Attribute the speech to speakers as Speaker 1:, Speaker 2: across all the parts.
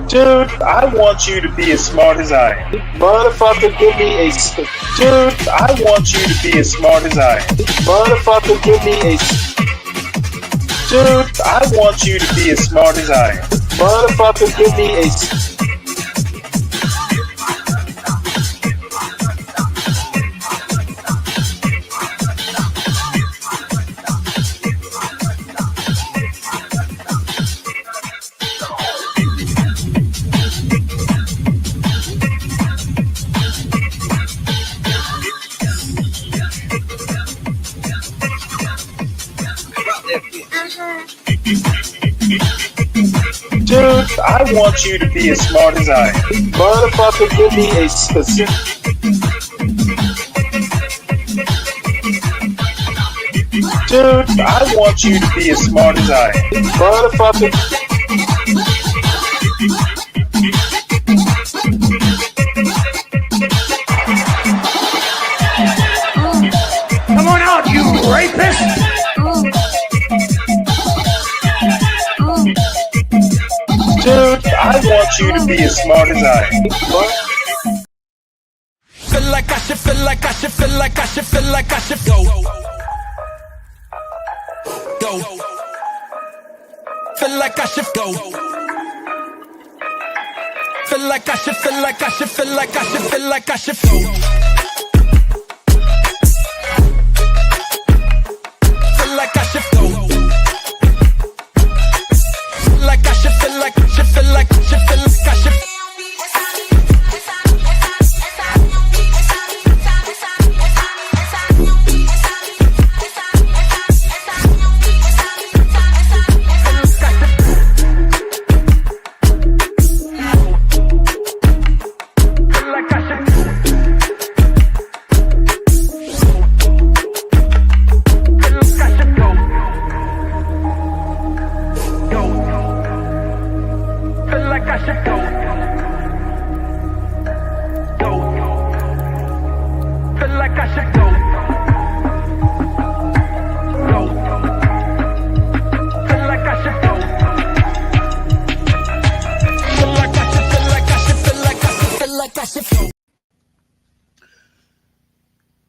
Speaker 1: Dude, I want you to be as smart as I am.
Speaker 2: Motherfucker, give me a...
Speaker 1: Dude, I want you to be as smart as I am.
Speaker 2: Motherfucker, give me a...
Speaker 1: Dude, I want you to be as smart as I am.
Speaker 2: Motherfucker, give me a...
Speaker 1: Dude, I want you to be as smart as I am.
Speaker 2: Motherfucker, give me a specific...
Speaker 1: Dude, I want you to be as smart as I am.
Speaker 2: Motherfucker...
Speaker 3: Come on out, you rapist!
Speaker 1: Dude, I want you to be as smart as I am.
Speaker 4: Feel like I should, feel like I should, feel like I should, feel like I should go. Go. Feel like I should go. Feel like I should, feel like I should, feel like I should, feel like I should go. Feel like I should go. Feel like I should, feel like I should, feel like I should, feel like I should.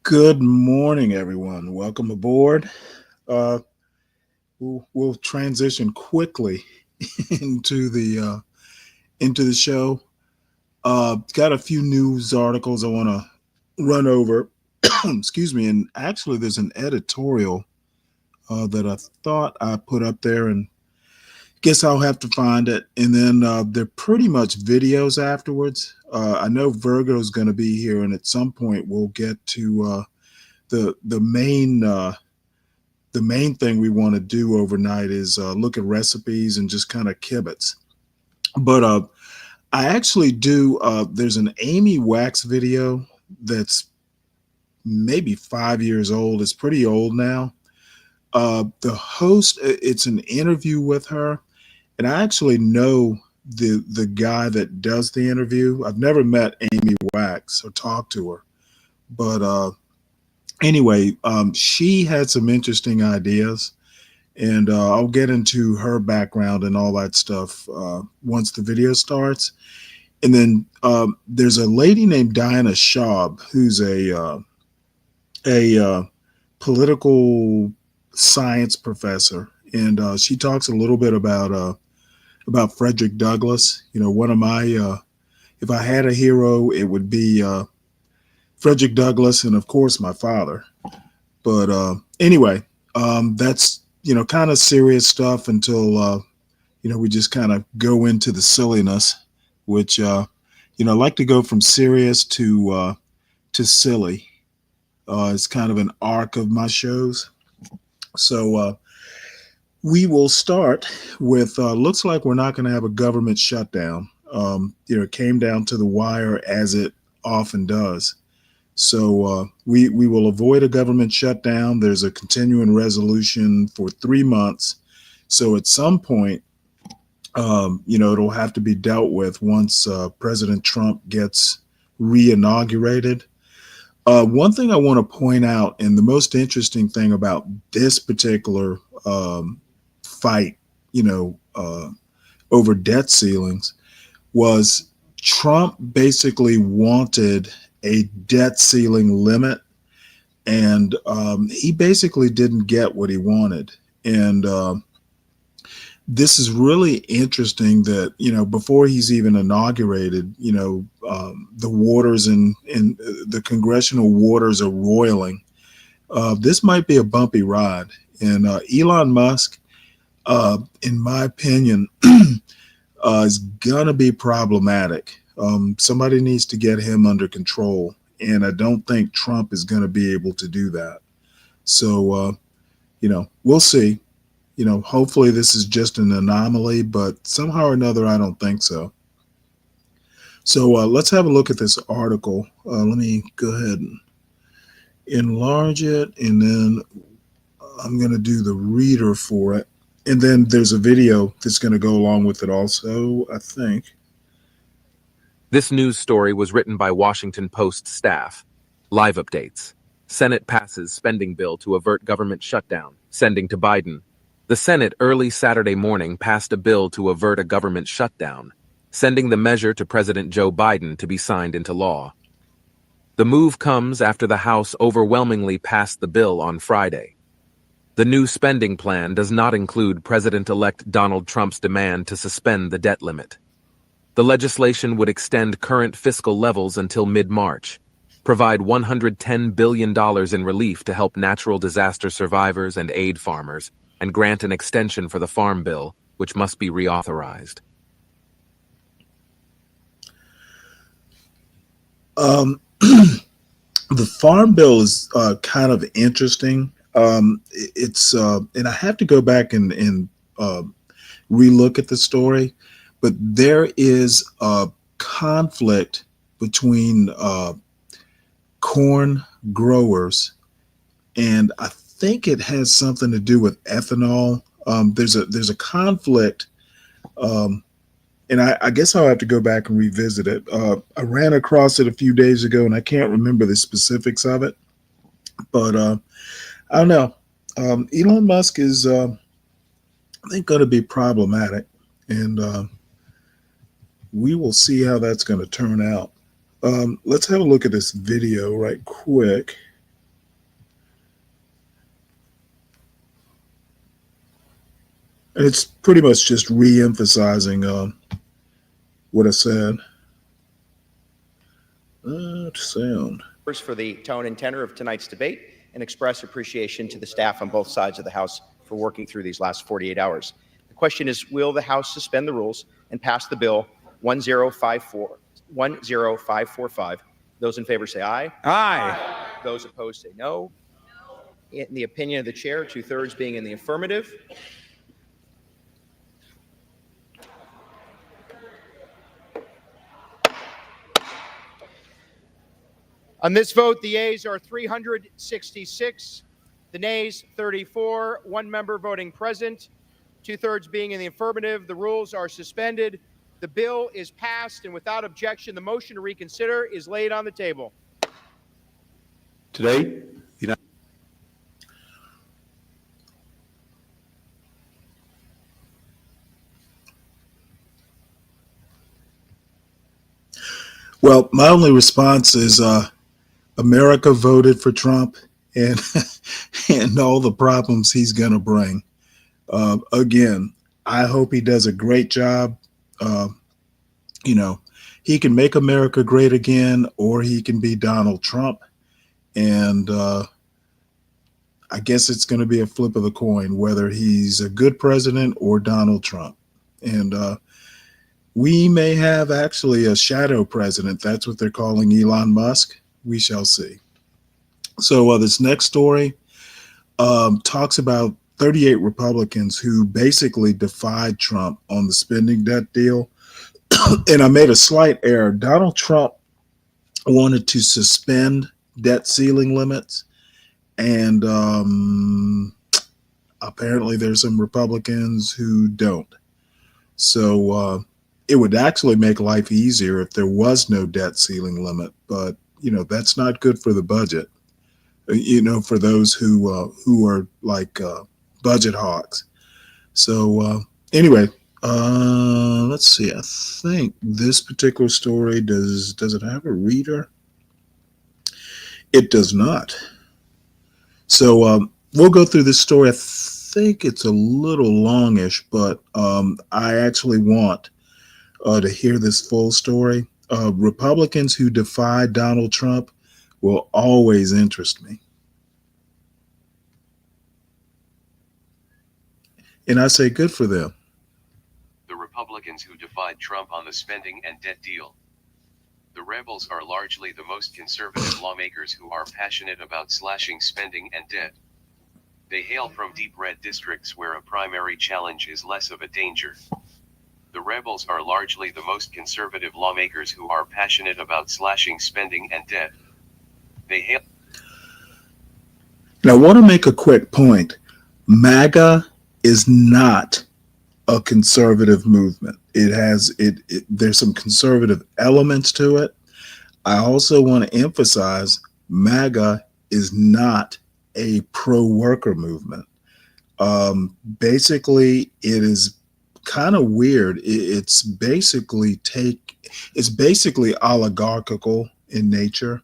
Speaker 5: Good morning, everyone. Welcome aboard. We'll transition quickly into the show. Got a few news articles I want to run over. Excuse me. And actually, there's an editorial that I thought I put up there, and guess I'll have to find it. And then they're pretty much videos afterwards. I know Virgo's going to be here, and at some point we'll get to the main thing we want to do overnight is look at recipes and just kind of kibitz. But I actually do. There's an Amy Wax video that's maybe 5 years old. It's pretty old now. The host, it's an interview with her, and I actually know the guy that does the interview. I've never met Amy Wax or talked to her, but anyway, she had some interesting ideas, and I'll get into her background and all that stuff once the video starts. And then there's a lady named Diana Schaub, who's a political science professor, and she talks a little bit about Frederick Douglass. You know, one of my if I had a hero, it would be Frederick Douglass, and of course my father. But anyway, that's kind of serious stuff until we just kind of go into the silliness, which I like to go from serious to silly. It's kind of an arc of my shows. So we will start with looks like we're not going to have a government shutdown. It came down to the wire, as it often does. So we will avoid a government shutdown. There's a continuing resolution for 3 months. So at some point, it'll have to be dealt with once President Trump gets re-inaugurated. One thing I want to point out, and the most interesting thing about this particular fight, over debt ceilings, was Trump basically wanted a debt ceiling limit, and he basically didn't get what he wanted. And this is really interesting that, before he's even inaugurated, the waters in the congressional waters are roiling. This might be a bumpy ride. And Elon Musk, in my opinion, is going to be problematic. Somebody needs to get him under control. And I don't think Trump is going to be able to do that. So, we'll see. Hopefully this is just an anomaly, but somehow or another, I don't think so. So let's have a look at this article. Let me go ahead and enlarge it, and then I'm going to do the reader for it. And then there's a video that's going to go along with it also, I think.
Speaker 6: This news story was written by Washington Post staff. Live updates. Senate passes spending bill to avert government shutdown, sending to Biden. The Senate early Saturday morning passed a bill to avert a government shutdown, sending the measure to President Joe Biden to be signed into law. The move comes after the House overwhelmingly passed the bill on Friday. The new spending plan does not include President-elect Donald Trump's demand to suspend the debt limit. The legislation would extend current fiscal levels until mid-March, provide $110 billion in relief to help natural disaster survivors and aid farmers, and grant an extension for the Farm Bill, which must be reauthorized.
Speaker 5: The Farm Bill is kind of interesting. It's and I have to go back and relook at the story, but there is a conflict between corn growers, and I think it has something to do with ethanol. There's a conflict, and I guess I'll have to go back and revisit it. I ran across it a few days ago, and I can't remember the specifics of it. But I don't know. Elon Musk is, I think, going to be problematic, and we will see how that's going to turn out. Let's have a look at this video right quick. And it's pretty much just re-emphasizing what I said. Sound.
Speaker 7: For the tone and tenor of tonight's debate and express appreciation to the staff on both sides of the House for working through these last 48 hours. The question is, will the House suspend the rules and pass the bill 10545? Those in favor say aye.
Speaker 3: Aye.
Speaker 7: Those opposed say no. In the opinion of the chair, 2/3 being in the affirmative. On this vote, the yeas are 366, the nays 34, one member voting present, 2/3 being in the affirmative. The rules are suspended. The bill is passed, and without objection, the motion to reconsider is laid on the table.
Speaker 8: Today,
Speaker 5: Well, my only response is America voted for Trump, and and all the problems he's going to bring. Again, I hope he does a great job. He can make America great again, or he can be Donald Trump. And I guess it's going to be a flip of the coin, whether he's a good president or Donald Trump. And we may have actually a shadow president. That's what they're calling Elon Musk. We shall see. So this next story talks about 38 Republicans who basically defied Trump on the spending debt deal. And I made a slight error. Donald Trump wanted to suspend debt ceiling limits. And apparently there's some Republicans who don't. So it would actually make life easier if there was no debt ceiling limit. But that's not good for the budget. For those who are like budget hawks. So anyway, let's see. I think this particular story does it have a reader? It does not. So we'll go through this story. I think it's a little longish, but I actually want to hear this full story. Republicans who defy Donald Trump will always interest me. And I say good for them.
Speaker 8: The Republicans who defied Trump on the spending and debt deal. The rebels are largely the most conservative lawmakers who are passionate about slashing spending and debt. They hail from deep red districts where a primary challenge is less of a danger. The rebels are largely the most conservative lawmakers who are passionate about slashing spending and debt. They hail.
Speaker 5: Now, I want to make a quick point. MAGA is not a conservative movement. There's some conservative elements to it. I also want to emphasize MAGA is not a pro-worker movement. Basically, it is kind of weird. It's basically oligarchical in nature,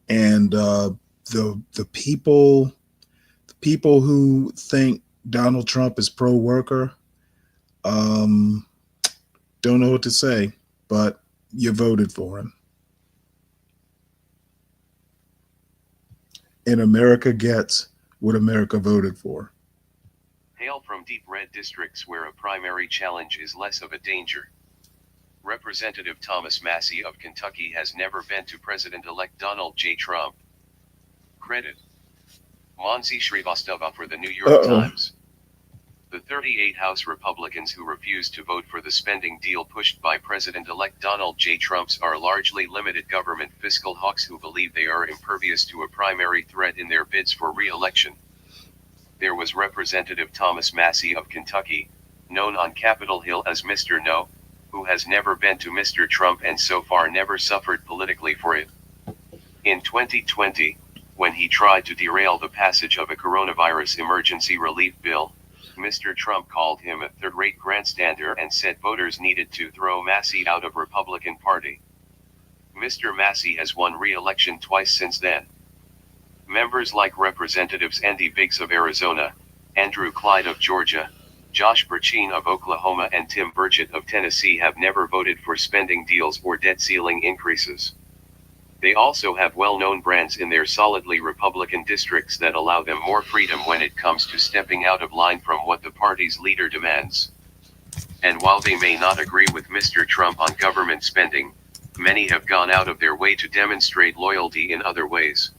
Speaker 5: and the people who think Donald Trump is pro-worker, don't know what to say, but you voted for him. And America gets what America voted for.
Speaker 8: Hail from deep red districts where a primary challenge is less of a danger. Representative Thomas Massie of Kentucky has never been to President-elect Donald J. Trump. Credit: Monsi Shrivastava for the New York Times. The 38 House Republicans who refused to vote for the spending deal pushed by President-elect Donald J. Trump are largely limited government fiscal hawks who believe they are impervious to a primary threat in their bids for re-election. There was Representative Thomas Massie of Kentucky, known on Capitol Hill as Mr. No, who has never been to Mr. Trump and so far never suffered politically for it. In 2020, when he tried to derail the passage of a coronavirus emergency relief bill, Mr. Trump called him a third-rate grandstander and said voters needed to throw Massie out of Republican Party. Mr. Massie has won re-election twice since then. Members like Representatives Andy Biggs of Arizona, Andrew Clyde of Georgia, Josh Burchine of Oklahoma and Tim Burchett of Tennessee have never voted for spending deals or debt ceiling increases. They also have well-known brands in their solidly Republican districts that allow them more freedom when it comes to stepping out of line from what the party's leader demands. And while they may not agree with Mr. Trump on government spending, many have gone out of their way to demonstrate loyalty in other ways.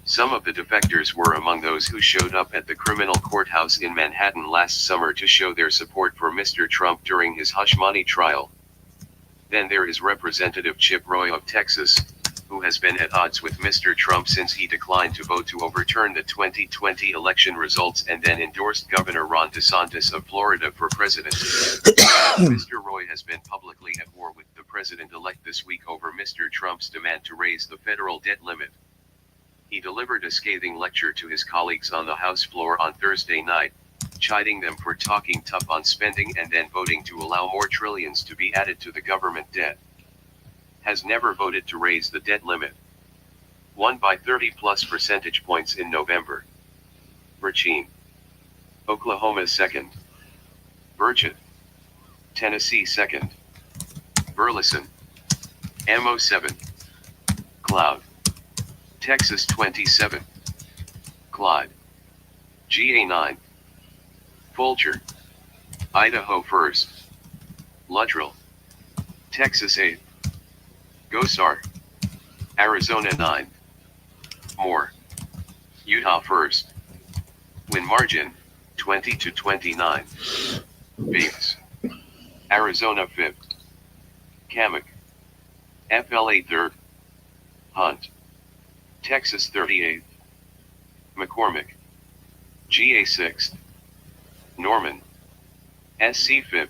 Speaker 8: Some of the defectors were among those who showed up at the criminal courthouse in Manhattan last summer to show their support for Mr. Trump during his hush money trial. Then there is Representative Chip Roy of Texas, who has been at odds with Mr. Trump since he declined to vote to overturn the 2020 election results and then endorsed Governor Ron DeSantis of Florida for president. Mr. Roy has been publicly at war with the president-elect this week over Mr. Trump's demand to raise the federal debt limit. He delivered a scathing lecture to his colleagues on the House floor on Thursday night, chiding them for talking tough on spending and then voting to allow more trillions to be added to the government debt. Has never voted to raise the debt limit. Won by 30+ percentage points in November. Burchine, Oklahoma 2nd. Burchett, Tennessee 2nd. Burleson, Mo 7. Cloud, Texas 27. Clyde, GA 9. Folger, Idaho 1st. Luttrell, Texas 8th. Gosar, Arizona 9. Moore, Utah 1st. Win margin, 20-29. Biggs, Arizona 5th. Kamek, FLA 3rd. Hunt, Texas 38th. McCormick, GA 6th. Norman, SC 5th.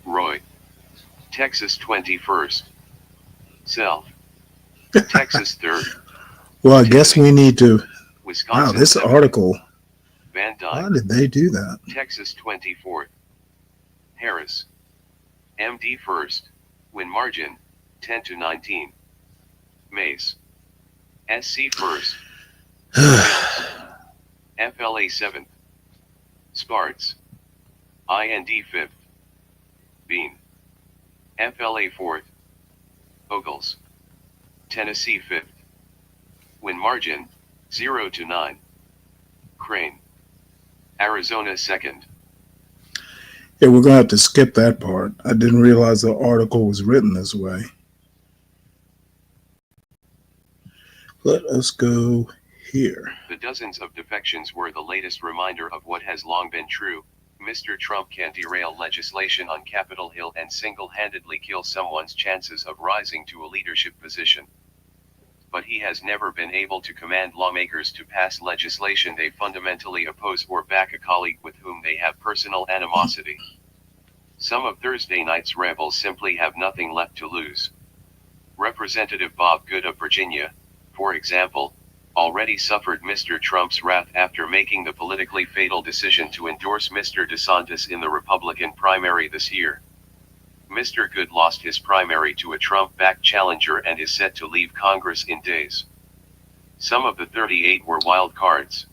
Speaker 8: Roy, Texas 21st. Self, Texas 3rd,
Speaker 5: Well, I guess we need to. Wow,
Speaker 8: Wisconsin
Speaker 5: this
Speaker 8: 2nd,
Speaker 5: article.
Speaker 8: Van
Speaker 5: Why
Speaker 8: Dyne,
Speaker 5: did they do that?
Speaker 8: Texas 24th, Harris, MD 1st, win margin 10 to 19, Mace, SC 1st, FLA 7th, Sparts, IND 5th, Bean, FLA 4th, Ogles, Tennessee 5th, win margin 0 to 9, Crane, Arizona 2nd.
Speaker 5: Yeah, we're gonna have to skip that part. I didn't realize the article was written this way. Let us go here.
Speaker 8: The dozens of defections were the latest reminder of what has long been true. Mr. Trump can derail legislation on Capitol Hill and single-handedly kill someone's chances of rising to a leadership position. But he has never been able to command lawmakers to pass legislation they fundamentally oppose or back a colleague with whom they have personal animosity. Some of Thursday night's rebels simply have nothing left to lose. Representative Bob Good of Virginia, for example, already suffered Mr. Trump's wrath after making the politically fatal decision to endorse Mr. DeSantis in the Republican primary this year. Mr. Good lost his primary to a Trump-backed challenger and is set to leave Congress in days. Some of the 38 were wild cards.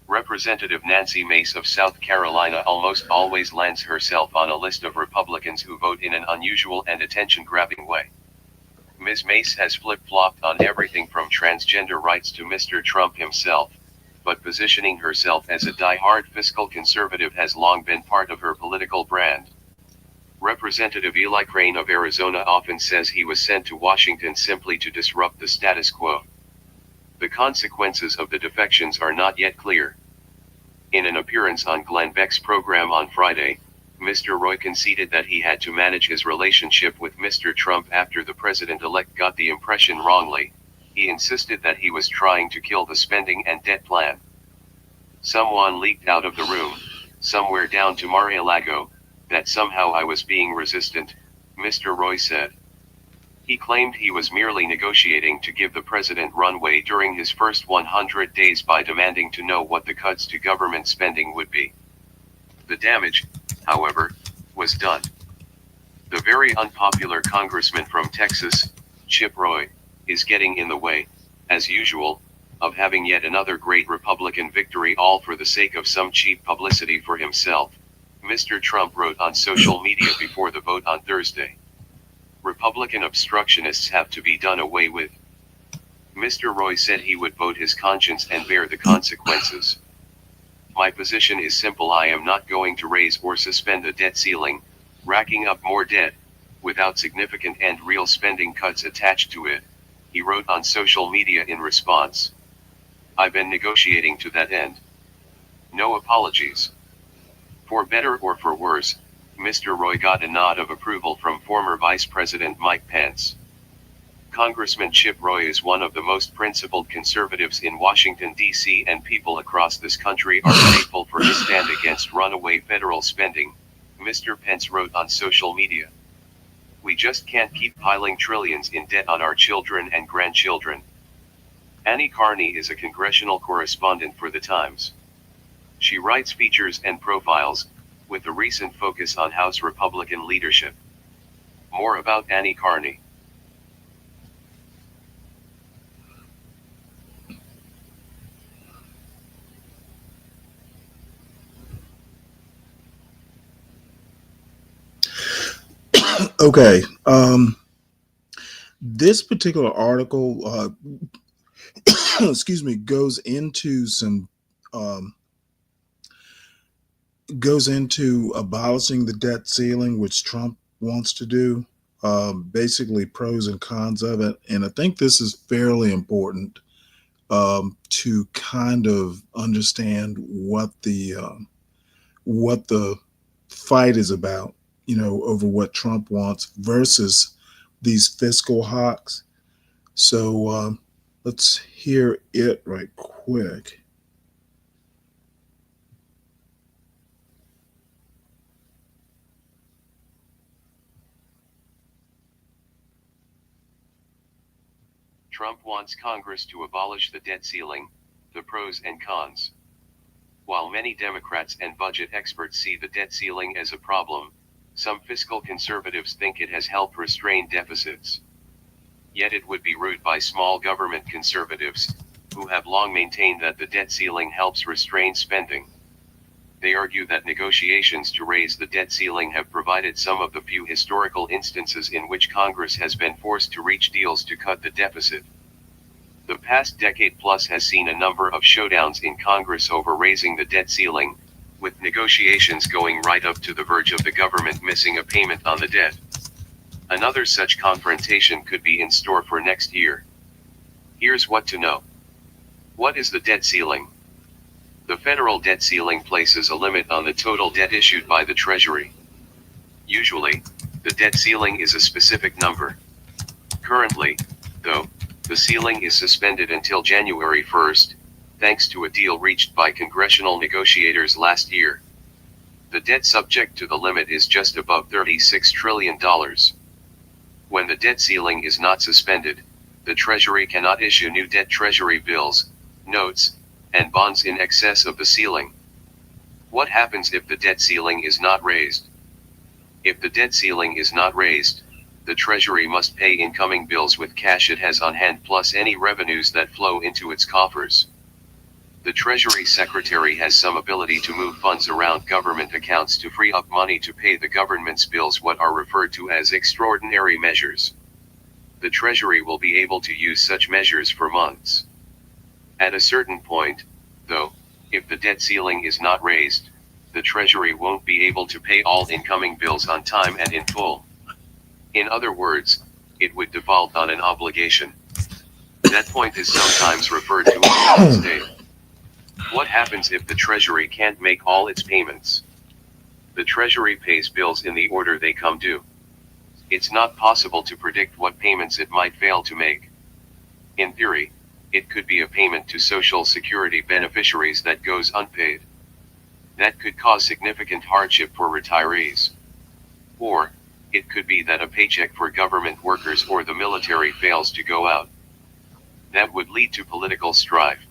Speaker 8: Representative Nancy Mace of South Carolina almost always lands herself on a list of Republicans who vote in an unusual and attention-grabbing way. Ms. Mace has flip-flopped on everything from transgender rights to Mr. Trump himself, but positioning herself as a die-hard fiscal conservative has long been part of her political brand. Representative Eli Crane of Arizona often says he was sent to Washington simply to disrupt the status quo. The consequences of the defections are not yet clear. In an appearance on Glenn Beck's program on Friday, Mr. Roy conceded that he had to manage his relationship with Mr. Trump after the president-elect got the impression wrongly. He insisted that he was trying to kill the spending and debt plan. Someone leaked out of the room, somewhere down to Mar-a-Lago, that somehow I was being resistant, Mr. Roy said. He claimed he was merely negotiating to give the president runway during his first 100 days by demanding to know what the cuts to government spending would be. The damage, however, was done. The very unpopular congressman from Texas, Chip Roy, is getting in the way, as usual, of having yet another great Republican victory, all for the sake of some cheap publicity for himself, Mr. Trump wrote on social media before the vote on Thursday. Republican obstructionists have to be done away with. Mr. Roy said he would vote his conscience and bear the consequences. My position is simple: I am not going to raise or suspend the debt ceiling, racking up more debt, without significant and real spending cuts attached to it, he wrote on social media in response. I've been negotiating to that end. No apologies. For better or for worse, Mr. Roy got a nod of approval from former Vice President Mike Pence. Congressman Chip Roy is one of the most principled conservatives in Washington, D.C., and people across this country are grateful for his stand against runaway federal spending, Mr. Pence wrote on social media. We just can't keep piling trillions in debt on our children and grandchildren. Annie Carney is a congressional correspondent for The Times. She writes features and profiles, with a recent focus on House Republican leadership. More about Annie Carney.
Speaker 5: Okay. This particular article, excuse me, goes into abolishing the debt ceiling, which Trump wants to do. Basically, pros and cons of it, and I think this is fairly important to kind of understand what the fight is about, over what Trump wants versus these fiscal hawks. So let's hear it right quick.
Speaker 8: Trump wants Congress to abolish the debt ceiling, the pros and cons. While many Democrats and budget experts see the debt ceiling as a problem, some fiscal conservatives think it has helped restrain deficits. Yet it would be rude by small government conservatives, who have long maintained that the debt ceiling helps restrain spending. They argue that negotiations to raise the debt ceiling have provided some of the few historical instances in which Congress has been forced to reach deals to cut the deficit. The past decade plus has seen a number of showdowns in Congress over raising the debt ceiling, with negotiations going right up to the verge of the government missing a payment on the debt. Another such confrontation could be in store for next year. Here's what to know. What is the debt ceiling? The federal debt ceiling places a limit on the total debt issued by the Treasury. Usually, the debt ceiling is a specific number. Currently, though, the ceiling is suspended until January 1st, thanks to a deal reached by congressional negotiators last year. The debt subject to the limit is just above $36 trillion. When the debt ceiling is not suspended, the Treasury cannot issue new debt Treasury bills, notes, and bonds in excess of the ceiling. What happens if the debt ceiling is not raised? If the debt ceiling is not raised, the Treasury must pay incoming bills with cash it has on hand plus any revenues that flow into its coffers. The Treasury Secretary has some ability to move funds around government accounts to free up money to pay the government's bills, what are referred to as extraordinary measures. The Treasury will be able to use such measures for months. At a certain point, though, if the debt ceiling is not raised, the Treasury won't be able to pay all incoming bills on time and in full. In other words, it would default on an obligation. That point is sometimes referred to as default state. What happens if the Treasury can't make all its payments? The Treasury pays bills in the order they come due. It's not possible to predict what payments it might fail to make. In theory, it could be a payment to Social Security beneficiaries that goes unpaid. That could cause significant hardship for retirees. Or, it could be that a paycheck for government workers or the military fails to go out. That would lead to political strife.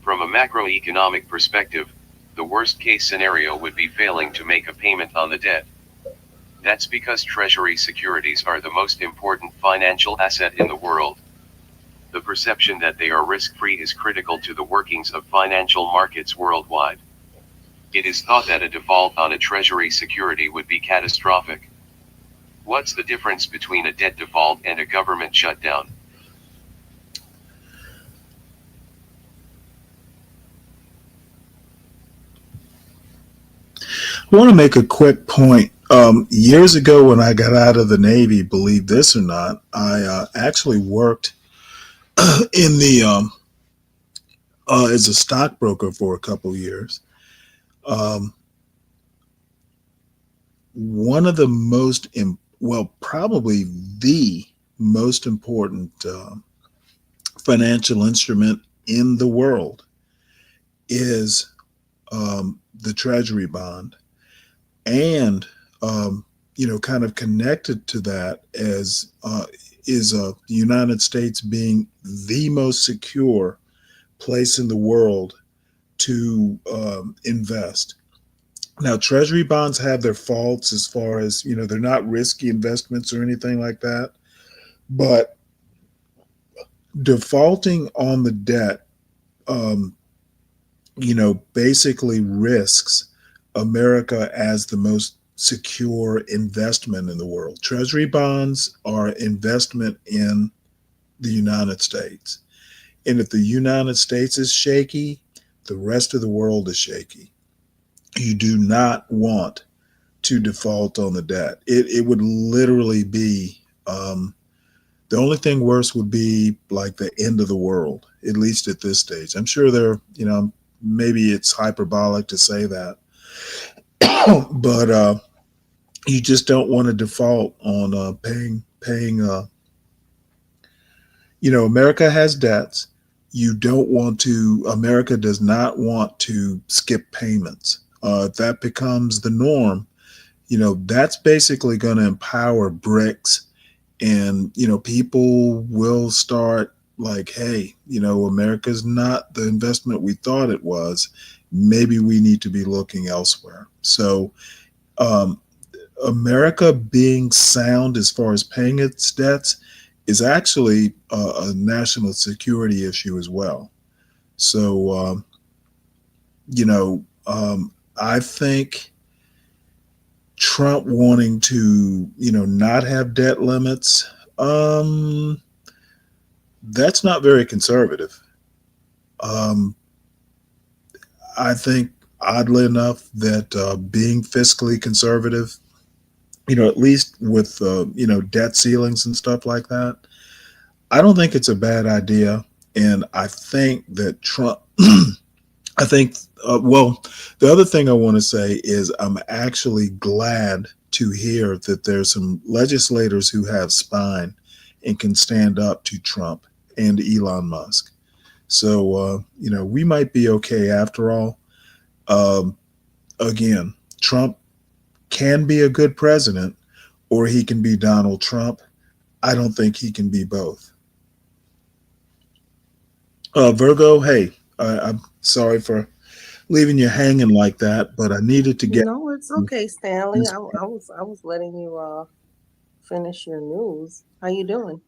Speaker 8: From a macroeconomic perspective, the worst-case scenario would be failing to make a payment on the debt. That's because Treasury securities are the most important financial asset in the world. The perception that they are risk-free is critical to the workings of financial markets worldwide. It is thought that a default on a Treasury security would be catastrophic. What's the difference between a debt default and a government shutdown?
Speaker 5: I want to make a quick point. Years ago when I got out of the Navy, believe this or not, I actually worked in the as a stockbroker for a couple of years. One of the most, probably the most important financial instrument in the world is the Treasury bond. And, kind of connected to that is the United States being the most secure place in the world to invest. Now, Treasury bonds have their faults as far as, they're not risky investments or anything like that. But defaulting on the debt, basically risks America as the most secure investment in the world. Treasury bonds are investment in the United States. And if the United States is shaky, the rest of the world is shaky. You do not want to default on the debt. It would literally be, the only thing worse would be like the end of the world, at least at this stage. I'm sure maybe it's hyperbolic to say that, but you just don't want to default on paying. America has debts. America does not want to skip payments. If that becomes the norm, that's basically going to empower BRICS And, people will start like, hey, America's not the investment we thought it was. Maybe we need to be looking elsewhere. So, um, America being sound as far as paying its debts is actually a national security issue as well. So, I think Trump wanting to, not have debt limits, that's not very conservative. Um, I think, oddly enough, that being fiscally conservative, at least with, debt ceilings and stuff like that, I don't think it's a bad idea. And I think that Trump, I think, well, the other thing I want to say is I'm actually glad to hear that there's some legislators who have spine and can stand up to Trump and Elon Musk. So, we might be okay after all. Um, Again, Trump can be a good president or he can be Donald Trump. I don't think he can be both. Virgo, hey, I'm sorry for leaving you hanging like that, but I needed to get.
Speaker 9: No, it's okay, Stanley. I was letting you finish your news. How you doing?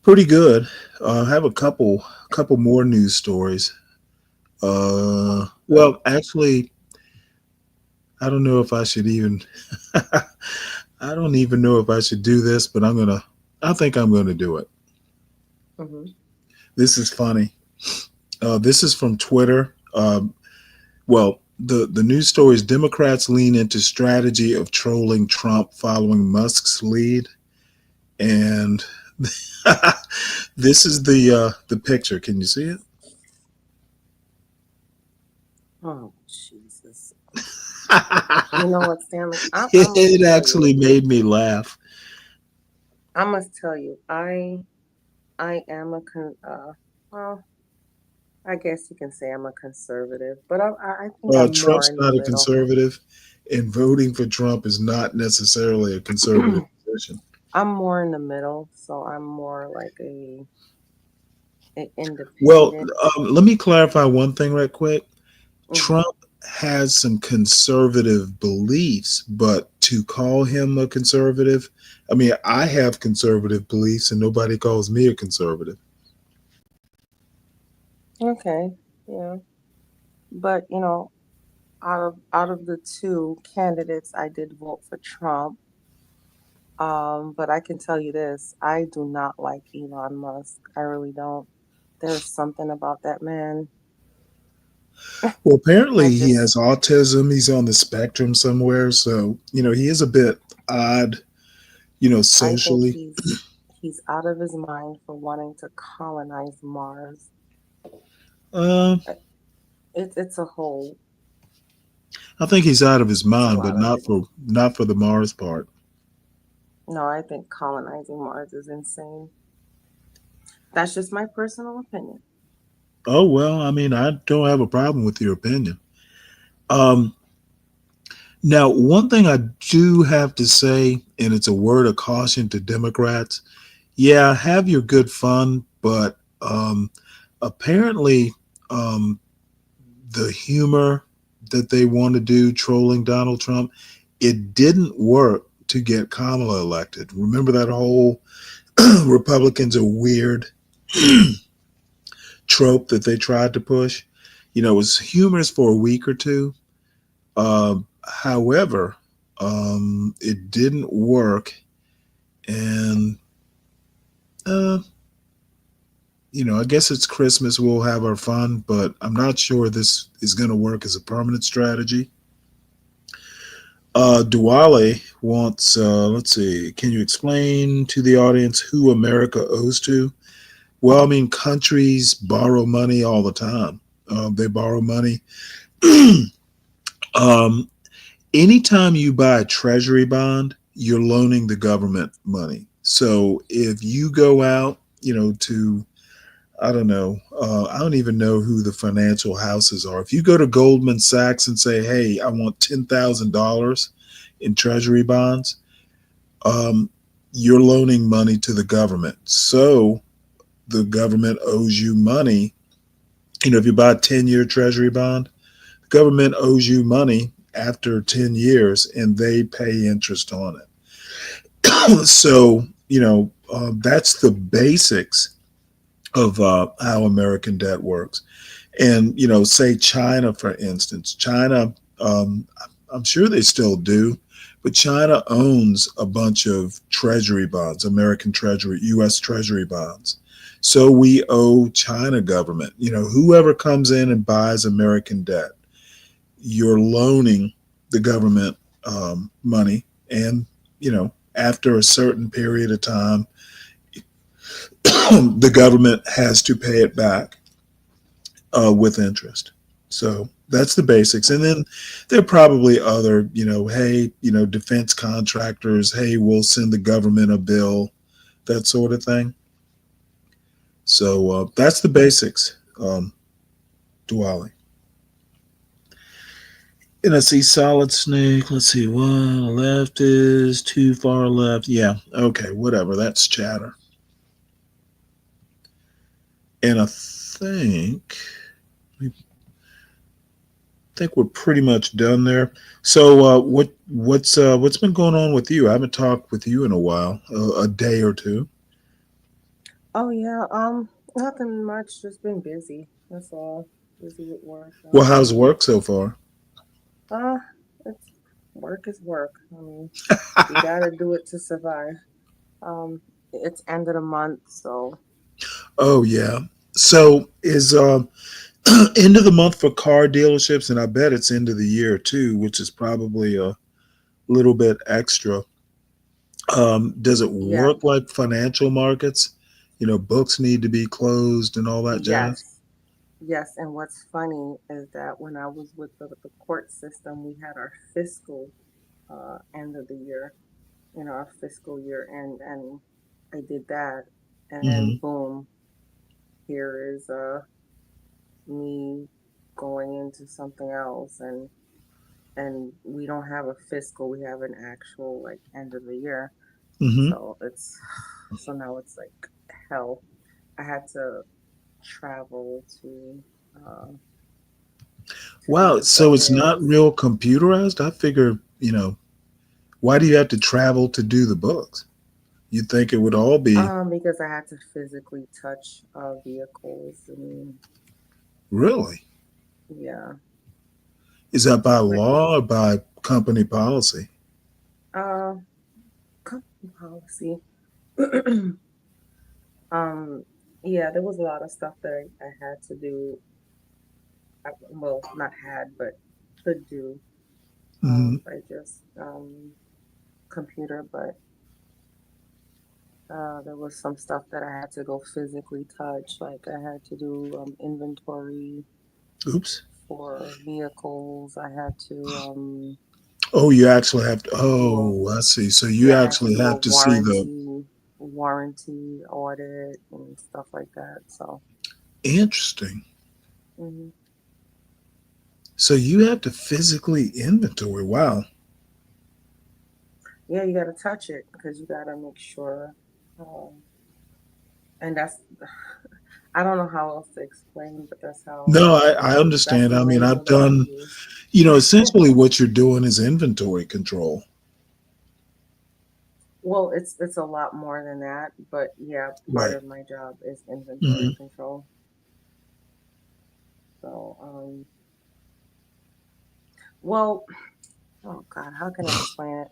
Speaker 5: Pretty good. I have a couple more news stories. Well, actually, I don't know if I should even. I don't even know if I should do this, but I think I'm gonna do it.
Speaker 9: Hmm.
Speaker 5: This is funny. This is from Twitter. Well, the news story is Democrats lean into strategy of trolling Trump following Musk's lead, and this is the picture. Can you see it?
Speaker 9: Oh, Jesus. You know what, Stanley?
Speaker 5: It actually made me laugh.
Speaker 9: I must tell you, I am well, I guess you can say I'm a conservative, but I think I'm more
Speaker 5: Trump's
Speaker 9: in the
Speaker 5: not a
Speaker 9: middle.
Speaker 5: conservative, and voting for Trump is not necessarily a conservative position.
Speaker 9: I'm more in the middle, so I'm more like an
Speaker 5: Well,
Speaker 9: independent.
Speaker 5: let me clarify one thing right quick.
Speaker 9: Hmm.
Speaker 5: Trump has some conservative beliefs, but to call him a conservative, I mean, I have conservative beliefs and nobody calls me a conservative.
Speaker 9: Okay, yeah, but out of the two candidates, I did vote for Trump. But I can tell you this, I do not like Elon Musk. I really don't. There's something about that man.
Speaker 5: Well, apparently
Speaker 9: I
Speaker 5: he
Speaker 9: just
Speaker 5: has autism. He's on the spectrum somewhere. So, he is a bit odd,
Speaker 9: I think
Speaker 5: socially.
Speaker 9: he's out of his mind for wanting to colonize Mars.
Speaker 5: Uh,
Speaker 9: Uh, it's a whole
Speaker 5: I think he's out of his
Speaker 9: it's a
Speaker 5: mind, but
Speaker 9: lot of it.
Speaker 5: not for the Mars part.
Speaker 9: No, I think colonizing Mars is insane. That's just my personal opinion.
Speaker 5: Oh, well, I mean, I don't have a problem with your opinion. Um, Now, one thing I do have to say, and it's a word of caution to Democrats, yeah, have your good fun, but apparently um, the humor that they want to do trolling Donald Trump, it didn't work to get Kamala elected. Remember that whole Republicans are weird trope that they tried to push? It was humorous for a week or two. However, it didn't work. And, uh, I guess it's Christmas. We'll have our fun, but I'm not sure this is going to work as a permanent strategy. Duale wants, let's see, can you explain to the audience who America owes to? Well, I mean, countries borrow money all the time. They borrow money. um, Anytime you buy a treasury bond, you're loaning the government money. So if you go out, to, I don't know, I don't even know who the financial houses are. If you go to Goldman Sachs and say, hey, I want $10,000 in treasury bonds, um, you're loaning money to the government. So the government owes you money. You know, if you buy a 10-year treasury bond, the government owes you money after 10 years and they pay interest on it. So, that's the basics of how American debt works. And, say China, for instance, China, I'm sure they still do, but China owns a bunch of treasury bonds, American treasury, US treasury bonds. So we owe China government, whoever comes in and buys American debt, you're loaning the government money. And, after a certain period of time, the government has to pay it back with interest. So that's the basics. And then there are probably other, hey, defense contractors, hey, we'll send the government a bill, that sort of thing. So that's the basics, Dwali. And I see solid snake. Let's see, one left is too far left. Yeah, okay, whatever. That's chatter. And I think we're pretty much done there. So what's been going on with you? I haven't talked with you in a while, a day or two.
Speaker 9: Oh yeah, nothing much. Just been busy. That's all. Busy with work.
Speaker 5: Well, how's work so far?
Speaker 9: Uh, it's work is work. I mean, you gotta do it to survive. Um, it's end of the month, so
Speaker 5: Oh yeah. So is end of the month for car dealerships, and I bet it's end of the year too, which is probably a little bit extra. Does it
Speaker 9: yeah,
Speaker 5: work like financial markets? Books need to be closed and all that jazz.
Speaker 9: yes, yes. And what's funny is that when I was with the court system, we had our fiscal end of the year, our fiscal year end, and I did that, and then
Speaker 5: Hmm.
Speaker 9: boom, here is me going into something else, and we don't have a fiscal, we have an actual like end of the year.
Speaker 5: Hmm.
Speaker 9: So now it's like hell. I had to travel uh to do
Speaker 5: Wow.
Speaker 9: the
Speaker 5: So it's not
Speaker 9: books.
Speaker 5: real computerized. I figure, why do you have to travel to do the books? You'd think it would all be
Speaker 9: Because I had to physically touch vehicles. I mean,
Speaker 5: really.
Speaker 9: yeah,
Speaker 5: Is that by
Speaker 9: like
Speaker 5: law or by company policy?
Speaker 9: uh company policy. um yeah, there was a lot of stuff that I had to do. Well, not had, but could do
Speaker 5: Hmm.
Speaker 9: by just computer, but there was some stuff that I had to go physically touch. Like I had to do inventory
Speaker 5: Oops.
Speaker 9: for vehicles. I had to
Speaker 5: Oh, you actually have to.
Speaker 9: do a
Speaker 5: Oh, I see. So you
Speaker 9: yeah, I had to
Speaker 5: actually
Speaker 9: do a
Speaker 5: have to see the.
Speaker 9: warranty audit and stuff like that. So
Speaker 5: Interesting.
Speaker 9: hmm
Speaker 5: So you have to physically inventory. Wow.
Speaker 9: yeah, you got to touch it because you got to make sure. Um, and that's I don't know how else to explain, but
Speaker 5: No, I
Speaker 9: that's
Speaker 5: understand.
Speaker 9: the
Speaker 5: I mean,
Speaker 9: lingo
Speaker 5: I've
Speaker 9: that I
Speaker 5: done,
Speaker 9: use.
Speaker 5: essentially what you're doing is inventory control.
Speaker 9: Well, it's a lot more than that, but yeah, part
Speaker 5: Right.
Speaker 9: of my job is inventory
Speaker 5: Hmm.
Speaker 9: control. So, well, oh God, how can I explain it?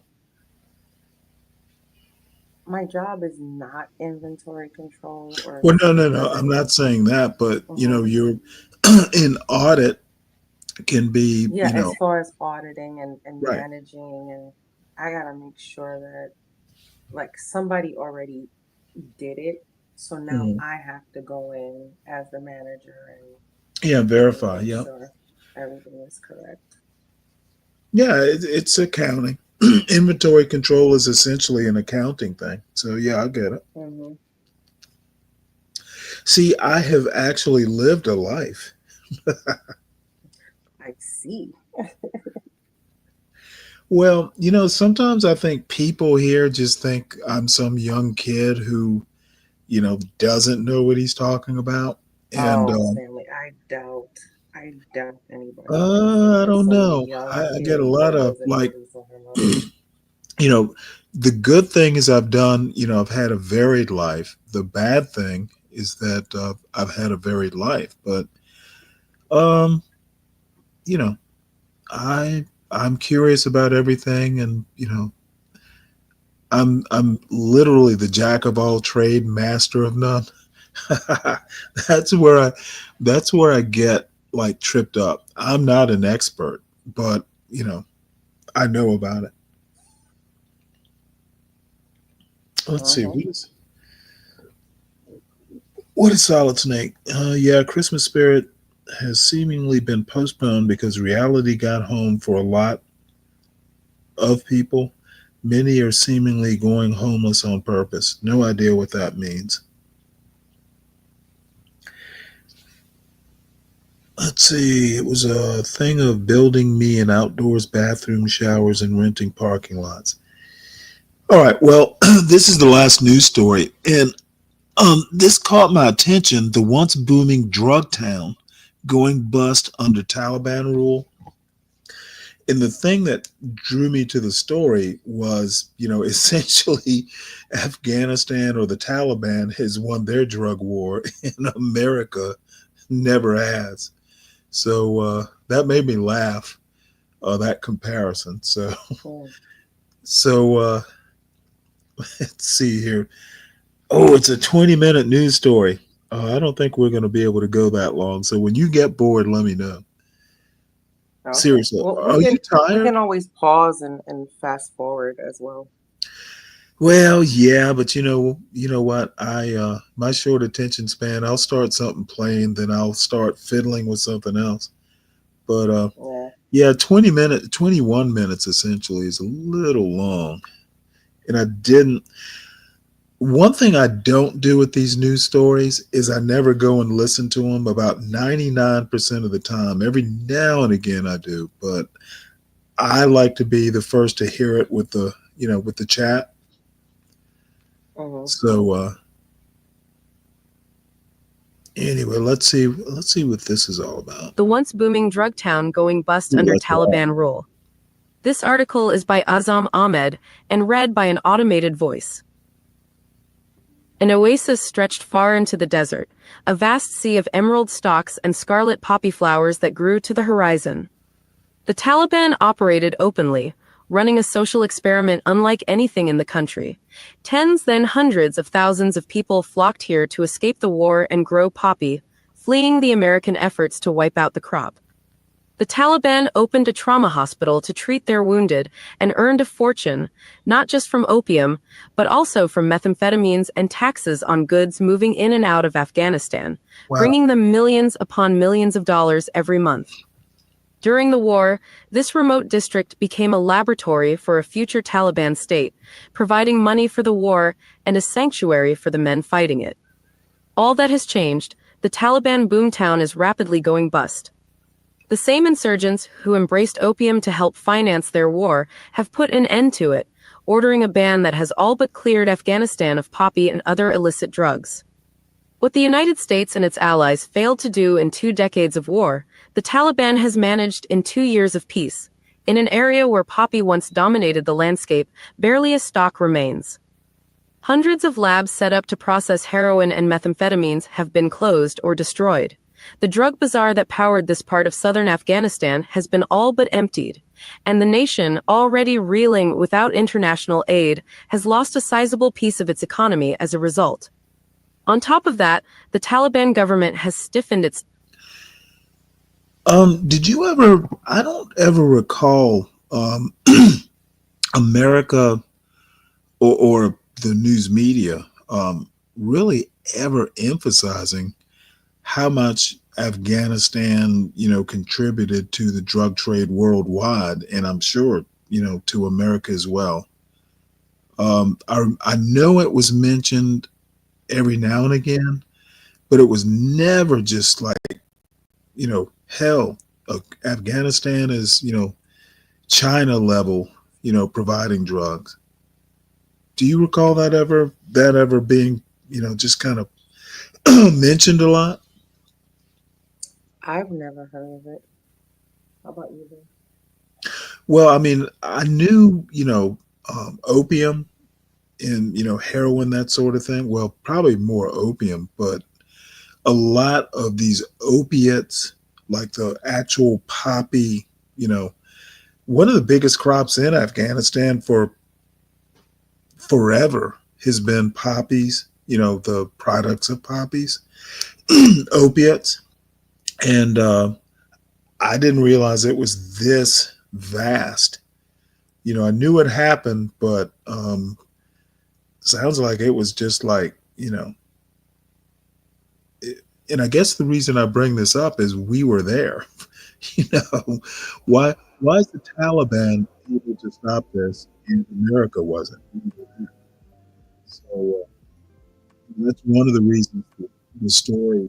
Speaker 9: My job is not inventory control, or
Speaker 5: Well, no, no, no.
Speaker 9: doesn't.
Speaker 5: I'm not saying that, but
Speaker 9: hmm
Speaker 5: you're in audit can be,
Speaker 9: Yeah, as far as auditing and
Speaker 5: right.
Speaker 9: managing, and I gotta make sure that like somebody already did it, so now
Speaker 5: Mhm.
Speaker 9: I have to go in as the manager
Speaker 5: Yeah,
Speaker 9: and
Speaker 5: verify.
Speaker 9: make
Speaker 5: Yep.
Speaker 9: sure everything is correct.
Speaker 5: Yeah, it's accounting. Inventory control is essentially an accounting thing. So yeah, I get it.
Speaker 9: hmm
Speaker 5: See, I have actually lived a life.
Speaker 9: I see.
Speaker 5: Well, sometimes I think people here just think I'm some young kid who, doesn't know what he's talking about. And
Speaker 9: Oh, Stanley, I doubt anybody thinks that
Speaker 5: I
Speaker 9: you're
Speaker 5: don't
Speaker 9: some
Speaker 5: know.
Speaker 9: young
Speaker 5: I get a
Speaker 9: kid
Speaker 5: lot
Speaker 9: that
Speaker 5: of
Speaker 9: doesn't know
Speaker 5: like,
Speaker 9: what he's talking about.
Speaker 5: you know, the good thing is I've done, I've had a varied life. The bad thing is that I've had a varied life. But, um, you know, I'm curious about everything, and I'm literally the jack of all trade, master of none. that's where I that's where I get like tripped up. I'm not an expert, but I know about it. Let's see.
Speaker 9: Uh-huh.
Speaker 5: What is Solid Snake? Yeah, Christmas Spirit has seemingly been postponed because reality got home for a lot of people. Many are seemingly going homeless on purpose. No idea what that means. Let's see. It was a thing of building me an outdoors bathroom, showers, and renting parking lots. All right. Well, this is the last news story, and this caught my attention. The once booming drug town going bust under Taliban rule. And the thing that drew me to the story was, essentially Afghanistan or the Taliban has won their drug war, and America never has. So that made me laugh. That comparison. So,
Speaker 9: Mm.
Speaker 5: so let's see here. Oh, it's a 20-minute news story. I don't think we're going to be able to go that long. So when you get bored, let me know.
Speaker 9: Okay.
Speaker 5: Seriously,
Speaker 9: Well, we
Speaker 5: are you
Speaker 9: can we
Speaker 5: tired?
Speaker 9: can always pause and fast forward as well.
Speaker 5: Well, yeah, but you know what? I my short attention span. I'll start something playing, then I'll start fiddling with something else. But
Speaker 9: Yeah.
Speaker 5: yeah, 20 minutes, 21 minutes essentially is a little long. And I didn't. One thing I don't do with these news stories is I never go and listen to them about 99% of the time. Every now and again I do, but I like to be the first to hear it with the chat.
Speaker 9: Hmm.
Speaker 5: So anyway, let's see what this is all about.
Speaker 10: The once booming drug town going bust under
Speaker 5: Let's go.
Speaker 10: Taliban rule. This article is by Azam Ahmed and read by an automated voice. An oasis stretched far into the desert, a vast sea of emerald stalks and scarlet poppy flowers that grew to the horizon. The Taliban operated openly, running a social experiment unlike anything in the country. Tens, then hundreds of thousands of people flocked here to escape the war and grow poppy, fleeing the American efforts to wipe out the crop. The Taliban opened a trauma hospital to treat their wounded and earned a fortune, not just from opium, but also from methamphetamines and taxes on goods moving in and out of Afghanistan,
Speaker 5: Wow.
Speaker 10: bringing them millions upon millions of dollars every month. During the war, this remote district became a laboratory for a future Taliban state, providing money for the war and a sanctuary for the men fighting it. All that has changed. The Taliban boomtown is rapidly going bust. The same insurgents who embraced opium to help finance their war have put an end to it, ordering a ban that has all but cleared Afghanistan of poppy and other illicit drugs. What the United States and its allies failed to do in 2 decades of war, the Taliban has managed in 2 years of peace. In an area where poppy once dominated the landscape, barely a stalk remains. Hundreds of labs set up to process heroin and methamphetamines have been closed or destroyed. The drug bazaar that powered this part of southern Afghanistan has been all but emptied, and the nation, already reeling without international aid, has lost a sizable piece of its economy as a result. On top of that, the Taliban government has stiffened its.
Speaker 5: Did you ever? I don't ever recall America or the news media really ever emphasizing how much Afghanistan, contributed to the drug trade worldwide, and I'm sure, to America as well. I know it was mentioned every now and again, but it was never just like, hell, Afghanistan is, China level providing drugs. Do you recall that ever being, just kind of mentioned a lot?
Speaker 9: I've never heard of it. How about you, Ben?
Speaker 5: Well, I mean, I knew, opium and, heroin, that sort of thing. Well, probably more opium, but a lot of these opiates, like the actual poppy, one of the biggest crops in Afghanistan for forever has been poppies, the products of poppies, opiates. And I didn't realize it was this vast. I knew it happened, but sounds like it was just like, and I guess the reason I bring this up is we were there. Why is the Taliban able to stop this and America wasn't? So that's one of the reasons the story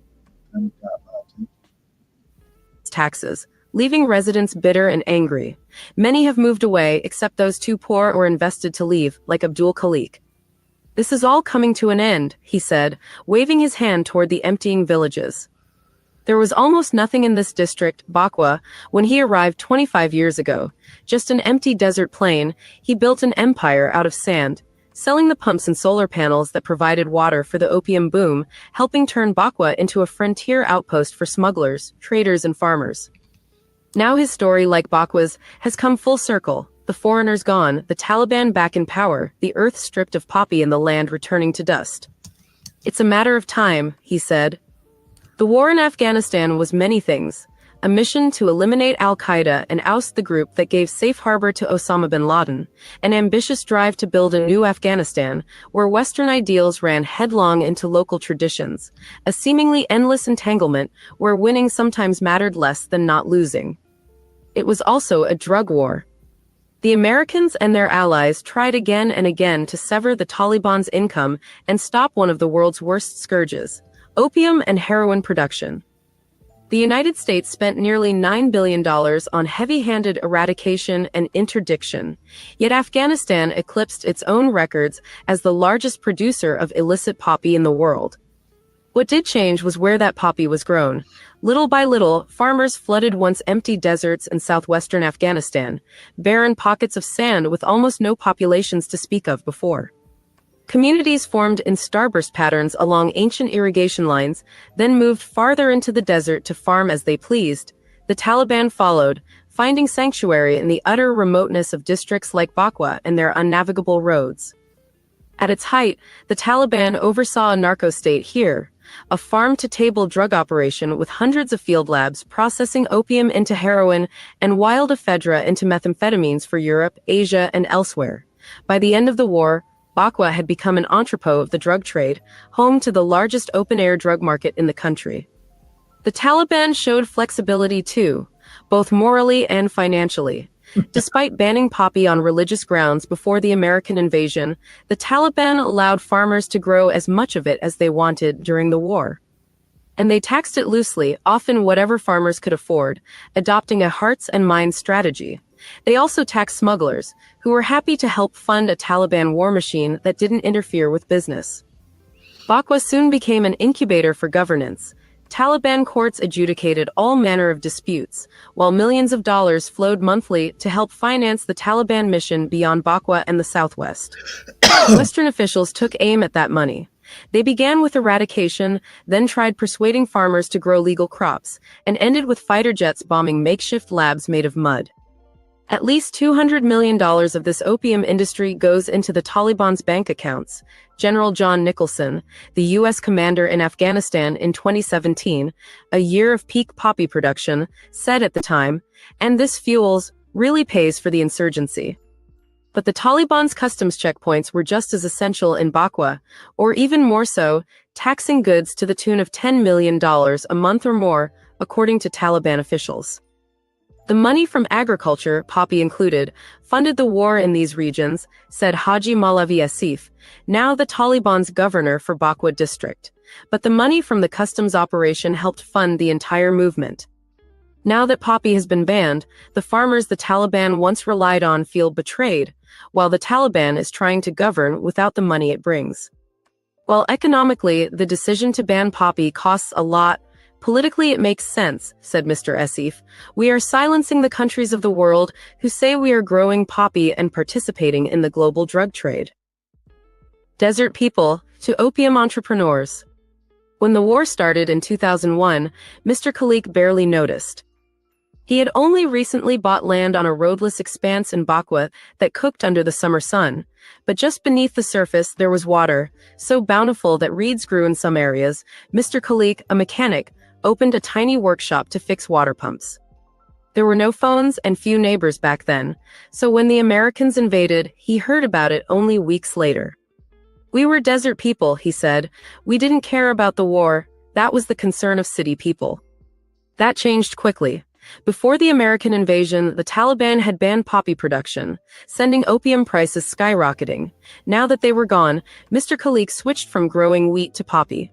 Speaker 5: kind of got my attention.
Speaker 10: Taxes, leaving residents bitter and angry. Many have moved away, except those too poor or invested to leave, like Abdul Khalik. This is all coming to an end, he said, waving his hand toward the emptying villages. There was almost nothing in this district, Bakwa, when he arrived 25 years ago. Just an empty desert plain. He built an empire out of sand, selling the pumps and solar panels that provided water for the opium boom, helping turn Bakwa into a frontier outpost for smugglers, traders, and farmers. Now his story, like Bakwa's, has come full circle. The foreigners gone, the Taliban back in power, the earth stripped of poppy and the land returning to dust. It's a matter of time, he said. The war in Afghanistan was many things. A mission to eliminate al-Qaeda and oust the group that gave safe harbor to Osama bin Laden, an ambitious drive to build a new Afghanistan, where Western ideals ran headlong into local traditions, a seemingly endless entanglement where winning sometimes mattered less than not losing. It was also a drug war. The Americans and their allies tried again and again to sever the Taliban's income and stop one of the world's worst scourges, opium and heroin production. The United States spent nearly $9 billion on heavy-handed eradication and interdiction, yet Afghanistan eclipsed its own records as the largest producer of illicit poppy in the world. What did change was where that poppy was grown. Little by little, farmers flooded once empty deserts in southwestern Afghanistan, barren pockets of sand with almost no populations to speak of before. Communities formed in starburst patterns along ancient irrigation lines, then moved farther into the desert to farm as they pleased. The Taliban followed, finding sanctuary in the utter remoteness of districts like Bakwa and their unnavigable roads. At its height, the Taliban oversaw a narco-state here, a farm-to-table drug operation with hundreds of field labs processing opium into heroin and wild ephedra into methamphetamines for Europe, Asia, and elsewhere. By the end of the war, Bakwa had become an entrepot of the drug trade, home to the largest open-air drug market in the country. The Taliban showed flexibility too, both morally and financially. Despite banning poppy on religious grounds before the American invasion, the Taliban allowed farmers to grow as much of it as they wanted during the war. And they taxed it loosely, often whatever farmers could afford, adopting a hearts and minds strategy. They also taxed smugglers, who were happy to help fund a Taliban war machine that didn't interfere with business. Bakwa soon became an incubator for governance. Taliban courts adjudicated all manner of disputes, while millions of dollars flowed monthly to help finance the Taliban mission beyond Bakwa and the southwest. Western officials took aim at that money. They began with eradication, then tried persuading farmers to grow legal crops, and ended with fighter jets bombing makeshift labs made of mud. At least $200 million of this opium industry goes into the Taliban's bank accounts. General John Nicholson, the U.S. commander in Afghanistan in 2017, a year of peak poppy production, said at the time, and this really pays for the insurgency. But the Taliban's customs checkpoints were just as essential in Bakwa, or even more so, taxing goods to the tune of $10 million a month or more, according to Taliban officials. The money from agriculture, poppy included, funded the war in these regions, said Haji Malavi Asif, now the Taliban's governor for Bakwa district. But the money from the customs operation helped fund the entire movement. Now that poppy has been banned, the farmers the Taliban once relied on feel betrayed, while the Taliban is trying to govern without the money it brings. While economically, the decision to ban poppy costs a lot, politically it makes sense, said Mr. Esif. We are silencing the countries of the world who say we are growing poppy and participating in the global drug trade. Desert people to opium entrepreneurs. When the war started in 2001, Mr. Khalik barely noticed. He had only recently bought land on a roadless expanse in Bakwa that cooked under the summer sun, but just beneath the surface there was water, so bountiful that reeds grew in some areas. Mr. Khalik, a mechanic, opened a tiny workshop to fix water pumps. There were no phones and few neighbors back then, so when the Americans invaded, he heard about it only weeks later. We were desert people, he said. We didn't care about the war. That was the concern of city people. That changed quickly. Before the American invasion, the Taliban had banned poppy production, sending opium prices skyrocketing. Now that they were gone, Mr. Khalik switched from growing wheat to poppy.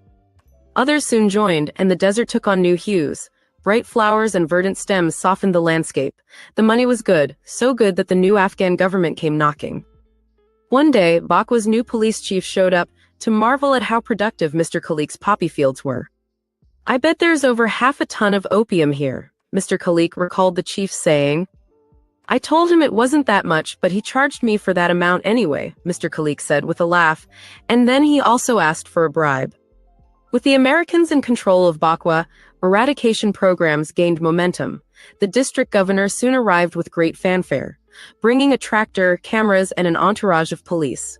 Speaker 10: Others soon joined, and the desert took on new hues. Bright flowers and verdant stems softened the landscape. The money was good, so good that the new Afghan government came knocking. One day, Bakwa's new police chief showed up to marvel at how productive Mr. Khalik's poppy fields were. I bet there's over half a ton of opium here, Mr. Khalik recalled the chief saying. I told him it wasn't that much, but he charged me for that amount anyway, Mr. Khalik said with a laugh, and then he also asked for a bribe. With the Americans in control of Bakwa, eradication programs gained momentum. The district governor soon arrived with great fanfare, bringing a tractor, cameras, and an entourage of police.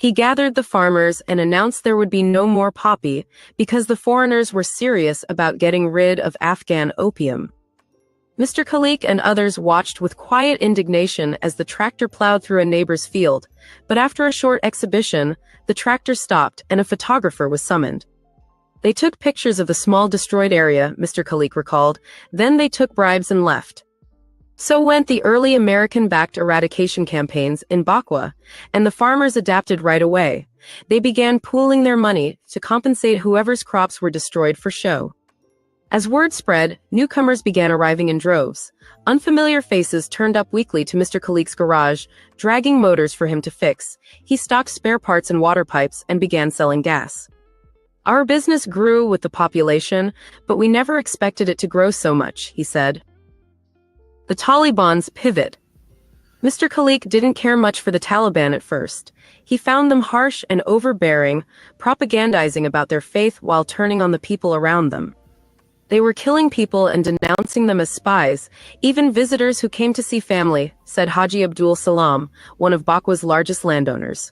Speaker 10: He gathered the farmers and announced there would be no more poppy because the foreigners were serious about getting rid of Afghan opium. Mr. Khalik and others watched with quiet indignation as the tractor plowed through a neighbor's field, but after a short exhibition, the tractor stopped and a photographer was summoned. They took pictures of the small destroyed area, Mr. Khalik recalled, then they took bribes and left. So went the early American-backed eradication campaigns in Bakwa, and the farmers adapted right away. They began pooling their money to compensate whoever's crops were destroyed for show. As word spread, newcomers began arriving in droves. Unfamiliar faces turned up weekly to Mr. Khalik's garage, dragging motors for him to fix. He stocked spare parts and water pipes and began selling gas. Our business grew with the population, but we never expected it to grow so much, he said. The Taliban's pivot. Mr. Khalik didn't care much for the Taliban at first. He found them harsh and overbearing, propagandizing about their faith while turning on the people around them. They were killing people and denouncing them as spies, even visitors who came to see family, said Haji Abdul Salam, one of Bakwa's largest landowners.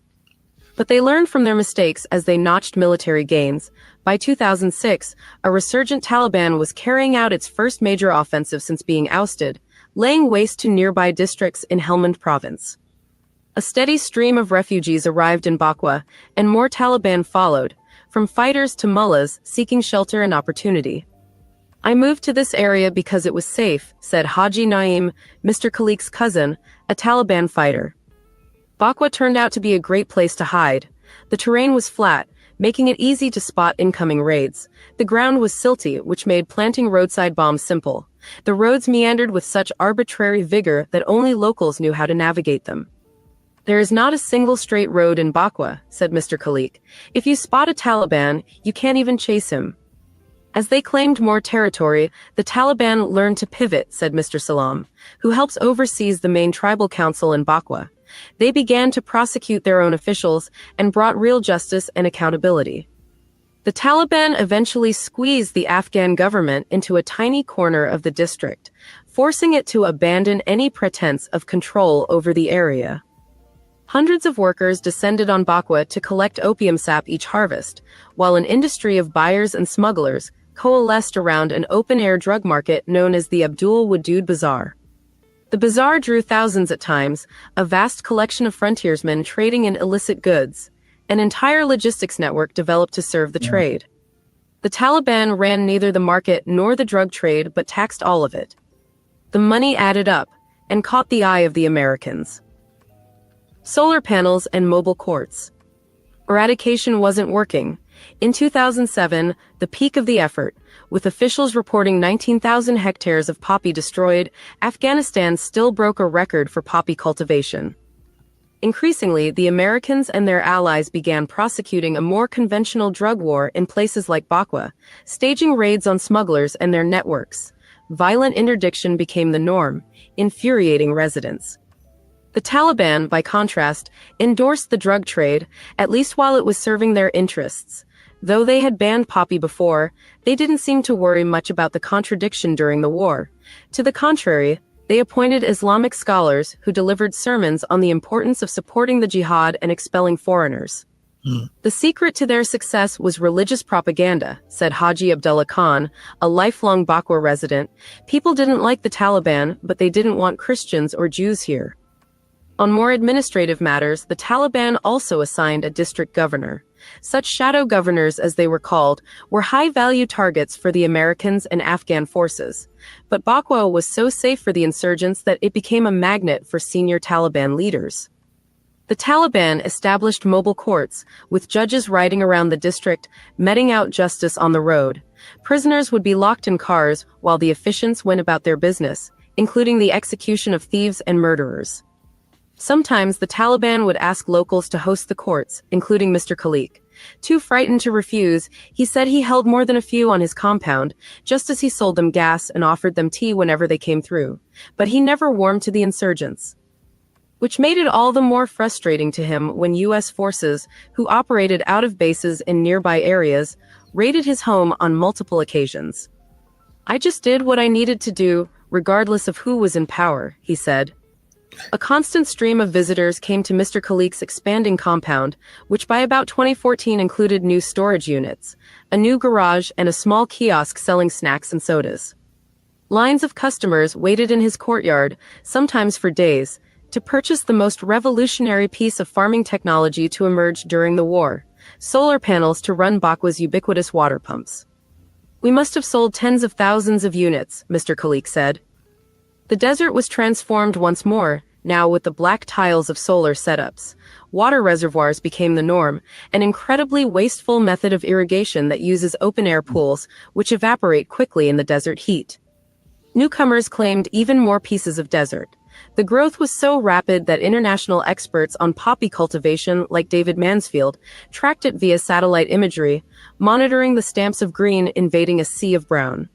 Speaker 10: But they learned from their mistakes as they notched military gains. By 2006, a resurgent Taliban was carrying out its first major offensive since being ousted, laying waste to nearby districts in Helmand province. A steady stream of refugees arrived in Bakwa, and more Taliban followed, from fighters to mullahs seeking shelter and opportunity. I moved to this area because it was safe, said Haji Naim, Mr. Khalik's cousin, a Taliban fighter. Bakwa turned out to be a great place to hide. The terrain was flat, making it easy to spot incoming raids. The ground was silty, which made planting roadside bombs simple. The roads meandered with such arbitrary vigor that only locals knew how to navigate them. There is not a single straight road in Bakwa, said Mr. Khalik. If you spot a Taliban, you can't even chase him. As they claimed more territory, the Taliban learned to pivot, said Mr. Salam, who helps oversees the main tribal council in Bakwa. They began to prosecute their own officials and brought real justice and accountability. The Taliban eventually squeezed the Afghan government into a tiny corner of the district, forcing it to abandon any pretense of control over the area. Hundreds of workers descended on Bakwa to collect opium sap each harvest, while an industry of buyers and smugglers coalesced around an open-air drug market known as the Abdul Wadud Bazaar. The bazaar drew thousands at times, a vast collection of frontiersmen trading in illicit goods. An entire logistics network developed to serve the trade. The Taliban ran neither the market nor the drug trade but taxed all of it. The money added up and caught the eye of the Americans. Solar panels and mobile courts. Eradication wasn't working. In 2007, the peak of the effort, with officials reporting 19,000 hectares of poppy destroyed, Afghanistan still broke a record for poppy cultivation. Increasingly, the Americans and their allies began prosecuting a more conventional drug war in places like Bakwa, staging raids on smugglers and their networks. Violent interdiction became the norm, infuriating residents. The Taliban, by contrast, endorsed the drug trade, at least while it was serving their interests. Though they had banned poppy before, they didn't seem to worry much about the contradiction during the war. To the contrary, they appointed Islamic scholars who delivered sermons on the importance of supporting the jihad and expelling foreigners. The secret to their success was religious propaganda, said Haji Abdullah Khan, a lifelong Bakwa resident. People didn't like the Taliban, but they didn't want Christians or Jews here. On more administrative matters, the Taliban also assigned a district governor. Such shadow governors, as they were called, were high-value targets for the Americans and Afghan forces. But Bakwa was so safe for the insurgents that it became a magnet for senior Taliban leaders. The Taliban established mobile courts, with judges riding around the district, meting out justice on the road. Prisoners would be locked in cars while the officiants went about their business, including the execution of thieves and murderers. Sometimes the Taliban would ask locals to host the courts, including Mr. Khalik. Too frightened to refuse, he said he held more than a few on his compound, just as he sold them gas and offered them tea whenever they came through. But he never warmed to the insurgents, which made it all the more frustrating to him when U.S. forces, who operated out of bases in nearby areas, raided his home on multiple occasions. "I just did what I needed to do, regardless of who was in power," he said. A constant stream of visitors came to Mr. Khalik's expanding compound, which by about 2014 included new storage units, a new garage, and a small kiosk selling snacks and sodas. Lines of customers waited in his courtyard, sometimes for days, to purchase the most revolutionary piece of farming technology to emerge during the war: solar panels to run Bakwa's ubiquitous water pumps. "We must have sold tens of thousands of units," Mr. Khalik said. The desert was transformed once more, now with the black tiles of solar setups. Water reservoirs became the norm, an incredibly wasteful method of irrigation that uses open-air pools, which evaporate quickly in the desert heat. Newcomers claimed even more pieces of desert. The growth was so rapid that international experts on poppy cultivation, like David Mansfield, tracked it via satellite imagery, monitoring the stamps of green invading a sea of brown.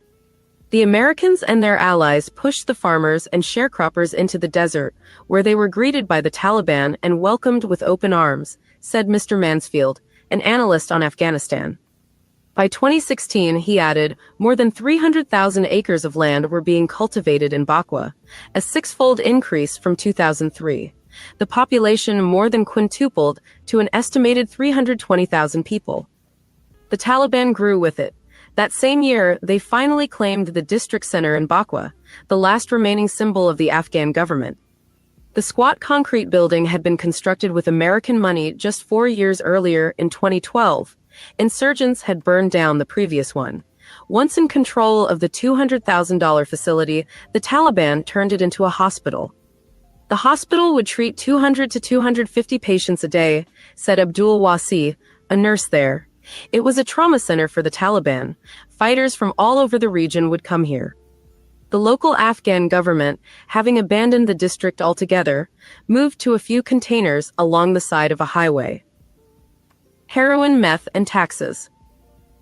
Speaker 10: The Americans and their allies pushed the farmers and sharecroppers into the desert, where they were greeted by the Taliban and welcomed with open arms, said Mr. Mansfield, an analyst on Afghanistan. By 2016, he added, more than 300,000 acres of land were being cultivated in Bakwa, a six-fold increase from 2003. The population more than quintupled to an estimated 320,000 people. The Taliban grew with it. That same year, they finally claimed the district center in Bakwa, the last remaining symbol of the Afghan government. The squat concrete building had been constructed with American money just 4 years earlier in 2012. Insurgents had burned down the previous one. Once in control of the $200,000 facility, the Taliban turned it into a hospital. The hospital would treat 200 to 250 patients a day, said Abdul Wasi, a nurse there. It was a trauma center for the Taliban. Fighters from all over the region would come here. The local Afghan government, having abandoned the district altogether, moved to a few containers along the side of a highway. Heroin, meth, and taxes.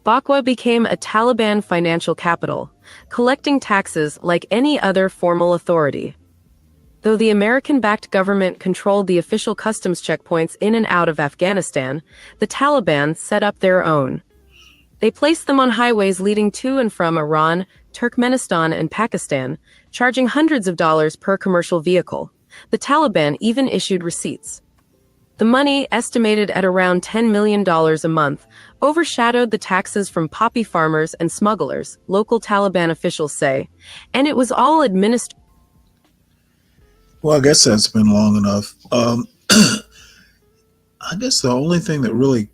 Speaker 10: Bakwa became a Taliban financial capital, collecting taxes like any other formal authority. Though the American-backed government controlled the official customs checkpoints in and out of Afghanistan, the Taliban set up their own. They placed them on highways leading to and from Iran, Turkmenistan, and Pakistan, charging hundreds of dollars per commercial vehicle. The Taliban even issued receipts. The money, estimated at around $10 million a month, overshadowed the taxes from poppy farmers and smugglers, local Taliban officials say, and it was all administered.
Speaker 5: Well, I guess that's been long enough. I guess the only thing that really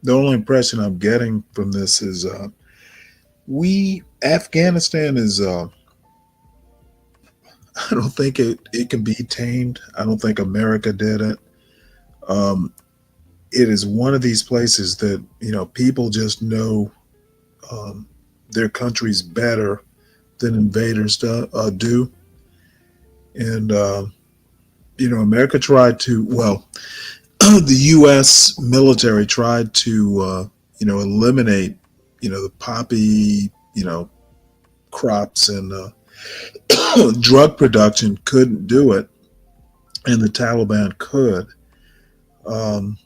Speaker 5: the only impression I'm getting from this is Afghanistan is, I don't think it can be tamed. I don't think America did it. Um, it is one of these places that people just know their countries better than invaders do. And America tried to, well, the U.S. military tried to eliminate the poppy crops and drug production. Couldn't do it, and the Taliban could. Um,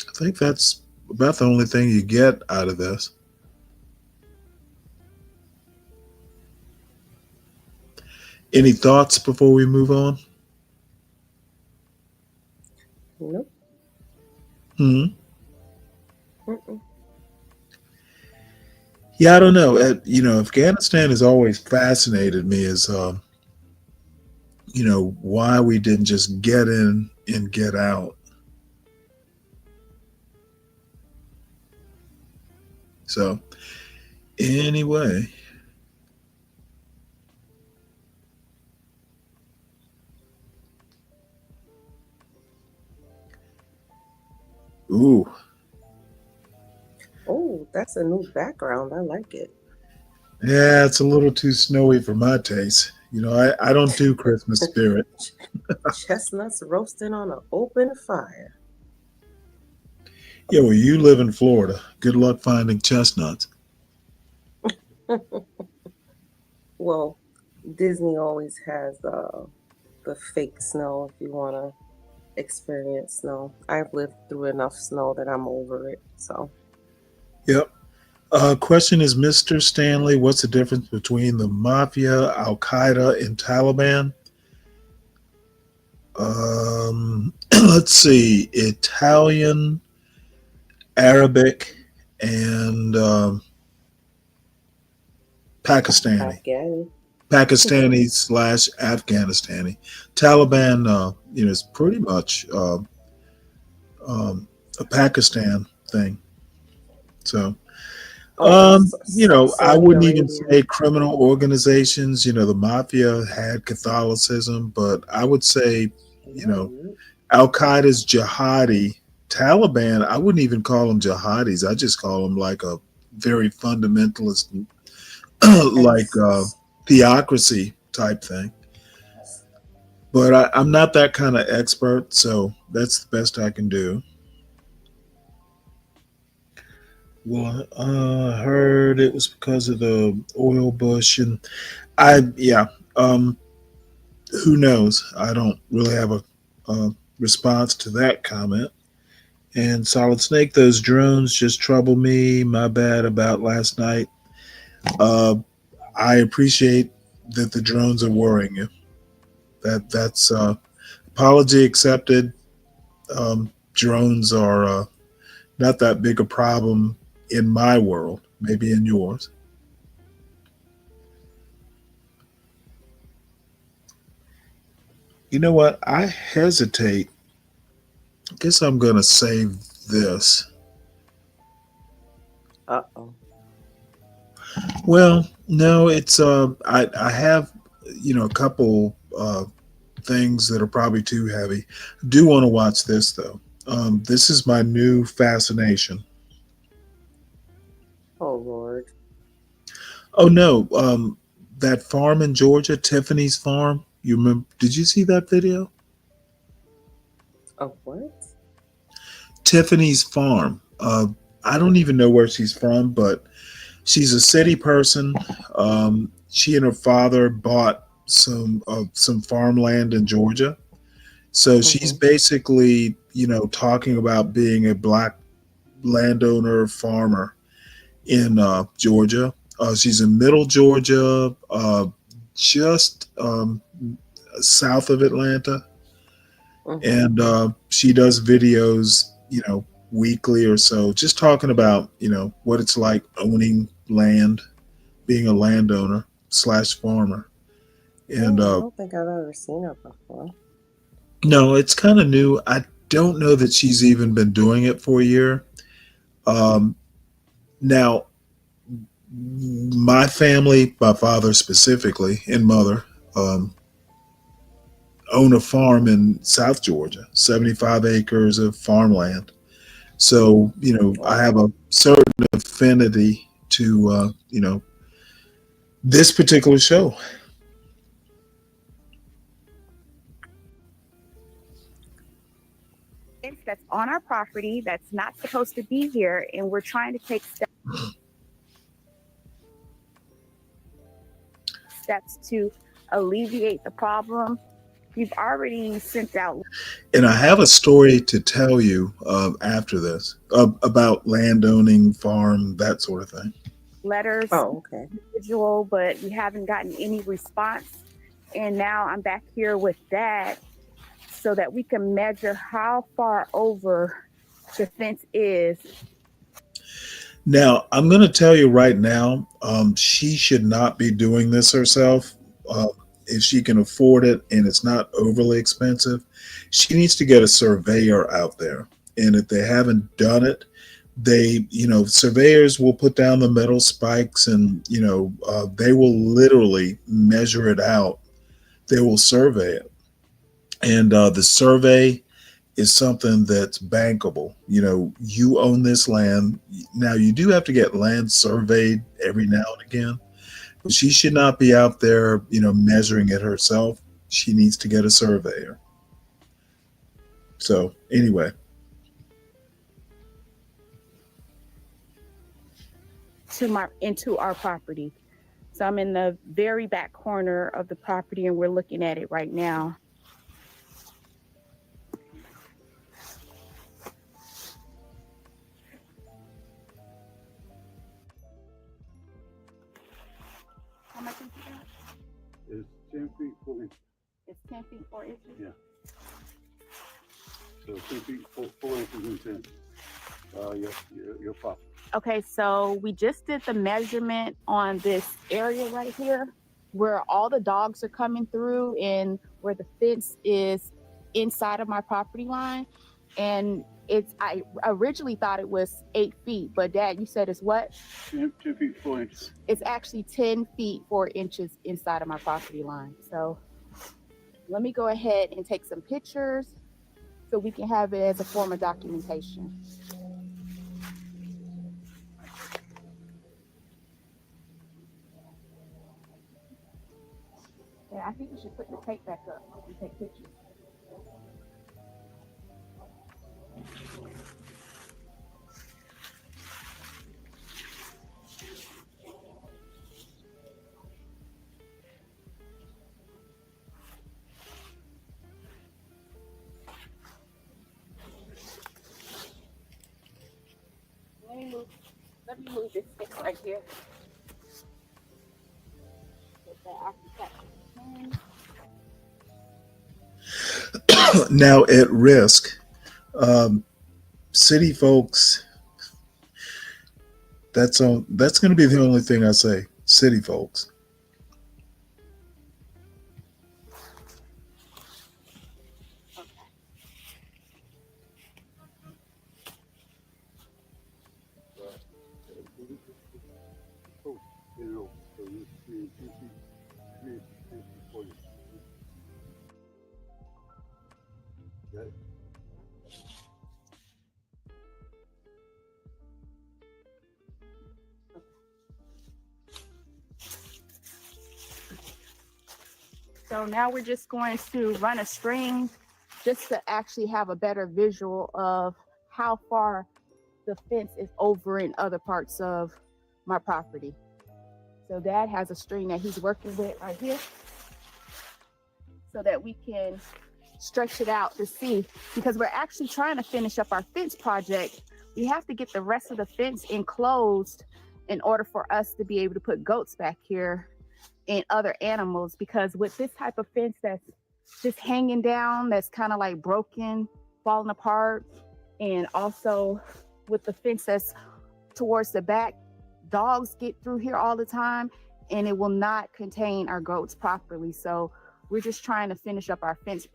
Speaker 5: I think that's about the only thing you get out of this. Any thoughts before we move on?
Speaker 9: Nope.
Speaker 5: Hmm.
Speaker 9: Mm-mm.
Speaker 5: Yeah, I don't know. Afghanistan has always fascinated me as why we didn't just get in and get out. So anyway, ooh,
Speaker 9: Oh, that's a new background. I like it.
Speaker 5: yeah, it's a little too snowy for my taste. I don't do Christmas spirit.
Speaker 9: Chestnuts roasting on an open fire.
Speaker 5: Yeah, well, you live in Florida. Good luck finding chestnuts.
Speaker 9: Well, Disney always has the fake snow if you want to experience snow. I've lived through enough snow that I'm over it. So,
Speaker 5: Yep. Question is, Mr. Stanley, what's the difference between the Mafia, Al Qaeda, and Taliban? Let's see. Italian, Arabic, and Pakistani.
Speaker 9: Afghani.
Speaker 5: Pakistani slash Afghanistani. Taliban, is pretty much a Pakistan thing. So,
Speaker 9: Oh,
Speaker 5: I
Speaker 9: Saudi
Speaker 5: wouldn't even
Speaker 9: Arabia.
Speaker 5: say criminal organizations. The mafia had Catholicism, but I would say,
Speaker 9: Mhm.
Speaker 5: Al Qaeda's jihadi. Taliban, I wouldn't even call them jihadis. I just call them like a very fundamentalist,
Speaker 9: And
Speaker 5: like theocracy type thing. But I'm not that kind of expert, so that's the best I can do. Well, I heard it was because of the oil bush, and yeah, um, who knows? I don't really have a response to that comment. And Solid Snake, those drones just trouble me. My bad about last night. Uh, I appreciate that the drones are worrying you. That's apology accepted. Drones are not that big a problem in my world, maybe in yours. You know what? I hesitate. I guess I'm going to save this.
Speaker 9: Uh-oh.
Speaker 5: Well, no, it's I have a couple things that are probably too heavy. I do want to watch this though. This is my new fascination.
Speaker 9: Oh, Lord.
Speaker 5: Oh no, that farm in Georgia, Tiffany's farm. You remember? Did you see that video?
Speaker 9: Oh, what?
Speaker 5: Tiffany's farm. I don't even know where she's from, but she's a city person. She and her father bought some farmland in Georgia. So she's
Speaker 9: Mm-hmm.
Speaker 5: basically, talking about being a black landowner farmer in Georgia. She's in Middle Georgia, just south of Atlanta,
Speaker 9: Mm-hmm.
Speaker 5: and she does videos, weekly or so, just talking about, what it's like owning land, being a landowner slash farmer. And
Speaker 9: Oh, I don't think I've ever seen her before.
Speaker 5: no, it's kind of new. I don't know that she's even been doing it for a year. Um, Now, my family, my father specifically, and mother, um, own a farm in South Georgia, 75 acres of farmland. So, I have a certain affinity to, this particular show.
Speaker 11: That's on our property that's not supposed to be here, and we're trying to take steps to alleviate the problem. We've already sent out.
Speaker 5: And I have a story to tell you after this about landowning, farm, that sort of thing.
Speaker 11: Letters,
Speaker 9: okay.
Speaker 11: Individual, but we haven't gotten any response. And now I'm back here with that so that we can measure how far over the fence is.
Speaker 5: Now, I'm going to tell you right now, she should not be doing this herself. If she can afford it and it's not overly expensive, she needs to get a surveyor out there. And if they haven't done it, surveyors will put down the metal spikes and, they will literally measure it out. They will survey it. And the survey is something that's bankable. You own this land. Now, you do have to get land surveyed every now and again, but she should not be out there, measuring it herself. She needs to get a surveyor. So anyway.
Speaker 11: Into our property. So I'm in the very back corner of the property and we're looking at it right now. How much is it?
Speaker 12: It's 10 feet 4 inches.
Speaker 11: It's 10 feet 4 inches?
Speaker 12: Yeah. So 10 feet 4 inches in 10. Your property.
Speaker 11: Okay, so we just did the measurement on this area right here where all the dogs are coming through and where the fence is inside of my property line. And I originally thought it was 8 feet, but Dad, you said it's what?
Speaker 12: 10 feet 4 inches.
Speaker 11: It's actually 10 feet 4 inches inside of my property line. So let me go ahead and take some pictures so we can have it as a form of documentation. Yeah, I think we should put the tape back up and take pictures. Let me move this stick right here. Get that architect.
Speaker 5: Now, at risk, city folks, that's going to be the only thing I say. City folks.
Speaker 11: So now we're just going to run a string just to actually have a better visual of how far the fence is over in other parts of my property. So Dad has a string that he's working with right here so that we can stretch it out to see, because we're actually trying to finish up our fence project. We have to get the rest of the fence enclosed in order for us to be able to put goats back here and other animals, because with this type of fence that's just hanging down, that's kind of like broken, falling apart, and also with the fence that's towards the back, dogs get through here all the time and it will not contain our goats properly. So we're just trying to finish up our fence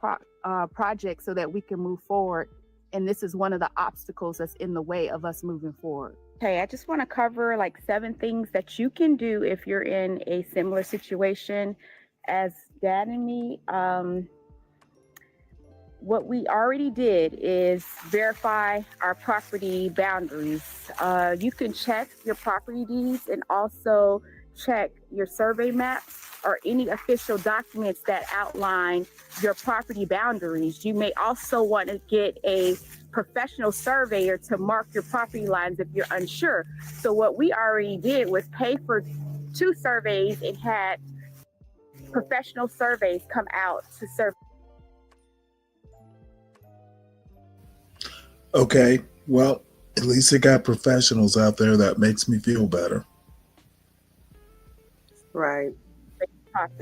Speaker 11: project so that we can move forward. And this is one of the obstacles that's in the way of us moving forward. Okay, I just want to cover like 7 things that you can do if you're in a similar situation as Dad and me, what we already did is verify our property boundaries. You can check your property deeds and also check your survey maps or any official documents that outline your property boundaries. You may also want to get a professional surveyor to mark your property lines if you're unsure. So what we already did was pay for 2 surveys and had professional surveys come out to survey.
Speaker 5: Okay, well, at least it got professionals out there. That makes me feel better.
Speaker 9: Right.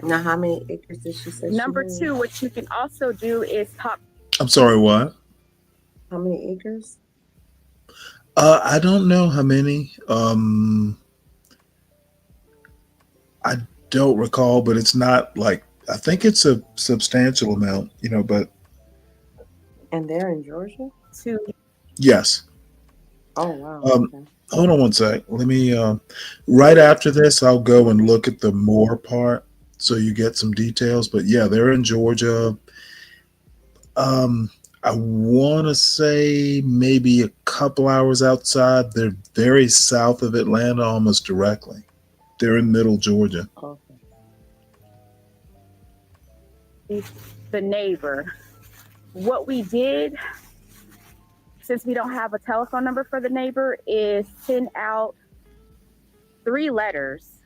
Speaker 9: Now, how many acres did she say?
Speaker 11: Number 2, what you can also do is talk.
Speaker 5: I'm sorry, what?
Speaker 9: How many acres?
Speaker 5: I don't know how many. I don't recall, but it's not like, I think it's a substantial amount, but.
Speaker 9: And they're in Georgia?
Speaker 11: 2.
Speaker 5: Yes.
Speaker 9: Oh, wow.
Speaker 5: Okay. Hold on one sec. Let me, right after this, I'll go and look at the more part so you get some details. But yeah, they're in Georgia. I want to say maybe a couple hours outside. They're very south of Atlanta, almost directly. They're in middle Georgia.
Speaker 11: Okay. The neighbor. What we did, since we don't have a telephone number for the neighbor, is send out 3 letters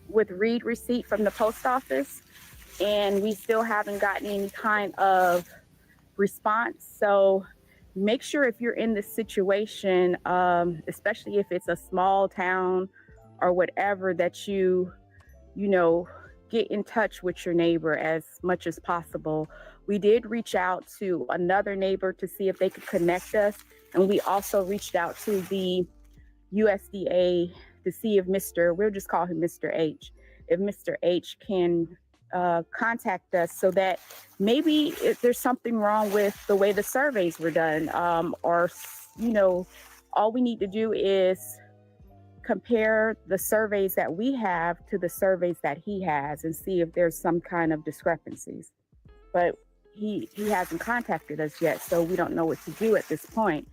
Speaker 11: with read receipt from the post office, and we still haven't gotten any kind of response. So make sure if you're in this situation, especially if it's a small town or whatever, that you get in touch with your neighbor as much as possible. We did reach out to another neighbor to see if they could connect us. And we also reached out to the USDA to see if we'll just call him Mr. H, if Mr. H can contact us so that maybe if there's something wrong with the way the surveys were done, or, all we need to do is compare the surveys that we have to the surveys that he has and see if there's some kind of discrepancies. But he hasn't contacted us yet, so we don't know what to do at this point.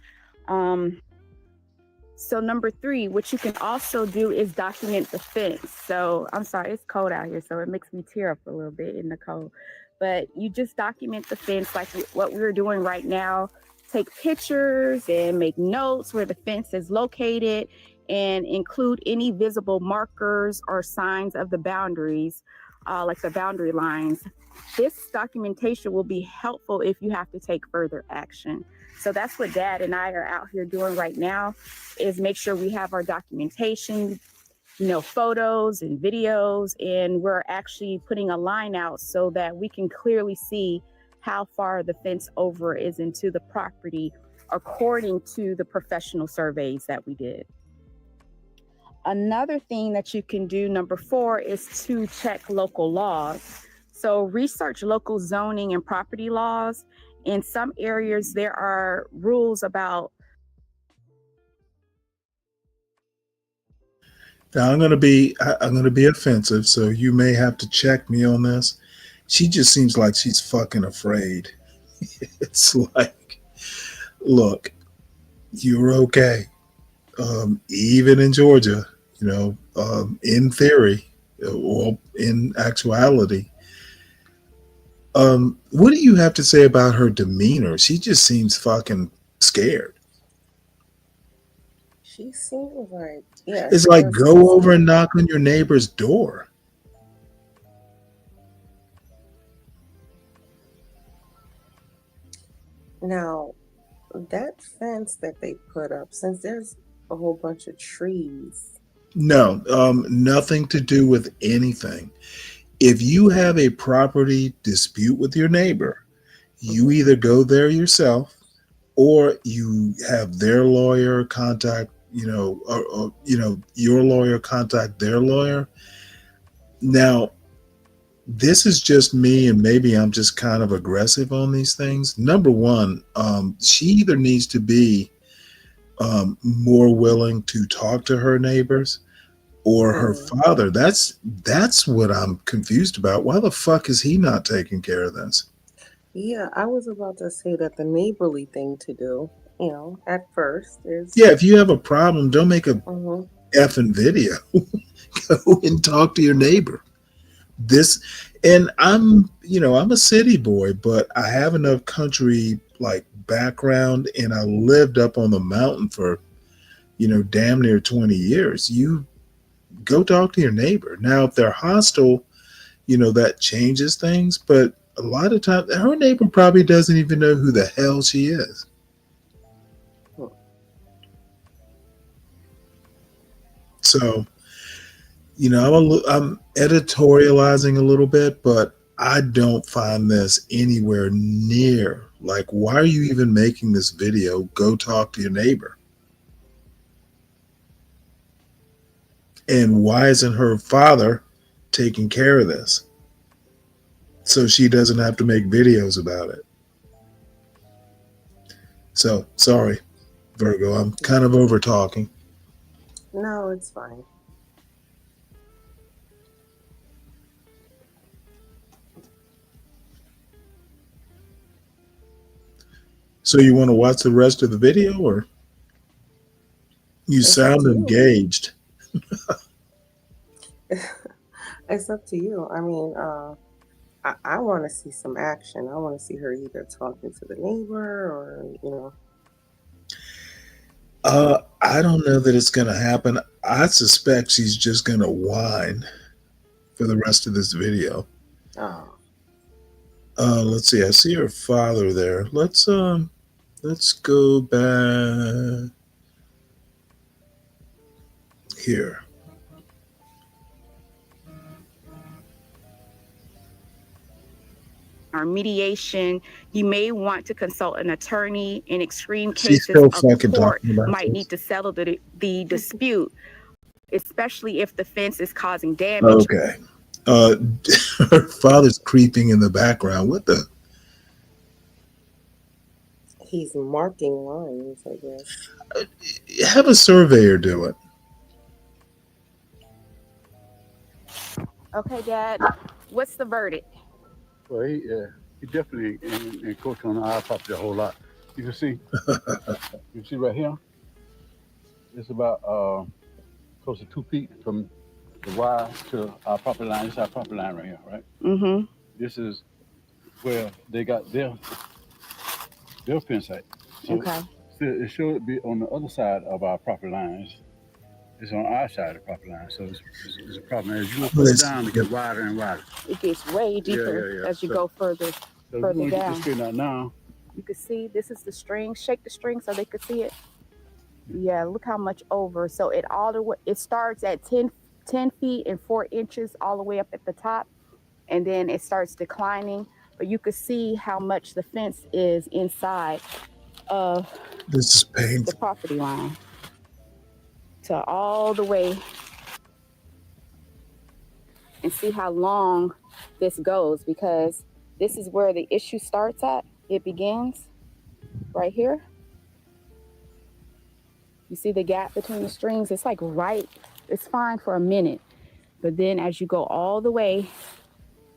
Speaker 11: So number 3, what you can also do is document the fence. So I'm sorry, it's cold out here, so it makes me tear up a little bit in the cold. But you just document the fence like what we're doing right now. Take pictures and make notes where the fence is located and include any visible markers or signs of the boundaries, like the boundary lines. This documentation will be helpful if you have to take further action. So that's what Dad and I are out here doing right now, is make sure we have our documentation, photos and videos, and we're actually putting a line out so that we can clearly see how far the fence over is into the property according to the professional surveys that we did. Another thing that you can do, number 4, is to check local laws. So research local zoning and property laws. In some areas, there are rules about.
Speaker 5: Now I'm gonna be offensive, so you may have to check me on this. She just seems like she's fucking afraid. It's like, look, you're okay. Even in Georgia, in theory or in actuality. What do you have to say about her demeanor? She just seems fucking scared.
Speaker 9: She seems like, yeah.
Speaker 5: It's like, go over and knock on your neighbor's door.
Speaker 9: Now, that fence that they put up, since there's a whole bunch of trees.
Speaker 5: No, nothing to do with anything. If you have a property dispute with your neighbor, you either go there yourself or you have their lawyer contact, or your lawyer contact their lawyer. Now, this is just me, and maybe I'm just kind of aggressive on these things. Number one, she either needs to be more willing to talk to her neighbors, or she needs to be more willing to or her father. That's what I'm confused about. Why the fuck is he not taking care of this?
Speaker 9: Yeah, I was about to say that the neighborly thing to do, at first is.
Speaker 5: Yeah, if you have a problem, don't make a
Speaker 9: Mhm.
Speaker 5: effing video. Go and talk to your neighbor. This, and I'm a city boy, but I have enough country like background, and I lived up on the mountain for damn near 20 years. You go talk to your neighbor. Now, if they're hostile, that changes things, but a lot of times her neighbor probably doesn't even know who the hell she is. So, I'm editorializing a little bit, but I don't find this anywhere near like, why are you even making this video? Go talk to your neighbor. And why isn't her father taking care of this so she doesn't have to make videos about it? So, sorry, Virgo, I'm kind of over talking.
Speaker 9: No, it's fine.
Speaker 5: So you want to watch the rest of the video, or you sound engaged?
Speaker 9: It's up to you. I mean, I want to see some action. I want to see her either talking to the neighbor or.
Speaker 5: I don't know that it's going to happen. I suspect she's just going to whine for the rest of this video.
Speaker 9: Oh.
Speaker 5: Let's see. I see her father there. Let's go back here.
Speaker 11: Or mediation, you may want to consult an attorney. In extreme
Speaker 5: She's
Speaker 11: cases,
Speaker 5: still
Speaker 11: a
Speaker 5: fucking
Speaker 11: court
Speaker 5: talking about
Speaker 11: might
Speaker 5: this.
Speaker 11: need to settle the dispute, especially if the fence is causing damage.
Speaker 5: Okay. Her father's creeping in the background. What the?
Speaker 9: He's marking lines, I guess.
Speaker 5: Have a surveyor do it.
Speaker 11: Okay, Dad, what's the verdict?
Speaker 12: Well, he definitely encroached on our property a whole lot. You can see, right here, it's about close to 2 feet from the wire to our property line. This is our property line right here, right?
Speaker 11: Mm-hmm.
Speaker 12: This is where they got their fence at. So
Speaker 11: Okay.
Speaker 12: it should be on the other side of our property lines. It's on our side of the property line, so it's a problem. As you go further down, it gets wider and wider.
Speaker 11: It gets way deeper as you go further
Speaker 12: So
Speaker 11: further
Speaker 12: we're
Speaker 11: down.
Speaker 12: just straighten out now.
Speaker 11: You can see this is the string. Shake the string so they could see it. Yeah, look how much over. So it starts at 10 feet and 4 inches all the way up at the top, and then it starts declining. But you can see how much the fence is inside of
Speaker 5: This is painful.
Speaker 11: the property line. To all the way, and see how long this goes, because this is where the issue starts at. It begins right here. You see the gap between the strings? It's like right, it's fine for a minute. But then as you go all the way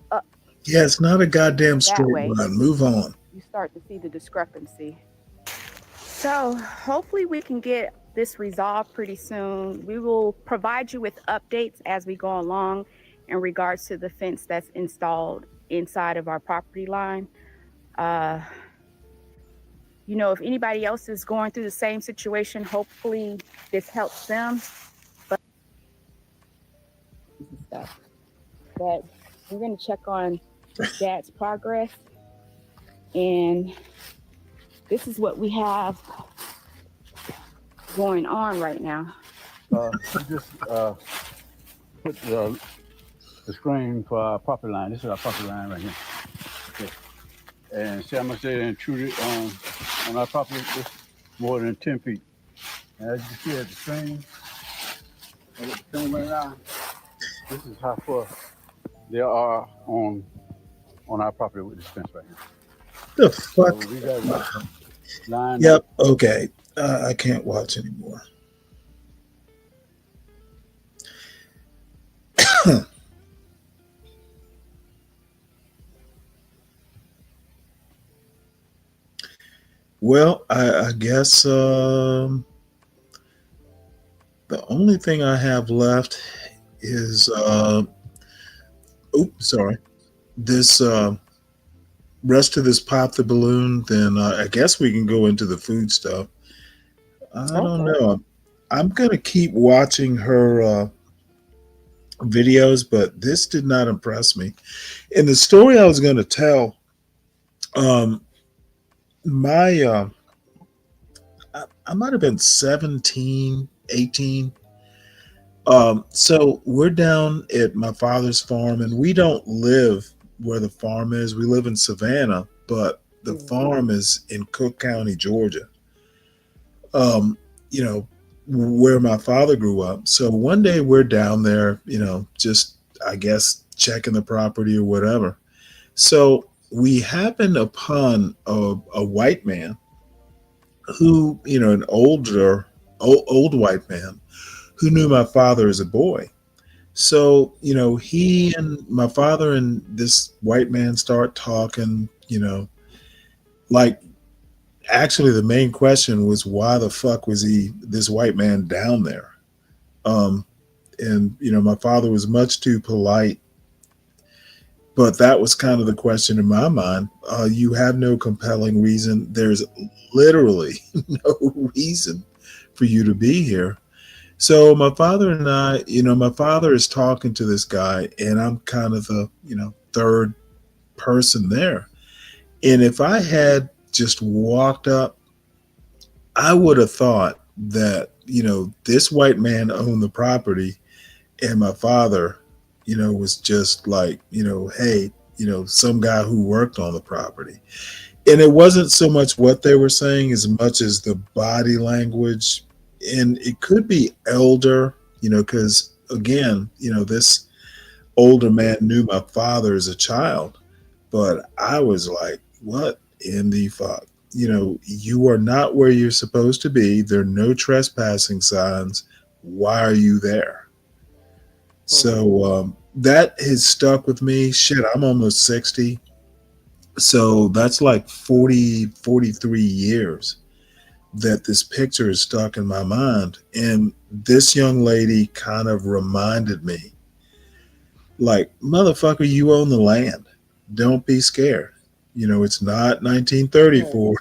Speaker 11: up.
Speaker 5: Yeah, it's not a goddamn straight run. Move on.
Speaker 11: You start to see the discrepancy. So hopefully we can get this resolved pretty soon. We will provide you with updates as we go along in regards to the fence that's installed inside of our property line. If anybody else is going through the same situation, hopefully this helps them. But we're going to check on Dad's progress. And this is what we have going on right now.
Speaker 12: We just put the screen for our property line. This is our property line right here. Okay. And see how much they intruded on our property? It's more than 10 feet. And as you can see at the screen, right now, this is how far they are on our property with this fence right here.
Speaker 5: The fuck?
Speaker 12: So we got line.
Speaker 5: Yep. Okay. I can't watch anymore. Well, I guess the only thing I have left is oops, sorry. This rest of this pop the balloon. Then I guess we can go into the food stuff. I don't
Speaker 9: Okay.
Speaker 5: know. I'm gonna keep watching her videos, but this did not impress me. And the story I was going to tell, um, my I might have been 17, 18. So we're down at my father's farm, and we don't live where the farm is. We live in Savannah, but the
Speaker 9: Mhm.
Speaker 5: farm is in Cook County, Georgia. You know, where my father grew up. So one day we're down there, just I guess checking the property or whatever. So we happened upon a white man who, an old white man who knew my father as a boy. So, he and my father and this white man start talking, like actually the main question was why the fuck was this white man down there? Um, and, my father was much too polite, but that was kind of the question in my mind. You have no compelling reason. There's literally no reason for you to be here. So my father and I, my father is talking to this guy, and I'm kind of the, third person there. And if I had just walked up, I would have thought that, this white man owned the property and my father, was just like, hey, some guy who worked on the property. And it wasn't so much what they were saying as much as the body language. And it could be elder, because again, this older man knew my father as a child. But I was like, what in the fuck? You are not where you're supposed to be. There are no trespassing signs. Why are you there? So that has stuck with me. Shit, I'm almost 60. So that's like 40, 43 years that this picture is stuck in my mind. And this young lady kind of reminded me, like, motherfucker, you own the land. Don't be scared. It's not
Speaker 9: Right.
Speaker 5: 1934,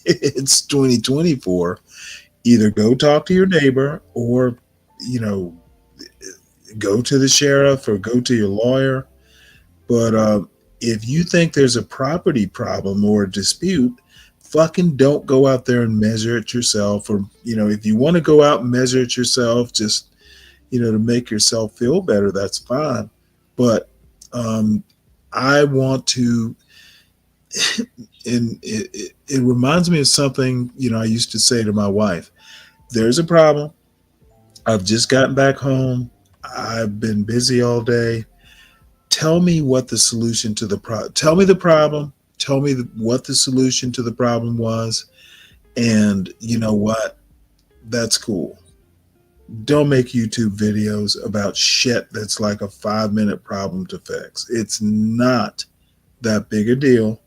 Speaker 5: it's 2024. Either go talk to your neighbor or, you know, go to the sheriff or go to your lawyer. But if you think there's a property problem or a dispute, fucking don't go out there and measure it yourself. Or, if you want to go out and measure it yourself, just, to make yourself feel better, that's fine. But I want to, and it reminds me of something, I used to say to my wife, there's a problem. I've just gotten back home. I've been busy all day. Tell me what the solution to the problem. Tell me the problem. Tell me what the solution to the problem was, and you know what? That's cool. Don't make YouTube videos about shit that's like a 5-minute problem to fix. It's not that big a deal.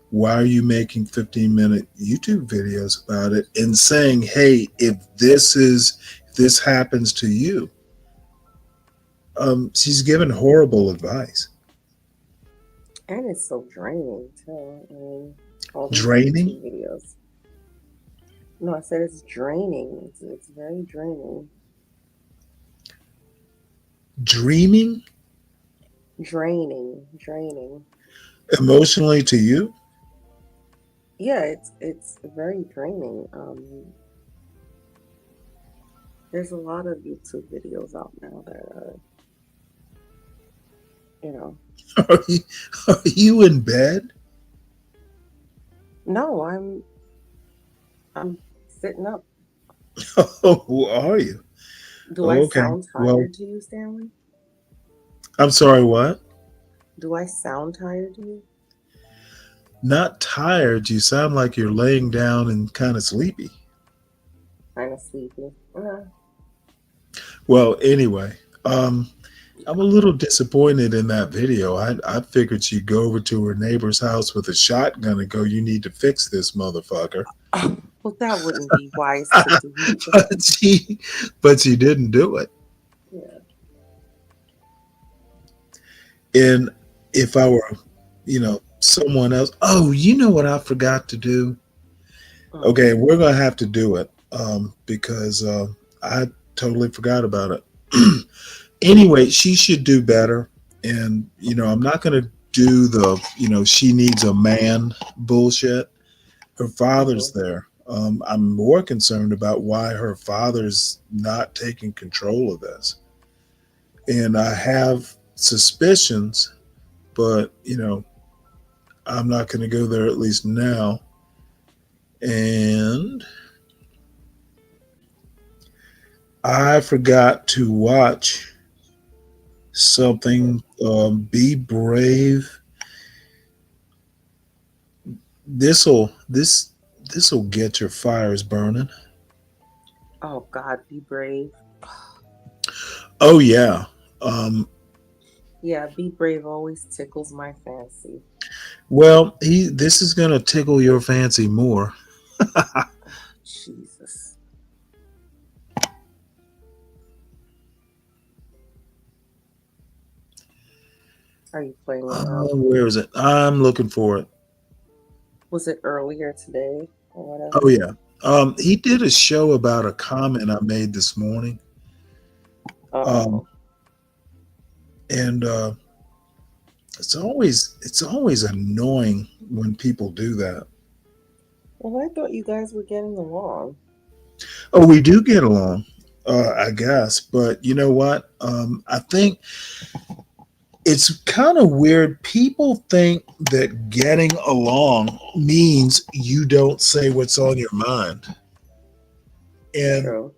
Speaker 5: Why are you making 15-minute YouTube videos about it and saying, hey, if this happens to you? She's given horrible advice.
Speaker 9: And it's so draining too. I mean, all these
Speaker 5: Draining?
Speaker 9: YouTube videos. No, I said it's draining. It's very draining.
Speaker 5: Dreaming?
Speaker 9: Draining.
Speaker 5: Emotionally to you?
Speaker 9: Yeah, it's very draining. There's a lot of YouTube videos out now that you know.
Speaker 5: Are you, are you in bed?
Speaker 9: No, I'm sitting up.
Speaker 5: Oh, who are you?
Speaker 9: Do I
Speaker 5: Okay.
Speaker 9: sound
Speaker 5: Well,
Speaker 9: tired to you, Stanley?
Speaker 5: I'm sorry, what?
Speaker 9: Do I sound tired to you?
Speaker 5: Not tired. You sound like you're laying down and kind of sleepy.
Speaker 9: Kind of sleepy.
Speaker 5: Well, anyway, um, I'm a little disappointed in that video. I figured she'd go over to her neighbor's house with a shotgun and go, "You need to fix this motherfucker."
Speaker 9: Well, that wouldn't be wise to do.
Speaker 5: but she didn't do it.
Speaker 9: Yeah.
Speaker 5: And if I were, someone else, oh, you know what I forgot to do? Okay, we're gonna have to do it because I totally forgot about it. Anyway, she should do better. And, I'm not going to do the, she needs a man bullshit. Her father's there. I'm more concerned about why her father's not taking control of this. And I have suspicions, but, I'm not going to go there at least now. And I forgot to watch something. Be brave. This'll get your fires burning.
Speaker 9: Oh God, be brave.
Speaker 5: Oh yeah.
Speaker 9: Yeah, be brave always tickles my fancy.
Speaker 5: Well, this is gonna tickle your fancy more.
Speaker 9: Jesus. Are you playing it?
Speaker 5: Where is it? I'm looking for it.
Speaker 9: Was it earlier today or whatever?
Speaker 5: Oh yeah. He did a show about a comment I made this morning. And it's always annoying when people do that.
Speaker 9: Well, I thought you guys were getting along.
Speaker 5: Oh, we do get along, I guess. But you know what? I think it's kind of weird. People think that getting along means you don't say what's on your mind. And
Speaker 9: True.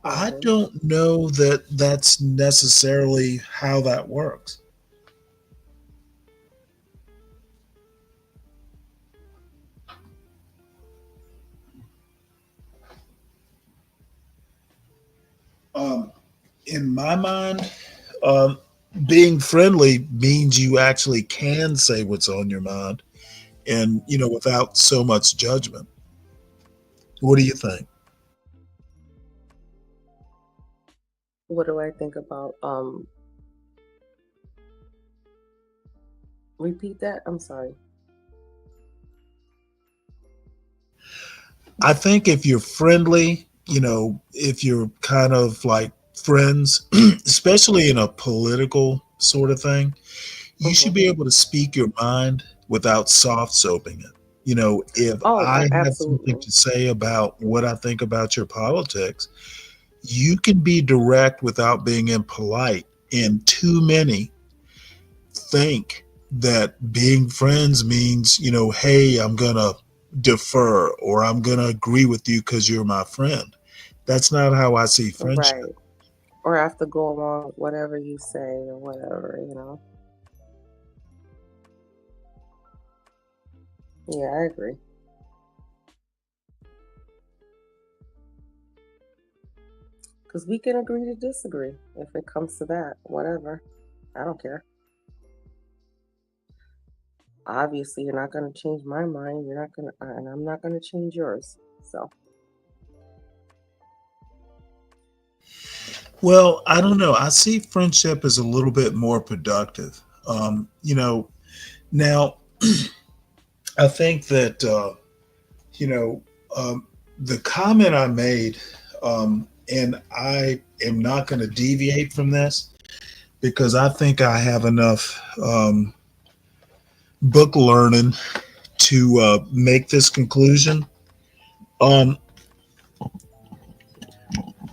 Speaker 5: I don't know that that's necessarily how that works. In my mind, being friendly means you actually can say what's on your mind and, without so much judgment. What do you think?
Speaker 9: What do I think about repeat that? I'm sorry.
Speaker 5: I think if you're friendly, if you're kind of like friends, especially in a political sort of thing, you should be able to speak your mind without soft soaping it. If I have something to say about what I think about your politics, you can be direct without being impolite. And too many think that being friends means, hey, I'm going to defer or I'm going to agree with you because you're my friend. That's not how I see friendship.
Speaker 9: Right. Or I have to go along with whatever you say or whatever, Yeah, I agree. Because we can agree to disagree if it comes to that. Whatever. I don't care. Obviously, you're not going to change my mind. You're not going to, and I'm not going to change yours. So.
Speaker 5: Well, I don't know. I see friendship as a little bit more productive. Now I think that, the comment I made, and I am not going to deviate from this because I think I have enough book learning to make this conclusion.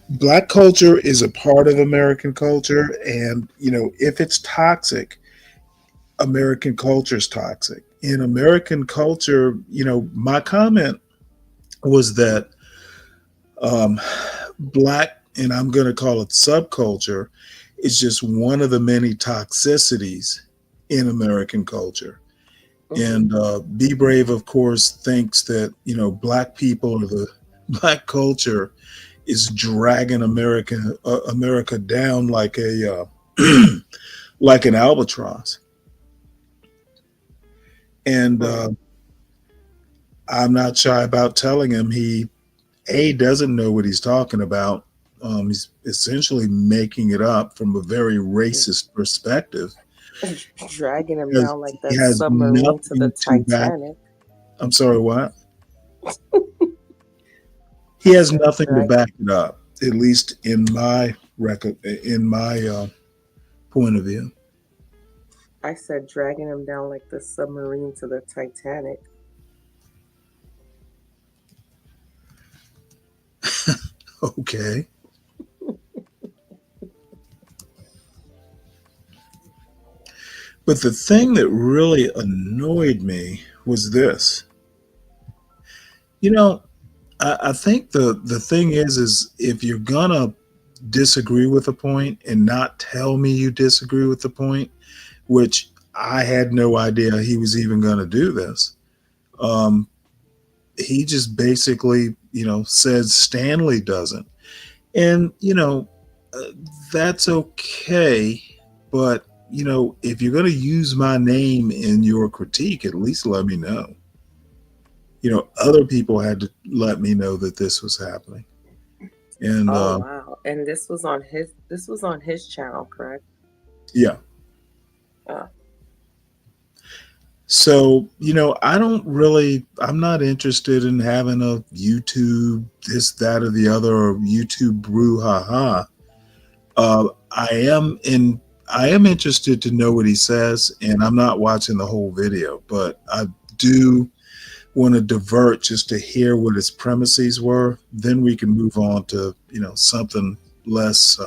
Speaker 5: Black culture is a part of American culture, and if it's toxic, American culture is toxic. In American culture, my comment was that Black, and I'm going to call it subculture, is just one of the many toxicities in American culture. And Be Brave, of course, thinks that Black people or the Black culture is dragging America down like a like an albatross. And I'm not shy about telling him he doesn't know what he's talking about. He's essentially making it up from a very racist perspective.
Speaker 9: Dragging him
Speaker 5: Because
Speaker 9: down like
Speaker 5: he
Speaker 9: that
Speaker 5: has
Speaker 9: submarine to the
Speaker 5: nothing to back.
Speaker 9: Titanic.
Speaker 5: I'm sorry, what? He has nothing to
Speaker 9: Drag-
Speaker 5: back it up, at least in my record, in my point of view.
Speaker 9: I said dragging him down like the submarine to the Titanic.
Speaker 5: Okay. But the thing that really annoyed me was this. You know, I think the thing is if you're gonna disagree with a point and not tell me you disagree with the point, which I had no idea he was even gonna do this. He just basically, says Stanley doesn't. And, that's okay. But, if you're going to use my name in your critique, at least let me know. Other people had to let me know that this was happening. And
Speaker 9: wow. And this was on his channel, correct?
Speaker 5: yeah.
Speaker 9: Oh.
Speaker 5: So, I'm not interested in having a YouTube, this, that, or the other, or YouTube brouhaha. I am interested to know what he says, and I'm not watching the whole video, but I do want to divert just to hear what his premises were. Then we can move on to, something less.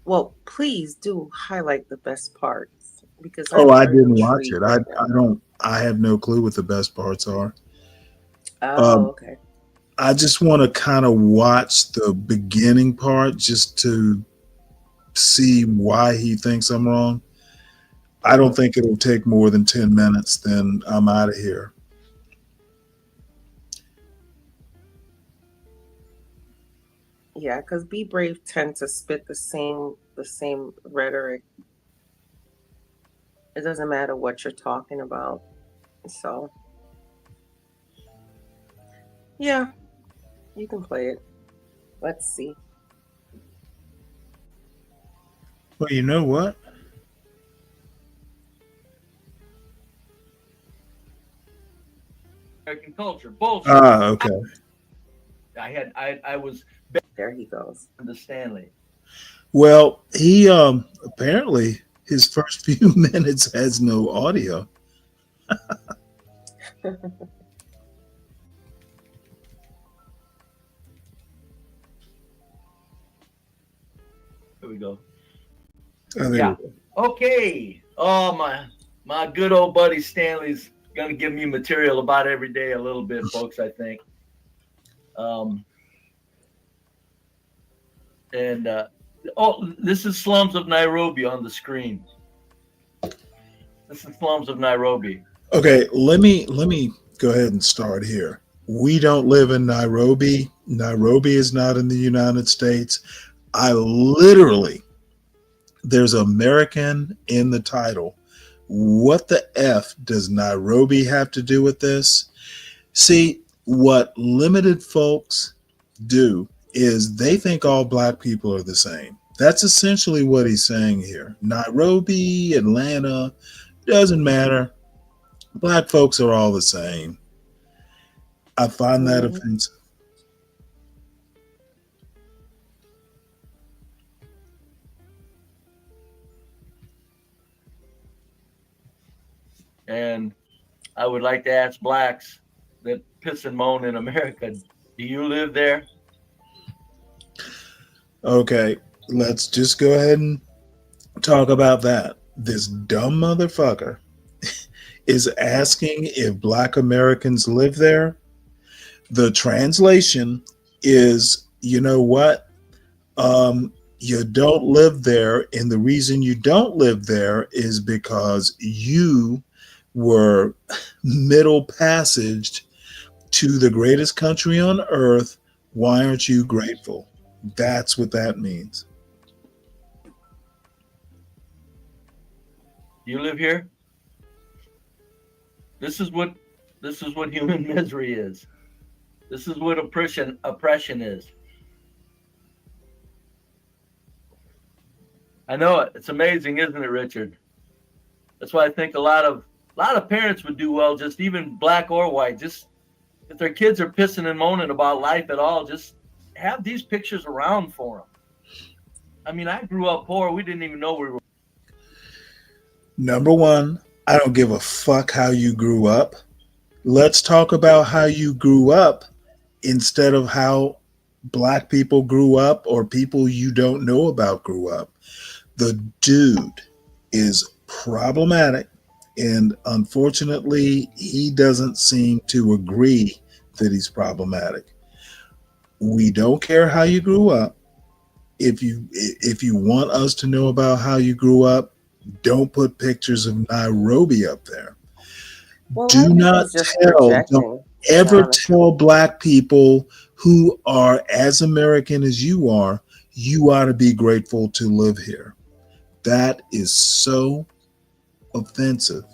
Speaker 9: Well, please do highlight the best parts because
Speaker 5: I didn't watch it. I have no clue what the best parts are.
Speaker 9: Oh, okay.
Speaker 5: I just want to kind of watch the beginning part just to see why he thinks I'm wrong. I don't think it'll take more than 10 minutes, then I'm out of here.
Speaker 9: Yeah, because Be Brave tend to spit the same rhetoric. It doesn't matter what you're talking about. So yeah, you can play it. Let's see.
Speaker 5: Well, you know what?
Speaker 13: American culture. Bullshit.
Speaker 5: Okay.
Speaker 13: I was
Speaker 9: There he goes.
Speaker 13: the Stanley.
Speaker 5: Well, he apparently his first few minutes has no audio.
Speaker 13: Here we go.
Speaker 5: Yeah.
Speaker 13: Okay. Oh, my good old buddy Stanley's gonna give me material about every day a little bit, folks, I think. This is slums of Nairobi on the screen. This is slums of Nairobi.
Speaker 5: Okay, let me go ahead and start here. We don't live in Nairobi. Nairobi is not in the United States. There's American in the title. What the F does Nairobi have to do with this? See, what limited folks do is they think all black people are the same. That's essentially what he's saying here. Nairobi, Atlanta, doesn't matter. Black folks are all the same. I find that offensive.
Speaker 13: And I would like to ask blacks that piss and moan in America, do you live there?
Speaker 5: Okay, let's just go ahead and talk about that. This dumb motherfucker is asking if black Americans live there. The translation is, you know what? You don't live there, and the reason you don't live there is because you were middle passaged to the greatest country on earth. Why aren't you grateful? That's what that means.
Speaker 13: You live here? This is what human misery is. This is what oppression is. I know it. It's amazing, isn't it, Richard? That's why I think a lot of parents would do well, just even black or white, just if their kids are pissing and moaning about life at all, just have these pictures around for them. I mean, I grew up poor. We didn't even know we were.
Speaker 5: Number one, I don't give a fuck how you grew up. Let's talk about how you grew up instead of how black people grew up or people you don't know about grew up. The dude is problematic, and unfortunately, he doesn't seem to agree that he's problematic. We don't care how you grew up. If you want us to know about how you grew up, don't put pictures of Nairobi up there.
Speaker 9: Well,
Speaker 5: Do not don't ever tell black people who are as American as you ought to be grateful to live here. That is so offensive.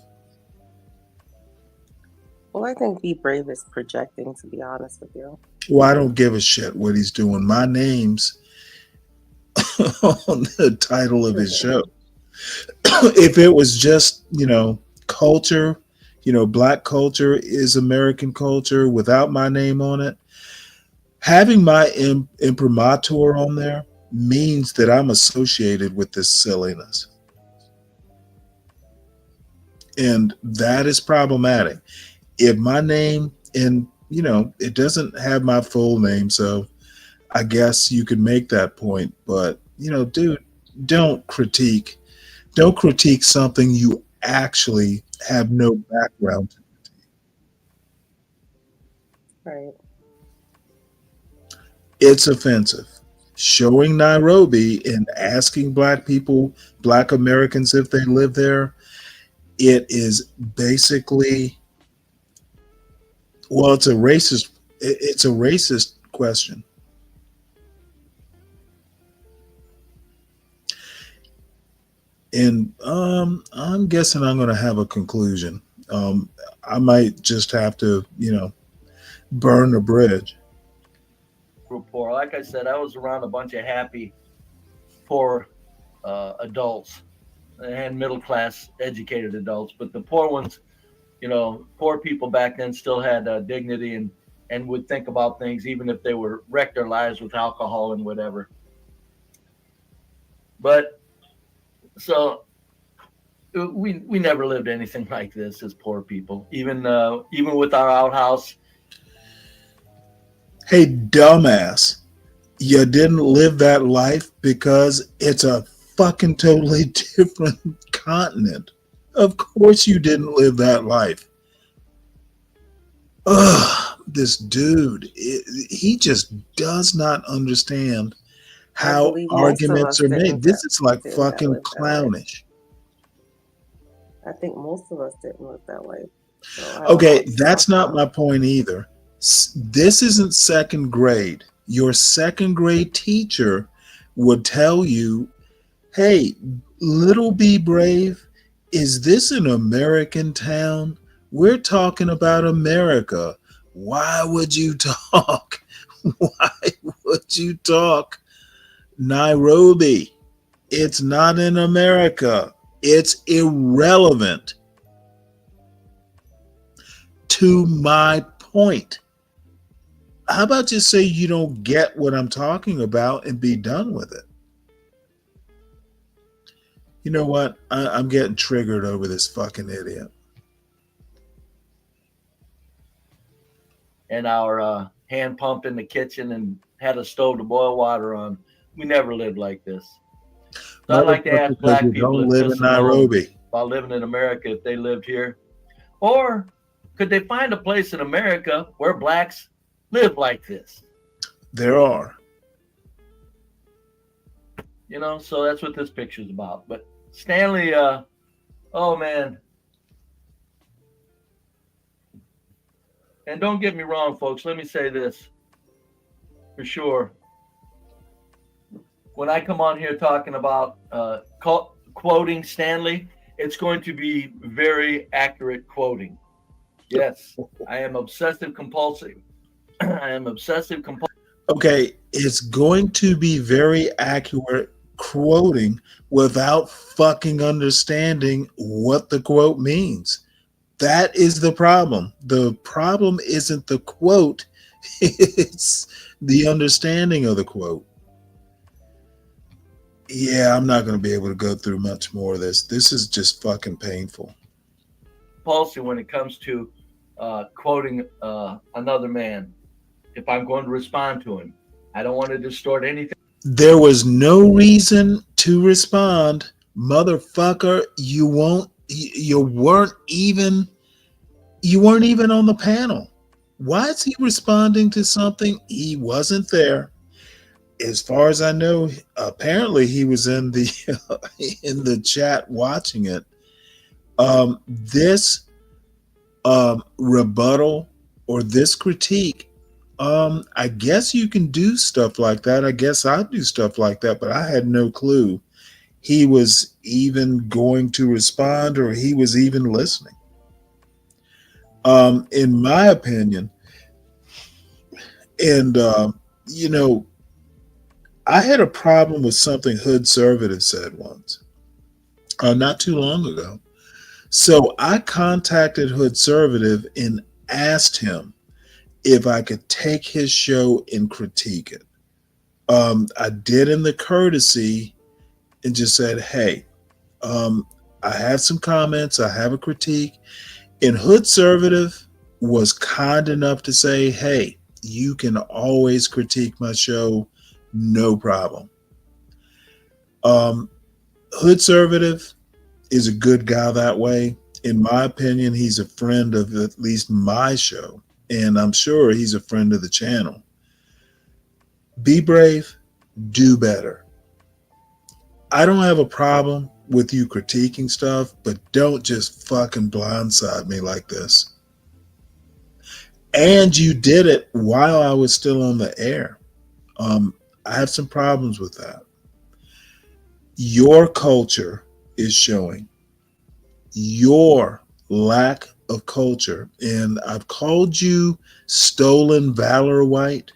Speaker 9: Well, I think Be Brave is projecting, to be honest with you.
Speaker 5: Well, I don't give a shit what he's doing. My name's on the title of his show. If it was just, culture, black culture is American culture without my name on it, having my imprimatur on there means that I'm associated with this silliness. And that is problematic. If my name it doesn't have my full name, so I guess you could make that point. But, dude, don't critique something you actually have no background to.
Speaker 9: Right.
Speaker 5: It's offensive. Showing Nairobi and asking black people, black Americans, if they live there, it is basically, well, it's a racist question. And I'm guessing I'm going to have a conclusion. I might just have to, burn the bridge.
Speaker 13: Poor. Like I said, I was around a bunch of happy, poor adults and middle class educated adults. But the poor ones, poor people back then still had dignity and would think about things, even if they were wrecked their lives with alcohol and whatever. But so we never lived anything like this as poor people, even with our outhouse.
Speaker 5: Hey, dumbass, you didn't live that life because it's a fucking totally different continent. Of course you didn't live that life. Ugh, this dude, he just does not understand how arguments are made. This is like fucking clownish.
Speaker 9: I think most of us didn't live that way. So
Speaker 5: okay, that's not my point either. This isn't second grade. Your second grade teacher would tell you, hey, little Be Brave, is this an American town? We're talking about America. Why would you talk? Why would you talk Nairobi? It's not in America. It's irrelevant to my point. How about just say you don't get what I'm talking about and be done with it? You know what? I'm getting triggered over this fucking idiot.
Speaker 13: And our hand pump in the kitchen and had a stove to boil water on. We never lived like this. So I'd like to ask black people
Speaker 5: don't live in Nairobi
Speaker 13: about living in America if they lived here. Or could they find a place in America where blacks live like this?
Speaker 5: There are.
Speaker 13: So that's what this picture's about. But Stanley, oh man. And don't get me wrong, folks. Let me say this for sure. When I come on here talking about quoting Stanley it's going to be very accurate quoting. Yes, I am obsessive compulsive. I am obsessive compulsive.
Speaker 5: Okay, it's going to be very accurate quoting without fucking understanding what the quote means. That is the problem. The problem isn't the quote, it's the understanding of the quote. Yeah, I'm not going to be able to go through much more of this. This is just fucking painful.
Speaker 13: Compulsive when it comes to quoting another man. If I'm going to respond to him, I don't want to distort anything.
Speaker 5: There was no reason to respond, motherfucker. You weren't even on the panel. Why is he responding to something? He wasn't there. As far as I know, apparently he was in the chat watching it. This rebuttal or this critique, I guess you can do stuff like that. I guess I do stuff like that, but I had no clue he was even going to respond or he was even listening. In my opinion, and I had a problem with something Hood Servative said once, not too long ago. So I contacted Hood Servative and asked him if I could take his show and critique it. I did him the courtesy and just said, hey, I have some comments, I have a critique. And Hood Servative was kind enough to say, hey, you can always critique my show, no problem. Hood Servative is a good guy that way. In my opinion, he's a friend of at least my show, and I'm sure he's a friend of the channel. Be brave, do better. I don't have a problem with you critiquing stuff, but don't just fucking blindside me like this. And you did it while I was still on the air. I have some problems with that. Your culture is showing. Your lack of culture. And I've called you stolen valor white.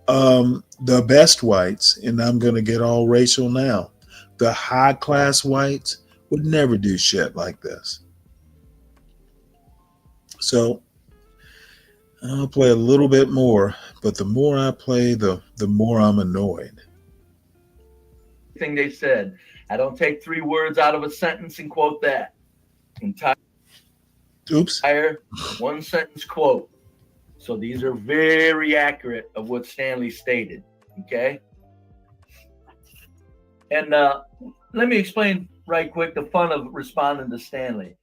Speaker 5: The best whites, and I'm going to get all racial now. The high class whites would never do shit like this. So I'll play a little bit more, but the more I play, the more I'm annoyed.
Speaker 13: Thing they said. I don't take 3 words out of a sentence and quote that. Entire one sentence quote. So these are very accurate of what Stanley stated. Okay. And let me explain right quick the fun of responding to Stanley.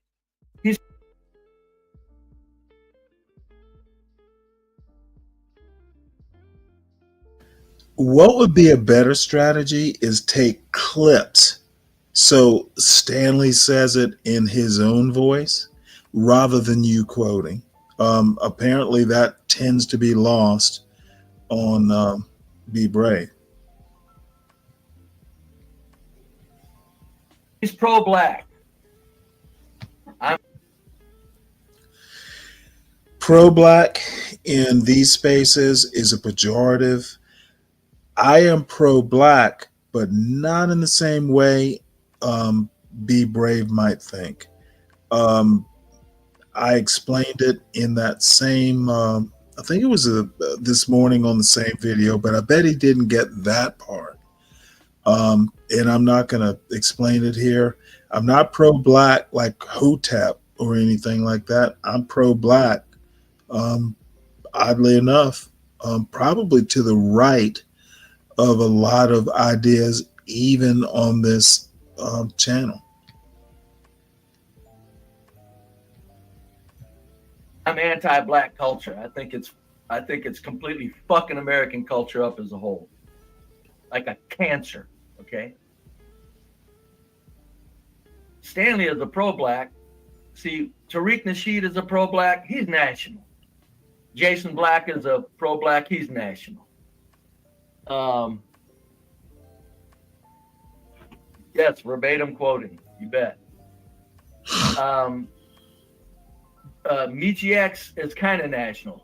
Speaker 5: What would be a better strategy is take clips. So Stanley says it in his own voice rather than you quoting. Apparently that tends to be lost on Be Brave.
Speaker 13: He's pro-black. I'm
Speaker 5: pro-black in these spaces is a pejorative. I am pro-black, but not in the same way Be Brave might think. I explained it in that same, I think it was this morning on the same video, but I bet he didn't get that part. And I'm not going to explain it here. I'm not pro-black like Hotep or anything like that. I'm pro-black, oddly enough, probably to the right of a lot of ideas, even on this channel.
Speaker 13: I'm anti-black culture. I think it's completely fucking American culture up as a whole, like a cancer. Okay. Stanley is a pro-black. See, Tariq Nasheed is a pro-black. He's national. Jason Black is a pro-black. He's national. Yes, verbatim quoting. You bet. Michi X is kind of national.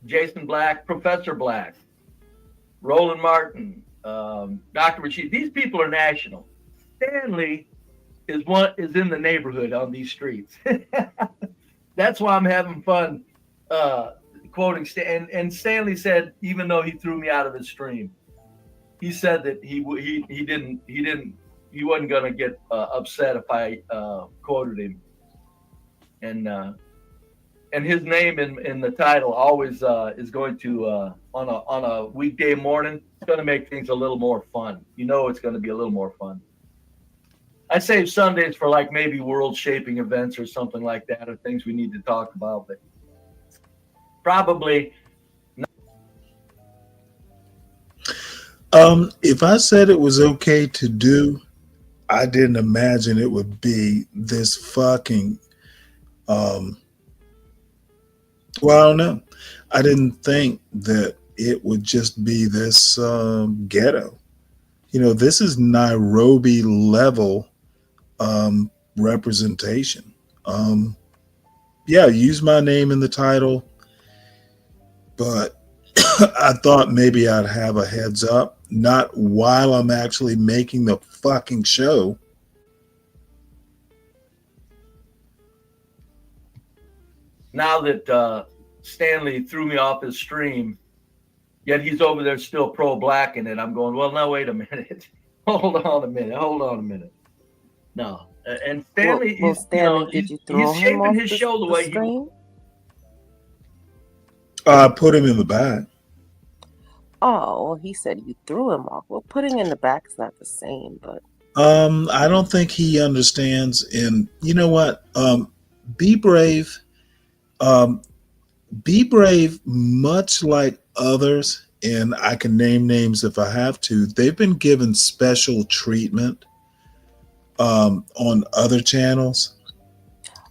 Speaker 13: Jason Black, Professor Black, Roland Martin, Dr. Rashid. These people are national. Stanley is in the neighborhood on these streets. That's why I'm having fun quoting Stan. And Stanley said, even though he threw me out of his stream, he said that he wasn't gonna get upset if I quoted him. And his name in the title always is going to on a weekday morning. It's going to make things a little more fun. You know, it's going to be a little more fun. I save Sundays for like maybe world shaping events or something like that, or things we need to talk about. But probably.
Speaker 5: If I said it was okay to do, I didn't imagine it would be this fucking. Well, I don't know. I didn't think that it would just be this ghetto. You know, this is Nairobi level representation. Yeah, use my name in the title, but I thought maybe I'd have a heads up, not while I'm actually making the fucking show.
Speaker 13: Now that Stanley threw me off his stream, yet he's over there still pro-black in it, I'm going, well, now, wait a minute. Hold on a minute. No. And Stanley,
Speaker 9: well, Stanley, did you throw
Speaker 13: he's
Speaker 9: him
Speaker 13: shaping
Speaker 9: off
Speaker 13: his show the way
Speaker 9: stream?
Speaker 5: I put him in the back.
Speaker 9: Oh, well, he said you threw him off. Well, putting in the back is not the same, but
Speaker 5: I don't think he understands. And you know what? Be brave. Be brave, much like others, and I can name names if I have to. They've been given special treatment on other channels,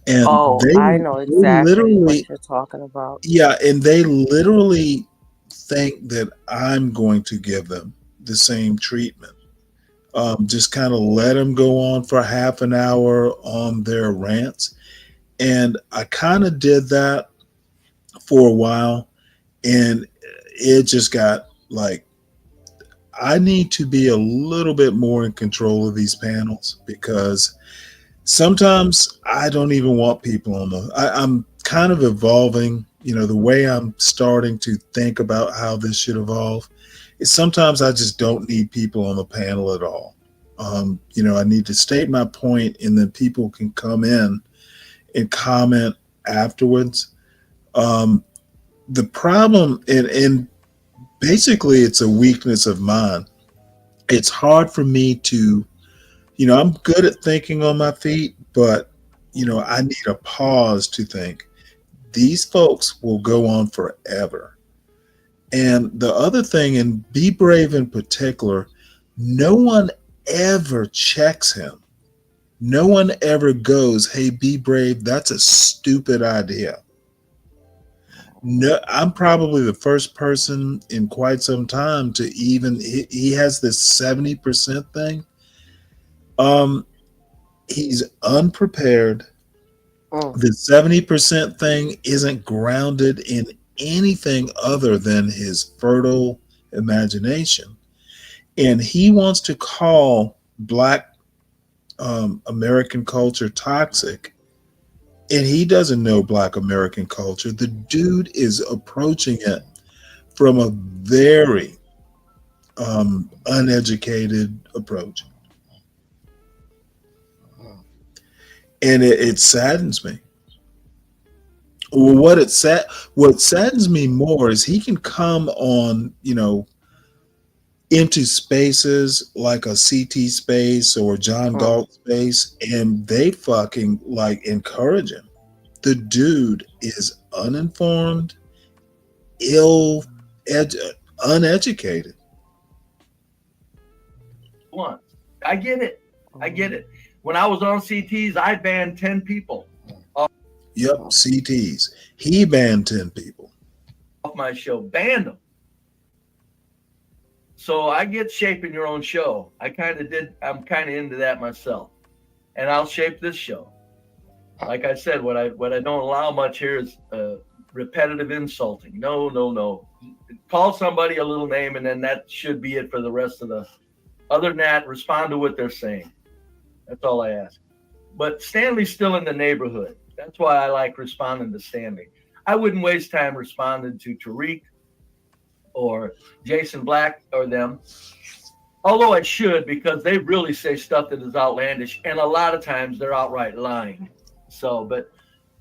Speaker 5: and
Speaker 9: I know exactly what you're talking about.
Speaker 5: Yeah, and they literally think that I'm going to give them the same treatment. Just kind of let them go on for half an hour on their rants, and I kind of did that for a while, and it just got like, I need to be a little bit more in control of these panels, because sometimes I don't even want people on I'm kind of evolving, you know, the way I'm starting to think about how this should evolve is sometimes I just don't need people on the panel at all. You know, I need to state my point, and then people can come in and comment afterwards. The problem, and basically it's a weakness of mine. It's hard for me to, you know, I'm good at thinking on my feet, but, you know, I need a pause to think. These folks will go on forever. And the other thing, and Be Brave in particular, no one ever checks him. No one ever goes, hey, Be Brave, that's a stupid idea. No, I'm probably the first person in quite some time to even, he has this 70% thing. He's unprepared. The 70% thing isn't grounded in anything other than his fertile imagination. And he wants to call Black American culture toxic. And he doesn't know Black American culture. The dude is approaching it from a very uneducated approach. And it saddens me. Well, what saddens me more is he can come on, you know, into spaces like a CT space or John Galt space, and they fucking like encourage him. The dude is uninformed, uneducated.
Speaker 13: I get it. When I was on CTs, I banned 10 people.
Speaker 5: Yep, CTs. He banned 10 people
Speaker 13: off my show, banned them. So I get shaping your own show. I'm kind of into that myself. and I'll shape this show. Like I said, what I don't allow much here is repetitive insulting. No, no, no. Call somebody a little name, and then that should be it for the rest of the. Other than that, respond to what they're saying. That's all I ask. But Stanley's still in the neighborhood. That's why I like responding to Stanley. I wouldn't waste time responding to Tariq or Jason Black or them. Although I should, because they really say stuff that is outlandish, and a lot of times they're outright lying. So, but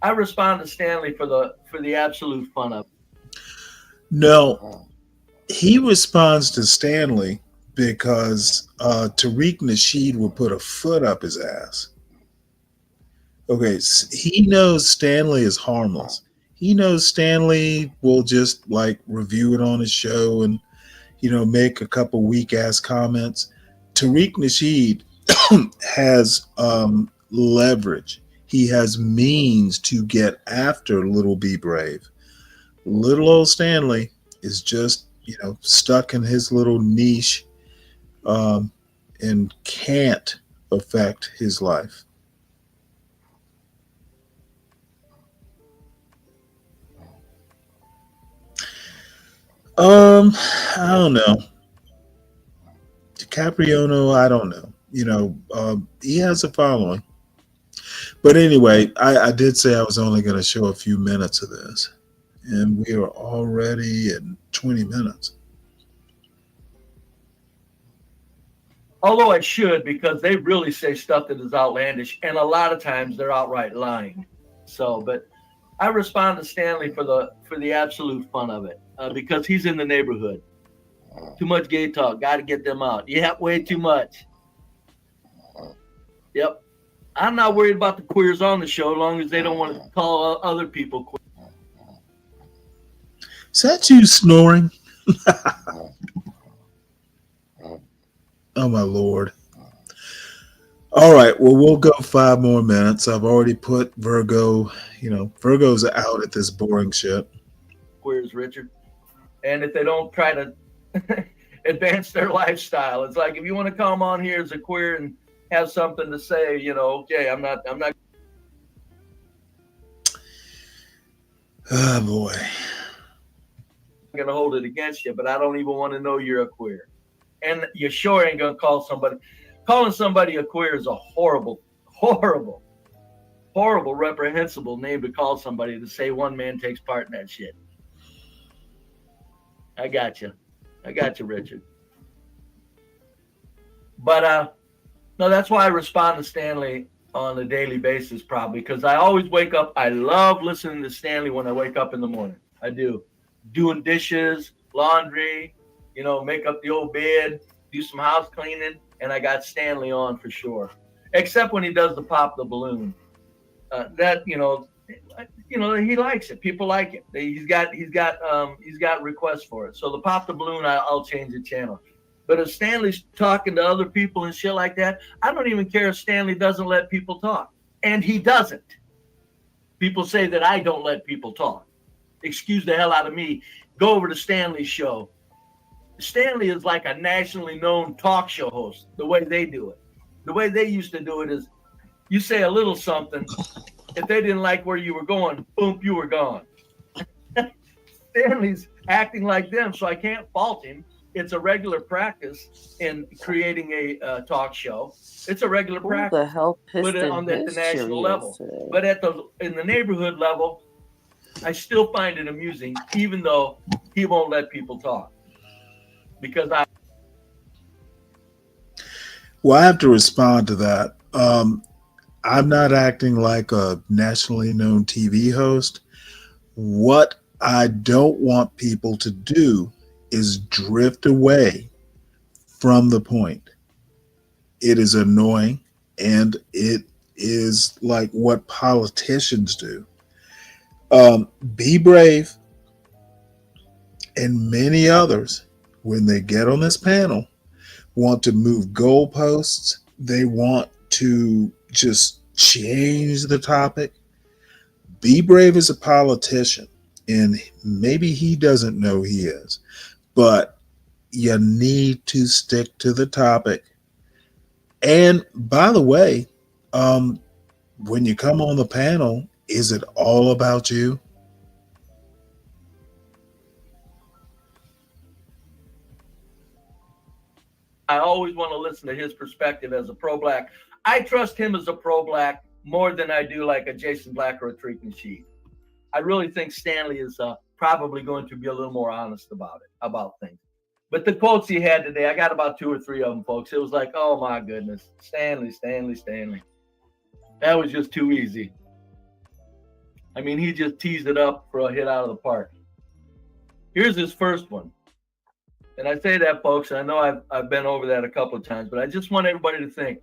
Speaker 13: I respond to Stanley for the absolute fun of it.
Speaker 5: No, he responds to Stanley because Tariq Nasheed will put a foot up his ass. Okay, he knows Stanley is harmless. He knows Stanley will just like review it on his show and, you know, make a couple weak ass comments. Tariq Nasheed has leverage. He has means to get after Little B Brave. Little old Stanley is just, you know, stuck in his little niche and can't affect his life. I don't know. Capriano, I don't know. You know, he has a following. But anyway, I did say I was only going to show a few minutes of this. And we are already at 20 minutes.
Speaker 13: Although I should, because they really say stuff that is outlandish, and a lot of times they're outright lying. So, but I respond to Stanley for the absolute fun of it, because he's in the neighborhood. Too much gay talk. Got to get them out. Yep, way too much. Yep. I'm not worried about the queers on the show as long as they don't want to call other people queer.
Speaker 5: Is that you snoring? Oh, my Lord. All right. Well, we'll go 5 more minutes. I've already put Virgo, you know, Virgo's out at this boring shit.
Speaker 13: Queers, Richard. And if they don't try to advance their lifestyle, it's like if you want to come on here as a queer and have something to say, you know, okay, I'm not.
Speaker 5: Oh, boy.
Speaker 13: I'm going to hold it against you, but I don't even want to know you're a queer. And you sure ain't going to call somebody. Calling somebody a queer is a horrible, horrible, horrible, reprehensible name to call somebody to say one man takes part in that shit. I got you. Richard. But no, that's why I respond to Stanley on a daily basis, probably, because I always wake up. I love listening to Stanley when I wake up in the morning. I do. Doing dishes, laundry, you know, make up the old bed, do some house cleaning, and I got Stanley on for sure. Except when he does the pop the balloon. That, you know, he likes it. People like it. He's got requests for it. So the pop the balloon, I'll change the channel. But if Stanley's talking to other people and shit like that, I don't even care if Stanley doesn't let people talk. And he doesn't. People say that I don't let people talk. Excuse the hell out of me. Go over to Stanley's show. Stanley is like a nationally known talk show host, the way they do it. The way they used to do it is you say a little something. If they didn't like where you were going, boom, you were gone. Stanley's acting like them, so I can't fault him. It's a regular practice in creating a talk show. It's a regular practice.
Speaker 9: Who the hell pissed
Speaker 13: it on the national level. Today? But in the neighborhood level, I still find it amusing, even though he won't let people talk. Because
Speaker 5: Well, I have to respond to that. I'm not acting like a nationally known TV host. What I don't want people to do is drift away from the point. It is annoying, and it is like what politicians do. Be Brave and many others, when they get on this panel, want to move goalposts. They want to just change the topic. Be Brave is a politician, and maybe he doesn't know he is, but you need to stick to the topic. And by the way, When you come on the panel, is it all about you?
Speaker 13: I always want to listen to his perspective as a pro-black. I trust him as a pro-black more than I do like a Jason Black or a Tariq Nasheed. I really think Stanley is probably going to be a little more honest about things. But the quotes he had today, I got about 2 or 3 of them, folks. It was like, oh my goodness, Stanley. That was just too easy. I mean, he just teased it up for a hit out of the park. Here's his first one. And I say that, folks, and I know I've been over that a couple of times, but I just want everybody to think,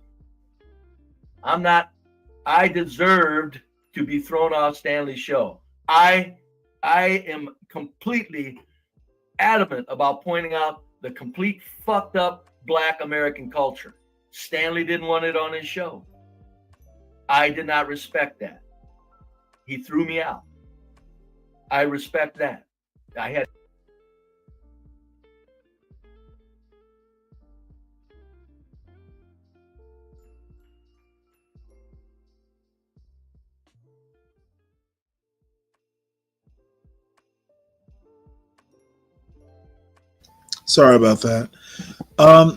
Speaker 13: I deserved to be thrown off Stanley's show. I am completely adamant about pointing out the complete fucked up Black American culture. Stanley didn't want it on his show. I did not respect that. He threw me out. I respect that.
Speaker 5: Sorry about that.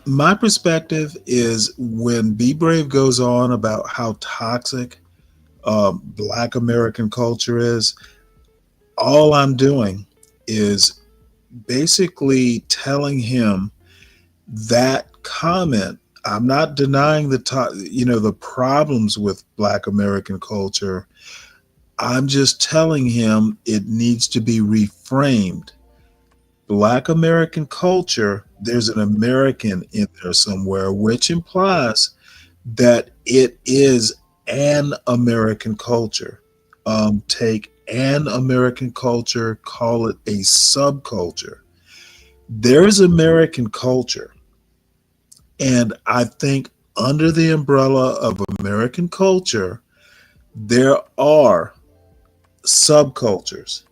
Speaker 5: My perspective is when Be Brave goes on about how toxic Black American culture is, all I'm doing is basically telling him that comment. I'm not denying the problems with Black American culture. I'm just telling him it needs to be reframed. Black American culture, there's an American in there somewhere, which implies that it is an American culture. Take an American culture, call it a subculture. There's American culture. And I think under the umbrella of American culture, there are subcultures.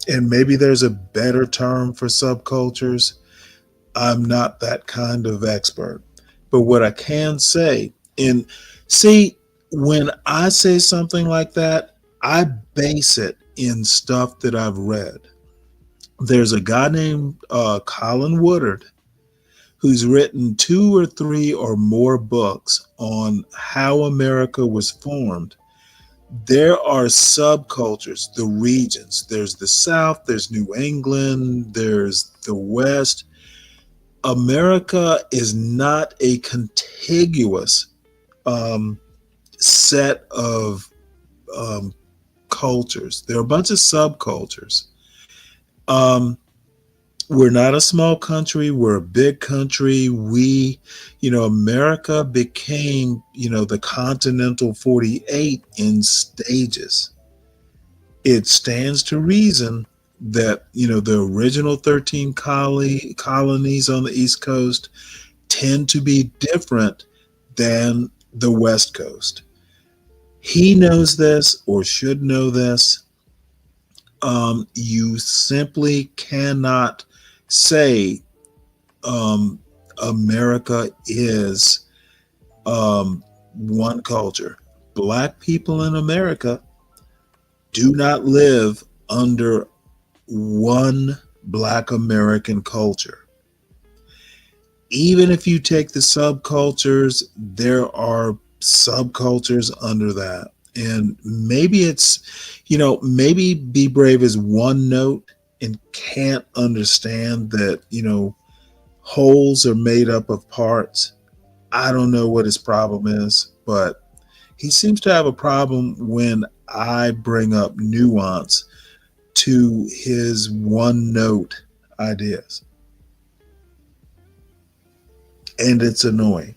Speaker 5: And maybe there's a better term for subcultures. I'm not that kind of expert. But what I can say, when I say something like that, I base it in stuff that I've read. There's a guy named Colin Woodard who's written 2 or 3 or more books on how America was formed. There are subcultures, the regions. There's the South, there's New England, there's the West. America is not a contiguous set of cultures. There are a bunch of subcultures. We're not a small country. We're a big country. America became, the Continental 48 in stages. It stands to reason that, the original 13 colonies on the East Coast tend to be different than the West Coast. He knows this or should know this. You simply cannot say America is one culture. Black people in America do not live under one Black American culture. Even if you take the subcultures, there are subcultures under that. And maybe maybe Be Brave is one note and can't understand that, wholes are made up of parts. I don't know what his problem is, but he seems to have a problem when I bring up nuance to his one note ideas. And it's annoying.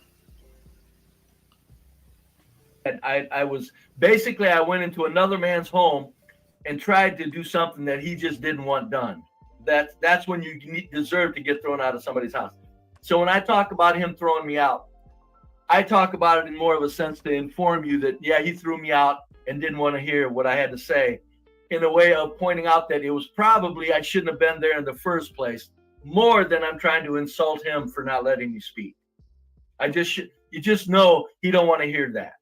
Speaker 13: I went into another man's home and tried to do something that he just didn't want done. That's when you deserve to get thrown out of somebody's house. So when I talk about him throwing me out, I talk about it in more of a sense to inform you that, yeah, he threw me out and didn't want to hear what I had to say, in a way of pointing out that it was probably I shouldn't have been there in the first place, more than I'm trying to insult him for not letting me speak. You just know he don't want to hear that.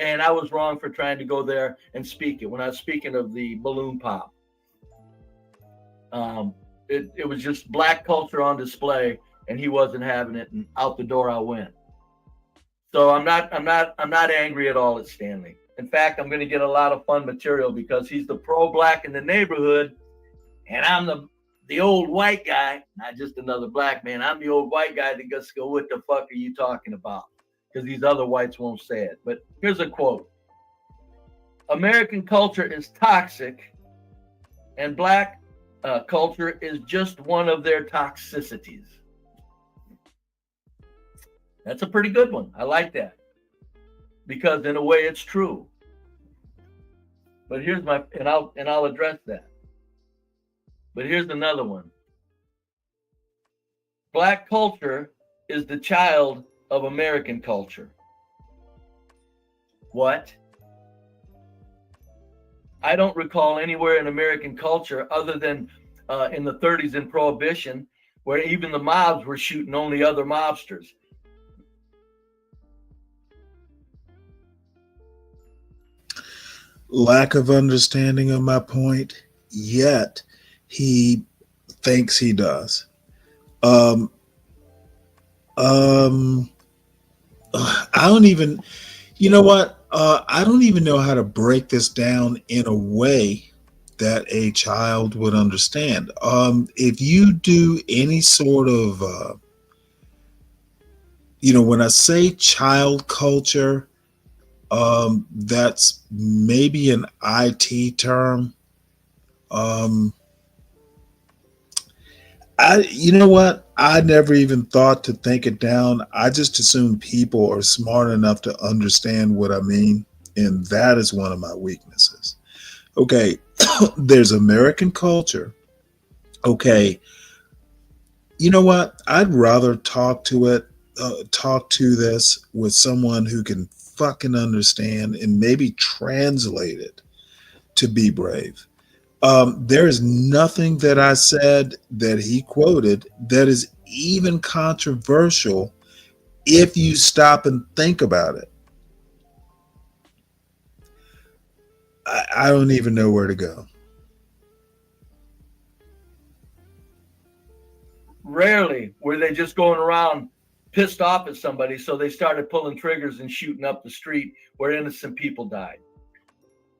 Speaker 13: And I was wrong for trying to go there and speak it. When I was speaking of the balloon pop, it was just black culture on display, and he wasn't having it, and out the door I went. So I'm not angry at all at Stanley. In fact, I'm going to get a lot of fun material because he's the pro-black in the neighborhood, and I'm the old white guy, not just another black man. I'm the old white guy that gets to go, what the fuck are you talking about? Because these other whites won't say it. But here's a quote. American culture is toxic, and black culture is just one of their toxicities. That's a pretty good one. I like that. Because in a way it's true. But here's and I'll address that. But here's another one. Black culture is the child of American culture. What? I don't recall anywhere in American culture other than in the 30s in Prohibition, where even the mobs were shooting only other mobsters.
Speaker 5: Lack of understanding of my point, yet he thinks he does. I don't even, you know what? I don't even know how to break this down in a way that a child would understand. If you do any sort of, when I say child culture, that's maybe an IT term. You know what? I never even thought to think it down. I just assume people are smart enough to understand what I mean. And that is one of my weaknesses. Okay. There's American culture. Okay. You know what? I'd rather talk to this with someone who can fucking understand and maybe translate it to be brave. There is nothing that I said that he quoted that is even controversial if you stop and think about it. I don't even know where to go.
Speaker 13: Rarely were they just going around pissed off at somebody, so they started pulling triggers and shooting up the street where innocent people died.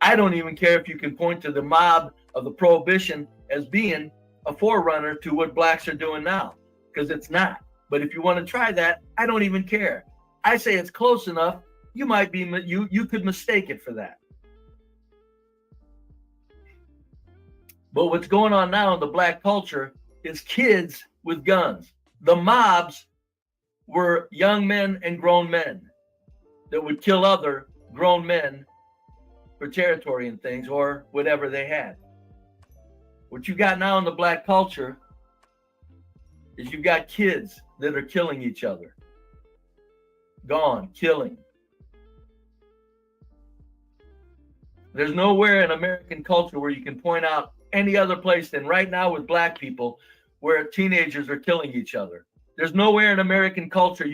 Speaker 13: I don't even care if you can point to the mob of the Prohibition as being a forerunner to what blacks are doing now, because it's not. But if you want to try that, I don't even care. I say it's close enough. You might be, you could mistake it for that. But what's going on now in the black culture is kids with guns. The mobs were young men and grown men that would kill other grown men for territory and things or whatever they had. What you got now in the black culture is you've got kids that are killing each other. Gone, killing. There's nowhere in American culture where you can point out any other place than right now with black people where teenagers are killing each other. There's nowhere in American culture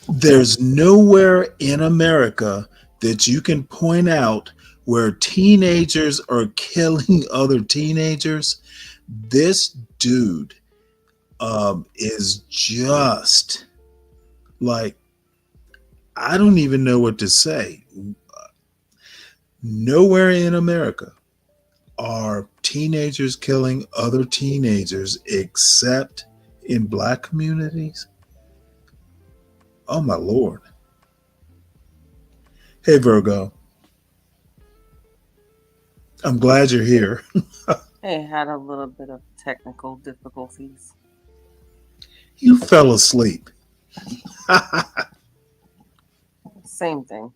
Speaker 5: There's nowhere in America that you can point out where teenagers are killing other teenagers. This dude is just like, I don't even know what to say. Nowhere in America are teenagers killing other teenagers except in black communities. Oh my Lord. Hey Virgo. I'm glad you're here.
Speaker 9: I had a little bit of technical difficulties.
Speaker 5: You fell asleep.
Speaker 9: Same thing.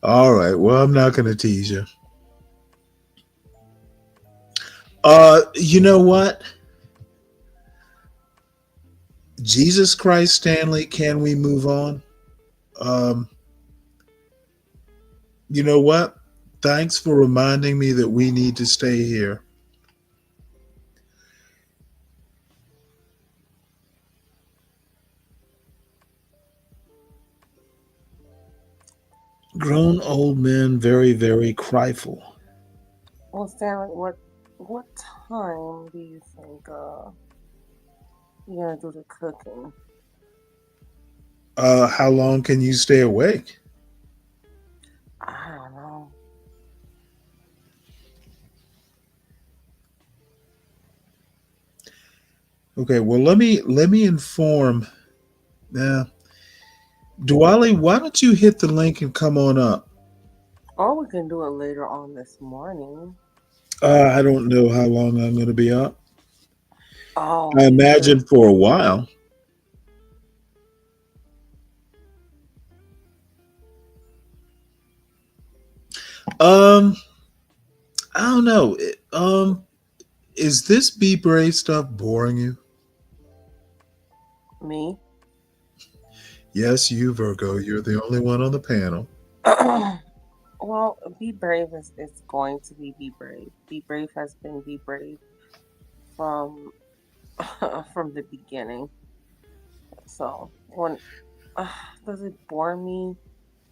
Speaker 5: All right. Well, I'm not going to tease you. You know what? Jesus Christ, Stanley, can we move on? You know what? Thanks for reminding me that we need to stay here. Grown old men, very, very cryful.
Speaker 9: Well, Stanley, what time do you think you're gonna do the cooking?
Speaker 5: How long can you stay awake?
Speaker 9: I don't know.
Speaker 5: Okay, well let me inform. Now, Diwali, why don't you hit the link and come on up?
Speaker 9: Or we can do it later on this morning.
Speaker 5: I don't know how long I'm going to be up.
Speaker 9: Oh,
Speaker 5: I
Speaker 9: because
Speaker 5: imagine for a while. Um, I don't know. Is this Be Brave stuff boring you?
Speaker 9: me.
Speaker 5: Yes, you, Virgo. You're the only one on the panel.
Speaker 9: Well, Be Brave is going to be Brave. Be Brave has been Be Brave from from the beginning. So when does it bore me?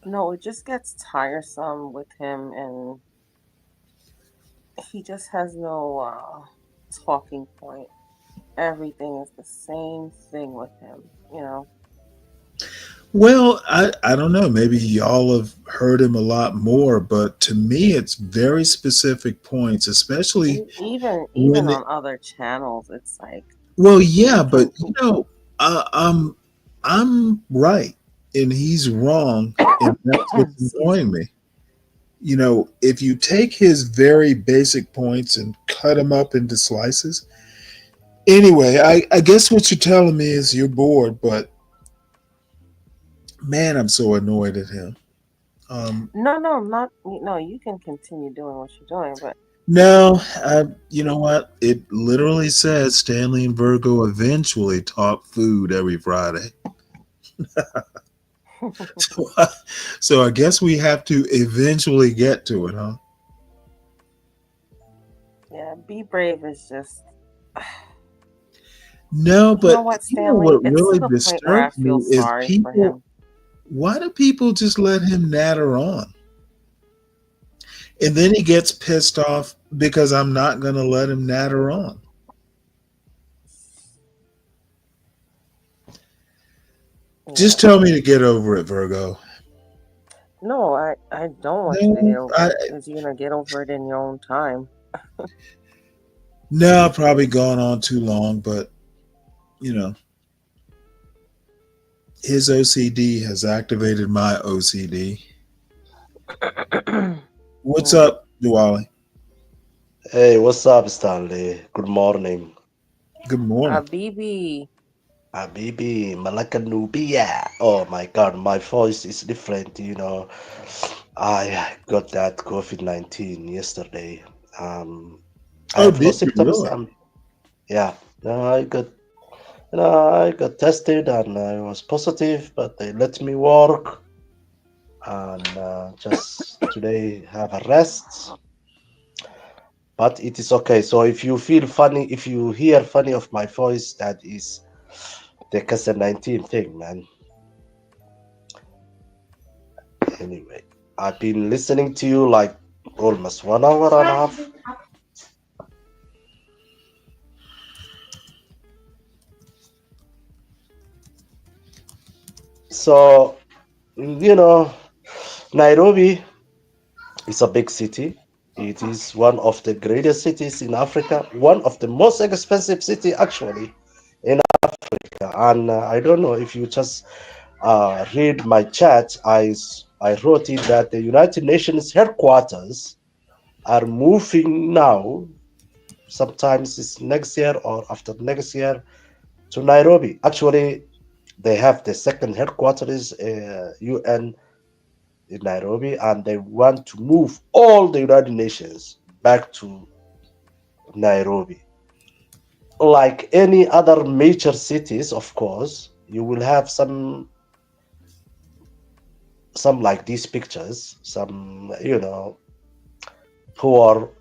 Speaker 9: No, it just gets tiresome with him, and he just has no talking point. Everything is the same thing with him, you know.
Speaker 5: Well, I don't know. Maybe y'all have heard him a lot more, but to me, it's very specific points, especially
Speaker 9: Even
Speaker 5: when it,
Speaker 9: on other channels, it's like
Speaker 5: well,
Speaker 9: he
Speaker 5: yeah, but
Speaker 9: can.
Speaker 5: uh, I'm I'm right and he's wrong, and that's what's
Speaker 9: Excuse
Speaker 5: annoying
Speaker 9: me.
Speaker 5: me. If you take his very basic points and cut them up into slices. Anyway, I guess what you're telling me is you're bored, but man, I'm so annoyed at him. Um,
Speaker 9: No, no, not no. You can continue doing what you're doing, but
Speaker 5: no, you know what? It literally says Stanley and Virgo eventually talk food every Friday. So, so I guess we have to eventually get to it, huh?
Speaker 9: yeah, Be Brave is just.
Speaker 5: No,
Speaker 9: You know
Speaker 5: but
Speaker 9: what,
Speaker 5: you know
Speaker 9: Stanley?
Speaker 5: what
Speaker 9: It's to
Speaker 5: really
Speaker 9: the point where I
Speaker 5: disturbs
Speaker 9: feel
Speaker 5: me is
Speaker 9: sorry for
Speaker 5: people.
Speaker 9: him.
Speaker 5: Why do people just let him natter on? And then he gets pissed off because I'm not going to let him natter on. Just
Speaker 9: Yeah.
Speaker 5: tell me to get over it, Virgo.
Speaker 9: No, I don't want you to
Speaker 5: No,
Speaker 9: get over it because you're gonna get over it in your own time.
Speaker 5: no, I've probably gone on too long, but you know, his OCD has activated my OCD. What's
Speaker 9: Yeah.
Speaker 5: up, Diwali?
Speaker 14: Hey, what's up, Stanley? Good morning.
Speaker 5: Good morning.
Speaker 9: BB.
Speaker 14: Habibi, Malaka Nubia. Oh my God, my voice is different. I got that COVID-19 yesterday. Um, I
Speaker 5: Oh,
Speaker 14: have no
Speaker 5: did you
Speaker 14: symptoms.
Speaker 5: really?
Speaker 14: Yeah, no, I got tested and I was positive, but they let me work and just today have a rest. But it is okay. So if you feel funny, if you hear funny of my voice, that is the COVID-19 thing, man. Anyway, I've been listening to you like almost 1 hour and a half. So, you know, Nairobi is a big city. It is one of the greatest cities in Africa, one of the most expensive city actually in Africa. And I don't know if you just read my chat. I wrote it that the United Nations headquarters are moving now. Sometimes it's next year or after next year to Nairobi. Actually, they have the second headquarters, UN in Nairobi, and they want to move all the United Nations back to Nairobi. Like any other major cities, of course, you will have some like these pictures, some poor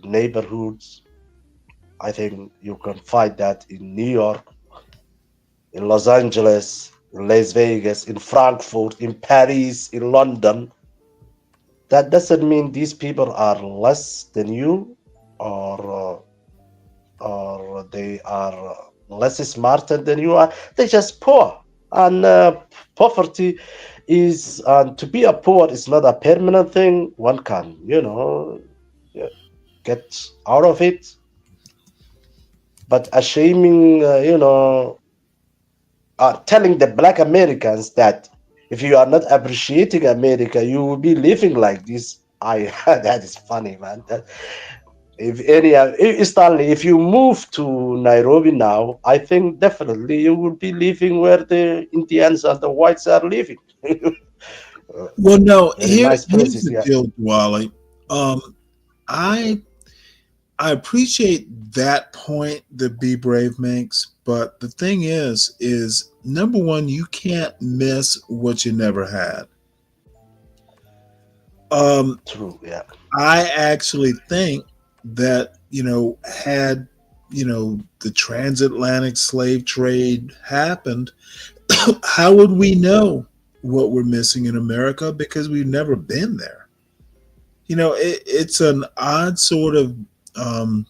Speaker 14: neighborhoods. I think you can find that in New York, in Los Angeles. Las Vegas, in Frankfurt, in Paris, in London. That doesn't mean these people are less than you, or they are less smarter than you are. They're just poor, and poverty is, to be a poor is not a permanent thing. One can, get out of it. But shaming, telling the Black Americans that if you are not appreciating America, you will be living like this. That is funny, man. Stanley, if you move to Nairobi now, I think definitely you will be living where the Indians and the whites are living.
Speaker 5: Well, no,
Speaker 14: Very nice
Speaker 5: here's
Speaker 14: places,
Speaker 5: the
Speaker 14: yeah.
Speaker 5: deal, Wally. I I appreciate that point that Be Brave makes, but the thing is number one, you can't miss what you never had.
Speaker 14: True, yeah.
Speaker 5: I actually think that, had, the transatlantic slave trade happened, how would we know what we're missing in America? Because we've never been there. It's an odd sort of, um,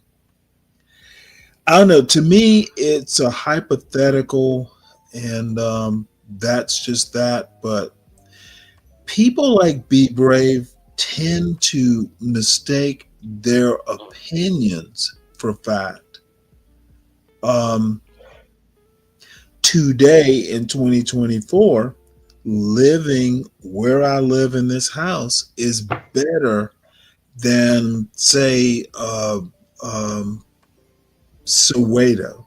Speaker 5: I don't know. To me, it's a hypothetical, and that's just that. But people like Be Brave tend to mistake their opinions for fact. Um, Today in 2024, living where I live in this house is better than, say, Soweto.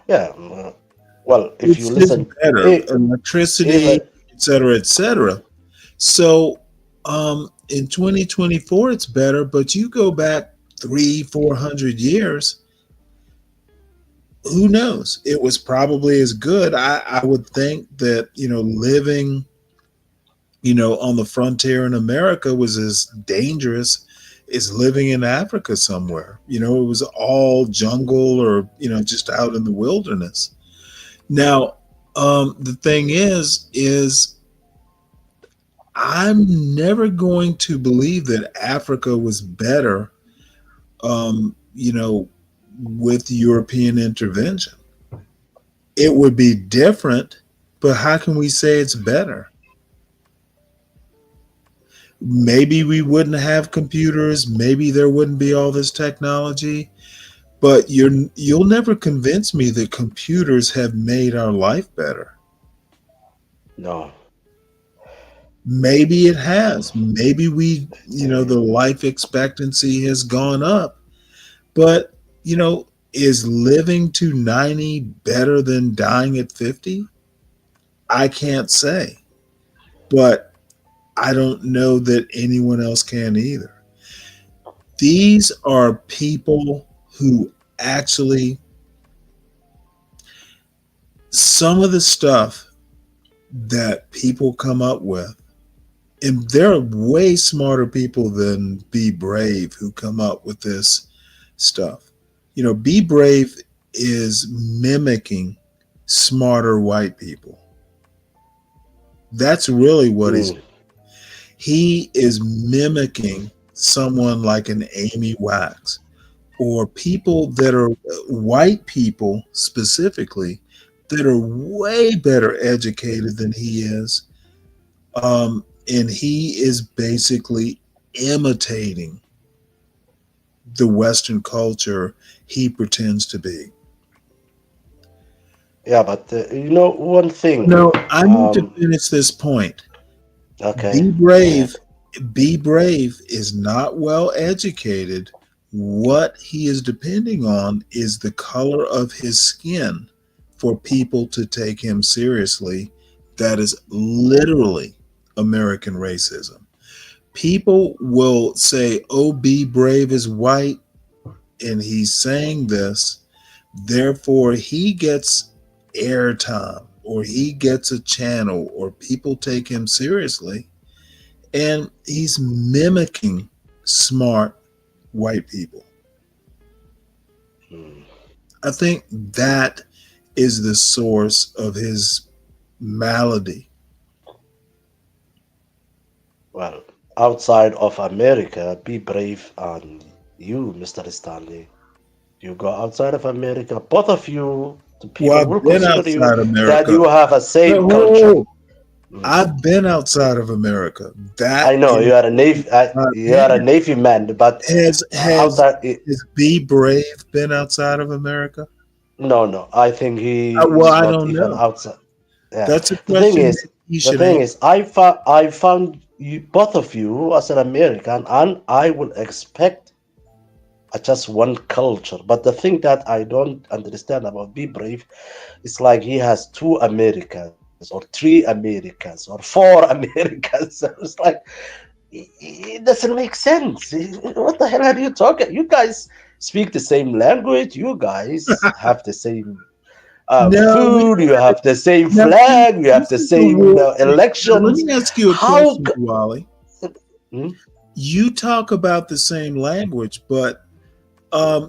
Speaker 14: Yeah. Well, if
Speaker 5: It's
Speaker 14: you
Speaker 5: just
Speaker 14: listen,
Speaker 5: better, electricity,
Speaker 14: even
Speaker 5: et cetera, et cetera. So in 2024, it's better, but you go back 300-400 years, who knows? It was probably as good. I would think that, living, on the frontier in America was as dangerous as living in Africa somewhere. It was all jungle or, just out in the wilderness. Now, the thing is I'm never going to believe that Africa was better, with European intervention. It would be different, but how can we say it's better? Maybe we wouldn't have computers. Maybe there wouldn't be all this technology. But you'll never convince me that computers have made our life better.
Speaker 14: no.
Speaker 5: Maybe it has. Maybe the life expectancy has gone up. But, is living to 90 better than dying at 50? I can't say. But I don't know that anyone else can either. These are people who actually, some of the stuff that people come up with, and there are way smarter people than Be Brave who come up with this stuff. Be Brave is mimicking smarter white people. That's really what he is mimicking someone like an Amy Wax, or people that are white people specifically that are way better educated than he is. And he is basically imitating the Western culture he pretends to be.
Speaker 14: Yeah, but one thing.
Speaker 5: No, I need to finish this point.
Speaker 14: Okay.
Speaker 5: Be Brave. Be Brave is not well educated. What he is depending on is the color of his skin for people to take him seriously. That is literally American racism. People will say, oh, Be Brave is white, and he's saying this, therefore he gets airtime, or he gets a channel, or people take him seriously. And he's mimicking smart white people. I think that is the source of his malady.
Speaker 14: Well, outside of America, be brave. And you, Mr. Stanley, you go outside of America, both of you, the
Speaker 5: Well,
Speaker 14: people
Speaker 5: I've
Speaker 14: will
Speaker 5: been
Speaker 14: consider you
Speaker 5: outside
Speaker 14: that
Speaker 5: America.
Speaker 14: you have a
Speaker 5: No,
Speaker 14: same
Speaker 5: whoa,
Speaker 14: culture.
Speaker 5: whoa. I've been outside of America.
Speaker 14: I
Speaker 5: That
Speaker 14: know
Speaker 5: is
Speaker 14: you are a Navy,
Speaker 5: my
Speaker 14: you are a
Speaker 5: opinion.
Speaker 14: Navy man, but
Speaker 5: Has has
Speaker 14: outside,
Speaker 5: has Be Brave been outside of America?
Speaker 14: no, no, I think he
Speaker 5: Well,
Speaker 14: is
Speaker 5: I
Speaker 14: not
Speaker 5: don't
Speaker 14: even
Speaker 5: know.
Speaker 14: outside. Yeah,
Speaker 5: That's a
Speaker 14: the thing
Speaker 5: question
Speaker 14: is,
Speaker 5: that he should answer.
Speaker 14: I found you, both of you as an American, and I will expect just one culture. But the thing that I don't understand about Be Brave is like he has two Americans or three Americans or four Americans. It's like it doesn't make sense. What the hell are you talking? You guys speak the same language. You guys have the same
Speaker 5: No, we
Speaker 14: food. You have the same
Speaker 5: now see,
Speaker 14: flag. You have
Speaker 5: this
Speaker 14: the
Speaker 5: is the
Speaker 14: same
Speaker 5: war. Now let
Speaker 14: elections.
Speaker 5: me ask you a
Speaker 14: How?
Speaker 5: question, Wally.
Speaker 14: Hmm?
Speaker 5: You talk about the same language, but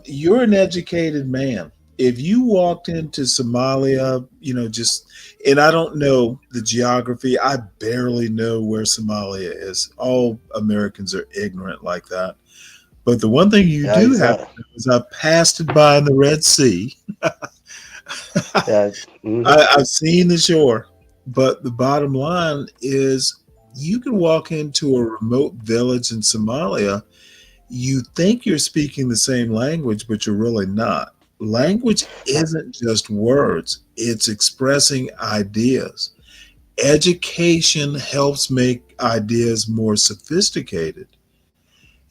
Speaker 5: you're an educated man. If you walked into Somalia, just, and I don't know the geography, I barely know where Somalia is. All Americans are ignorant like that. But the one thing you
Speaker 14: Yeah,
Speaker 5: do
Speaker 14: it's
Speaker 5: have to know is I passed it by in the Red Sea.
Speaker 14: yeah. Mhm.
Speaker 5: I've seen the shore. But the bottom line is you can walk into a remote village in Somalia. You think you're speaking the same language, but you're really not. Language isn't just words, it's expressing ideas. Education helps make ideas more sophisticated.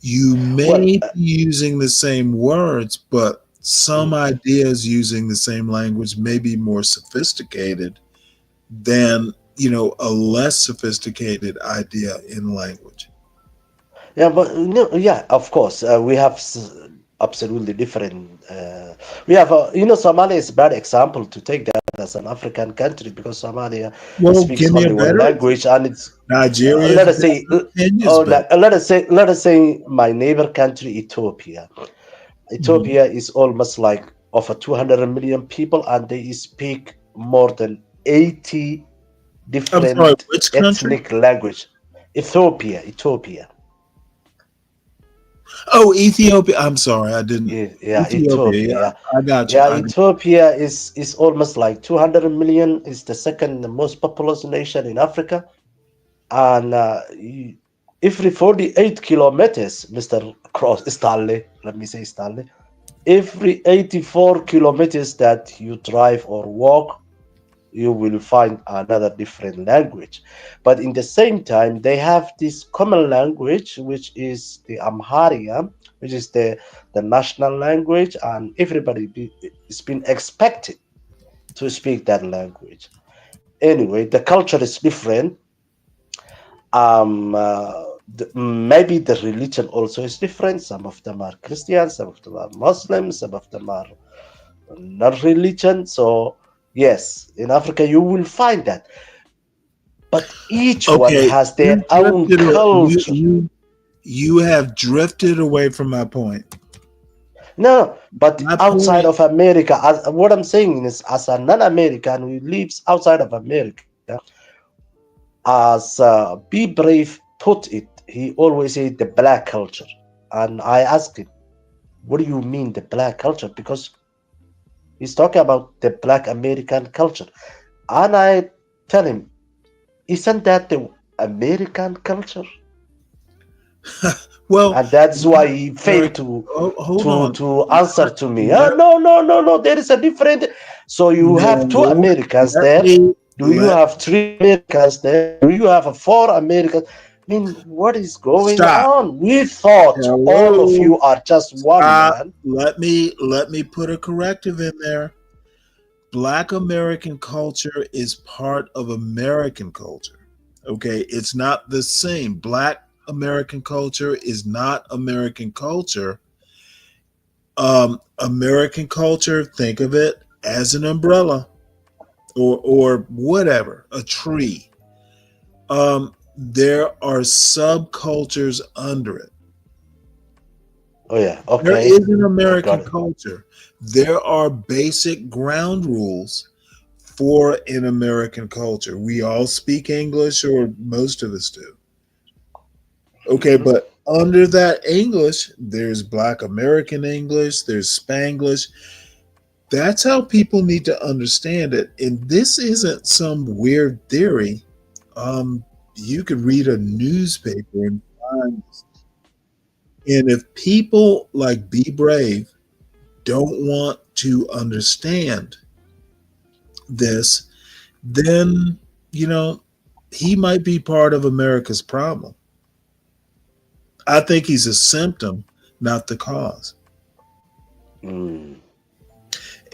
Speaker 5: You
Speaker 14: Well,
Speaker 5: may be using the same words, but some ideas using the same language may be more sophisticated than, a less sophisticated idea in language.
Speaker 14: yeah, but no, yeah, of course, we have absolutely different. We have, Somalia is a bad example to take that as an African country because Somalia
Speaker 5: Well,
Speaker 14: speaks
Speaker 5: give me a
Speaker 14: only one
Speaker 5: better.
Speaker 14: language, and it's
Speaker 5: Nigeria is
Speaker 14: let us
Speaker 5: better.
Speaker 14: say,
Speaker 5: Kenya's better.
Speaker 14: let us say my neighbor country Ethiopia.
Speaker 5: Mhm.
Speaker 14: Ethiopia is almost like over 200 million people, and they speak more than 80
Speaker 5: I'm sorry,
Speaker 14: different
Speaker 5: which country?
Speaker 14: ethnic language. Ethiopia.
Speaker 5: Oh, Ethiopia. I'm sorry, I didn't.
Speaker 14: Yeah,
Speaker 5: Ethiopia.
Speaker 14: Ethiopia. Yeah,
Speaker 5: Yeah, I got you.
Speaker 14: yeah. Ethiopia is almost like 200 million. Is the second most populous nation in Africa, and every 48 kilometers, Mister Cross Stanley. Let me say Stanley. Every 84 kilometers that you drive or walk, you will find another different language. But in the same time, they have this common language, which is the Amharic, which is the national language, and everybody is been expected to speak that language. Anyway, the culture is different. Maybe the religion also is different. Some of them are Christians, some of them are Muslims, some of them are not religion. So yes, in Africa you will find that, but each one
Speaker 5: Okay,
Speaker 14: has
Speaker 5: you
Speaker 14: their own
Speaker 5: drifted. You
Speaker 14: culture.
Speaker 5: you you have drifted away from my point.
Speaker 14: No, but
Speaker 5: My
Speaker 14: outside
Speaker 5: point.
Speaker 14: of America, what I'm saying is, as a non-American who lives outside of America, as Be Brave put it, he always said the black culture, and I asked him, "What do you mean the black culture?" Because he's talking about the black American culture, and I tell him, "Isn't that the American culture?"
Speaker 5: Well,
Speaker 14: And that's why he failed
Speaker 5: American. Oh, hold
Speaker 14: to
Speaker 5: on.
Speaker 14: to answer to me.
Speaker 5: Let,
Speaker 14: No, no, no, no. There is a different. So you have two
Speaker 5: no,
Speaker 14: Americans
Speaker 5: let
Speaker 14: there.
Speaker 5: me
Speaker 14: Do you
Speaker 5: let
Speaker 14: have three Americans there? Do you have a four Americans? I mean, what is going
Speaker 5: stop.
Speaker 14: on? We thought all of
Speaker 5: Hello.
Speaker 14: you are just one
Speaker 5: Stop.
Speaker 14: man.
Speaker 5: Let me put a corrective in there. Black American culture is part of American culture. Okay, it's not the same. Black American culture is not American culture. American culture, think of it as an umbrella or whatever, a tree. There are subcultures under it.
Speaker 14: Oh yeah.
Speaker 5: There
Speaker 14: Okay.
Speaker 5: is an
Speaker 14: I got
Speaker 5: American
Speaker 14: it.
Speaker 5: culture. There are basic ground rules for an American culture. We all speak English, or most of us do. Okay,
Speaker 14: Mhm.
Speaker 5: but under that English, there's Black American English, there's Spanglish. That's how people need to understand it. And this isn't some weird theory. Um, you could read a newspaper and find, and if people like Be Brave don't want to understand this, then, you know, he might be part of America's problem. I think he's a symptom, not the cause.
Speaker 14: Mm.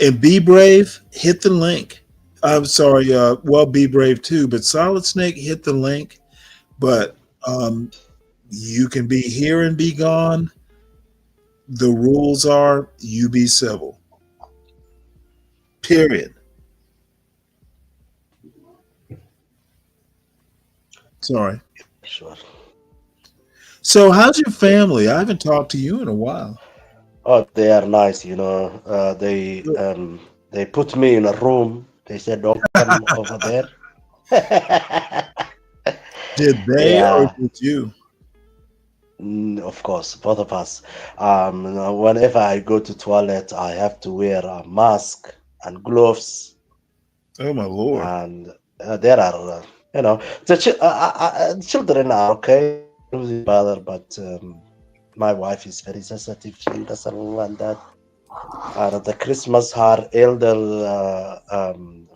Speaker 5: And Be Brave, hit the link. I'm sorry, well, Be Brave too, but Solid Snake, hit the link. But you can be here and be gone. The rules are you be civil. Period. Sorry.
Speaker 14: Sure.
Speaker 5: So, how's your family? I haven't talked to you in a while.
Speaker 14: Oh, they are nice. They put me in a room. They said, "Don't come over there."
Speaker 5: Did they or
Speaker 14: Yeah.
Speaker 5: did you?
Speaker 14: Of course, both of us. Whenever I go to toilet, I have to wear a mask and gloves,
Speaker 5: Oh my lord.
Speaker 14: and there are, children are okay, bother, but my wife is very sensitive. She doesn't want that. And the Christmas, her elder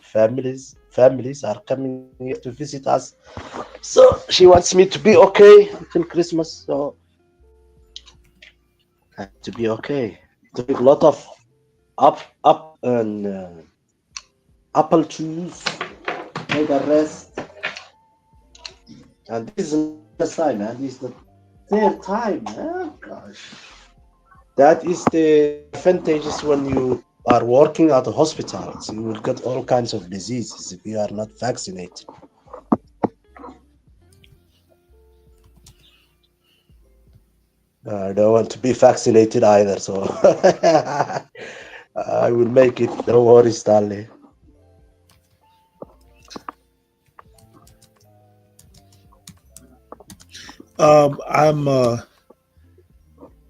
Speaker 14: families are coming here to visit us. So she wants me to be okay until Christmas. So I have to be okay. Drink a lot of up and apple juice, make a rest. And this is the first time, man. This is the third time. Oh gosh. That is the advantages when you are working at the hospitals. You will get all kinds of diseases if you are not vaccinated. I don't want to be vaccinated either, so I will make it. Don't worry, Stanley.
Speaker 5: I'm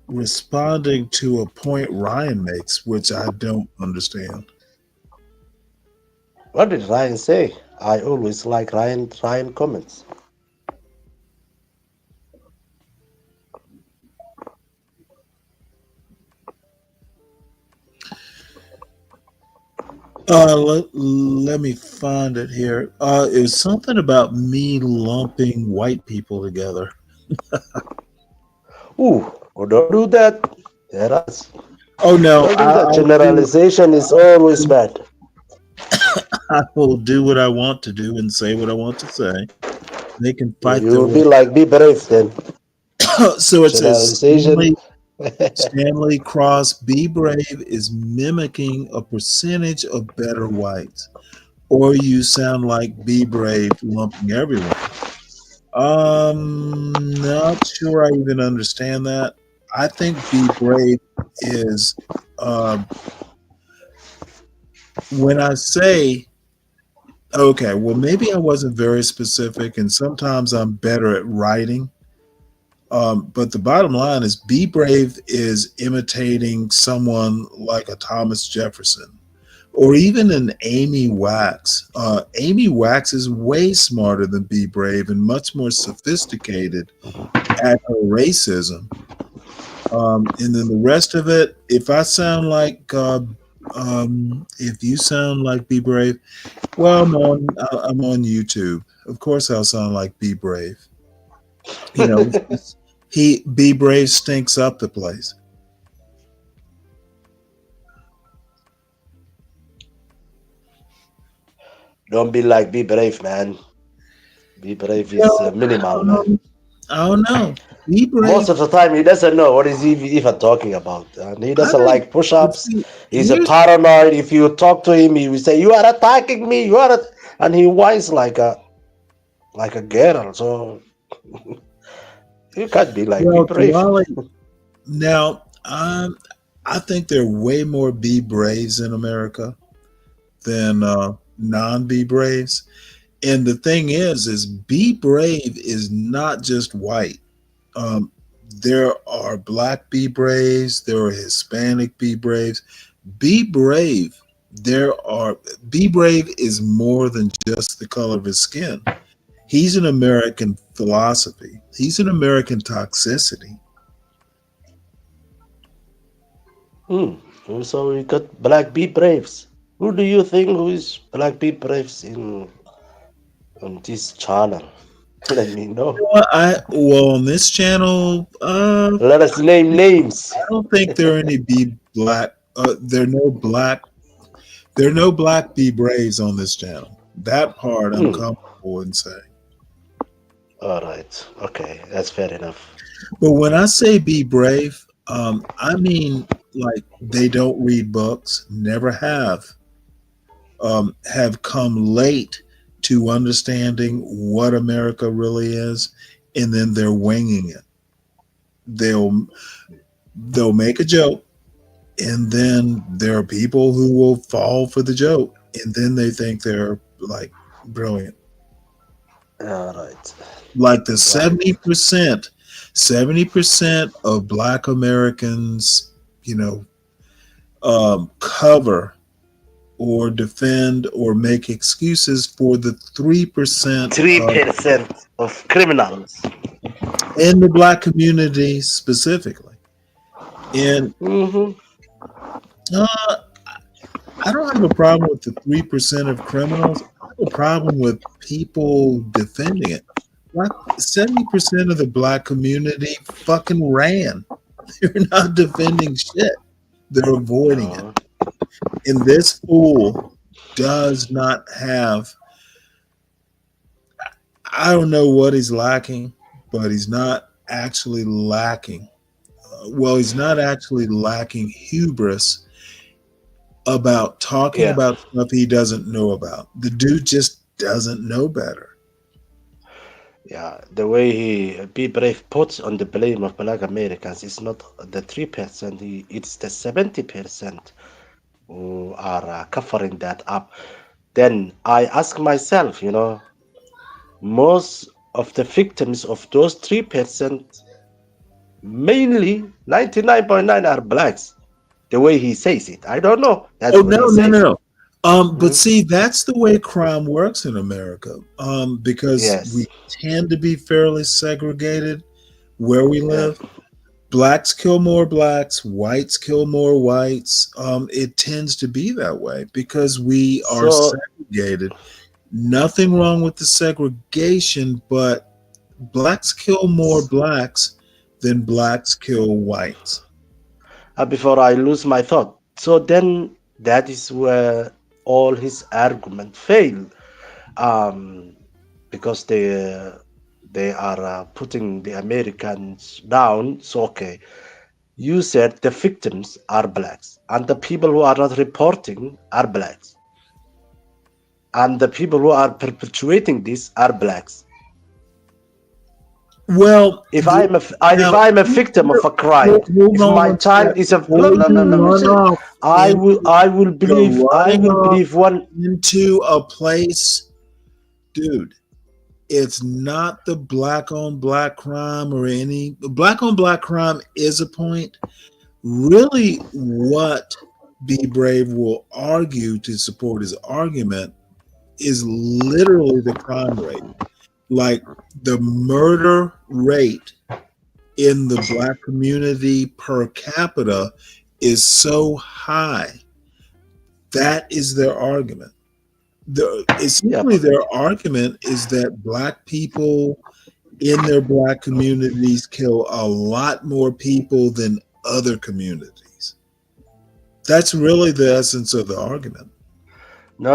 Speaker 5: responding to a point Ryan makes, which I don't understand.
Speaker 14: What did Ryan say? I always like Ryan comments.
Speaker 5: Let me find it here. It was something about me lumping white people together.
Speaker 14: Ooh, oh, don't do that. There is.
Speaker 5: Oh no,
Speaker 14: Don't do that.
Speaker 5: I'll do.
Speaker 14: Generalization is always bad.
Speaker 5: I will do what I want to do and say what I want to say. They can fight
Speaker 14: You
Speaker 5: their
Speaker 14: will
Speaker 5: way.
Speaker 14: be like, be brave then.
Speaker 5: So it says
Speaker 14: Generalization.
Speaker 5: Stanley Cross, Be Brave is mimicking a percentage of better whites. Or you sound like Be Brave lumping everyone. Not sure I even understand that. I think Be Brave is when I say, okay, well, maybe I wasn't very specific, and sometimes I'm better at writing. But the bottom line is Be Brave is imitating someone like a Thomas Jefferson or even an Amy Wax. Amy Wax is way smarter than Be Brave and much more sophisticated at her racism. And then the rest of it, if I sound like, if you sound like Be Brave, well, I'm on YouTube. Of course, I'll sound like Be Brave. You know, he Be Brave stinks up the place.
Speaker 14: Don't be like, be brave, man. Be brave is
Speaker 5: Well,
Speaker 14: minimal, man.
Speaker 5: I don't know. Be
Speaker 14: Most
Speaker 5: Brave.
Speaker 14: of the time, he doesn't know what is he even talking about. And he
Speaker 5: I
Speaker 14: doesn't
Speaker 5: think.
Speaker 14: like
Speaker 5: But
Speaker 14: push-ups.
Speaker 5: see,
Speaker 14: He's a
Speaker 5: here's
Speaker 14: paranoid. If you talk to him, he will say, "You are attacking me. You are," and he whines like a girl. So you can't be like, be
Speaker 5: well,
Speaker 14: brave.
Speaker 5: Diwali. Now Um, I think there are way more Be Braves in America than non-Be Braves. And the thing is Be Brave is not just white. Um, there are black Be Braves, there are Hispanic Be Braves. Be Brave, there are Be Brave is more than just the color of his skin. He's an American philosophy. He's an American toxicity.
Speaker 14: So we got Black Bee Braves. Who do you think who is Black Bee Braves in on this channel? Let me know.
Speaker 5: On this channel,
Speaker 14: Let us name names.
Speaker 5: I don't think there are any Be Black. There are no black Be Braves on this channel. That part I'm comfortable in saying.
Speaker 14: All right. Okay, that's fair enough.
Speaker 5: But when I say Be Brave, I mean like they don't read books, never have come late to understanding what America really is, and then they're winging it. They'll make a joke, and then there are people who will fall for the joke, and then they think they're like brilliant.
Speaker 14: All right.
Speaker 5: Like the 70% of Black Americans, cover or defend or make excuses for the 3%.
Speaker 14: 3% of criminals
Speaker 5: in the Black community specifically. And I don't have a problem with the 3% of criminals. I have a problem with people defending it. Like 70% of the Black community fucking ran. They're not defending shit. They're avoiding it. And this fool does not have, I don't know what he's lacking, but he's not actually lacking. He's not actually lacking hubris about talking about stuff he doesn't know about. The dude just doesn't know better.
Speaker 14: Yeah, the way Be Brave puts on the blame of Black Americans is not the 3%, it's the 70% who are covering that up. Then I ask myself, most of the victims of those 3%, mainly 99.9 are blacks. The way he says it, I don't know. That's
Speaker 5: no. But see, that's the way crime works in America. Because we tend to be fairly segregated where we live. Blacks kill more blacks, whites kill more whites. It tends to be that way because we are segregated. Nothing wrong with the segregation, but blacks kill more blacks than blacks kill whites.
Speaker 14: Before I lose my thought, so then that is where all his argument fail, because they are putting the Americans down. So okay, you said the victims are blacks, and the people who are not reporting are blacks, and the people who are perpetuating this are blacks.
Speaker 5: Well,
Speaker 14: if I'm a victim of a crime, if my child is a I will believe one
Speaker 5: into a place, dude. It's not the black on black crime or any black on black crime is a point. Really, what Be Brave will argue to support his argument is literally the crime rate. Like the murder rate in the Black community per capita is so high. That is their argument. Essentially, their argument is that Black people in their Black communities kill a lot more people than other communities. That's really the essence of the argument.
Speaker 14: No.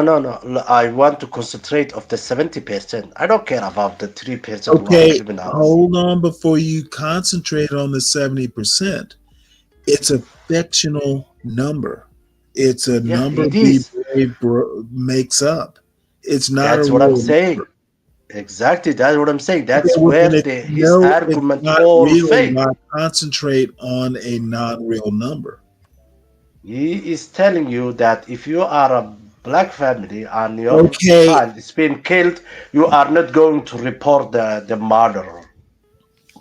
Speaker 14: I want to concentrate on the 70%. I don't care about the 3%.
Speaker 5: Okay, hold on before you concentrate on the 70%. It's a fictional number. It's a number Be Brave makes up. It's not.
Speaker 14: That's what I'm saying. Exactly, that's what I'm saying.
Speaker 5: Okay,
Speaker 14: That's
Speaker 5: well,
Speaker 14: where
Speaker 5: then if you
Speaker 14: his
Speaker 5: know it's
Speaker 14: argument
Speaker 5: not
Speaker 14: all
Speaker 5: real,
Speaker 14: failed.
Speaker 5: why concentrate on a non-real number?
Speaker 14: He is telling you that if you are a black family and your
Speaker 5: Okay,
Speaker 14: child is being killed, you are not going to report the murderer.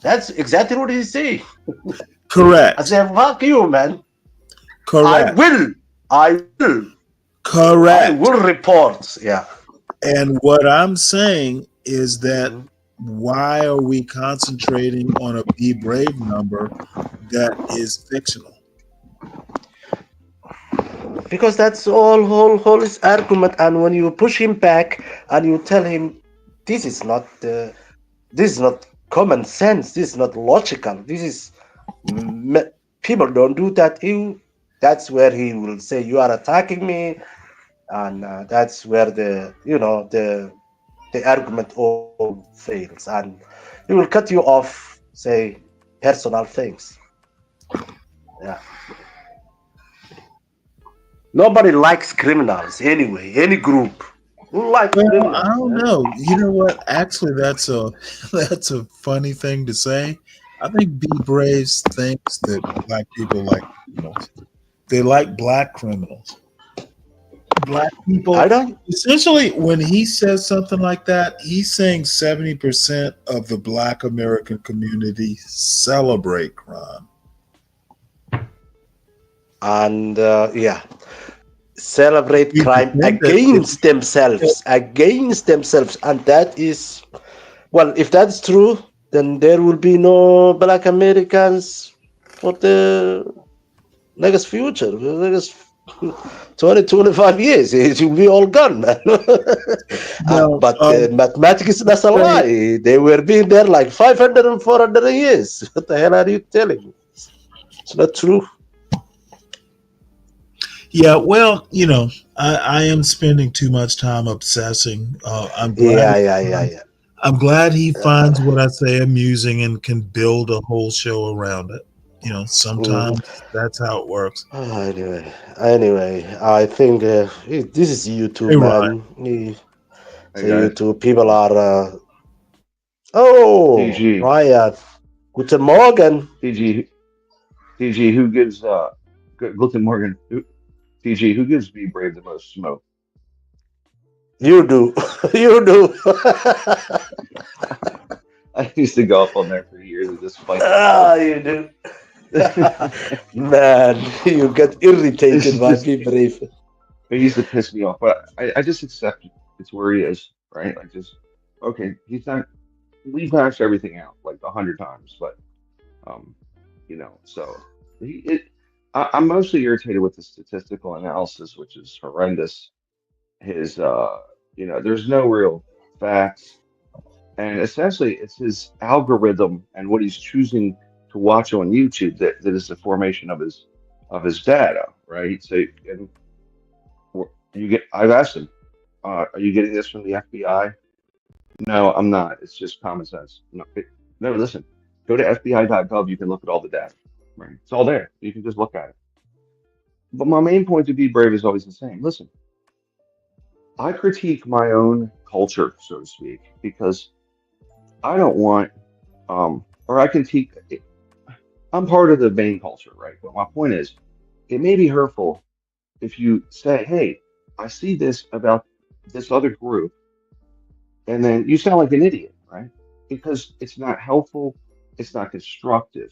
Speaker 14: That's exactly what he's saying. I
Speaker 5: correct,
Speaker 14: say, fuck you, man. I
Speaker 5: correct,
Speaker 14: will. I will. I
Speaker 5: correct.
Speaker 14: will report. Yeah.
Speaker 5: And what I'm saying is that
Speaker 14: Mhm.
Speaker 5: why are we concentrating on a Be Brave number that is fictional?
Speaker 14: Because that's all his argument. And when you push him back and you tell him this is not this is not common sense, this is not logical, this is people don't do that. That's where he will say you are attacking me, and that's where the argument all fails, and he will cut you off, say personal things. Yeah. Nobody likes criminals anyway. Any group. Who likes
Speaker 5: Well, I
Speaker 14: criminals,
Speaker 5: don't
Speaker 14: man?
Speaker 5: know. You know what? Actually, that's a that's a funny thing to say. I think Be Braves thinks that black people like criminals. They like black criminals. Black
Speaker 14: I
Speaker 5: people,
Speaker 14: don't.
Speaker 5: essentially, when he says something like that, he's saying 70% of the black American community celebrate crime.
Speaker 14: And yeah, celebrate
Speaker 5: We
Speaker 14: crime
Speaker 5: pretend that
Speaker 14: against themselves, and that is, well, if that's true, then there will be no black Americans for the next future, the next 20, 25 years. It will be all gone, man.
Speaker 5: no,
Speaker 14: But mathematics is a
Speaker 5: say,
Speaker 14: lie. They were being there like 500 and 400 years. What the hell are you telling me? It's not true.
Speaker 5: yeah, well, I am spending too much time obsessing.
Speaker 14: Yeah, yeah, yeah, yeah.
Speaker 5: I'm glad he finds what I say amusing and can build a whole show around it.
Speaker 14: Mhm.
Speaker 5: Sometimes that's how it works.
Speaker 14: Anyway, I think this is YouTube,
Speaker 5: Hey, Ryan.
Speaker 14: man.
Speaker 15: Hey
Speaker 14: So
Speaker 15: guys,
Speaker 14: YouTube people are. Oh,
Speaker 15: TG,
Speaker 14: Ryan. Guten Morgen.
Speaker 15: TG, TG, who gives Guten Morgan, TG, who gives B Brave the most smoke?
Speaker 14: You do. You do.
Speaker 15: I used to golf on there for years and just fight them
Speaker 14: Ah,
Speaker 15: all.
Speaker 14: you do. Man, you get irritated
Speaker 15: It's
Speaker 14: by
Speaker 15: just
Speaker 14: people. Brave.
Speaker 15: it used to piss me off, but I just accept it's where he is, right? Like just okay, he's not. We've hashed everything out like 100 times, but um, so I'm mostly irritated with the statistical analysis, which is horrendous. His there's no real facts, and essentially it's his algorithm and what he's choosing to watch on YouTube that is the formation of his data, right? So and I've asked him, are you getting this from the FBI? No, I'm not. It's just common sense. No, listen, go to FBI.gov. You can look at all the data, right? It's all there. You can just look at it. But my main point to be brave is always the same. Listen, I critique my own culture, so to speak, because I don't want, or I critique. I'm part of the main culture, right? But my point is, it may be hurtful if you say, "Hey, I see this about this other group," and then you sound like an idiot, right? Because it's not helpful, it's not constructive.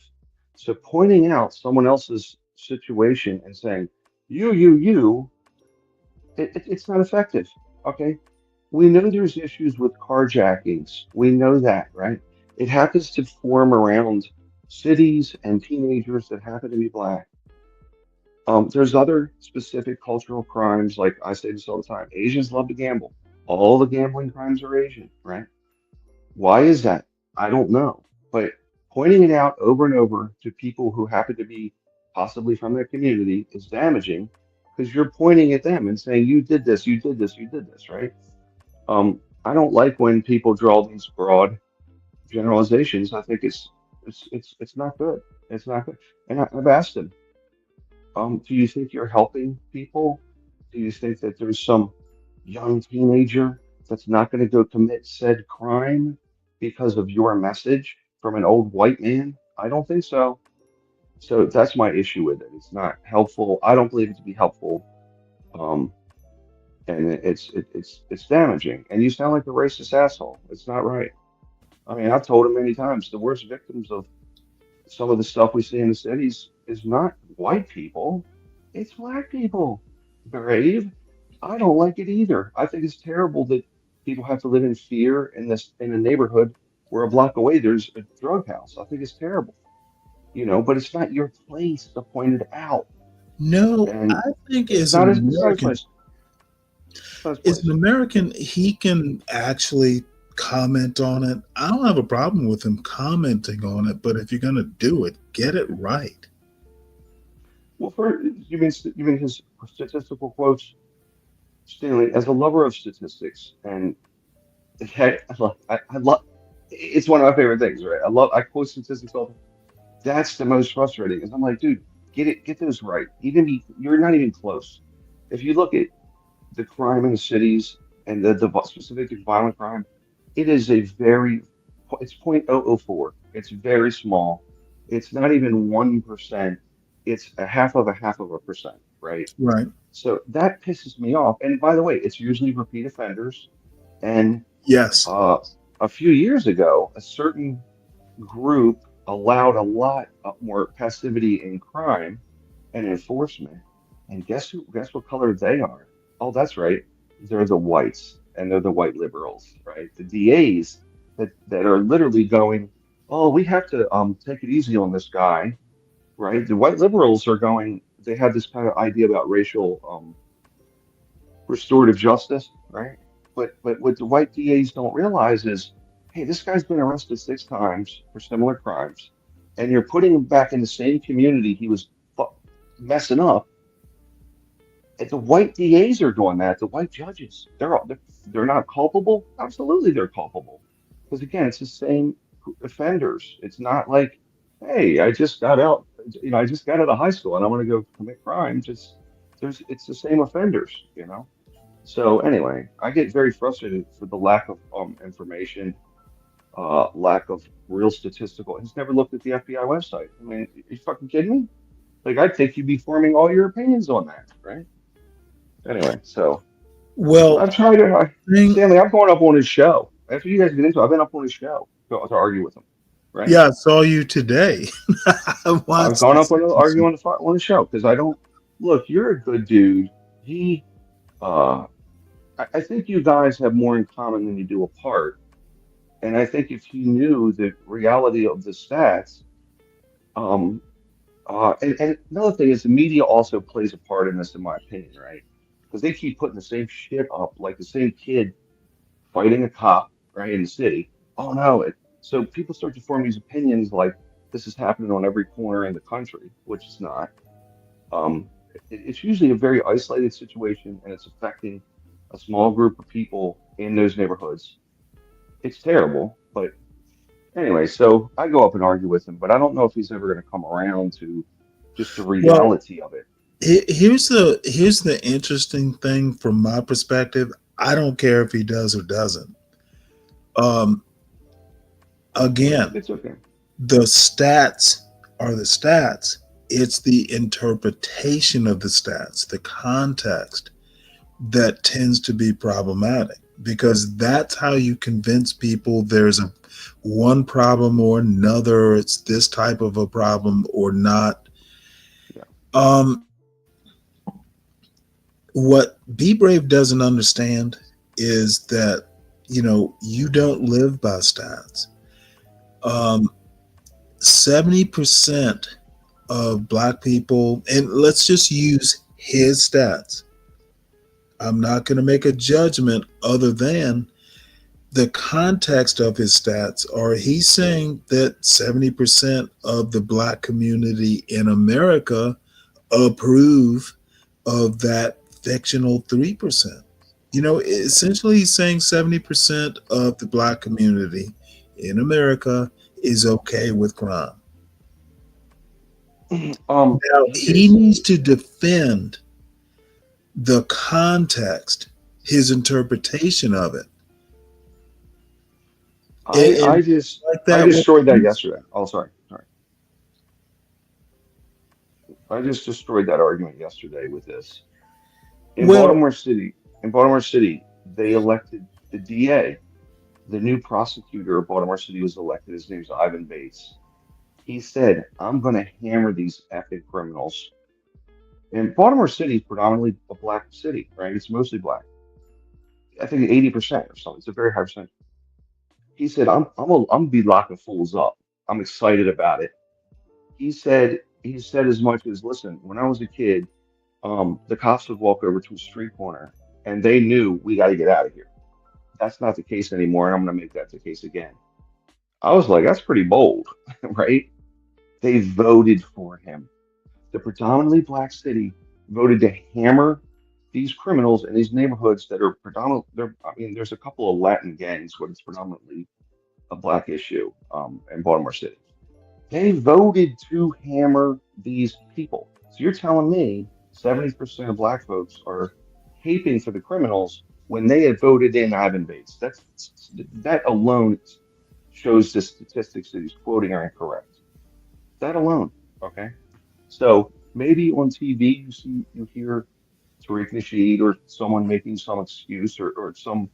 Speaker 15: So pointing out someone else's situation and saying, you, it's not effective. Okay. We know there's issues with carjackings. We know that, right? It happens to form around cities and teenagers that happen to be black. There's other specific cultural crimes, like I say this all the time. Asians love to gamble. All the gambling crimes are Asian, right? Why is that? I don't know. But pointing it out over and over to people who happen to be possibly from their community is damaging because you're pointing at them and saying, you did this, you did this, you did this, right? I don't like when people draw these broad generalizations. I think it's not good. It's not good. And I've asked him, do you think you're helping people? Do you think that there's some young teenager that's not going to go commit said crime because of your message from an old white man? I don't think so. So that's my issue with it. It's not helpful. I don't believe it to be helpful. Um, and it's damaging. And you sound like a racist asshole. It's not right. I mean, I've told him many times the worst victims of some of the stuff we see in the cities is not white people, it's black people. Brave. I don't like it either. I think it's terrible that people have to live in fear in a neighborhood where a block away there's a drug house. I think it's terrible. But it's not your place to point it out.
Speaker 5: No, I
Speaker 15: And
Speaker 5: think
Speaker 15: it's
Speaker 5: as
Speaker 15: not
Speaker 5: an
Speaker 15: his, it's not his
Speaker 5: American,
Speaker 15: place. It's not his
Speaker 5: as
Speaker 15: place.
Speaker 5: an American, he can actually comment on it. I don't have a problem with him commenting on it, but if you're going to do it, get it right.
Speaker 15: Well, you mean his statistical quotes, Stanley? As a lover of statistics, and I love. It's one of my favorite things, right? I quote statistics all the time. That's the most frustrating. Is I'm like, dude, get those right. You're not even close. If you look at the crime in the cities and the specific violent crime, it is it's 0.004. It's very small. It's not even 1%. It's a half of a percent, right?
Speaker 5: Right.
Speaker 15: So that pisses me off. And by the way, it's usually repeat offenders. And
Speaker 5: Yes.
Speaker 15: a few years ago, a certain group allowed a lot more passivity in crime and enforcement. And guess what color they are? Oh, that's right. They're the whites and they're the white liberals, right? The DAs that are literally going, oh, we have to take it easy on this guy, right? The white liberals are going, they have this kind of idea about racial restorative justice, right? But what the white DAs don't realize is, hey, this guy's been arrested 6 times for similar crimes, and you're putting him back in the same community he was messing up. And the white DAs are doing that. The white judges, they're not culpable. Absolutely, they're culpable. Because again, it's the same offenders. It's not like, hey, I just got out. I just got out of high school and I want to go commit crime. It's the same offenders. So anyway, I get very frustrated for the lack of information, lack of real statistical. He's never looked at the FBI website. I mean, you fucking kidding me? Like, I'd think you'd be forming all your opinions on that, right? Anyway, so
Speaker 5: Well,
Speaker 15: I've tried to. Stanley, I've gone up on his show. After you guys get into it, I've been up on his show to argue with him, right?
Speaker 5: yeah, I saw you today. I
Speaker 15: I've
Speaker 5: watched
Speaker 15: gone up
Speaker 5: this.
Speaker 15: on argue on the show because I don't look. You're a good dude. Uh, I think you guys have more in common than you do apart. And I think if you knew the reality of the stats, um, and another thing is the media also plays a part in this, in my opinion, right? Because they keep putting the same shit up, like the same kid fighting a cop, right, in the city. Oh no! So people start to form these opinions like this is happening on every corner in the country, which is not. It's usually a very isolated situation, and it's affecting a small group of people in those neighborhoods. It's terrible, but anyway, so I go up and argue with him, but I don't know if he's ever going to come around to just the
Speaker 5: Well,
Speaker 15: reality of it.
Speaker 5: here's the interesting thing from my perspective. I don't care if he does or doesn't. Um, again,
Speaker 15: It's okay.
Speaker 5: the stats are the stats. It's the interpretation of the stats, the context that tends to be problematic because that's how you convince people there's one problem or another. It's this type of a problem or not.
Speaker 15: Yeah.
Speaker 5: What Be Brave doesn't understand is that you don't live by stats. 70% of Black people, and let's just use his stats. I'm not going to make a judgment other than the context of his stats. Or he's saying that 70% of the Black community in America approve of that fictional 3%. Essentially he's saying 70% of the Black community in America is okay with crime. Now, he needs to defend the context, his interpretation of it.
Speaker 15: I
Speaker 5: And
Speaker 15: just
Speaker 5: like
Speaker 15: I
Speaker 5: that.
Speaker 15: destroyed that yesterday. Oh, sorry. I just destroyed that argument yesterday with this. In
Speaker 5: Well,
Speaker 15: Baltimore City, in Baltimore City, they elected the DA. The new prosecutor of Baltimore City was elected. His name's Ivan Bates. He said, "I'm going to hammer these epic criminals." And Baltimore City is predominantly a black city, right? It's mostly black. I think 80% or something. It's a very high percentage. He said, I'm gonna be locking fools up. I'm excited about it." He said as much as, "Listen, when I was a kid, the cops would walk over to a street corner and they knew we got to get out of here. That's not the case anymore, and I'm going to make that the case again." I was like, that's pretty bold, right? They voted for him. The predominantly black city voted to hammer these criminals in these neighborhoods that are predominant. I mean, there's a couple of Latin gangs, but it's predominantly a black issue in Baltimore City. They voted to hammer these people. So you're telling me 70% of black folks are caping for the criminals when they had voted in Ivan Bates. That alone shows the statistics that he's quoting are incorrect. That alone, okay? So maybe on TV you hear Tariq Nasheed or someone making some excuse or some,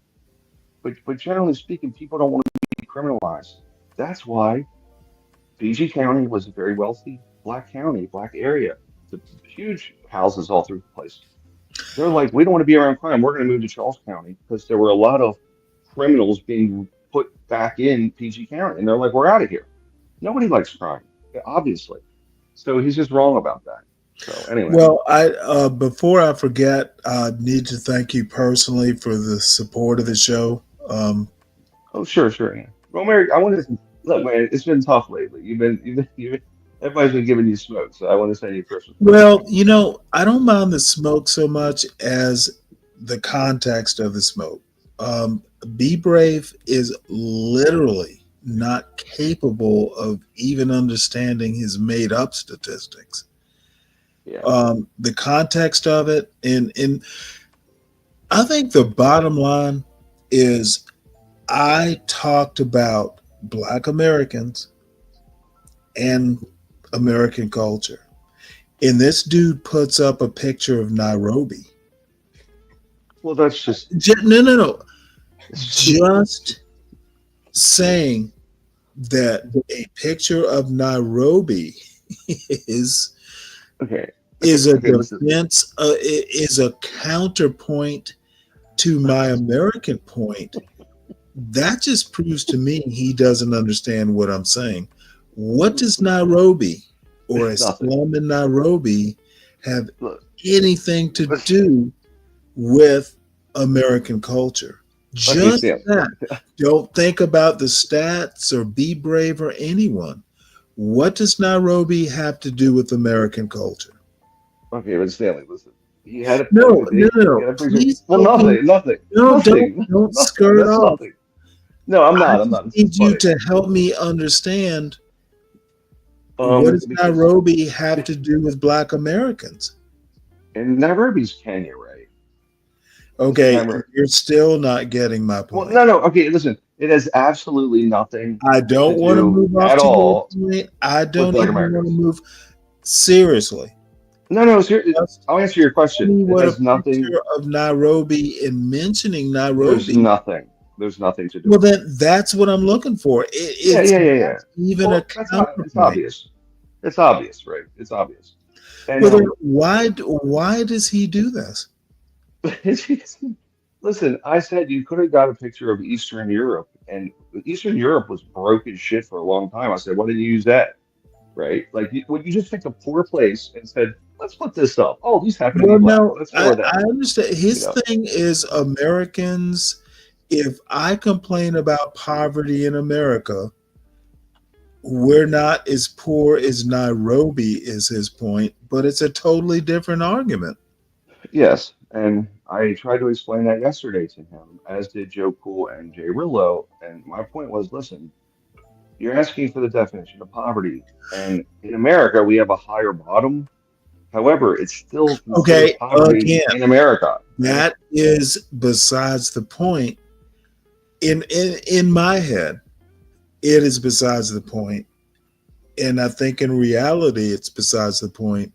Speaker 15: but generally speaking, people don't want to be criminalized. That's why PG County was a very wealthy black county, black area. The huge houses all through the place. They're like, we don't want to be around crime. We're going to move to Charles County because there were a lot of criminals being put back in PG County. And they're like, we're out of here. Nobody likes crime, obviously. So he's just wrong about that. So anyway.
Speaker 5: Well, I before I forget, I need to thank you personally for the support of the show.
Speaker 15: Oh, sure. Yeah. Well, Mary, I want to look, man. It's been tough lately. Everybody's been giving you smoke, so I want to send you Christmas.
Speaker 5: Well, I don't mind the smoke so much as the context of the smoke. Be Brave is literally not capable of even understanding his made up statistics.
Speaker 15: Yeah.
Speaker 5: The context of it, and I think the bottom line is I talked about Black Americans and American culture. And this dude puts up a picture of Nairobi.
Speaker 15: Well, that's just
Speaker 5: no. Just saying that a picture of Nairobi is
Speaker 15: okay.
Speaker 5: Is a defense, is a counterpoint to my American point. That just proves to me he doesn't understand what I'm saying. What does Nairobi or a slum in Nairobi have anything to do with American culture? Just that. Don't think about the stats or Be Brave or anyone. What does Nairobi have to do with American culture?
Speaker 15: Okay, but Stanley, listen. He had a
Speaker 5: no. Please,
Speaker 15: nothing.
Speaker 5: No, don't skirt off.
Speaker 15: Nothing. No, I'm not.
Speaker 5: I need you to help me understand what does Nairobi have to do with Black Americans?
Speaker 15: And Nairobi's Kenya, right?
Speaker 5: Okay, you're still not getting my point.
Speaker 15: Well, no. Okay, listen. It has absolutely nothing.
Speaker 5: I don't want to move off
Speaker 15: at all.
Speaker 5: Point. I don't even want to move. Seriously.
Speaker 15: No. Seriously. I'll answer your question.
Speaker 5: What
Speaker 15: it has nothing
Speaker 5: of Nairobi and mentioning Nairobi.
Speaker 15: There's nothing to do.
Speaker 5: Well, then that's what I'm looking for.
Speaker 15: Yeah.
Speaker 5: Even a
Speaker 15: it's obvious. It's obvious, right? It's obvious. And,
Speaker 5: well, then why does he do this?
Speaker 15: Listen, I said you could have got a picture of Eastern Europe, and Eastern Europe was broke as shit for a long time. I said, why didn't you use that? Right? Like, would you just pick a poor place and said, let's put this up? Oh, these happen to be black. Let's throw that.
Speaker 5: I understand. His thing is Americans. If I complain about poverty in America, we're not as poor as Nairobi is his point, but it's a totally different argument.
Speaker 15: Yes, and I tried to explain that yesterday to him, as did Joe Cool and Jay Rillo. And my point was, listen, you're asking for the definition of poverty. And in America, we have a higher bottom. However, it's still
Speaker 5: okay.
Speaker 15: Poverty in America.
Speaker 5: That is besides the point. In my head, it is besides the point. And I think in reality, it's besides the point.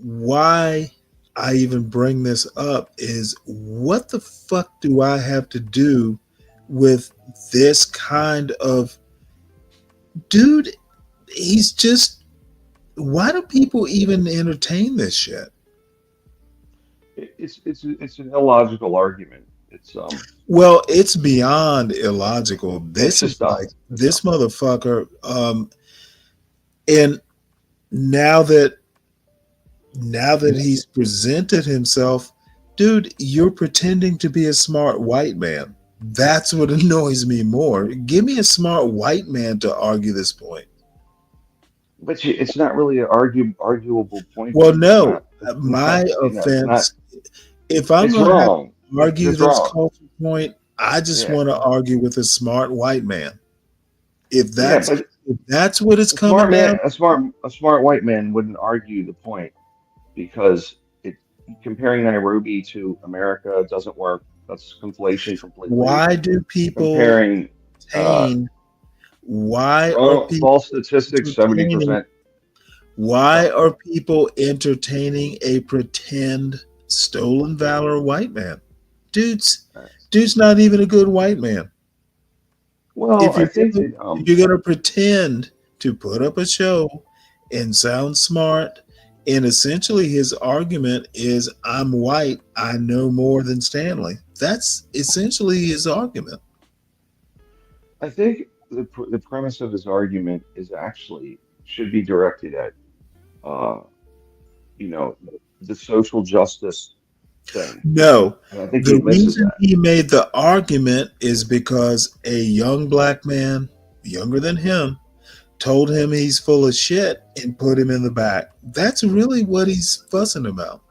Speaker 5: Why I even bring this up is what the fuck do I have to do with this kind of dude? He's just, why do people even entertain this shit?
Speaker 15: It's an illogical argument. It's
Speaker 5: Well, it's beyond illogical.
Speaker 15: it's
Speaker 5: This
Speaker 15: just
Speaker 5: is
Speaker 15: dumb.
Speaker 5: like this motherfucker. And now that he's presented himself, dude, you're pretending to be a smart white man. That's what annoys me more. Give me a smart white man to argue this point.
Speaker 15: But it's not really an arguable point.
Speaker 5: Well,
Speaker 15: It's
Speaker 5: no,
Speaker 15: not,
Speaker 5: my
Speaker 15: it's not.
Speaker 5: offense. If I'm
Speaker 15: It's
Speaker 5: going to have
Speaker 15: wrong.
Speaker 5: to argue
Speaker 15: It's
Speaker 5: this
Speaker 15: wrong.
Speaker 5: culture point, I just
Speaker 15: Yeah.
Speaker 5: want to argue with a smart white man. If
Speaker 15: Yeah,
Speaker 5: that's
Speaker 15: but
Speaker 5: if that's what it's
Speaker 15: a
Speaker 5: coming
Speaker 15: smart man,
Speaker 5: down,
Speaker 15: a smart white man wouldn't argue the point because comparing Nairobi to America doesn't work. That's conflation completely.
Speaker 5: why do people
Speaker 15: Comparing
Speaker 5: entertain? Why are people
Speaker 15: false statistics, 70%.
Speaker 5: Why are people entertaining a pretend stolen valor white man? Dude's not even a good white man.
Speaker 15: Well,
Speaker 5: If
Speaker 15: I
Speaker 5: you're
Speaker 15: think
Speaker 5: gonna,
Speaker 15: that,
Speaker 5: if you're gonna pretend to put up a show and sound smart, and essentially his argument is, I'm white, I know more than Stanley. That's essentially his argument.
Speaker 15: I think the premise of his argument is actually should be directed at, uh, the social justice thing.
Speaker 5: No,
Speaker 15: And I think he
Speaker 5: the
Speaker 15: misses
Speaker 5: reason
Speaker 15: that.
Speaker 5: he made the argument is because a young black man, younger than him, told him he's full of shit and put him in the back. That's really what he's fussing about.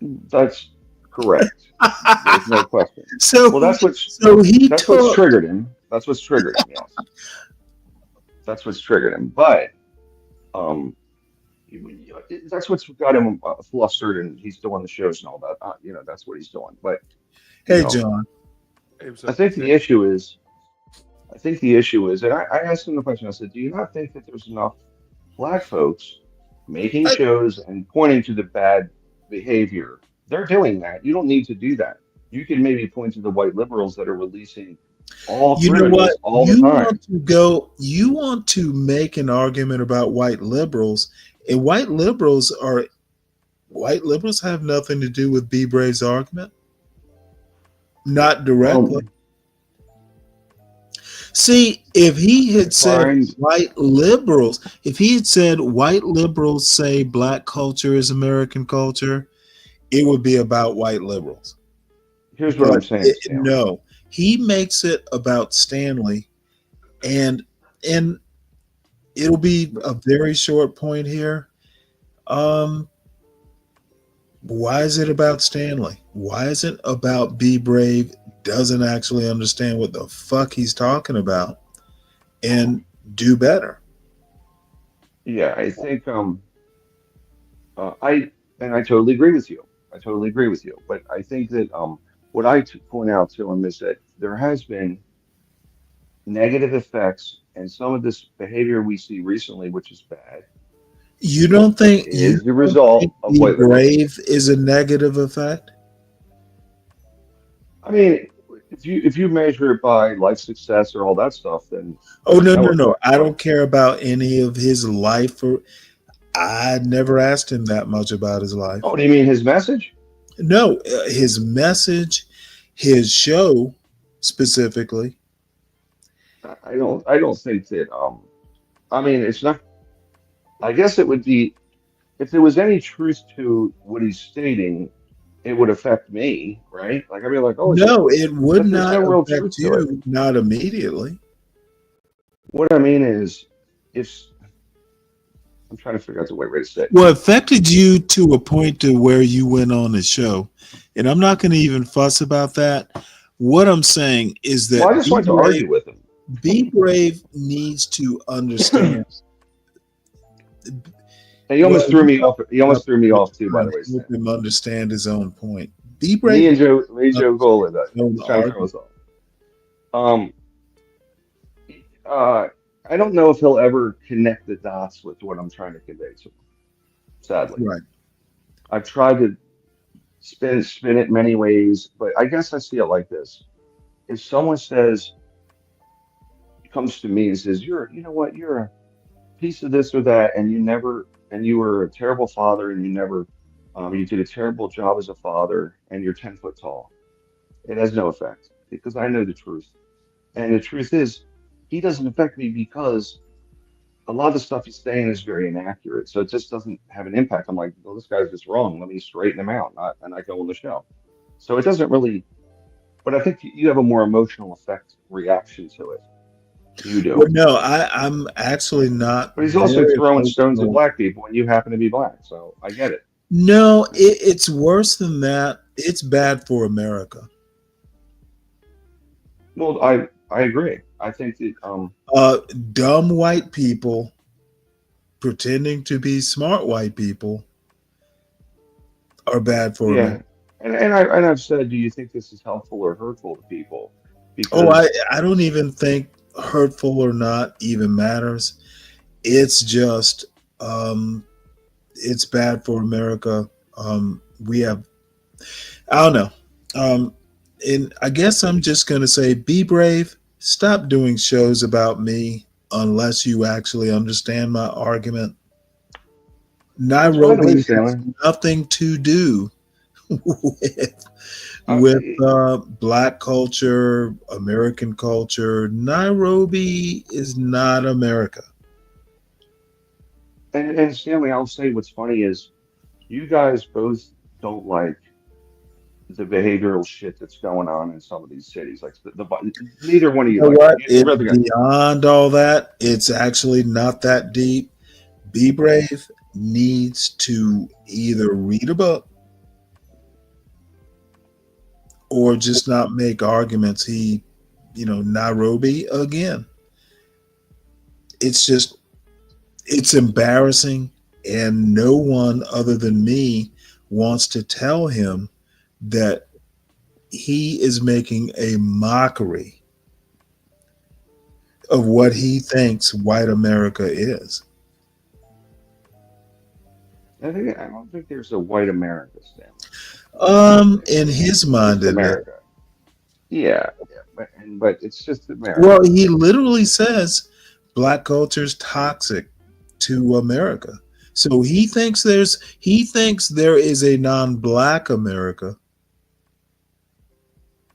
Speaker 15: That's correct. There's no question.
Speaker 5: So,
Speaker 15: Well, that's what's
Speaker 5: took.
Speaker 15: triggered him. That's what's triggered him. Yes, that's what's triggered him. But um, that's what's got him flustered, and he's doing the shows and all that. That's what he's doing. But you
Speaker 5: Hey,
Speaker 15: know,
Speaker 5: John.
Speaker 15: I think the issue is. I think the issue is, and I asked him the question. I said, "Do you not think that there's enough black folks making shows and pointing to the bad behavior? They're doing that. You don't need to do that. You can maybe point to the white liberals that are releasing all
Speaker 5: You know
Speaker 15: criminals
Speaker 5: what?
Speaker 15: all the time.
Speaker 5: You want to make an argument about white liberals, and white liberals have nothing to do with B. Brave's argument. Not directly. See, if he had said white liberals say black culture is American culture, it would be about white liberals.
Speaker 15: Here's what I'm saying.
Speaker 5: No, he makes it about Stanley, and it'll be a very short point here. Why is it about Stanley? Why is it about B. Brave doesn't actually understand what the fuck he's talking about and do better?
Speaker 15: Yeah, I think I totally agree with you. I totally agree with you. But I think that what I point out to him is that there has been negative effects, and some of this behavior we see recently, which is bad.
Speaker 5: You don't think
Speaker 15: is the result of
Speaker 5: B.
Speaker 15: white
Speaker 5: Brave is a negative effect?
Speaker 15: I mean, if you measure it by life success or all that stuff, then
Speaker 5: no. I don't care about any of his life. I never asked him that much about his life.
Speaker 15: Oh, do you mean his message?
Speaker 5: No, his message, his show specifically.
Speaker 15: I don't think that. I mean, it's not. I guess it would be if there was any truth to what he's stating, it would affect me, right? Like I'd be like, oh,
Speaker 5: no, it would not
Speaker 15: no real
Speaker 5: affect
Speaker 15: truth to
Speaker 5: you,
Speaker 15: it.
Speaker 5: not immediately.
Speaker 15: What I mean is, if I'm trying to figure out the way to say it.
Speaker 5: Well, it affected you to a point to where you went on the show, and I'm not going to even fuss about that. What I'm saying is that
Speaker 15: I just want to argue with him.
Speaker 5: Be Brave needs to understand.
Speaker 15: And he almost threw me off. He almost threw me off too, by the way.
Speaker 5: Help him understand his own point. Be Brave.
Speaker 15: Me and Joe Gola, trying to throw us off. I don't know if he'll ever connect the dots with what I'm trying to convey to him. Sadly,
Speaker 5: Right.
Speaker 15: I've tried to spin it many ways, but I guess I see it like this: if someone comes to me and says, you know what, you're a piece of this or that, and you were a terrible father, and you did a terrible job as a father, and you're 10 foot tall. It has no effect because I know the truth. And the truth is, he doesn't affect me because a lot of the stuff he's saying is very inaccurate. So it just doesn't have an impact. I'm like, well, this guy's just wrong. Let me straighten him out. And I go on the show. So it doesn't really, but I think you have a more emotional effect reaction to it. You
Speaker 5: Well,
Speaker 15: do.
Speaker 5: no, I'm actually not
Speaker 15: But he's also
Speaker 5: very
Speaker 15: throwing stones at
Speaker 5: emotional.
Speaker 15: black people when you happen to be black. So I get it.
Speaker 5: No, it's worse than that. It's bad for America.
Speaker 15: Well, I agree. I think that
Speaker 5: Dumb white people pretending to be smart white people are bad for
Speaker 15: yeah,
Speaker 5: America.
Speaker 15: and I've said, do you think this is helpful or hurtful to people?
Speaker 5: Oh,
Speaker 15: Because
Speaker 5: I don't even think hurtful or not even matters. It's just it's bad for America. We have I don't know. And I guess I'm just gonna say be brave. Stop doing shows about me unless you actually understand my argument.
Speaker 15: that's fine with
Speaker 5: Nairobi
Speaker 15: me,
Speaker 5: has
Speaker 15: Stanley.
Speaker 5: nothing to do with
Speaker 15: Uh,
Speaker 5: black culture, American culture. Nairobi is not America.
Speaker 15: and Stanley, I'll say what's funny is you guys both don't like the behavioral shit that's going on in some of these cities. Like neither one of
Speaker 5: You
Speaker 15: you
Speaker 5: know
Speaker 15: like it.
Speaker 5: what?
Speaker 15: You
Speaker 5: It's
Speaker 15: rather got
Speaker 5: beyond all that. It's actually not that deep. Be Brave needs to either read a book or just not make arguments. Nairobi again. It's embarrassing, and no one other than me wants to tell him that he is making a mockery of what he thinks white America is.
Speaker 15: I don't think there's a white America, Stanley.
Speaker 5: In his
Speaker 15: It's
Speaker 5: mind,
Speaker 15: just
Speaker 5: it is.
Speaker 15: America. Yeah, but it's just America.
Speaker 5: Well, he literally says black culture is toxic to America. So he thinks there is a non-black America.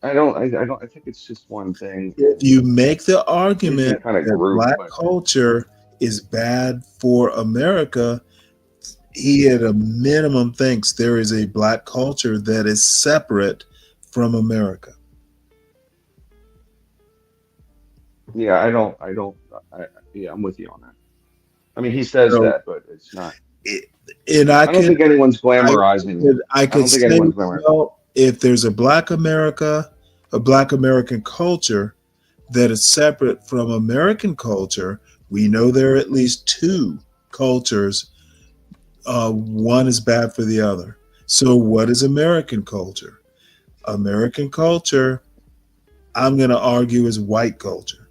Speaker 15: I don't. I don't. I think it's just one thing,
Speaker 5: If
Speaker 15: and
Speaker 5: you make the
Speaker 15: maybe you
Speaker 5: argument
Speaker 15: kind of
Speaker 5: that
Speaker 15: group,
Speaker 5: black
Speaker 15: but
Speaker 5: culture is bad for America, he at a minimum thinks there is a black culture that is separate from America.
Speaker 15: yeah, I don't. Yeah, I'm with you on that. I mean, he says
Speaker 5: So,
Speaker 15: that, but it's not.
Speaker 5: and I
Speaker 15: I don't
Speaker 5: could
Speaker 15: think anyone's
Speaker 5: I
Speaker 15: glamorizing it.
Speaker 5: I
Speaker 15: I
Speaker 5: could
Speaker 15: don't think
Speaker 5: say,
Speaker 15: anyone's glamorizing.
Speaker 5: well, if there's a black America, a black American culture that is separate from American culture, we know there are at least two cultures. One is bad for the other. So, what is American culture? American culture, I'm going to argue, is white culture,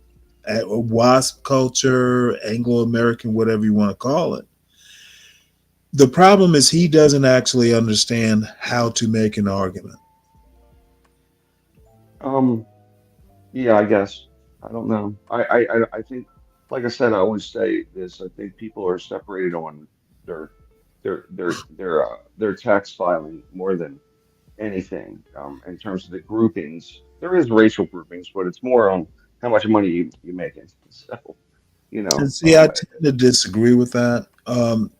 Speaker 5: WASP culture, Anglo American, whatever you want to call it. The problem is he doesn't actually understand how to make an argument.
Speaker 15: Um, yeah, I guess. I don't know. I think, like I said, I always say this. I think people are separated on their their tax filing more than anything. In terms of the groupings, there is racial groupings, but it's more on how much money you making. So, you
Speaker 5: And
Speaker 15: know,
Speaker 5: see, I tend to disagree with that.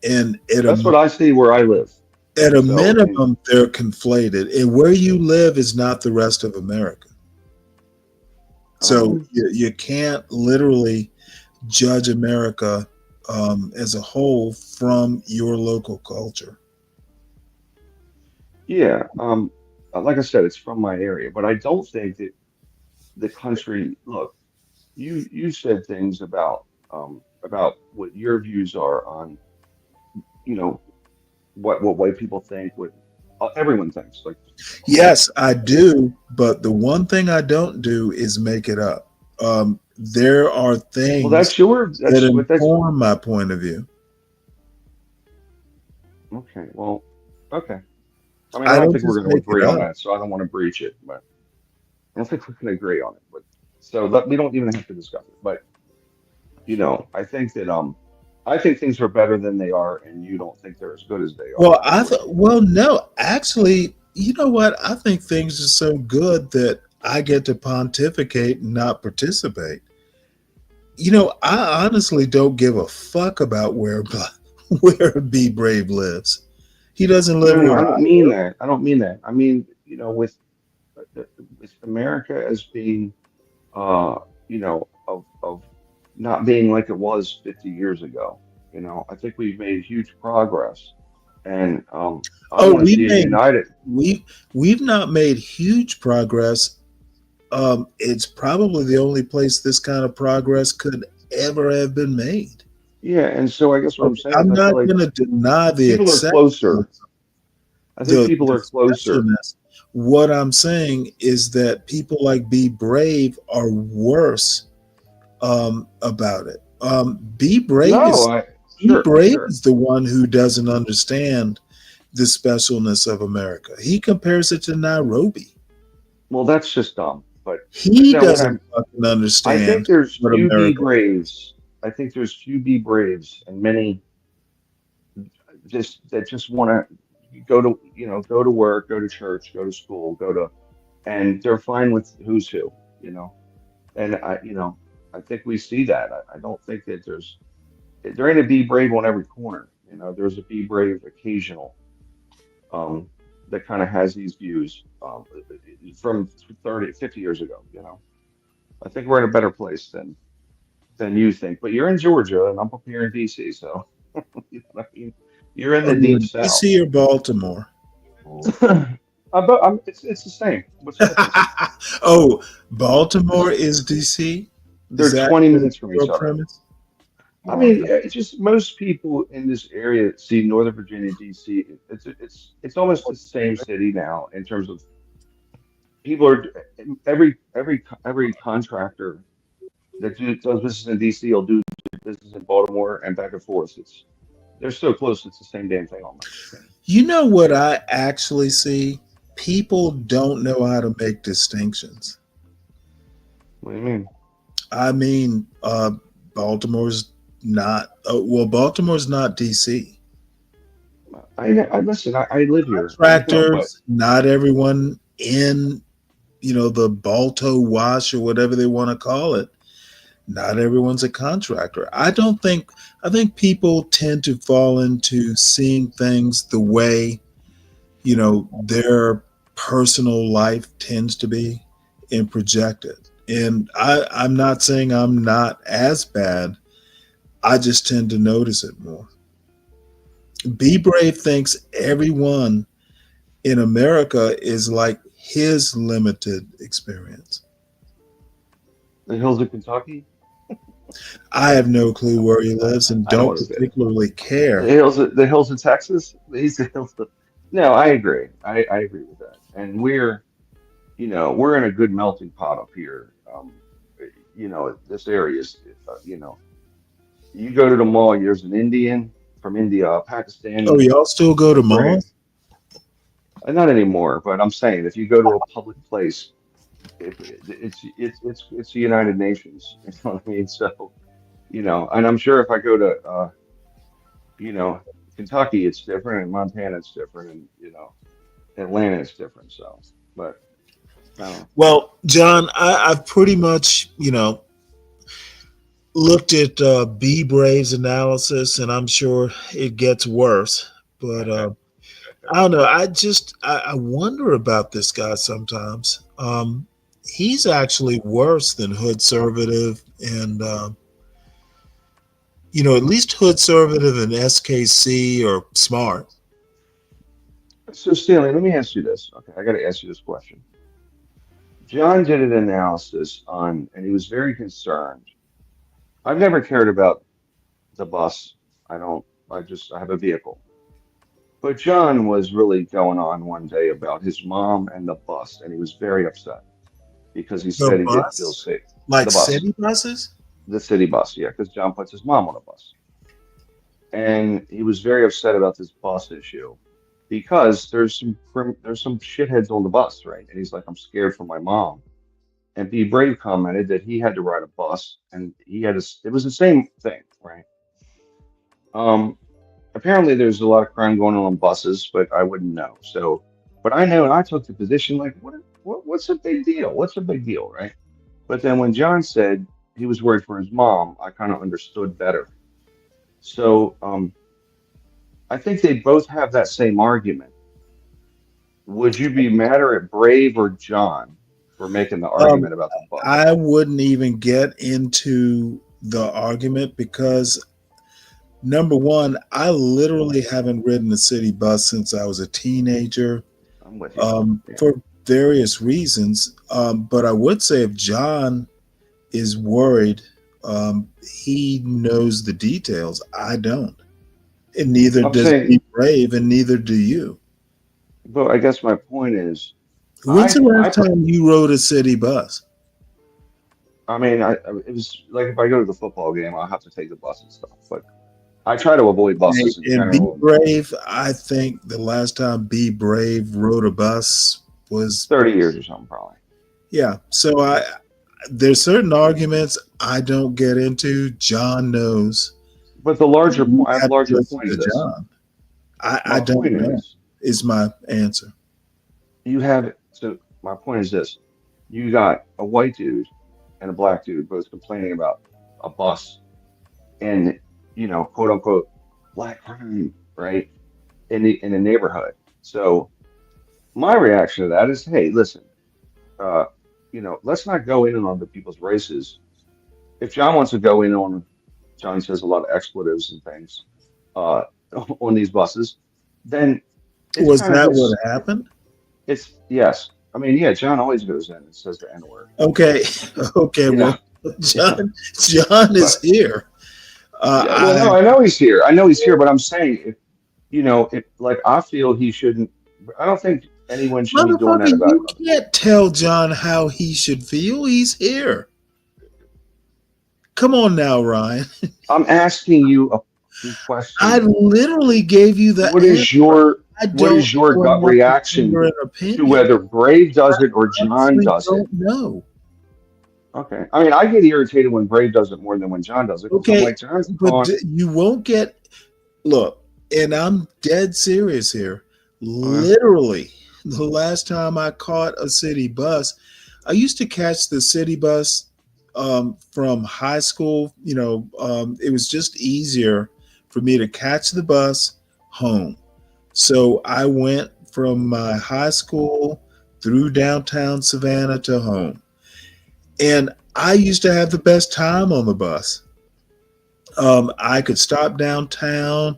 Speaker 5: And
Speaker 15: that's what I see where I live.
Speaker 5: at a
Speaker 15: So, and
Speaker 5: minimum, they're conflated. And where you live is not the rest of America. So
Speaker 15: um,
Speaker 5: you can't literally judge America as a whole from your local culture.
Speaker 15: yeah, like I said, it's from my area, but I don't think that the country. Look, you said things about what your views are on, you know, what white people think, what everyone thinks. Like,
Speaker 5: Yes, I do. But the one thing I don't do is make it up. there are
Speaker 15: Well,
Speaker 5: things that
Speaker 15: that's
Speaker 5: inform my point of view.
Speaker 15: okay. Well, okay. I mean, I
Speaker 5: I
Speaker 15: don't
Speaker 5: don't
Speaker 15: think we're
Speaker 5: just
Speaker 15: going to
Speaker 5: make it
Speaker 15: agree on
Speaker 5: up.
Speaker 15: that, so I don't want to breach it, but I don't think we can agree on it. But so we don't even have to discuss it. But I think that I think things are better than they are, and you don't think they're as good as they are.
Speaker 5: Well,
Speaker 15: Is what you
Speaker 5: no, actually, you know what? I think things are so good that I get to pontificate and not participate. I honestly don't give a fuck about where where Be Brave lives. He doesn't live
Speaker 15: No, I
Speaker 5: where
Speaker 15: don't
Speaker 5: I
Speaker 15: mean
Speaker 5: live.
Speaker 15: that. I don't mean that. I mean, with America as being, uh, of not being like it was 50 years ago. I think we've made huge progress, and I
Speaker 5: Oh,
Speaker 15: want to see a united.
Speaker 5: we've not made huge progress. It's probably the only place this kind of progress could ever have been made.
Speaker 15: Yeah, and so I guess what I'm saying is
Speaker 5: I'm
Speaker 15: I feel
Speaker 5: not
Speaker 15: like
Speaker 5: going to deny the
Speaker 15: people are
Speaker 5: exception,
Speaker 15: closer. I think people
Speaker 5: the
Speaker 15: are closer.
Speaker 5: specialness. What I'm saying is that people like Be Brave are worse about it.
Speaker 15: No, I
Speaker 5: Be
Speaker 15: sure,
Speaker 5: Brave
Speaker 15: sure.
Speaker 5: is the one who doesn't understand the specialness of America. He compares it to Nairobi.
Speaker 15: Well, that's just dumb. But
Speaker 5: He
Speaker 15: no,
Speaker 5: doesn't fucking
Speaker 15: I think
Speaker 5: understand
Speaker 15: there's
Speaker 5: what
Speaker 15: few Be
Speaker 5: America.
Speaker 15: Braves. I think there's few Be Braves and many just want to go to work, go to church, go to school, and they're fine with who's who, you know. And I think we see that. I don't think that there ain't a Be Brave on every corner. There's a Be Brave occasional um, that kind of has these views from 30, 50 years ago. I think we're in a better place than you think. But you're in Georgia, and I'm up here in DC, so what I mean? You're in
Speaker 5: Oh,
Speaker 15: the
Speaker 5: you're
Speaker 15: deep
Speaker 5: in
Speaker 15: south.
Speaker 5: DC or Baltimore?
Speaker 15: It's the same. What's the difference?
Speaker 5: Oh, Baltimore is DC? Is
Speaker 15: They're
Speaker 5: that
Speaker 15: 20 minutes from each
Speaker 5: your
Speaker 15: other.
Speaker 5: premise?
Speaker 15: I mean, it's just most people in this area see Northern Virginia, DC. It's almost the same city now in terms of people are every contractor that does business in DC will do business in Baltimore and back and forth. They're so close. It's the same damn thing almost.
Speaker 5: You know what I actually see? People don't know how to make distinctions.
Speaker 15: What do you mean?
Speaker 5: I mean, Baltimore's not, Baltimore's not DC.
Speaker 15: I listen. I live here. But
Speaker 5: Contractors, not everyone in, the Balto Wash or whatever they want to call it. Not everyone's a contractor. I think people tend to fall into seeing things the way, their personal life tends to be and project it. And I'm not saying I'm not as bad. I just tend to notice it more. Be Brave thinks everyone in America is like his limited experience.
Speaker 15: the hills of Kentucky.
Speaker 5: I have no clue where he lives and
Speaker 15: I know
Speaker 5: don't
Speaker 15: what it is.
Speaker 5: particularly
Speaker 15: The
Speaker 5: care.
Speaker 15: hills, the hills of Texas. These the hills. No, I agree. I agree with that. And we're in a good melting pot up here. This area is, you go to the mall. There's an Indian from India, a
Speaker 5: Oh,
Speaker 15: Pakistani,
Speaker 5: y'all still go
Speaker 15: a
Speaker 5: to
Speaker 15: Korean.
Speaker 5: malls?
Speaker 15: Not anymore, but I'm saying if you go to a public place, it's the United Nations. You know what I mean? So, and I'm sure if I go to you know, Kentucky, it's different, and Montana, it's different, and Atlanta, it's different. So, but I don't know.
Speaker 5: Well, John, I've pretty much, looked at B Brave's analysis, and I'm sure it gets worse. But I don't know. I wonder about this guy sometimes. He's actually worse than Hood Conservative, and at least Hood Conservative and SKC are smart.
Speaker 15: So, Stanley, let me ask you this. Okay, I got to ask you this question. John did an analysis and he was very concerned. I've never cared about the bus. I don't. I have a vehicle. But John was really going on one day about his mom and the bus, and he was very upset. because he
Speaker 5: The
Speaker 15: said he didn't feel
Speaker 5: bus?
Speaker 15: safe.
Speaker 5: Like
Speaker 15: The bus,
Speaker 5: city buses?
Speaker 15: the city bus, yeah, because John puts his mom on a bus, and he was very upset about this bus issue because there's some shitheads on the bus, right? And he's like, I'm scared for my mom. And Be Brave commented that he had to ride a bus, and he had to. It was the same thing, right? Um, Apparently there's a lot of crime going on buses, but I wouldn't know. So, but I know, and I took the position like, what's a big deal? What's a big deal, right? But then when John said he was worried for his mom, I kind of understood better. So, I think they both have that same argument. Would you be madder at Brave or John for making the
Speaker 5: Um,
Speaker 15: argument about the bus?
Speaker 5: I wouldn't even get into the argument because number one, I literally haven't ridden a city bus since I was a teenager,
Speaker 15: I'm with you. Yeah.
Speaker 5: for various reasons. But I would say if John is worried, he knows the details. I don't. And neither
Speaker 15: I'm
Speaker 5: does
Speaker 15: saying,
Speaker 5: Be Brave, and neither do you.
Speaker 15: but I guess my point is,
Speaker 5: When's the
Speaker 15: I
Speaker 5: last time you rode a city bus?
Speaker 15: I mean, it was like if I go to the football game, I'll have to take the bus and stuff. But I try to avoid buses in
Speaker 5: And Be
Speaker 15: general.
Speaker 5: Brave, I think the last time Be Brave rode a bus was
Speaker 15: 30 years or something, probably.
Speaker 5: yeah. So there's certain arguments I don't get into. John knows.
Speaker 15: But the larger point, I have a
Speaker 5: have to
Speaker 15: larger
Speaker 5: listen
Speaker 15: point
Speaker 5: to
Speaker 15: of this.
Speaker 5: John. I
Speaker 15: My
Speaker 5: don't
Speaker 15: point
Speaker 5: know. Is my answer.
Speaker 15: so my point is this: you got a white dude and a black dude both complaining about a bus and quote unquote black crime, right, in the neighborhood. So my reaction to that is, hey, listen, let's not go in on the people's races. If John wants to go in on, John says a lot of expletives and things uh, on these buses, then it's
Speaker 5: Was
Speaker 15: kind of
Speaker 5: that
Speaker 15: his.
Speaker 5: what happened?
Speaker 15: It's yes. I mean, yeah. John always goes in and says the N word.
Speaker 5: Okay. Okay.
Speaker 15: Yeah.
Speaker 5: Well, John is
Speaker 15: But
Speaker 5: here.
Speaker 15: yeah, well, no, I know he's here. I know he's here, but I'm saying, if like I feel he shouldn't. I don't think anyone should be doing
Speaker 5: Motherfucker,
Speaker 15: that about
Speaker 5: you can't tell John how he should feel. He's here. Come on now, Ryan.
Speaker 15: I'm asking you a question.
Speaker 5: I literally gave you the
Speaker 15: What is your gut
Speaker 5: want to
Speaker 15: reaction
Speaker 5: render an
Speaker 15: to
Speaker 5: opinion.
Speaker 15: whether Brave does it or John
Speaker 5: honestly
Speaker 15: does it?
Speaker 5: don't know.
Speaker 15: Okay. I mean, I get irritated when Brave does it more than when John does it. 'Cause I'm
Speaker 5: Okay,
Speaker 15: like, John's
Speaker 5: but
Speaker 15: gone.
Speaker 5: you won't get. Look, and I'm dead serious here. Literally, the last time I caught a city bus, I used to catch the city bus from high school. It was just easier for me to catch the bus home. So I went from my high school through downtown Savannah to home. And I used to have the best time on the bus. I could stop downtown.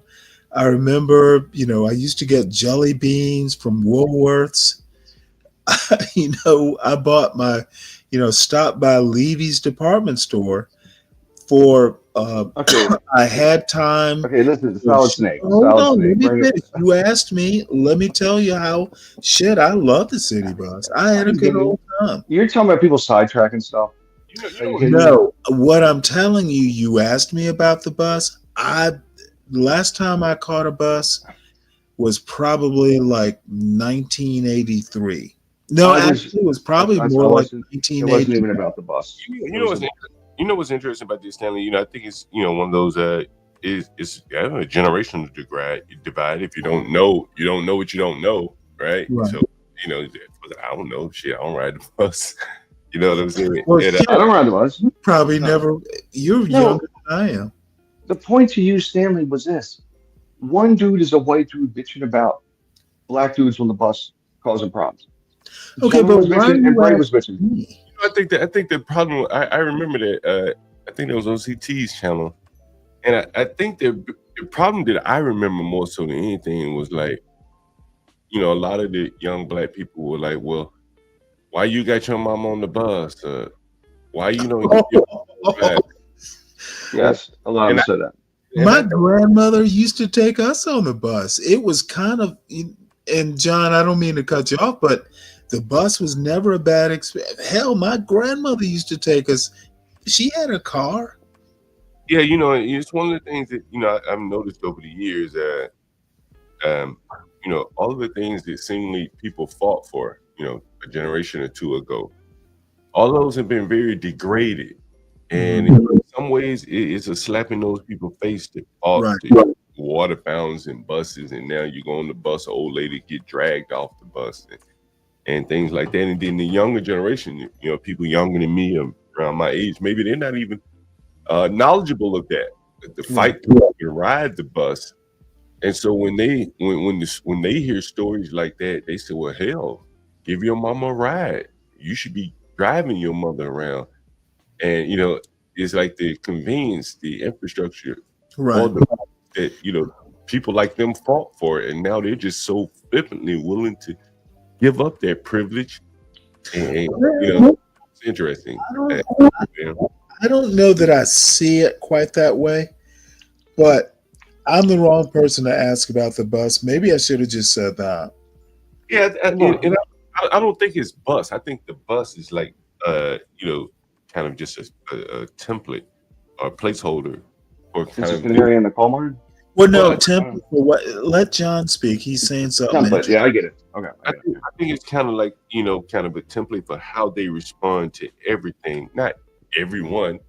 Speaker 5: I remember, I used to get jelly beans from Woolworths. I bought my, stopped by Levy's department store for,
Speaker 15: Okay.
Speaker 5: I had time.
Speaker 15: Okay, listen, Solid Snake.
Speaker 5: Hold
Speaker 15: Solid
Speaker 5: on,
Speaker 15: Snake.
Speaker 5: let me
Speaker 15: Bring it.
Speaker 5: finish. You asked me, let me tell you how, I love the city bus. I had a good old time.
Speaker 15: You're talking about people sidetracking stuff.
Speaker 5: No, what I'm telling you, you asked me about the bus. Last time I caught a bus was probably like 1983. No, actually, it was probably more like 1980.
Speaker 15: It wasn't even about the bus.
Speaker 16: You know what's interesting about this, Stanley? I think it's one of those is a generational divide. If you don't know what you don't know, right? So I don't know shit. I don't ride the bus. You know what I'm saying?
Speaker 5: Well,
Speaker 15: I don't ride the bus.
Speaker 5: You probably never. You're younger than I am.
Speaker 15: The point to you, Stanley, was this: one dude is a white dude bitching about black dudes on the bus causing problems.
Speaker 5: Okay,
Speaker 15: John
Speaker 5: but
Speaker 15: was
Speaker 5: why
Speaker 15: bitching, and Brave was
Speaker 5: asking
Speaker 15: bitching.
Speaker 5: me?
Speaker 16: I think the problem. I remember that. I think it was OCT's channel, and I think the problem that I remember more so than anything was like, a lot of the young black people were like, "Well, why you got your mom on the bus? Why you don't get your
Speaker 15: Yes, a lot of them said that.
Speaker 5: My grandmother used to take us on the bus. It was kind of, and John, I don't mean to cut you off, but The bus was never a bad experience. Hell, my grandmother used to take us. She had a car.
Speaker 16: Yeah, you know, it's one of the things that, you know, I've noticed over the years. You know, all of the things that seemingly people fought for, you know, a generation or two ago, all those have been very degraded. And in some ways, it's a slap in those people's face that fought the water fountains and buses, and now you go on the bus, an old lady get dragged off the bus and things like that. And then the younger generation, you know, people younger than me, around my age, maybe they're not even knowledgeable of that. The fight to ride the bus. And so when they hear stories like that, they say, well, hell, give your mama a ride. You should be driving your mother around. And, you know, it's like the convenience, the infrastructure, all that, you know, people like them fought for it. And now they're just so flippantly willing to give up their privilege. And you know, it's interesting.
Speaker 5: I don't know that I see it quite that way, but I'm the wrong person to ask about the bus. Maybe I should have just said that.
Speaker 16: Yeah, and I don't think it's bus. I think the bus is like, you know, kind of just a template or a placeholder or kind of
Speaker 15: canary in the coal mine.
Speaker 5: Well, no, template for what? Let John speak. He's saying something.
Speaker 15: Template, yeah, I get it. Okay,
Speaker 16: I think it's kind of like, you know, kind of a template for how they respond to everything. Not everyone,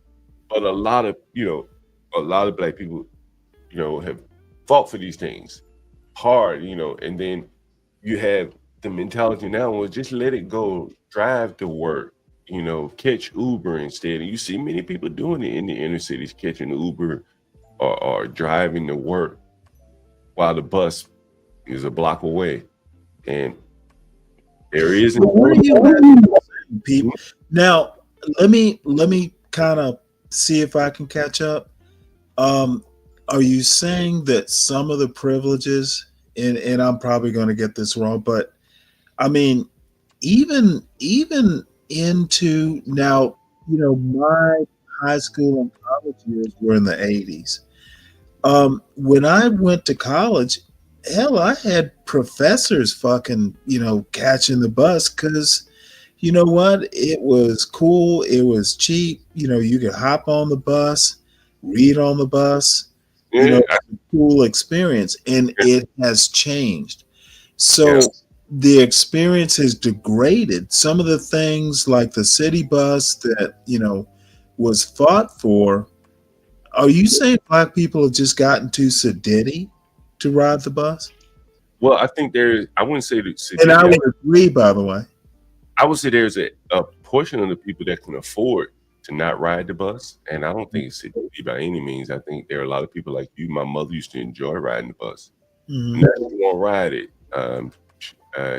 Speaker 16: but a lot of, you know, a lot of Black people, you know, have fought for these things hard, you know, and then you have the mentality now, well, just let it go, drive to work, you know, catch Uber instead. And you see many people doing it in the inner cities, catching Uber or driving to work while the bus is a block away. And there is
Speaker 5: people. Now, let me kind of see if I can catch up. Are you saying that some of the privileges, and I'm probably going to get this wrong, but I mean, even into now, you know, my high school and college years were in the 80s. When I went to college, hell, I had professors fucking, you know, catching the bus because, you know what, it was cool, it was cheap, you know, you could hop on the bus, read on the bus, you know, it's a cool experience, and it has changed. So the experience has degraded. Some of the things like the city bus that, you know, was fought for. Are you saying Black people have just gotten too sedity to ride the bus?
Speaker 16: Well, I think I wouldn't say that.
Speaker 5: And I would agree, by the way.
Speaker 16: I would say there's a portion of the people that can afford to not ride the bus. And I don't think it's sedity by any means. I think there are a lot of people like you. My mother used to enjoy riding the bus. Now she won't ride it.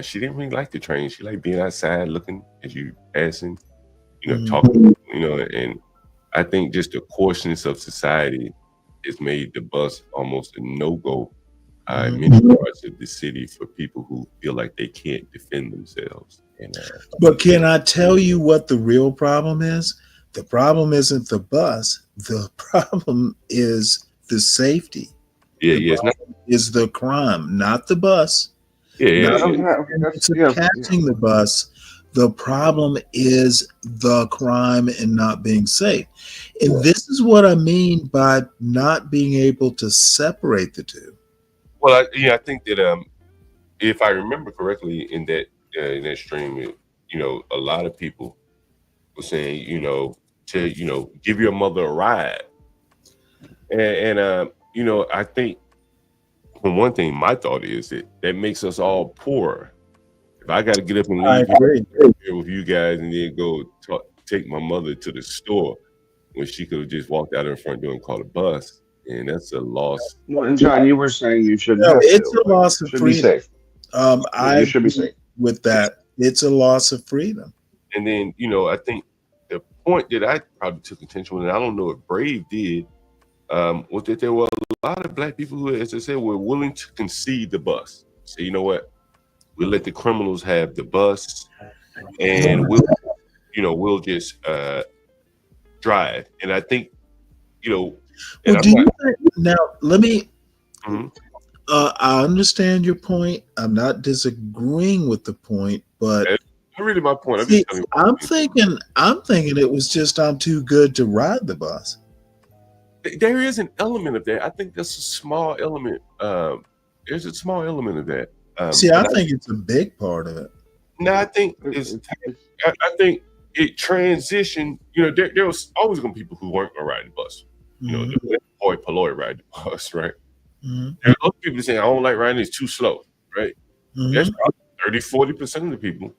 Speaker 16: She didn't really like the train. She liked being outside looking at you passing, you know, talking, you know, and I think just the coarseness of society has made the bus almost a no-go in many parts of the city for people who feel like they can't defend themselves. And,
Speaker 5: but can I tell you what the real problem is? The problem isn't the bus. The problem is the safety.
Speaker 16: It's not
Speaker 5: is the crime, not the bus. Catching the bus. The problem is the crime and not being safe. And this is what I mean by not being able to separate the two.
Speaker 16: Well, I think that if I remember correctly in that stream, you know, a lot of people were saying, you know, to, you know, give your mother a ride. And you know, I think for one thing, my thought is that makes us all poor. If I got to get up and leave here with you guys and then go take my mother to the store when she could have just walked out in front door and called a bus, and that's a loss.
Speaker 15: Well, and John, you were saying you shouldn't.
Speaker 5: No, it's a loss of freedom.
Speaker 15: Be safe.
Speaker 5: I
Speaker 15: should be safe
Speaker 5: with that. It's a loss of freedom.
Speaker 16: And then, you know, I think the point that I probably took attention with, and I don't know if Brave did, was that there were a lot of Black people who, as I said, were willing to concede the bus. Say, you know what? We'll let the criminals have the bus, and we'll just drive. And I think, you know.
Speaker 5: Well, now let me. I understand your point. I'm not disagreeing with the point, but
Speaker 16: really my point. I'm
Speaker 5: See,
Speaker 16: just telling you.
Speaker 5: I'm thinking it was just I'm too good to ride the bus.
Speaker 16: There is an element of that. I think that's a small element. There's a small element of that.
Speaker 5: See, I think it's a big part of it.
Speaker 16: No, I think I think it transitioned. You know, there was always gonna be people who weren't gonna ride the bus. You know, the boy Polloy ride the bus, right? There are other people saying I don't like riding; it's too slow, right? That's probably 30-40% of the people.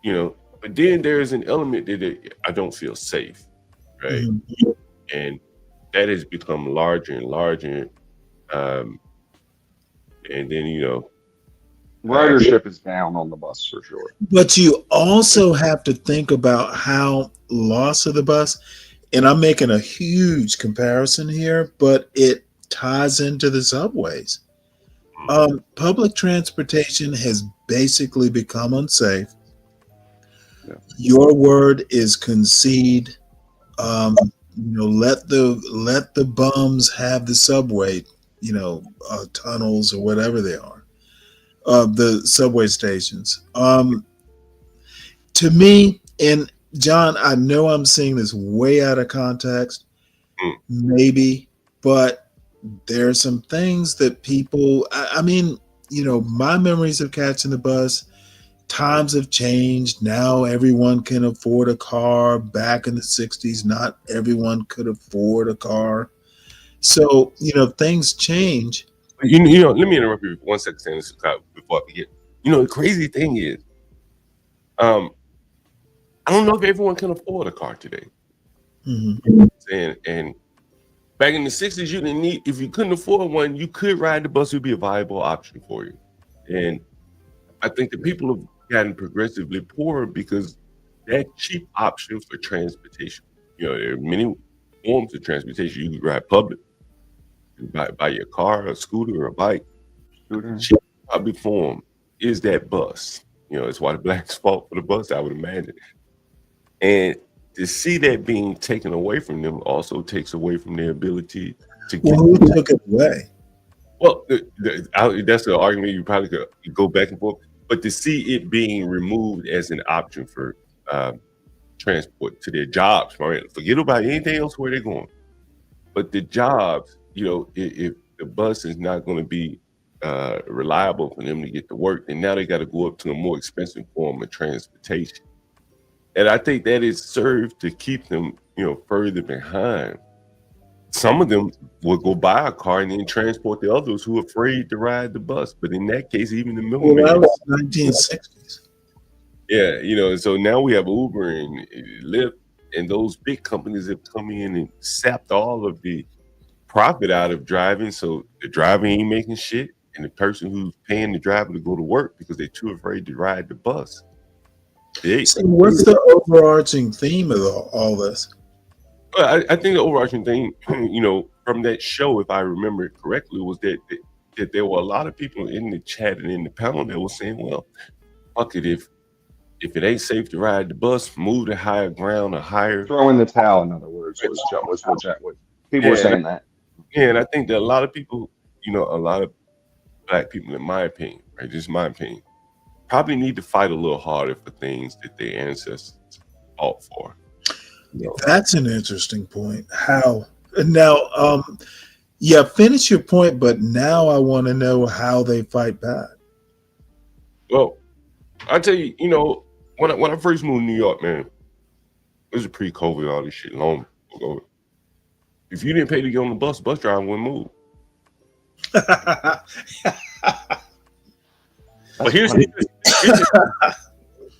Speaker 16: You know, but then there is an element that I don't feel safe, right? And that has become larger and larger. And then, you know,
Speaker 15: ridership is down on the bus for sure.
Speaker 5: But you also have to think about how loss of the bus, and I'm making a huge comparison here, but it ties into the subways. Public transportation has basically become unsafe. Your word is concede. You know, let the bums have the subway, you know, tunnels or whatever they are, the subway stations. To me, and John, I know I'm seeing this way out of context, maybe, but there are some things that people, I mean, you know, my memories of catching the bus, times have changed. Now everyone can afford a car. Back in the 60s, not everyone could afford a car. So, you know, things change.
Speaker 16: You know, let me interrupt you for 1 second, before I forget. You know, the crazy thing is, I don't know if everyone can afford a car today. And back in the 60s, you didn't need, if you couldn't afford one, you could ride the bus. It would be a viable option for you. And I think the people have gotten progressively poorer because that cheap option for transportation. You know, there are many forms of transportation. You can ride public, you can buy your car, a scooter, or a bike. Cheap public form is that bus. You know, it's why the blacks fought for the bus, I would imagine. And to see that being taken away from them also takes away from their ability to get.
Speaker 5: Well, who took it away?
Speaker 16: Well, that's the argument you probably could go back and forth. But to see it being removed as an option for transport to their jobs, right? Forget about anything else where they're going. But the jobs, you know, if the bus is not going to be reliable for them to get to work, then now they got to go up to a more expensive form of transportation. And I think that is served to keep them, you know, further behind. Some of them will go buy a car and then transport the others who are afraid to ride the bus. But in that case, even the middleman.
Speaker 5: Well, that was 1960s.
Speaker 16: Yeah, you know, so now we have Uber and Lyft, and those big companies have come in and sapped all of the profit out of driving. So the driver ain't making shit, and the person who's paying the driver to go to work because they're too afraid to ride the bus.
Speaker 5: So what's the overarching theme of all this?
Speaker 16: Well, I think the overarching thing, you know, from that show, if I remember it correctly, was that there were a lot of people in the chat and in the panel that were saying, well, fuck it, if it ain't safe to ride the bus, move to higher ground or higher.
Speaker 15: Throw in the towel, in other words, was what that was. People were saying that.
Speaker 16: Yeah, and I think that a lot of people, you know, a lot of black people, in my opinion, right, just my opinion, probably need to fight a little harder for things that their ancestors fought for. You know?
Speaker 5: That's an interesting point. How now? Yeah, finish your point, but now I want to know how they fight back.
Speaker 16: Well, I tell you, you know, when I first moved to New York, man, it was pre-COVID, all this shit long ago. If you didn't pay to get on the bus driver wouldn't move. But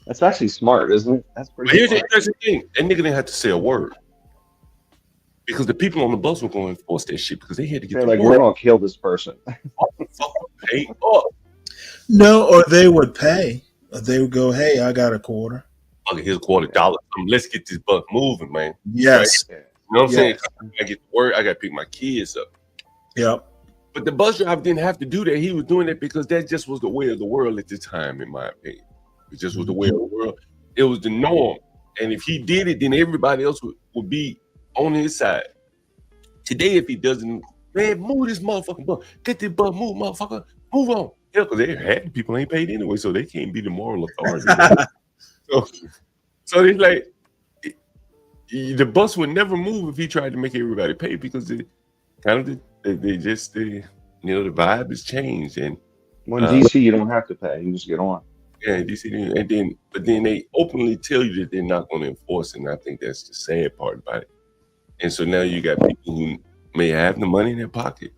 Speaker 15: that's actually smart, isn't it? That's pretty.
Speaker 16: But here's the interesting thing: that nigga didn't have to say a word because the people on the bus were going to enforce that shit because they had to get.
Speaker 15: They're like, we're gonna kill this person.
Speaker 16: Pay up.
Speaker 5: No, or they would pay. They would go, "Hey, I got a quarter.
Speaker 16: Okay, here's $2. Let's get this bus moving, man."
Speaker 5: Yes.
Speaker 16: Right? You know what I'm saying? I get to work. I got to pick my kids up.
Speaker 5: Yep.
Speaker 16: But the bus driver didn't have to do that. He was doing it because that just was the way of the world at the time, in my opinion. It just was the way of the world. It was the norm. And if he did it, then everybody else would be on his side. Today, if he doesn't, man, move this motherfucking bus. Get this bus, move, motherfucker. Move on. Yeah, because they had people ain't paid anyway, so they can't be the moral authority. so it's like the bus would never move if he tried to make everybody pay because the vibe has changed. And
Speaker 15: Well, in DC, you don't have to pay; you just get on.
Speaker 16: Yeah, DC, but then they openly tell you that they're not going to enforce it, and I think that's the sad part about it. And so now you got people who may have the money in their pocket,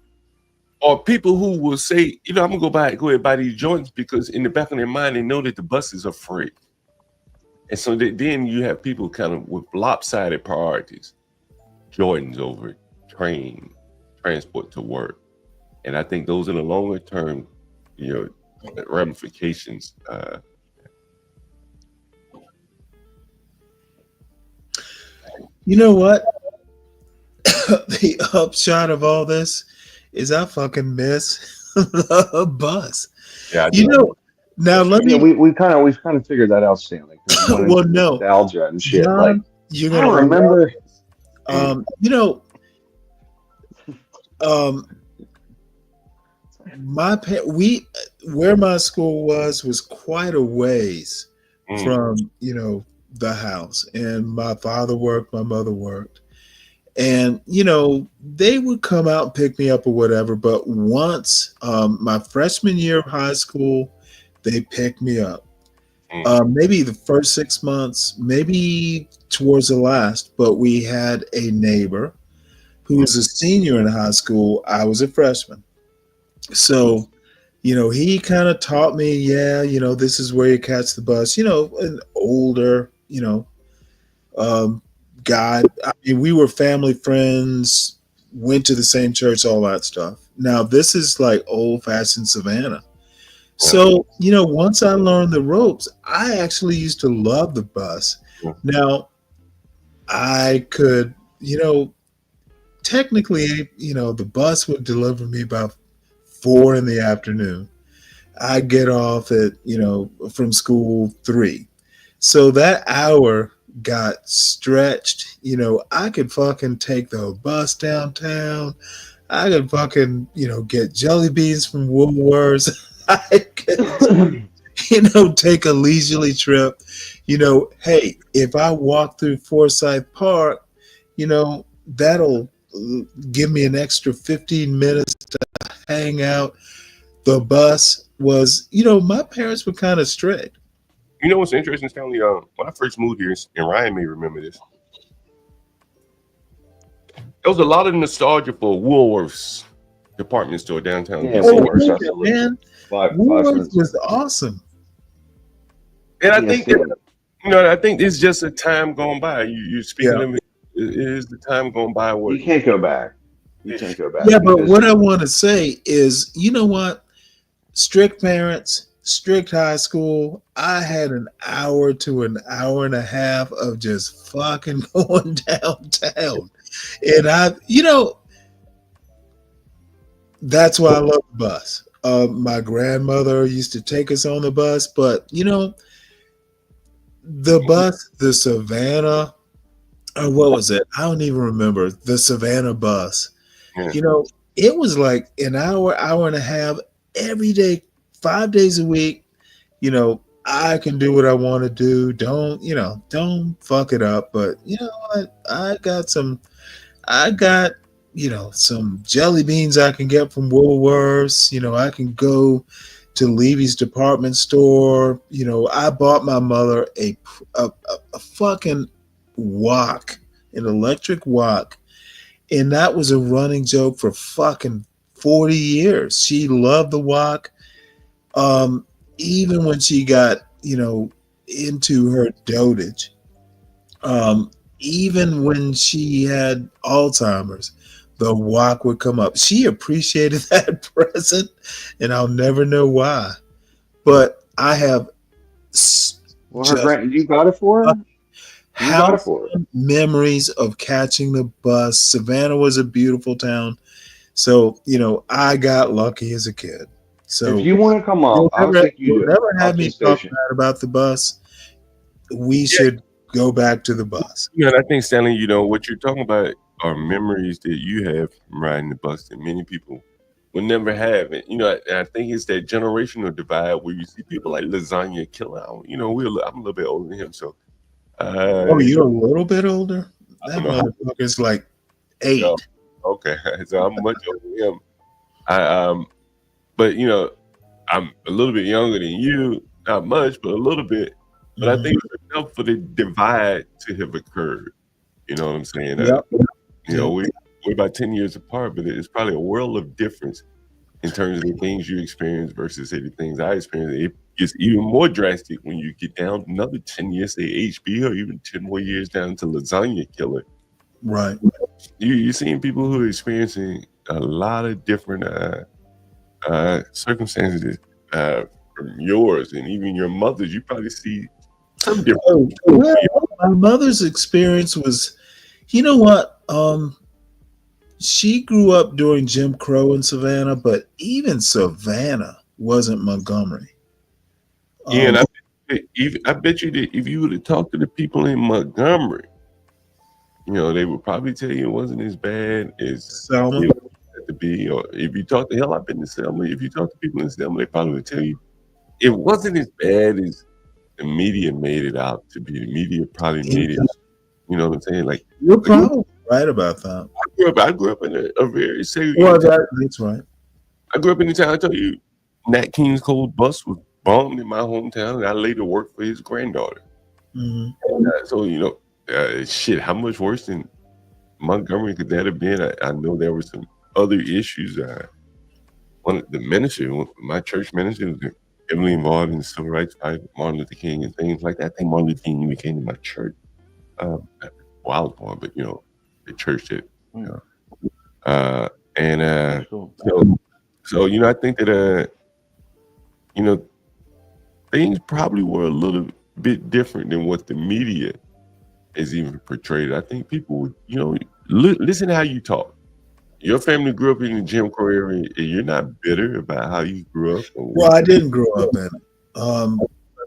Speaker 16: or people who will say, I'm gonna go ahead and buy these joints because in the back of their mind they know that the buses are free. And so then you have people kind of with lopsided priorities, Jordans over train, transport to work. And I think those are the longer term, ramifications.
Speaker 5: You know what? The upshot of all this is I fucking miss the bus.
Speaker 16: Yeah,
Speaker 5: now let me.
Speaker 15: We've kind of figured that out, Stanley.
Speaker 5: Well, no,
Speaker 15: nostalgia and shit.
Speaker 5: John,
Speaker 15: like
Speaker 5: you're
Speaker 15: I
Speaker 5: gonna
Speaker 15: remember. Where my school was quite a ways from the house, and my father worked, my mother worked, and they would come out and pick me up or whatever. But once my freshman year of high school, they picked me up. Maybe the first 6 months, maybe towards the last, but we had a neighbor who was a senior in high school. I was a freshman. So, he kind of taught me, this is where you catch the bus, an older, guy. I mean, we were family friends, went to the same church, all that stuff. Now, this is like old fashioned Savannah. So, once I learned the ropes, I actually used to love the bus. Now, I could, technically, the bus would deliver me about 4 in the afternoon. I get off at, from school 3. So that hour got stretched. I could fucking take the bus downtown. I could fucking, get jelly beans from Woolworths. I could, take a leisurely trip. Hey, if I walk through Forsyth Park, that'll give me an extra 15 minutes to hang out. The bus was, my parents were kind of strict.
Speaker 16: You know what's interesting, Stanley? When I first moved here, and Ryan may remember this, there was a lot of nostalgia for Woolworths department store downtown.
Speaker 5: Man, Woolworths was awesome.
Speaker 16: And I think that, I think it's just a time going by. You're speaking of it is the time going by where
Speaker 15: you can't go back. You can't go back.
Speaker 5: Yeah, but what I want to say is, what? Strict parents, strict high school. I had an hour to an hour and a half of just fucking going downtown. And that's why I love the bus. My grandmother used to take us on the bus, but the bus, the Savannah, what was it? I don't even remember. The Savannah bus.
Speaker 16: Yeah.
Speaker 5: It was like an hour and a half every day, 5 days a week. I can do what I want to do. Don't fuck it up. But I got some jelly beans I can get from Woolworths. I can go to Levy's department store. I bought my mother a fucking wok, an electric wok. And that was a running joke for fucking 40 years. She loved the wok. Even when she got, into her dotage, even when she had Alzheimer's, the wok would come up. She appreciated that present, and I'll never know why. But I have
Speaker 15: you got it for her?
Speaker 5: Memories of catching the bus. Savannah was a beautiful town. So, I got lucky as a kid. So
Speaker 15: if you want to come up, I'll take you.
Speaker 5: You'll never have me talk bad about the bus. We should go back to the bus.
Speaker 16: And I think, Stanley, what you're talking about are memories that you have from riding the bus that many people will never have it. You know, and I think it's that generational divide where you see people like Lasagna Killer. I'm a little bit older than him, so
Speaker 5: Oh, you're a little bit older?
Speaker 16: I
Speaker 5: That
Speaker 16: don't know how.
Speaker 5: motherfucker's like
Speaker 16: No,
Speaker 5: 8.
Speaker 16: okay, so I'm much older than him. But you know, I'm a little bit younger than you, not much, but a little bit. But I think it's enough for the divide to have occurred. You know what I'm saying?
Speaker 5: Yep.
Speaker 16: You know, we're about 10 years apart, but it's probably a world of difference in terms of the things you experience versus the things I experienced. It gets even more drastic when you get down another 10 years, say HB, or even 10 more years down to Lasagna Killer.
Speaker 5: Right.
Speaker 16: You're seeing people who are experiencing a lot of different circumstances from yours and even your mother's. You probably see some different.
Speaker 5: Well, my mother's experience was, you know what? She grew up during Jim Crow in Savannah, but even Savannah wasn't Montgomery.
Speaker 16: Yeah, and I bet you that if you would have talked to the people in Montgomery, you know, they would probably tell you it wasn't as bad as
Speaker 5: Selma.
Speaker 16: it had to be. Or if you talk to I've been to Selma. If you talk to people in Selma, they probably would tell you it wasn't as bad as the media made it out to be. The media probably made it. You know what I'm saying? Like
Speaker 5: You're probably right about that.
Speaker 16: I grew up in a very segregated town.
Speaker 5: That's right.
Speaker 16: I grew up in the town. I told you, Nat King's Cold bus was bombed in my hometown, and I later worked for his granddaughter.
Speaker 5: Mm-hmm.
Speaker 16: And, so you know, shit, how much worse than Montgomery could that have been? I know there were some other issues. One of the minister, my church minister, was heavily involved in the civil rights fight, Martin Luther King and things like that. I think Martin Luther King even came to my church. Wild boy, but you know, the church that you know, so you know, I think that you know, things probably were a little bit different than what the media is even portrayed. I think people would, you know, listen to how you talk. Your family grew up in the Jim Crow area, and you're not bitter about how you grew up.
Speaker 5: Well, I didn't grow up in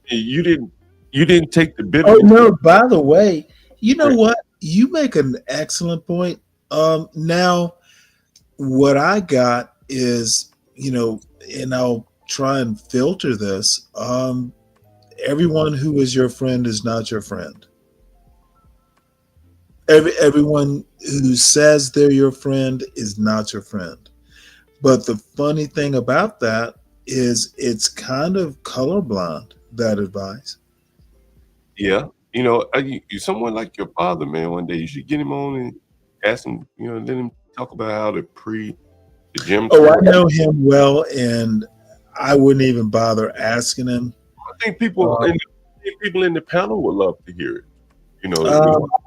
Speaker 5: it.
Speaker 16: You didn't take the bitter.
Speaker 5: Oh no! By the way, you know what? You make an excellent point. Now, what I got is, you know, and I'll try and filter this. Everyone who is your friend is not your friend. Everyone who says they're your friend is not your friend. But the funny thing about that is it's kind of colorblind, that advice.
Speaker 16: Yeah. You know, someone like your father, man, one day you should get him on and ask him, you know, let him talk about how the Jim Crow.
Speaker 5: Oh, I know him well, and I wouldn't even bother asking him.
Speaker 16: I think people in the panel would love to hear it. You know,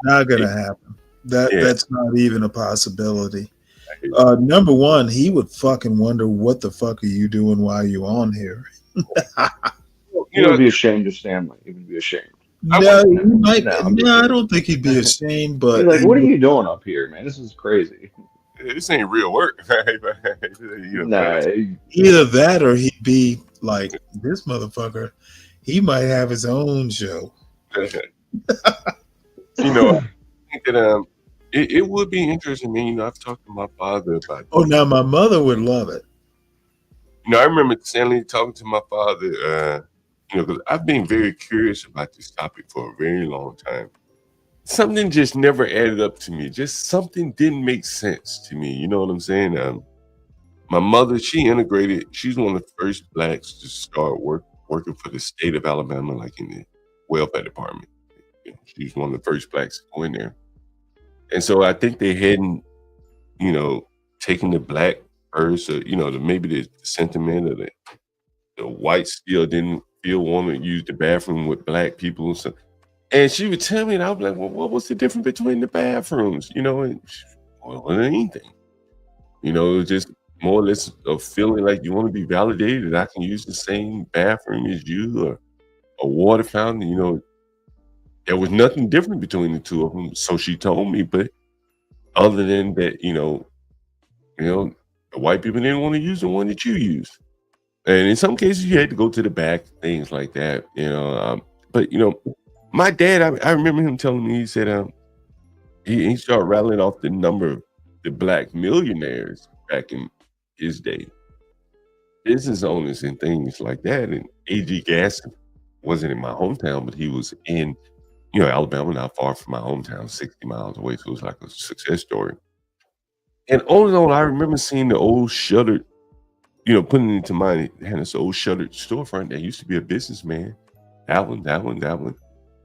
Speaker 5: not gonna happen. That's not even a possibility. Number one, he would fucking wonder what the fuck are you doing while you on here.
Speaker 15: He would be ashamed of Stanley. He would be ashamed.
Speaker 5: No, he might. No, I don't think he'd be ashamed. But
Speaker 15: he's like, what are you doing up here, man? This is crazy.
Speaker 16: This ain't real work.
Speaker 5: Either that or he'd be like, this motherfucker, he might have his own show.
Speaker 16: You know, I think that it would be interesting. I mean, you know, I've talked to my father about.
Speaker 5: Oh, now my mother would love it.
Speaker 16: You know, I remember Stanley talking to my father. You know, because I've been very curious about this topic for a very long time. Something just never added up to me. Just something didn't make sense to me. You know what I'm saying? My mother, she integrated. She's one of the first blacks to start working for the state of Alabama, like in the welfare department. You know, she's one of the first blacks to go in there. And so I think they hadn't, you know, taken the black first, or, you know, maybe the sentiment of the whites still didn't want to use the bathroom with black people. So, and she would tell me, and I was like, well, what was the difference between the bathrooms? You know, and well, anything. You know, it was just more or less a feeling like you want to be validated that I can use the same bathroom as you, or a water fountain. You know, there was nothing different between the two of them. So she told me, but other than that, you know, the white people didn't want to use the one that you use. And in some cases, you had to go to the back, things like that, you know. But, you know, my dad, I remember him telling me, he said he started rattling off the number of the black millionaires back in his day. Business owners and things like that. And A.G. Gaston wasn't in my hometown, but he was in, Alabama, not far from my hometown, 60 miles away. So it was like a success story. And on, I remember seeing the old shuttered, putting it into mind, it had this old shuttered storefront that used to be a businessman. That one.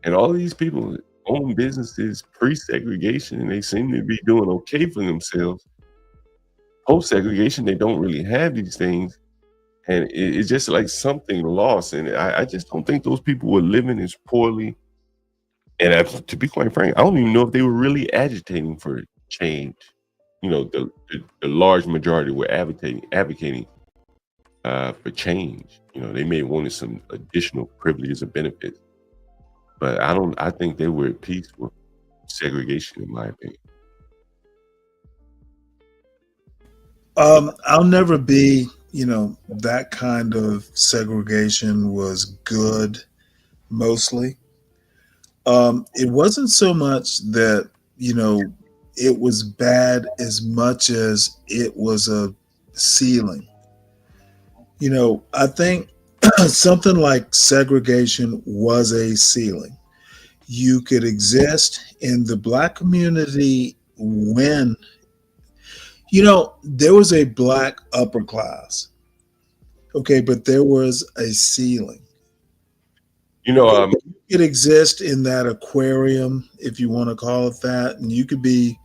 Speaker 16: And all these people own businesses pre-segregation, and they seem to be doing okay for themselves. Post-segregation, they don't really have these things. And it's just like something lost. And I just don't think those people were living as poorly. And to be quite frank, I don't even know if they were really agitating for change. The large majority were advocating for change. They may have wanted some additional privileges or benefits. But I think they were at peace with segregation, in my opinion.
Speaker 5: I'll never be, that kind of segregation was good, mostly. It wasn't so much that, it was bad as much as it was a ceiling. I think something like segregation was a ceiling. You could exist in the Black community when, there was a Black upper class. Okay, but there was a ceiling. You could exist in that aquarium, if you want to call it that, and you could be,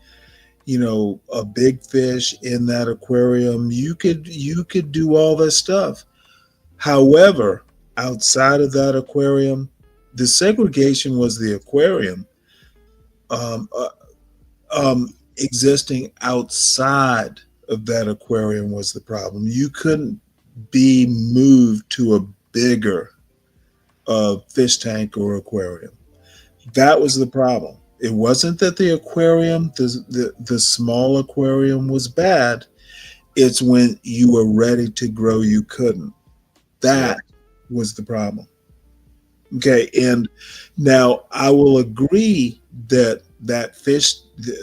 Speaker 5: a big fish in that aquarium. You could do all this stuff. However, outside of that aquarium, the segregation was the aquarium. Existing outside of that aquarium was the problem. You couldn't be moved to a bigger fish tank or aquarium. That was the problem. It wasn't that the aquarium, the small aquarium was bad. It's when you were ready to grow, you couldn't. That was the problem. Okay, and now I will agree that fish,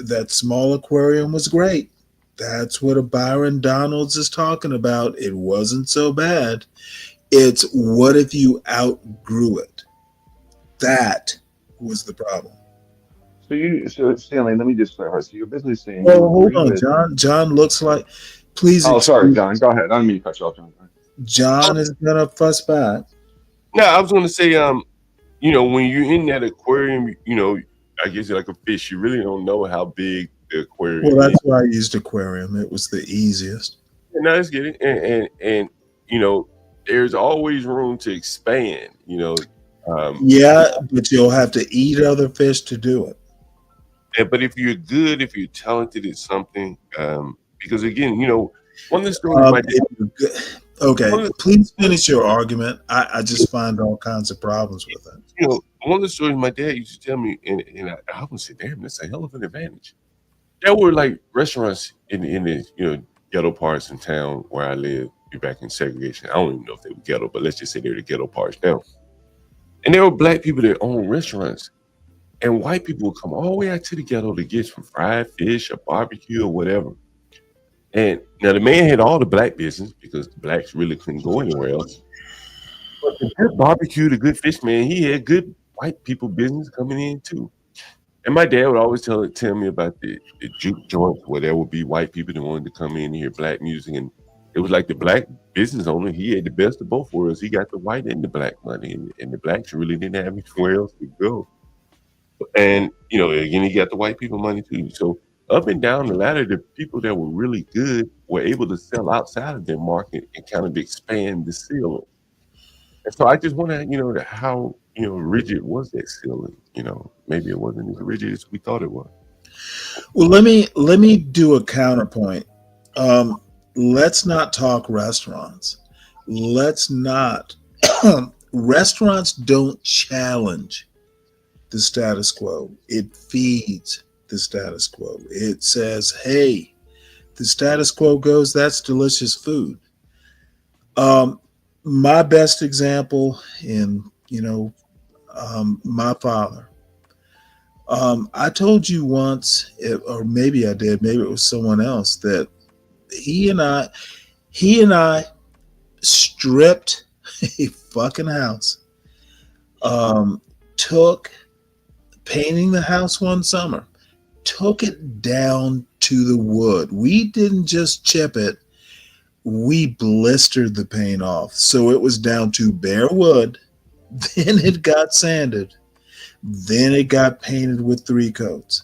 Speaker 5: that small aquarium was great. That's what a Byron Donalds is talking about. It wasn't so bad. It's what if you outgrew it? That was the problem.
Speaker 15: So Stanley, let me just clarify. So you're basically saying,
Speaker 5: well, hold on, John looks like, please.
Speaker 15: Oh, sorry, John. Go ahead. I don't mean to cut you off, John.
Speaker 5: John is gonna fuss back.
Speaker 16: No, I was gonna say, when you're in that aquarium, I guess like a fish, you really don't know how big the aquarium is.
Speaker 5: Well, that's why I used aquarium. It was the easiest.
Speaker 16: No, let's get it. And there's always room to expand,
Speaker 5: yeah, but you'll have to eat other fish to do it.
Speaker 16: But if you're good, if you're talented at something, because again, one of the stories
Speaker 5: okay, please finish your argument. I just find all kinds of problems with it.
Speaker 16: One of the stories my dad used to tell me, and I would say, damn, that's a hell of an advantage. There were like restaurants in the ghetto parts in town where I live. You're back in segregation. I don't even know if they were ghetto, but let's just say they're the ghetto parts now. And there were Black people that own restaurants. And white people would come all the way out to the ghetto to get some fried fish or barbecue or whatever. And now the man had all the Black business because the Blacks really couldn't go anywhere else. But the good barbecue, the good fish, man, he had good white people business coming in too. And my dad would always tell me about the juke joints where there would be white people that wanted to come in and hear Black music. And it was like the Black business owner, he had the best of both worlds. He got the white and the Black money. And the Blacks really didn't have anywhere else to go. And, again, he got the white people money too. So up and down the ladder, the people that were really good were able to sell outside of their market and kind of expand the ceiling. And so I just wonder, how, rigid was that ceiling? Maybe it wasn't as rigid as we thought it was.
Speaker 5: Well, let me do a counterpoint. Let's not talk restaurants. Let's not. Restaurants don't challenge the status quo. It feeds the status quo. It says, hey, the status quo goes, that's delicious food. My best example in, my father. I told you once, or maybe I did, maybe it was someone else, that he and I, He and I stripped a fucking house. Took painting the house one summer, took it down to the wood. We didn't just chip it, we blistered the paint off. So it was down to bare wood. Then it got sanded. Then it got painted with 3 coats.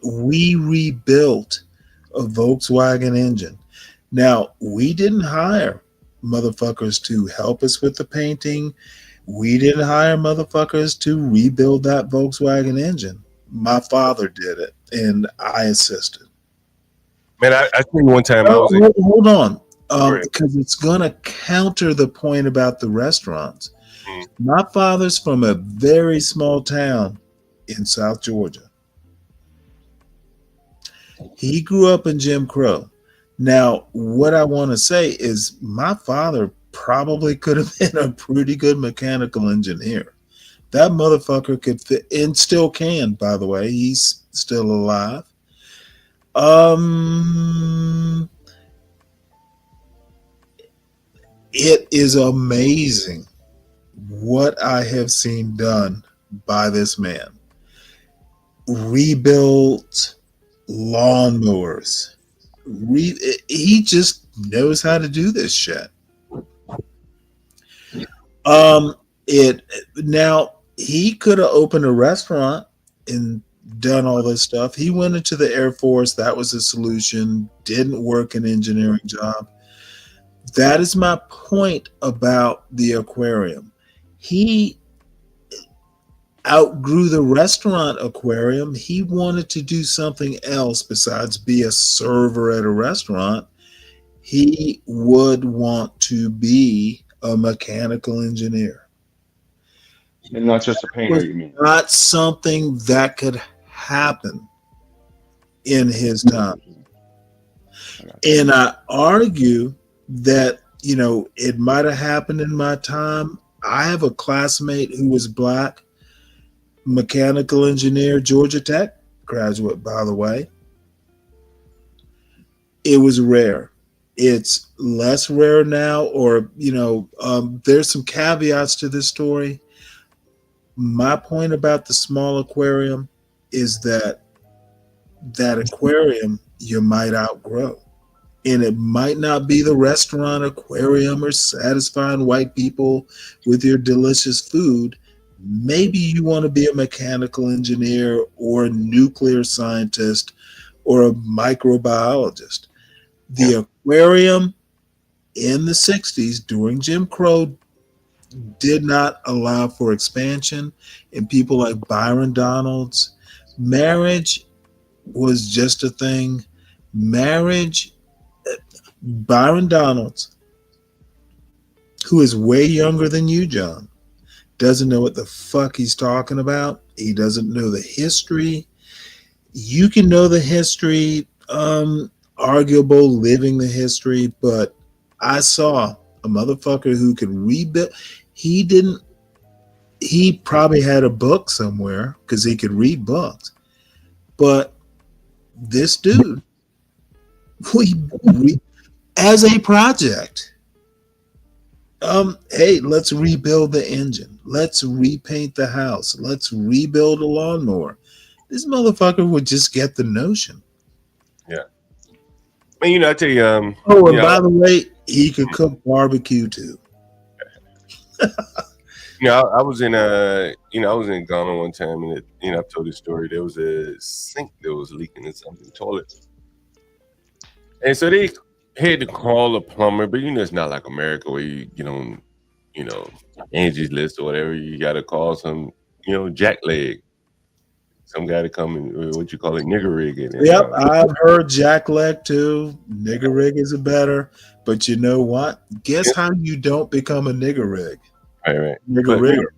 Speaker 5: We rebuilt a Volkswagen engine. Now, we didn't hire motherfuckers to help us with the painting. We didn't hire motherfuckers to rebuild that Volkswagen engine. My father did it, and I assisted.
Speaker 16: Man, I tell you one time I was in,
Speaker 5: hold on, because it's gonna counter the point about the restaurants. My father's from a very small town in South Georgia. He grew up in Jim Crow. Now, what I want to say is my father probably could have been a pretty good mechanical engineer. That motherfucker could fit, and still can, by the way. He's still alive. It is amazing what I have seen done by this man. Rebuilt lawnmowers. He just knows how to do this shit. Now he could have opened a restaurant and done all this stuff. He went into the Air Force. That was a solution. Didn't work an engineering job. That is my point about the aquarium. He outgrew the restaurant aquarium. He wanted to do something else besides be a server at a restaurant. He would want to be a mechanical engineer.
Speaker 15: And not just a painter, you mean?
Speaker 5: Not something that could happen in his time. And I argue that, it might have happened in my time. I have a classmate who was black, mechanical engineer, Georgia Tech graduate, by the way. It was rare. It's less rare now, or, there's some caveats to this story. My point about the small aquarium is that aquarium you might outgrow. And it might not be the restaurant aquarium or satisfying white people with your delicious food. Maybe you want to be a mechanical engineer or a nuclear scientist or a microbiologist. The aquarium in the 60s during Jim Crow did not allow for expansion, and people like Byron Donalds. Marriage was just a thing. Byron Donalds, who is way younger than you, John, doesn't know what the fuck he's talking about. He doesn't know the history. You can know the history, arguable living the history, but I saw a motherfucker who could rebuild. He probably had a book somewhere because he could read books. But this dude, we as a project, hey, let's rebuild the engine. Let's repaint the house. Let's rebuild a lawnmower. This motherfucker would just get the notion.
Speaker 16: Yeah. Man, I tell you.
Speaker 5: And by the way, he could cook barbecue too.
Speaker 16: I was in Ghana one time, and I've told this story. There was a sink that was leaking in something toilet, and so they had to call a plumber. But it's not like America where you get on, Angie's List or whatever. You got to call some, jackleg, some guy to come and what you call it, nigger rig it.
Speaker 5: Yep, I've heard jackleg too. Nigger rig is better, but you know what? Guess how you don't become a nigger rig?
Speaker 16: Right.
Speaker 5: Nigger rigger.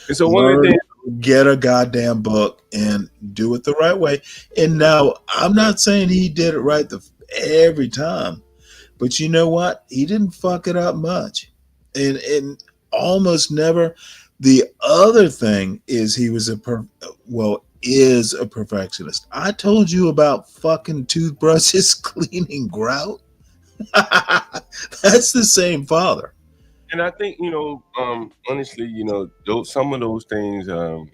Speaker 16: And so one of the things,
Speaker 5: get a goddamn book and do it the right way. And now I'm not saying he did it right every time, but you know what? He didn't fuck it up much, and almost never. The other thing is he was is a perfectionist. I told you about fucking toothbrushes cleaning grout. That's the same father.
Speaker 16: And I think, honestly, some of those things, are,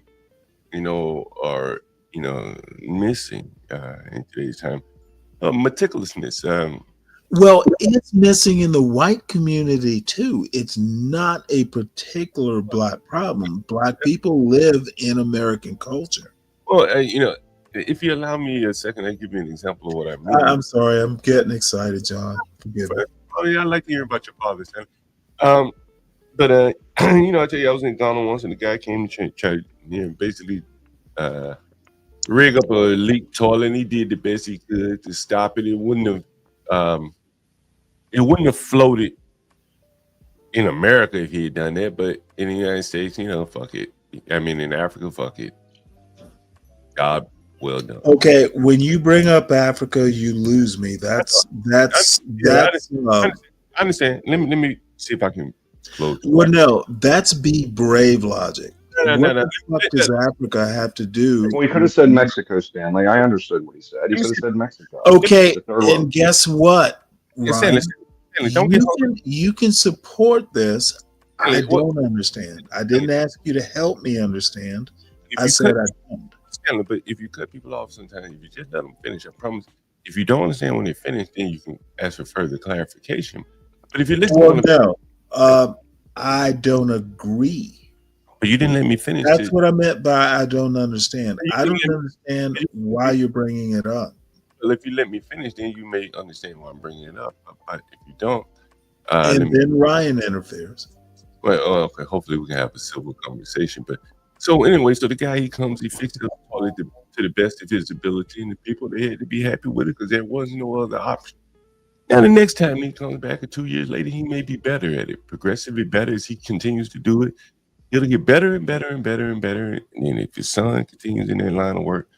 Speaker 16: missing in today's time. Meticulousness.
Speaker 5: Well, it's missing in the white community too. It's not a particular black problem. Black people live in American culture.
Speaker 16: Well, if you allow me a second, I'll give you an example of what I mean.
Speaker 5: I'm sorry, I'm getting excited, John. Forgive me.
Speaker 16: Oh yeah, I like to hear about your father, Stanley. But I tell you, I was in Ghana once, and the guy came to try basically rig up a leak toilet, and he did the best he could to stop it. It wouldn't have floated in America if he had done that, but in the United States, fuck it. I mean, in Africa, fuck it. Job well done.
Speaker 5: Okay, when you bring up Africa, you lose me. That's.
Speaker 16: I understand. Let me see if I can close.
Speaker 5: Well, no, that's be brave logic.
Speaker 16: No.
Speaker 5: What the fuck does Africa have to do?
Speaker 15: We could have said Mexico, Stanley. I understood what he said. He could have said Mexico.
Speaker 5: Okay,
Speaker 15: The third
Speaker 5: and
Speaker 15: one.
Speaker 5: guess what, Ryan?
Speaker 16: Stanley,
Speaker 5: You can support this. I
Speaker 16: Stanley,
Speaker 5: don't understand. I didn't ask you to help me understand. I said I don't.
Speaker 16: Stanley, but if you cut people off sometimes, if you just let them finish, I promise. If you don't understand when they finish, then you can ask for further clarification. But if you listen,
Speaker 5: I don't agree.
Speaker 16: But you didn't let me finish.
Speaker 5: That's what I meant by I don't understand. I don't understand why you're bringing it up.
Speaker 16: Well, if you let me finish, then you may understand why I'm bringing it up. But if you don't,
Speaker 5: and then Ryan interferes.
Speaker 16: Well, okay. Hopefully, we can have a civil conversation. But so anyway, so the guy he comes, he fixes the toilet to the best of his ability, and the people they had to be happy with it because there was no other option. Now, the next time he comes back, or 2 years later, he may be better at it, progressively better as he continues to do it. It'll get better and better and better and better. And then if his son continues in that line of work,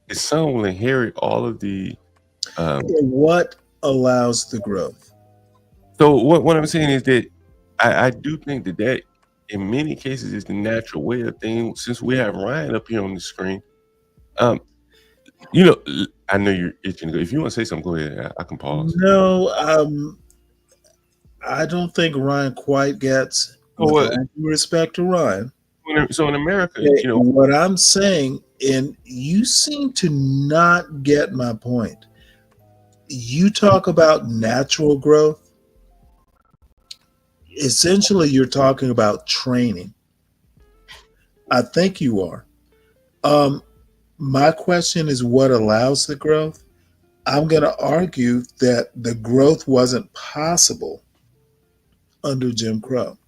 Speaker 16: his son will inherit all of the.
Speaker 5: What allows the growth?
Speaker 16: So what I'm saying is that I do think that in many cases is the natural way of things. Since we have Ryan up here on the screen, I know you're itching to go. If you want to say something, go ahead. I can pause.
Speaker 5: No, I don't think Ryan quite gets. With all due respect to Ryan.
Speaker 16: So in America,
Speaker 5: what I'm saying, and you seem to not get my point. You talk about natural growth. Essentially, you're talking about training. I think you are. My question is what allows the growth? I'm going to argue that the growth wasn't possible under Jim Crow.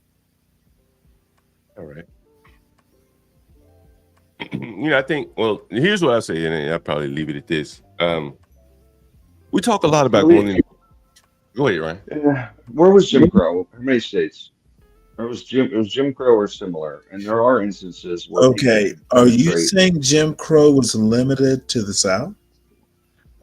Speaker 16: All right. I think, well, here's what I say, and I'll probably leave it at this. We talk a lot about going in. Go ahead, Ryan.
Speaker 15: Where was Jim Crow? How many states? It was Jim Crow or similar, and there are instances where.
Speaker 5: Okay, are you saying Jim Crow was limited to the South?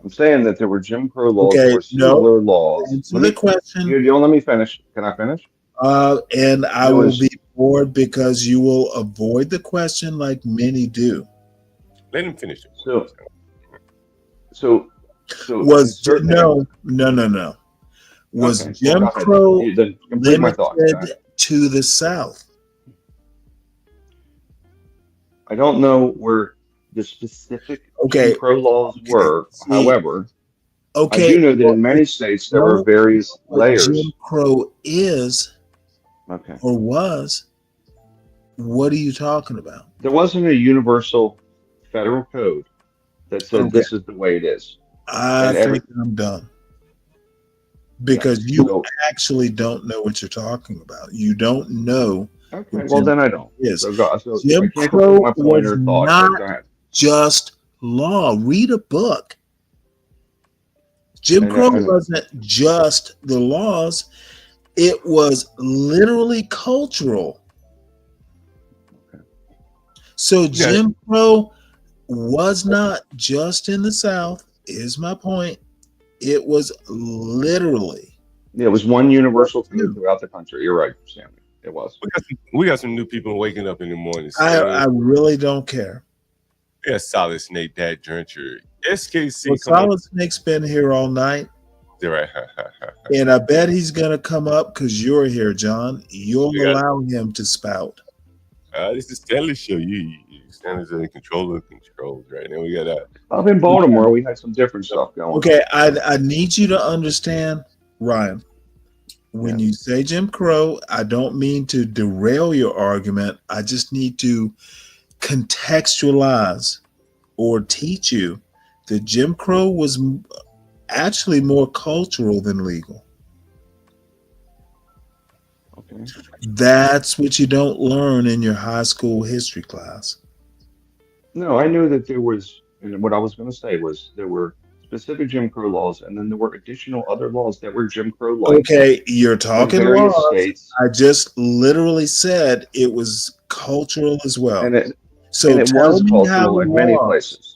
Speaker 15: I'm saying that there were Jim Crow laws or similar laws.
Speaker 5: Answer the question.
Speaker 15: You don't let me finish. Can I finish?
Speaker 5: And I will be bored because you will avoid the question like many do.
Speaker 16: Let him finish it.
Speaker 15: So
Speaker 5: was no. Was Jim Crow limited to the South?
Speaker 15: I don't know where the specific Jim Crow laws were. However, I do know that in many states there were various layers.
Speaker 5: Jim Crow is or was. What are you talking about?
Speaker 15: There wasn't a universal federal code that said this is the way it is.
Speaker 5: I think I'm done. Because you actually don't know what you're talking about. You don't know.
Speaker 15: Okay, well then I don't.
Speaker 5: Yes. Jim Crow was not just law. Read a book. Jim Crow wasn't just the laws. It was literally cultural. So Jim Crow was not just in the South, is my point. It was literally.
Speaker 15: Yeah, it was one universal code throughout the country. You're right, Stanley. It was.
Speaker 16: We got some new people waking up in the morning.
Speaker 5: I really don't care.
Speaker 16: Yeah, Solid Snake, Dad Drencher, SKC.
Speaker 5: Well, Solid Snake's been here all night.
Speaker 16: You're right.
Speaker 5: And I bet he's going to come up because you're here, John. You'll allow him to spout.
Speaker 16: This is Stanley show. Stanley's in control of controls right now. We got
Speaker 15: up in Baltimore. We had some different stuff going.
Speaker 5: Okay, I need you to understand, Ryan. When you say Jim Crow, I don't mean to derail your argument. I just need to contextualize or teach you that Jim Crow was actually more cultural than legal.
Speaker 15: Okay.
Speaker 5: That's what you don't learn in your high school history class.
Speaker 15: No, I knew that there was, and what I was going to say was there were specific Jim Crow laws, and then there were additional other laws that were Jim Crow like.
Speaker 5: Okay, you're talking
Speaker 15: in various
Speaker 5: laws.
Speaker 15: states.
Speaker 5: I just literally said it was cultural as well.
Speaker 15: And it
Speaker 5: tell
Speaker 15: was
Speaker 5: me how
Speaker 15: cultural
Speaker 5: it
Speaker 15: in many
Speaker 5: was.
Speaker 15: places.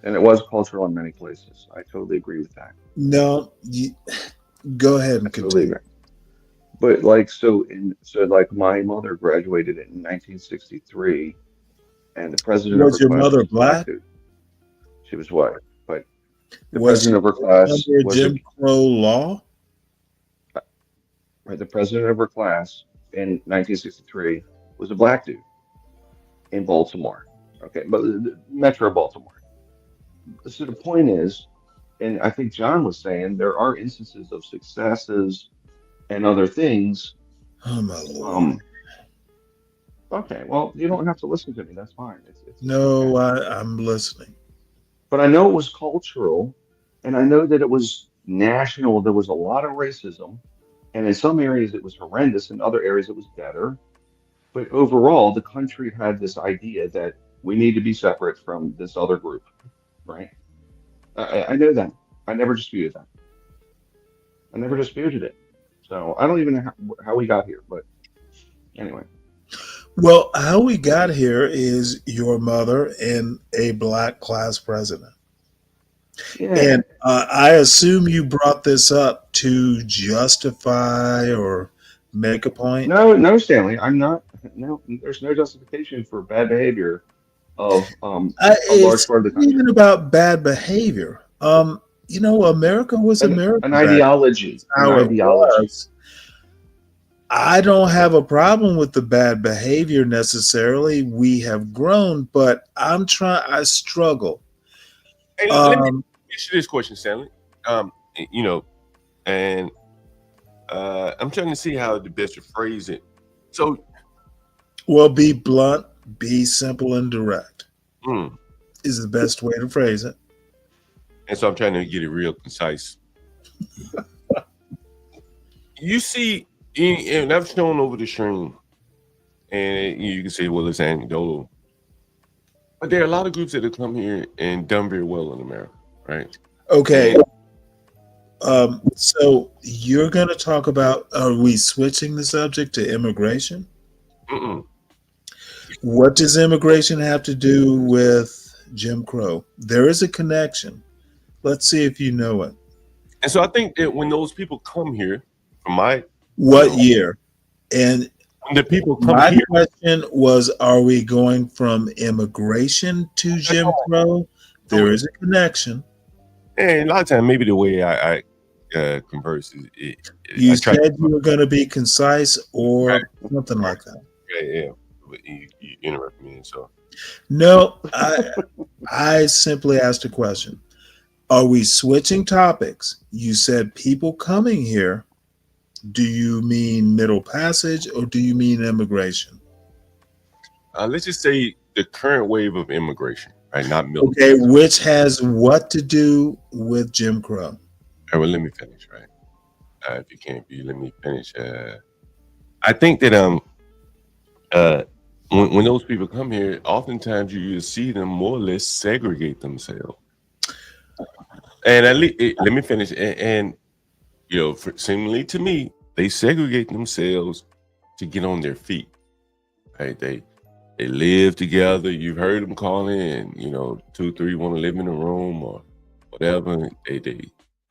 Speaker 15: And it was cultural in many places. I totally agree with that.
Speaker 5: No, go ahead and continue.
Speaker 15: But like so like my mother graduated in 1963, and the president of
Speaker 5: Was
Speaker 15: her
Speaker 5: your
Speaker 15: class
Speaker 5: mother
Speaker 15: was
Speaker 5: black?
Speaker 15: dude. She was white, but the
Speaker 5: Was
Speaker 15: president of her class
Speaker 5: under
Speaker 15: was
Speaker 5: Jim Crow law?
Speaker 15: right. The president of her class in 1963 was a black dude in Baltimore. Okay, but Metro Baltimore. So the point is, and I think John was saying there are instances of successes and other things.
Speaker 5: Oh my Lord.
Speaker 15: Okay, well, you don't have to listen to me. That's fine.
Speaker 5: No, I'm listening.
Speaker 15: But I know it was cultural, and I know that it was national. There was a lot of racism, and in some areas it was horrendous. In other areas it was better. But overall, the country had this idea that we need to be separate from this other group, right? I know that. I never disputed that. I never disputed it. So I don't even know how we got here, but anyway.
Speaker 5: Well, how we got here is your mother and a black class president.
Speaker 15: Yeah.
Speaker 5: And I assume you brought this up to justify or make a point.
Speaker 15: No, Stanley, I'm not. No, there's no justification for bad behavior of a large part of the country.
Speaker 5: Even about bad behavior. America was America.
Speaker 15: An ideology.
Speaker 5: How it was. I don't have a problem with the bad behavior necessarily. We have grown, but I struggle.
Speaker 16: Hey, let me ask you this question, Stanley. I'm trying to see how the best to phrase it. So,
Speaker 5: well, be blunt, be simple and direct is the best way to phrase it.
Speaker 16: And so I'm trying to get it real concise. You see, and I've shown over the stream, and you can say, well, it's anecdotal. But there are a lot of groups that have come here and done very well in America, right?
Speaker 5: Okay. So you're going to talk about, are we switching the subject to immigration?
Speaker 16: Mm-mm.
Speaker 5: What does immigration have to do with Jim Crow? There is a connection. Let's see if you know it.
Speaker 16: And so I think that when those people come here,
Speaker 5: what year? And
Speaker 16: when the people come
Speaker 5: my
Speaker 16: here,
Speaker 5: question was, are we going from immigration to Jim Crow? There is a connection.
Speaker 16: And a lot of times, maybe the way I converse is
Speaker 5: you said you were going to be concise or something like that.
Speaker 16: Yeah. But you interrupt me, and so
Speaker 5: no, I simply asked a question. Are we switching topics? You said people coming here. Do you mean Middle Passage or do you mean immigration?
Speaker 16: Let's just say the current wave of immigration, right? Not Middle.
Speaker 5: Okay, which has what to do with Jim Crow?
Speaker 16: All right, well, let me finish, right? If you can't be, let me finish. I think that when those people come here, oftentimes you see them more or less segregate themselves. And at least, let me finish. And seemingly to me, they segregate themselves to get on their feet. Right? They live together. You've heard them calling, and 2, 3 want to live in a room or whatever.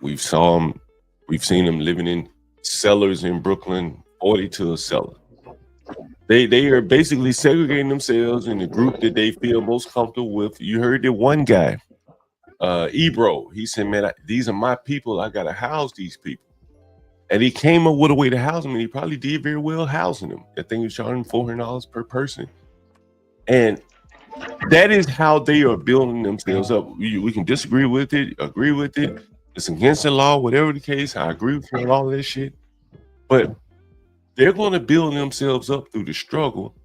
Speaker 16: We've seen them living in cellars in Brooklyn, 40 to a cellar. They are basically segregating themselves in the group that they feel most comfortable with. You heard that one guy Ebro. He said, man, these are my people. I got to house these people. And he came up with a way to house them, and he probably did very well housing them. I think he was charging $400 per person. And that is how they are building themselves up. We can disagree with it, agree with it. It's against the law, whatever the case. I agree with you on all that shit. But they're going to build themselves up through the struggle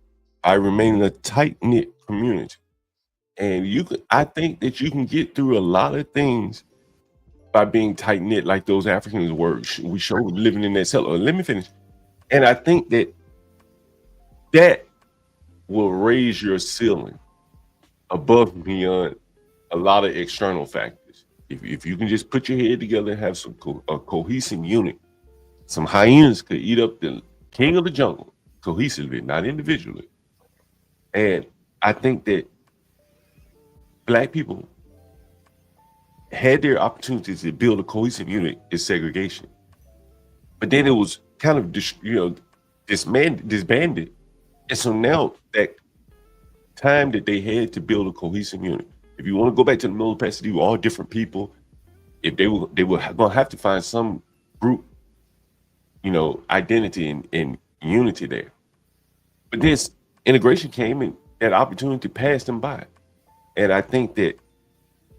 Speaker 16: by remaining a tight-knit community. And I think that you can get through a lot of things by being tight-knit like those Africans were. We showed living in that cell. Let me finish. And I think that will raise your ceiling above and beyond a lot of external factors. If you can just put your head together and have a cohesive unit, some hyenas could eat up the king of the jungle cohesively, not individually. And I think that Black people had their opportunities to build a cohesive unit in segregation, but then it was kind of disbanded. And so now that time that they had to build a cohesive unit, if you want to go back to the middle capacity, all different people, if they were going to have to find some group, identity and unity there. But this integration came and that opportunity passed them by. And I think that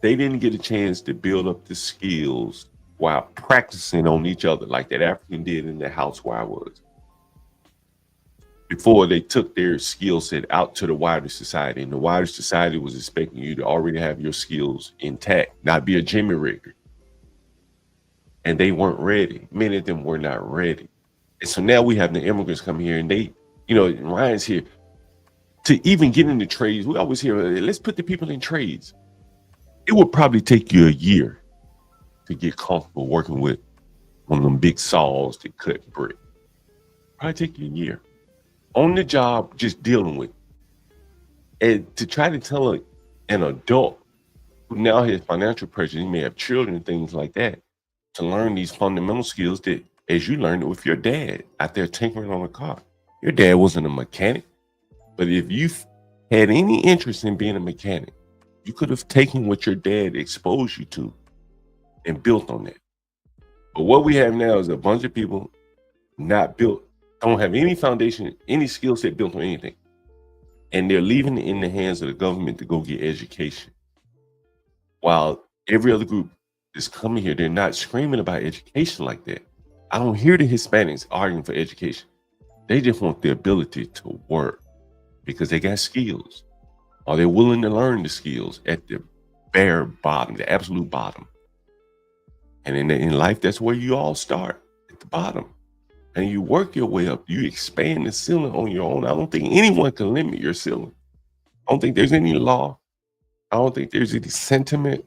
Speaker 16: they didn't get a chance to build up the skills while practicing on each other like that African did in the house where I was, before they took their skill set out to the wider society. And the wider society was expecting you to already have your skills intact, not be a Jimmy rigger. And they weren't ready. Many of them were not ready. And so now we have the immigrants come here and they, Ryan's here. To even get into trades, we always hear, let's put the people in trades. It would probably take you a year to get comfortable working with one of them big saws that cut brick. Probably take you a year. On the job, just dealing with it. And to try to tell an adult who now has financial pressure, he may have children and things like that, to learn these fundamental skills that, as you learned it with your dad out there tinkering on a car. Your dad wasn't a mechanic, but if you had any interest in being a mechanic, you could have taken what your dad exposed you to and built on that. But what we have now is a bunch of people not built, don't have any foundation, any skill set built on anything. And they're leaving it in the hands of the government to go get education. While every other group is coming here, they're not screaming about education like that. I don't hear the Hispanics arguing for education. They just want the ability to work because they got skills. Are they willing to learn the skills at the bare bottom, the absolute bottom? And in life, that's where you all start, at the bottom. And you work your way up. You expand the ceiling on your own. I don't think anyone can limit your ceiling. I don't think there's any law. I don't think there's any sentiment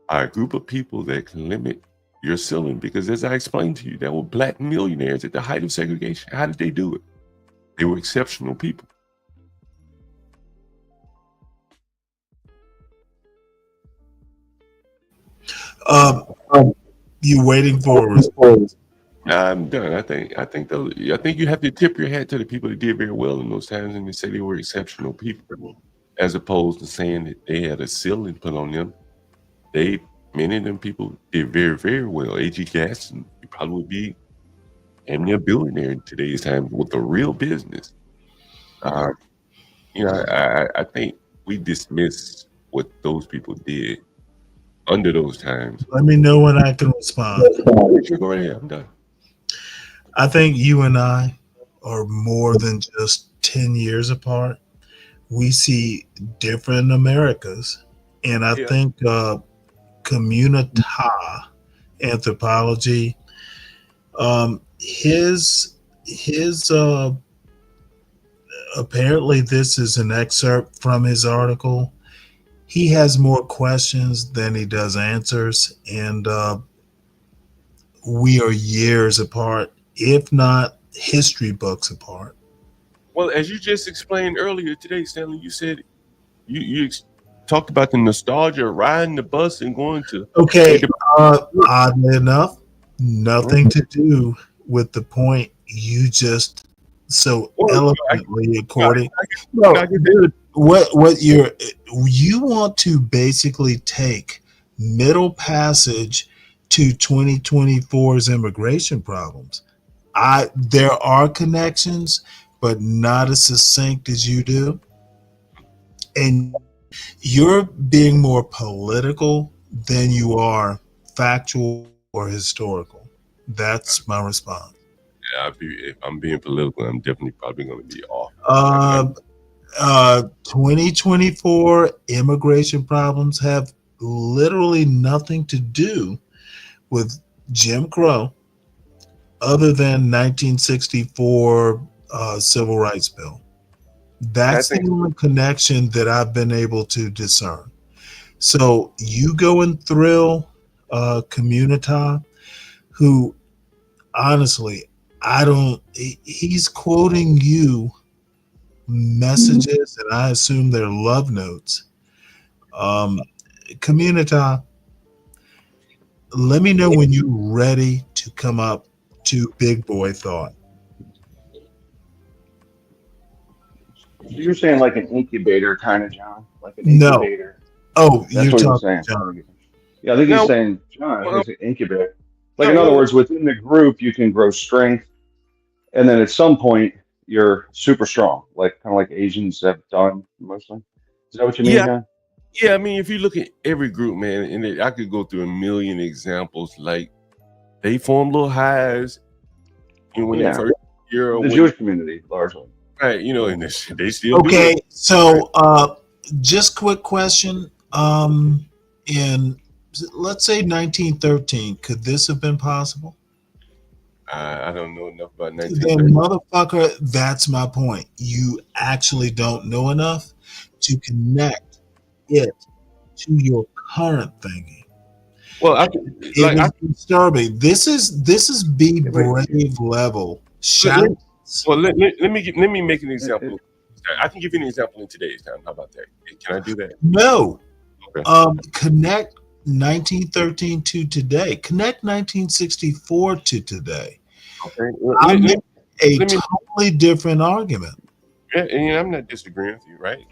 Speaker 16: by a group of people that can limit your ceiling. Because as I explained to you, there were Black millionaires at the height of segregation. How did they do it? They were exceptional people.
Speaker 5: You waiting for a response?
Speaker 16: I'm done. I think you have to tip your hat to the people that did very well in those times, and they say they were exceptional people, as opposed to saying that they had a ceiling put on them. Many of them people did very, very well. A.G. Gaston, he probably would be a billionaire in today's time with a real business. I think we dismiss what those people did under those times.
Speaker 5: Let me know when I can respond.
Speaker 16: Sure, go right ahead. I'm done.
Speaker 5: I think you and I are more than just 10 years apart. We see different Americas. And I think communita anthropology, his apparently this is an excerpt from his article. He has more questions than he does answers, and we are years apart, if not history books apart.
Speaker 16: Well, as you just explained earlier today, Stanley, you said you talked about the nostalgia of riding the bus and going to.
Speaker 5: Okay, oddly enough, nothing to do with the point you just so eloquently according. What you want to basically take middle passage to 2024's immigration problems. There are connections, but not as succinct as you do. And you're being more political than you are factual or historical. That's my response.
Speaker 16: Yeah, if I'm being political, I'm definitely probably going to be off.
Speaker 5: 2024 immigration problems have literally nothing to do with Jim Crow other than 1964 Civil Rights Bill. That's the only connection that I've been able to discern. So you go and thrill Communita, who honestly, he's quoting you messages, and I assume they're love notes. Communita, let me know when you're ready to come up to Big Boy Thought.
Speaker 15: You're saying like an incubator kind of, John? Like an incubator?
Speaker 5: Oh,
Speaker 15: that's
Speaker 5: you're
Speaker 15: what you're
Speaker 5: talking
Speaker 15: saying.
Speaker 5: John.
Speaker 15: Yeah, I think he's saying, John, it's an incubator. Like, in other words, within the group, you can grow strength, and then at some point, you're super strong, like kind of like Asians have done mostly. Is that what you mean, John?
Speaker 16: Yeah, I mean, if you look at every group, man, and I could go through a million examples. Like they form little hives, when they first year.
Speaker 15: The Jewish community, largely.
Speaker 16: Right, and they still
Speaker 5: Okay,
Speaker 16: do it.
Speaker 5: so just quick question. In let's say 1913, could this have been possible?
Speaker 16: I don't know enough about
Speaker 5: Then
Speaker 16: 1930.
Speaker 5: motherfucker, that's my point. You actually don't know enough to connect it to your current thinking.
Speaker 16: Well,
Speaker 5: it was disturbing. This is be brave level.
Speaker 16: Let me make an example. I can give you an example in today's time. How about that? Can I do that?
Speaker 5: No.
Speaker 16: Okay.
Speaker 5: Connect 1913 to today. Connect 1964 to today.
Speaker 16: Okay.
Speaker 5: I make a totally different argument.
Speaker 16: Yeah, and I'm not disagreeing with you, right?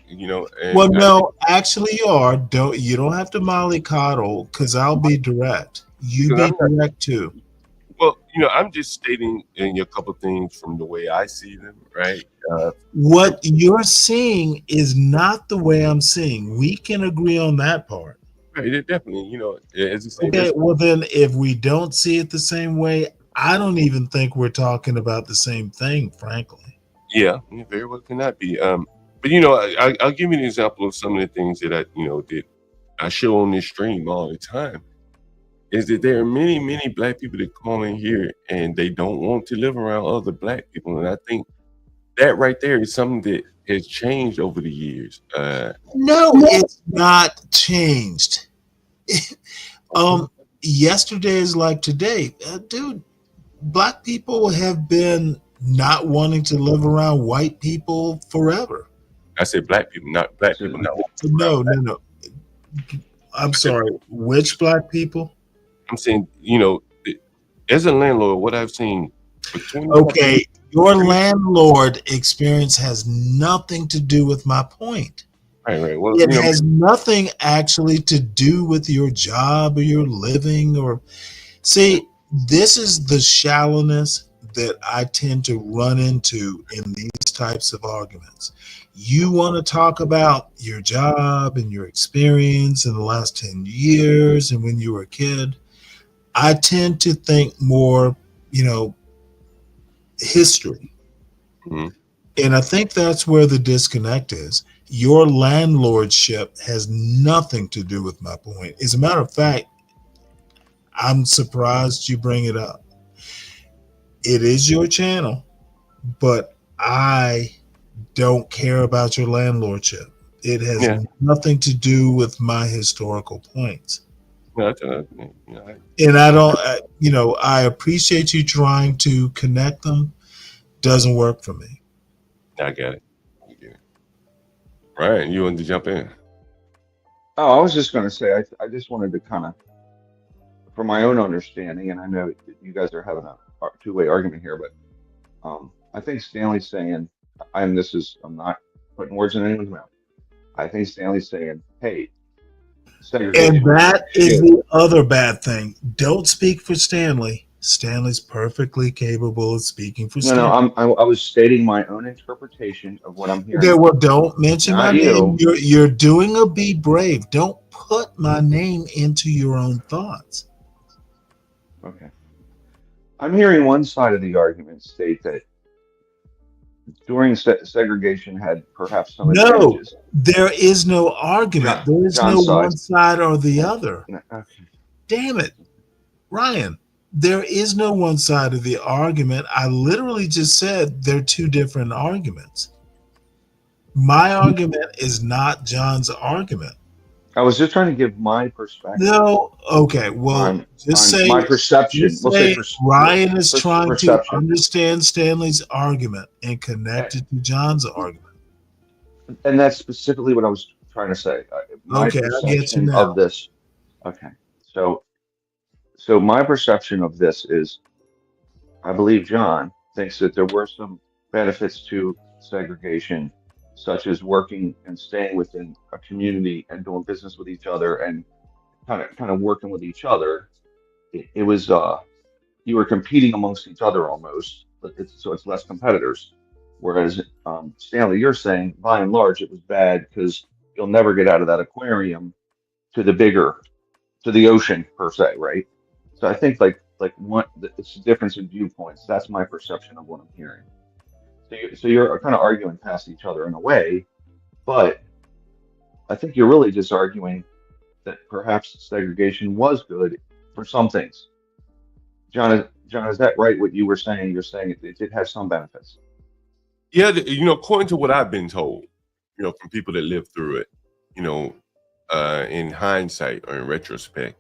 Speaker 5: Well, no, actually you are. You don't have to mollycoddle because I'll be direct. You be direct too.
Speaker 16: Well, I'm just stating in a couple things from the way I see them, right?
Speaker 5: What you're seeing is not the way I'm seeing. We can agree on that part.
Speaker 16: Right, definitely. As you say,
Speaker 5: okay, well then, if we don't see it the same way, I don't even think we're talking about the same thing, frankly.
Speaker 16: Yeah, very well cannot be. But I'll give you an example of some of the things that that I show on this stream all the time. Is that there are many, many Black people that call in here and they don't want to live around other Black people, and I think that right there is something that has changed over the years.
Speaker 5: No, it's not changed. Yesterday is like today, dude. Black people have been not wanting to live around white people forever.
Speaker 16: I said Black people, not Black people.
Speaker 5: No. I'm sorry. Which Black people?
Speaker 16: I'm saying, as a landlord, what I've seen.
Speaker 5: Okay, your landlord experience has nothing to do with my point.
Speaker 16: Right. Well,
Speaker 5: it has nothing actually to do with your job or your living or see. This is the shallowness that I tend to run into in these types of arguments. You want to talk about your job and your experience in the last 10 years and when you were a kid. I tend to think more, history.
Speaker 16: Mm-hmm.
Speaker 5: And I think that's where the disconnect is. Your landlordship has nothing to do with my point. As a matter of fact, I'm surprised you bring it up. It is your channel, but I don't care about your landlordship. It has nothing to do with my historical points. And I don't, I appreciate you trying to connect them. Doesn't work for me.
Speaker 16: I get it. Ryan, you wanted to jump in?
Speaker 15: Oh, I was just going to say, I just wanted to kind of, from my own understanding, and I know that you guys are having a two-way argument here, but I think Stanley's saying, I'm not putting words in anyone's mouth. I think Stanley's saying, hey,
Speaker 5: And
Speaker 15: segregation was
Speaker 5: that is
Speaker 15: shit.
Speaker 5: the other bad thing. Don't speak for Stanley. Stanley's perfectly capable of speaking for
Speaker 15: No,
Speaker 5: Stanley.
Speaker 15: I was stating my own interpretation of what I'm
Speaker 5: Okay,
Speaker 15: hearing,
Speaker 5: well, don't mention my
Speaker 15: not
Speaker 5: name.
Speaker 15: you.
Speaker 5: You're doing a be brave. Don't put my name into your own thoughts.
Speaker 15: Okay. I'm hearing one side of the argument state that during segregation had perhaps some
Speaker 5: No,
Speaker 15: advantages.
Speaker 5: there is no argument. There is no
Speaker 15: John's side.
Speaker 5: one side or the
Speaker 15: Yeah.
Speaker 5: other.
Speaker 15: Okay.
Speaker 5: Damn it, Ryan. There is no one side of the argument. I literally just said they're two different arguments. My argument is not John's argument.
Speaker 15: I was just trying to give my perspective
Speaker 5: No, okay. Well,
Speaker 15: on my perception.
Speaker 5: just
Speaker 15: We'll say
Speaker 5: say Ryan is trying to
Speaker 15: perception.
Speaker 5: understand Stanley's argument and connect it to John's argument.
Speaker 15: And that's specifically what I was trying to say. My
Speaker 5: Okay, I get you
Speaker 15: perception
Speaker 5: now.
Speaker 15: of this. Okay. So my perception of this is I believe John thinks that there were some benefits to segregation, such as working and staying within a community and doing business with each other and kind of working with each other. It was you were competing amongst each other almost, but so it's less competitors. Whereas Stanley, you're saying by and large it was bad because you'll never get out of that aquarium to the ocean per se, right? So I think it's a difference in viewpoints. That's my perception of what I'm hearing. So you're kind of arguing past each other in a way, but I think you're really just arguing that perhaps segregation was good for some things. John, is that right? What you were saying? You're saying it did have some benefits.
Speaker 16: Yeah, according to what I've been told, from people that lived through it, in hindsight or in retrospect,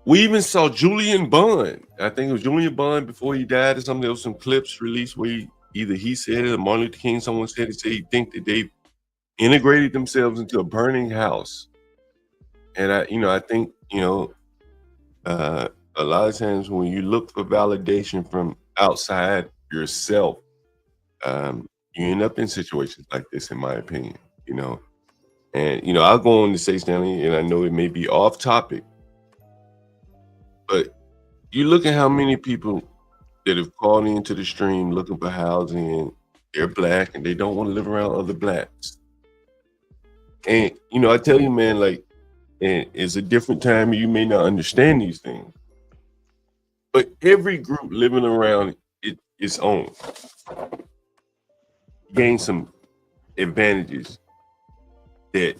Speaker 16: we even saw Julian Bond. I think it was Julian Bond before he died or something. There was some clips released where either he said it or Martin Luther King, someone said it, he think that they integrated themselves into a burning house. And I think, a lot of times when you look for validation from outside yourself, you end up in situations like this, in my opinion, And, I'll go on to say, Stanley, and I know it may be off topic, but you look at how many people that have called into the stream looking for housing, and they're Black and they don't want to live around other Blacks. And, I tell you, man, and it's a different time. You may not understand these things, but every group living around its own gain some advantages that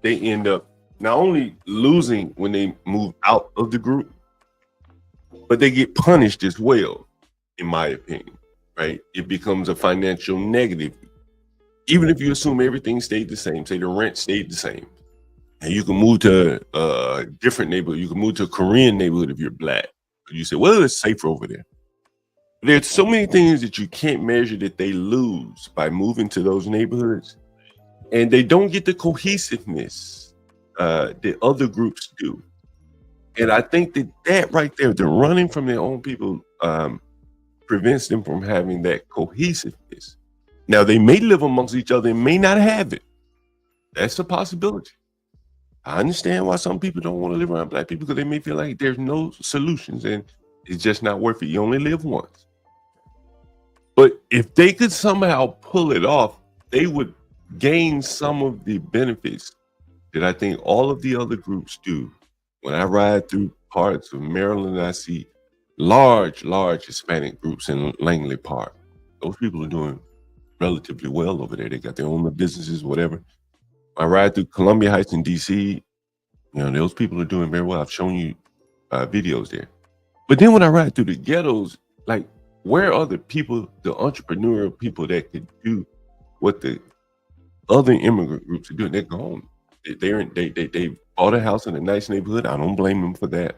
Speaker 16: they end up not only losing when they move out of the group, but they get punished as well, in my opinion, right? It becomes a financial negative. Even if you assume everything stayed the same, say the rent stayed the same, and you can move to a different neighborhood, you can move to a Korean neighborhood if you're Black. You say, well, it's safer over there. There's so many things that you can't measure that they lose by moving to those neighborhoods, and they don't get the cohesiveness that other groups do. And I think that right there, the running from their own people, prevents them from having that cohesiveness. Now, they may live amongst each other and may not have it. That's a possibility. I understand why some people don't want to live around Black people, because they may feel like there's no solutions and it's just not worth it. You only live once. But if they could somehow pull it off, they would gain some of the benefits that I think all of the other groups do. When I ride through parts of Maryland, I see large Hispanic groups in Langley Park. Those people are doing relatively well over there. They got their own businesses, whatever. I ride through Columbia Heights in DC. Those people are doing very well. I've shown you videos there. But then when I ride through the ghettos, like, where are the people, the entrepreneurial people that could do what the other immigrant groups are doing? They're gone. They bought a house in a nice neighborhood. I don't blame them for that.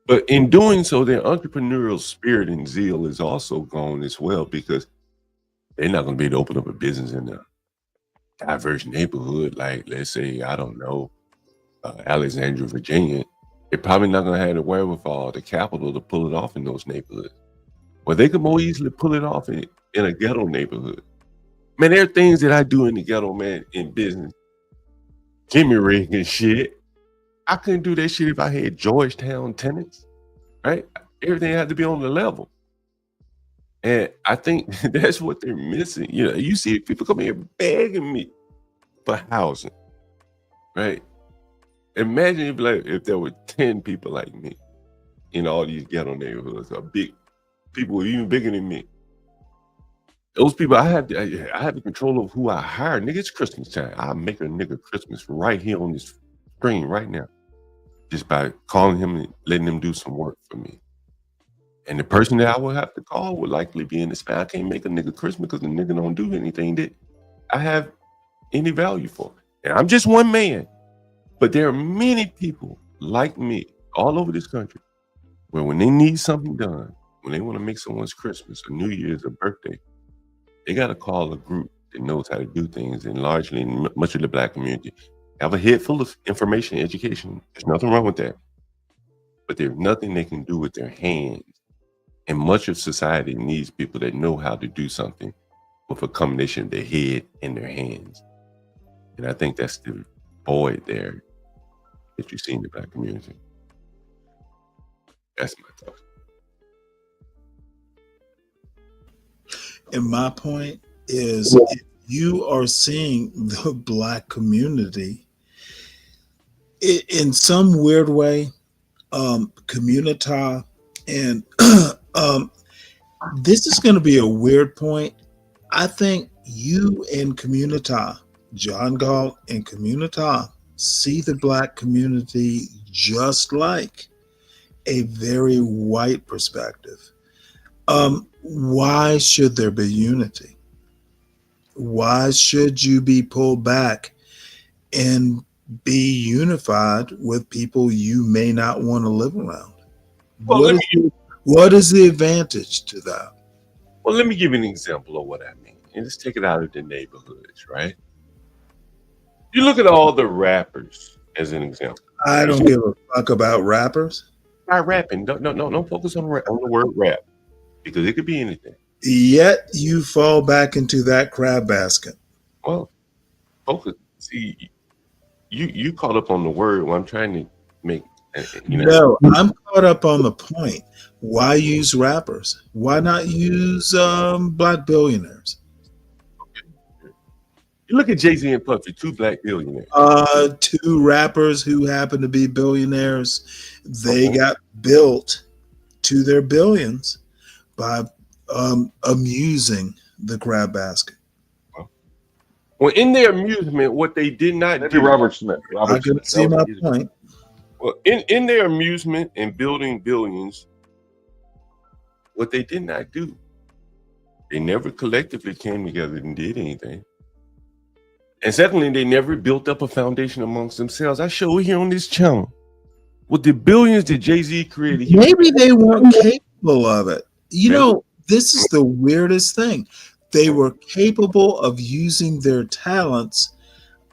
Speaker 16: But in doing so, their entrepreneurial spirit and zeal is also gone as well, because they're not going to be able to open up a business in a diverse neighborhood, like, let's say, I don't know, Alexandria, Virginia. They're probably not going to have the wherewithal, the capital to pull it off in those neighborhoods. Well, they could more easily pull it off in a ghetto neighborhood. Man, there are things that I do in the ghetto, man, in business. Jimmy rig and shit. I couldn't do that shit if I had Georgetown tenants, right? Everything had to be on the level. And I think that's what they're missing. You know, you see people come here begging me for housing, right? Imagine if there were 10 people like me in all these ghetto neighborhoods, or big people even bigger than me. Those people, I have the control of who I hire. Nigga, it's Christmas time. I'll make a nigga Christmas right here on this screen right now, just by calling him and letting him do some work for me. And the person that I would have to call would likely be in the spot. I can't make a nigga Christmas because the nigga don't do anything that I have any value for. And I'm just one man. But there are many people like me all over this country where when they need something done, when they want to make someone's Christmas or New Year's or birthday, they got to call a group that knows how to do things. And largely in much of the Black community have a head full of information and education. There's nothing wrong with that. But there's nothing they can do with their hands. And much of society needs people that know how to do something with a combination of their head and their hands. And I think that's the void there that you see in the Black community. That's my thought.
Speaker 5: And my point is, if you are seeing the Black community in some weird way, communita, and this is going to be a weird point. I think you and communita, John Galt and communita, see the Black community just like a very white perspective. Why should there be unity? Why should you be pulled back and be unified with people you may not want to live around?
Speaker 16: Well,
Speaker 5: what is the advantage to that?
Speaker 16: Well, let me give you an example of what I mean. And let's take it out of the neighborhoods, right? You look at all the rappers as an example.
Speaker 5: I don't give a fuck about rappers.
Speaker 16: Not rapping. Don't focus on the word rap, because it could be anything.
Speaker 5: Yet you fall back into that crab basket.
Speaker 16: Well, focus. See, you caught up on the word when I'm trying to make.
Speaker 5: No, I'm caught up on the point. Why use rappers? Why not use Black billionaires?
Speaker 16: You look at Jay-Z and Puffy, 2 Black billionaires.
Speaker 5: 2 rappers who happen to be billionaires. They got built to their billions by amusing the crab basket.
Speaker 16: Well, in their amusement, what they did not do.
Speaker 15: Robert Smith.
Speaker 5: I can see my point.
Speaker 16: Well, in their amusement and building billions, what they did not do, they never collectively came together and did anything. And secondly, they never built up a foundation amongst themselves. I show it here on this channel. With the billions that Jay-Z created.
Speaker 5: Maybe they weren't capable of it. You know, this is the weirdest thing. They were capable of using their talents.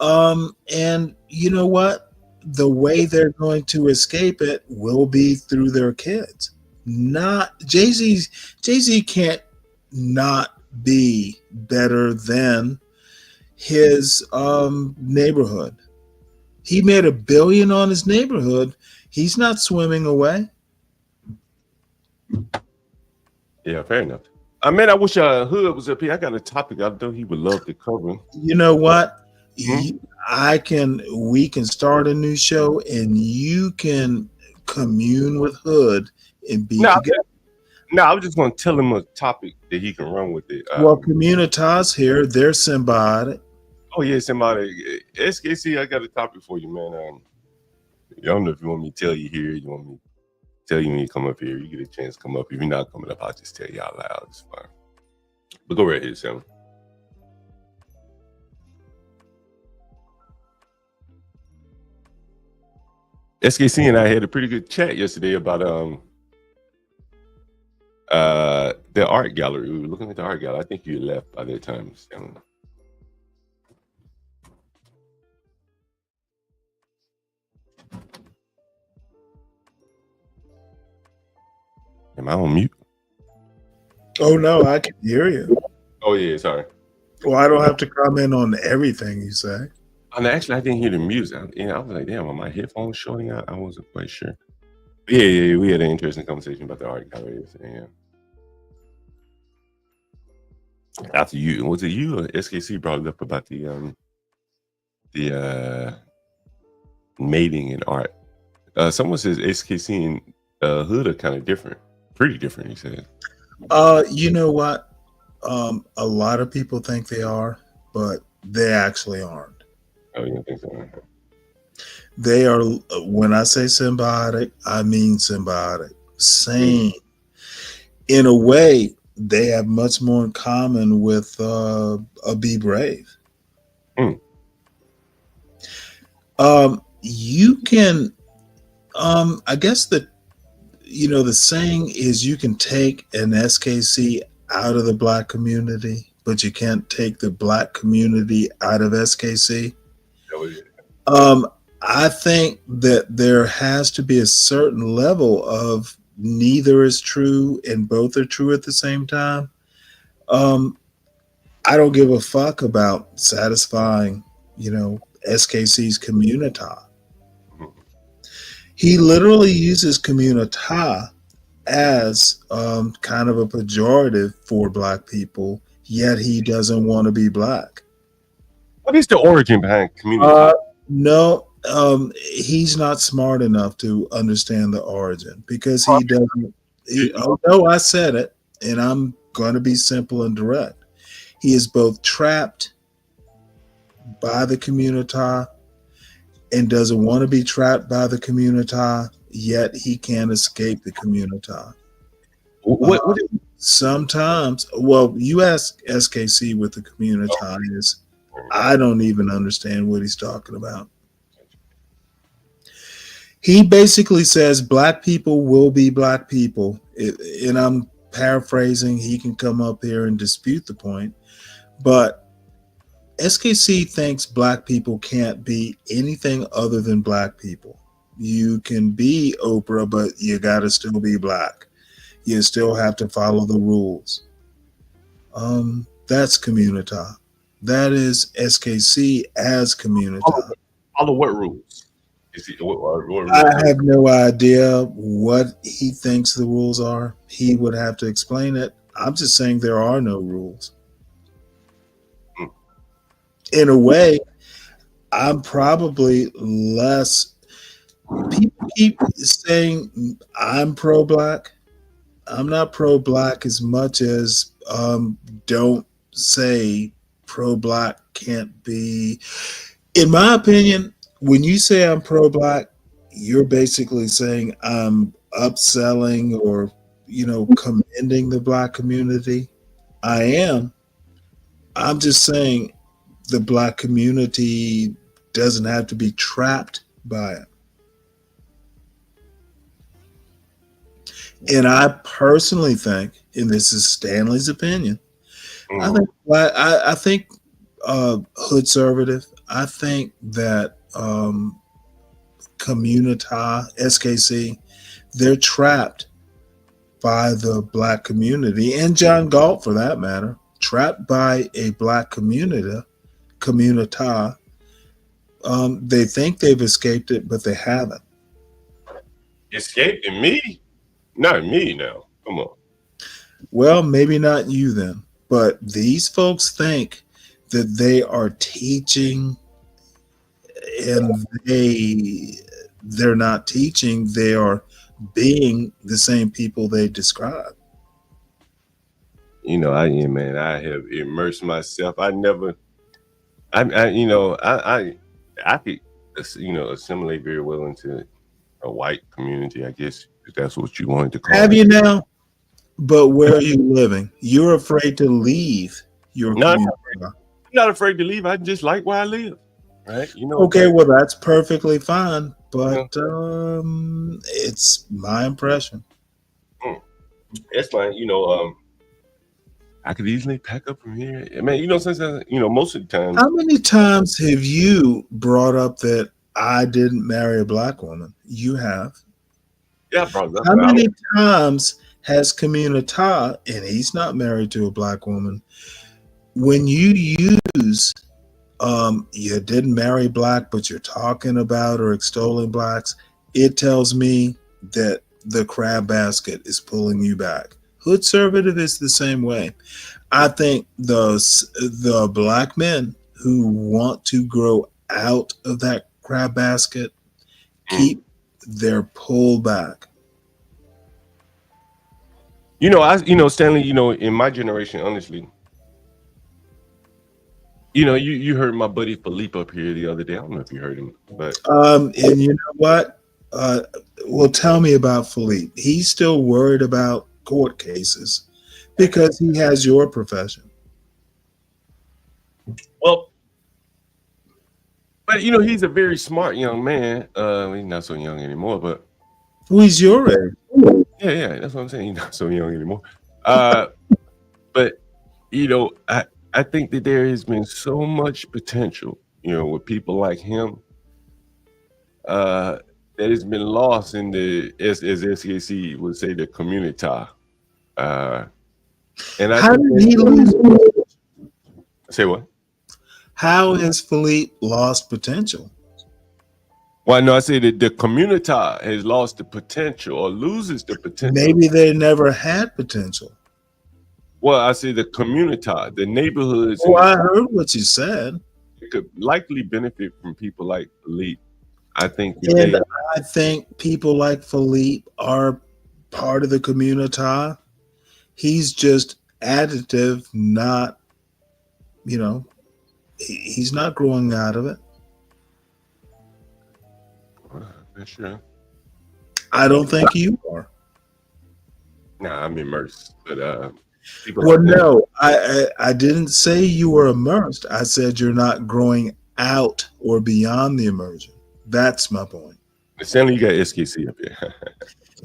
Speaker 5: And you know what? The way they're going to escape it will be through their kids. Not Jay-Z can't not be better than his neighborhood. He made $1 billion on his neighborhood. He's not swimming away.
Speaker 16: Yeah, fair enough. I mean, I wish Hood was up here. I got a topic I know he would love to cover.
Speaker 5: You know what? We can start a new show and you can commune with Hood and be together.
Speaker 16: No, I was just going to tell him a topic that he can run with it.
Speaker 5: Well, Communitas here, they're symbiotic.
Speaker 16: Oh, yeah, symbiotic. SKC, I got a topic for you, man. I don't know if you want me to tell you here. You want me to tell you when you come up here. You get a chance to come up. If you're not coming up, I'll just tell you out loud. It's fine. But go right here, Sam. SKC and I had a pretty good chat yesterday about the art gallery. We were looking at the art gallery. I think you left by that time, Sam. Am I on mute?
Speaker 5: Oh no, I can hear you.
Speaker 16: Oh yeah, sorry.
Speaker 5: Well, I don't have to comment on everything you say.
Speaker 16: And actually, I didn't hear the music. I was like, damn, are my headphones shorting out? I wasn't quite sure. But yeah, we had an interesting conversation about the art galleries. And after you, was it you or SKC brought it up about the mating in art? Someone says SKC and Hood are kind of different, pretty different. He said.
Speaker 5: You know what? A lot of people think they are, but they actually aren't.
Speaker 16: Oh, you don't think so?
Speaker 5: They are. When I say symbiotic, I mean symbiotic. Same. In a way, they have much more in common with a Be Brave. You can. I guess the saying is you can take an SKC out of the Black community, but you can't take the Black community out of SKC. I think that there has to be a certain level of neither is true and both are true at the same time. I don't give a fuck about satisfying, SKC's community. He literally uses community as kind of a pejorative for Black people, yet he doesn't want to be Black.
Speaker 16: What is the origin behind community?
Speaker 5: No, he's not smart enough to understand the origin because he doesn't. No, I said it, and I'm going to be simple and direct. He is both trapped by the community and doesn't want to be trapped by the community, yet he can't escape the community. Sometimes, you ask SKC what the community is. I don't even understand what he's talking about. He basically says Black people will be Black people. And I'm paraphrasing. He can come up here and dispute the point. But SKC thinks Black people can't be anything other than Black people. You can be Oprah, but you got to still be Black. You still have to follow the rules. That's community. That is SKC as community.
Speaker 16: Follow what rules? What rules?
Speaker 5: I have no idea what he thinks the rules are. He would have to explain it. I'm just saying there are no rules. In a way, I'm probably less. People keep saying I'm pro-Black. I'm not pro-Black as much as don't say pro-Black can't be. In my opinion, when you say I'm pro-Black, you're basically saying I'm upselling or, commending the Black community. I am. I'm just saying the Black community doesn't have to be trapped by it. And I personally think, and this is Stanley's opinion, I think hood-servative. I think that community, SKC, they're trapped by the Black community, and John Galt for that matter, trapped by a Black community. They think they've escaped it, but they haven't.
Speaker 16: Escaped and me? Not me now. Come on.
Speaker 5: Well, maybe not you then, but these folks think that they are teaching, and they're not teaching. They are being the same people they describe.
Speaker 16: I have immersed myself. I could, assimilate very well into a white community, I guess, if that's what you wanted to call it.
Speaker 5: Have you now? But where are you living? You're afraid to leave your community.
Speaker 16: I'm not afraid to leave. I just like where I live. Right?
Speaker 5: Okay, well, that's perfectly fine. But it's my impression.
Speaker 16: It's fine. I could easily pack up from here. I mean, most of the time.
Speaker 5: How many times have you brought up that I didn't marry a Black woman? You have.
Speaker 16: Yeah, I brought it up.
Speaker 5: How many times has community, and he's not married to a Black woman, when you use you didn't marry black, but you're talking about or extolling blacks, it tells me that the crab basket is pulling you back. Hood conservative is the same way. I think the black men who want to grow out of that crab basket keep their pull back.
Speaker 16: Stanley, in my generation, honestly, you heard my buddy Philippe up here the other day. I don't know if you heard him, but
Speaker 5: And you know what? Well, tell me about Philippe. He's still worried about court cases because he has your profession.
Speaker 16: well, but he's a very smart young man. He's not so young anymore, but
Speaker 5: Well, he's your age.
Speaker 16: yeah, that's what I'm saying. He's not so young anymore. But I think that there has been so much potential, with people like him, that has been lost in the, as SKC would say, the community. And
Speaker 5: How did he lose?
Speaker 16: Say what?
Speaker 5: How has Philippe lost potential?
Speaker 16: Well, no, I say that the community has lost the potential or loses the potential.
Speaker 5: Maybe they never had potential.
Speaker 16: Well, I say the community, the neighborhoods.
Speaker 5: Well, I heard what you said.
Speaker 16: It could likely benefit from people like Philippe. I think.
Speaker 5: I think people like Philippe are part of the community. He's just additive, not, he's not growing out of it.
Speaker 16: Sure.
Speaker 5: I don't think you are.
Speaker 16: Nah, I'm immersed, but
Speaker 5: well, no, I didn't say you were immersed. I said you're not growing out or beyond the immersion. That's my point.
Speaker 16: Stanley, you got SKC up here.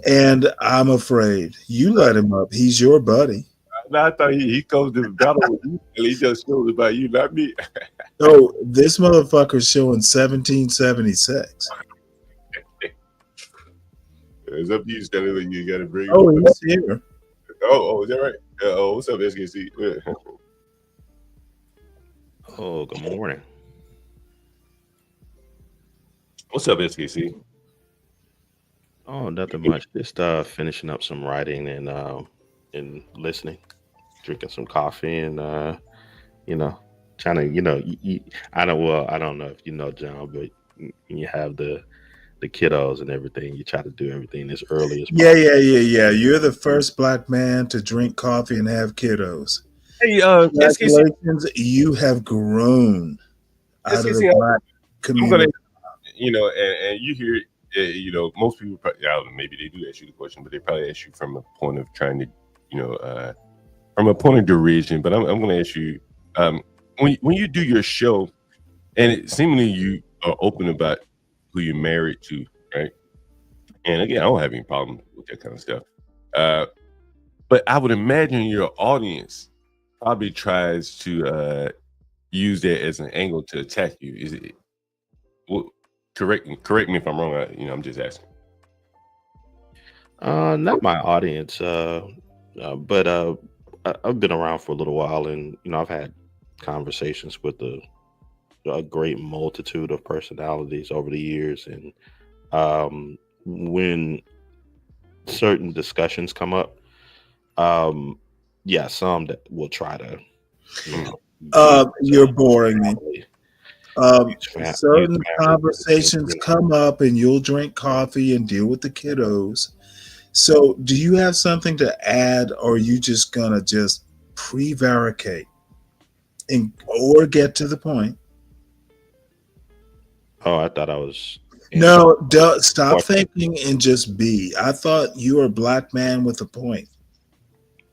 Speaker 5: And I'm afraid you let him up. He's your buddy.
Speaker 16: No, I thought he comes to the battle with you. And he just shows about you, not me.
Speaker 5: Oh, this motherfucker's showing 1776.
Speaker 16: It's up to you, Stanley. You got to bring.
Speaker 5: Oh, he's here.
Speaker 16: Oh, is that right? What's up, SKC?
Speaker 17: Oh, good morning.
Speaker 16: What's up, SKC?
Speaker 17: Oh, nothing much. Just finishing up some writing and listening, drinking some coffee, and trying to I don't know if you know, John, but when you have the kiddos and everything, you try to do everything as early as possible.
Speaker 5: Yeah. You're the first black man to drink coffee and have kiddos.
Speaker 16: Hey,
Speaker 5: congratulations, you have grown out of the black community.
Speaker 16: And you hear it, most people probably, I don't know, maybe they do ask you the question, but they probably ask you from a point of trying to, from a point of derision. But I'm going to ask you, when you do your show, and seemingly you are open about who you're married to, right? And again, I don't have any problem with that kind of stuff. But I would imagine your audience probably tries to use that as an angle to attack you. Is it? Well, correct me if I'm wrong. I'm just asking.
Speaker 17: Not my audience, but I've been around for a little while, and I've had conversations with a great multitude of personalities over the years, and when certain discussions come up, some that will try to
Speaker 5: you're boring me. Certain conversations come up and you'll drink coffee and deal with the kiddos. So do you have something to add, or are you just gonna just prevaricate or get to the point?
Speaker 17: Oh, I thought I was.
Speaker 5: No, stop thinking and just be. I thought you were a black man with a point.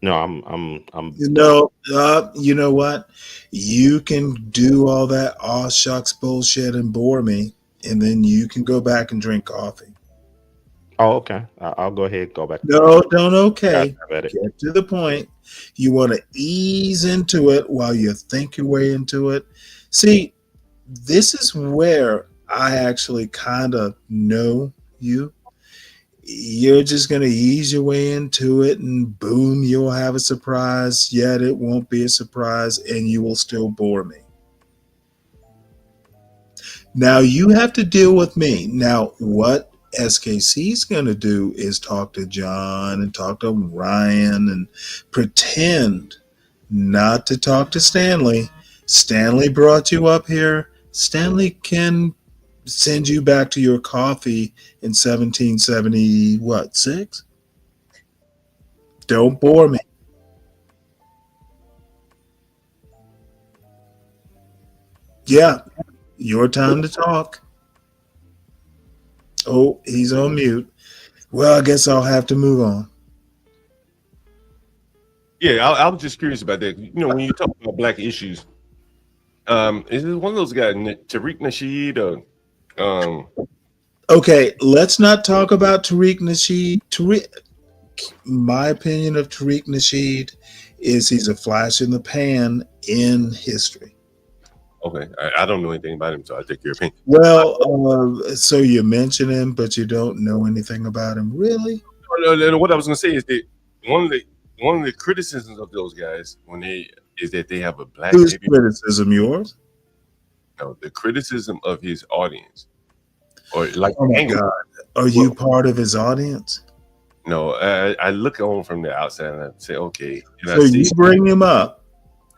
Speaker 17: No, I'm.
Speaker 5: You know what? You can do all that aw shucks bullshit and bore me, and then you can go back and drink coffee.
Speaker 17: Oh, okay. I'll go ahead and go back.
Speaker 5: No, don't okay.
Speaker 17: Get
Speaker 5: to the point. You want to ease into it while you think your way into it. See, this is where I actually kind of know you. You're just going to ease your way into it, and boom, you'll have a surprise, yet it won't be a surprise, and you will still bore me. Now you have to deal with me. Now, what SKC is going to do is talk to John and talk to Ryan and pretend not to talk to Stanley. Stanley brought you up here. Stanley can send you back to your coffee in 1770, what, 6? Don't bore me. Yeah, your time to talk. Oh, he's on mute. Well, I guess I'll have to move on.
Speaker 16: Yeah, I was just curious about that. You know, when you talk about black issues, is it one of those guys, Tariq Nasheed, or
Speaker 5: Okay, let's not talk about Tariq Nasheed. My opinion of Tariq Nasheed is he's a flash in the pan in history.
Speaker 16: Okay, I don't know anything about him, so I take your opinion.
Speaker 5: Well, so you mention him, but you don't know anything about him, really?
Speaker 16: No, what I was going to say is that one of the criticisms of those guys is that they have a black.
Speaker 5: Whose criticism? Yours?
Speaker 16: No, the criticism of his audience, or like,
Speaker 5: oh my God, are you part of his audience?
Speaker 16: No, I look on from the outside and I say, okay.
Speaker 5: So you bring him up,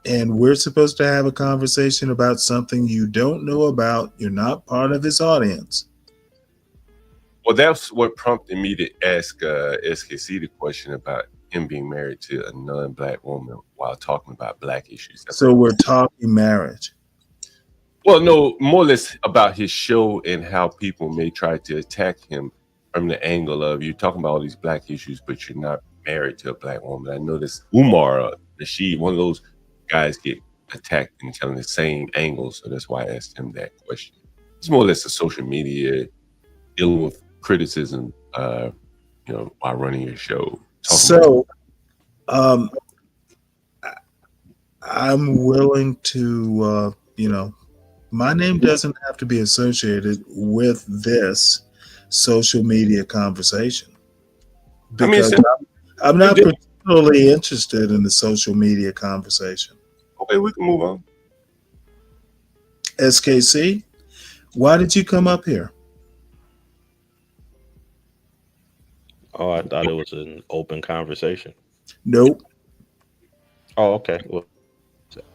Speaker 5: and we're supposed to have a conversation about something you don't know about. You're not part of his audience.
Speaker 16: Well, that's what prompted me to ask SKC the question about him being married to a non-black woman while talking about black issues.
Speaker 5: So we're talking marriage.
Speaker 16: Well, no, more or less about his show and how people may try to attack him from the angle of you're talking about all these black issues, but you're not married to a black woman. I noticed Umar Rashid, one of those guys, get attacked in kind of the same angle, so that's why I asked him that question. It's more or less a social media dealing with criticism, while running your show.
Speaker 5: So, I'm willing to, my name doesn't have to be associated with this social media conversation because I'm not particularly interested in the social media conversation.
Speaker 16: Okay, we can move on.
Speaker 5: SKC, why did you come up here?
Speaker 17: Oh, I thought it was an open conversation.
Speaker 5: Nope.
Speaker 17: Oh, okay. Well,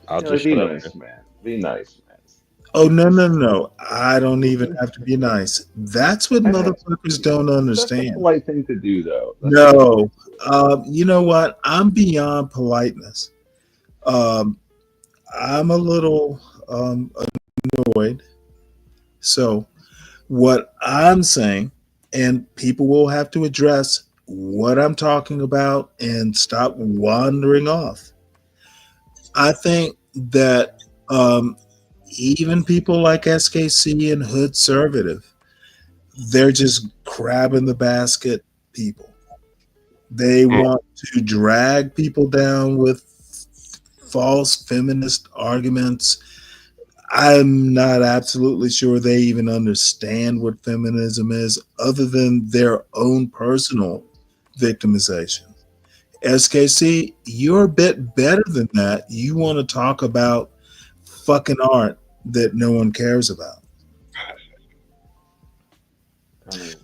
Speaker 17: I'll just
Speaker 15: be nice, man. Be nice, man.
Speaker 5: Oh, no. I don't even have to be nice. That's what motherfuckers don't understand.
Speaker 15: That's a polite thing to do, though.
Speaker 5: No. You know what? I'm beyond politeness. I'm a little annoyed. So what I'm saying, and people will have to address what I'm talking about and stop wandering off. I think that even people like SKC and Hood Conservative, they're just grabbing the basket people. They want to drag people down with false feminist arguments. I'm not absolutely sure they even understand what feminism is other than their own personal victimization. SKC, you're a bit better than that. You want to talk about fucking art that no one cares about.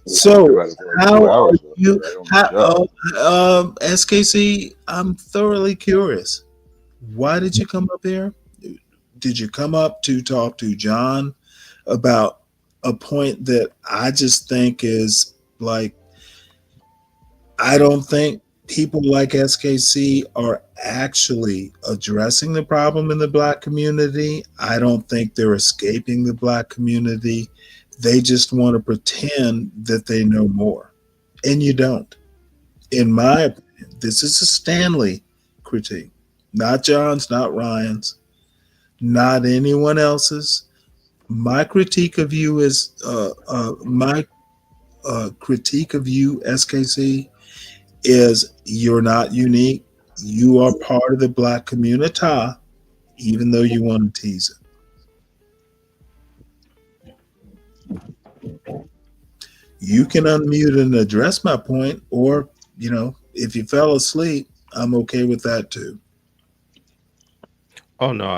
Speaker 5: So how are you, SKC, I'm thoroughly curious. Why did you come up here? Did you come up to talk to John about a point that I just think is like, I don't think people like SKC are actually addressing the problem in the Black community. I don't think they're escaping the Black community. They just want to pretend that they know more. And you don't. In my opinion, this is a Stanley critique, not John's, not Ryan's, not anyone else's. My critique of you is critique of you, SKC, is you're not unique. You are part of the Black community, even though you want to tease it. You can unmute and address my point, or, if you fell asleep, I'm okay with that too.
Speaker 17: Oh no,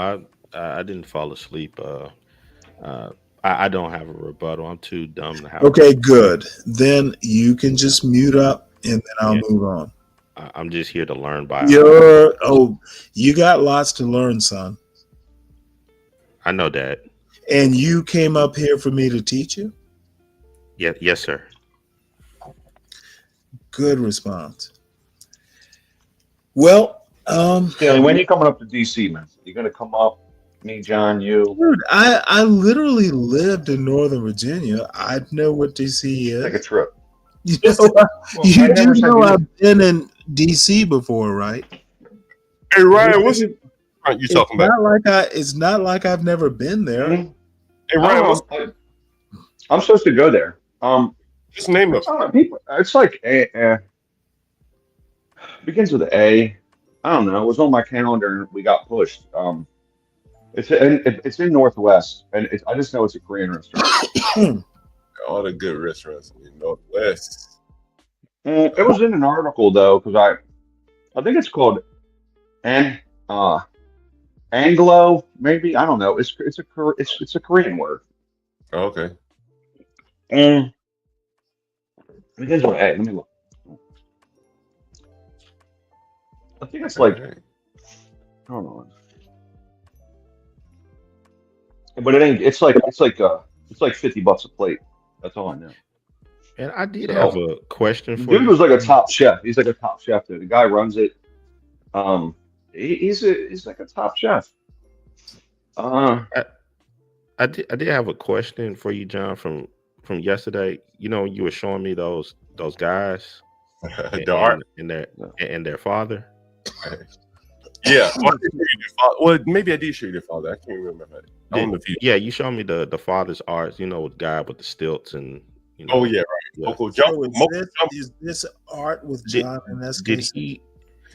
Speaker 17: I didn't fall asleep. I don't have a rebuttal. I'm too dumb to have.
Speaker 5: Okay, good. Then you can just mute up, and then I'll move on.
Speaker 17: I'm just here to learn by.
Speaker 5: You got lots to learn, son.
Speaker 17: I know that.
Speaker 5: And you came up here for me to teach you?
Speaker 17: Yeah, yes, sir.
Speaker 5: Good response. Well,
Speaker 15: Stanley, when are you coming up to DC, man? You gonna come up? Me, John, you.
Speaker 5: Dude, I literally lived in Northern Virginia. I know what DC is.
Speaker 15: Take a trip.
Speaker 5: You do know I've been in DC before, right?
Speaker 16: Hey Ryan, what's you talking about?
Speaker 5: It's not like I've never been there.
Speaker 15: Mm-hmm.
Speaker 16: Hey Ryan,
Speaker 15: I'm supposed to go there.
Speaker 16: Just name it.
Speaker 15: It's like begins with A. I don't know. It was on my calendar and we got pushed. It's in Northwest, and I just know it's a Korean restaurant.
Speaker 16: All the good restaurants in Northwest.
Speaker 15: It was in an article though, because I think it's called Anglo, maybe, I don't know. It's a Korean word.
Speaker 16: Oh, okay.
Speaker 15: And it begins with A. Let me look. I think it's like, hold on. But it ain't. It's like $50 a plate. That's all I know.
Speaker 17: And I did have a question for
Speaker 15: Dude
Speaker 17: you.
Speaker 15: was like a top chef. He's like a top chef. Dude. The guy runs it. He's like a top chef.
Speaker 17: I did have a question for you, John, from yesterday. You know, you were showing me those guys, and their father.
Speaker 16: Yeah. Well, maybe I did show you the father. I can't remember.
Speaker 17: Yeah, you showed me the father's art. You know, the guy with the stilts and. You know,
Speaker 16: oh yeah, right.
Speaker 5: So is this art with John and SKC?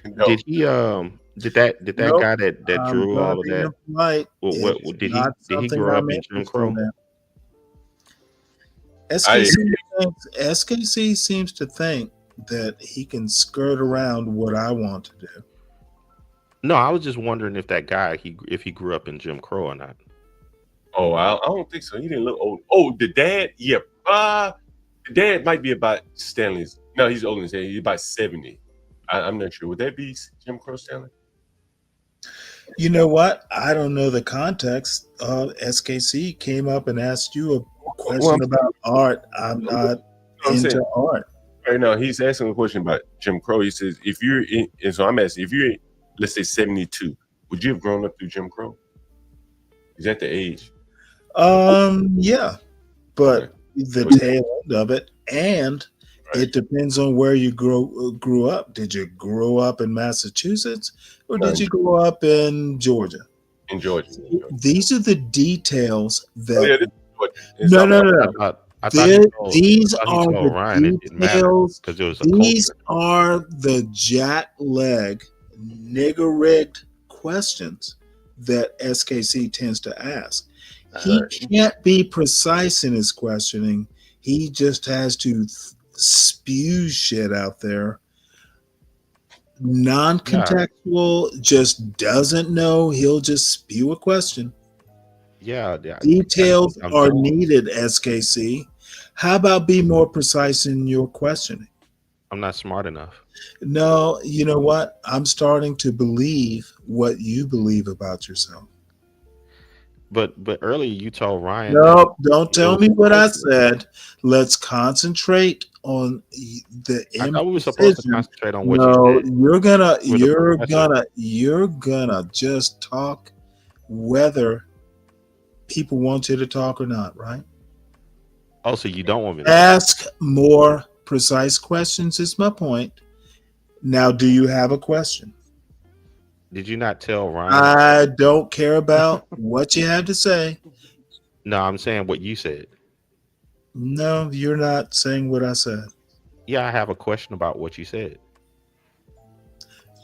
Speaker 17: Did that guy that drew all of that?
Speaker 5: Right.
Speaker 17: Did he grow up in Jim Crow?
Speaker 5: SKC seems to think that he can skirt around what I want to do.
Speaker 17: No, I was just wondering if that guy if he grew up in Jim Crow or not.
Speaker 16: Oh, I don't think so. He didn't look old. Oh, the dad, yeah. The dad might be about Stanley's. No, he's older than Stanley. He's about 70. I'm not sure. Would that be Jim Crow Stanley?
Speaker 5: You know what? I don't know the context. SKC came up and asked you a question about art. I'm not into art.
Speaker 16: Right now, he's asking a question about Jim Crow. He says, if you're in, and so I'm asking, if you're in, let's say 72, would you have grown up through Jim Crow? Is that the age?
Speaker 5: Yeah, but the tail end of it, and it depends on where you grew up. Did you grow up in Massachusetts, or did you grow up in Georgia?
Speaker 16: In Georgia.
Speaker 5: These are the details that.
Speaker 17: These are the
Speaker 5: details. These are the jet lag, nigger rigged questions that SKC tends to ask. He can't be precise in his questioning. He just has to spew shit out there. Non-contextual, just doesn't know. He'll just spew a question.
Speaker 17: Yeah.
Speaker 5: Details are needed, SKC. How about be more precise in your questioning?
Speaker 17: I'm not smart enough.
Speaker 5: No, you know what? I'm starting to believe what you believe about yourself.
Speaker 17: But earlier you told Ryan.
Speaker 5: No, don't tell me what I said. Let's concentrate on the.
Speaker 17: I thought we were supposed to concentrate on what you said.
Speaker 5: You're gonna just talk whether people want you to talk or not, right?
Speaker 17: Oh, so you don't want me to
Speaker 5: ask more precise questions is my point. Now, do you have a question?
Speaker 17: Did you not tell Ryan?
Speaker 5: I don't care about what you had to say.
Speaker 17: No, I'm saying what you said.
Speaker 5: No, you're not saying what I said.
Speaker 17: Yeah, I have a question about what you said.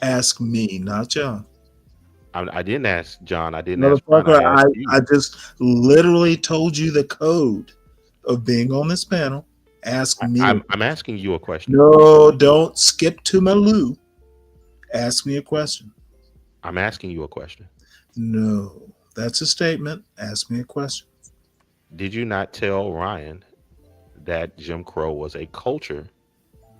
Speaker 5: Ask me, not John.
Speaker 17: I didn't ask John. I didn't ask
Speaker 5: Ryan. I just literally told you the code of being on this panel. Ask me.
Speaker 17: I'm asking you a question.
Speaker 5: No, don't skip to my loo. Ask me a question.
Speaker 17: I'm asking you a question.
Speaker 5: No, that's a statement. Ask me a question.
Speaker 17: Did you not tell Ryan that Jim Crow was a culture?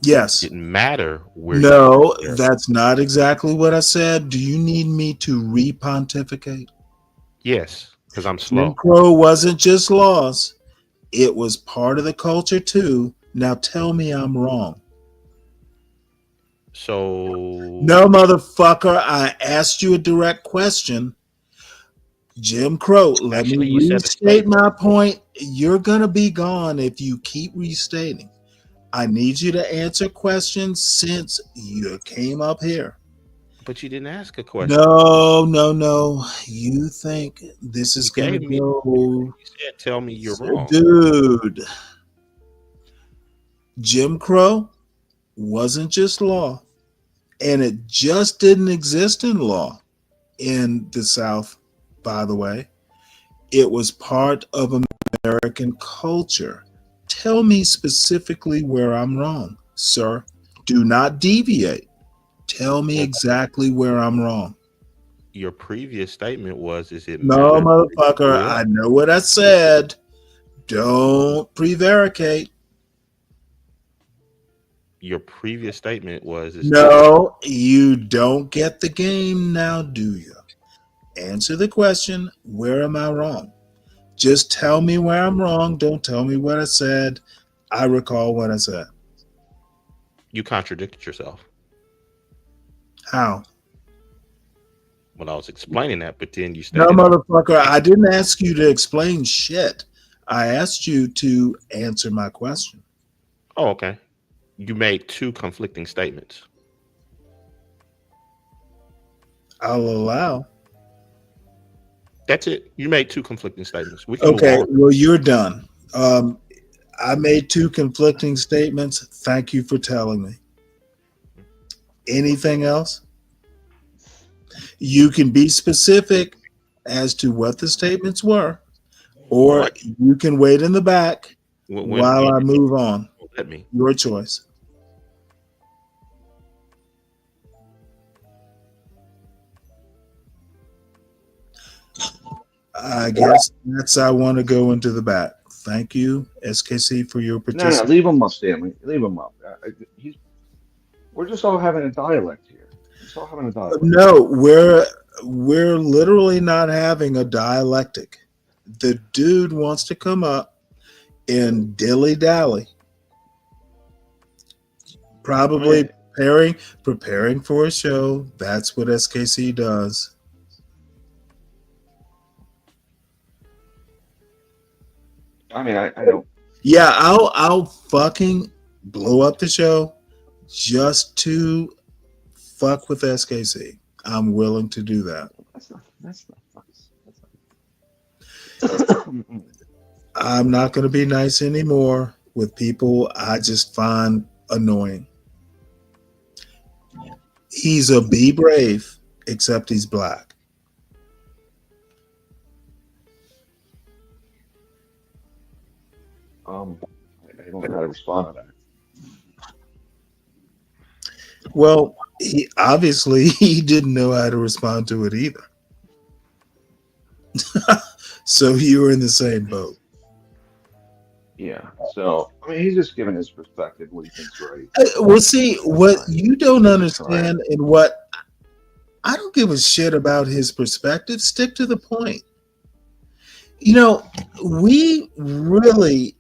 Speaker 5: Yes.
Speaker 17: Didn't matter where.
Speaker 5: No,
Speaker 17: you were.
Speaker 5: that's not exactly what I said. Do you need me to re-pontificate?
Speaker 17: Yes, because I'm
Speaker 5: Jim
Speaker 17: slow.
Speaker 5: Crow wasn't just laws. It was part of the culture too. Now tell me I'm wrong.
Speaker 17: So
Speaker 5: No, motherfucker. I asked you a direct question. Jim Crow, let me
Speaker 17: actually, you said the
Speaker 5: restate
Speaker 17: statement.
Speaker 5: my point. You're going to be gone if you keep restating. I need you to answer questions since you came up here.
Speaker 17: But you didn't ask a question.
Speaker 5: No. You think this is
Speaker 17: You
Speaker 5: going to
Speaker 17: gave me.
Speaker 5: go.
Speaker 17: You said, "Tell me you're wrong."
Speaker 5: Dude, Jim Crow wasn't just law, and it just didn't exist in law in the South, by the way. It was part of American culture. Tell me specifically where I'm wrong, sir. Do not deviate. Tell me exactly where I'm wrong.
Speaker 17: Your previous statement was, "Is it
Speaker 5: No,
Speaker 17: matter?"
Speaker 5: motherfucker, I know what I said. Don't prevaricate.
Speaker 17: Your previous statement was,
Speaker 5: No, you don't get the game now, do you? Answer the question, where am I wrong? Just tell me where I'm wrong. Don't tell me what I said. I recall what I said.
Speaker 17: You contradicted yourself.
Speaker 5: How?
Speaker 17: When I was explaining that, but then you
Speaker 5: No,
Speaker 17: stated,
Speaker 5: motherfucker, I didn't ask you to explain shit. I asked you to answer my question.
Speaker 17: "Oh, okay." You made two conflicting statements.
Speaker 5: I'll allow.
Speaker 17: That's it. You made two conflicting statements. We can
Speaker 5: Okay,
Speaker 17: move on.
Speaker 5: well, you're done. I made two conflicting statements. Thank you for telling me. Anything else? You can be specific as to what the statements were, or you can wait in the back while I move on.
Speaker 17: Let me.
Speaker 5: Your choice. I guess that's I want to go into the back. Thank you, SKC, for your
Speaker 15: No,
Speaker 5: participation.
Speaker 15: leave him up, Stanley. Leave him up. We're just all having a dialect here. Just all having a dialect.
Speaker 5: No, we're literally not having a dialectic. The dude wants to come up and dilly dally, probably preparing for a show. That's what SKC does.
Speaker 15: I mean, I don't.
Speaker 5: Yeah, I'll fucking blow up the show just to fuck with SKC. I'm willing to do that.
Speaker 15: That's not
Speaker 5: I'm not going to be nice anymore with people I just find annoying. He's a be brave, except he's black.
Speaker 15: I don't know how to respond to that.
Speaker 5: Well, he obviously he didn't know how to respond to it either. So you were in the same boat.
Speaker 15: Yeah. So I mean, he's just giving his perspective, what he thinks right.
Speaker 5: Well, see, what you don't understand and what I don't give a shit about his perspective. Stick to the point. You know, we really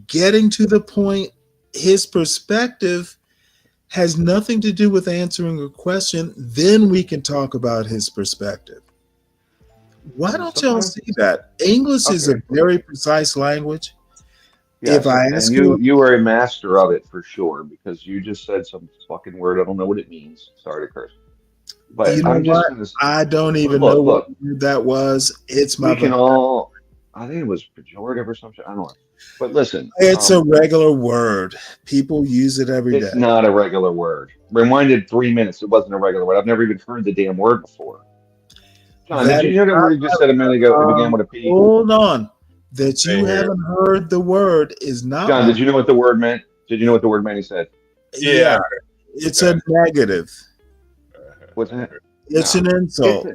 Speaker 5: getting to the point, his perspective has nothing to do with answering a question. Then we can talk about his perspective. Why don't y'all see that? English is a very precise language.
Speaker 15: Yes,
Speaker 5: If I ask
Speaker 15: and you were a master of it for sure, because you just said some fucking word. I don't know what it means. Sorry to curse. But
Speaker 5: you know
Speaker 15: I'm just
Speaker 5: what?
Speaker 15: gonna say,
Speaker 5: I don't even
Speaker 15: look,
Speaker 5: know
Speaker 15: look,
Speaker 5: what word that was. It's my
Speaker 15: we can all. I think it was pejorative or something. I don't know. But listen,
Speaker 5: it's a regular word. People use it every day.
Speaker 15: it's not a regular word. Rewinded 3 minutes. It wasn't a regular word. I've never even heard the damn word before. John, did you hear the word you just said a minute ago? It began with a P.
Speaker 5: Hold on. That
Speaker 15: Same
Speaker 5: you
Speaker 15: here.
Speaker 5: haven't heard the word is not.
Speaker 15: John, did you know what the word meant? Did you know what the word meant? He said.
Speaker 5: Yeah, it's a negative.
Speaker 15: What's that?
Speaker 5: It's an insult.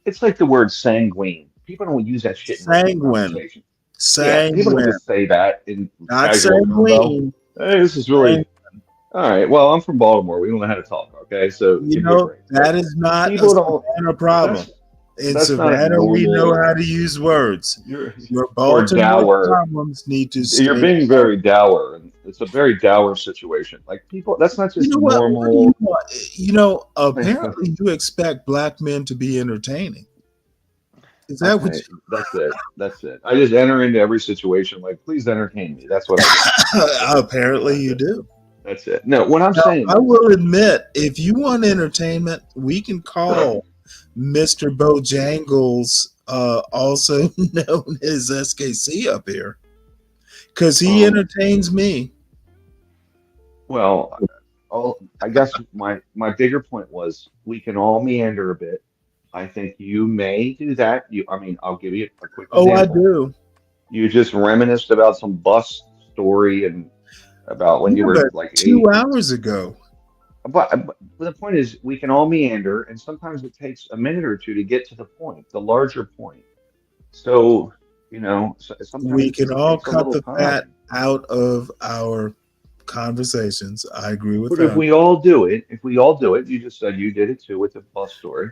Speaker 15: It's like the word sanguine. people don't use that shit in regular
Speaker 5: Sanguine.
Speaker 15: conversation. Yeah,
Speaker 5: Sanguine.
Speaker 15: people don't just say that in
Speaker 5: Not
Speaker 15: casual combo.
Speaker 5: sanguine.
Speaker 15: Hey, this is really all right. Well, I'm from Baltimore. We don't know how to talk. Okay, so
Speaker 5: You
Speaker 15: give me a
Speaker 5: know,
Speaker 15: break.
Speaker 5: that is not a
Speaker 15: People don't.
Speaker 5: Savannah problem. In
Speaker 15: That's not a
Speaker 5: Savannah, we know
Speaker 15: noble.
Speaker 5: how to use words. Your
Speaker 15: Or
Speaker 5: Baltimore
Speaker 15: dour.
Speaker 5: problems need to stay.
Speaker 15: You're being very dour, and it's a very dour situation. Like people, that's not
Speaker 5: You
Speaker 15: just
Speaker 5: know what? What do
Speaker 15: normal.
Speaker 5: you want? You know, apparently you expect black men to be entertaining. Is that what
Speaker 15: Okay, that's it. That's it. I just enter into every situation like, please entertain me. That's what I do.
Speaker 5: apparently you do?
Speaker 15: That's it. No, what I'm
Speaker 5: Now,
Speaker 15: saying
Speaker 5: I
Speaker 15: is,
Speaker 5: will admit, if you want entertainment, we can call Mr. Bojangles, also known as SKC, up here, because he entertains me.
Speaker 15: well, I guess my bigger point was we can all meander a bit. I think you may do that. I mean, I'll give you a quick
Speaker 5: Oh, I
Speaker 15: example.
Speaker 5: do.
Speaker 15: You just reminisced about some bus story and about when you
Speaker 5: Yeah,
Speaker 15: were
Speaker 5: but
Speaker 15: like
Speaker 5: 2 hours ago.
Speaker 15: But the point is, we can all meander, and sometimes it takes a minute or two to get to the point, the larger point. So, sometimes
Speaker 5: We
Speaker 15: it
Speaker 5: can
Speaker 15: just
Speaker 5: all
Speaker 15: takes a
Speaker 5: cut
Speaker 15: little
Speaker 5: the fat
Speaker 15: time.
Speaker 5: out of our conversations. I agree with
Speaker 15: But if
Speaker 5: that.
Speaker 15: we all do it, you just said you did it too with the bus story.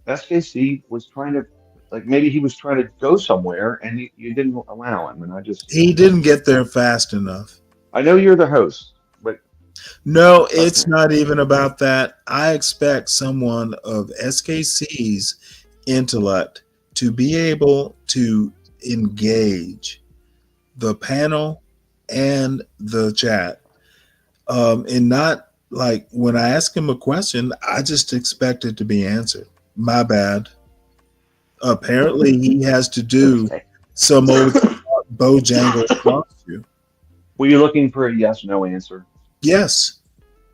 Speaker 15: SKC was trying to, like, maybe he was trying to go somewhere, and you didn't allow him. And
Speaker 5: He didn't get there fast enough.
Speaker 15: I know you're the host, but
Speaker 5: no, it's not even about that. I expect someone of SKC's intellect to be able to engage the panel and the chat. And not like when I ask him a question, I just expect it to be answered. My bad. Apparently, he has to do some old Bojangles talk to.
Speaker 15: Were you looking for a yes/no answer?
Speaker 5: Yes.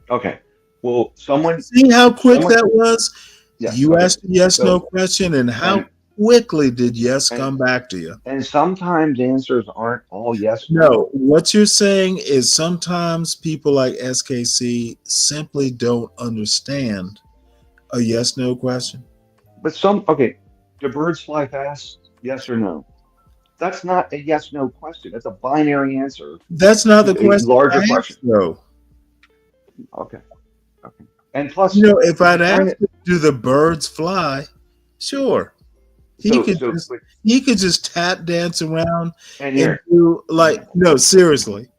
Speaker 15: Okay. Well, someone
Speaker 5: see how quick that was.
Speaker 15: Yes,
Speaker 5: You
Speaker 15: okay.
Speaker 5: asked a yes/no question, and how quickly did yes come back to you?
Speaker 15: And sometimes answers aren't all yes.
Speaker 5: No, what you're saying is sometimes people like SKC simply don't understand a yes/no question.
Speaker 15: But do birds fly fast? Yes or no? That's not a yes/no question. That's a binary answer.
Speaker 5: That's not the question.
Speaker 15: Larger question.
Speaker 5: Though.
Speaker 15: Okay. And plus,
Speaker 5: if I'd asked, do the birds fly? Sure. He could just tap dance around and do seriously.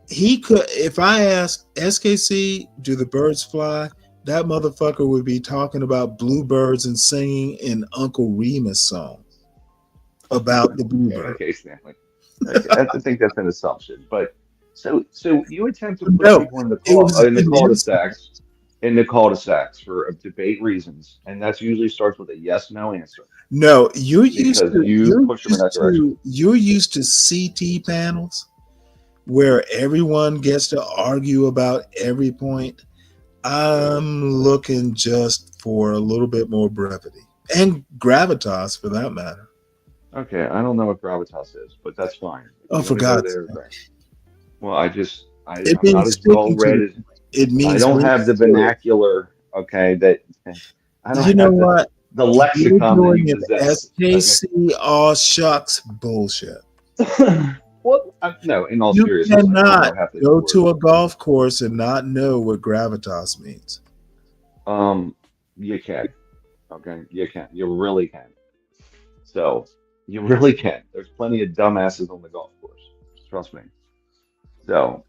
Speaker 5: He could, if I asked SKC, do the birds fly? That motherfucker would be talking about bluebirds and singing an Uncle Remus song about the bluebird.
Speaker 15: Okay, Stanley. Okay, I think that's an assumption, but so you attempt to put people in the cul-de-sacs for debate reasons, and that's usually starts with a yes/no answer.
Speaker 5: No, you're used to
Speaker 15: you're
Speaker 5: used to CT panels where everyone gets to argue about every point. I'm looking just for a little bit more brevity and gravitas, for that matter.
Speaker 15: Okay, I don't know what gravitas is, but that's fine.
Speaker 5: Oh, for God's sake!
Speaker 15: Well, I'm not as well read as
Speaker 5: it means.
Speaker 15: I don't have the vernacular. Okay, that I don't.
Speaker 5: You know what?
Speaker 15: The lexicon that you possess.
Speaker 5: SKC all shucks bullshit.
Speaker 15: Well, no. In all
Speaker 5: you
Speaker 15: seriousness,
Speaker 5: cannot go to a golf course and not know what gravitas means.
Speaker 15: You can. Okay, you can. You really can. So you really can. There's plenty of dumbasses on the golf course. Trust me. So,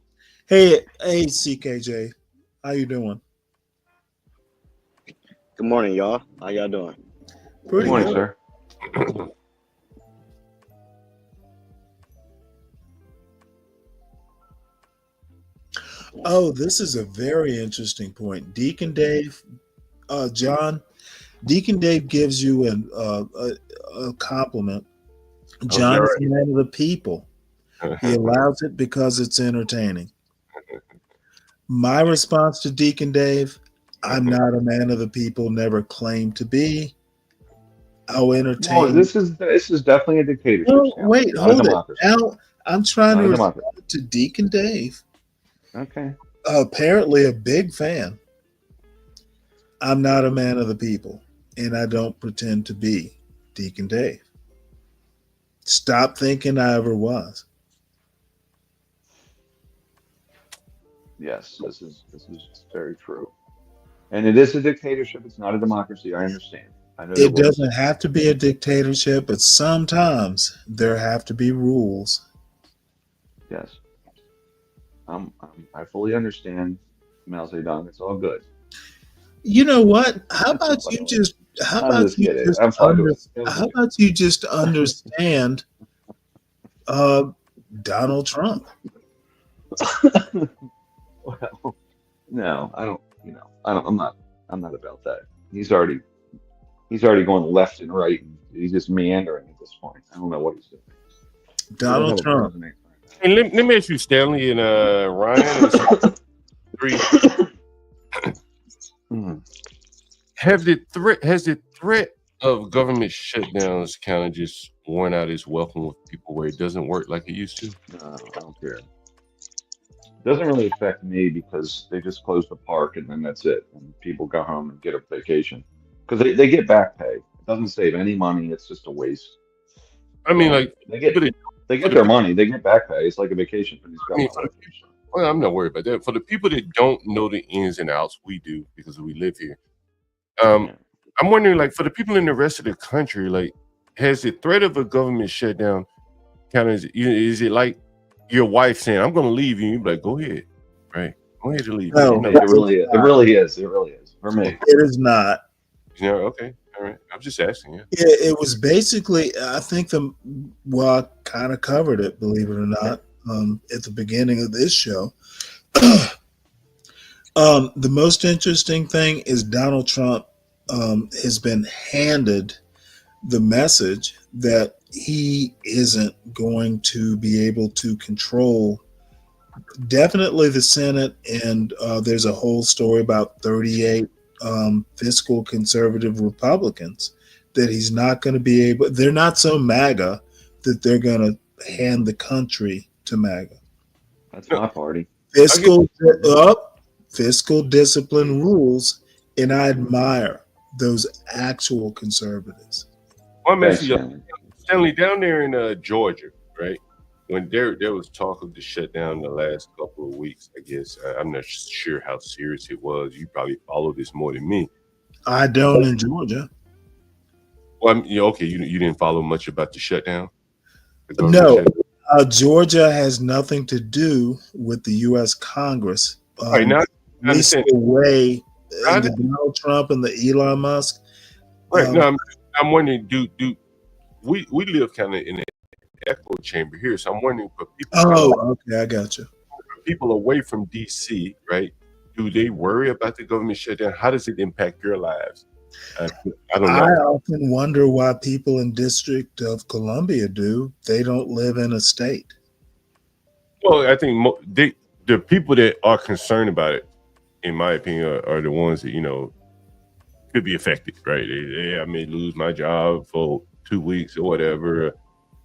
Speaker 5: hey, CKJ, how you doing?
Speaker 18: Good morning, y'all. How y'all doing?
Speaker 15: Good morning, sir.
Speaker 5: Oh, this is a very interesting point. Deacon Dave, John, Deacon Dave gives you a compliment. John is a man of the people. He allows it because it's entertaining. My response to Deacon Dave, I'm not a man of the people, never claimed to be. I'll entertain.
Speaker 15: No, this is definitely a dictatorship.
Speaker 5: No, wait, hold it. Al, I'm trying to respond to Deacon Dave.
Speaker 15: Okay.
Speaker 5: Apparently a big fan. I'm not a man of the people, and I don't pretend to be. Deacon Dave. Stop thinking I ever was.
Speaker 15: Yes, this is very true. And it is a dictatorship. It's not a democracy. I understand. I know
Speaker 5: It
Speaker 15: that
Speaker 5: doesn't have to be a dictatorship, but sometimes there have to be rules.
Speaker 15: Yes. I fully understand Mao Zedong. It's all good.
Speaker 5: You know what? How about you just
Speaker 15: I'm just kidding. I'm fine with it.
Speaker 5: how about you just understand Donald Trump?
Speaker 15: Well, no, I don't. I'm not about that. He's already going left and right, and he's just meandering at this point. I don't know what he's doing.
Speaker 5: Donald Trump.
Speaker 16: And let me ask you, Stanley and Ryan. Has the threat of government shutdowns kind of just worn out its welcome with people where it doesn't work like it used to?
Speaker 15: No, I don't care. It doesn't really affect me because they just close the park and then that's it. And people go home and get a vacation because they get back pay. It doesn't save any money. It's just a waste.
Speaker 16: I mean, like
Speaker 15: they get their money. They get back pay. It's like a vacation for these guys.
Speaker 16: Well, I'm not worried about that. For the people that don't know the ins and outs, we do because we live here. I'm wondering, like, for the people in the rest of the country, like, has the threat of a government shutdown kind of is it like your wife saying, "I'm going to leave you"? You're like, "Go ahead, right? Go ahead to leave."
Speaker 5: No,
Speaker 15: it really is. It really is. It really is for me.
Speaker 5: It is not.
Speaker 16: Yeah. Okay. All right. I'm just asking. Yeah.
Speaker 5: It was basically, I think I kind of covered it, believe it or not, at the beginning of this show. The most interesting thing is Donald Trump has been handed the message that he isn't going to be able to control definitely the Senate, and there's a whole story about 38 fiscal conservative Republicans that he's not going to be able. They're not so MAGA that they're going to hand the country to MAGA.
Speaker 15: That's my party.
Speaker 5: Fiscal discipline rules, and I admire those actual conservatives.
Speaker 16: One message, Stanley, down there in Georgia, right? When there was talk of the shutdown the last couple of weeks, I guess I'm not sure how serious it was. You probably follow this more than me.
Speaker 5: I don't in Georgia.
Speaker 16: Well, okay, you didn't follow much about the shutdown.
Speaker 5: No, Georgia has nothing to do with the U.S. Congress.
Speaker 16: Right now,
Speaker 5: at least the way the Donald Trump and the Elon Musk.
Speaker 16: Right now, I'm wondering, do we live kind of in an echo chamber here? So I'm wondering for people.
Speaker 5: Okay, I got you.
Speaker 16: For people away from D.C., right? Do they worry about the government shutdown? How does it impact your lives? I don't know.
Speaker 5: I often wonder why people in District of Columbia do. They don't live in a state.
Speaker 16: Well, I think the people that are concerned about it, in my opinion, are the ones that could be affected, right? I may lose my job for 2 weeks or whatever,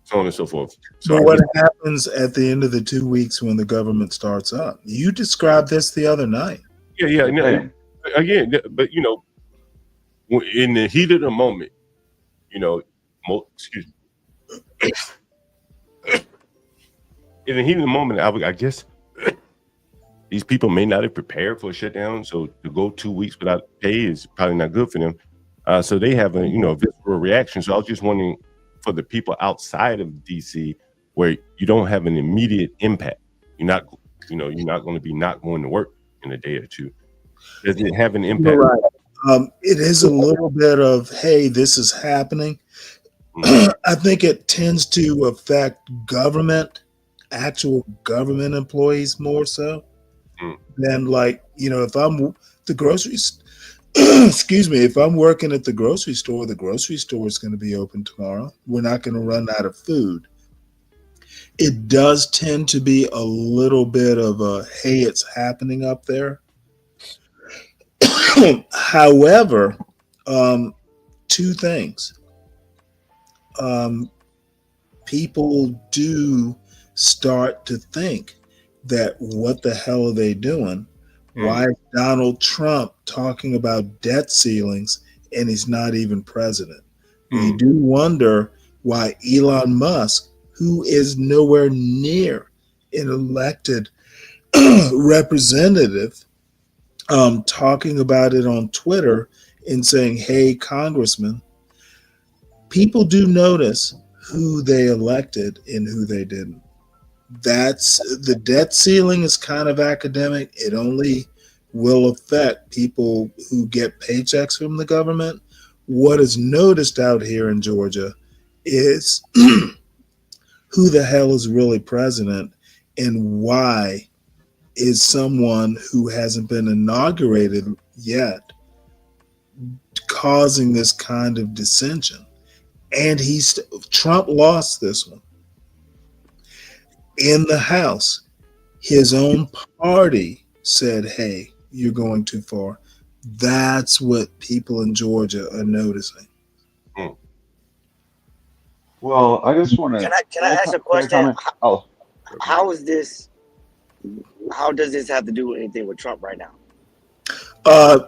Speaker 16: so on and so forth. So
Speaker 5: what happens at the end of the 2 weeks when the government starts up? You described this the other night.
Speaker 16: Yeah. No, again, but in the heat of the moment, excuse me. In the heat of the moment, I guess these people may not have prepared for a shutdown, so to go 2 weeks without pay is probably not good for them. So they have a visceral reaction. So I was just wondering, for the people outside of DC, where you don't have an immediate impact, you're not going to be not going to work in a day or two. Does it have an impact?
Speaker 5: Right. It is a little bit of, hey, this is happening. I think it tends to affect actual government employees more so than if I'm the groceries. Excuse me, if I'm working at the grocery store is going to be open tomorrow. We're not going to run out of food. It does tend to be a little bit of a, hey, it's happening up there. However, two things. People do start to think that what the hell are they doing? Why is Donald Trump talking about debt ceilings and he's not even president? You do wonder why Elon Musk, who is nowhere near an elected representative, talking about it on Twitter and saying, hey, Congressman, people do notice who they elected and who they didn't. That's the debt ceiling is kind of academic. It only will affect people who get paychecks from the government. What is noticed out here in Georgia is who the hell is really president and why is someone who hasn't been inaugurated yet causing this kind of dissension. And Trump lost this one. In the House, his own party said, hey, you're going too far. That's what people in Georgia are noticing.
Speaker 15: Well, I just want to.
Speaker 18: Can I ask a question? How is this? How does this have to do with anything with Trump right now?
Speaker 5: I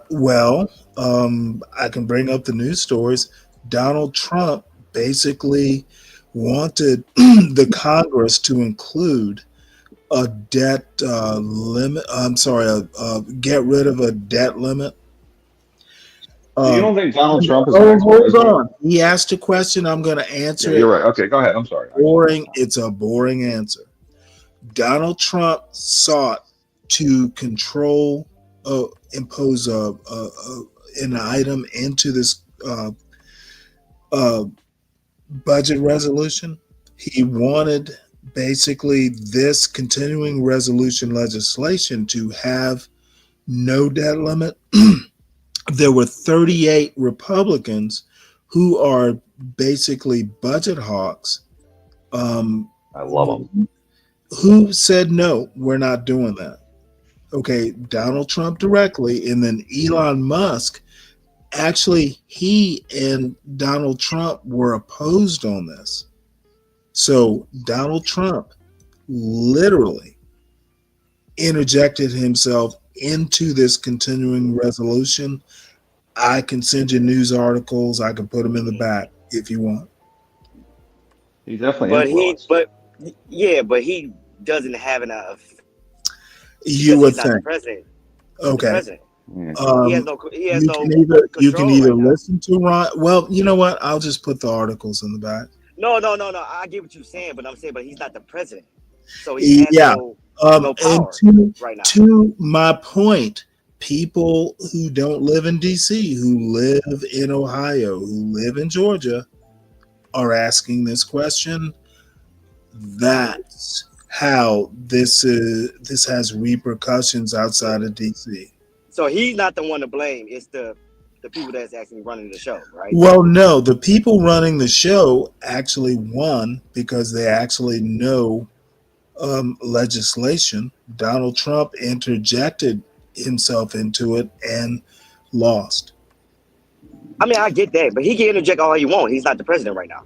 Speaker 5: can bring up the news stories. Donald Trump basically wanted the Congress to include a debt limit. Get rid of a debt limit.
Speaker 15: You don't think Donald Trump is
Speaker 5: hold on. He asked a question. I'm going to answer it.
Speaker 15: You're right. Okay, go ahead. I'm sorry.
Speaker 5: Boring. It's a boring answer. Donald Trump sought to impose an item into this budget resolution. He wanted basically this continuing resolution legislation to have no debt limit. There were 38 Republicans who are basically budget hawks.
Speaker 15: I love them.
Speaker 5: Who said, no, we're not doing that. Okay, Donald Trump directly, and then Elon Musk. Actually, he and Donald Trump were opposed on this. So Donald Trump literally interjected himself into this continuing resolution. I can send you news articles. I can put them in the back if you want.
Speaker 15: He definitely
Speaker 18: but he doesn't have enough.
Speaker 5: You would think.
Speaker 18: The president.
Speaker 5: Okay.
Speaker 18: The president.
Speaker 5: You can either listen to Ron. Well, you know what? I'll just put the articles in the back.
Speaker 18: No. I get what you're saying, but he's not the president. So he has no power right now.
Speaker 5: To my point, people who don't live in DC, who live in Ohio, who live in Georgia, are asking this question. That's how this has repercussions outside of DC.
Speaker 18: So he's not the one to blame. It's the people that's actually running the show, right?
Speaker 5: Well, no, the people running the show actually won because they actually know legislation. Donald Trump interjected himself into it and lost.
Speaker 18: I mean, I get that, but he can interject all he wants. He's not the president right now.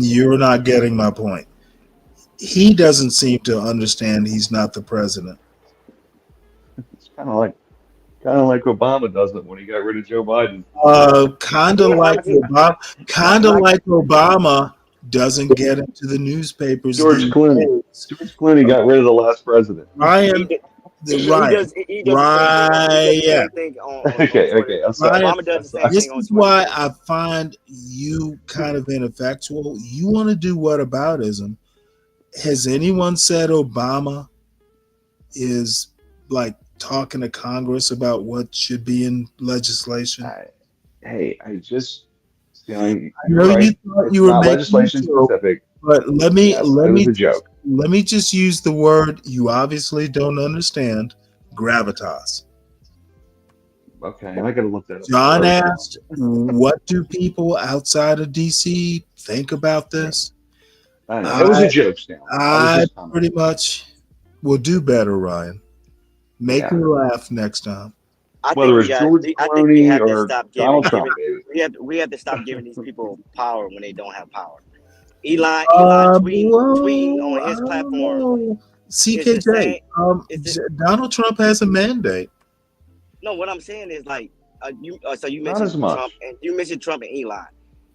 Speaker 5: You're not getting my point. He doesn't seem to understand he's not the president.
Speaker 15: It's kind of like Obama does it when he got rid of Joe Biden.
Speaker 5: Kind of like Obama doesn't get into the newspapers.
Speaker 15: George Clooney got rid of the last president.
Speaker 5: Ryan, right. Yeah.
Speaker 15: Okay. I'm sorry.
Speaker 5: This is why I find you kind of ineffectual. You want to do whataboutism. Has anyone said Obama is like talking to Congress about what should be in legislation?
Speaker 15: I
Speaker 5: know you thought you were making
Speaker 15: legislation specific,
Speaker 5: but let me
Speaker 15: joke.
Speaker 5: Let me just use the word you obviously don't understand: gravitas.
Speaker 15: Okay, I gotta look that up.
Speaker 5: John asked, "What do people outside of DC think about this?"
Speaker 15: It was a joke, Stanley.
Speaker 5: I pretty much will do better, Ryan. Make me laugh next time.
Speaker 15: Whether it's George Clooney or Donald Trump,
Speaker 18: we have to stop giving these people power when they don't have power. Elon tweeting on his platform.
Speaker 5: CKJ, Donald Trump has a mandate.
Speaker 18: No, what I'm saying is So you
Speaker 15: Not as
Speaker 18: mentioned
Speaker 15: much.
Speaker 18: Trump, and you mentioned Trump and Elon.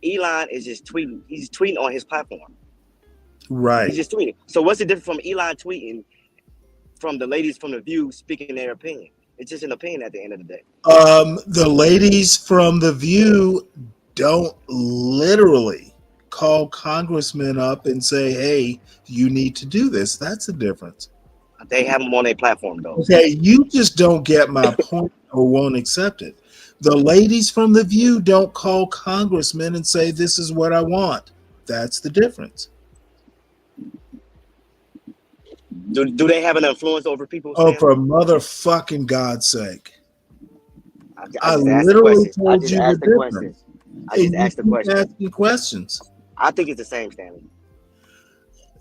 Speaker 18: Elon is just tweeting. He's tweeting on his platform.
Speaker 5: Right.
Speaker 18: He's just tweeting. So what's the difference from Elon tweeting from the ladies from The View speaking their opinion? It's just an opinion at the end of the day.
Speaker 5: The ladies from The View don't literally call congressmen up and say, hey, you need to do this. That's the difference.
Speaker 18: They have them on their platform, though.
Speaker 5: Okay, you just don't get my point or won't accept it. The ladies from The View don't call congressmen and say, this is what I want. That's the difference.
Speaker 18: Do they have an influence over people?
Speaker 5: Oh,
Speaker 18: Stanley?
Speaker 5: for motherfucking God's sake. I
Speaker 18: just asked the
Speaker 5: literally
Speaker 18: question.
Speaker 5: told
Speaker 18: I just
Speaker 5: you
Speaker 18: asked
Speaker 5: the
Speaker 18: the
Speaker 5: difference.
Speaker 18: question. I just
Speaker 5: And you
Speaker 18: asked the
Speaker 5: keep
Speaker 18: question.
Speaker 5: asking questions.
Speaker 18: I think it's the same, Stanley.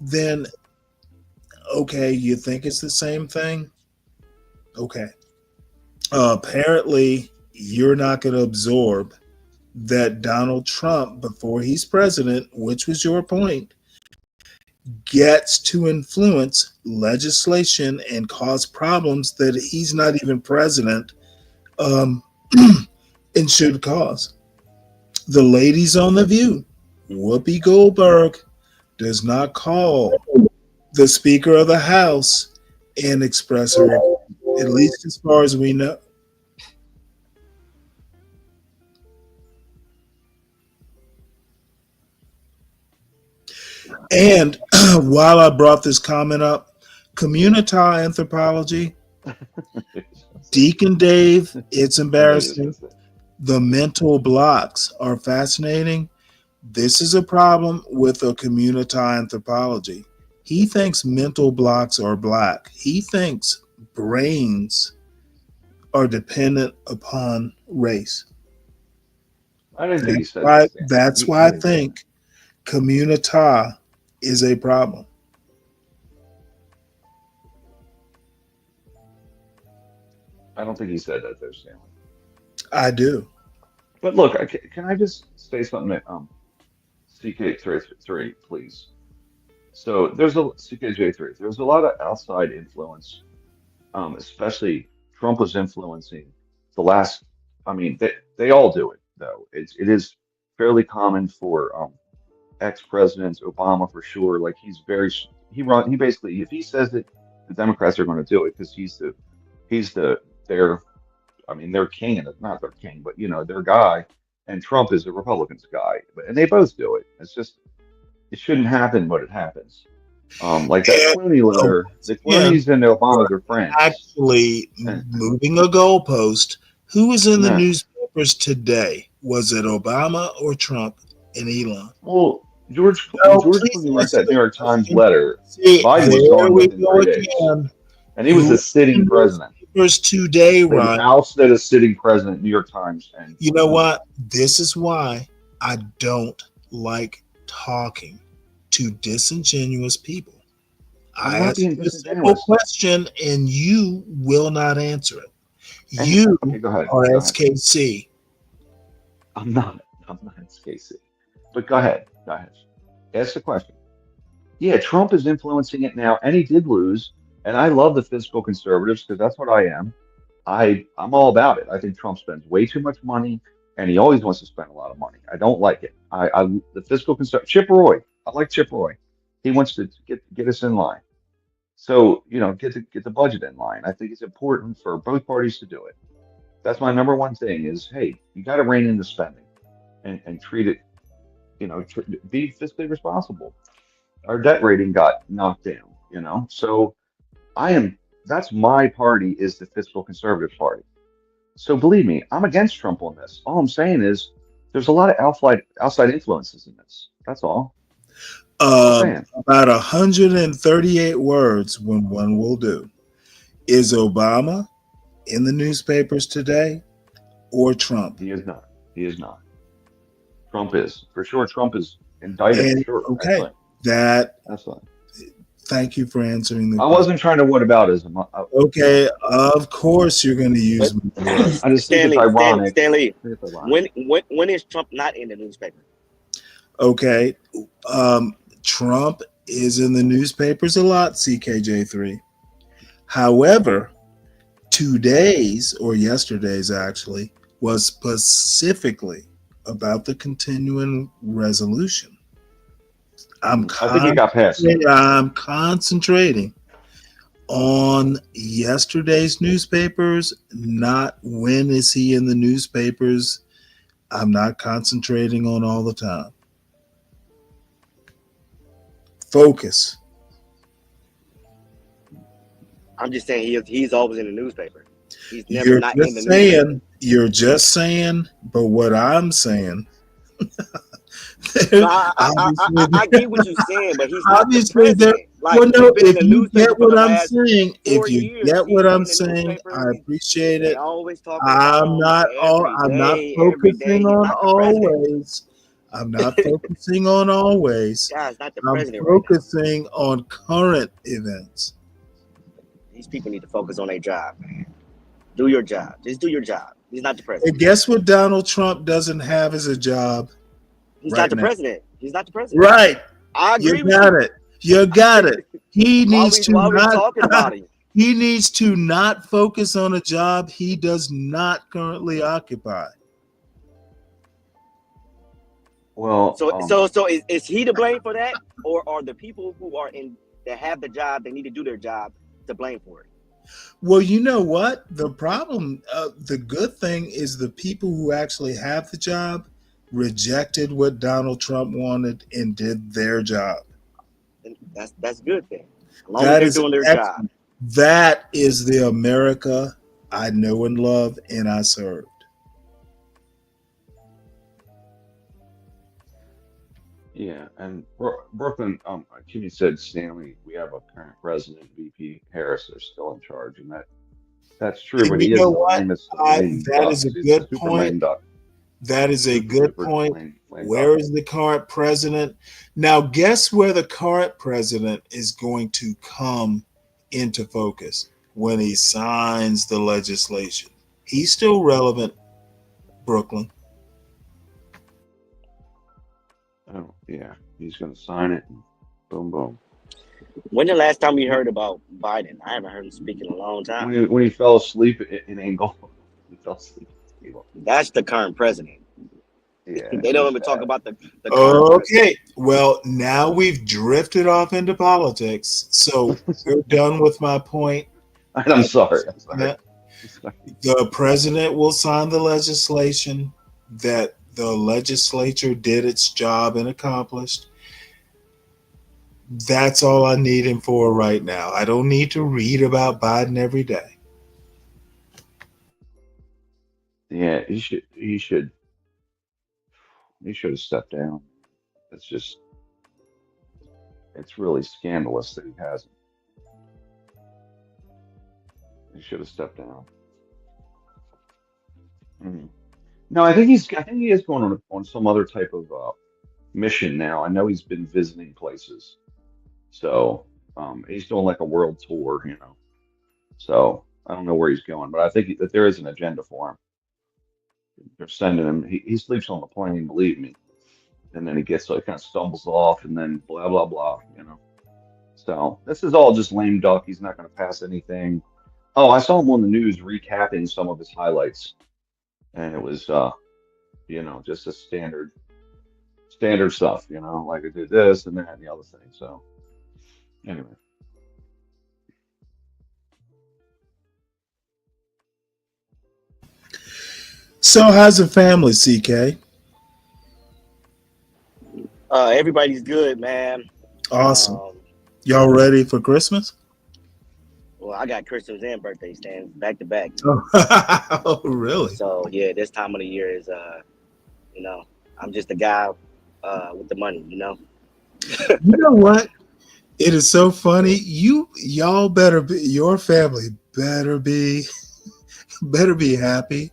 Speaker 5: Then, okay, you think it's the same thing? Okay. Apparently, you're not going to absorb that Donald Trump, before he's president, which was your point, gets to influence legislation and cause problems that he's not even president and should cause. The ladies on The View, Whoopi Goldberg, does not call the Speaker of the House and express her, at least as far as we know. And while I brought this comment up, community anthropology, Deacon Dave, it's embarrassing. The mental blocks are fascinating. This is a problem with a community anthropology. He thinks mental blocks are black. He thinks brains are dependent upon race.
Speaker 15: I didn't think he said that.
Speaker 5: That's why I think community is a problem.
Speaker 15: I don't think he said that there, Stanley.
Speaker 5: I do.
Speaker 15: But look, can I just say something? CK3, please. So there's a CKJ3. There's a lot of outside influence, especially Trump was influencing the last. I mean, they all do it though. It is fairly common for ex-presidents, Obama for sure. Like he basically, if he says it, the Democrats are going to do it because he's their king, and not their king, but their guy, and Trump is the Republicans' guy, and they both do it. It's just it shouldn't happen, but it happens. Like that Clooney letter, the Clooney's and Obama's are friends.
Speaker 5: Actually, moving a goalpost. Who was in the newspapers today? Was it Obama or Trump and Elon?
Speaker 15: Well, George Clooney wrote that New York Times letter. Biden was gone within 3 days, and he was a sitting president.
Speaker 5: Today, Ryan.
Speaker 15: Ousted a sitting president, New York Times, and
Speaker 5: you know what? This is why I don't like talking to disingenuous people. I ask you a simple question, and you will not answer it. You are SKC.
Speaker 15: I'm not SKC. But go ahead. Ask the question. Yeah, Trump is influencing it now, and he did lose. And I love the fiscal conservatives because that's what I am. I'm all about it. I think Trump spends way too much money, and he always wants to spend a lot of money. I don't like it. The fiscal conservative Chip Roy. I like Chip Roy. He wants to get us in line. So get the budget in line. I think it's important for both parties to do it. That's my number one thing. Is hey, you got to rein in the spending, and treat it. Be fiscally responsible. Our debt rating got knocked down. So. That's my party, is the fiscal conservative party. So believe me, I'm against Trump on this. All I'm saying is there's a lot of outside influences in this. That's all.
Speaker 5: About 138 words when one will do. Is Obama in the newspapers today or Trump?
Speaker 15: He is not. Trump is. For sure, Trump is indicted. For sure.
Speaker 5: Okay.
Speaker 15: That's fine.
Speaker 5: Thank you for answering the
Speaker 15: question. I wasn't trying to whataboutism.
Speaker 5: Okay, of course you're going to use me.
Speaker 15: I just think it's ironic.
Speaker 18: Stanley, when is Trump not in the newspaper?
Speaker 5: Okay, Trump is in the newspapers a lot, CKJ3. However, today's or yesterday's actually was specifically about the continuing resolution.
Speaker 15: I think it got passed.
Speaker 5: I'm concentrating on yesterday's newspapers, not when is he in the newspapers. I'm not concentrating on all the time. Focus.
Speaker 18: I'm just saying he's always in the newspaper. He's never
Speaker 5: You're
Speaker 18: not in the
Speaker 5: just
Speaker 18: newspaper.
Speaker 5: saying, you're just saying, but what I'm saying,
Speaker 18: No, I get what you're saying, but he's not the
Speaker 5: obviously there.
Speaker 18: president. Like,
Speaker 5: Well, no,
Speaker 18: he's been in
Speaker 5: if
Speaker 18: the
Speaker 5: you
Speaker 18: newspaper
Speaker 5: get
Speaker 18: for the
Speaker 5: what I'm
Speaker 18: last
Speaker 5: saying,
Speaker 18: 4
Speaker 5: if you
Speaker 18: years.
Speaker 5: get
Speaker 18: He's
Speaker 5: what
Speaker 18: been
Speaker 5: I'm
Speaker 18: in the
Speaker 5: saying,
Speaker 18: newspaper.
Speaker 5: I appreciate
Speaker 18: They
Speaker 5: it.
Speaker 18: always talking about him
Speaker 5: I'm not
Speaker 18: every day.
Speaker 5: focusing
Speaker 18: He's
Speaker 5: on
Speaker 18: not the president.
Speaker 5: always. I'm not focusing on always.
Speaker 18: Guy's not the
Speaker 5: I'm
Speaker 18: president right now.
Speaker 5: focusing on current events.
Speaker 18: These people need to focus on their job, man. Do your job. Just do your job. He's not the president.
Speaker 5: And guess what Donald Trump doesn't have as a job?
Speaker 18: He's
Speaker 5: right
Speaker 18: not the
Speaker 5: now?
Speaker 18: president. He's not the president.
Speaker 5: Right.
Speaker 18: I agree
Speaker 5: You
Speaker 18: with
Speaker 5: got
Speaker 18: you.
Speaker 5: it. You got it. He needs to
Speaker 18: Why we
Speaker 5: not
Speaker 18: talking about him?
Speaker 5: He needs to not focus on a job he does not currently occupy.
Speaker 15: Well,
Speaker 18: So is he to blame for that, or are the people who are that have the job, they need to do their job, to blame for it?
Speaker 5: Well, you know what? The problem, the good thing is the people who actually have the job rejected what Donald Trump wanted and did their job.
Speaker 18: And that's a good thing. As long as they're doing their job.
Speaker 5: That is the America I know and love and I served.
Speaker 15: Yeah, and Brooklyn, Kimmy said, Stanley, we have a current president, VP Harris, are still in charge, and that's true.
Speaker 5: And
Speaker 15: But
Speaker 5: you
Speaker 15: he is
Speaker 5: know
Speaker 15: the
Speaker 5: what?
Speaker 15: lamest of lame
Speaker 5: That is
Speaker 15: ducks.
Speaker 5: a
Speaker 15: He's
Speaker 5: good
Speaker 15: super lame
Speaker 5: point.
Speaker 15: duck.
Speaker 5: That is a good point.
Speaker 15: Lame
Speaker 5: Where
Speaker 15: duck.
Speaker 5: is the current president? Now, guess where the current president is going to come into focus? When he signs the legislation. He's still relevant, Brooklyn.
Speaker 15: Oh, yeah, he's going to sign it, and boom, boom.
Speaker 18: When the last time you heard about Biden? I haven't heard him speak in a long time.
Speaker 15: When he fell asleep in Angola, he fell asleep.
Speaker 18: That's the current president.
Speaker 15: Yeah,
Speaker 18: they don't even talk about the current
Speaker 5: Okay, well, now we've drifted off into politics, so we're done with my point.
Speaker 15: I'm sorry.
Speaker 5: The president will sign the legislation that the legislature did its job and accomplished. That's all I need him for right now. I don't need to read about Biden every day.
Speaker 15: Yeah, he should have stepped down. It's really scandalous that he hasn't. He should have stepped down. No, I think he is going on some other type of mission now. I know he's been visiting places, so he's doing like a world tour, So I don't know where he's going, but I think that there is an agenda for him. They're sending him. He sleeps on the plane, believe me, and then he gets kind of stumbles off, and then blah blah blah, So this is all just lame duck. He's not going to pass anything. Oh, I saw him on the news recapping some of his highlights, and it was just a standard stuff, like I did this and that and the other thing. So anyway.
Speaker 5: So how's the family, CK?
Speaker 18: Everybody's good, man.
Speaker 5: Awesome. Y'all ready for Christmas?
Speaker 18: Well, I got Christmas and birthday stands back to back.
Speaker 5: Oh, really?
Speaker 18: So yeah, this time of the year is I'm just a guy with the money,
Speaker 5: You know what? It is so funny. Y'all better be, your family better be happy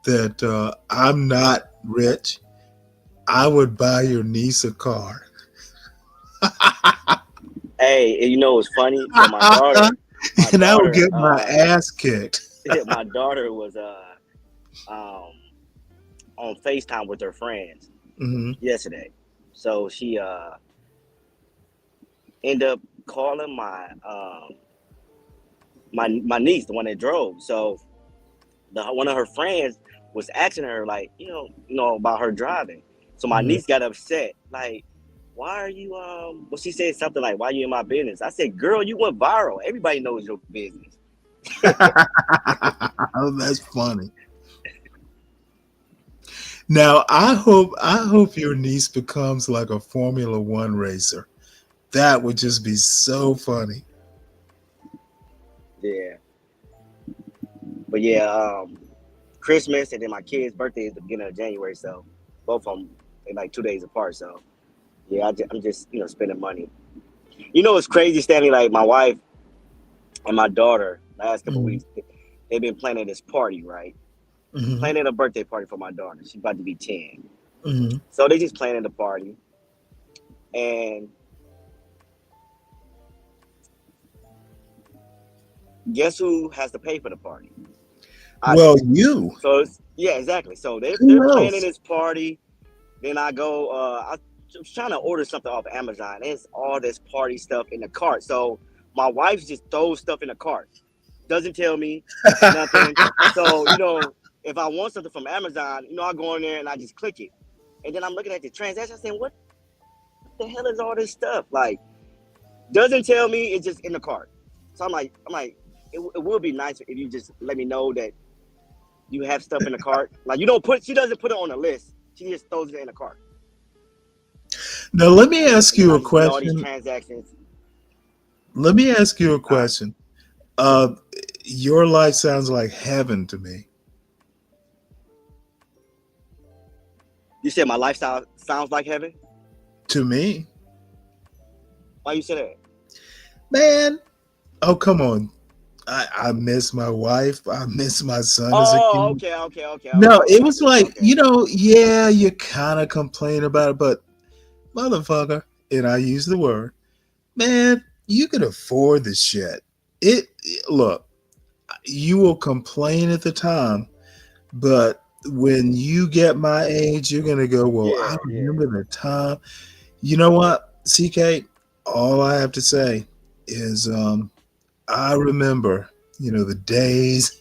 Speaker 5: that I'm not rich. I would buy your niece a car.
Speaker 18: Hey, you know what's funny? So my daughter,
Speaker 5: I would get my ass kicked.
Speaker 18: My daughter was on FaceTime with her friends yesterday. So she ended up calling my niece, the one that drove. So one of her friends was asking her like, about her driving. So my niece got upset, like, why are you well, she said something like, why are you in my business? I said, girl, you went viral. Everybody knows your business.
Speaker 5: Oh, that's funny. Now I hope your niece becomes like a Formula One racer. That would just be so funny.
Speaker 18: Yeah. But yeah, Christmas and then my kid's birthday is the beginning of January, so both of them are like 2 days apart. So yeah, I'm just spending money. It's crazy, Stanley. Like my wife and my daughter last couple weeks, they've been planning this party, right? Planning a birthday party for my daughter. She's about to be 10. So they just planning the party, and guess who has to pay for the party?
Speaker 5: Well, you.
Speaker 18: So yeah, exactly. So they're planning this party. Then I go. I was trying to order something off Amazon. There's all this party stuff in the cart. So my wife just throws stuff in the cart. Doesn't tell me nothing. So if I want something from Amazon, I go in there and I just click it. And then I'm looking at the transaction saying, what the hell is all this stuff? Like, doesn't tell me, it's just in the cart. So I'm like, it would be nice if you just let me know that you have stuff in the cart. Like she doesn't put it on a list. She just throws it in the cart.
Speaker 5: Now let me ask you a question.
Speaker 18: All these transactions.
Speaker 5: Let me ask you a question. Your life sounds like heaven to me.
Speaker 18: You said my lifestyle sounds like heaven?
Speaker 5: To me.
Speaker 18: Why you say that?
Speaker 5: Man, oh come on. I miss my wife. I miss my son as a kid.
Speaker 18: Okay.
Speaker 5: No, it was like, yeah, you kind of complain about it, but motherfucker, and I use the word, man, you can afford the shit. Look, you will complain at the time, but when you get my age, you're gonna go, well, I remember the time. You know what, CK? All I have to say is I remember, the days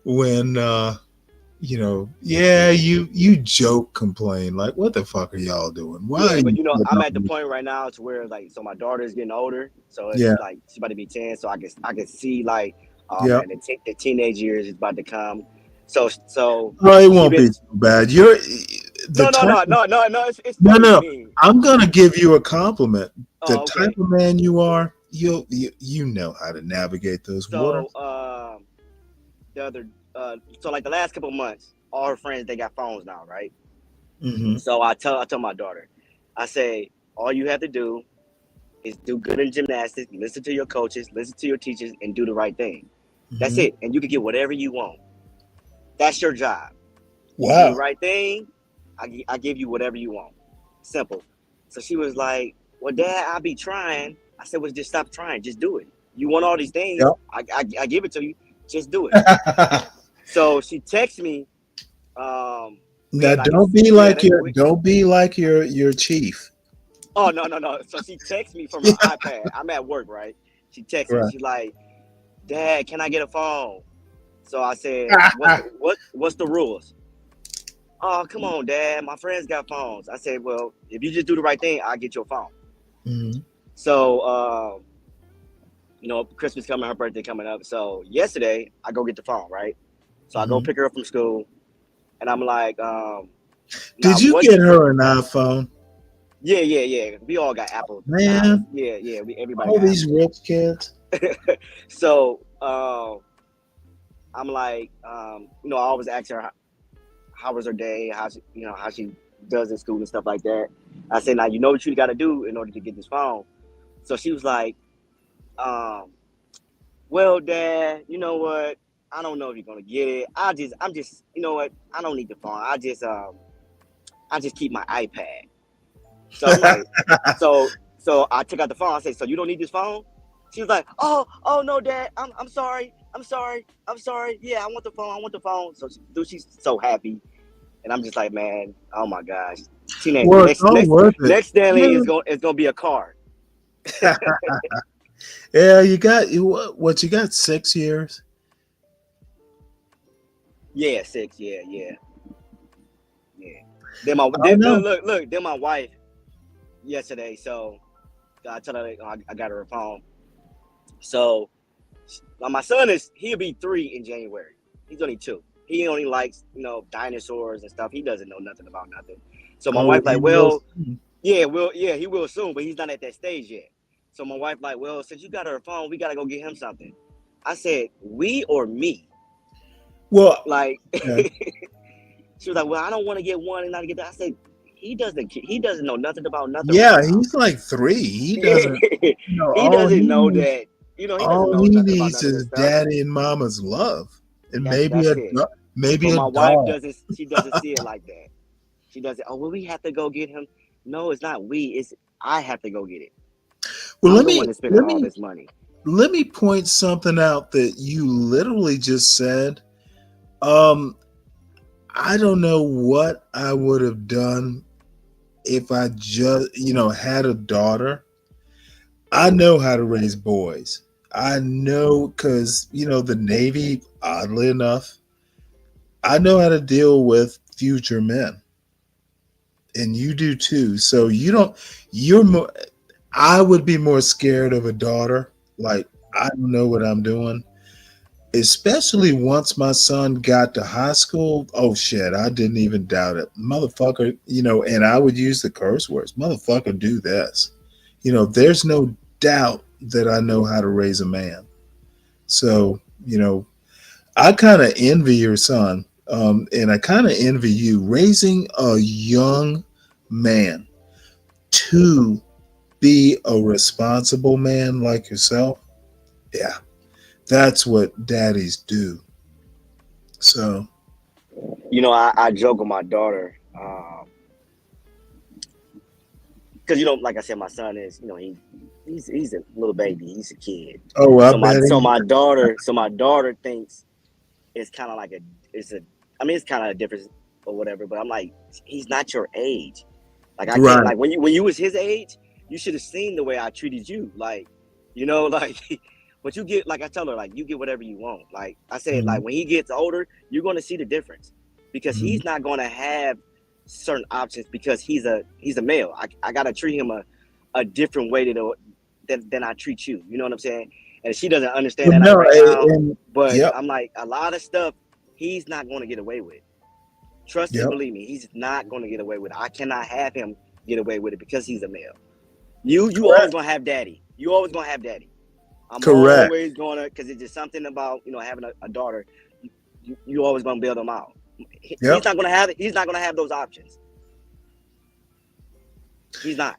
Speaker 5: when you joke, complain, like, what the fuck are y'all doing? Why?
Speaker 18: But I'm at the point right now to where so my daughter's getting older, so it's like she's about to be 10, so I can see like man, the teenage years is about to come. So
Speaker 5: it won't be so bad. You're
Speaker 18: no. It's
Speaker 5: no.
Speaker 18: mean.
Speaker 5: I'm gonna give you a compliment. The
Speaker 18: okay.
Speaker 5: type of man you are, you know how to navigate those waters.
Speaker 18: So like the last couple of months, all her friends, they got phones now, right?
Speaker 5: So
Speaker 18: I tell my daughter, I say, all you have to do is do good in gymnastics, listen to your coaches, listen to your teachers, and do the right thing. That's it. And you can get whatever you want. That's your job. You do the right thing, I give you whatever you want. Simple. So she was like, well, Dad, I'll be trying. I said, well, just stop trying. Just do it. You want all these things. I give it to you. Just do it. So she texts me.
Speaker 5: Now don't be like your chief.
Speaker 18: Oh no. So she texts me from her iPad. I'm at work, right? She texts me. She's like, Dad, can I get a phone? So I said, what's the rules? Oh, come on, Dad. My friends got phones. I said, well, if you just do the right thing, I'll get your phone. So Christmas coming, her birthday coming up. So yesterday I go get the phone, right? So I go pick her up from school, and I'm like,
Speaker 5: did you get her an iPhone?
Speaker 18: Yeah. We all got Apple.
Speaker 5: Man.
Speaker 18: Yeah. Everybody.
Speaker 5: All these rich kids.
Speaker 18: So I'm like, I always ask her how was her day, how she does in school and stuff like that. I said, now you know what you got to do in order to get this phone. So she was like, well, Dad, you know what? I don't know if you're gonna get it. I'm just, you know what? I don't need the phone. I just keep my iPad. So I'm like, so I took out the phone. I said, so you don't need this phone? She was like, oh no, Dad. I'm sorry. Yeah, I want the phone. So she's so happy, and I'm just like, man, oh my gosh, teenage. Next Stanley is gonna be a car.
Speaker 5: Yeah, you got 6 years.
Speaker 18: Yeah, 6. Yeah. Then my
Speaker 5: I know.
Speaker 18: look. Then my wife yesterday. So I tell her I got her a phone. So my son he'll be 3 in January. He's only 2. He only likes dinosaurs and stuff. He doesn't know nothing about nothing. So my wife
Speaker 5: He
Speaker 18: like,
Speaker 5: will
Speaker 18: well,
Speaker 5: soon.
Speaker 18: he will soon, but he's not at that stage yet. So my wife like, well, since you got her a phone, we gotta go get him something. I said, we or me?
Speaker 5: Well,
Speaker 18: Like,
Speaker 5: yeah.
Speaker 18: she was like, well, I don't want to get one and not get that. I said, he doesn't know nothing about nothing right
Speaker 5: Yeah,
Speaker 18: now.
Speaker 5: he's like 3. He doesn't.
Speaker 18: He
Speaker 5: All
Speaker 18: doesn't
Speaker 5: he
Speaker 18: know
Speaker 5: needs,
Speaker 18: that. He doesn't
Speaker 5: all
Speaker 18: know
Speaker 5: he
Speaker 18: nothing about
Speaker 5: needs
Speaker 18: none of this
Speaker 5: is
Speaker 18: stuff.
Speaker 5: daddy and mama's love, and maybe
Speaker 18: That's it.
Speaker 5: maybe
Speaker 18: But
Speaker 5: a
Speaker 18: my wife
Speaker 5: dog.
Speaker 18: doesn't. She doesn't see it like that. She doesn't. Oh, well, we have to go get him. No, it's not we. It's I have to go get it.
Speaker 5: Well,
Speaker 18: I'm the one that's spending all this money.
Speaker 5: let me point something out that you literally just said. I don't know what I would have done if I just, had a daughter. I know how to raise boys. I know because, the Navy, oddly enough, I know how to deal with future men. And you do too. So you're more, I would be more scared of a daughter. Like, I don't know what I'm doing. Especially once my son got to high school. Oh shit, I didn't even doubt it. Motherfucker, and I would use the curse words. Motherfucker, do this. There's no doubt that I know how to raise a man. So, I kind of envy your son. And I kind of envy you raising a young man to be a responsible man like yourself. Yeah. That's what daddies do. So,
Speaker 18: I joke with my daughter, because like I said, my son is, he's a little baby, he's a kid.
Speaker 5: oh, I
Speaker 18: So
Speaker 5: bet
Speaker 18: my daughter thinks it's kind of like it's kind of a difference or whatever. But I'm like, he's not your age. Like I can't like when you was his age, you should have seen the way I treated you. Like, like. But you get, like I tell her, like, you get whatever you want. Like I said, like when he gets older, you're going to see the difference because he's not going to have certain options because he's a male. I got to treat him a different way than I treat you. You know what I'm saying? And she doesn't understand that right now. But I'm like, a lot of stuff he's not going to get away with. Trust and believe me, he's not going to get away with it. I cannot have him get away with it because he's a male. You always going to have daddy. You always going to have daddy. I'm always gonna, because it's just something about having a daughter. You always gonna bail them out. He's not gonna have it. He's not gonna have those options. He's not.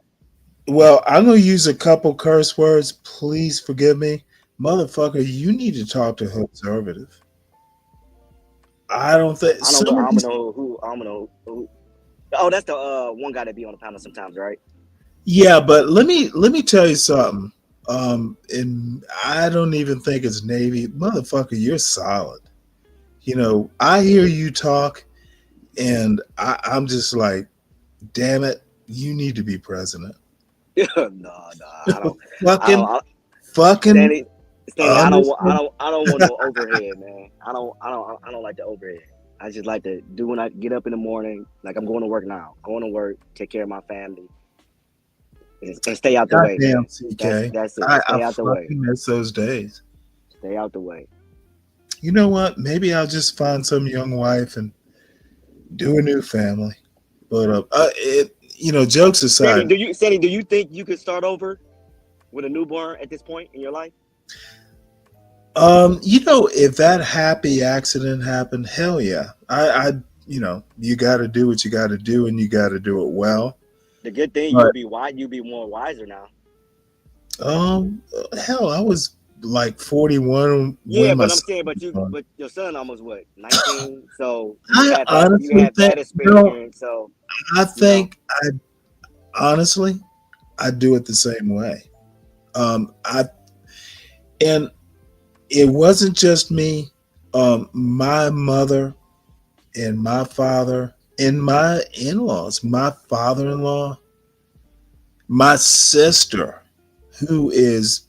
Speaker 5: Well, I'm gonna use a couple curse words. Please forgive me, motherfucker. You need to talk to her conservative. I don't think.
Speaker 18: I don't know who. Oh, that's the one guy that be on the panel sometimes, right?
Speaker 5: Yeah, but let me tell you something. And I don't even think it's Navy. Motherfucker, you're solid. I hear you talk and I'm just like, damn it, you need to be president.
Speaker 18: No, I don't.
Speaker 5: Fucking
Speaker 18: Stanley, I don't want no overhead, man. I don't like the overhead. I just like to do when I get up in the morning, like I'm going to work now. Going to work, take care of my family. And stay out the way.
Speaker 5: Damn, CK.
Speaker 18: That's it.
Speaker 5: Stay out the way. I miss those days.
Speaker 18: Stay out the way.
Speaker 5: You know what? Maybe I'll just find some young wife and do a new family. But jokes aside.
Speaker 18: Sandy, do you think you could start over with a newborn at this point in your life?
Speaker 5: If that happy accident happened, hell yeah. You got to do what you got to do, and you got to do it well.
Speaker 18: The good thing, you'll be more wiser now.
Speaker 5: Hell, I was like 41.
Speaker 18: Yeah, but I'm saying, but your son almost 19. So
Speaker 5: you
Speaker 18: had that experience. So
Speaker 5: I think I do it the same way. And it wasn't just me. My mother and my father and my in-laws, my father-in-law, my sister, who is,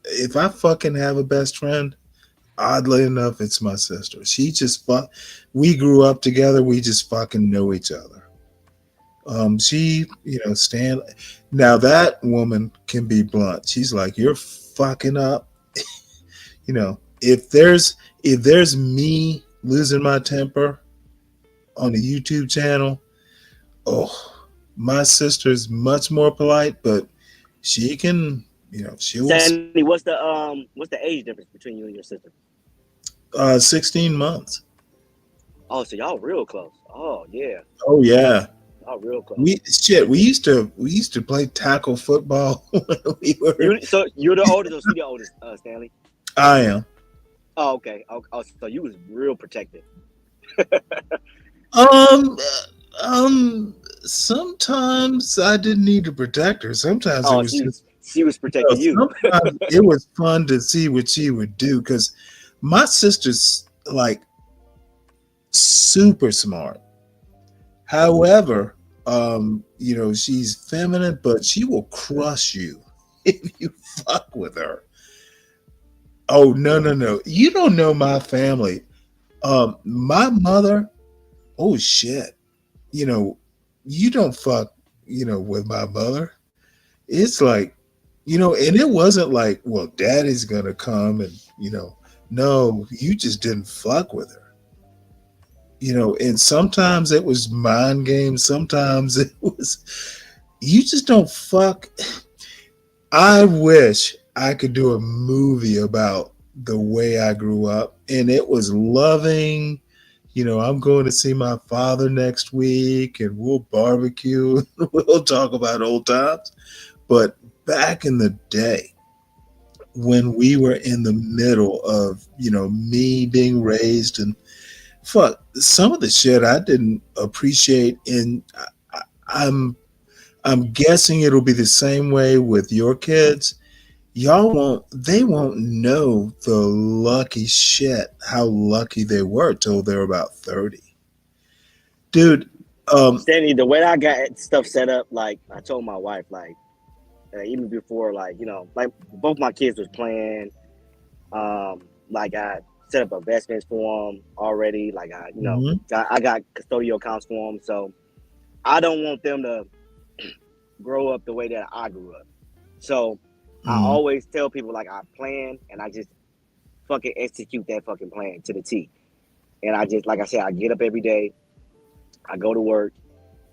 Speaker 5: if I fucking have a best friend, oddly enough, it's my sister. She just we grew up together. We just fucking know each other. She, Stanley. Now that woman can be blunt. She's like, "You're fucking up." If there's me losing my temper on the YouTube channel, oh, my sister's much more polite, but she can, she was
Speaker 18: Stanley, what's the age difference between you and your sister?
Speaker 5: 16 months.
Speaker 18: Oh, so y'all real close. Oh yeah.
Speaker 5: Oh yeah.
Speaker 18: Y'all real close.
Speaker 5: We used to play tackle football when we were.
Speaker 18: So you're the oldest, or she the oldest, Stanley?
Speaker 5: I am.
Speaker 18: Oh, okay. Oh, so you was real protected.
Speaker 5: Sometimes I didn't need to protect her. Sometimes it was
Speaker 18: she was protecting you.
Speaker 5: Sometimes it was fun to see what she would do because my sister's like super smart. However, she's feminine, but she will crush you if you fuck with her. Oh no! You don't know my family. My mother. Oh shit! You don't fuck. With my mother. It's like, and it wasn't like, well, daddy's gonna come and no, you just didn't fuck with her. And sometimes it was mind games. Sometimes it was, you just don't fuck. I wish I could do a movie about the way I grew up, and it was loving. I'm going to see my father next week, and we'll barbecue. We'll talk about old times. But back in the day, when we were in the middle of, me being raised, and fuck, some of the shit I didn't appreciate, and I'm guessing it'll be the same way with your kids. They won't know the lucky shit, how lucky they were till they're about 30. Dude,
Speaker 18: Stanley, the way I got stuff set up, like I told my wife, like even before, like both my kids was playing, like I set up investments for them already, like I got custodial accounts for them, so I don't want them to grow up the way that I grew up. So I always tell people, like, I plan and I just fucking execute that fucking plan to the T. And I just, like I said, I get up every day, I go to work,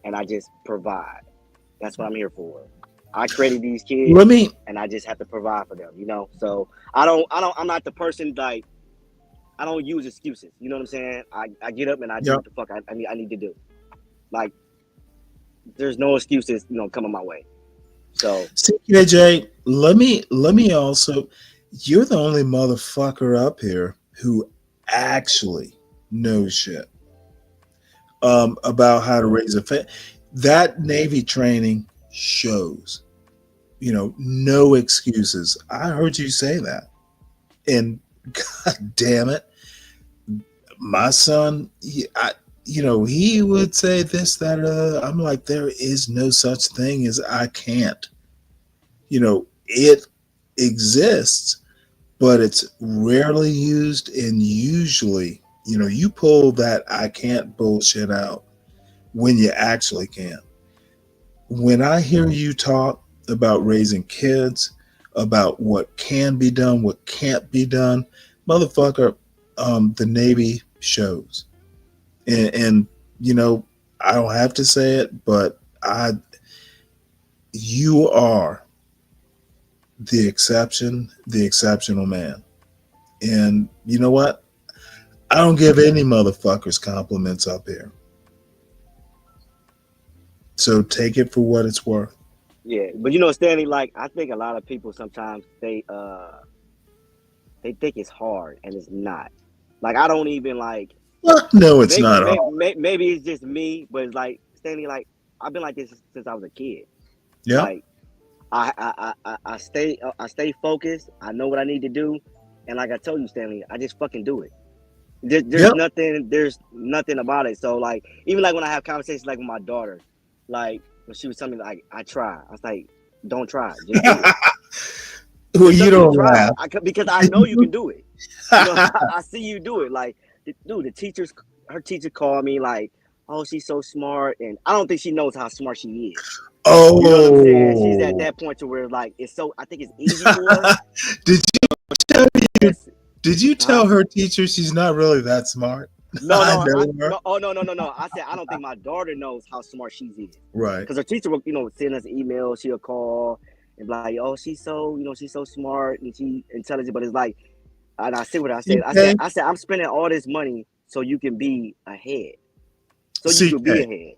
Speaker 18: and I just provide. That's what I'm here for. I created these kids, and I just have to provide for them, So I'm not the person, like, I don't use excuses. You know what I'm saying? I get up and I do what the fuck I need to do. Like, there's no excuses, coming my way. So,
Speaker 5: CKJ, let me also, you're the only motherfucker up here who actually knows shit about how to raise a family. That Navy training shows, no excuses. I heard you say that, and god damn it, my son, he would say this, that, I'm like, there is no such thing as I can't. It exists, but it's rarely used, and usually, you pull that I can't bullshit out when you actually can. When I hear you talk about raising kids, about what can be done, what can't be done, motherfucker, the Navy shows. And I don't have to say it, but you are the exception, the exceptional man. And you know what? I don't give any motherfuckers compliments up here. So take it for what it's worth.
Speaker 18: Yeah, but Stanley, like, I think a lot of people sometimes they think it's hard, and it's not. Like, I don't even like.
Speaker 5: No, it's not hard.
Speaker 18: Maybe it's just me, but it's like, Stanley, like, I've been like this since I was a kid.
Speaker 5: Yeah.
Speaker 18: Like, I stay focused. I know what I need to do, and like I told you, Stanley, I just fucking do it. There's nothing about it. So, like, even like when I have conversations like with my daughter, like when she was telling me, like, I try. I was like, don't try. Just do it.
Speaker 5: Well, you don't laugh.
Speaker 18: Because I know you can do it. You know, I see you do it. Like, dude, her teacher called me like, oh, she's so smart, and I don't think she knows how smart she is.
Speaker 5: Oh,
Speaker 18: you know what I'm saying? She's at that point to where like it's so. I think it's easy for her.
Speaker 5: Did you tell her teacher she's not really that smart?
Speaker 18: No,
Speaker 5: I know her.
Speaker 18: no. I said I don't think my daughter knows how smart she is.
Speaker 5: Right.
Speaker 18: Because her teacher will, send us an email. She'll call and be like, oh, she's so, she's so smart and she intelligent. But it's like, and I see what I said. I said I'm spending all this money so you can be ahead. So you can be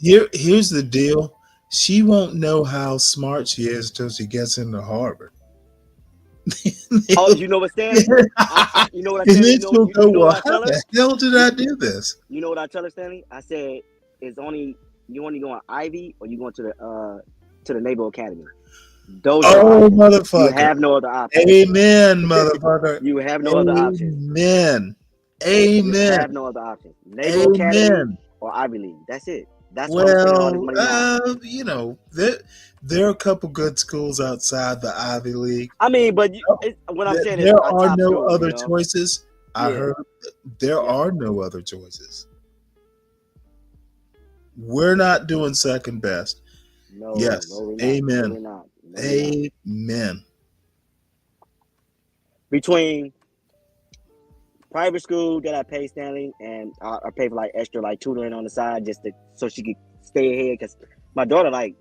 Speaker 18: ahead.
Speaker 5: Here's the deal. She won't know how smart she is until she gets into Harvard.
Speaker 18: Oh, you know what, Stanley? You know what I tell her?
Speaker 5: How the hell did I do this?
Speaker 18: You know what I tell her, Stanley? I said, you only going Ivy or you going to the Naval Academy? Those are
Speaker 5: motherfucker.
Speaker 18: You have no other option.
Speaker 5: Amen, motherfucker.
Speaker 18: You have no other options.
Speaker 5: Amen.
Speaker 18: You have no other options. Naval Academy or Ivy League. That's it. That's what I'm spending all this money on.
Speaker 5: There are a couple good schools outside the Ivy League.
Speaker 18: I mean, but what I'm saying is
Speaker 5: there are no other choices. I
Speaker 18: Yeah.
Speaker 5: heard there are no other choices. We're not doing second best.
Speaker 18: No,
Speaker 5: yes.
Speaker 18: no, we're not.
Speaker 5: Amen.
Speaker 18: No, we're not. No, we're not.
Speaker 5: Amen.
Speaker 18: Between private school that I pay Stanley and I pay for like extra like tutoring on the side just so she could stay ahead because my daughter like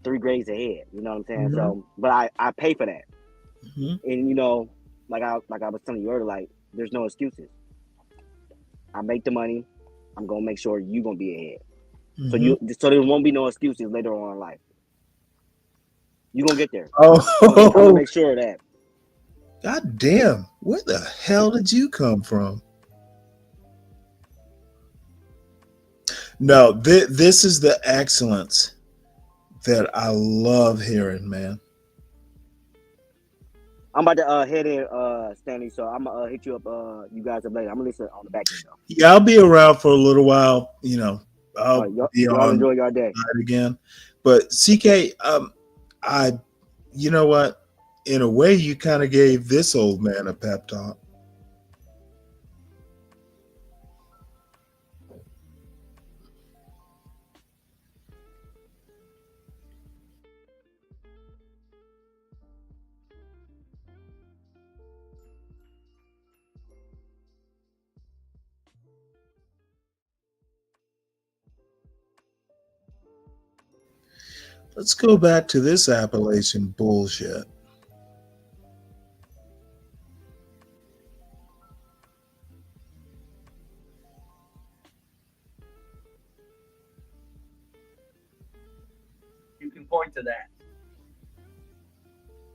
Speaker 18: 3 grades ahead. You know what I'm saying?
Speaker 5: Mhm.
Speaker 18: So, but I pay for that,
Speaker 5: Mm-hmm.
Speaker 18: and like I was telling you earlier, like there's no excuses. I make the money. I'm gonna make sure you're gonna be ahead.
Speaker 5: Mm-hmm.
Speaker 18: So there won't be no excuses later on in life. You're gonna get there.
Speaker 5: Oh,
Speaker 18: I'm gonna make sure of that.
Speaker 5: God damn, where the hell did you come from? No, this is the excellence that I love hearing, man.
Speaker 18: I'm about to head in, Stanley. So I'm gonna hit you up. You guys up later. I'm gonna listen on the back end though.
Speaker 5: Yeah, I'll be around for a little while. I'll be
Speaker 18: y'all
Speaker 5: on
Speaker 18: enjoy your day
Speaker 5: again. But CK, you know what? In a way, you kind of gave this old man a pep talk. Let's go back to this Appalachian bullshit.
Speaker 19: You can point to that.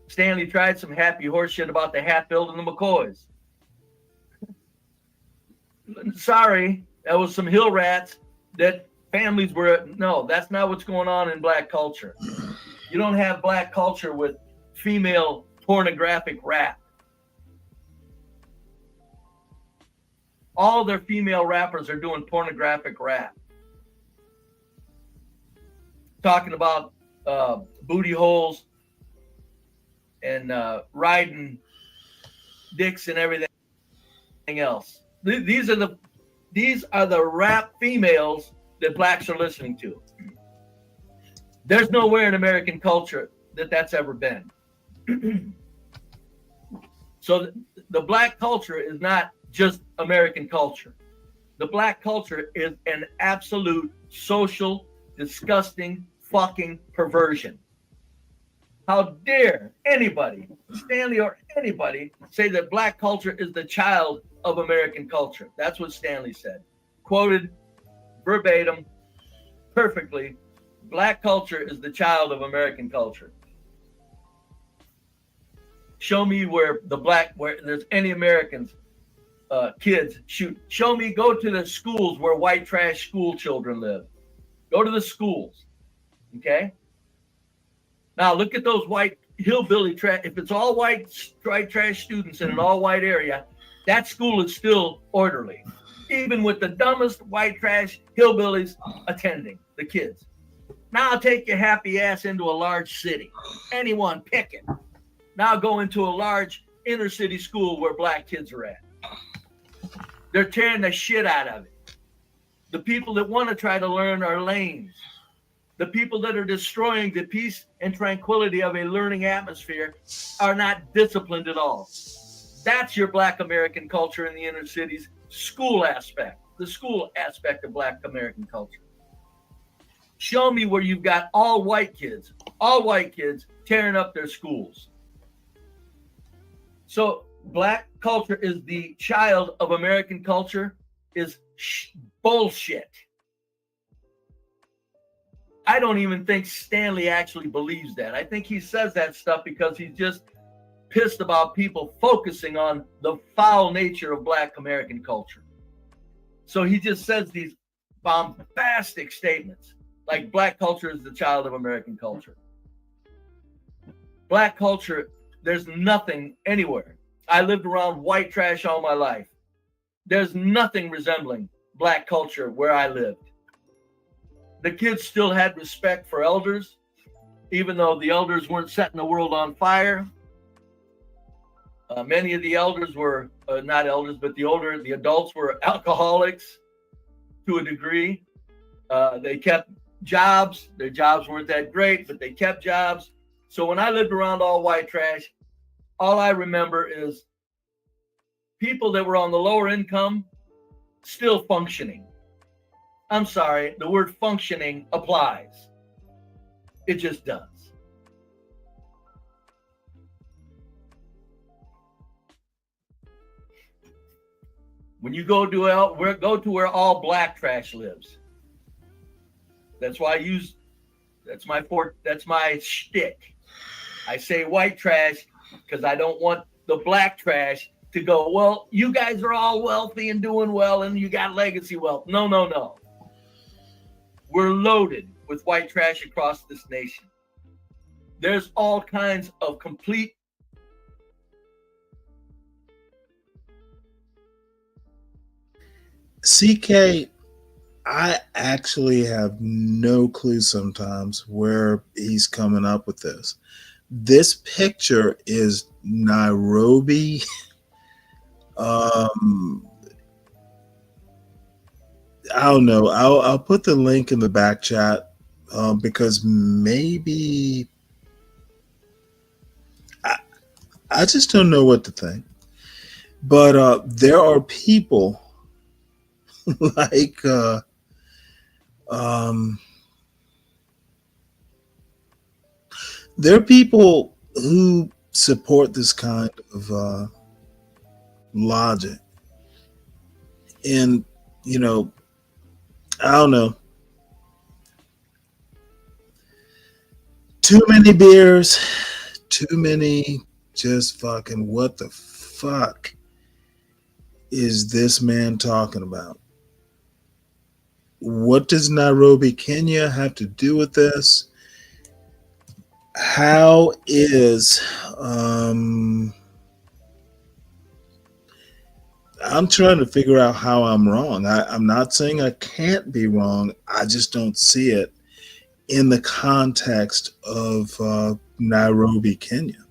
Speaker 19: Stanley tried some happy horse shit about the Hatfield and the McCoys. Sorry, that was some hill rats that families were. No, that's not what's going on in black culture. You don't have black culture with female pornographic rap. All their female rappers are doing pornographic rap. Talking about booty holes and riding dicks and everything else. These are the rap females that blacks are listening to. There's nowhere in American culture that's ever been. So the black culture is not just American culture. The black culture is an absolute social, disgusting, fucking perversion. How dare anybody, Stanley or anybody, say that black culture is the child of American culture? That's what Stanley said. Quoted verbatim, perfectly. Black culture is the child of American culture. Show me where there's any Americans, kids shoot. Show me, go to the schools where white trash school children live. Go to the schools, okay? Now look at those white hillbilly trash. If it's all white trash students in an all white area, that school is still orderly, even with the dumbest white trash hillbillies attending the kids. Now take your happy ass into a large city. Anyone pick it. Now go into a large inner city school where black kids are at. They're tearing the shit out of it. The people that want to try to learn are lames. The people that are destroying the peace and tranquility of a learning atmosphere are not disciplined at all. That's your Black American culture in the inner cities, school aspect, the school aspect of Black American culture. Show me where you've got all white kids tearing up their schools. So Black culture is the child of American culture is bullshit. I don't even think Stanley actually believes that. I think he says that stuff because he's just pissed about people focusing on the foul nature of Black American culture. So he just says these bombastic statements like Black culture is the child of American culture. Black culture, there's nothing anywhere. I lived around white trash all my life. There's nothing resembling Black culture where I lived. The kids still had respect for elders, even though the elders weren't setting the world on fire. Many of the elders were not elders, but the adults were alcoholics to a degree. They kept jobs. Their jobs weren't that great, but they kept jobs. So when I lived around all white trash, all I remember is people that were on the lower income still functioning. I'm sorry, the word functioning applies. It just does. When you go to where all black trash lives. That's why that's my shtick. I say white trash because I don't want the black trash to go, well, you guys are all wealthy and doing well and you got legacy wealth. No, no, no. We're loaded with white trash across this nation. There's all kinds of complete
Speaker 5: CK, I actually have no clue sometimes where he's coming up with this. This picture is Nairobi. I don't know. I'll put the link in the back chat because maybe I just don't know what to think. But there are people like there are people who support this kind of logic, and I don't know. Too many beers, too many just fucking what the fuck is this man talking about? What does Nairobi, Kenya have to do with this? How is I'm trying to figure out how I'm wrong. I'm not saying I can't be wrong. I just don't see it in the context of Nairobi, Kenya.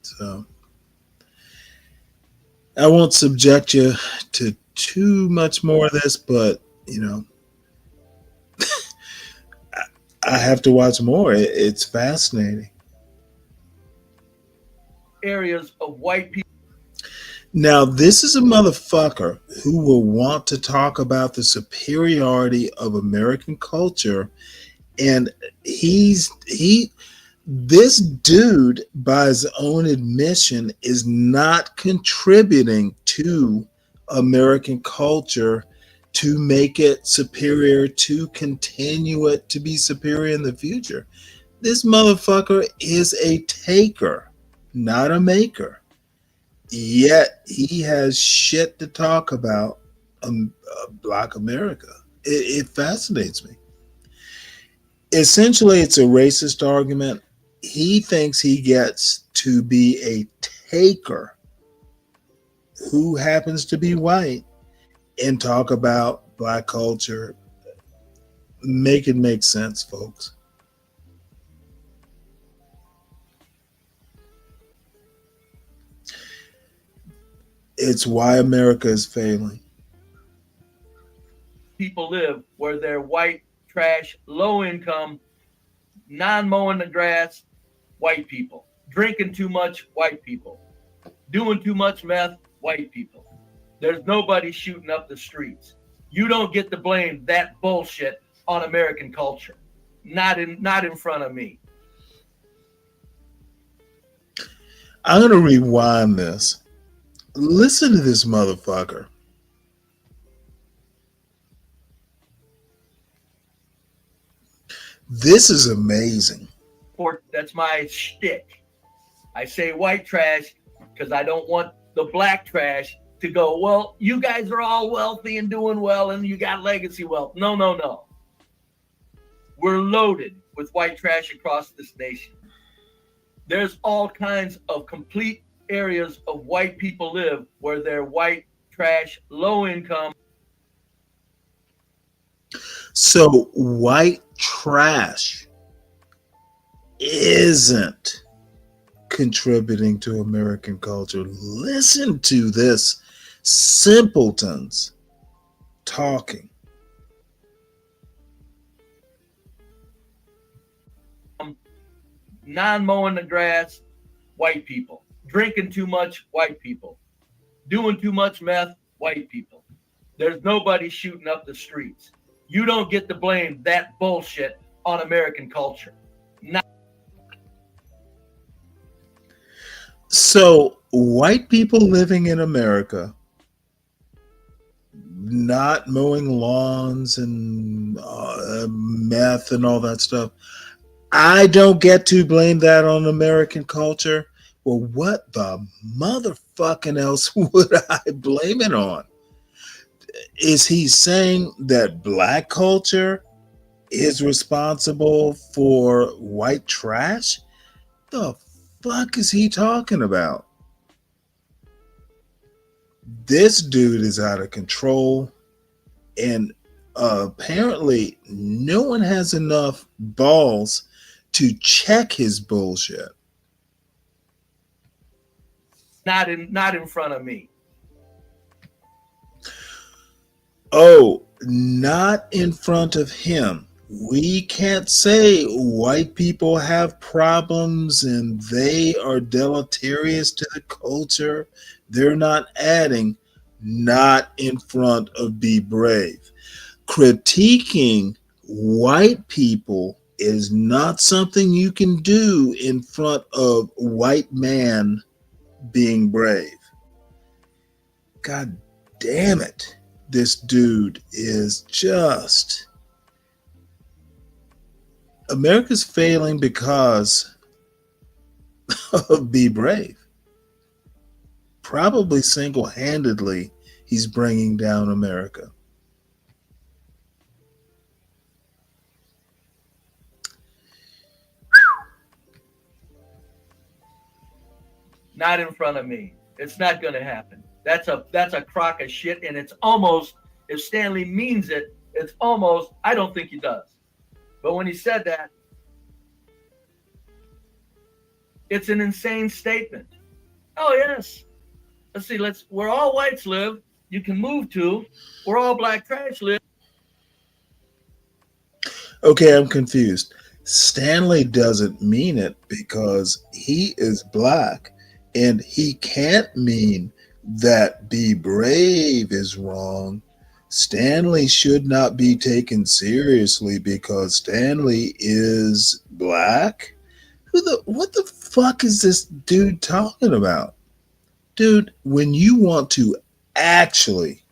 Speaker 5: So I won't subject you to too much more of this, but I have to watch more. It's fascinating.
Speaker 19: Areas of white people.
Speaker 5: Now, this is a motherfucker who will want to talk about the superiority of American culture, and this dude, by his own admission, is not contributing to American culture to make it superior, to continue it to be superior in the future. This motherfucker is a taker, not a maker. Yet he has shit to talk about Black America. It fascinates me. Essentially, it's a racist argument. He thinks he gets to be a taker who happens to be white and talk about Black culture. Make it make sense, folks. It's why America is failing.
Speaker 19: People live where they're white, trash, low income, non mowing the grass, white people. Drinking too much, white people. Doing too much meth, white people. There's nobody shooting up the streets. You don't get to blame that bullshit on American culture. Not in front of me.
Speaker 5: I'm going to rewind this. Listen to this motherfucker. This is amazing.
Speaker 19: That's my shtick. I say white trash because I don't want the black trash to go, well, you guys are all wealthy and doing well and you got legacy wealth. No, no, no. We're loaded with white trash across this nation. There's all kinds of complete areas of white people live where they're white trash, low income.
Speaker 5: So white trash isn't contributing to American culture. Listen to this simpletons talking.
Speaker 19: Non-mowing the grass, white people. Drinking too much, white people. Doing too much meth, white people. There's nobody shooting up the streets. You don't get to blame that bullshit on American culture.
Speaker 5: So white people living in America, not mowing lawns and meth and all that stuff, I don't get to blame that on American culture. Well, what the motherfucking else would I blame it on? Is he saying that black culture is responsible for white trash? The fuck is he talking about? This dude is out of control, and apparently no one has enough balls to check his bullshit.
Speaker 19: Not in front of me.
Speaker 5: Oh, not in front of him. We can't say white people have problems and they are deleterious to the culture. They're not adding. Not in front of Be Brave. Critiquing white people is not something you can do in front of white man being brave. God damn it. This dude is just... America's failing because of Be Brave. Probably single-handedly, he's bringing down America.
Speaker 19: Not in front of me. It's not going to happen. That's a crock of shit, and it's almost, if Stanley means it, it's almost, I don't think he does. But when he said that, it's an insane statement. Oh, yes. Let's see, where all whites live, you can move to. Where all black trash live.
Speaker 5: Okay, I'm confused. Stanley doesn't mean it because he is black, and he can't mean that Be Brave is wrong. Stanley should not be taken seriously because Stanley is black. What the fuck is this dude talking about? Dude, when you want to actually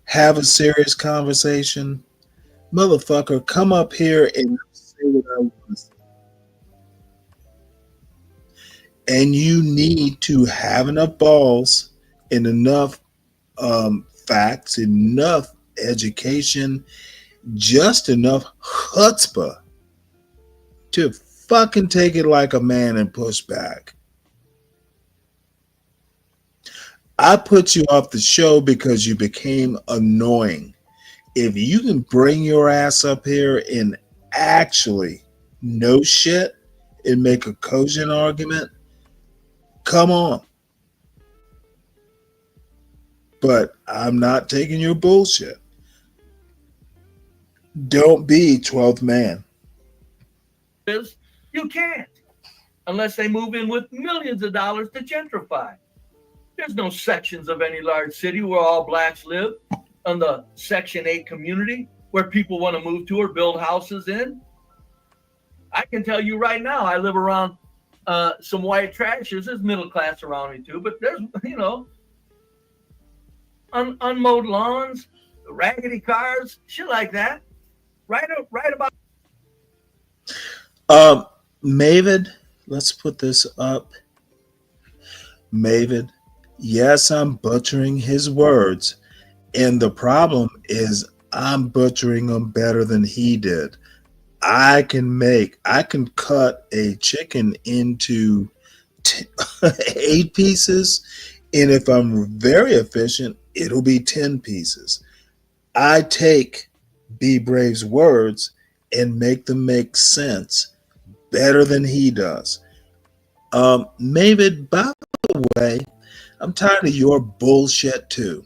Speaker 5: have a serious conversation, motherfucker, come up here and say what I want to say. And you need to have enough balls and enough facts, enough education, just enough chutzpah to fucking take it like a man and push back. I put you off the show because you became annoying. If you can bring your ass up here and actually know shit and make a cogent argument, come on. but I'm not taking your bullshit. Don't be 12th man.
Speaker 19: Is you can't unless they move in with millions of dollars to gentrify. There's no sections of any large city where all blacks live on the Section 8 community where people want to move to or build houses in. I can tell you right now, I live around some white trashers. There's middle class around me too, but there's, unmowed lawns, raggedy cars, shit like that. Right about.
Speaker 5: Mavid, let's put this up. Mavid, yes, I'm butchering his words. And the problem is I'm butchering them better than he did. I can cut a chicken into 8 pieces. And if I'm very efficient, it'll be 10 pieces. I take Be Brave's words and make them make sense better than he does. Mavid, by the way, I'm tired of your bullshit too.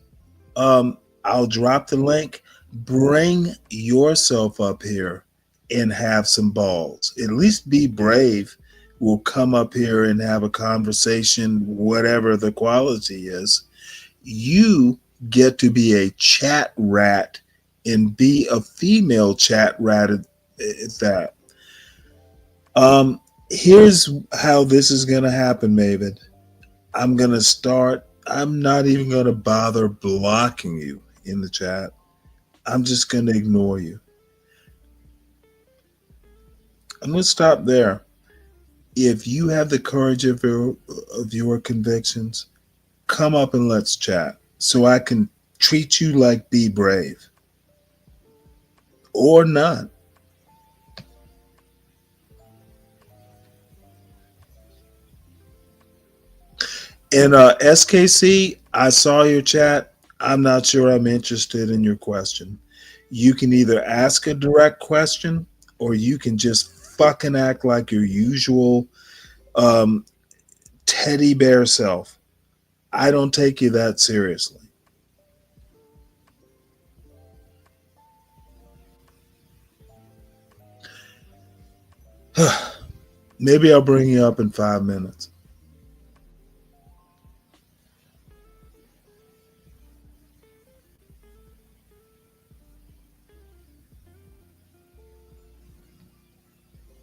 Speaker 5: I'll drop the link. Bring yourself up here and have some balls. At least Be Brave will come up here and have a conversation, whatever the quality is. You get to be a chat rat and be a female chat rat at that. Here's how this is going to happen, Mavid. I'm going to start. I'm not even going to bother blocking you in the chat. I'm just going to ignore you. I'm going to stop there. If you have the courage of your convictions, come up and let's chat so I can treat you like Be Brave. Or not. And SKC, I saw your chat. I'm not sure I'm interested in your question. You can either ask a direct question or you can just fucking act like your usual teddy bear self. I don't take you that seriously. Maybe I'll bring you up in 5 minutes.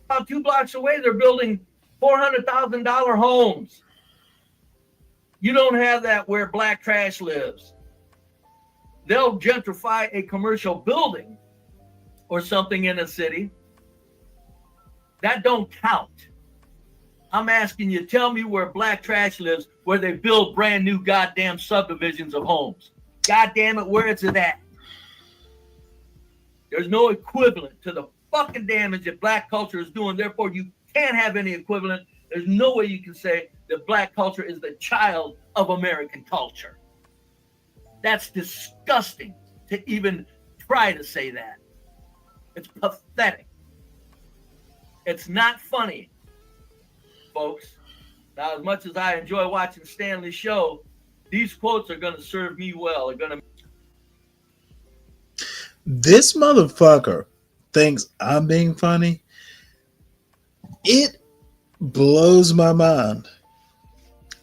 Speaker 19: About 2 blocks away, they're building $400,000 homes. You don't have that where black trash lives. They'll gentrify a commercial building or something in a city. That don't count. I'm asking you, tell me where black trash lives, where they build brand new goddamn subdivisions of homes. God damn it, where is it at? There's no equivalent to the fucking damage that black culture is doing. Therefore, you can't have any equivalent. There's no way you can say that black culture is the child of American culture. That's disgusting to even try to say that. It's pathetic. It's not funny, folks. Now, as much as I enjoy watching Stanley's show, these quotes are going to serve me well. They're going to.
Speaker 5: This motherfucker thinks I'm being funny. It blows my mind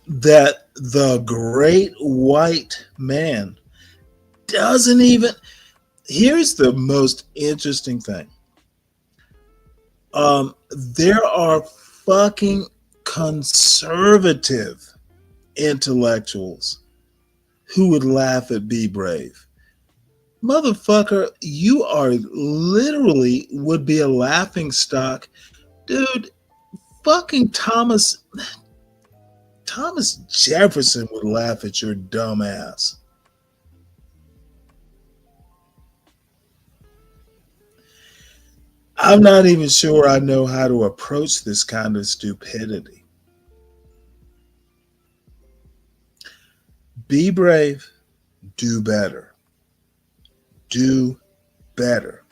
Speaker 5: that the great white man doesn't even. Here's the most interesting thing. There are fucking conservative intellectuals who would laugh at Be Brave. Motherfucker, you are literally would be a laughing stock. Dude, fucking Thomas Jefferson would laugh at your dumb ass. I'm not even sure I know how to approach this kind of stupidity. Be brave, do better. Do better.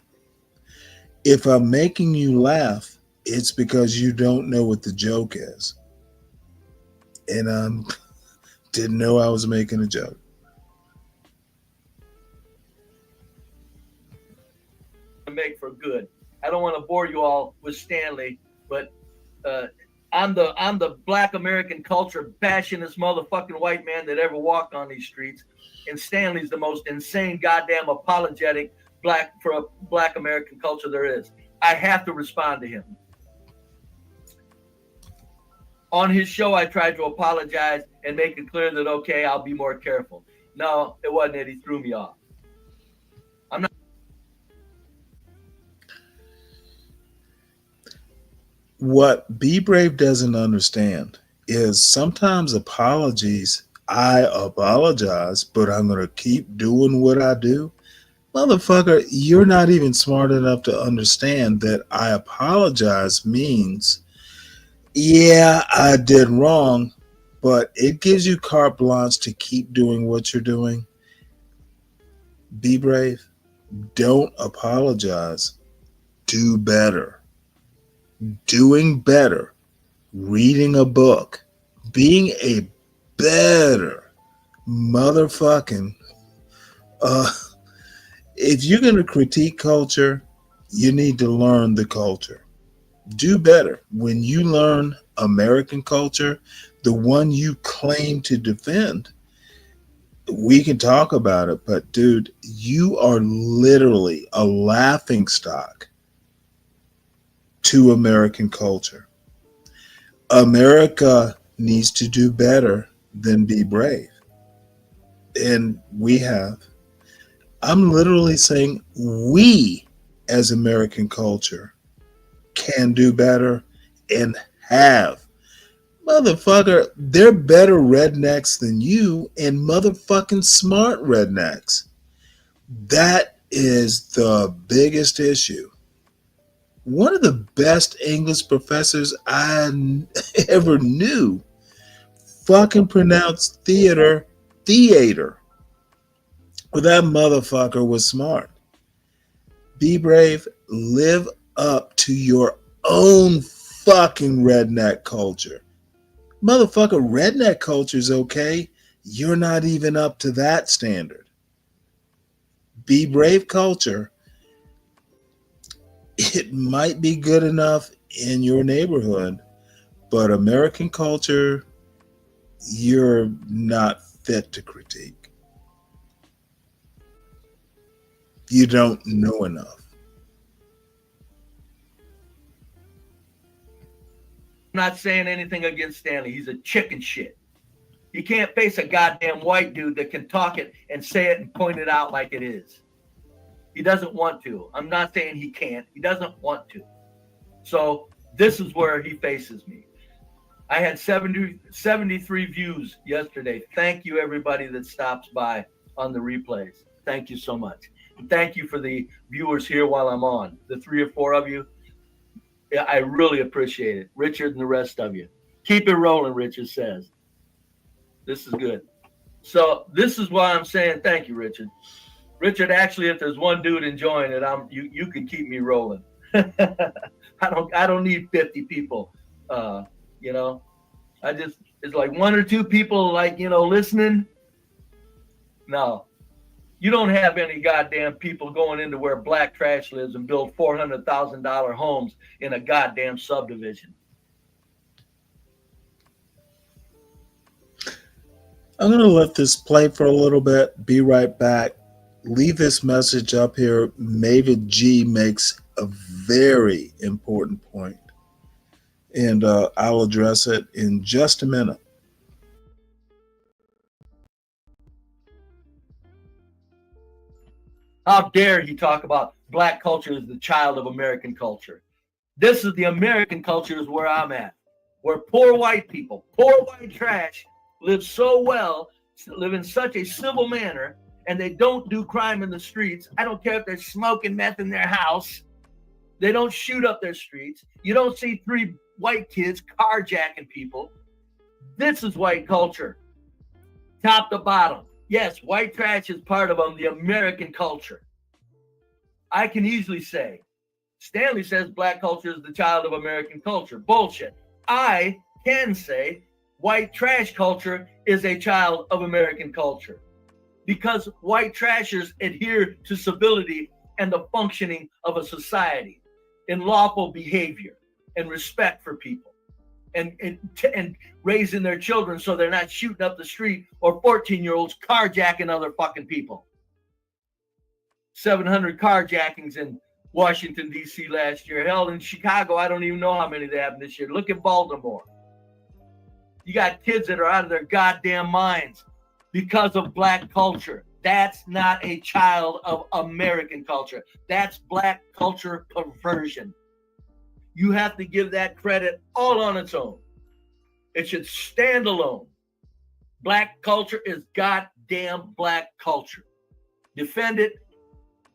Speaker 5: If I'm making you laugh, it's because you don't know what the joke is. And didn't know I was making a joke.
Speaker 19: make for good. I don't want to bore you all with Stanley, but I'm the Black American culture bashingest motherfucking white man that ever walked on these streets, and Stanley's the most insane goddamn apologetic Black American culture there is. I have to respond to him. On his show, I tried to apologize and make it clear that, okay, I'll be more careful. No, it wasn't it. He threw me off. I'm not.
Speaker 5: What Be Brave doesn't understand is sometimes apologies, I apologize, but I'm going to keep doing what I do. Motherfucker, you're not even smart enough to understand that I apologize means, yeah, I did wrong, but it gives you carte blanche to keep doing what you're doing. Be brave. Don't apologize. Do better. Doing better. Reading a book. Being a better motherfucking if you're going to critique culture, you need to learn the culture. Do better. When you learn American culture, the one you claim to defend, we can talk about it, but dude, you are literally a laughingstock to American culture. America needs to do better than be brave. And we have. I'm literally saying we as American culture can do better and have. Motherfucker, they're better rednecks than you and motherfucking smart rednecks. That is the biggest issue. One of the best English professors I ever knew fucking pronounced theater. Well, that motherfucker was smart. Be brave. Live up to your own fucking redneck culture. Motherfucker, redneck culture is okay. You're not even up to that standard. Be brave culture. It might be good enough in your neighborhood, but American culture, you're not fit to critique. You don't know enough.
Speaker 19: I'm not saying anything against Stanley. He's a chicken shit. You can't face a goddamn white dude that can talk it and say it and point it out like it is. He doesn't want to. I'm not saying he can't. He doesn't want to. So this is where he faces me. I had 73 views yesterday. Thank you, everybody that stops by on the replays. Thank you so much. And thank you for the viewers here while I'm on. The 3 or 4 of you. Yeah, I really appreciate it. Richard and the rest of you. Keep it rolling, Richard says. This is good. So this is why I'm saying thank you, Richard. Richard, actually, if there's one dude enjoying it, you can keep me rolling. I don't need 50 people. It's like 1 or 2 people listening. No. You don't have any goddamn people going into where black trash lives and build $400,000 homes in a goddamn subdivision.
Speaker 5: I'm going to let this play for a little bit. Be right back. Leave this message up here. Mavid G makes a very important point, and I'll address it in just a minute.
Speaker 19: How dare he talk about black culture as the child of American culture? This is the American culture is where I'm at, where poor white people, poor white trash live so well, live in such a civil manner, and they don't do crime in the streets. I don't care if they're smoking meth in their house. They don't shoot up their streets. You don't see 3 white kids carjacking people. This is white culture, top to bottom. Yes, white trash is part of the American culture. I can easily say, Stanley says black culture is the child of American culture. Bullshit. I can say white trash culture is a child of American culture because white trashers adhere to civility and the functioning of a society in lawful behavior and respect for people and raising their children so they're not shooting up the street or 14-year-olds carjacking other fucking people. 700 carjackings in Washington, D.C. last year. Hell, in Chicago, I don't even know how many they have this year. Look at Baltimore. You got kids that are out of their goddamn minds because of black culture. That's not a child of American culture. That's black culture perversion. You have to give that credit all on its own. It should stand alone. Black culture is goddamn black culture. Defend it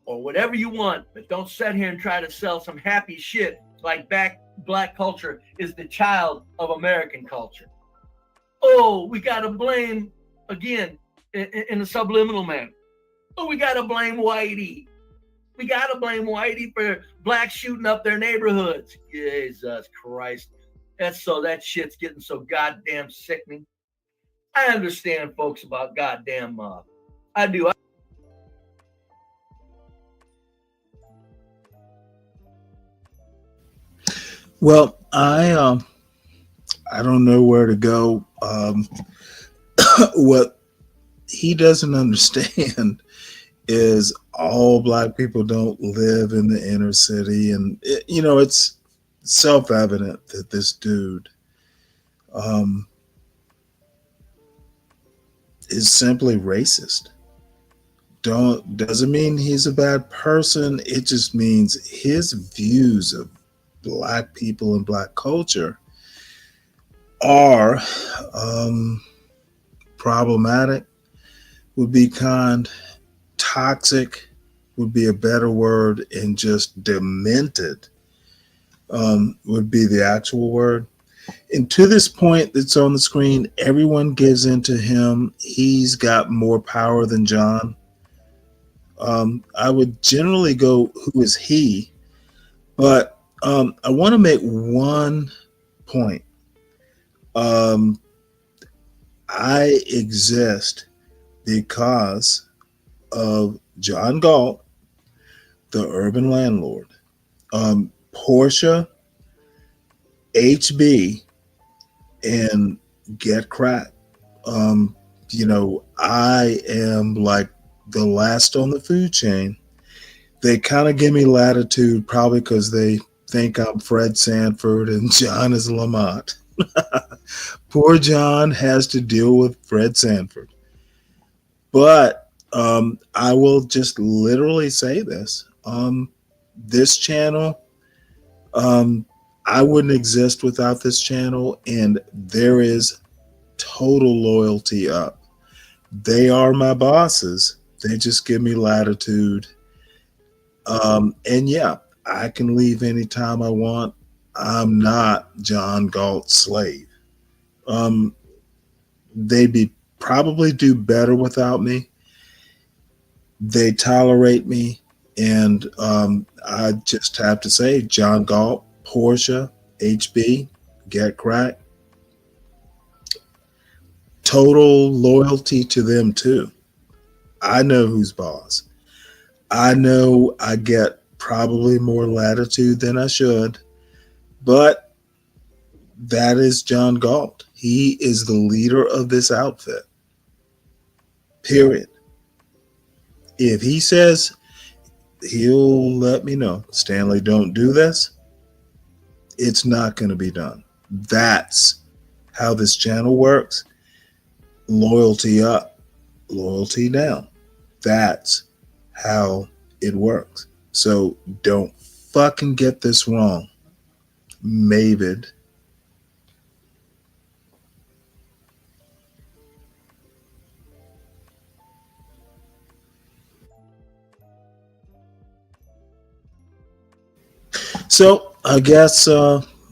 Speaker 19: or whatever you want, but don't sit here and try to sell some happy shit like black culture is the child of American culture. Oh, we got to blame, again, in a subliminal manner. Oh, we got to blame Whitey. We got to blame Whitey for blacks shooting up their neighborhoods. Jesus Christ. That shit's getting so goddamn sickening. I understand, folks, about goddamn, I do.
Speaker 5: Well, I don't know where to go. What he doesn't understand is all black people don't live in the inner city, and it's self-evident that this dude is simply racist. Doesn't mean he's a bad person. It just means his views of black people and black culture are problematic, would be kind, toxic would be a better word, and just demented would be the actual word. And to this point that's on the screen, everyone gives in to him. He's got more power than John. I would generally go, who is he? But I want to make one point. I exist because of John Galt, the urban landlord, Portia, HB, and Get Crack. I am like the last on the food chain. They kind of give me latitude, probably because they think I'm Fred Sanford and John is Lamont. Poor John has to deal with Fred Sanford. But I will just literally say this. This channel, I wouldn't exist without this channel, and there is total loyalty up. They are my bosses. They just give me latitude. And yeah, I can leave anytime I want. I'm not John Galt's slave. They'd probably do better without me. They tolerate me. And I just have to say, John Galt, Portia, HB, Get Crack, total loyalty to them too. I know who's boss. I know I get probably more latitude than I should, but that is John Galt. He is the leader of this outfit. Period. If he says he'll let me know, Stanley, don't do this, it's not going to be done. That's how this channel works. Loyalty up, loyalty down. That's how it works. So don't fucking get this wrong, Mavid. So I guess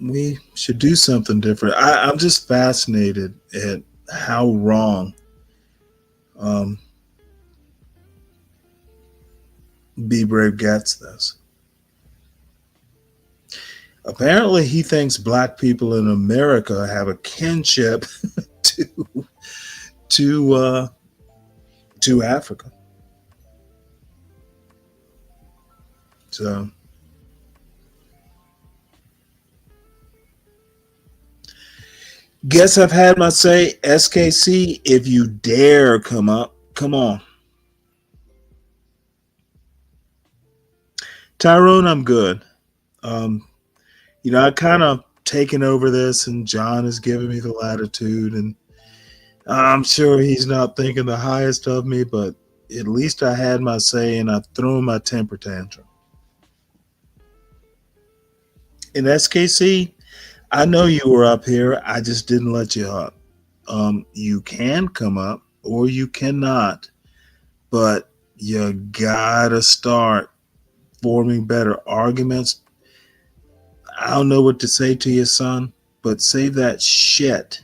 Speaker 5: we should do something different. I'm just fascinated at how wrong Be Brave gets this. Apparently he thinks black people in America have a kinship to Africa. So, guess I've had my say. SKC, if you dare come up, come on. Tyrone, I'm good. I kind of taken over this, and John has given me the latitude, and I'm sure he's not thinking the highest of me, but at least I had my say, and I've thrown my temper tantrum. In SKC, I know you were up here. I just didn't let you up. You can come up, or you cannot, but you gotta start forming better arguments. I don't know what to say to you, son, but save that shit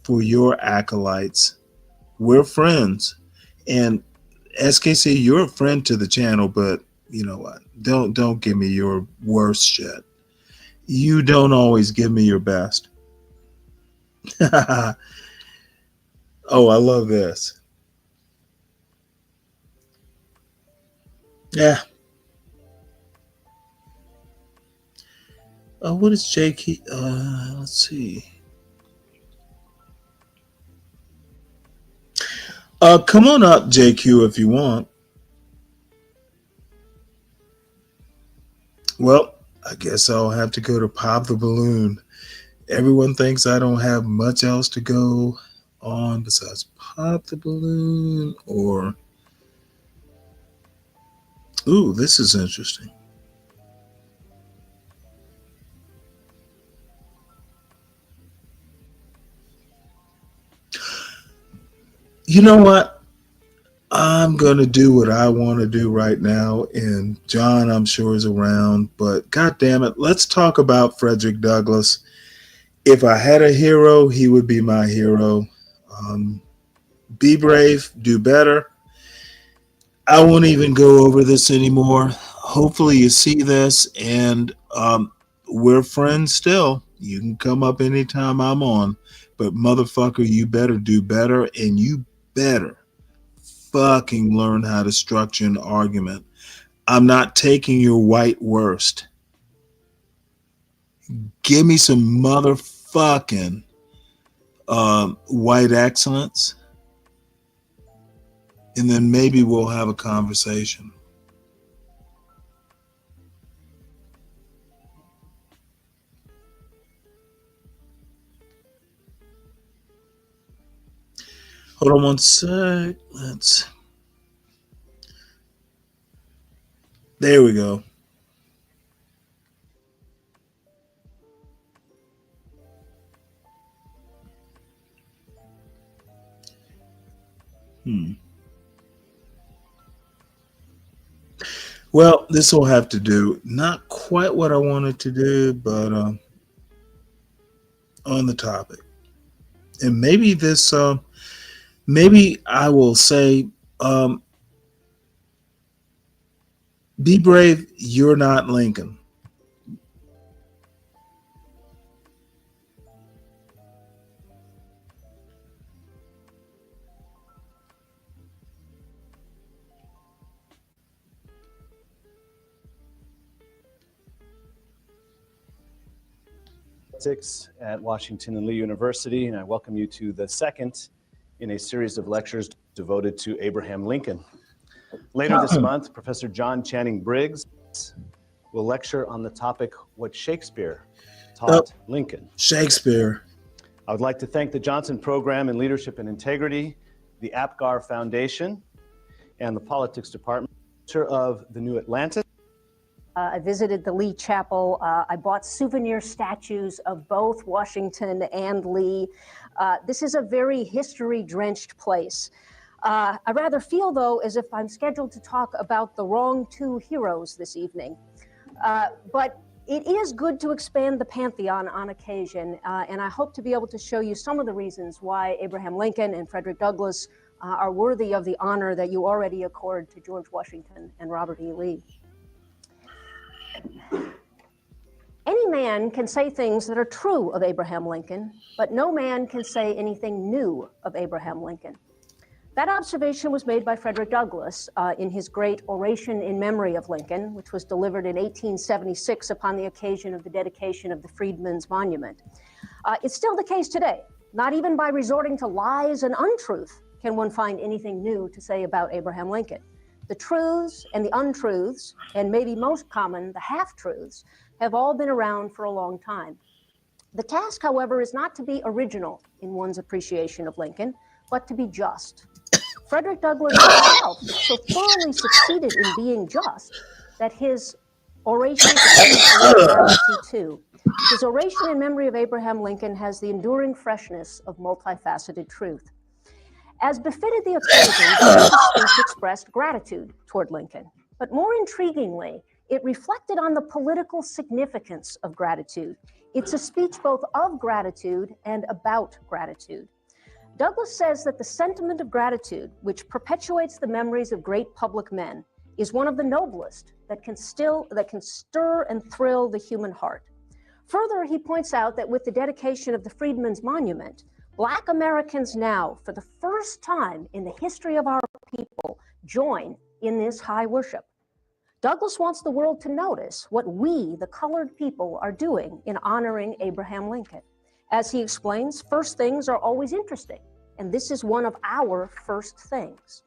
Speaker 5: for your acolytes. We're friends. And SKC, you're a friend to the channel, but you know what? Don't give me your worst shit. You don't always give me your best. Oh, I love this. Yeah. What is Jake? Let's see. Come on up, JQ, if you want. Well, I guess I'll have to go to Pop the Balloon. Everyone thinks I don't have much else to go on besides Pop the Balloon or... Ooh, this is interesting. You know what? I'm going to do what I want to do right now. And John, I'm sure, is around. But God damn it, let's talk about Frederick Douglass. If I had a hero, he would be my hero. Be brave, do better. I won't even go over this anymore. Hopefully you see this, and we're friends still. You can come up anytime I'm on. But motherfucker, you better do better, and you better fucking learn how to structure an argument. I'm not taking your white worst. Give me some motherfucking white excellence, and then maybe we'll have a conversation. Hold on one sec. There we go. Well, this will have to do. Not quite what I wanted to do, but on the topic. And maybe this, maybe I will say, be brave, you're not Lincoln.
Speaker 20: At Washington and Lee University, and I welcome you to the second in a series of lectures devoted to Abraham Lincoln. Later this month, Professor John Channing Briggs will lecture on the topic, What Shakespeare Taught Lincoln.
Speaker 5: Shakespeare.
Speaker 20: I would like to thank the Johnson Program in Leadership and Integrity, the APGAR Foundation, and the Politics Department of the New Atlantis.
Speaker 21: I visited the Lee Chapel. I bought souvenir statues of both Washington and Lee. This is a very history-drenched place. I rather feel, though, as if I'm scheduled to talk about the wrong two heroes this evening. But it is good to expand the pantheon on occasion, and I hope to be able to show you some of the reasons why Abraham Lincoln and Frederick Douglass are worthy of the honor that you already accord to George Washington and Robert E. Lee. Any man can say things that are true of Abraham Lincoln, but no man can say anything new of Abraham Lincoln. That observation was made by Frederick Douglass in his great Oration in Memory of Lincoln, which was delivered in 1876 upon the occasion of the dedication of the Freedmen's Monument. It's still the case today. Not even by resorting to lies and untruth can one find anything new to say about Abraham Lincoln. The truths and the untruths, and maybe most common, the half-truths, have all been around for a long time. The task, however, is not to be original in one's appreciation of Lincoln, but to be just. Frederick Douglass himself so thoroughly succeeded in being just that his oration became originality too. His Oration in Memory of Abraham Lincoln has the enduring freshness of multifaceted truth. As befitted the occasion, Douglass' speech expressed gratitude toward Lincoln, but more intriguingly, it reflected on the political significance of gratitude. It's a speech both of gratitude and about gratitude. Douglass says that the sentiment of gratitude, which perpetuates the memories of great public men, is one of the noblest that can stir and thrill the human heart. Further, he points out that with the dedication of the Freedmen's Monument, Black Americans now, for the first time in the history of our people, join in this high worship. Douglass wants the world to notice what we, the colored people, are doing in honoring Abraham Lincoln. As he explains, first things are always interesting, and this is one of our first things.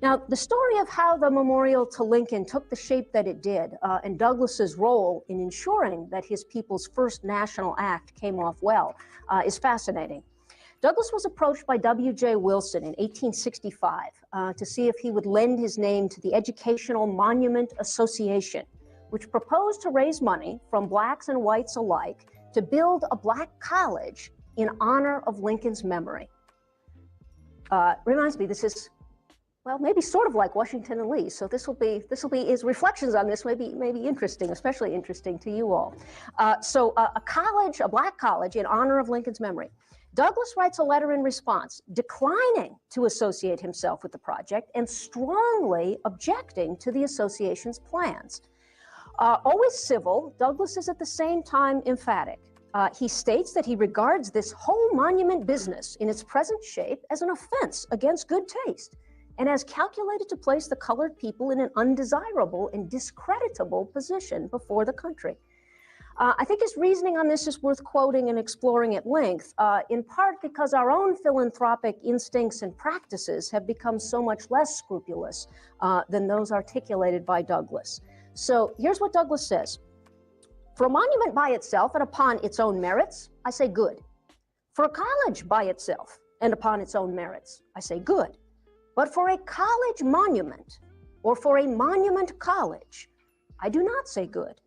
Speaker 21: Now, the story of how the memorial to Lincoln took the shape that it did, and Douglass's role in ensuring that his people's first national act came off well, is fascinating. Douglass was approached by W.J. Wilson in 1865 to see if he would lend his name to the Educational Monument Association, which proposed to raise money from blacks and whites alike to build a black college in honor of Lincoln's memory. Reminds me, this is, well, maybe sort of like Washington and Lee. So this will be his reflections on this may be interesting, especially interesting to you all. A black college in honor of Lincoln's memory. Douglass writes a letter in response, declining to associate himself with the project and strongly objecting to the association's plans. Always civil, Douglass is at the same time emphatic. He states that he regards this whole monument business in its present shape as an offense against good taste and as calculated to place the colored people in an undesirable and discreditable position before the country. I think his reasoning on this is worth quoting and exploring at length, in part because our own philanthropic instincts and practices have become so much less scrupulous than those articulated by Douglass. So here's what Douglass says. For a monument by itself and upon its own merits, I say good. For a college by itself and upon its own merits, I say good. But for a college monument or for a monument college, I do not say good.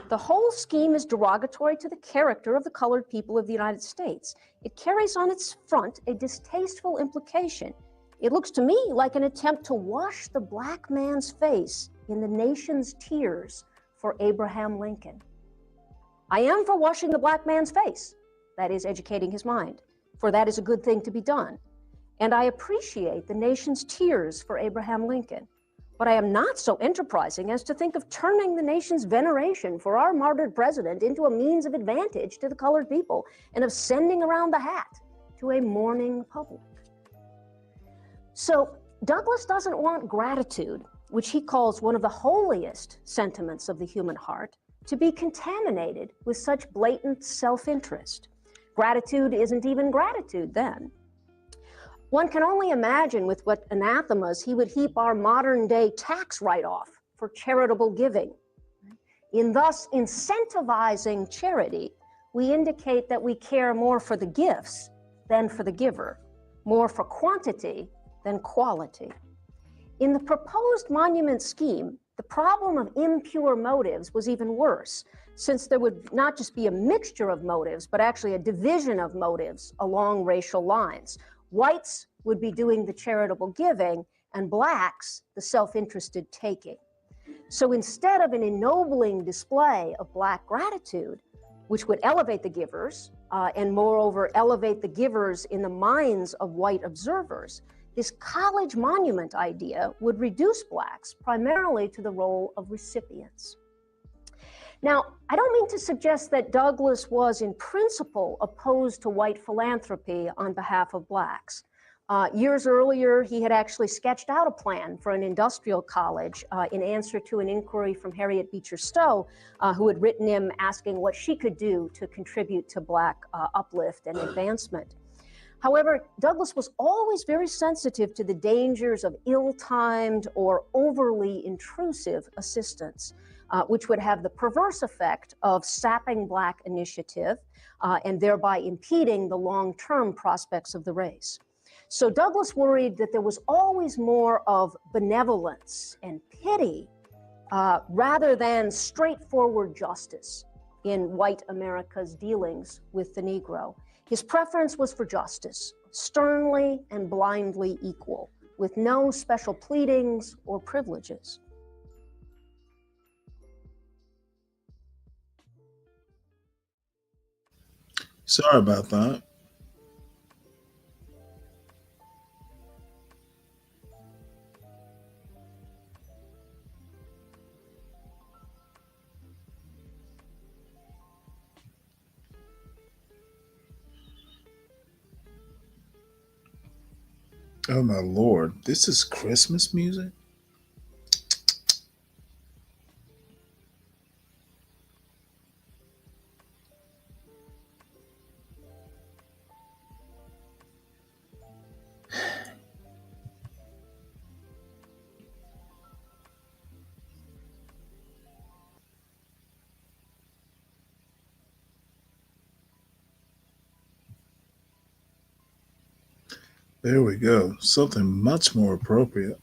Speaker 21: The whole scheme is derogatory to the character of the colored people of the United States. It carries on its front a distasteful implication. It looks to me like an attempt to wash the black man's face in the nation's tears for Abraham Lincoln. I am for washing the black man's face, that is, educating his mind, for that is a good thing to be done. And I appreciate the nation's tears for Abraham Lincoln. But I am not so enterprising as to think of turning the nation's veneration for our martyred president into a means of advantage to the colored people and of sending around the hat to a mourning public. So Douglass doesn't want gratitude, which he calls one of the holiest sentiments of the human heart, to be contaminated with such blatant self-interest. Gratitude isn't even gratitude then. One can only imagine with what anathemas he would heap our modern-day tax write-off for charitable giving. In thus incentivizing charity, we indicate that we care more for the gifts than for the giver, more for quantity than quality. In the proposed monument scheme, the problem of impure motives was even worse, since there would not just be a mixture of motives, but actually a division of motives along racial lines. Whites would be doing the charitable giving, and blacks the self-interested taking. So instead of an ennobling display of black gratitude, which would elevate the givers, and moreover elevate the givers in the minds of white observers, this college monument idea would reduce blacks primarily to the role of recipients. Now, I don't mean to suggest that Douglass was in principle opposed to white philanthropy on behalf of blacks. Years earlier, he had actually sketched out a plan for an industrial college in answer to an inquiry from Harriet Beecher Stowe, who had written him asking what she could do to contribute to Black uplift and advancement. However, Douglass was always very sensitive to the dangers of ill-timed or overly intrusive assistance, which would have the perverse effect of sapping Black initiative and thereby impeding the long-term prospects of the race. So Douglass worried that there was always more of benevolence and pity rather than straightforward justice in white America's dealings with the Negro. His preference was for justice, sternly and blindly equal, with no special pleadings or privileges.
Speaker 5: Sorry about that. Oh my Lord, this is Christmas music? There we go. Something much more appropriate.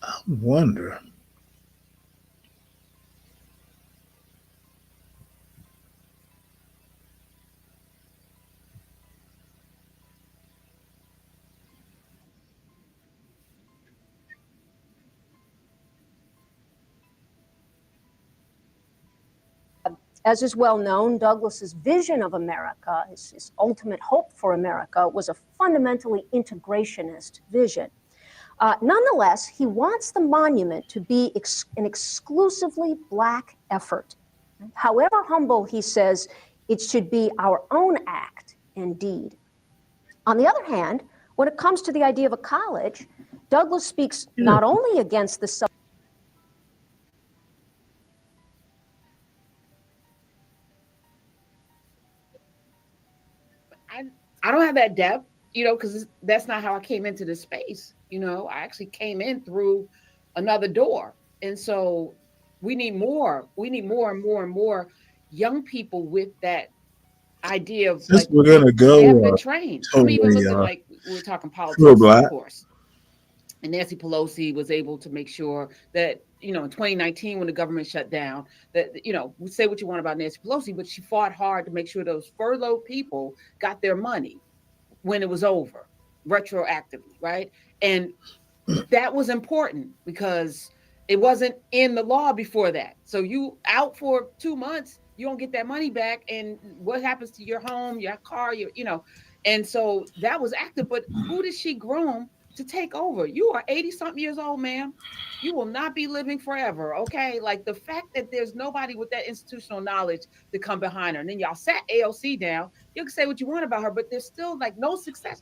Speaker 5: I wonder.
Speaker 21: As is well known, Douglass's vision of America, his ultimate hope for America, was a fundamentally integrationist vision. Nonetheless, he wants the monument to be an exclusively Black effort. However humble, he says, it should be our own act and deed. On the other hand, when it comes to the idea of a college, Douglass speaks not only against the
Speaker 2: I don't have that depth, because that's not how I came into this space. I actually came in through another door. And so we need more. We need more and more and more young people with that idea of
Speaker 5: Since we're gonna go,
Speaker 2: they have been trained. I'm even
Speaker 5: totally,
Speaker 2: looking like we're talking politics,
Speaker 5: pro-Black.
Speaker 2: of course. And Nancy Pelosi was able to make sure that, in 2019, when the government shut down, that, we say what you want about Nancy Pelosi, but she fought hard to make sure those furloughed people got their money when it was over, retroactively, right? And that was important because it wasn't in the law before that. So you out for 2 months, you don't get that money back. And what happens to your home, your car, and so that was active. But who did she groom to take over? You are 80-something years old, ma'am. You will not be living forever, okay? Like the fact that there's nobody with that institutional knowledge to come behind her. And then y'all sat AOC down. You can say what you want about her, but there's still like no succession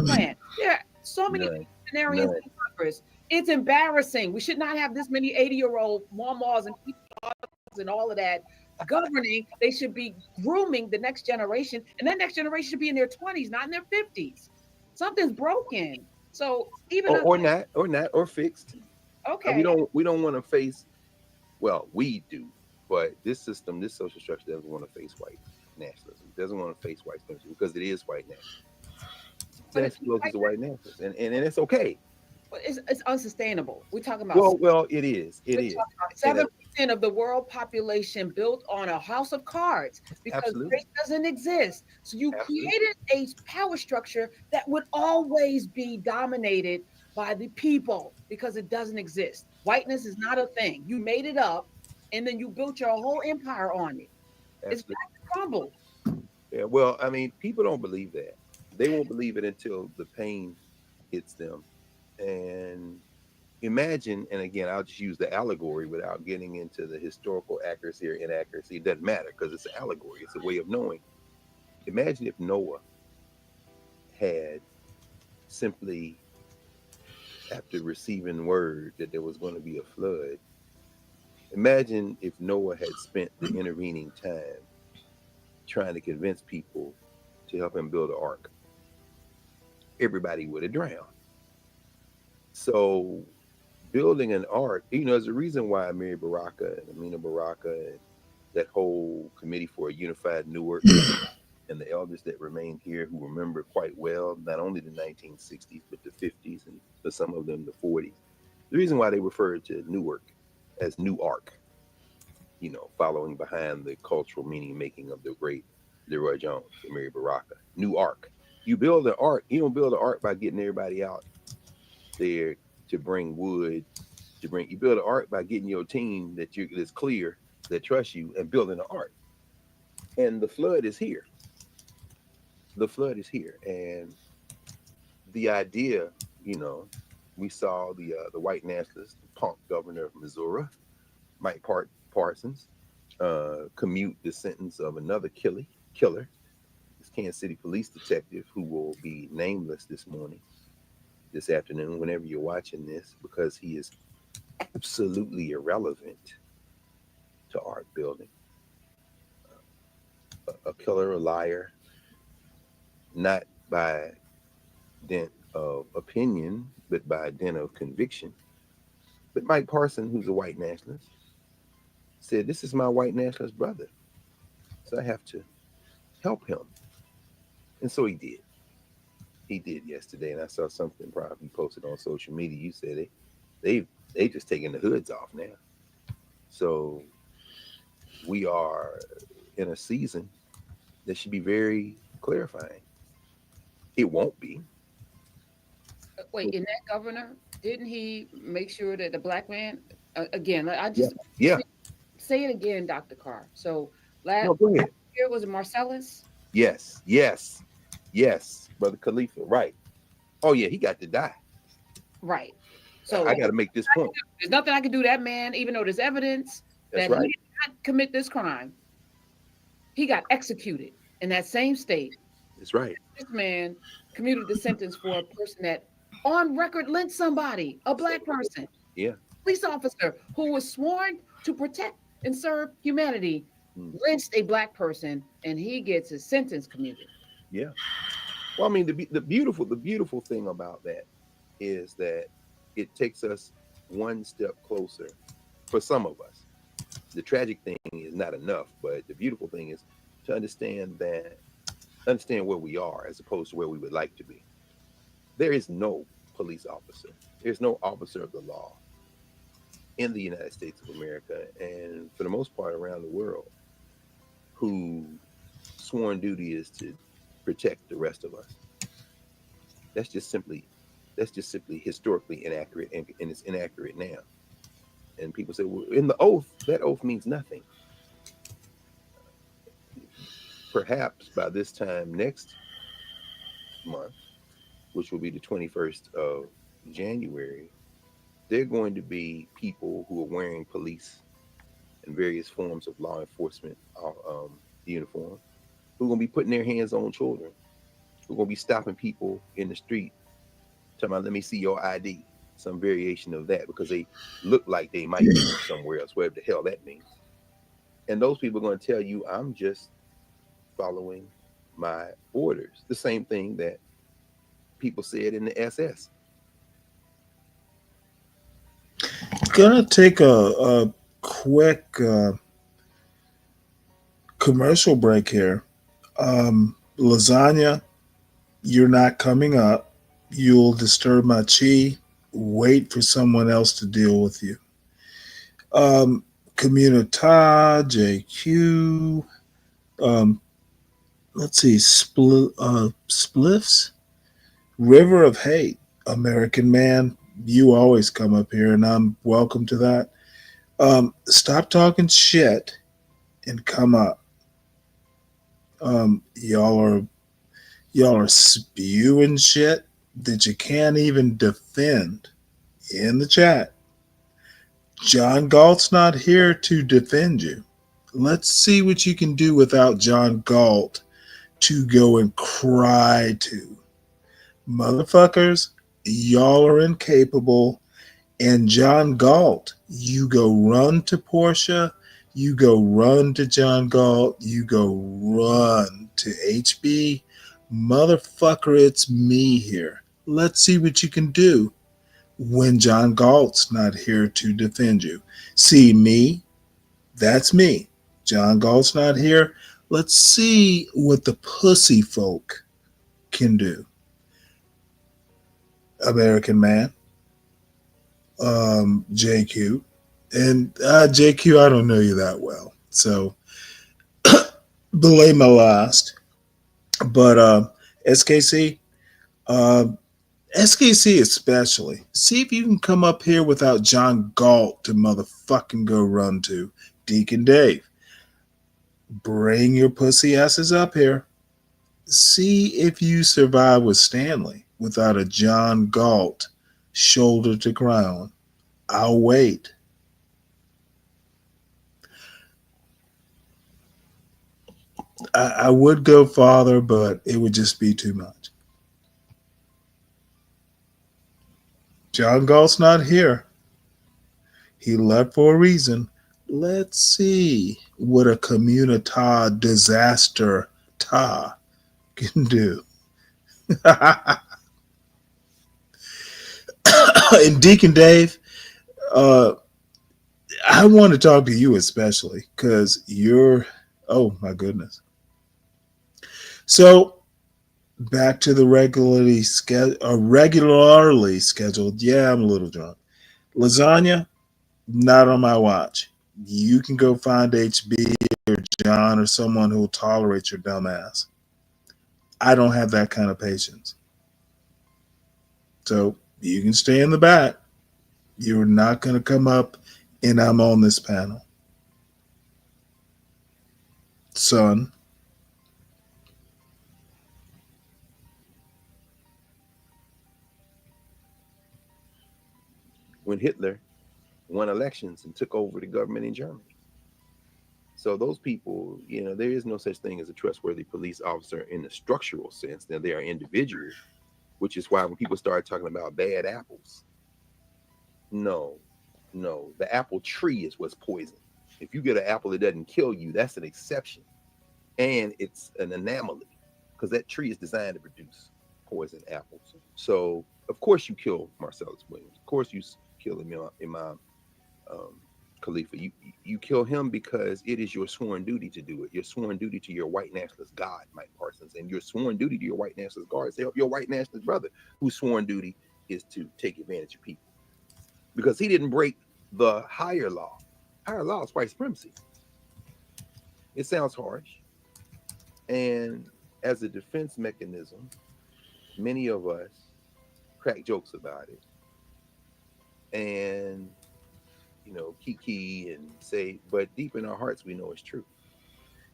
Speaker 2: plan. There are so many scenarios in Congress. It's embarrassing. We should not have this many 80-year-old mamas and people and all of that governing. They should be grooming the next generation, and that next generation should be in their 20s, not in their 50s. Something's broken. So even
Speaker 22: or fixed.
Speaker 2: Okay.
Speaker 22: We don't want to face. Well, we do, but this system, this social structure doesn't want to face white nationalism. It doesn't want to face white nationalism because it is white nationalism. Nancy Pelosi is a white nationalist, and it's okay.
Speaker 2: But it's unsustainable. We're talking about
Speaker 22: well, it is. It is
Speaker 2: 7% of the world population built on a house of cards because race doesn't exist. So you created a power structure that would always be dominated by the people because it doesn't exist. Whiteness is not a thing. You made it up and then you built your whole empire on it. It's
Speaker 22: Absolutely.
Speaker 2: got to crumble.
Speaker 22: Yeah. Well, I mean, people don't believe that. They won't believe it until the pain hits them. And imagine, and again, I'll just use the allegory without getting into the historical accuracy or inaccuracy. It doesn't matter because it's an allegory. It's a way of knowing. Imagine if Noah had simply, after receiving word that there was going to be a flood, imagine if Noah had spent the intervening time trying to convince people to help him build an ark. Everybody would have drowned. So building an ark, there's a reason why Amiri Baraka and Amina Baraka and that whole committee for a unified Newark and the elders that remain here who remember quite well, not only the 1960s, but the 50s and for some of them the 40s. The reason why they refer to Newark as New Ark, following behind the cultural meaning making of the great Leroy Jones, Amiri Baraka. New Ark. You build an ark, you don't build an ark by getting everybody out there to bring wood, you build an ark by getting your team that's clear, that trusts you, and building an ark. And the flood is here. The flood is here. And the idea, we saw the white nationalist, the punk governor of Missouri, Mike Parsons, commute the sentence of another killer, this Kansas City police detective who will be nameless this afternoon, whenever you're watching this, because he is absolutely irrelevant to art building. A killer, a liar, not by dint of opinion, but by dint of conviction. But Mike Parson, who's a white nationalist, said, "This is my white nationalist brother, so I have to help him." And so he did. He did yesterday, and I saw something probably posted on social media. You said they just taking the hoods off now. So we are in a season that should be very clarifying. It won't be.
Speaker 2: Wait, in that governor, didn't he make sure that the black man, again, I just
Speaker 22: Yeah.
Speaker 2: say it again, Dr. Carr. So
Speaker 22: No, go ahead.
Speaker 2: year was it Marcellus?
Speaker 22: Yes, Brother Khalifa, right. Oh yeah, he got to die.
Speaker 2: Right. So
Speaker 22: I got to make this point.
Speaker 2: There's nothing I can do. That man, even though there's evidence
Speaker 22: That's
Speaker 2: that
Speaker 22: right.
Speaker 2: he did not commit this crime, he got executed in that same state.
Speaker 22: That's right.
Speaker 2: This man commuted the sentence for a person that on record lynched somebody, a black person,
Speaker 22: Yeah.
Speaker 2: police officer who was sworn to protect and serve humanity, lynched a black person, and he gets his sentence commuted.
Speaker 22: Yeah. Well, I mean, the beautiful thing about that is that it takes us one step closer for some of us. The tragic thing is not enough, but the beautiful thing is to understand where we are as opposed to where we would like to be. There is no police officer. There's no officer of the law in the United States of America, and for the most part around the world, whose sworn duty is to protect the rest of us. That's just simply historically inaccurate, and it's inaccurate now. And people say, well, in the oath, that oath means nothing. Perhaps by this time next month, which will be the 21st of January, there are going to be people who are wearing police and various forms of law enforcement uniform, who are going to be putting their hands on children, who are going to be stopping people in the street, talking about, let me see your ID, some variation of that, because they look like they might be somewhere else, wherever the hell that means. And those people are going to tell you, I'm just following my orders. The same thing that people said in the SS.
Speaker 5: Gonna take a quick commercial break here. Lasagna, you're not coming up. You'll disturb my chi. Wait for someone else to deal with you. Communita, JQ, let's see, spliffs, River of Hate. American man, you always come up here, and I'm welcome to that. Stop talking shit and come up. Um, y'all are y'all are spewing shit that you can't even defend in the chat. John Galt's not here to defend you. Let's see what you can do without John Galt to go and cry to. Motherfuckers, y'all are incapable. And John Galt, you go run to Portia, you go run to John Galt, you go run to HB. Motherfucker, it's me here. Let's see what you can do when John Galt's not here to defend you. See me? That's me. John Galt's not here. Let's see what the pussy folk can do. American man. JQ. And JQ, I don't know you that well. So belay my last. But SKC, SKC especially, see if you can come up here without John Galt to motherfucking go run to. Deacon Dave, bring your pussy asses up here. See if you survive with Stanley without a John Galt shoulder to cry on. I'll wait. I would go farther, but it would just be too much. John Galt's not here. He left for a reason. Let's see what a communita disaster ta can do. And Deacon Dave, I want to talk to you especially because oh my goodness. So back to the regularly scheduled. Yeah, I'm a little drunk. Lasagna, not on my watch. You can go find HB or John or someone who will tolerate your dumb ass. I don't have that kind of patience. So you can stay in the back. You're not going to come up and I'm on this panel. Son.
Speaker 22: When Hitler won elections and took over the government in Germany. So those people, there is no such thing as a trustworthy police officer in the structural sense. Now, they are individuals, which is why when people start talking about bad apples, no, the apple tree is what's poison. If you get an apple that doesn't kill you, that's an exception. And it's an anomaly because that tree is designed to produce poison apples. So, of course, you kill Marcellus Williams. Of course, you kill Imam Khalifa. You kill him because it is your sworn duty to do it. Your sworn duty to your white nationalist God, Mike Parsons, and your sworn duty to your white nationalist guards to help your white nationalist brother, whose sworn duty is to take advantage of people. Because he didn't break the higher law. Higher law is white supremacy. It sounds harsh. And as a defense mechanism, many of us crack jokes about it. And kiki and say, but deep in our hearts, we know it's true.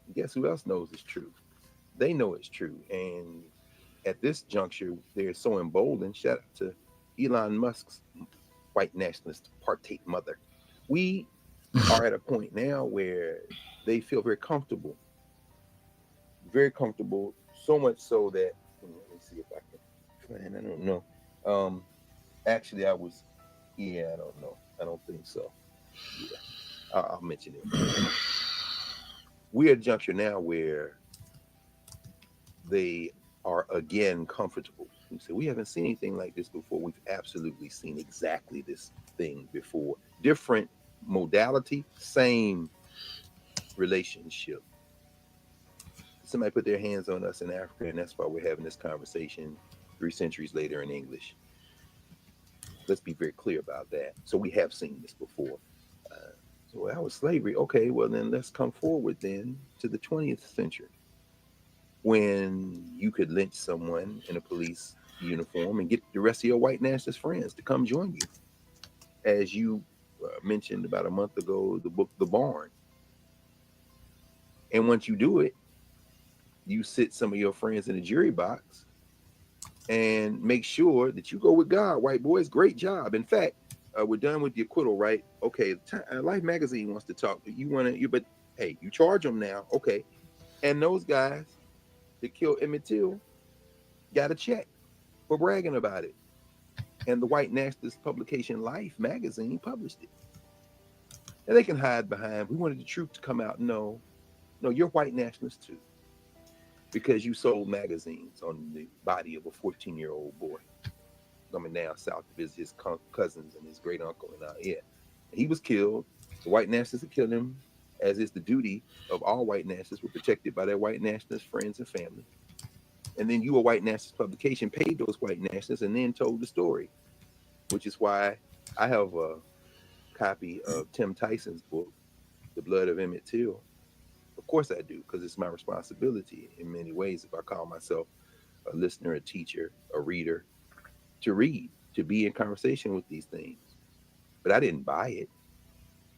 Speaker 22: And guess who else knows it's true? They know it's true. And at this juncture, they're so emboldened. Shout out to Elon Musk's white nationalist partake mother. We are at a point now where they feel very comfortable, so much so that, let me see if I can, I don't know. Actually, I don't know. I don't think so. Yeah, I'll mention it. We're at a juncture now where they are again comfortable. We say we haven't seen anything like this before. We've absolutely seen exactly this thing before. Different modality, same relationship. Somebody put their hands on us in Africa, and that's why we're having this conversation 3 centuries later in English. Let's be very clear about that. So we have seen this before. So that was slavery. Okay, well then let's come forward then to the 20th century when you could lynch someone and the police uniform and get the rest of your white nationalist friends to come join you. As you mentioned about a month ago, the book The Barn. And once you do it, you sit some of your friends in the jury box and make sure that you go with God, white boys. Great job. In fact, we're done with the acquittal, right? Okay, Life Magazine wants to talk. But hey, you charge them now. Okay. And those guys that killed Emmett Till got a check for bragging about it. And the white nationalist publication Life Magazine published it. And they can hide behind, we wanted the truth to come out. No, you're white nationalists too. Because you sold magazines on the body of a 14-year-old boy coming down south to visit his cousins and his great uncle. And he was killed. The white nationalists that killed him, as is the duty of all white nationalists, were protected by their white nationalist friends and family. And then you, a white nationalist publication, paid those white nationalists and then told the story, which is why I have a copy of Tim Tyson's book, The Blood of Emmett Till. Of course I do, because it's my responsibility in many ways, if I call myself a listener, a teacher, a reader, to read, to be in conversation with these things. But I didn't buy it,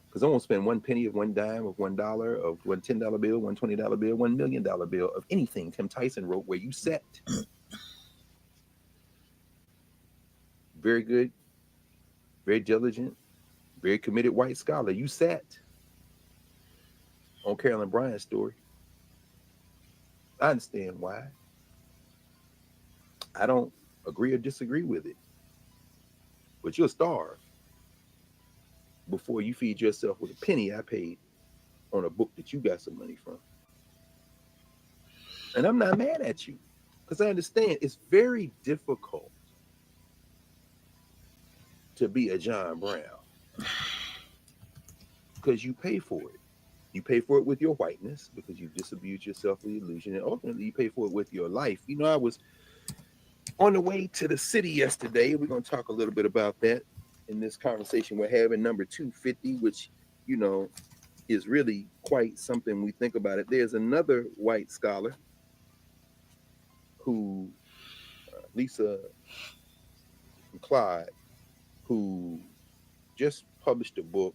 Speaker 22: because I won't spend 1 penny of 1 dime of $1 of one $10 bill, one $20 bill, $1 million bill of anything Tim Tyson wrote where you sat. Very good, very diligent, very committed white scholar. You sat on Carolyn Bryant's story. I understand why. I don't agree or disagree with it. But you'll starve before you feed yourself with a penny I paid on a book that you got some money from. And I'm not mad at you, because I understand it's very difficult to be a John Brown, because you pay for it. You pay for it with your whiteness, because you disabuse yourself of the illusion, and ultimately you pay for it with your life. I was on the way to the city yesterday. We're going to talk a little bit about that in this conversation we're having, number 250, which, is really quite something we think about it. There's another white scholar who, Lisa Clyde, who just published a book,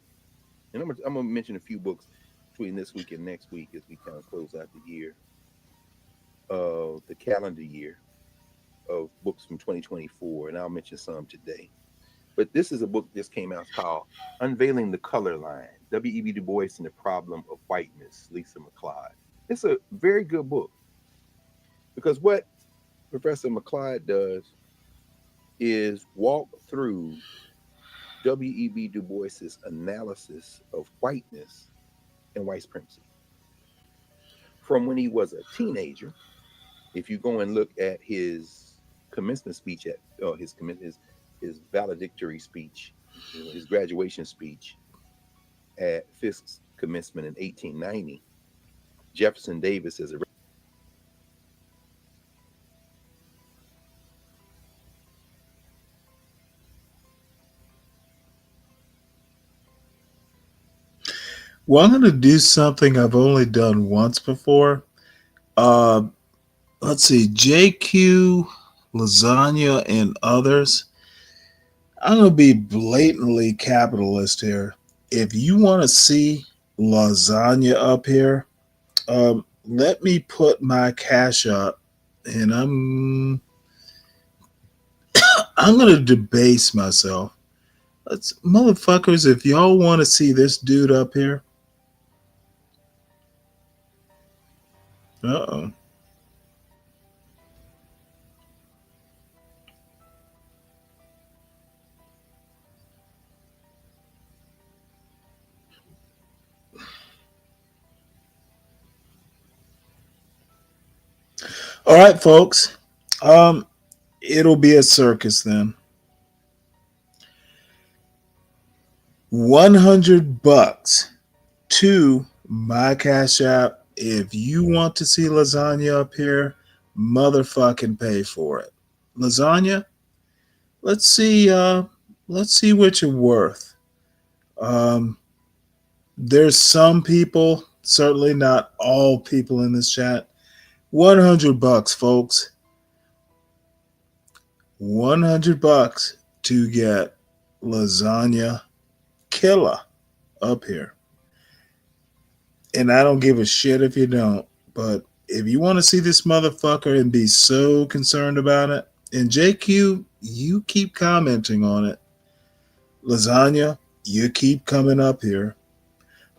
Speaker 22: and I'm going to mention a few books between this week and next week as we kind of close out the year, the calendar year of books from 2024, and I'll mention some today. But this is a book that just came out called Unveiling the Color Line, W.E.B. Du Bois and the Problem of Whiteness, Lisa McLeod. It's a very good book, because what Professor McLeod does is walk through W.E.B. Du Bois's analysis of whiteness and white supremacy from when he was a teenager. If you go and look at his commencement speech his valedictory speech, his graduation speech at Fisk's commencement in 1890, Jefferson Davis is a
Speaker 5: Well, I'm going to do something I've only done once before. Let's see, JQ, Lasagna, and others. I'm going to be blatantly capitalist here. If you want to see Lasagna up here, let me put my cash up, and I'm going to debase myself. Motherfuckers, if y'all want to see this dude up here, uh-oh. All right, folks. It'll be a circus then. $100 to my Cash App. If you want to see Lasagna up here, motherfucking pay for it. Lasagna, let's see what you're worth. There's some people, certainly not all people in this chat. $100, folks. $100 to get Lasagna Killer up here. And I don't give a shit if you don't, but if you want to see this motherfucker and be so concerned about it, and JQ, you keep commenting on it. Lasagna, you keep coming up here.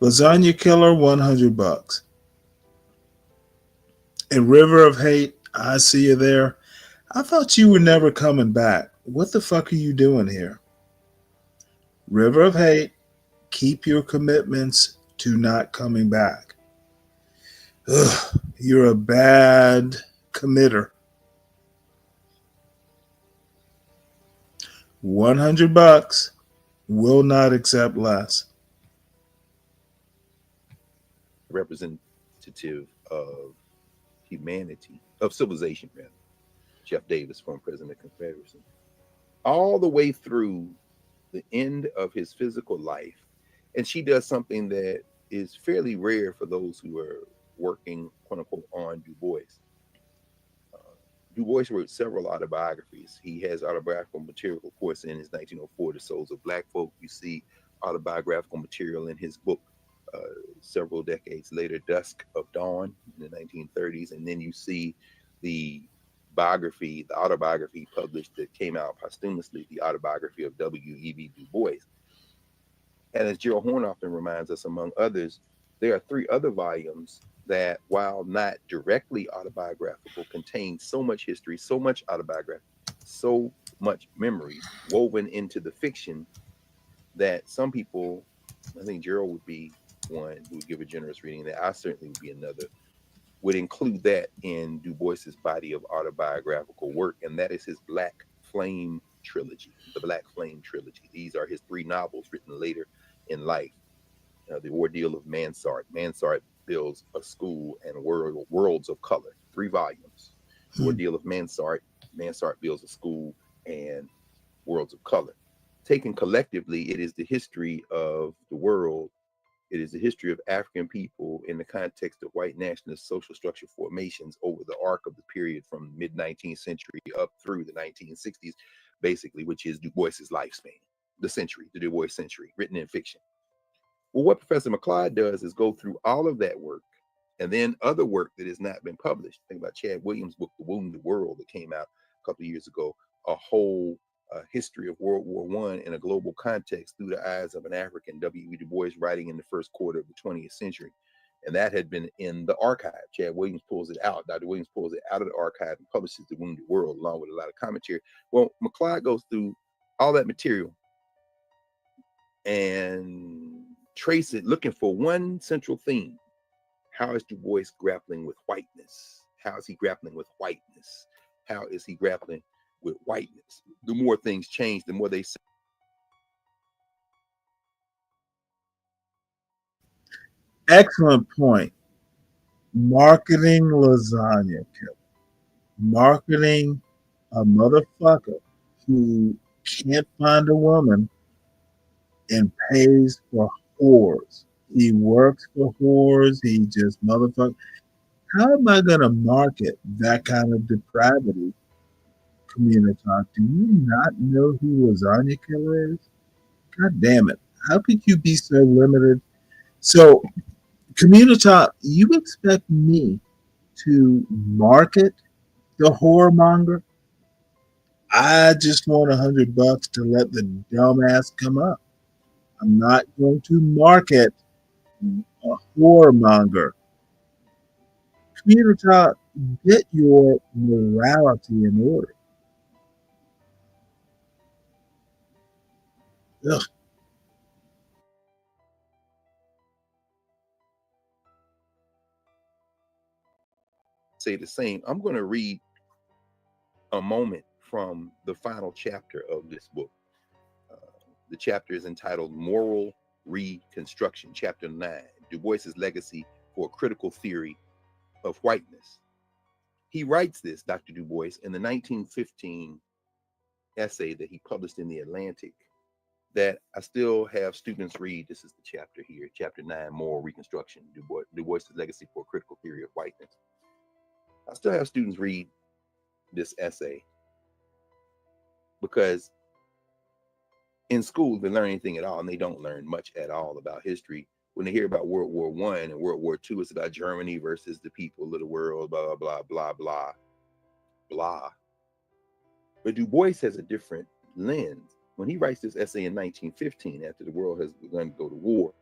Speaker 5: Lasagna Killer, $100. And River of Hate, I see you there. I thought you were never coming back. What the fuck are you doing here? River of Hate, keep your commitments to not coming back. Ugh, you're a bad committer. $100, will not accept less.
Speaker 22: Representative of humanity, of civilization, rather. Jeff Davis, former president of the Confederacy. All the way through the end of his physical life. And she does something that is fairly rare for those who are working, quote unquote, on Du Bois. Du Bois wrote several autobiographies. He has autobiographical material, of course, in his 1904, The Souls of Black Folk. You see autobiographical material in his book several decades later, Dusk of Dawn, in the 1930s. And then you see the biography, the autobiography published that came out posthumously, the autobiography of W.E.B. Du Bois. And as Gerald Horne often reminds us, among others, there are 3 other volumes that, while not directly autobiographical, contain so much history, so much autobiography, so much memory woven into the fiction that some people, I think Gerald would be one who would give a generous reading, that I certainly would be another, would include that in Du Bois's body of autobiographical work, and that is his Black Flame trilogy, the Black Flame trilogy. These are his 3 novels written later in life. The Ordeal of Mansart. Mansart builds a school and worlds of color, 3 volumes. The Ordeal of Mansart. Mansart builds a school and worlds of color. Taken collectively, it is the history of the world. It is the history of African people in the context of white nationalist social structure formations over the arc of the period from mid-19th century up through the 1960s, basically, which is Du Bois's lifespan, the century, the Du Bois century, written in fiction. Well, what Professor McLeod does is go through all of that work and then other work that has not been published. Think about Chad Williams' book, The Wounded World, that came out a couple of years ago, a whole history of World War I in a global context through the eyes of an African, W.E. Du Bois, writing in the first quarter of the 20th century. And that had been in the archive. Chad Williams pulls it out. Dr. Williams pulls it out of the archive and publishes The Wounded World along with a lot of commentary. Well, McLeod goes through all that material and trace it, looking for one central theme. How is Du Bois grappling with whiteness? How is he grappling with whiteness? How is he grappling with whiteness? The more things change, the more they say.
Speaker 5: Excellent point. Marketing Lasagna Killer. Marketing a motherfucker who can't find a woman and pays for whores. He works for whores. He just motherfucker. How am I going to market that kind of depravity, community? Do you not know who Lasagna Killer is? God damn it. How could you be so limited? So, community, you expect me to market the whoremonger? I just want $100 to let the dumbass come up. I'm not going to market a whoremonger. Community, get your morality in order. Ugh.
Speaker 22: Say the same. I'm going to read a moment from the final chapter of this book. The chapter is entitled Moral Reconstruction, Chapter 9, Du Bois's Legacy for a Critical Theory of Whiteness. He writes this, Dr. Du Bois, in the 1915 essay that he published in The Atlantic that I still have students read. This is the chapter here, Chapter 9, Moral Reconstruction, Du Bois's Legacy for a Critical Theory of Whiteness. I still have students read this essay because in school they learn anything at all, and they don't learn much at all about history. When they hear about World War I and World War II, it's about Germany versus the people of the world, blah, blah, blah, blah, blah. But Du Bois has a different lens. When he writes this essay in 1915, after the world has begun to go to war,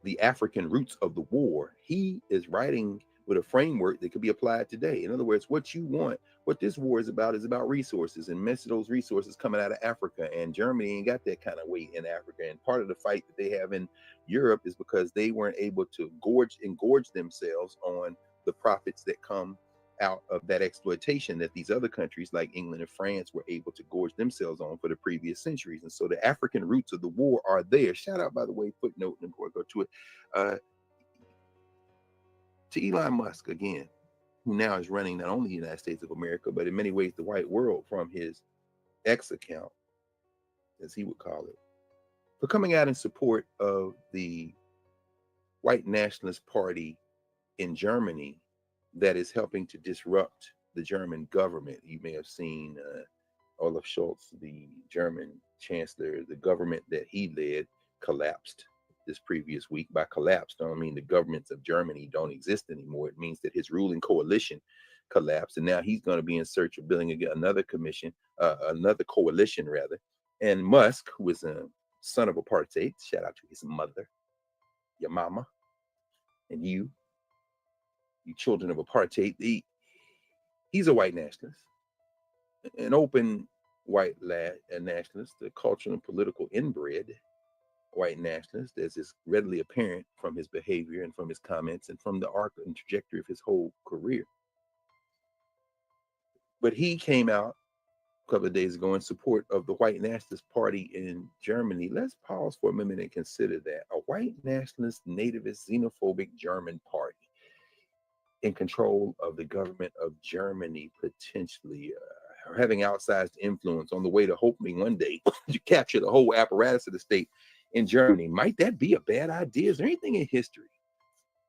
Speaker 22: the African roots of the war, he is writing with a framework that could be applied today. In other words, what you want, what this war is about resources, and most of those resources coming out of Africa, and Germany ain't got that kind of weight in Africa. And part of the fight that they have in Europe is because they weren't able to engorge themselves on the profits that come out of that exploitation that these other countries like England and France were able to gorge themselves on for the previous centuries. And so the African roots of the war are there. Shout out, by the way, footnote, and before I go to it, to Elon Musk again, who now is running not only the United States of America, but in many ways the white world from his X account, as he would call it, for coming out in support of the white nationalist party in Germany that is helping to disrupt the German government. You may have seen Olaf Scholz, the German chancellor, the government that he led collapsed this previous week. By collapsed, I don't mean the governments of Germany don't exist anymore. It means that his ruling coalition collapsed, and now he's going to be in search of building again another coalition rather. And Musk, who is a son of apartheid, shout out to his mother, your mama, and you children of apartheid, he's a white nationalist, an open white nationalist, a cultural and political inbred white nationalist, as is readily apparent from his behavior and from his comments and from the arc and trajectory of his whole career. But he came out a couple of days ago in support of the white nationalist party in Germany. Let's pause for a minute and consider that. A white nationalist, nativist, xenophobic German party in control of the government of Germany, potentially having outsized influence on the way to hopefully one day to capture the whole apparatus of the state in Germany. Might that be a bad idea? Is there anything in history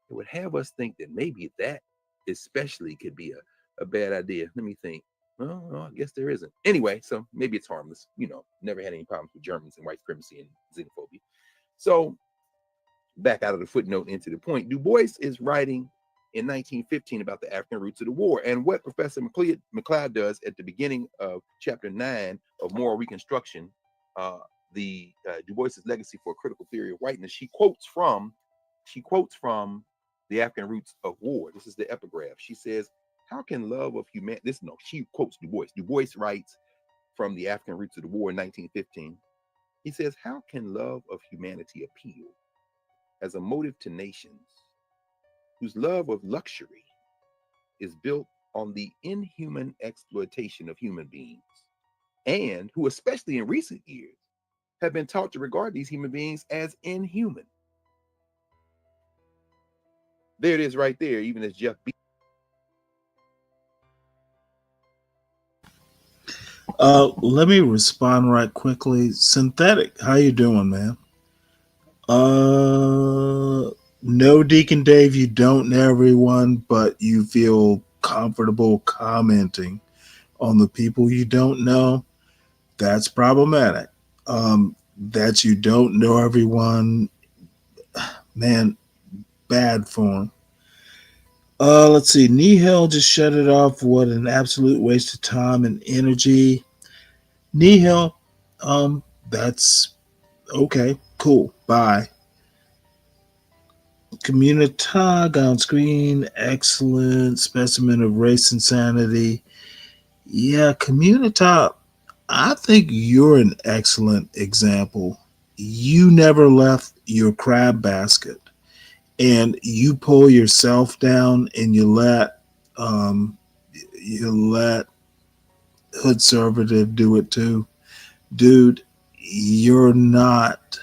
Speaker 22: that would have us think that maybe that especially could be a bad idea? Let me think. Well, I guess there isn't. Anyway, so maybe it's harmless. Never had any problems with Germans and white supremacy and xenophobia. So back out of the footnote into the point. Du Bois is writing in 1915 about the African roots of the war. And what Professor McLeod does at the beginning of chapter 9 of Moral Reconstruction, Du Bois's legacy for a critical theory of whiteness, she quotes from the African roots of war. This is the epigraph. She says, how can love of humanity, she quotes Du Bois. Du Bois writes from the African roots of the war in 1915. He says, how can love of humanity appeal as a motive to nations whose love of luxury is built on the inhuman exploitation of human beings, and who, especially in recent years, have been taught to regard these human beings as inhuman? There it is right there, even as Jeff B.
Speaker 5: Let me respond right quickly. Synthetic, how you doing, man? No, Deacon Dave, you don't know everyone, but you feel comfortable commenting on the people you don't know. That's problematic. That you don't know everyone, man, bad form. Let's see. Nihil just shut it off. What an absolute waste of time and energy. Nihil, that's okay. Cool. Bye. Communitag on screen. Excellent specimen of race insanity. Yeah, Communitag. I think you're an excellent example. You never left your crab basket, and you pull yourself down, and you let Hood Conservative do it too. Dude, you're not.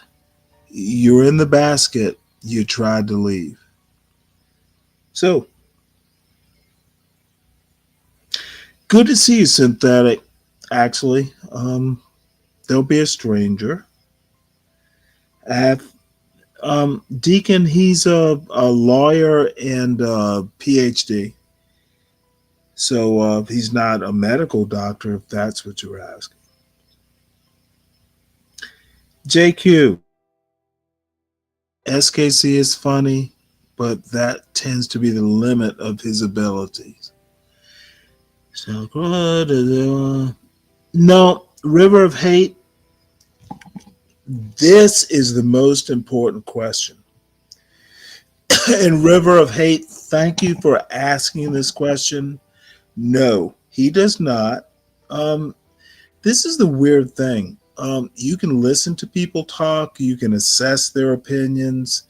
Speaker 5: You're in the basket. You tried to leave. So good to see you, Synthetic. Actually, there'll be a stranger. I have Deacon. He's a lawyer and a PhD. So he's not a medical doctor, if that's what you're asking. JQ, SKC is funny, but that tends to be the limit of his abilities. So, no, River of Hate, this is the most important question. And River of Hate, thank you for asking this question. No, he does not. This is the weird thing. You can listen to people talk, you can assess their opinions,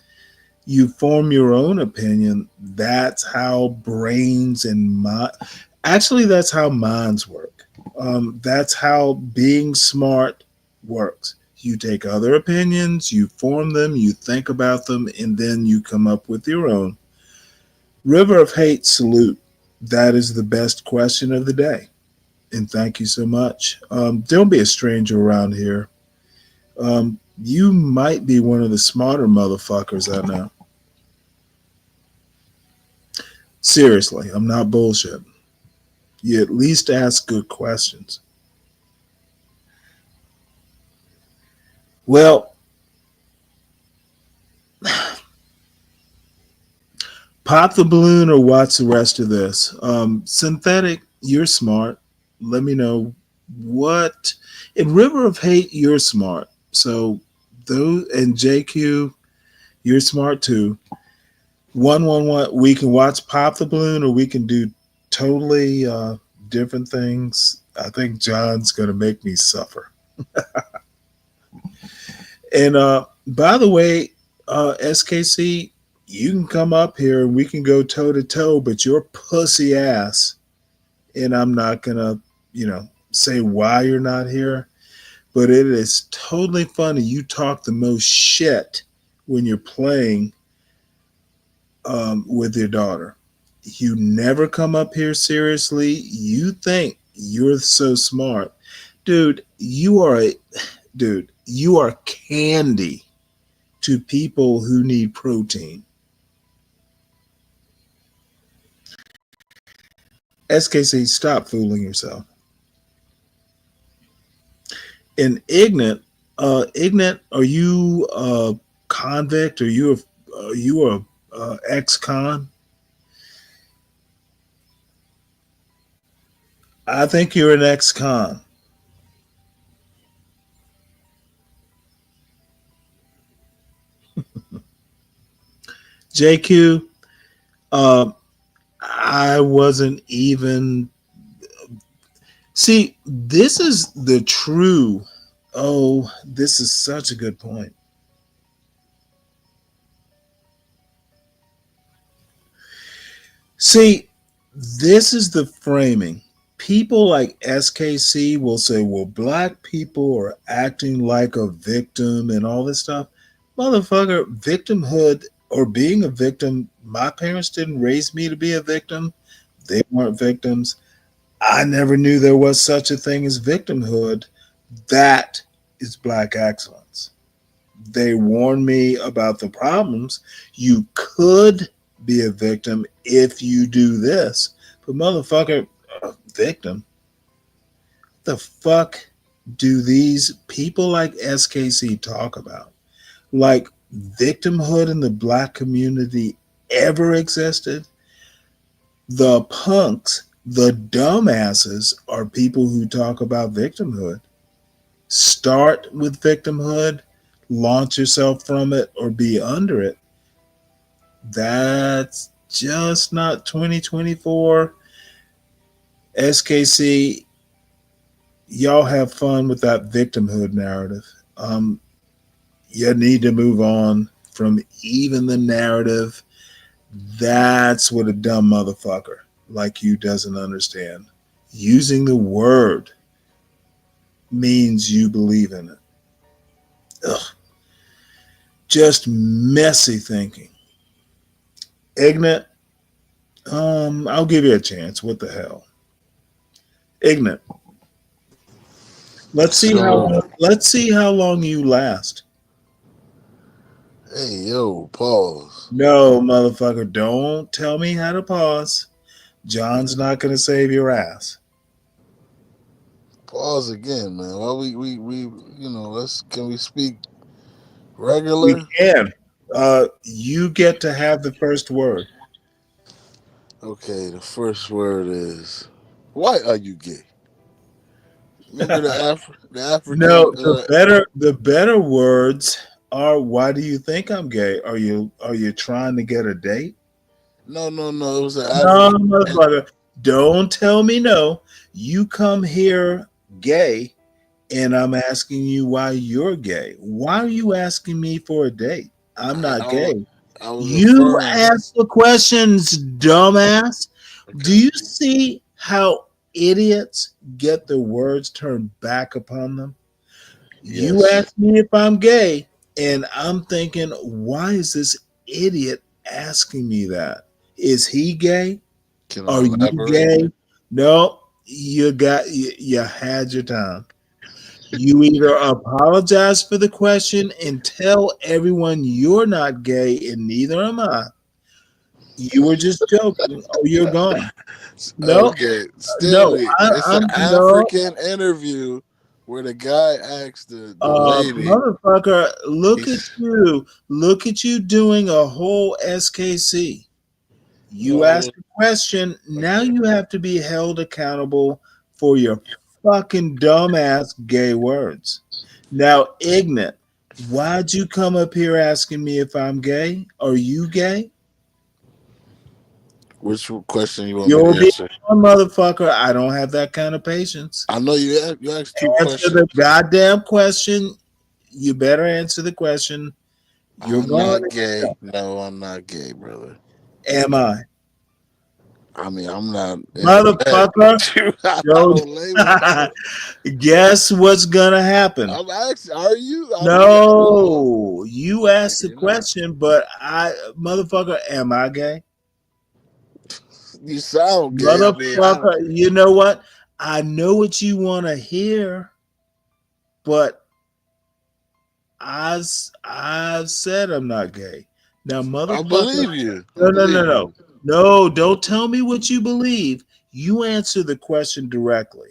Speaker 5: you form your own opinion. That's how brains and mind, actually, that's how minds work. That's how being smart works. You take other opinions, you form them, you think about them, and then you come up with your own. River of Hate, salute. That is the best question of the day. And thank you so much. Don't be a stranger around here. You might be one of the smarter motherfuckers I know. Seriously, I'm not bullshitting. You at least ask good questions. Well, pop the balloon or watch the rest of this. Synthetic, you're smart. Let me know what. In River of Hate, you're smart. So those, and JQ, you're smart too. 111. We can watch Pop the Balloon, or we can do totally different things. I think John's gonna make me suffer. And by the way, SKC, you can come up here and we can go toe to toe, but your pussy ass, and I'm not gonna, say why you're not here, but it is totally funny. You talk the most shit when you're playing with your daughter. You never come up here seriously. You think you're so smart. Dude, you are candy to people who need protein. SKC, stop fooling yourself. And Ignat, are you a convict? Are you a ex-con? I think you're an ex-con. JQ, I wasn't even. See, this is the true. Oh, this is such a good point. See, this is the framing. People like SKC will say, well, black people are acting like a victim and all this stuff. Motherfucker, victimhood or being a victim, my parents didn't raise me to be a victim. They weren't victims. I never knew there was such a thing as victimhood. That is black excellence. They warned me about the problems. You could be a victim if you do this. But motherfucker, victim. The fuck do these people like SKC talk about? Like victimhood in the black community ever existed? The punks, the dumbasses are people who talk about victimhood. Start with victimhood, launch yourself from it, or be under it. That's just not 2024. SKC, y'all have fun with that victimhood narrative. You need to move on from even the narrative. That's what a dumb motherfucker like you doesn't understand. Using the word means you believe in it. Ugh. Just messy thinking. Ignat, I'll give you a chance. What the hell? Ignat. Let's see how long you last.
Speaker 1: Hey, yo, pause.
Speaker 5: No, motherfucker, don't tell me how to pause. John's not going to save your ass.
Speaker 1: Pause again, man. Well, can we speak
Speaker 5: We
Speaker 1: regular?
Speaker 5: can. You get to have the first word.
Speaker 1: Okay, the first word is, why are you gay? Remember the
Speaker 5: No,
Speaker 1: African.
Speaker 5: the better words are, why do you think I'm gay? Are you trying to get a date?
Speaker 1: No. It was an
Speaker 5: No,
Speaker 1: African.
Speaker 5: motherfucker. Don't tell me no. You come here gay, and I'm asking you why you're gay. Why are you asking me for a date? I'm not gay.
Speaker 1: I was
Speaker 5: You
Speaker 1: referring.
Speaker 5: ask the questions, dumbass. Do you see how idiots get their words turned back upon them? You
Speaker 1: Yes.
Speaker 5: ask me if I'm gay, and I'm thinking, why is this idiot asking me that? Is he gay?
Speaker 1: Can I
Speaker 5: Are you
Speaker 1: elaborate?
Speaker 5: gay? No, you had your time. You either apologize for the question and tell everyone you're not gay, and neither am I. You were just joking, or you're gone. No,
Speaker 1: Okay,
Speaker 5: no,
Speaker 1: Stanley. It's an
Speaker 5: I'm no.
Speaker 1: African interview where the guy asked the lady.
Speaker 5: Motherfucker, look at
Speaker 1: He's
Speaker 5: you. Look at you doing a whole SKC. You asked a question. Now you have to be held accountable for your fucking dumbass gay words. Now, Ignat, why'd you come up here asking me if I'm gay? Are you gay?
Speaker 1: Which question you want me
Speaker 5: You'll
Speaker 1: to
Speaker 5: be
Speaker 1: answer?
Speaker 5: a motherfucker. I don't have that kind of patience.
Speaker 1: I know you asked two
Speaker 5: Answer
Speaker 1: questions.
Speaker 5: the goddamn question. You better answer the question. You're
Speaker 1: I'm
Speaker 5: gone.
Speaker 1: not gay. No, I'm not gay, brother.
Speaker 5: Am I?
Speaker 1: I mean, I'm not.
Speaker 5: Motherfucker.
Speaker 1: I don't label myself.
Speaker 5: Guess what's gonna happen?
Speaker 1: I'm asking, are you?
Speaker 5: No, you asked the
Speaker 1: you're not.
Speaker 5: question, but motherfucker, am I gay?
Speaker 1: You sound gay.
Speaker 5: Motherfucker, you know what? I know what you want to hear, but I've said I'm not gay. Now, motherfucker,
Speaker 1: I believe you.
Speaker 5: No, don't tell me what you believe. You answer the question directly.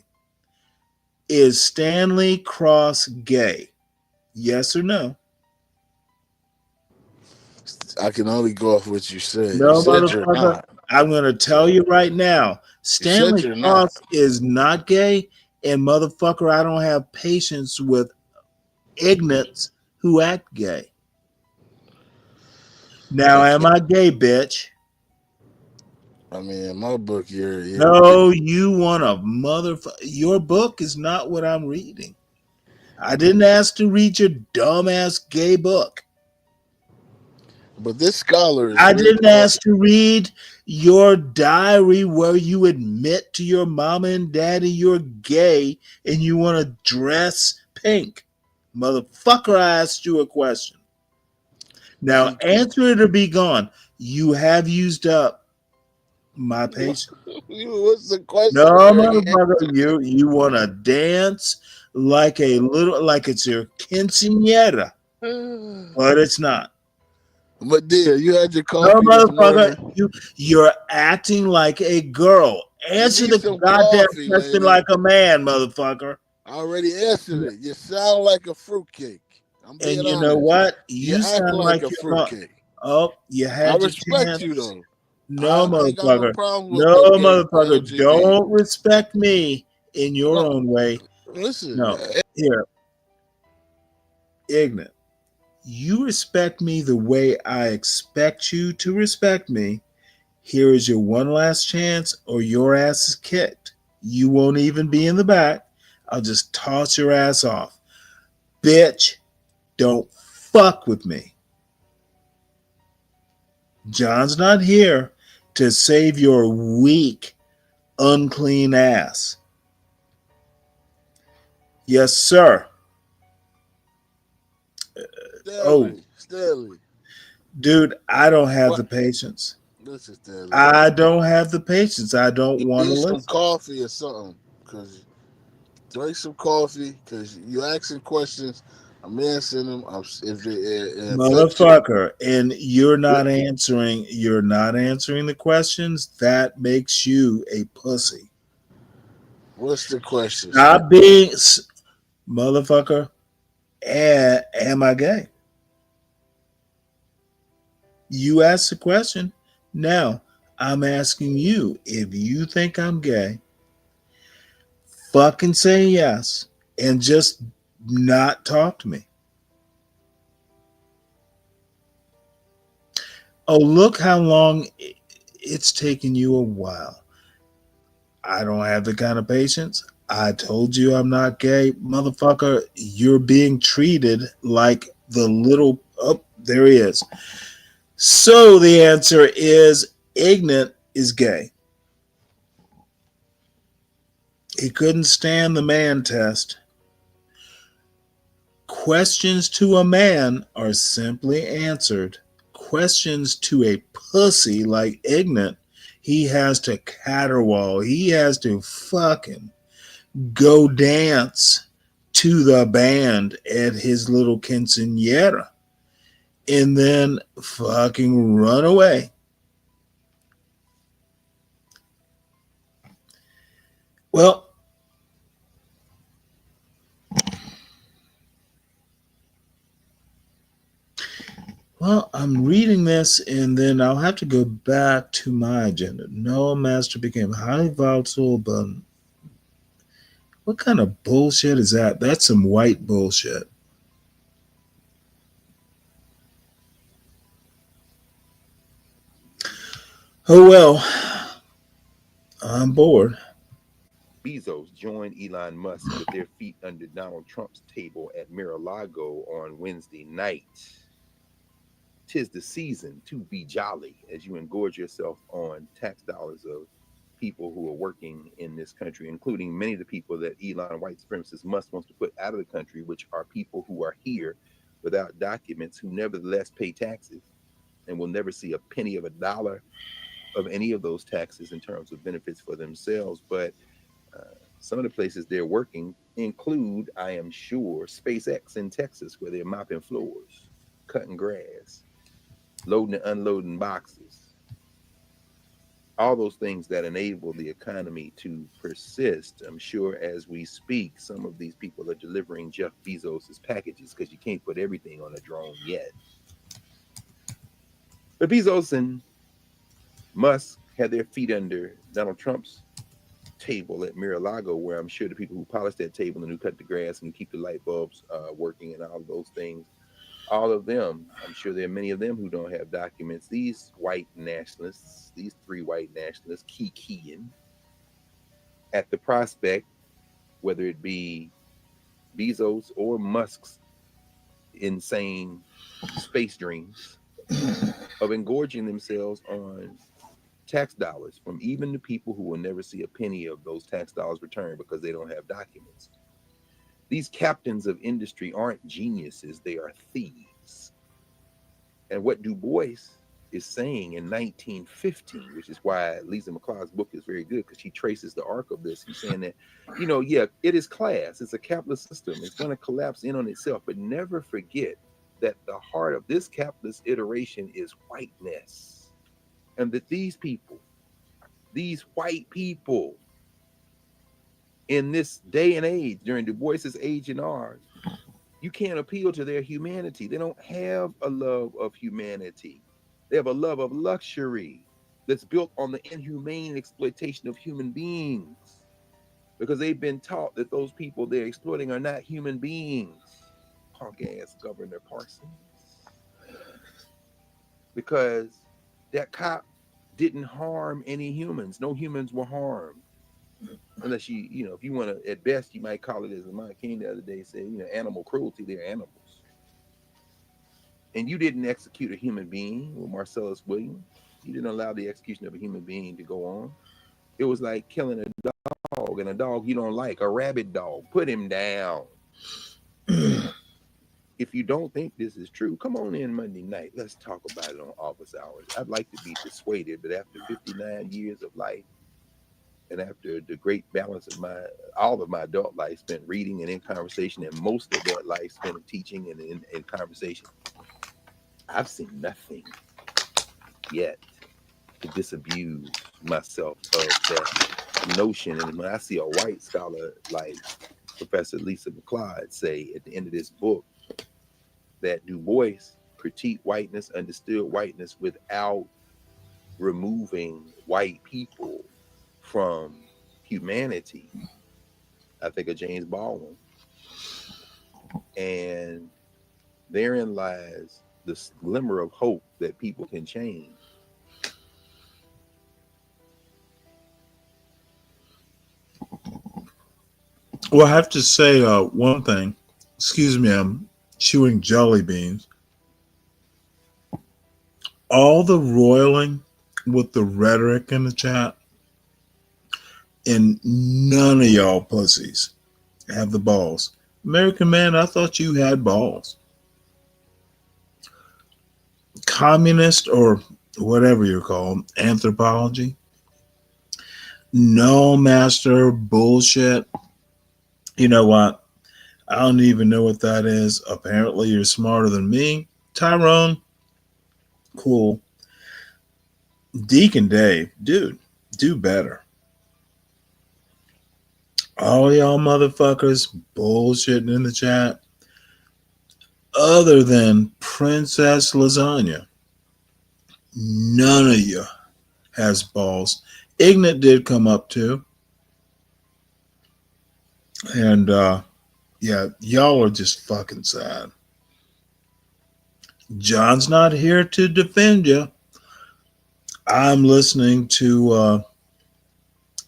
Speaker 5: Is Stanley Cross gay? Yes or no?
Speaker 1: I can only go off what you said.
Speaker 5: No,
Speaker 1: You said you're
Speaker 5: motherfucker.
Speaker 1: not.
Speaker 5: I'm going to tell you right now. Stanley
Speaker 1: you're
Speaker 5: Cross is not gay, and motherfucker, I don't have patience with ignorants who act gay. Now, am I gay, bitch?
Speaker 1: I mean, in my book, you're
Speaker 5: No, you want a motherfucker. Your book is not what I'm reading. I didn't ask to read your dumbass gay book.
Speaker 1: But this scholar is
Speaker 5: I didn't ask to read your diary where you admit to your mama and daddy you're gay and you want to dress pink. Motherfucker, I asked you a question. Now answer it or be gone. You have used up my patience.
Speaker 1: What's the question?
Speaker 5: No, motherfucker, you want to dance like it's your quinceañera, but it's not.
Speaker 1: But dear, you had your coffee
Speaker 5: No,
Speaker 1: this
Speaker 5: motherfucker,
Speaker 1: morning.
Speaker 5: you're acting like a girl. Answer the goddamn
Speaker 1: coffee,
Speaker 5: question
Speaker 1: lady.
Speaker 5: like a man, motherfucker.
Speaker 1: I already answered it. You sound like a fruitcake. I'm being
Speaker 5: And you
Speaker 1: honest.
Speaker 5: know what?
Speaker 1: You
Speaker 5: You
Speaker 1: act
Speaker 5: sound
Speaker 1: like a
Speaker 5: you're
Speaker 1: fruitcake.
Speaker 5: you
Speaker 1: I
Speaker 5: had your
Speaker 1: respect
Speaker 5: chance.
Speaker 1: you though.
Speaker 5: No,
Speaker 1: I ain't got no
Speaker 5: motherfucker.
Speaker 1: problem with
Speaker 5: No,
Speaker 1: the
Speaker 5: motherfucker.
Speaker 1: LGBT.
Speaker 5: Don't respect me in your own way.
Speaker 1: Listen.
Speaker 5: No. Here. Ignorant. You respect me the way I expect you to respect me. Here is your one last chance, or your ass is kicked. You won't even be in the back. I'll just toss your ass off. Bitch, don't fuck with me. John's not here to save your weak, unclean ass. Yes, sir.
Speaker 1: Stanley.
Speaker 5: Dude, I don't have the patience.
Speaker 1: Listen, Stanley.
Speaker 5: I don't have the patience. I don't want to
Speaker 1: Need some
Speaker 5: listen.
Speaker 1: coffee or something. Drink some coffee because you asking questions. I'm answering them. If it affects you,
Speaker 5: Motherfucker, and you're not answering the questions. That makes you a pussy.
Speaker 1: what's the question, Stanley?
Speaker 5: Stop being motherfucker. Am I gay? You asked the question. Now I'm asking you if you think I'm gay. Fucking say yes and just not talk to me. Oh, look how long it's taken you a while. I don't have the kind of patience. I told you I'm not gay. Motherfucker, you're being treated like the little. Oh, there he is. So the answer is Ignat is gay. He couldn't stand the man test. Questions to a man are simply answered. Questions to a pussy like Ignat, he has to caterwaul. He has to fucking go dance to the band at his little quinceanera and then fucking run away. Well, I'm reading this and then I'll have to go back to my agenda. Noah Master became highly volatile, but what kind of bullshit is that? That's some white bullshit. Oh well, I'm bored.
Speaker 22: Bezos joined Elon Musk with their feet under Donald Trump's table at Mar-a-Lago on Wednesday night. 'Tis the season to be jolly as you engorge yourself on tax dollars of people who are working in this country, including many of the people that Elon white supremacist Musk wants to put out of the country, which are people who are here without documents, who nevertheless pay taxes and will never see a penny of a dollar of any of those taxes in terms of benefits for themselves. But some of the places they're working include, I am sure, SpaceX in Texas, where they're mopping floors, cutting grass, loading and unloading boxes. All those things that enable the economy to persist. I'm sure as we speak, some of these people are delivering Jeff Bezos' packages because you can't put everything on a drone yet. But Bezos and Musk had their feet under Donald Trump's table at Mar-a-Lago, where I'm sure the people who polish that table and who cut the grass and who keep the light bulbs working and all of those things, all of them, I'm sure there are many of them who don't have documents. These white nationalists, these three white nationalists, keying at the prospect, whether it be Bezos or Musk's insane space dreams of engorging themselves on tax dollars from even the people who will never see a penny of those tax dollars returned because they don't have documents. These captains of industry aren't geniuses, they are thieves. And what Du Bois is saying in 1915, which is why Lisa McClark's book is very good, because she traces the arc of this. He's saying that, it is class, it's a capitalist system, it's going to collapse in on itself, but never forget that the heart of this capitalist iteration is whiteness. And that these people, these white people in this day and age, during Du Bois's age and ours, you can't appeal to their humanity. They don't have a love of humanity. They have a love of luxury that's built on the inhumane exploitation of human beings, because they've been taught that those people they're exploiting are not human beings. Punk ass Governor Parsons. Because that cop didn't harm any humans. No humans were harmed. Unless if you want to, at best, you might call it, as Lamont King the other day said, animal cruelty. They're animals. And you didn't execute a human being with Marcellus Williams. You didn't allow the execution of a human being to go on. It was like killing a dog, and a dog you don't like, a rabid dog. Put him down. If you don't think this is true, come on in Monday night. Let's talk about it on office hours. I'd like to be dissuaded, but after 59 years of life, And after the great balance of all of my adult life spent reading and in conversation, and most of that life spent in teaching and in conversation, I've seen nothing yet to disabuse myself of that notion. And when I see a white scholar like Professor Lisa McLeod say at the end of this book that Du Bois critiqued whiteness, understood whiteness without removing white people from humanity, I think of James Baldwin. And therein lies this glimmer of hope that people can change.
Speaker 5: Well, I have to say one thing. Excuse me, I'm chewing jelly beans. All the roiling with the rhetoric in the chat, and none of y'all pussies have the balls. American man, I thought you had balls. Communist or whatever you're called, anthropology. No master bullshit. You know what? I don't even know what that is. Apparently, you're smarter than me. Tyrone, cool. Deacon Dave, dude, do better. All y'all motherfuckers bullshitting in the chat. Other than Princess Lasagna, none of you has balls. Ignat did come up too. And yeah, y'all are just fucking sad. John's not here to defend you. I'm listening to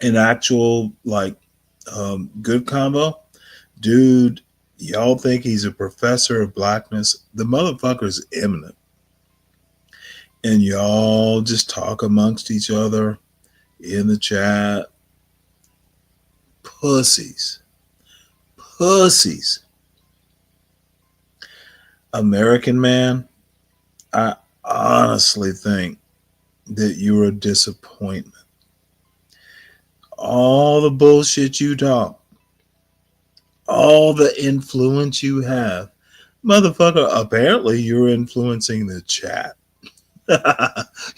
Speaker 5: an actual good combo. Dude, y'all think he's a professor of blackness. The motherfucker's imminent. And y'all just talk amongst each other in the chat. Pussies. Pussies. American man, I honestly think that you're a disappointment. All the bullshit you talk, all the influence you have, motherfucker, apparently you're influencing the chat.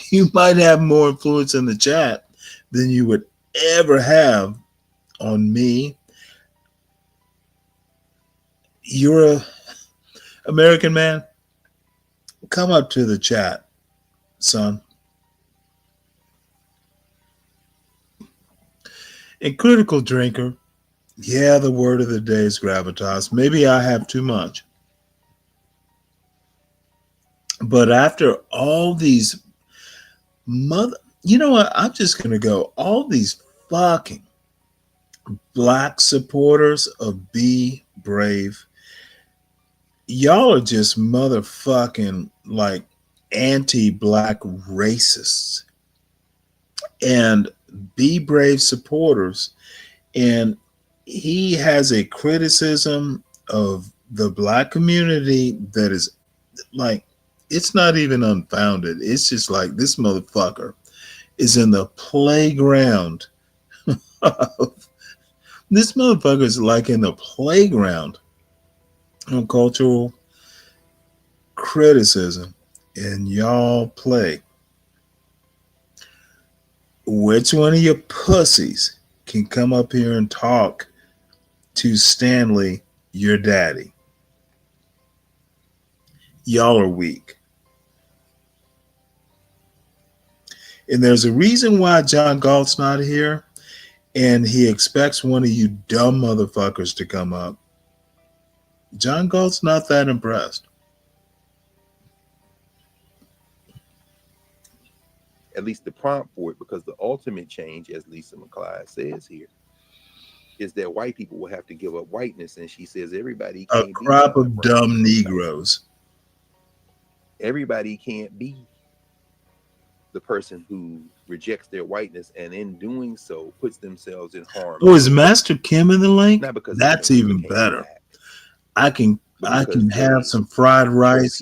Speaker 5: You might have more influence in the chat than you would ever have on me. You're a American man. Come up to the chat, son. A critical drinker. Yeah, the word of the day is gravitas. Maybe I have too much. But after all these you know what? I'm just going to go. All these fucking black supporters of Be Brave, y'all are just motherfucking anti-black racists and Be Brave supporters. And he has a criticism of the black community that is it's not even unfounded. It's just this motherfucker is in the playground. This motherfucker is in the playground of cultural criticism, and y'all play. Which one of your pussies can come up here and talk to Stanley, your daddy? Y'all are weak. And there's a reason why John Galt's not here, and he expects one of you dumb motherfuckers to come up. John Galt's not that impressed.
Speaker 22: At least the prompt for it, because the ultimate change, as Lisa McLeod says here, is that white people will have to give up whiteness. And she says everybody can't
Speaker 5: a crop of dumb Negroes.
Speaker 22: Everybody can't be the person who rejects their whiteness and in doing so puts themselves in harm.
Speaker 5: Oh, is Master Kim in the link?
Speaker 22: Not because
Speaker 5: that's even better. I can have some fried rice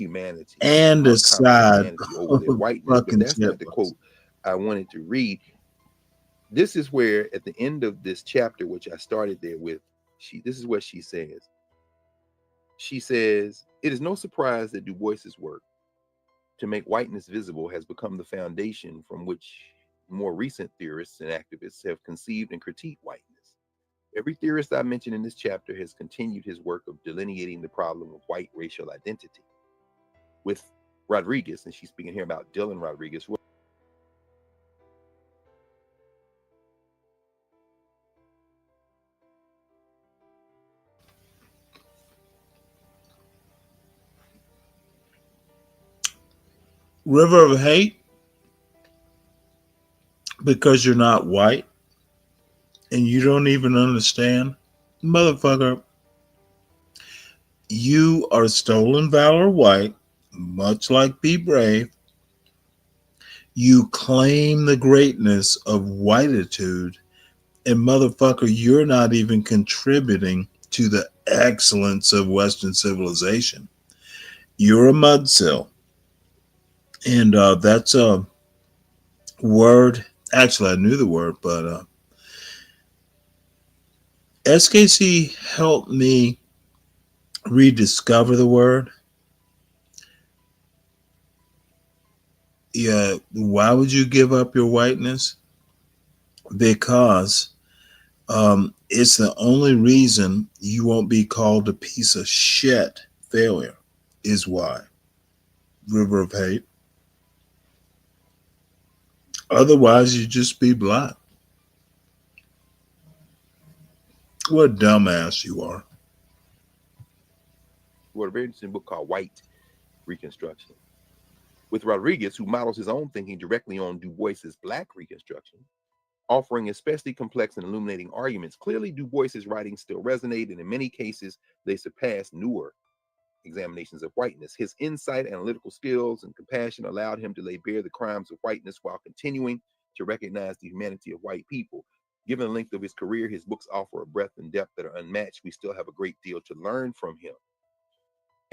Speaker 5: and a side
Speaker 22: over their whiteness. But that's not the quote I wanted to read. this is where at the end of this chapter, which I started there with, this is what she says. She says, it is no surprise that Du Bois's work to make whiteness visible has become the foundation from which more recent theorists and activists have conceived and critiqued whiteness. Every theorist I mentioned in this chapter has continued his work of delineating the problem of white racial identity. With Rodriguez, and she's speaking here about Dylan Rodriguez,
Speaker 5: River of hate, because you're not white and you don't even understand, motherfucker, you are stolen valor white, much like Be Brave. You claim the greatness of whititude, and motherfucker, you're not even contributing to the excellence of Western civilization. You're a mudsill. And that's a word. Actually, I knew the word, but SKC helped me rediscover the word. Yeah, why would you give up your whiteness? Because it's the only reason you won't be called a piece of shit failure is why. River of hate. Otherwise, you just be black. What a dumbass you are.
Speaker 22: wrote a very interesting book called White Reconstruction. With Rodriguez, who models his own thinking directly on Du Bois's Black Reconstruction, offering especially complex and illuminating arguments. Clearly, Du Bois's writings still resonate, and in many cases, they surpass newer examinations of whiteness. His insight, analytical skills, and compassion allowed him to lay bare the crimes of whiteness while continuing to recognize the humanity of white people. Given the length of his career, his books offer a breadth and depth that are unmatched. We still have a great deal to learn from him.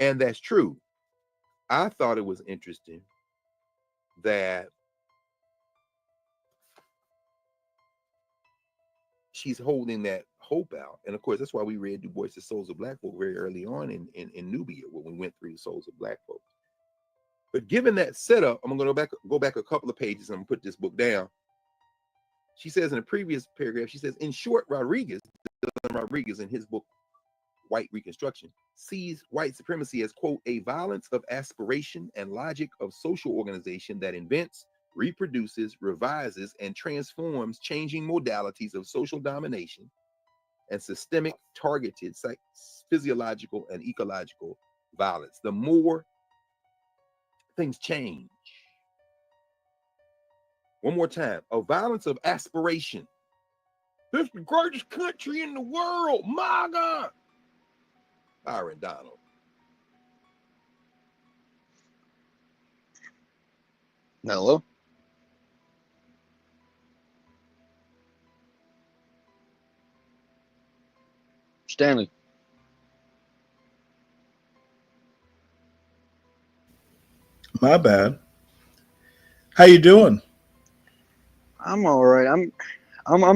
Speaker 22: And that's true. I thought it was interesting that she's holding that hope out. And of course, that's why we read Du Bois' Souls of Black Folk very early on in Nubia, when we went through the Souls of Black Folk. But given that setup, I'm going to go back a couple of pages and I'm going to put this book down. She says in a previous paragraph, she says, in short, Rodriguez in his book, White Reconstruction, sees white supremacy as, quote, a violence of aspiration and logic of social organization that invents, reproduces, revises, and transforms changing modalities of social domination and systemic, targeted, physiological, and ecological violence. The more things change. One more time, a violence of aspiration. This is the greatest country in the world, my God. Byron Donald.
Speaker 4: Hello? Stanley.
Speaker 5: My bad. How you doing?
Speaker 4: I'm all right. I'm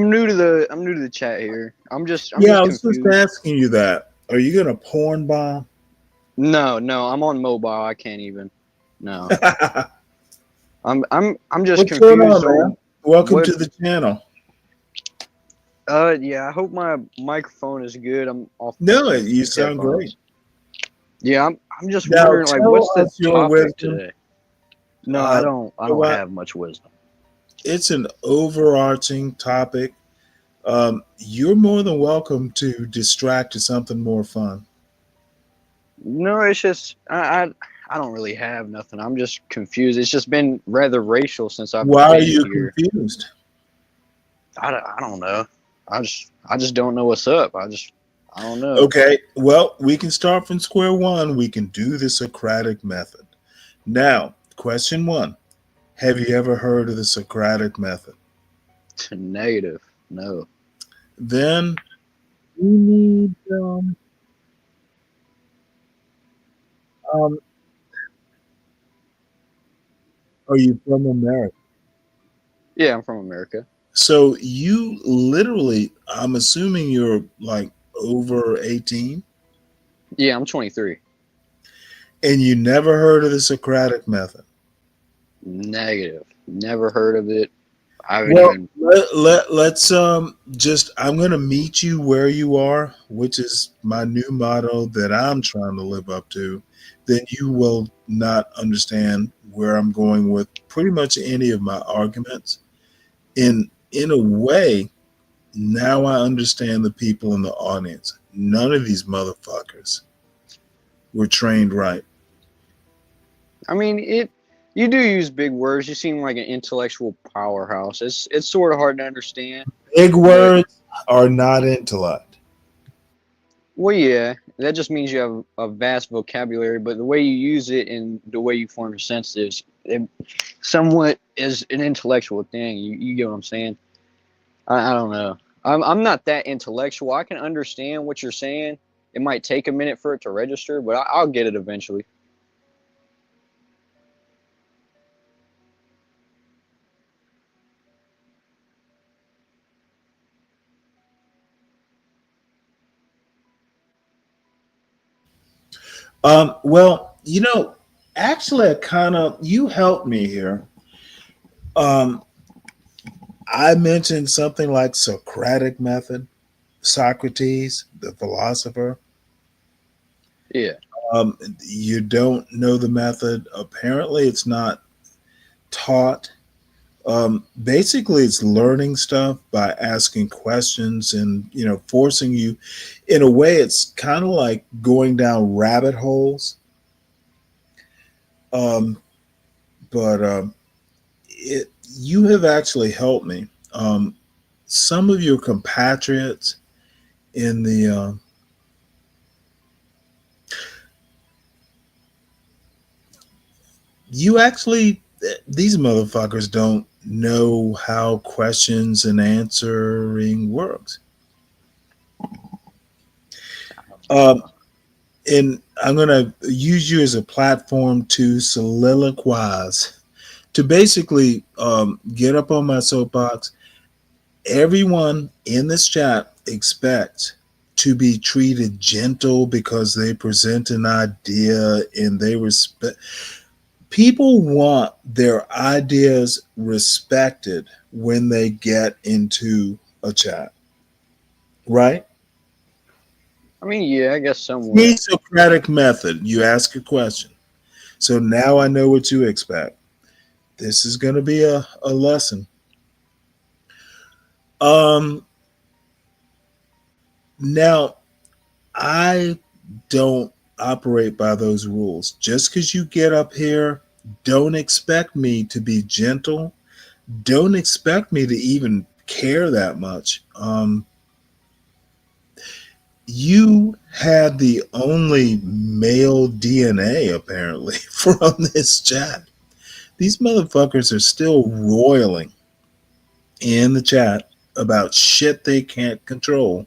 Speaker 4: new to the chat here. I'm just
Speaker 5: I was
Speaker 4: confused.
Speaker 5: just asking you that. Are you gonna porn bomb?
Speaker 4: No, I'm on mobile. I can't even. No. I'm just
Speaker 5: What's going
Speaker 4: confused
Speaker 5: on, man? Welcome to the channel.
Speaker 4: Yeah, I hope my microphone is good. I'm off.
Speaker 5: No, you sound
Speaker 4: headphones.
Speaker 5: great.
Speaker 4: Yeah, I'm just
Speaker 5: Now,
Speaker 4: wondering, like,
Speaker 5: tell
Speaker 4: what's the
Speaker 5: us your
Speaker 4: topic
Speaker 5: wisdom.
Speaker 4: today? No, I don't have much wisdom.
Speaker 5: It's an overarching topic. You're more than welcome to distract to something more fun.
Speaker 4: No, it's just I don't really have nothing. I'm just confused. It's just been rather racial since I've
Speaker 5: Why are
Speaker 4: been
Speaker 5: you
Speaker 4: here.
Speaker 5: confused?
Speaker 4: I don't know. I just don't know what's up. I don't know.
Speaker 5: Okay, well, we can start from square one. We can do the Socratic method. Now, question one. Have you ever heard of the Socratic method?
Speaker 4: Negative. No.
Speaker 5: Then you need are you from America?
Speaker 4: Yeah, I'm from America.
Speaker 5: So you literally, I'm assuming you're like over 18
Speaker 4: Yeah, I'm 23.
Speaker 5: and you never heard of the Socratic method.
Speaker 4: Negative. Never heard of it. I haven't
Speaker 5: Well,
Speaker 4: even.
Speaker 5: let's just I'm going to meet you where you are, which is my new motto that I'm trying to live up to. Then you will not understand where I'm going with pretty much any of my arguments. In a way, now I understand the people in the audience. None of these motherfuckers were trained right.
Speaker 4: I mean, you do use big words. You seem like an intellectual powerhouse. It's sort of hard to understand.
Speaker 5: Big
Speaker 4: But
Speaker 5: words are not intellect.
Speaker 4: well, yeah, that just means you have a vast vocabulary. But the way you use it and the way you form your sentences, it somewhat is an intellectual thing. You get what I'm saying? I don't know. I'm not that intellectual. I can understand what you're saying. It might take a minute for it to register, but I'll get it eventually.
Speaker 5: Well, actually, I kind of you helped me here. Um, I mentioned something like Socratic method, Socrates, the philosopher.
Speaker 4: Yeah.
Speaker 5: You don't know the method. Apparently, it's not taught. Basically, it's learning stuff by asking questions and forcing you. In a way, it's kind of like going down rabbit holes. Um, but you have actually helped me. Some of your compatriots in the you actually these motherfuckers don't know how questions and answering works. And I'm going to use you as a platform to soliloquize, to basically get up on my soapbox. Everyone in this chat expects to be treated gentle because they present an idea and they respect. People want their ideas respected when they get into a chat, right?
Speaker 4: I mean, yeah, I guess somewhat.
Speaker 5: The Socratic method. You ask a question. So now I know what you expect. This is going to be a lesson. Now, I don't operate by those rules. Just because you get up here, don't expect me to be gentle. Don't expect me to even care that much. You had the only male DNA apparently from this chat. These motherfuckers are still roiling in the chat about shit they can't control.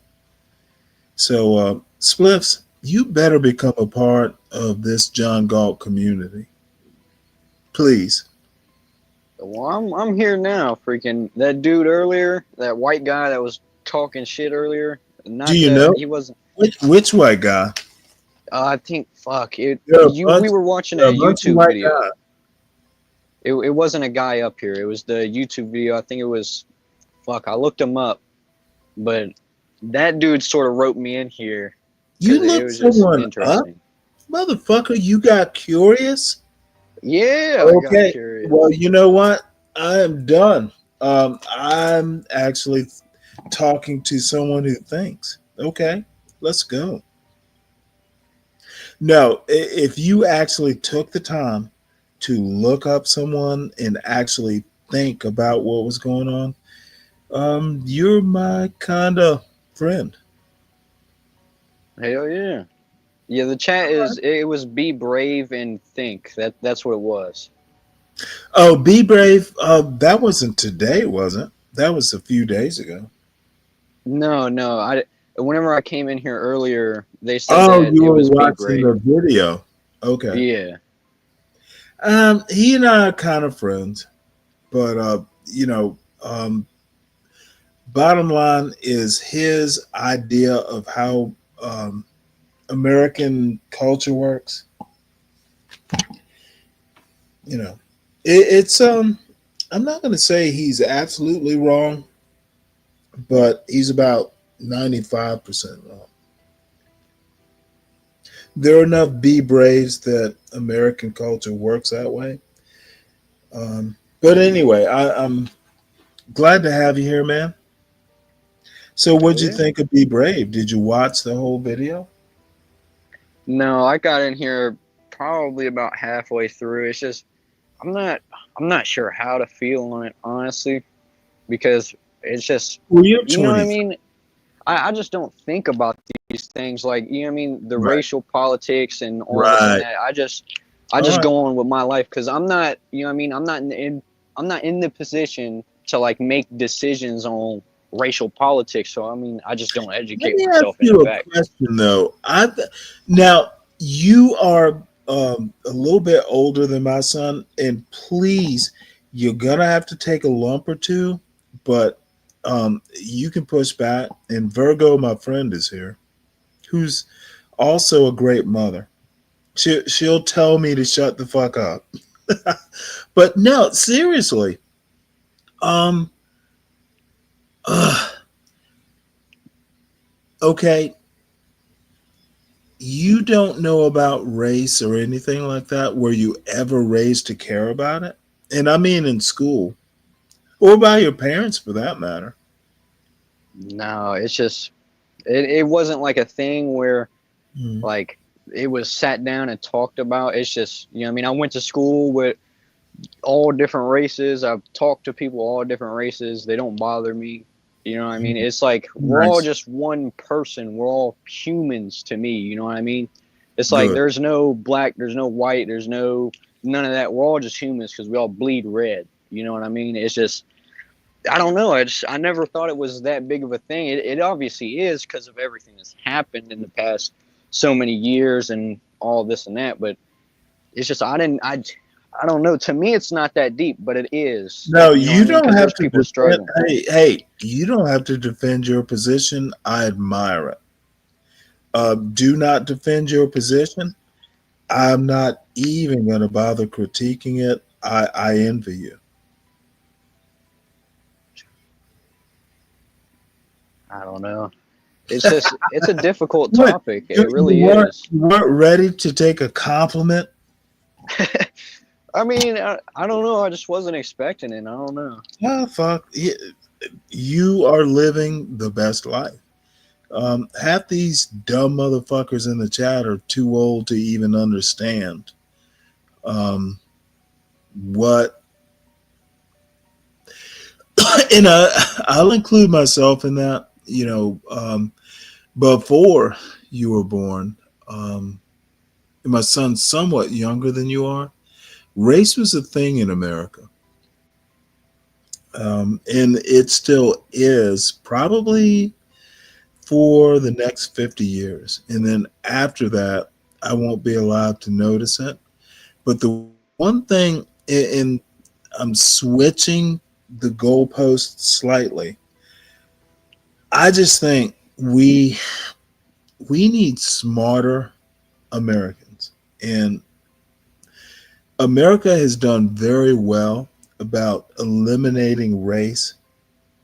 Speaker 5: So, Spliffs, you better become a part of this John Galt community. Please.
Speaker 4: Well, I'm here now. Freaking that dude earlier, that white guy that was talking shit earlier. Not
Speaker 5: Do you
Speaker 4: that
Speaker 5: know
Speaker 4: he wasn't.
Speaker 5: which white guy?
Speaker 4: I think fuck it.
Speaker 5: There are
Speaker 4: We were watching a
Speaker 5: bunch of
Speaker 4: YouTube
Speaker 5: white
Speaker 4: video.
Speaker 5: guys.
Speaker 4: It wasn't a guy up here. It was the YouTube video. I think it was. Fuck, I looked him up, but that dude sort of wrote me in here.
Speaker 5: You
Speaker 4: 'Cause it
Speaker 5: looked
Speaker 4: was just
Speaker 5: someone up,
Speaker 4: interesting.
Speaker 5: motherfucker. You got curious.
Speaker 4: Yeah, I got
Speaker 5: Okay.
Speaker 4: curious.
Speaker 5: Well, you know what? I am done. I'm actually talking to someone who thinks. Okay, let's go. No, if you actually took the time to look up someone and actually think about what was going on, you're my kind of friend.
Speaker 4: Hell yeah. Yeah, the chat is it was be brave and think. That's what it was.
Speaker 5: Oh, be brave. That wasn't today, was it? That was a few days ago.
Speaker 4: No, whenever I came in here earlier, they said
Speaker 5: Oh,
Speaker 4: that
Speaker 5: you
Speaker 4: it
Speaker 5: were
Speaker 4: was be
Speaker 5: watching
Speaker 4: brave.
Speaker 5: the video. Okay.
Speaker 4: Yeah.
Speaker 5: He and I are kind of friends, but bottom line is his idea of how American culture works. You know, it's I'm not going to say he's absolutely wrong, but he's about 95% wrong. There are enough be braves that American culture works that way. But anyway, I'm glad to have you here, man. So, what'd you
Speaker 4: Yeah.
Speaker 5: think of Be Brave? Did you watch the whole video?
Speaker 4: No, I got in here probably about halfway through. It's just I'm not sure how to feel on it, honestly, because it's just,
Speaker 5: Well, you're
Speaker 4: you know what I
Speaker 5: 23.
Speaker 4: mean? I just don't think about these things, like, you know what I mean, the
Speaker 5: Right.
Speaker 4: racial politics and all this and
Speaker 5: Right.
Speaker 4: that. I just
Speaker 5: All right.
Speaker 4: go on with my life because I'm not, you know what I mean, I'm not in the position to like make decisions on racial politics. So I mean, I just don't
Speaker 5: Let
Speaker 4: educate
Speaker 5: me ask
Speaker 4: myself in
Speaker 5: you a
Speaker 4: fact.
Speaker 5: question, though. Now you are a little bit older than my son, and please, you're gonna have to take a lump or two, but you can push back. And Virgo, my friend, is here, who's also a great mother. She'll tell me to shut the fuck up. But no, seriously. Um. Okay. You don't know about race or anything like that. Were you ever raised to care about it? And I mean in school or by your parents for that matter.
Speaker 4: No, it's just it wasn't like a thing where
Speaker 5: Mm.
Speaker 4: like it was sat down and talked about. It's just, you know what I mean, I went to school with all different races. I've talked to people all different races. They don't bother me. You know what I mean? It's like we're all
Speaker 5: Nice.
Speaker 4: just one person. We're all humans to me. You know what I mean? It's like
Speaker 5: Good.
Speaker 4: there's no black, there's no white, there's no none of that. We're all just humans because we all bleed red. You know what I mean? It's just I don't know. I never thought it was that big of a thing. It obviously is because of everything that's happened in the past so many years and all this and that. But it's just I don't know. To me, it's not that deep, but it is.
Speaker 5: No,
Speaker 4: You know what
Speaker 5: you
Speaker 4: I mean?
Speaker 5: don't
Speaker 4: Because
Speaker 5: have
Speaker 4: there's
Speaker 5: to
Speaker 4: people
Speaker 5: defend.
Speaker 4: struggling.
Speaker 5: Hey, you don't have to defend your position. I admire it. Do not defend your position. I'm not even going to bother critiquing it. I envy you.
Speaker 4: I don't know. It's just it's a difficult
Speaker 5: What?
Speaker 4: topic. It really is.
Speaker 5: You weren't ready to take a compliment?
Speaker 4: I mean, I don't know. I just wasn't expecting it. I don't know.
Speaker 5: Oh, fuck. You are living the best life. Half these dumb motherfuckers in the chat are too old to even understand what. And I'll include myself in that. You know, before you were born, my son's somewhat younger than you are. Race was a thing in America. And it still is probably for the next 50 years. And then after that, I won't be allowed to notice it. But the one thing, and I'm switching the goalpost slightly, I just think we need smarter Americans. And America has done very well about eliminating race.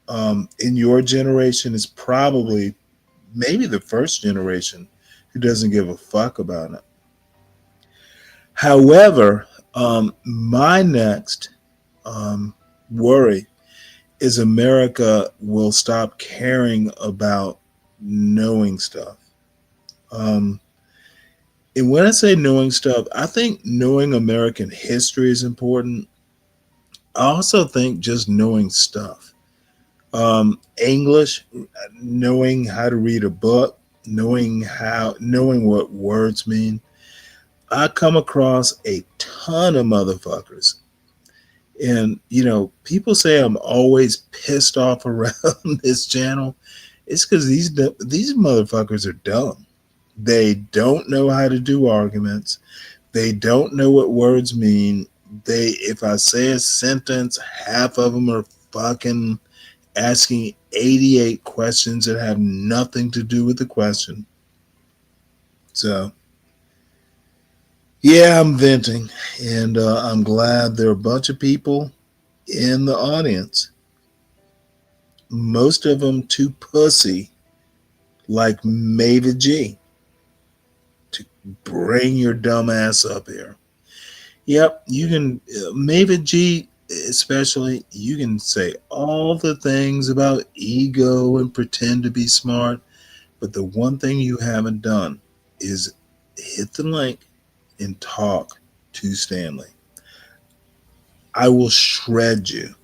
Speaker 5: In your generation is probably maybe the first generation who doesn't give a fuck about it. However, my next worry is America will stop caring about knowing stuff. And when I say knowing stuff, I think knowing American history is important. I also think just knowing stuff. English, knowing how to read a book, knowing what words mean. I come across a ton of motherfuckers. And you know, people say I'm always pissed off around this channel. It's because these motherfuckers are dumb. They don't know how to do arguments. They don't know what words mean. If I say a sentence, half of them are fucking asking 88 questions that have nothing to do with the question. So, yeah, I'm venting, and I'm glad there are a bunch of people in the audience. Most of them too pussy, like Mavis G, to bring your dumb ass up here. Yep, you can, Mavis G, especially, you can say all the things about ego and pretend to be smart, but the one thing you haven't done is hit the link and talk to Stanley. I will shred you.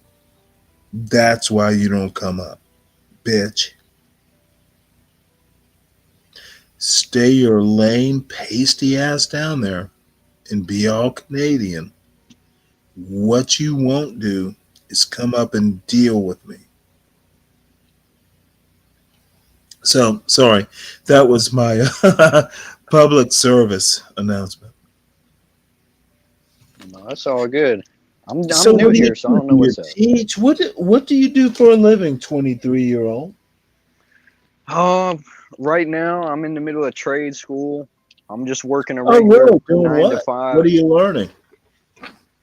Speaker 5: That's why you don't come up, bitch. Stay your lame, pasty ass down there and be all Canadian. What you won't do is come up and deal with me. So, sorry, that was my public service announcement.
Speaker 4: No, that's all good. I'm
Speaker 5: So,
Speaker 4: new
Speaker 5: what do you
Speaker 4: here, so I don't know
Speaker 5: do? You
Speaker 4: what's up.
Speaker 5: teach? What do you do for a living, 23-year-old?
Speaker 4: Right now I'm in the middle of trade school. I'm just working a
Speaker 5: Oh,
Speaker 4: regular
Speaker 5: really? Doing
Speaker 4: 9 to
Speaker 5: what?
Speaker 4: 5.
Speaker 5: What are you learning?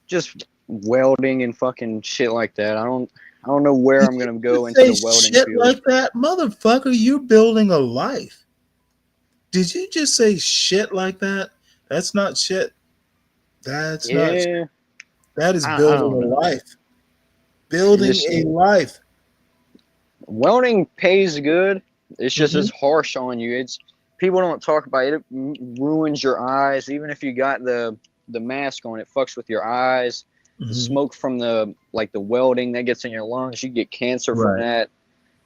Speaker 4: Just welding and fucking shit like that. I don't know where
Speaker 5: Did
Speaker 4: I'm
Speaker 5: you
Speaker 4: gonna go
Speaker 5: just
Speaker 4: into
Speaker 5: say
Speaker 4: the welding
Speaker 5: shit
Speaker 4: field.
Speaker 5: like that? Motherfucker, you're building a life. Did you just say shit like that? That's not shit. That's not shit.
Speaker 4: Yeah,
Speaker 5: That is
Speaker 4: I
Speaker 5: building
Speaker 4: don't
Speaker 5: a
Speaker 4: know.
Speaker 5: life. Building
Speaker 4: Just
Speaker 5: a life.
Speaker 4: welding pays good. It's just
Speaker 5: Mhm.
Speaker 4: it's harsh on you. It's people don't talk about it. It ruins your eyes. Even if you got the mask on, it fucks with your eyes. The
Speaker 5: Mhm.
Speaker 4: smoke from the welding that gets in your lungs, you get cancer from
Speaker 5: Right.
Speaker 4: that.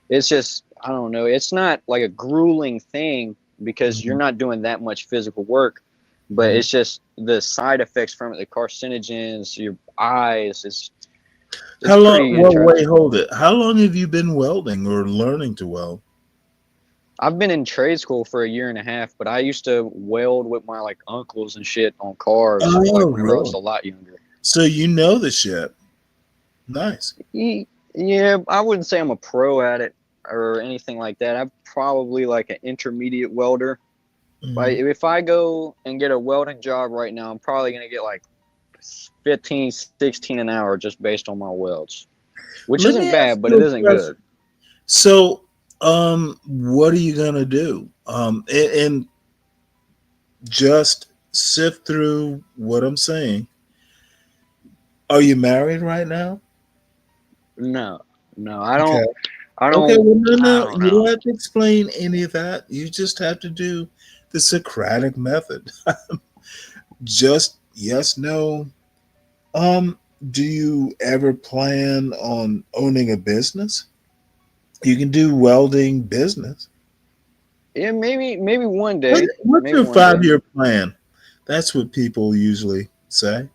Speaker 4: It's just I don't know. It's not like a grueling thing because you're
Speaker 5: Mhm.
Speaker 4: not doing that much physical work, but
Speaker 5: Mhm.
Speaker 4: it's just the side effects from it, the carcinogens, your eyes. It's
Speaker 5: How long?
Speaker 4: pretty
Speaker 5: Well, wait,
Speaker 4: interesting.
Speaker 5: hold it. How long have you been welding or learning to weld?
Speaker 4: I've been in trade school for 1.5 years, but I used to weld with my like uncles and shit on cars, like
Speaker 5: Oh,
Speaker 4: whenever I was
Speaker 5: really?
Speaker 4: a lot younger.
Speaker 5: So you know the shit. Nice.
Speaker 4: Yeah, I wouldn't say I'm a pro at it or anything like that. I'm probably like an intermediate welder. Like
Speaker 5: Mhm.
Speaker 4: if I go and get a welding job right now, I'm probably gonna get like 15, 16 an hour just based on my welds, which
Speaker 5: Let
Speaker 4: isn't
Speaker 5: me ask
Speaker 4: bad, but
Speaker 5: you
Speaker 4: it
Speaker 5: a
Speaker 4: isn't
Speaker 5: question.
Speaker 4: good.
Speaker 5: So, what are you gonna do? And just sift through what I'm saying. Are you married right now?
Speaker 4: No, no,
Speaker 5: Okay.
Speaker 4: I
Speaker 5: Okay.
Speaker 4: don't,
Speaker 5: Well, no,
Speaker 4: I
Speaker 5: no.
Speaker 4: don't
Speaker 5: You
Speaker 4: know.
Speaker 5: don't have to explain any of that. You just have to do the Socratic method. Just yes, no. Um, do you ever plan on owning a business? You can do welding business.
Speaker 4: Yeah, maybe one
Speaker 5: What,
Speaker 4: day,
Speaker 5: what's
Speaker 4: maybe
Speaker 5: your
Speaker 4: one day.
Speaker 5: 5-year plan? That's what people usually say.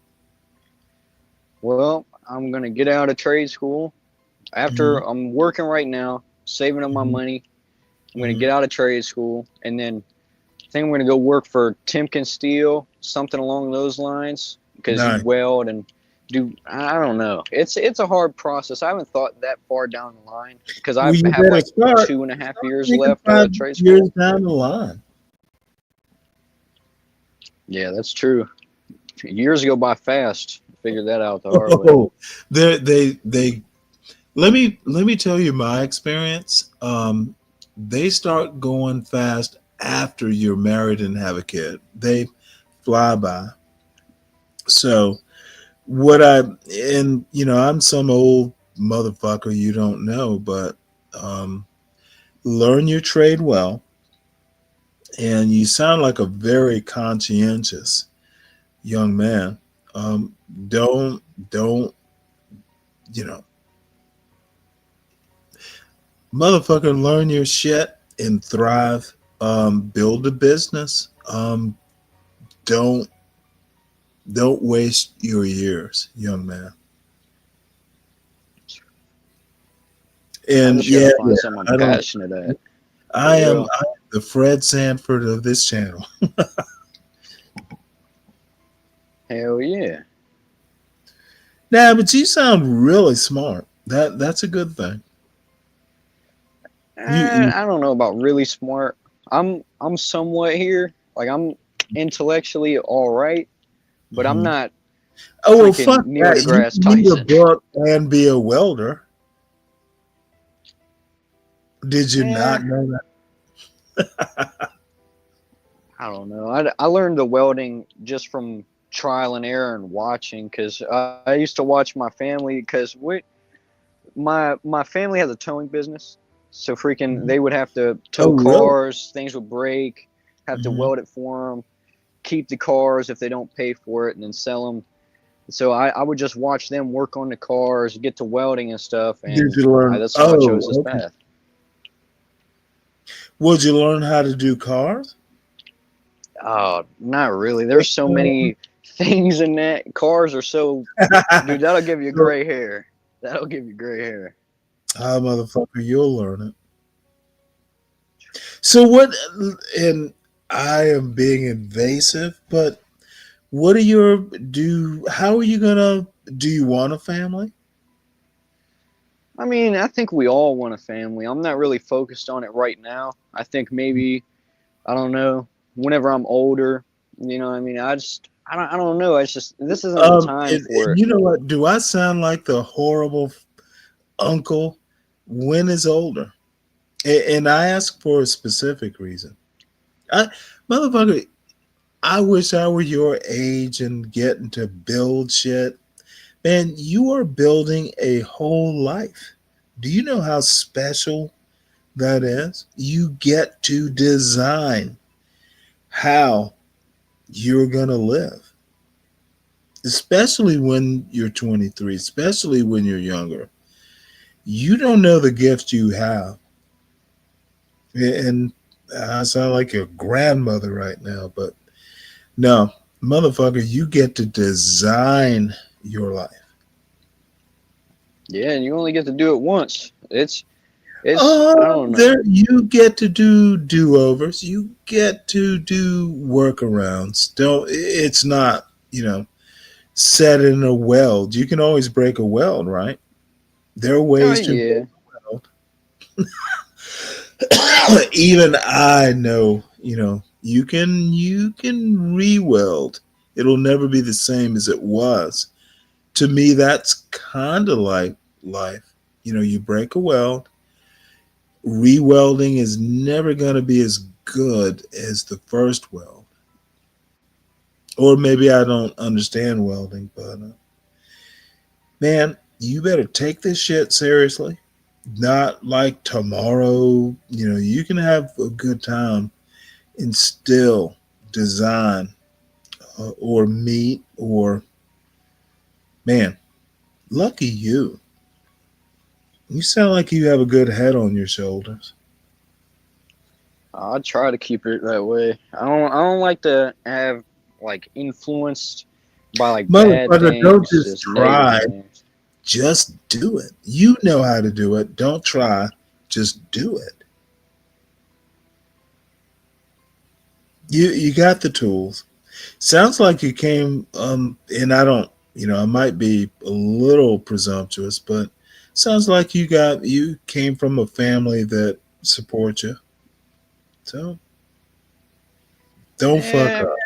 Speaker 4: Well, I'm gonna get out of trade school after
Speaker 5: Mhm.
Speaker 4: I'm working right now, saving up my
Speaker 5: Mhm.
Speaker 4: money. I'm gonna
Speaker 5: Mhm.
Speaker 4: get out of trade school, and then I think I'm gonna go work for Timken Steel, something along those lines, because you
Speaker 5: Nice.
Speaker 4: weld and do. I don't know. It's a hard process. I haven't thought that far down the line because I
Speaker 5: Well, you
Speaker 4: have
Speaker 5: better
Speaker 4: like
Speaker 5: start
Speaker 4: 2.5 years
Speaker 5: thinking
Speaker 4: left
Speaker 5: five
Speaker 4: of trade
Speaker 5: years
Speaker 4: school.
Speaker 5: down the line.
Speaker 4: Yeah, that's true. Years go by fast. Figured that out the hard way.
Speaker 5: Oh, they. Let me tell you my experience. They start going fast after you're married and have a kid. They fly by. So what I and I'm some old motherfucker you don't know, but um, learn your trade well, and you sound like a very conscientious young man. Um, don't you know, motherfucker, learn your shit and thrive. Build a business. Don't don't waste your years, young man.
Speaker 4: I
Speaker 5: And
Speaker 4: just gotta
Speaker 5: yeah,
Speaker 4: find something I'm
Speaker 5: I don't.
Speaker 4: passionate at.
Speaker 5: I
Speaker 4: For
Speaker 5: am
Speaker 4: real.
Speaker 5: the Fred Sanford of this channel.
Speaker 4: Hell yeah.
Speaker 5: Nah, but you sound really smart. That's a good thing.
Speaker 4: I don't know about really smart. I'm somewhat here. Like I'm intellectually all right, but I'm not
Speaker 5: Oh well,
Speaker 4: freaking
Speaker 5: fuck
Speaker 4: Neil
Speaker 5: that. You
Speaker 4: deGrasse
Speaker 5: can read a
Speaker 4: Tyson.
Speaker 5: book and be a welder. Did you
Speaker 4: Yeah,
Speaker 5: not know that?
Speaker 4: I don't know. I learned the welding just from trial and error and watching because I used to watch my family because my family has a towing business, so freaking they would have to
Speaker 5: Oh
Speaker 4: tow
Speaker 5: really?
Speaker 4: cars, things would break, have to
Speaker 5: Mhm.
Speaker 4: weld it for them, keep the cars if they don't pay for it, and then sell them. So I would just watch them work on the cars, get to welding and stuff,
Speaker 5: Did
Speaker 4: and
Speaker 5: you learn?
Speaker 4: that's how I chose this
Speaker 5: Oh, okay.
Speaker 4: path.
Speaker 5: Would you learn how to do cars?
Speaker 4: Oh, not really. There's so many things in that. Cars are so, dude. That'll give you
Speaker 5: So,
Speaker 4: gray hair. That'll give you gray hair.
Speaker 5: motherfucker, you'll learn it. So what? And I am being invasive, but what are your do? How are you gonna? Do you want a family?
Speaker 4: I mean, I think we all want a family. I'm not really focused on it right now. I think maybe, I don't know, whenever I'm older, you know, what I mean, I don't know. It's just, this isn't the time for
Speaker 5: And
Speaker 4: it.
Speaker 5: you know what? Do I sound like the horrible uncle? When is older? And I ask for a specific reason. I, motherfucker, I wish I were your age and getting to build shit. Man, you are building a whole life. Do you know how special that is? You get to design how you're going to live, especially when you're 23, especially when you're younger. You don't know the gift you have. And I sound like your grandmother right now, but no, motherfucker, you get to design your life.
Speaker 4: Yeah, and you only get to do it once. I don't know.
Speaker 5: There you get to do do-overs. You get to do workarounds. Don't. It's not, set in a weld. You can always break a weld, right? There are
Speaker 4: Oh,
Speaker 5: ways to
Speaker 4: yeah.
Speaker 5: break a weld. Even I know, you can re-weld. It'll never be the same as it was. To me, that's kind of like life. You break a weld. Re-welding is never going to be as good as the first weld. Or maybe I don't understand welding, but man, you better take this shit seriously. Not like tomorrow. You can have a good time and still design or meet or, man, lucky you. You sound like you have a good head on your shoulders.
Speaker 4: I try to keep it that way. I don't like to have like influenced by like bad
Speaker 5: Motherfucker, don't
Speaker 4: things,
Speaker 5: just
Speaker 4: just negative
Speaker 5: try.
Speaker 4: things.
Speaker 5: Just do it. You know how to do it. Don't try. Just do it. You got the tools. Sounds like you came and I don't, I might be a little presumptuous, but sounds like you came from a family that supports you. So don't fuck
Speaker 4: Yeah,
Speaker 5: up.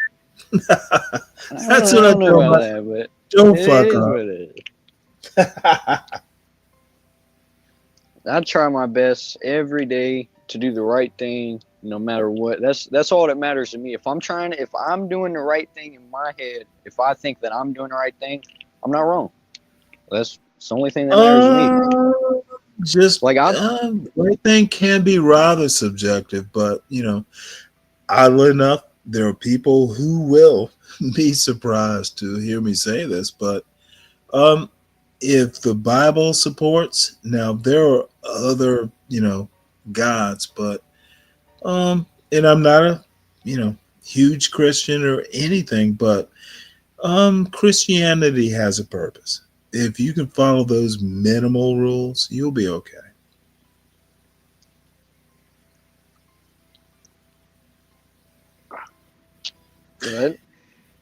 Speaker 4: I
Speaker 5: That's what I
Speaker 4: don't know
Speaker 5: tell
Speaker 4: about
Speaker 5: my
Speaker 4: that, but
Speaker 5: don't
Speaker 4: it
Speaker 5: fuck
Speaker 4: is
Speaker 5: up.
Speaker 4: what it is. I try my best every day to do the right thing, no matter what. That's all that matters to me. If I'm doing the right thing in my head, if I think that I'm doing the right thing, I'm not wrong. It's the only thing that matters to me.
Speaker 5: Just
Speaker 4: Like
Speaker 5: right thing can be rather subjective, but oddly enough, there are people who will be surprised to hear me say this, but if the Bible supports, now there are other, gods, but and I'm not a, huge Christian or anything, but Christianity has a purpose. If you can follow those minimal rules, you'll be okay.
Speaker 4: yeah,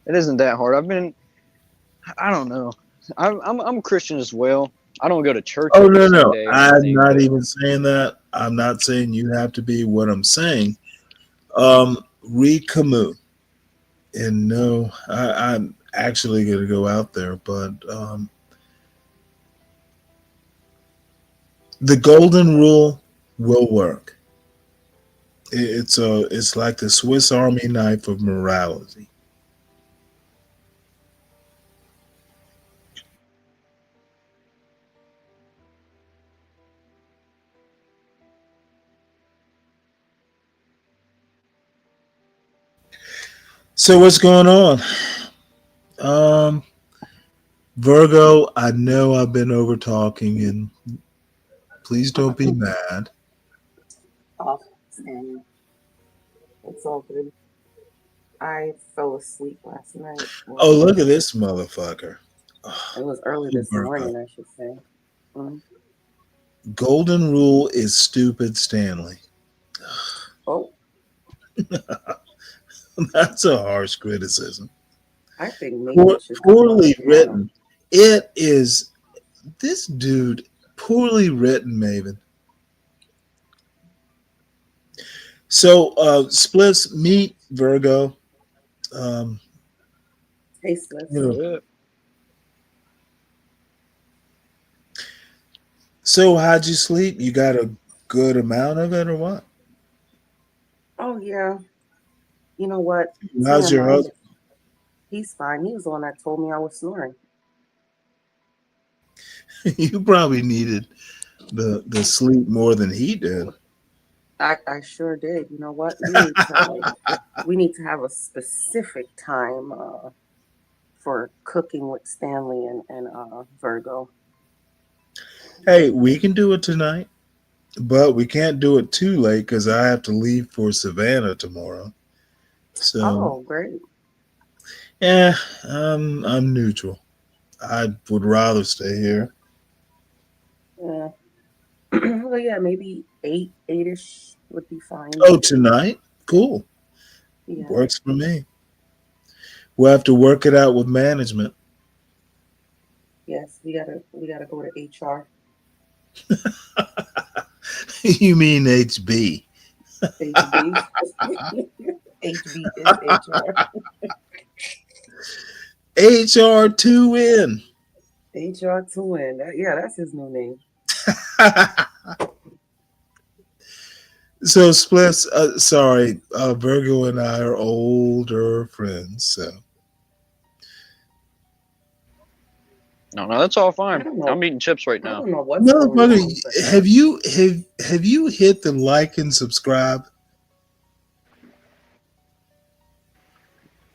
Speaker 4: it isn't that hard. I don't know. I'm a Christian as well. I don't go to church
Speaker 5: Oh
Speaker 4: every
Speaker 5: no, no,
Speaker 4: Sunday or
Speaker 5: I'm
Speaker 4: anything,
Speaker 5: not
Speaker 4: but
Speaker 5: even saying that. I'm not saying you have to be what I'm saying. Read Camus. And no, I'm actually going to go out there, but the golden rule will work. It's like the Swiss Army knife of morality. So what's going on? Um, Virgo, I know I've been over talking, and please don't be mad.
Speaker 9: Oh, Stanley, it's all good. I fell asleep last night.
Speaker 5: Oh,
Speaker 9: Well,
Speaker 5: look at this motherfucker.
Speaker 9: it was early
Speaker 5: Oh,
Speaker 9: this
Speaker 5: Virgo.
Speaker 9: morning, I should say. Mm.
Speaker 5: Golden rule is stupid, Stanley.
Speaker 9: Oh,
Speaker 5: That's a harsh criticism.
Speaker 9: I think Maven should come on
Speaker 5: Poorly
Speaker 9: tomorrow.
Speaker 5: written. It is this dude poorly written, Maven. So splits meet Virgo. Um,
Speaker 9: Tasteless.
Speaker 5: you know. So how'd you sleep? You got a good amount of it or what?
Speaker 9: Oh, yeah. You know what?
Speaker 5: How's your
Speaker 9: TMI,
Speaker 5: husband?
Speaker 9: he's fine. He was the one that told me I was snoring.
Speaker 5: You probably needed the sleep more than he did.
Speaker 9: I sure did. You know what? We need to have a specific time for cooking with Stanley and Virgo.
Speaker 5: Hey, we can do it tonight, but we can't do it too late because I have to leave for Savannah tomorrow. So
Speaker 9: Oh, great.
Speaker 5: yeah, I'm neutral. I would rather stay here.
Speaker 9: Yeah. Well, yeah, maybe eight-ish would be fine.
Speaker 5: Oh, tonight? Cool.
Speaker 9: Yeah.
Speaker 5: Works for me. We'll have to work it out with management.
Speaker 9: Yes, we gotta go to HR.
Speaker 5: You mean HB?
Speaker 9: HB. HB is HR.
Speaker 5: HR2N.
Speaker 9: HR to win. Yeah, that's his new name.
Speaker 5: So splits. Sorry, Virgo and I are older friends. So
Speaker 4: No, that's all
Speaker 9: I
Speaker 4: fine.
Speaker 9: don't know.
Speaker 4: I'm eating chips right
Speaker 9: I
Speaker 4: now.
Speaker 9: don't know what's going
Speaker 5: motherfucker,
Speaker 9: on, but
Speaker 5: have you hit the like and subscribe?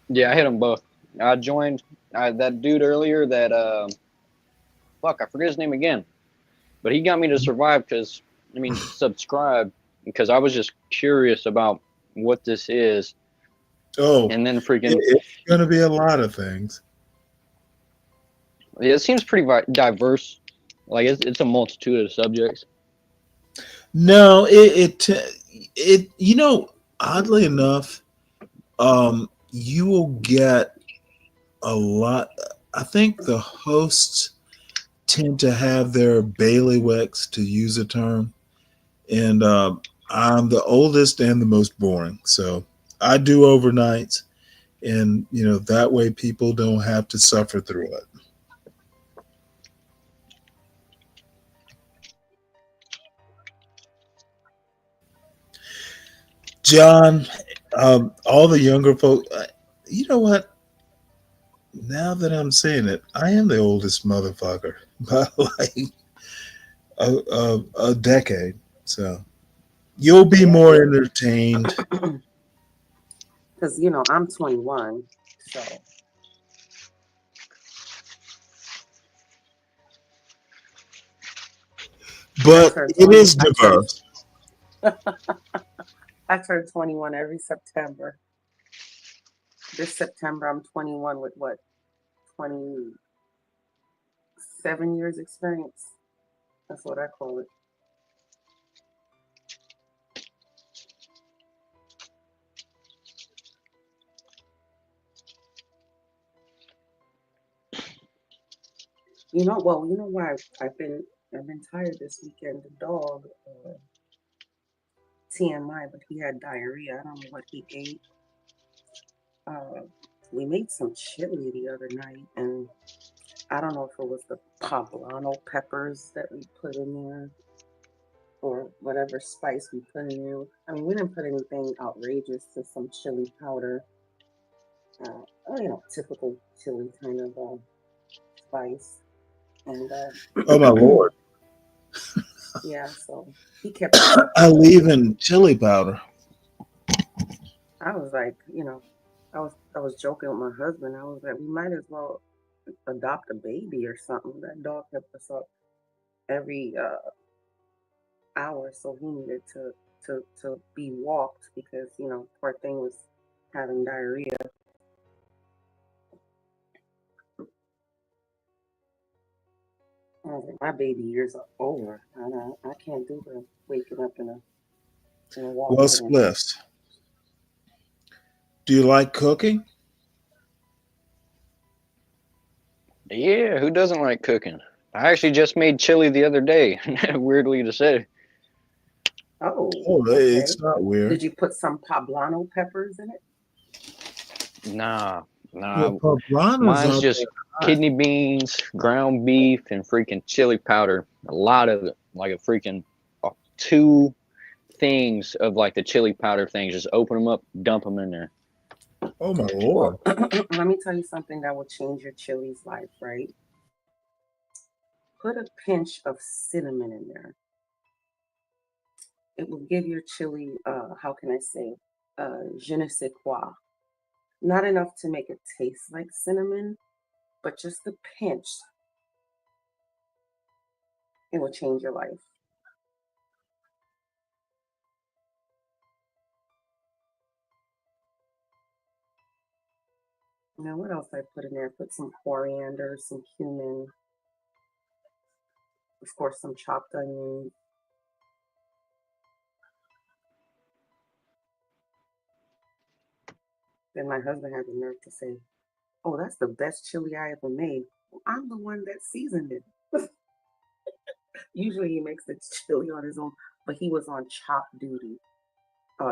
Speaker 4: Yeah, I hit them both. I joined that dude earlier that fuck, I forget his name again. But he got me to subscribe because I was just curious about what this is.
Speaker 5: Oh,
Speaker 4: And then freaking
Speaker 5: it's gonna be a lot of things.
Speaker 4: it seems pretty diverse. Like it's a multitude of subjects.
Speaker 5: No, it you know, oddly enough, you will get a lot. I think the hosts tend to have their bailiwicks, to use a term, and I'm the oldest and the most boring, so I do overnights, and you know that way people don't have to suffer through it. John, all the younger folk, you know what? Now that I'm saying it, I am the oldest motherfucker by like a decade. So you'll be
Speaker 9: yeah,
Speaker 5: more entertained.
Speaker 9: because I'm 21, so I
Speaker 5: But
Speaker 9: turn
Speaker 5: it
Speaker 9: 20.
Speaker 5: is diverse.
Speaker 9: I turn 21 every September. This September, I'm 21 with what, 27 years experience. That's what I call it. You know why I've been tired this weekend. The dog TMI, but he had diarrhea. I don't know what he ate. We made some chili the other night, and I don't know if it was the poblano peppers that we put in there or whatever spice we put in there. I mean, we didn't put anything outrageous, just some chili powder. Typical chili kind of spice. And
Speaker 5: Oh my lord!
Speaker 9: yeah, so he kept us up
Speaker 5: I
Speaker 9: for the
Speaker 5: leave
Speaker 9: night.
Speaker 5: in chili powder.
Speaker 9: I was like, I was joking with my husband. I was like, we might as well adopt a baby or something. That dog kept us up every hour, so he needed to be walked because poor thing was having diarrhea. I was like, my baby years are over. I can't do the waking up in a
Speaker 5: Well,
Speaker 9: walker.
Speaker 5: Spliffs, do you like cooking?
Speaker 4: Yeah, who doesn't like cooking? I actually just made chili the other day. Weirdly to say.
Speaker 9: Oh,
Speaker 5: Oh,
Speaker 9: okay.
Speaker 5: it's not weird.
Speaker 9: Did you put some poblano peppers in it?
Speaker 4: Nah.
Speaker 5: Well, poblano's
Speaker 4: Mine's
Speaker 5: not
Speaker 4: just
Speaker 5: that hot.
Speaker 4: kidney beans, ground beef, and freaking chili powder. A lot of it, like a freaking 2 things of like the chili powder things. Just open them up, dump them in there.
Speaker 5: Oh my lord!
Speaker 9: Let me tell you something that will change your chili's life, right? Put a pinch of cinnamon in there. It will give your chili, how can I say, je ne sais quoi. Not enough to make it taste like cinnamon, but just a pinch. It will change your life. Now, what else I put in there? Put some coriander, some cumin, of course, some chopped onions. Then my husband had the nerve to say, "Oh, that's the best chili I ever made." Well, I'm the one that seasoned it. Usually he makes the chili on his own, but he was on chop duty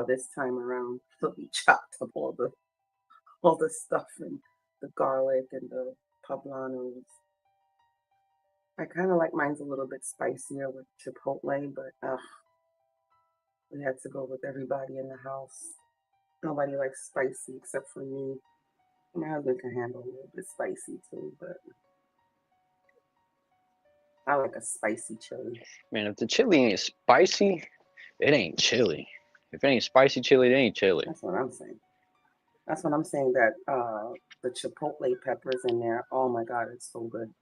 Speaker 9: this time around. So he chopped up all the stuff and the garlic and the poblanos. I kind of like mine's a little bit spicier with chipotle, but we had to go with everybody in the house. Nobody likes spicy except for me. My husband can handle a little bit spicy too, but I like a spicy chili.
Speaker 4: Man, if the chili ain't spicy, it ain't chili. If it ain't spicy chili, it ain't chili.
Speaker 9: That's what I'm saying. That's what I'm saying. That the chipotle peppers in there. Oh my god, it's so good.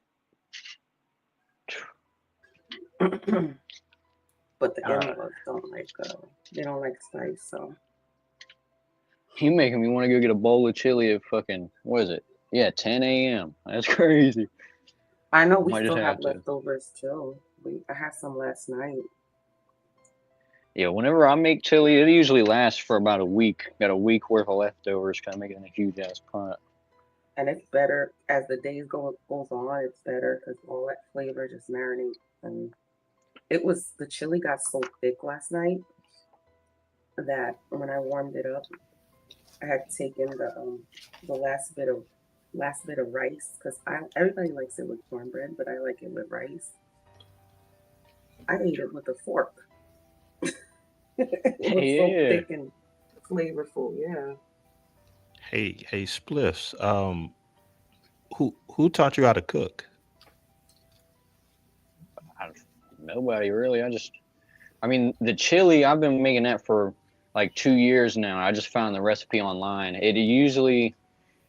Speaker 9: But the in-laws don't like. They don't like spice. So
Speaker 4: You making me want to go get a bowl of chili at fucking, what is it? Yeah, 10 a.m. That's crazy.
Speaker 9: I know we
Speaker 4: Might
Speaker 9: still
Speaker 4: just
Speaker 9: have
Speaker 4: have to.
Speaker 9: leftovers too. I had some last night.
Speaker 4: Yeah, whenever I make chili, it usually lasts for about a week. Got a week worth of leftovers, kind of make it in a huge ass pot.
Speaker 9: And it's better as the days goes on. It's better because all that flavor just marinates. And the chili got so thick last night that when I warmed it up, I had taken the last bit of rice because everybody likes it with cornbread, but I like it with rice. I ate it with a fork. It was so thick and flavorful. Yeah.
Speaker 17: Hey, Spliffs. Who taught you how to cook?
Speaker 4: Nobody really. I mean, the chili, I've been making that for like 2 years now. I just found the recipe online. It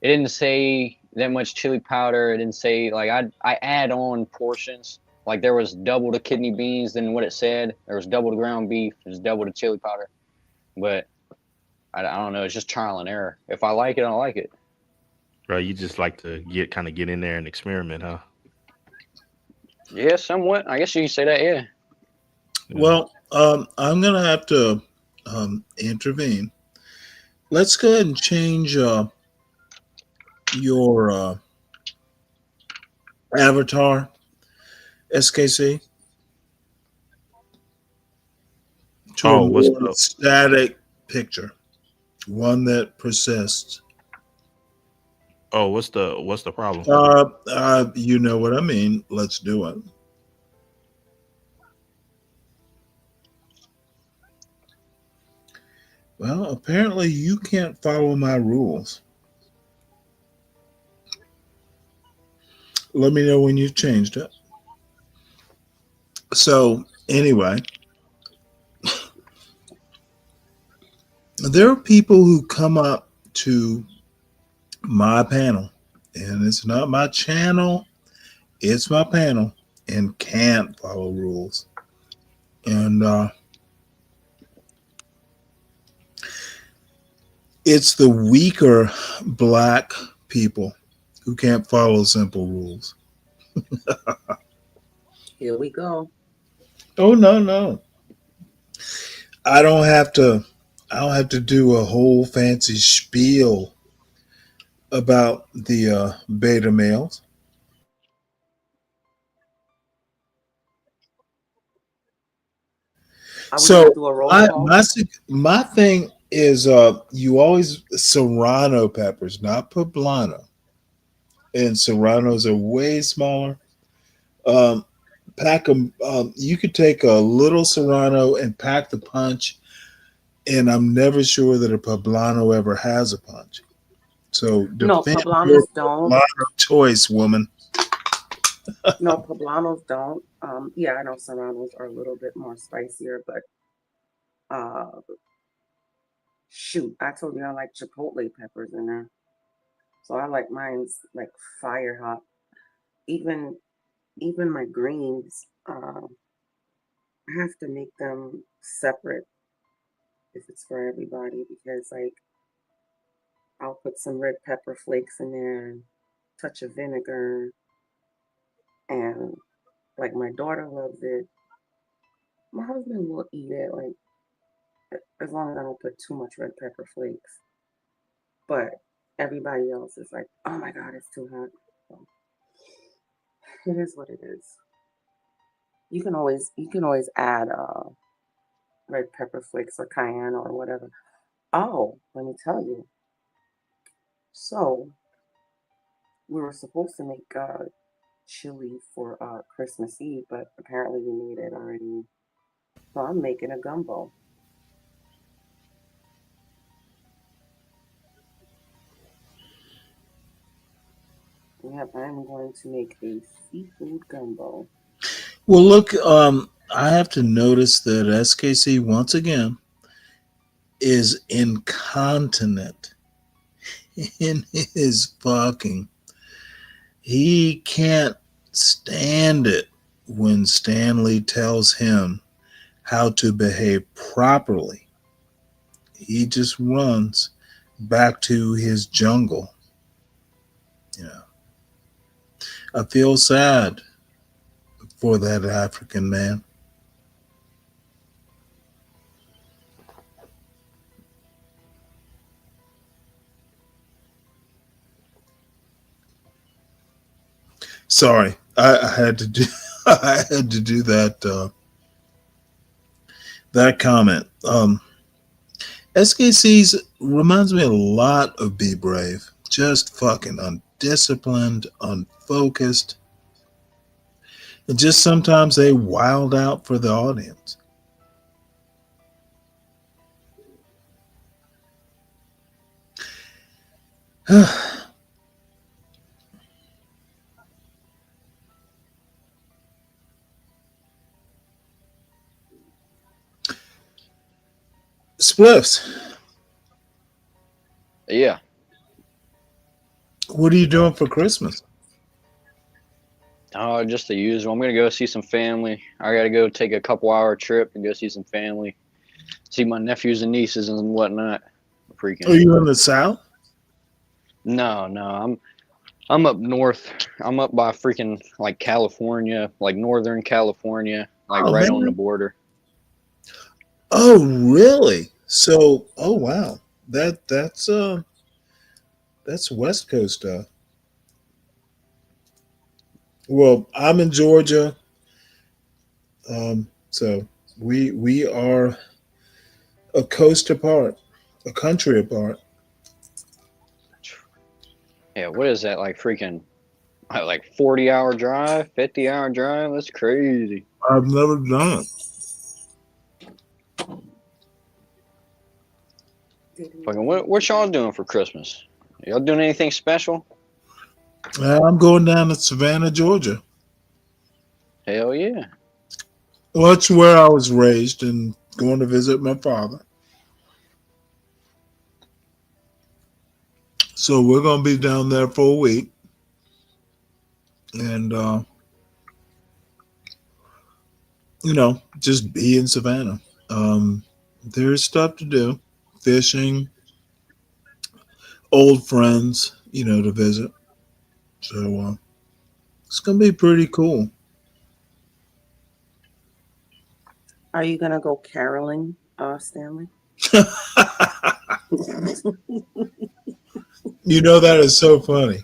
Speaker 4: didn't say that much chili powder. It didn't say, like, I add on portions. Like, there was double the kidney beans than what it said. There was double the ground beef. There's double the chili powder. But I don't know. It's just trial and error. If I like it, I like it.
Speaker 17: Right, you just like to get in there and experiment, huh?
Speaker 4: Yeah, somewhat. I guess you can say that, yeah.
Speaker 5: Well, I'm gonna have to intervene. Let's go ahead and change your avatar, SKC. to a
Speaker 17: Oh, what's
Speaker 5: more
Speaker 17: the
Speaker 5: static picture, one that persists.
Speaker 17: what's the problem?
Speaker 5: You know what I mean. Let's do it. Well, apparently you can't follow my rules. Let me know when you've changed it. So, anyway, there are people who come up to my panel, and it's not my channel, it's my panel, and can't follow rules. And it's the weaker black people who can't follow simple rules.
Speaker 9: Here we go.
Speaker 5: Oh no, no. I don't have to do a whole fancy spiel about the beta males.
Speaker 9: Are we gonna
Speaker 5: So
Speaker 9: do a roll
Speaker 5: my
Speaker 9: call?
Speaker 5: my thing is you always serrano peppers, not poblano. And serranos are way smaller. Um, pack them. You could take a little serrano and pack the punch, and I'm never sure that a poblano ever has a punch. So
Speaker 9: No,
Speaker 5: defend your
Speaker 9: poblanos don't.
Speaker 5: poblano choice, woman.
Speaker 9: No, poblanos don't. Yeah, I know serranos are a little bit more spicier, but uh, shoot, I told you I like chipotle peppers in there, so I like mine's like fire hot. Even even my greens, I have to make them separate if it's for everybody because like I'll put some red pepper flakes in there, touch of vinegar, and like my daughter loves it. My husband will eat it like as long as I don't put too much red pepper flakes. But everybody else is like, oh my god, it's too hot. So it is what it is. You can always add red pepper flakes or cayenne or whatever. Oh, let me tell you. So we were supposed to make chili for Christmas Eve, but apparently we made it already. So I'm making a gumbo. Yep, I'm going to make a seafood gumbo.
Speaker 5: Well, look, I have to notice that SKC once again is incontinent in his fucking. He can't stand it when Stanley tells him how to behave properly. He just runs back to his jungle. You know, I feel sad for that African man. Sorry, I had to do I had to do that comment. SKC's reminds me a lot of Be Brave. Just fucking undisciplined, unfocused, and just sometimes they wild out for the audience. Spliffs,
Speaker 4: Yeah.
Speaker 5: what are you doing for Christmas?
Speaker 4: Oh, just the usual. I'm gonna go see some family. I gotta go take a couple-hour trip and go see some family, see my nephews and nieces and whatnot.
Speaker 5: Are you in the South?
Speaker 4: No, I'm up north. I'm up by freaking like California, like Northern California, like
Speaker 5: Oh
Speaker 4: right on the
Speaker 5: man.
Speaker 4: border.
Speaker 5: Oh really? So oh wow. That's West Coast stuff. Well, I'm in Georgia. So we are a coast apart, a country apart.
Speaker 4: Yeah, what is that? Like freaking, like 40-hour drive, 50-hour drive? That's crazy.
Speaker 5: I've never done
Speaker 4: Fucking, what y'all doing for Christmas? Y'all doing anything special?
Speaker 5: it. I'm going down to Savannah, Georgia.
Speaker 4: Hell yeah.
Speaker 5: Well, that's where I was raised and going to visit my father. So we're going to be down there for a week. And, just be in Savannah. There's stuff to do. Fishing, old friends, to visit. So it's going to be pretty cool.
Speaker 9: Are you gonna go caroling, Stanley?
Speaker 5: That is so funny.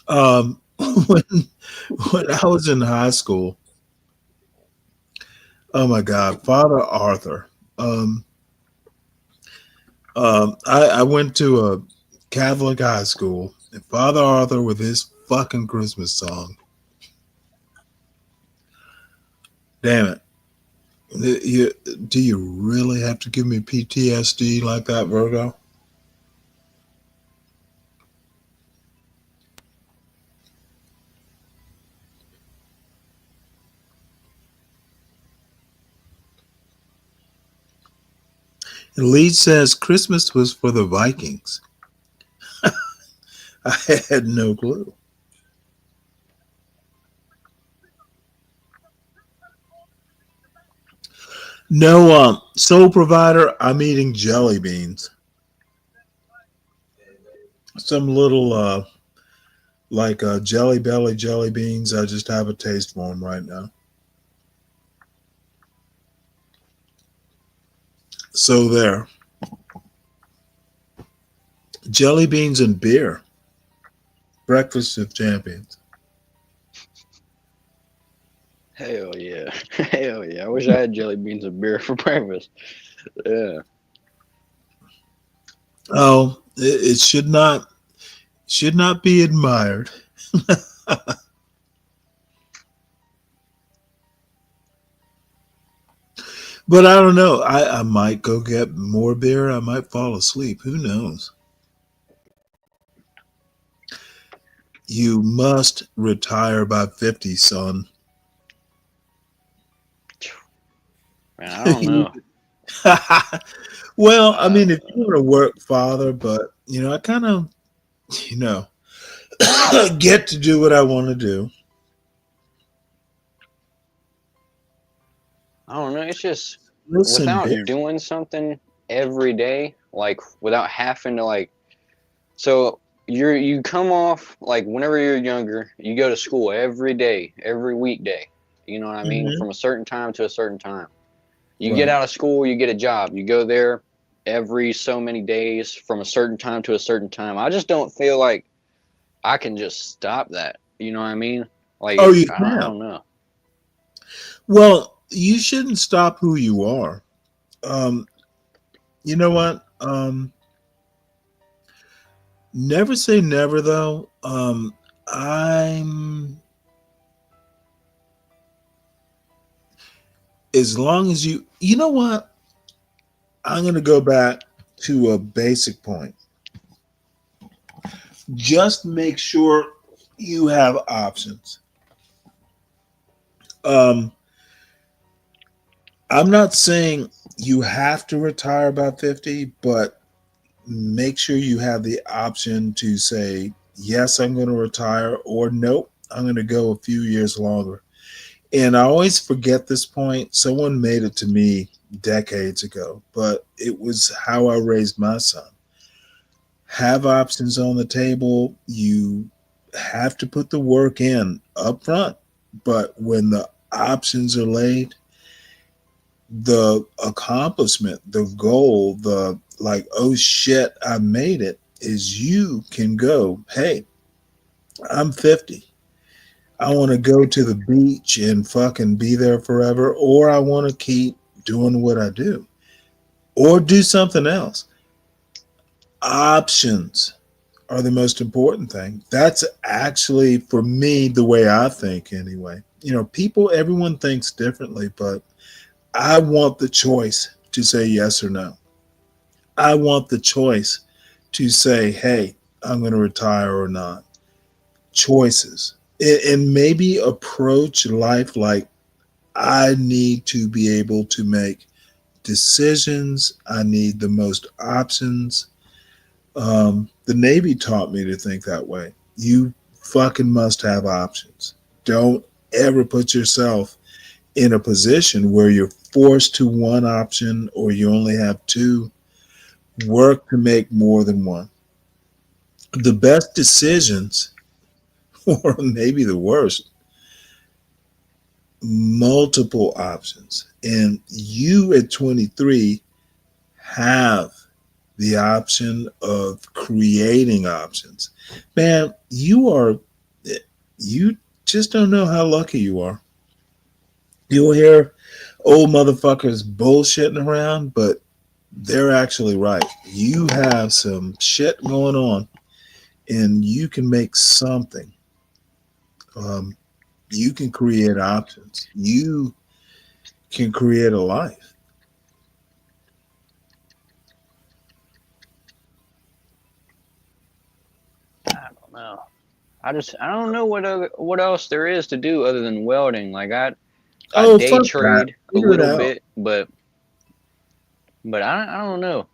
Speaker 5: When I was in high school, oh my God, Father Arthur. I went to a Catholic high school, and Father Arthur with his fucking Christmas song. Damn it. Do you really have to give me PTSD like that, Virgo? The lead says Christmas was for the Vikings. I had no clue. No, Soul Provider, I'm eating jelly beans. Some little, Jelly Belly jelly beans. I just have a taste for them right now. So there. Jelly beans and beer. Breakfast of champions.
Speaker 4: Hell yeah. Hell yeah. I wish I had jelly beans and beer for breakfast. Yeah.
Speaker 5: Oh, it should not be admired. But I don't know. I might go get more beer. I might fall asleep. Who knows? You must retire by 50, son.
Speaker 4: Man, I don't know.
Speaker 5: Well, I mean, if you want to work, Father, but, I kind of, get to do what I want to do.
Speaker 4: I don't know. It's just
Speaker 5: Listen,
Speaker 4: without
Speaker 5: beer.
Speaker 4: doing something every day, like without having to so you come off whenever you're younger, you go to school every day, every weekday. You know what I mean?
Speaker 5: Mhm.
Speaker 4: From a certain time to a certain time. You
Speaker 5: Right.
Speaker 4: get out of school, you get a job. You go there every so many days from a certain time to a certain time. I just don't feel like I can just stop that. You know what I mean?
Speaker 5: Oh, you
Speaker 4: I
Speaker 5: can.
Speaker 4: don't know.
Speaker 5: Well, you shouldn't stop who you are. You know what? Never say never, though. As long as you know what? I'm going to go back to a basic point. Just make sure you have options. I'm not saying you have to retire by 50, but make sure you have the option to say, yes, I'm going to retire, or nope, I'm going to go a few years longer. And I always forget this point. Someone made it to me decades ago, but it was how I raised my son. Have options on the table. You have to put the work in up front, but when the options are laid, the accomplishment, the goal, oh shit, I made it, is you can go, hey, I'm 50. I want to go to the beach and fucking be there forever, or I want to keep doing what I do or do something else. Options are the most important thing. That's actually, for me, the way I think anyway. Everyone thinks differently, but I want the choice to say yes or no. I want the choice to say, hey, I'm going to retire or not. Choices. And maybe approach life like I need to be able to make decisions. I need the most options. The Navy taught me to think that way. You fucking must have options. Don't ever put yourself in a position where you're forced to one option or you only have two. Work to make more than one. The best decisions, or maybe the worst, multiple options. And you at 23 have the option of creating options. Man, you just don't know how lucky you are. You'll hear old motherfuckers bullshitting around, but they're actually right. You have some shit going on and you can make something. You can create options. You can create a life.
Speaker 4: I don't know. I don't know what else there is to do other than welding. Like I day
Speaker 5: Fuck that.
Speaker 4: trade a
Speaker 5: Figure it
Speaker 4: little
Speaker 5: out.
Speaker 4: bit, but I don't know.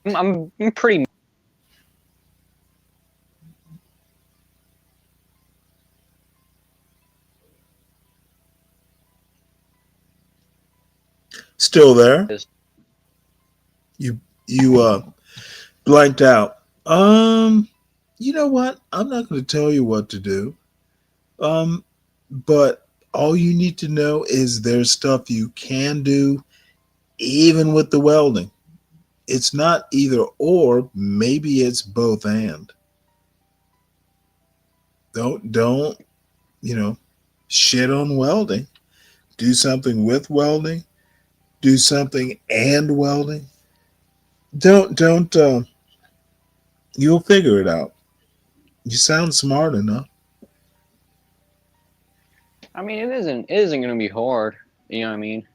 Speaker 4: I'm pretty.
Speaker 5: Still there? You blanked out. You know what? I'm not going to tell you what to do. But all you need to know is there's stuff you can do even with the welding. It's not either or, maybe it's both and. Don't, shit on welding. Do something with welding. Do something and welding. Don't you'll figure it out. You sound smart enough.
Speaker 4: I mean, it isn't going to be hard. You know what I mean?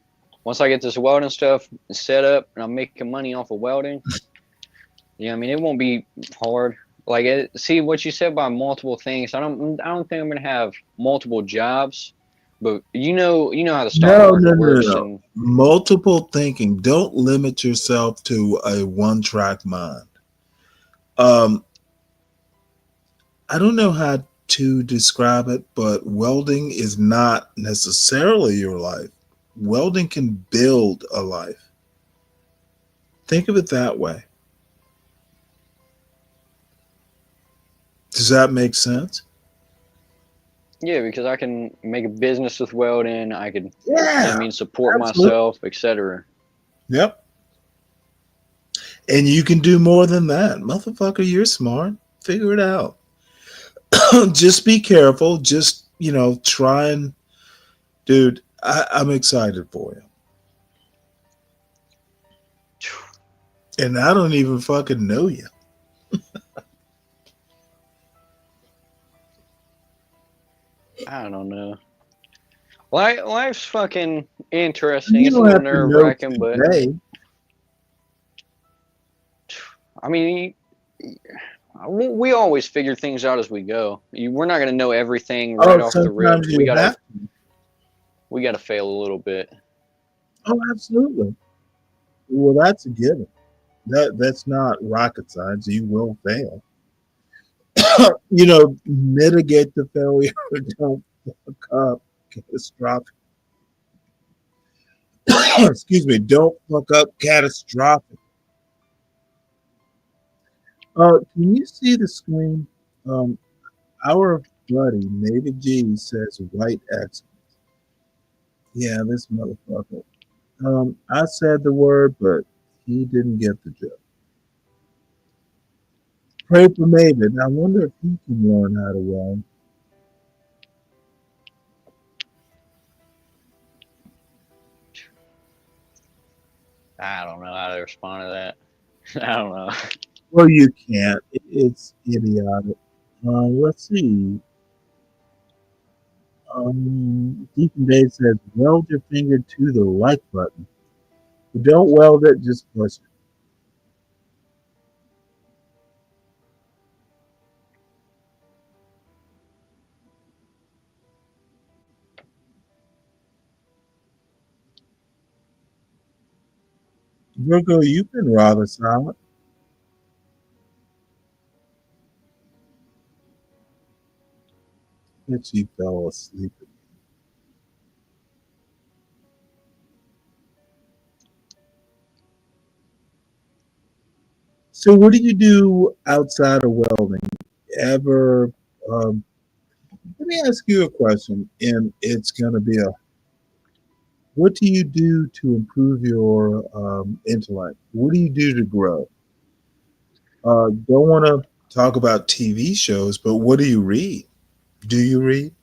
Speaker 4: Once I get this welding stuff set up and I'm making money off of welding, I mean, it won't be hard. Like, see what you said about multiple things. I don't think I'm going to have multiple jobs, but you know how the stock market works.
Speaker 5: No.
Speaker 4: And
Speaker 5: Multiple thinking. Don't limit yourself to a one-track mind. I don't know how to describe it, but welding is not necessarily your life. Welding can build a life. Think of it that way. Does that make sense?
Speaker 4: yeah, because I can make a business with welding. I could, support
Speaker 5: absolutely.
Speaker 4: myself, etc.
Speaker 5: Yep. And you can do more than that. Motherfucker, you're smart. Figure it out. Just be careful. Just, try and, dude, I'm excited for you. And I don't even fucking know you.
Speaker 4: I don't know. Life's fucking interesting.
Speaker 5: You
Speaker 4: It's a
Speaker 5: don't
Speaker 4: little
Speaker 5: have to know
Speaker 4: nerve-wracking, but
Speaker 5: today.
Speaker 4: I mean, we always figure things out as we go. We're not going to know everything right off the rip.
Speaker 5: Sometimes you have to.
Speaker 4: We got to fail a little bit.
Speaker 5: Oh, absolutely. Well, that's a given. That's not rocket science. You will fail. Mitigate the failure. Don't fuck up catastrophic. Excuse me. Don't fuck up catastrophic. Can you see the screen? Our buddy Navy G says white X. Yeah, this motherfucker. I said the word, but he didn't get the joke. Pray for Maven. I wonder if he can learn how to weld.
Speaker 4: I don't know how to respond to that. I don't know.
Speaker 5: Well, you can't. It's idiotic. Let's see. Deacon Dave says, weld your finger to the like button. Don't weld it, just push it. Virgo, you've been rather silent. That she fell asleep. So, what do you do outside of welding? Ever? Let me ask you a question, and it's going to be a. What do you do to improve your intellect? What do you do to grow? Don't want to talk about TV shows, but what do you read? Do you read?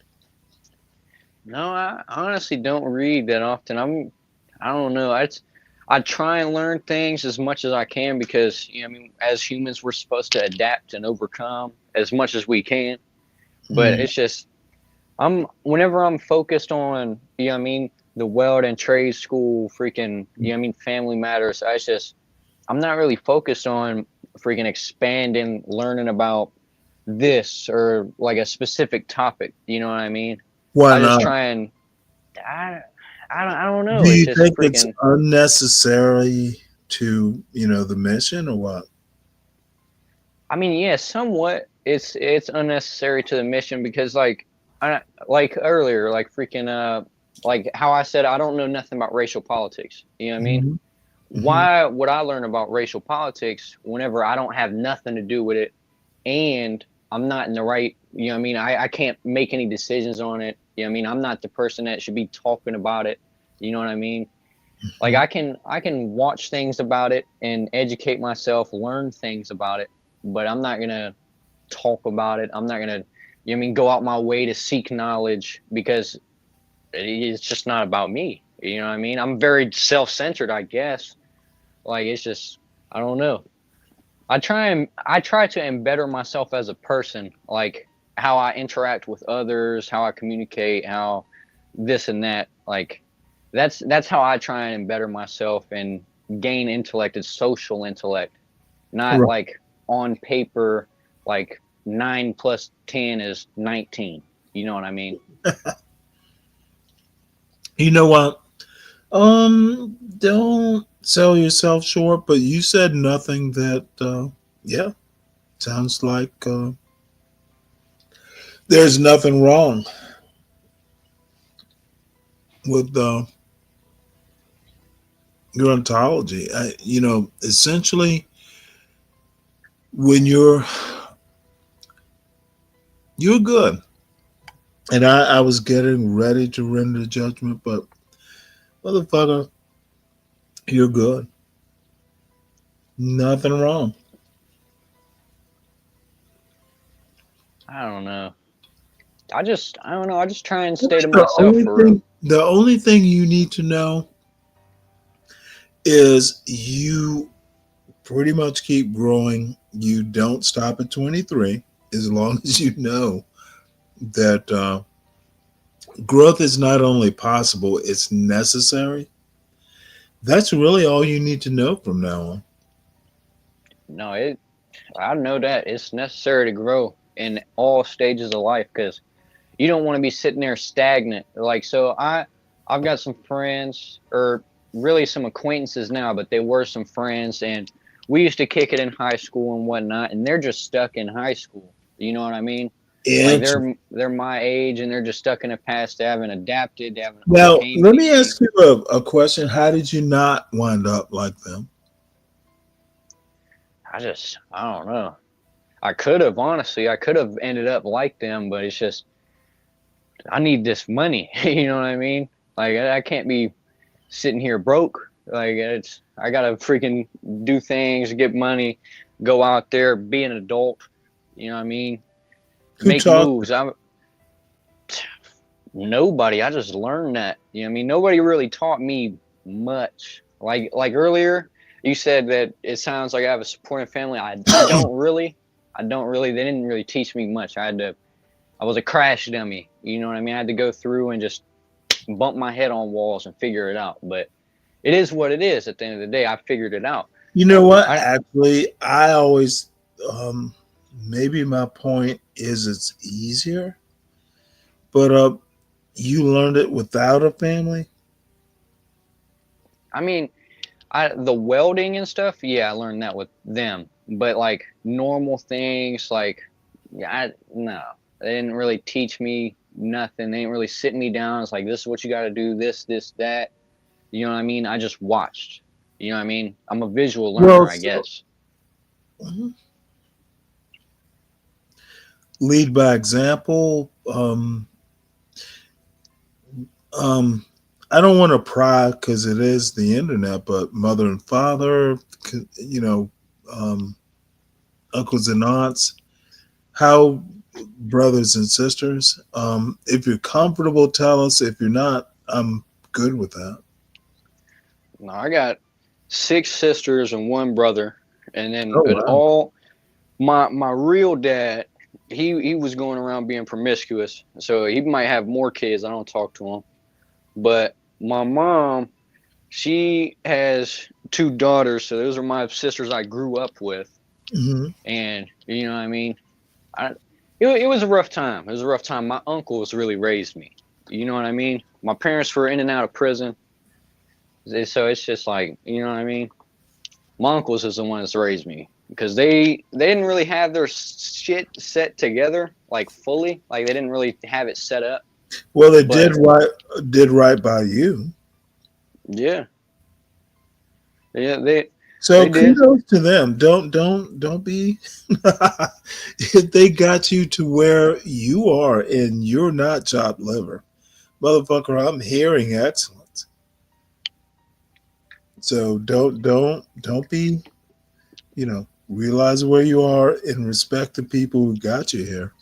Speaker 4: No, I honestly don't read that often. I don't know. I try and learn things as much as I can because, I mean, as humans, we're supposed to adapt and overcome as much as we can. But it's just, whenever I'm focused on, I mean, the weld and trade school, freaking, I mean, family matters. I'm not really focused on freaking expanding, learning about this or like a specific topic. You know what I mean?
Speaker 5: Why
Speaker 4: I just
Speaker 5: not?
Speaker 4: try and I don't know.
Speaker 5: Do
Speaker 4: It's
Speaker 5: you
Speaker 4: just
Speaker 5: think it's
Speaker 4: freaking.
Speaker 5: unnecessary to, the mission or what?
Speaker 4: I mean, yeah, somewhat. It's unnecessary to the mission because like earlier, like freaking like how I said I don't know nothing about racial politics. You know what I mean?
Speaker 5: Mm-hmm.
Speaker 4: Why would I learn about racial politics whenever I don't have nothing to do with it and I'm not in the right, you know what I mean? I can't make any decisions on it. You know what I mean? I'm not the person that should be talking about it. You know what I mean? Like I can watch things about it and educate myself, learn things about it, but I'm not gonna talk about it. I'm not gonna, you know what I mean, go out my way to seek knowledge because it's just not about me. You know what I mean? I'm very self-centered, I guess. Like it's just, I don't know. I try to better myself as a person, like how I interact with others, how I communicate, how this and that. Like that's how I try and better myself and gain intellect. It's social intellect, not
Speaker 5: Right.
Speaker 4: like on paper. Like 9 plus 10 is 19. You know what I mean?
Speaker 5: You know what? Don't sell yourself short, but you said nothing that, yeah, sounds like there's nothing wrong with your ontology. Essentially, when you're good, and I was getting ready to render judgment, but motherfucker, you're good. Nothing wrong.
Speaker 4: I don't know. I don't know. I just try and stay to
Speaker 5: The
Speaker 4: myself
Speaker 5: only
Speaker 4: for real.
Speaker 5: thing, the only thing you need to know is you pretty much keep growing. You don't stop at 23 as long as you know that growth is not only possible, it's necessary. That's really all you need to know from now on.
Speaker 4: No, I know that it's necessary to grow in all stages of life because you don't want to be sitting there stagnant. Like, so I've got some friends or really some acquaintances now, but they were some friends and we used to kick it in high school and whatnot, and they're just stuck in high school. You know what I mean? Like they're my age and they're just stuck in the past. They haven't adapted. They haven't
Speaker 5: Now,
Speaker 4: overcame
Speaker 5: let me
Speaker 4: anything.
Speaker 5: ask you a question. How did you not wind up like them?
Speaker 4: I don't know. I could have, honestly, I could have ended up like them, but it's just, I need this money. You know what I mean? Like, I can't be sitting here broke. Like, I gotta freaking do things, get money, go out there, be an adult. You know what I mean?
Speaker 5: Who
Speaker 4: Make
Speaker 5: taught
Speaker 4: moves. Nobody. I just learned that. You know what I mean? Nobody really taught me much. Like earlier, you said that it sounds like I have a supportive family. I don't really. They didn't really teach me much. I was a crash dummy. You know what I mean? I had to go through and just bump my head on walls and figure it out. But it is what it is. At the end of the day, I figured it out.
Speaker 5: You know what? Actually, I always, maybe my point is it's easier, but you learned it without a family.
Speaker 4: I mean, the welding and stuff, yeah, I learned that with them. But like normal things, like no, they didn't really teach me nothing. They didn't really sit me down. It's like, this is what you got to do. This, that. You know what I mean? I just watched. You know what I mean? I'm a visual learner, I guess.
Speaker 5: Lead by example. I don't want to pry because it is the internet, but mother and father, uncles and aunts, how brothers and sisters. If you're comfortable, tell us. If you're not, I'm good with that.
Speaker 4: No, I got 6 sisters and 1 brother, and then my real dad, he was going around being promiscuous, so he might have more kids. I don't talk to him. But my mom, she has 2 daughters, so those are my sisters I grew up with.
Speaker 5: Mm-hmm.
Speaker 4: And you know what I mean? It was a rough time. It was a rough time. My uncles really raised me. You know what I mean? My parents were in and out of prison. So it's just like, you know what I mean? My uncles is the one that's raised me. Because they didn't really have their shit set together, like fully. Like they didn't really have it set up.
Speaker 5: Well, they did right by you.
Speaker 4: Yeah. Yeah,
Speaker 5: so
Speaker 4: they
Speaker 5: kudos to them. Don't be they got you to where you are and you're not chopped liver. Motherfucker, I'm hearing excellence. So don't be, realize where you are and respect the people who got you here.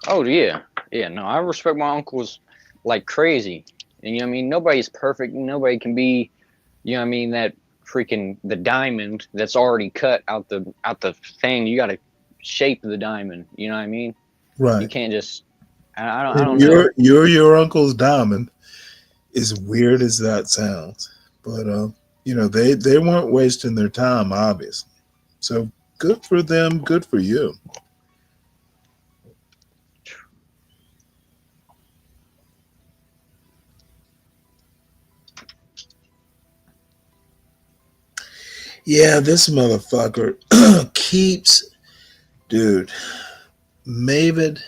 Speaker 4: Oh yeah. Yeah, no, I respect my uncles like crazy. And you know what I mean? Nobody's perfect. Nobody can be, you know what I mean, that freaking the diamond that's already cut out the thing. You gotta shape the diamond, you know what I mean?
Speaker 5: Right.
Speaker 4: You can't just I don't know.
Speaker 5: You're your uncle's diamond, as weird as that sounds. But they weren't wasting their time, obviously. So good for them, good for you. Yeah, this motherfucker keeps, dude, Mavid,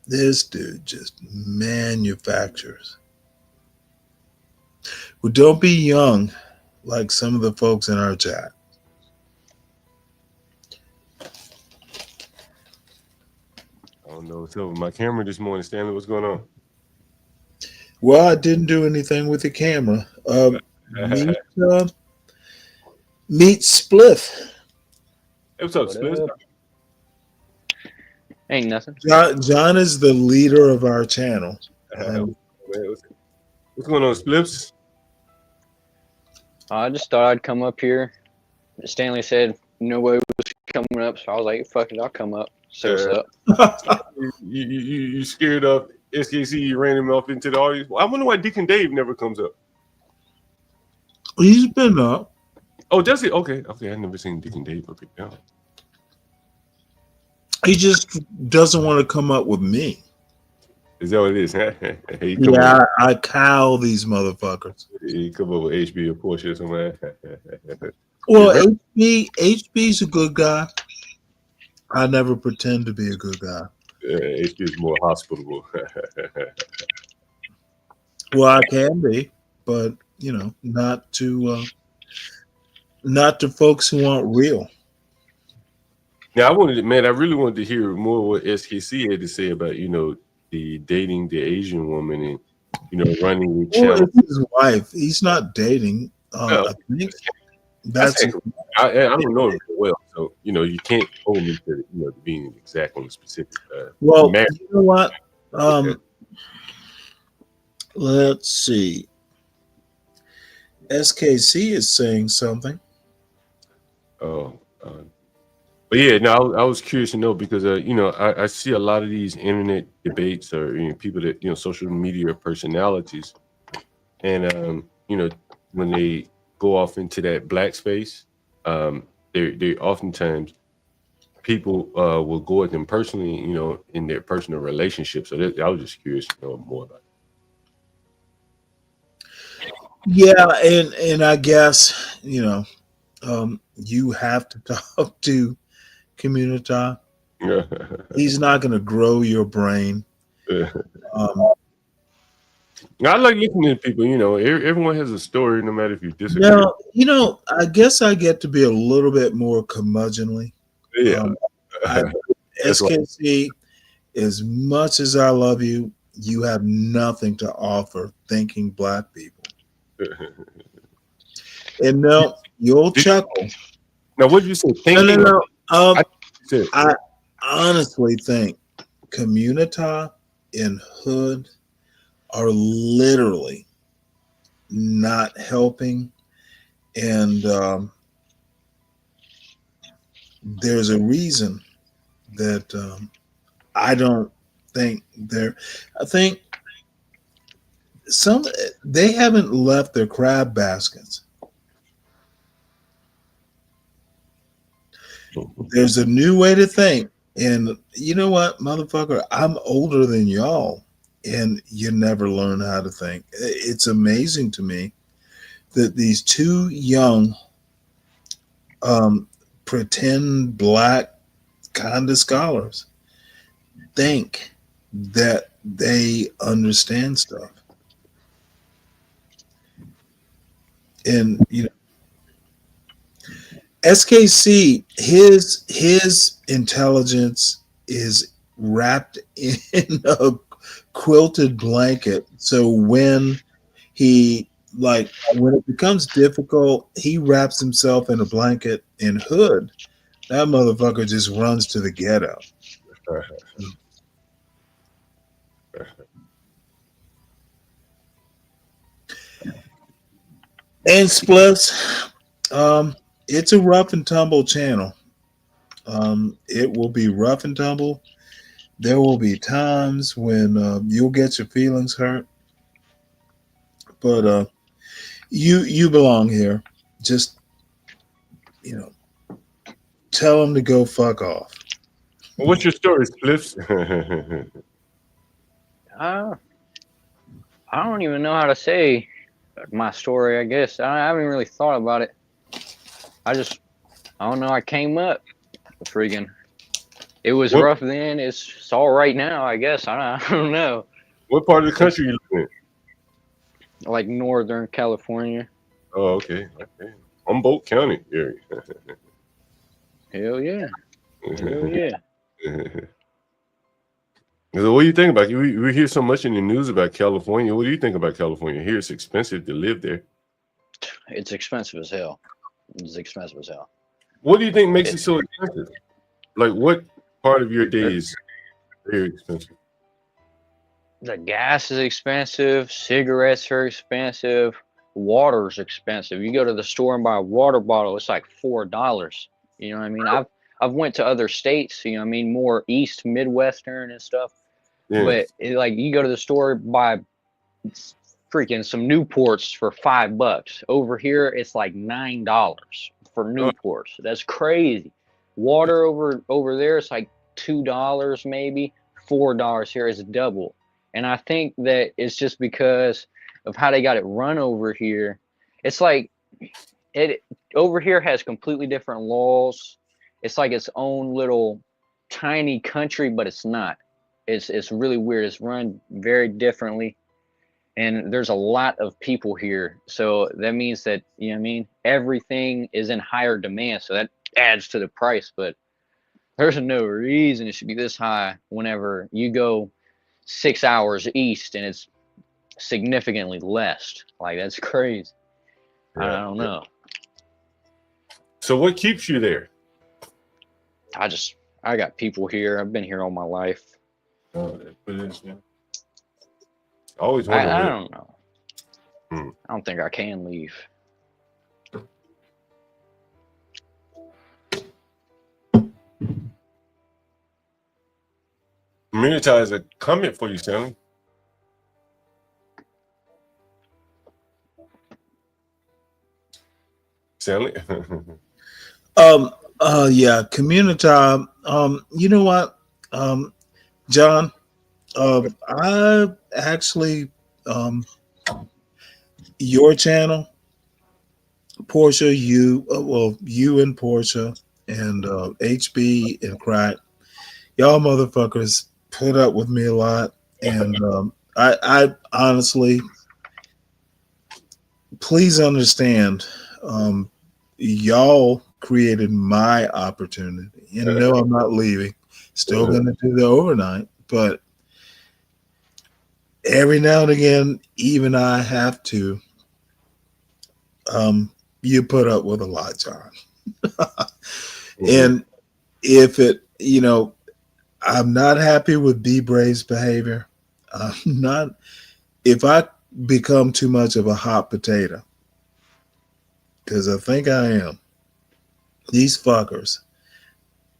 Speaker 5: this dude just manufactures. Well, don't be young like some of the folks in our chat.
Speaker 16: I don't know what's up with my camera this morning, Stanley. What's going on?
Speaker 5: Well, I didn't do anything with the camera. Meet Spliff.
Speaker 16: Hey, what's up, Spliff?
Speaker 4: Ain't nothing.
Speaker 5: John is the leader of our channel.
Speaker 16: What's going on, Spliffs?
Speaker 4: I just thought I'd come up here. Stanley said nobody was coming up, so I was like, fuck it, I'll come up. Say what's up.
Speaker 16: You scared of SKC? You ran him off into the audience. Well, I wonder why Dick and Dave never comes up.
Speaker 5: He's been up.
Speaker 16: Oh, does he? Okay. I never seen Dick and Dave up here. Yeah.
Speaker 5: He just doesn't want to come up with me.
Speaker 16: Is that what it is?
Speaker 5: Yeah, I cow these motherfuckers.
Speaker 16: He come up with HB or Porsche or something.
Speaker 5: Well, HB's a good guy. I never pretend to be a good guy.
Speaker 16: HB is more hospitable.
Speaker 5: Well, I can be, but not to folks who aren't real.
Speaker 16: Now, I really wanted to hear more what SKC had to say about, the dating the Asian woman and, running the channel.
Speaker 5: Well, it's his wife. He's not dating. I think
Speaker 16: I don't know him well, so you can't hold me to being exact on the specific.
Speaker 5: Well, you know what? Let's see. SKC is saying something.
Speaker 16: Oh, but yeah, no, I was curious to know because I see a lot of these internet debates or people that social media personalities, and when they go off into that black space, they oftentimes people will go at them personally, in their personal relationships. So I was just curious to know more about
Speaker 5: Yeah, and I guess you have to talk to Communita.
Speaker 16: it.
Speaker 5: He's not going to grow your brain. Um,
Speaker 16: I like listening to people. Everyone has a story, no matter if you disagree.
Speaker 5: now, I guess I get to be a little bit more curmudgeonly.
Speaker 16: Yeah, that's why.
Speaker 5: SKC, as much as I love you, you have nothing to offer thinking black people. And no, you'll chuckle.
Speaker 16: Now, what did you say?
Speaker 5: No,
Speaker 16: Thinking?
Speaker 5: no, no.
Speaker 16: said-
Speaker 5: I honestly think Communita and Hood are literally not helping. And there's a reason that I don't think they're. I think they haven't left their crab baskets. There's a new way to think. And you know what, motherfucker? I'm older than y'all, and you never learn how to think. It's amazing to me that these two young, pretend black kind of scholars think that they understand stuff. And SKC, his intelligence is wrapped in a quilted blanket. So when when it becomes difficult, he wraps himself in a blanket and Hood. That motherfucker just runs to the ghetto. And Spliffs, it's a rough and tumble channel. It will be rough and tumble. There will be times when you'll get your feelings hurt, but you belong here. Just tell them to go fuck off.
Speaker 16: What's your story, Spliffs?
Speaker 4: I don't even know how to say my story. I guess I haven't really thought about it. I don't know. I came up, freaking. It was rough then. It's all right now. I guess I don't know.
Speaker 16: What part of the country you live in?
Speaker 4: Like Northern California.
Speaker 16: Oh, okay. Humboldt County area.
Speaker 4: Hell yeah. Hell yeah.
Speaker 16: So what do you think about it? We hear so much in the news about California. What do you think about California? Here it's expensive to live there.
Speaker 4: It's expensive as hell. It's expensive as hell.
Speaker 16: What do you think makes it so expensive? Like what part of your day is very expensive?
Speaker 4: The gas is expensive. Cigarettes are expensive. Water's expensive. You go to the store and buy a water bottle, it's like $4. You know what I mean? I've went to other states, more East Midwestern and stuff. Yeah. But you go to the store, buy freaking some Newports for $5. Over here, it's like $9 for Newports. That's crazy. Water over there, it's like $2 maybe. $4 here is double. And I think that it's just because of how they got it run over here. It's like it over here has completely different laws. It's like its own little tiny country, but it's not. It's really weird. It's run very differently. And there's a lot of people here. So that means that, everything is in higher demand. So that adds to the price, but there's no reason it should be this high whenever you go 6 hours east and it's significantly less. Like, that's crazy. Yeah. I don't know.
Speaker 16: So what keeps you there?
Speaker 4: I got people here. I've been here all my life.
Speaker 16: Always
Speaker 4: I
Speaker 16: wondering.
Speaker 4: don't know. I don't think I can leave.
Speaker 16: Community has a comment for you, Stanley. Stanley.
Speaker 5: Yeah, community. You know what, John? I actually, your channel, Portia, you and Portia and HB and Crack, y'all motherfuckers put up with me a lot, and I honestly, please understand, y'all created my opportunity, and no, I'm not leaving. Still going to do the overnight, but every now and again, even I have to. You put up with a lot, John. And if it, I'm not happy with B Brave's behavior. I'm not. If I become too much of a hot potato, because I think I am, these fuckers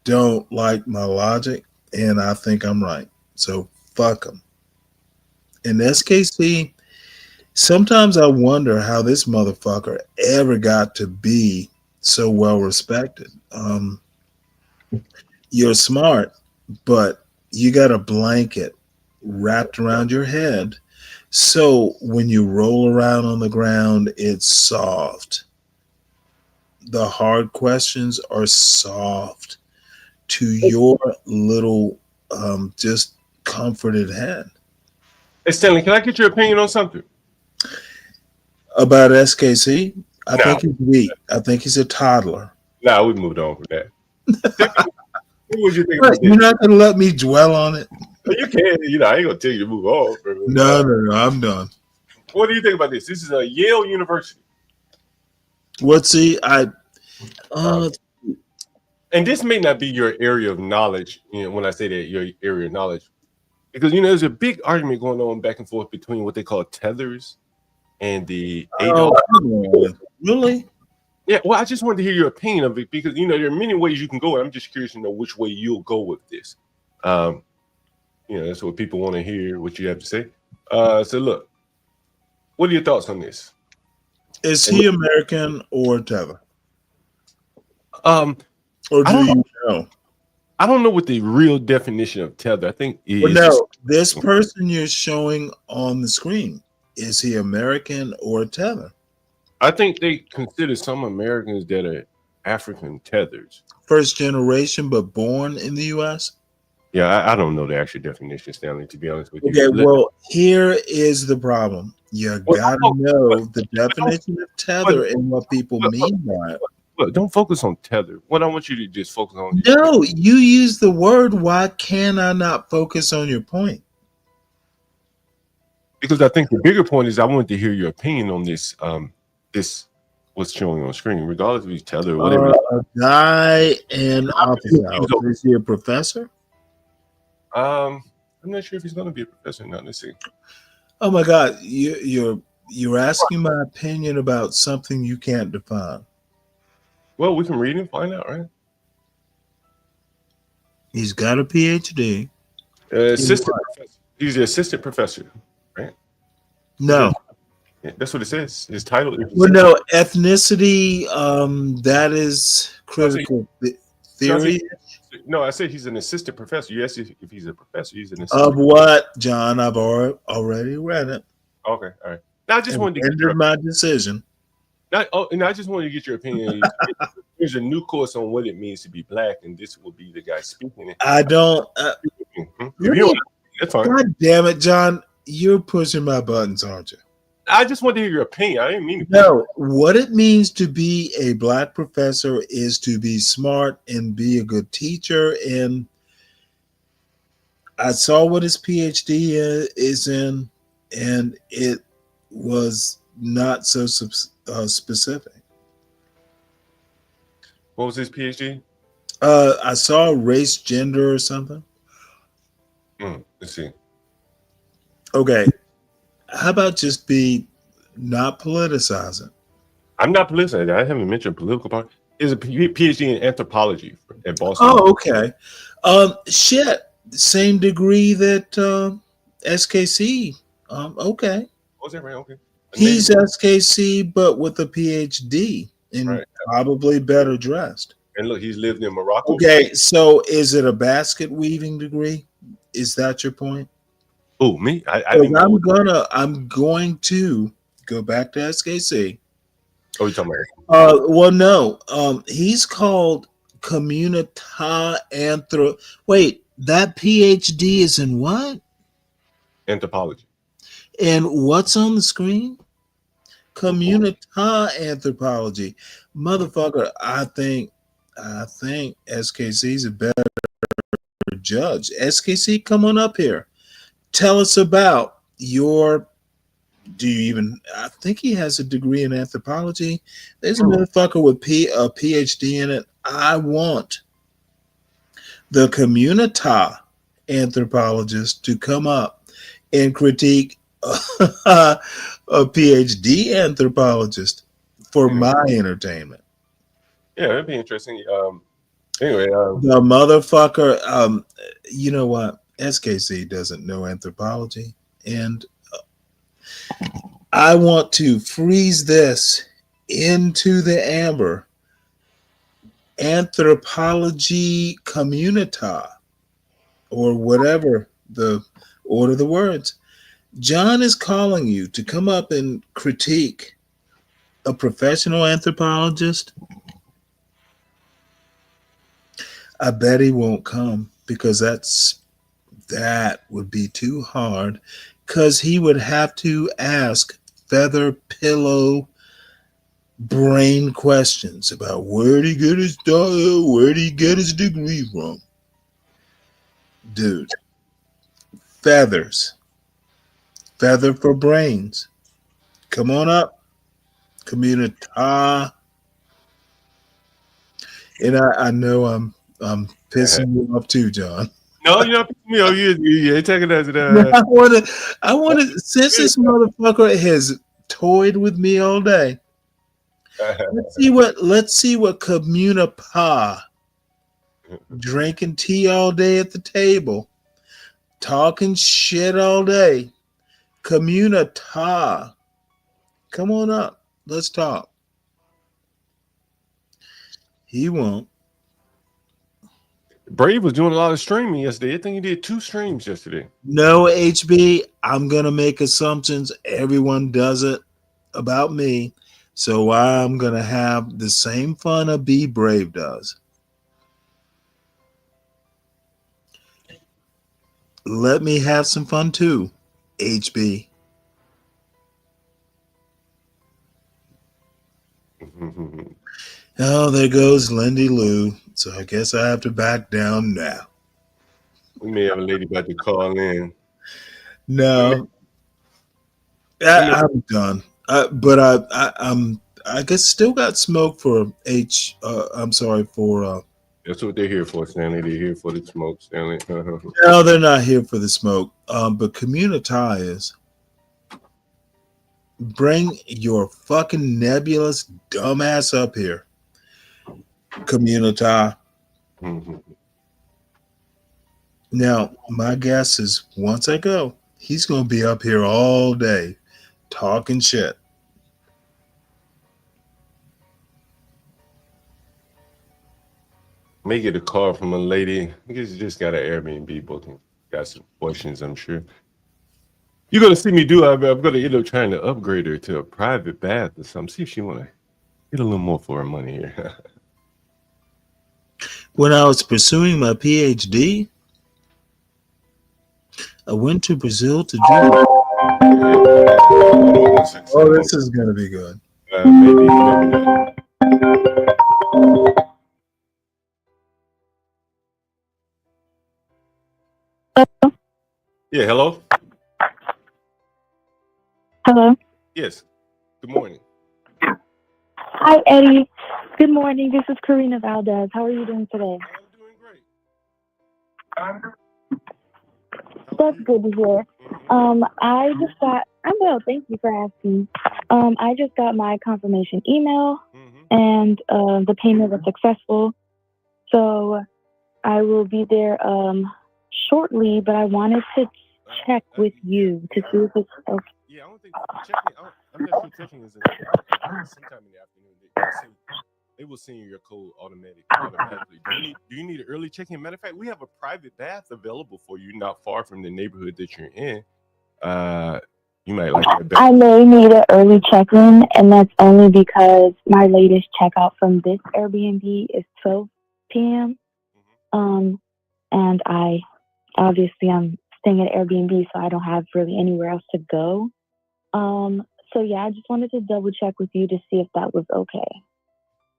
Speaker 5: don't like my logic, and I think I'm right. So fuck them. In SKC, sometimes I wonder how this motherfucker ever got to be so well respected. You're smart, but you got a blanket wrapped around your head. So when you roll around on the ground, it's soft. The hard questions are soft to your little just comforted head.
Speaker 16: Hey, Stanley, can I get your opinion on something?
Speaker 5: About SKC? I think he's weak. I think he's a toddler.
Speaker 16: Nah, we moved on from that. What would you think
Speaker 5: Right,
Speaker 16: about
Speaker 5: you're
Speaker 16: this?
Speaker 5: not going to let me dwell on it?
Speaker 16: You can. I ain't going to tell you to move on.
Speaker 5: No, I'm done.
Speaker 16: What do you think about this? This is a Yale University.
Speaker 5: What? See,
Speaker 16: and this may not be your area of knowledge, when I say that, your area of knowledge. Because, there's a big argument going on back and forth between what they call tethers and the
Speaker 5: really?
Speaker 16: Yeah, well, I just wanted to hear your opinion of it because, there are many ways you can go. And I'm just curious to know which way you'll go with this. That's what people want to hear, what you have to say. So, look, what are your thoughts on this?
Speaker 5: Is he American or tether?
Speaker 16: Or
Speaker 5: do you know?
Speaker 16: I don't know what the real definition of tether. I think is.
Speaker 5: No, this person you're showing on the screen, is he American or tether?
Speaker 16: I think they consider some Americans that are African tethers.
Speaker 5: First generation, but born in the U.S.?
Speaker 16: Yeah, I don't know the actual definition, Stanley, to be honest with you.
Speaker 5: Okay, well, here is the problem. You gotta know the definition of tether and what people mean by it.
Speaker 16: Look, don't focus on tether. What I want you to just focus on.
Speaker 5: No, you use the word. Why can I not focus on your point?
Speaker 16: Because I think the bigger point is I wanted to hear your opinion on this. This what's showing on screen, regardless if he's tether or whatever.
Speaker 5: A guy in opposite house. Is he a professor?
Speaker 16: I'm not sure if he's going to be a professor or not. Let's see.
Speaker 5: Oh my God, you're asking my opinion about something you can't define.
Speaker 16: Well, we can read and find out, right?
Speaker 5: He's got a PhD.
Speaker 16: Assistant professor. He's the assistant professor, right?
Speaker 5: No.
Speaker 16: Yeah, that's what it says. His title is.
Speaker 5: Well, no, ethnicity. That is critical theory.
Speaker 16: No, I said he's an assistant professor. You asked if he's a professor. He's an assistant.
Speaker 5: Of what, John? I've already read it.
Speaker 16: Okay, all right. Now I just wanted to
Speaker 5: get my decision.
Speaker 16: And I just wanted to get your opinion. There's a new course on what it means to be black, and this will be the guy speaking it.
Speaker 5: I don't.
Speaker 16: That's fine.
Speaker 5: God damn it, John! You're pushing my buttons, aren't you?
Speaker 16: I just wanted to hear your opinion. I didn't mean to.
Speaker 5: No, what it means to be a black professor is to be smart and be a good teacher. And I saw what his PhD is in, and it was not so specific.
Speaker 16: What was his PhD?
Speaker 5: I saw race, gender, or something.
Speaker 16: Let's see.
Speaker 5: Okay. How about just be not politicizing?
Speaker 16: I'm not politicizing. I haven't mentioned political part. Is a PhD in anthropology at Boston.
Speaker 5: Oh, okay. Shit, same degree that SKC. Okay.
Speaker 16: Was that right? Okay.
Speaker 5: He's SKC, but with a PhD and
Speaker 16: Right.
Speaker 5: probably better dressed.
Speaker 16: And look, he's lived in Morocco.
Speaker 5: Okay, so is it a basket weaving degree? Is that your point?
Speaker 16: Oh, me? I
Speaker 5: 'Cause
Speaker 16: didn't know.
Speaker 5: I'm going to go back to SKC.
Speaker 16: Oh, you talking about?
Speaker 5: Well, no. He's called Communita Anthro. Wait, that PhD is in what?
Speaker 16: Anthropology.
Speaker 5: And what's on the screen? Communita Anthropology. Motherfucker, I think SKC's a better judge. SKC, come on up here. Tell us about your. Do you even? I think he has a degree in anthropology. There's a motherfucker with a PhD in it. I want the Communita anthropologist to come up and critique a PhD anthropologist for my entertainment.
Speaker 16: Yeah, that'd be interesting. Anyway,
Speaker 5: The motherfucker. You know what? SKC doesn't know anthropology, and I want to freeze this into the amber. Anthropology Communita, or whatever the order of the words. John is calling you to come up and critique a professional anthropologist. I bet he won't come because that would be too hard, because he would have to ask feather pillow brain questions about where did he get his degree from. Dude, feather for brains. Come on up, Communita. And I know I'm pissing you off too, John.
Speaker 16: no, you're not picking me up. You ain't taking that.
Speaker 5: I want to. Since this motherfucker has toyed with me all day, let's see what Communita, drinking tea all day at the table, talking shit all day. Communita, come on up. Let's talk. He won't.
Speaker 16: Brave was doing a lot of streaming yesterday. I think he did 2 streams yesterday.
Speaker 5: No, HB, I'm going to make assumptions. Everyone does it about me. So I'm going to have the same fun a Be Brave does. Let me have some fun too, HB. Oh, there goes Lindy Lou. So I guess I have to back down now.
Speaker 16: We may have a lady about to call in.
Speaker 5: No, I'm done. But I guess still got smoke for I'm sorry for.
Speaker 16: That's what they're here for, Stanley. They're here for the smoke, Stanley.
Speaker 5: No, they're not here for the smoke. But Communita is. Bring your fucking nebulous dumbass up here. Communita. Now, my guess is once I go, he's going to be up here all day talking shit.
Speaker 16: May get a call from a lady. I guess you just got an Airbnb booking. Got some questions, I'm sure. You're going to see me do. I'm going to end up trying to upgrade her to a private bath or something. See if she want to get a little more for her money here.
Speaker 5: When I was pursuing my PhD, I went to Brazil to do it. Oh, this is going to be good.
Speaker 16: Maybe. Yeah, hello?
Speaker 3: Hello.
Speaker 16: Yes. Good morning.
Speaker 3: Hi, Eddie. Good morning. This is Karina Valdez. How are you doing today?
Speaker 16: I'm doing great.
Speaker 3: That's good to hear. I just got I'm well. Thank you for asking. I just got my confirmation email, and the payment was successful. So I will be there shortly. But I wanted to check with you to see if it's okay.
Speaker 16: Yeah, I don't think checking. I'm not sure checking is sometime in the afternoon. They will send you your code automatically. Do you need an early check-in? Matter of fact, we have a private bath available for you, not far from the neighborhood that you're in. You might like that better.
Speaker 3: I may need an early check-in, and that's only because my latest checkout from this Airbnb is 12 p.m. And I'm staying at Airbnb, so I don't have really anywhere else to go. So yeah, I just wanted to double check with you to see if that was okay.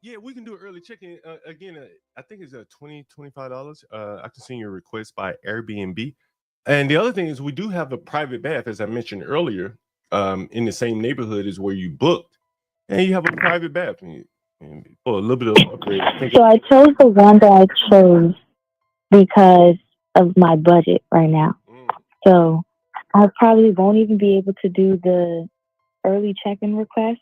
Speaker 16: Yeah, we can do an early check-in. Again, I think it's $25. I can send your request by Airbnb. And the other thing is we do have a private bath, as I mentioned earlier, in the same neighborhood as where you booked. And you have a private bath and for a little bit of upgrade.
Speaker 3: So I chose the one that I chose because of my budget right now. So I probably won't even be able to do the early check-in request.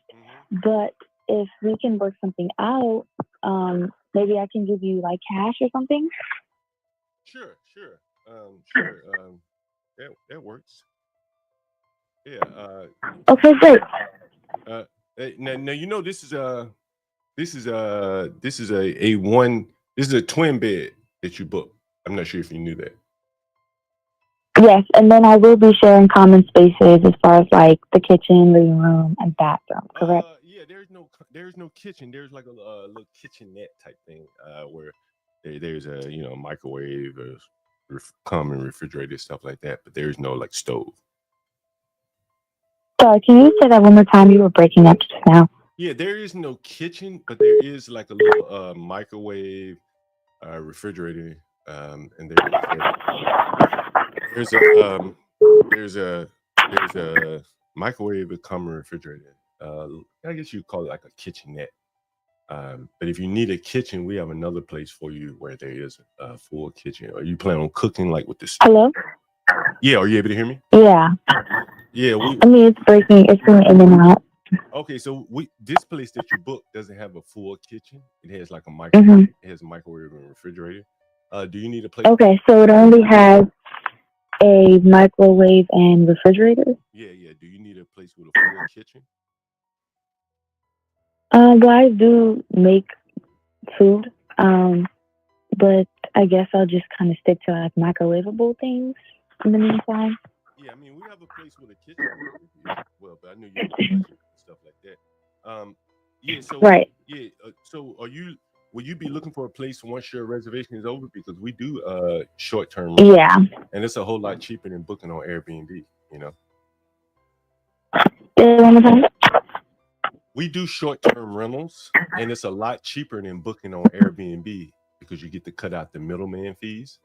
Speaker 3: But if we can work something out, maybe I can give you like cash or something.
Speaker 16: Sure. That works. Yeah.
Speaker 3: Okay, great.
Speaker 16: Now you know this is a twin bed that you booked. I'm not sure if you knew that.
Speaker 3: Yes, and then I will be sharing common spaces as far as like the kitchen, living room, and bathroom. Correct?
Speaker 16: Yeah, there's no kitchen. There's like a little kitchenette type thing where there's a microwave, common refrigerator, stuff like that. But there's no like stove.
Speaker 3: Sorry, can you say that one more time? You were breaking up just now.
Speaker 16: Yeah, there is no kitchen, but there is like a little microwave, refrigerator, and there's a microwave, a common refrigerator. I guess you call it like a kitchenette. But if you need a kitchen, we have another place for you where there is a full kitchen. Are you planning on cooking like with this?
Speaker 3: Hello?
Speaker 16: Yeah, are you able to hear me?
Speaker 3: Yeah.
Speaker 16: Yeah,
Speaker 3: it's breaking. It's going in and out.
Speaker 16: Okay, so this place that you booked doesn't have a full kitchen. It has like a microwave. It has a microwave and refrigerator. Do you need a place?
Speaker 3: Okay, so it only has a microwave and refrigerator?
Speaker 16: Yeah. Do you need a place with a full kitchen?
Speaker 3: Well, I do make food, but I guess I'll just kind of stick to like microwavable things in the meantime.
Speaker 16: Yeah, I mean, we have a place with a kitchen. Well, but I knew you had and stuff like that. Yeah, so
Speaker 3: right.
Speaker 16: Yeah, so will you be looking for a place once your reservation is over? Because we do short-term.
Speaker 3: Yeah.
Speaker 16: And it's a whole lot cheaper than booking on Airbnb. We do short-term rentals, and it's a lot cheaper than booking on Airbnb because you get to cut out the middleman fees.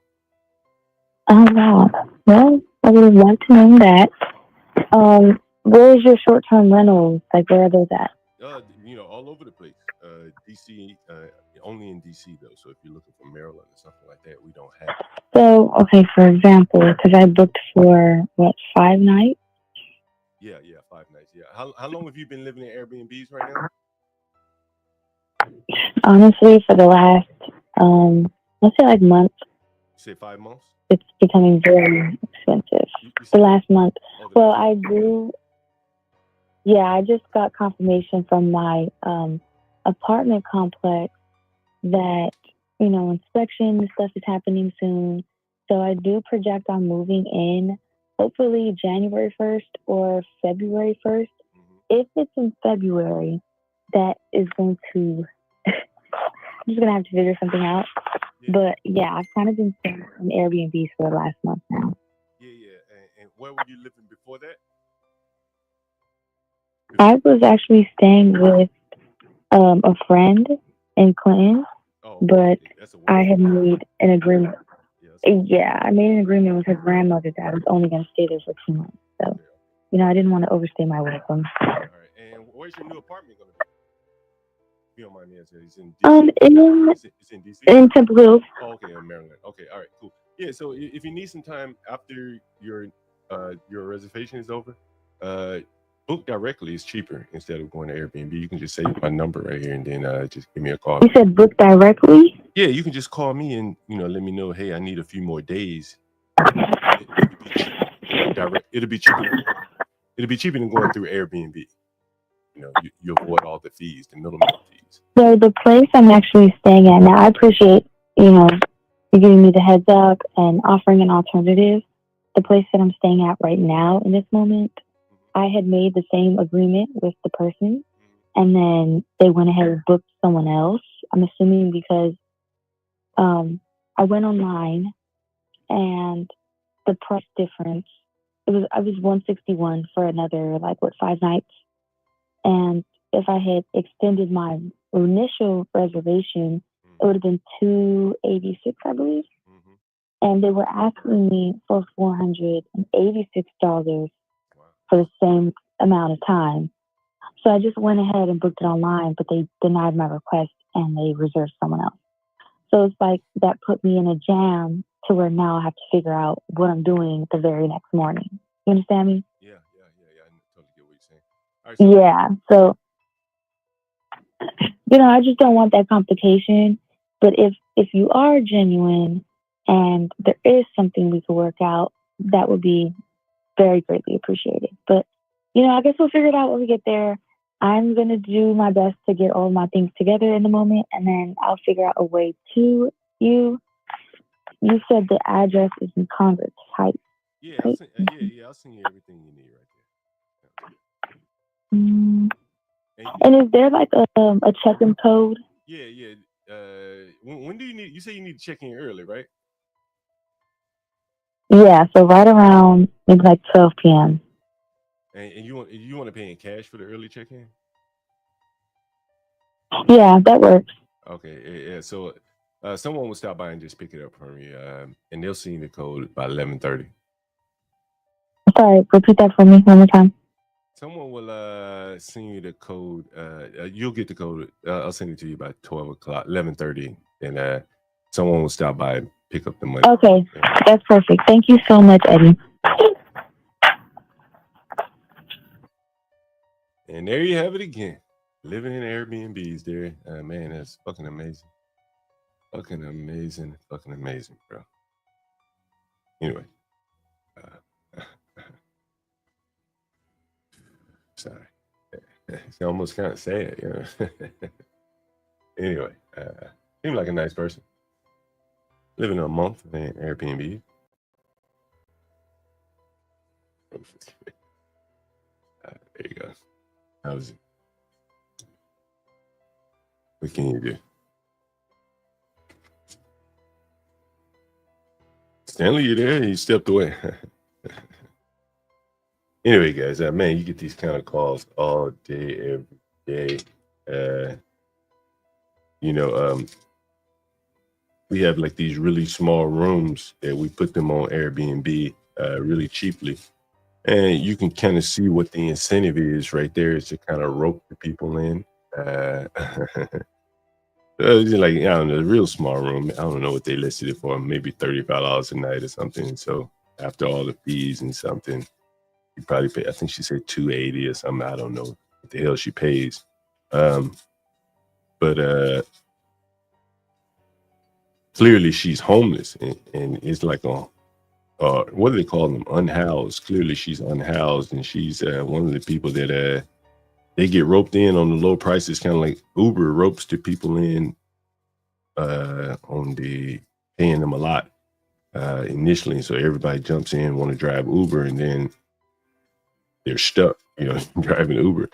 Speaker 3: Oh wow. Well, I would have liked to know that. Where's your short-term rentals? Like, where are those at?
Speaker 16: All over the place. DC, only in DC though. So if you're looking for Maryland or something like that, we don't have.
Speaker 3: So, okay, for example, because I booked for 5 nights?
Speaker 16: Yeah, 5 nights. Yeah. How long have you been living in Airbnbs right now?
Speaker 3: Honestly, for the last, let's say like month.
Speaker 16: You say 5 months?
Speaker 3: It's becoming very expensive. The last month. Well, I do. Yeah, I just got confirmation from my apartment complex that, inspection and stuff is happening soon. So I do project on moving in hopefully January 1st or February 1st. If it's in February, that is going to, I'm just going to have to figure something out. But yeah, I've kind of been staying in Airbnbs for the last month now.
Speaker 16: Yeah. And where were you living before that?
Speaker 3: I was actually staying with a friend in Clinton, but I had made an agreement. Yeah, I made an agreement with her grandmother that I was only going to stay there for 2 months. So, I didn't want to overstay my welcome.
Speaker 16: All right. And where's your new apartment going to be? If you don't mind me asking, it's in DC? It's in DC?
Speaker 3: In Temple Hills.
Speaker 16: Oh, okay, in Maryland. Okay, all right, cool. Yeah, so if you need some time after your reservation is over, Book directly is cheaper instead of going to Airbnb. You can just save my number right here and then just give me a call.
Speaker 3: You said book directly?
Speaker 16: Yeah, you can just call me and let me know. Hey, I need a few more days. It'll be cheaper. It'll be cheaper than going through Airbnb. You avoid all the fees, the middleman fees.
Speaker 3: So the place I'm actually staying at now, I appreciate, you giving me the heads up and offering an alternative. The place that I'm staying at right now in this moment, I had made the same agreement with the person, and then they went ahead and booked someone else. I'm assuming because I went online and the price difference, I was $161 for another 5 nights. And if I had extended my initial reservation, it would have been $286, I believe. And they were asking me for $486 for the same amount of time. So I just went ahead and booked it online, but they denied my request and they reserved someone else. So it's like that put me in a jam to where now I have to figure out what I'm doing the very next morning. You understand me?
Speaker 16: Yeah. I totally get what you're saying.
Speaker 3: Yeah. So, I just don't want that complication. But if you are genuine and there is something we could work out, that would be very greatly appreciated. But, I guess we'll figure it out when we get there. I'm going to do my best to get all my things together in the moment, and then I'll figure out a way to you. You said the address is in Congress Heights.
Speaker 16: Yeah,
Speaker 3: right?
Speaker 16: I'll send you everything you need right there.
Speaker 3: And is there a check-in code?
Speaker 16: Yeah. When do you need? You say you need to check in early, right?
Speaker 3: Yeah, so right around maybe 12 p.m.
Speaker 16: And you want to pay in cash for the early check-in?
Speaker 3: Yeah, that works.
Speaker 16: Okay, yeah. So someone will stop by and just pick it up from you, and they'll see the code by 11:30.
Speaker 3: Sorry, repeat that for me one more time.
Speaker 16: Someone will send you the code. You'll get the code. I'll send it to you by 12 o'clock, 11:30, and someone will stop by and pick up the money.
Speaker 3: Okay, that's perfect. Thank you so much, Eddie.
Speaker 16: And there you have it again. Living in Airbnbs there. Man, that's fucking amazing. Fucking amazing, bro. Anyway. Sorry. It's almost kind of sad, Anyway, seemed like a nice person. Living a month in Airbnb. There you go. How was it? What can you do? Stanley, you there? He stepped away. Anyway, guys, man, you get these kind of calls all day, every day. We have these really small rooms that we put them on Airbnb really cheaply. And you can kind of see what the incentive is right there is to kind of rope the people in. It's I don't know, a real small room. I don't know what they listed it for, maybe $35 a night or something. So after all the fees and something, you probably pay, I think she said $280 or something. I don't know what the hell she pays. But clearly she's homeless and it's what do they call them? Unhoused. Clearly she's unhoused, and she's one of the people that they get roped in on the low prices, kind of like Uber ropes to people in on the paying them a lot initially. So everybody jumps in, want to drive Uber, and then they're stuck, driving Uber.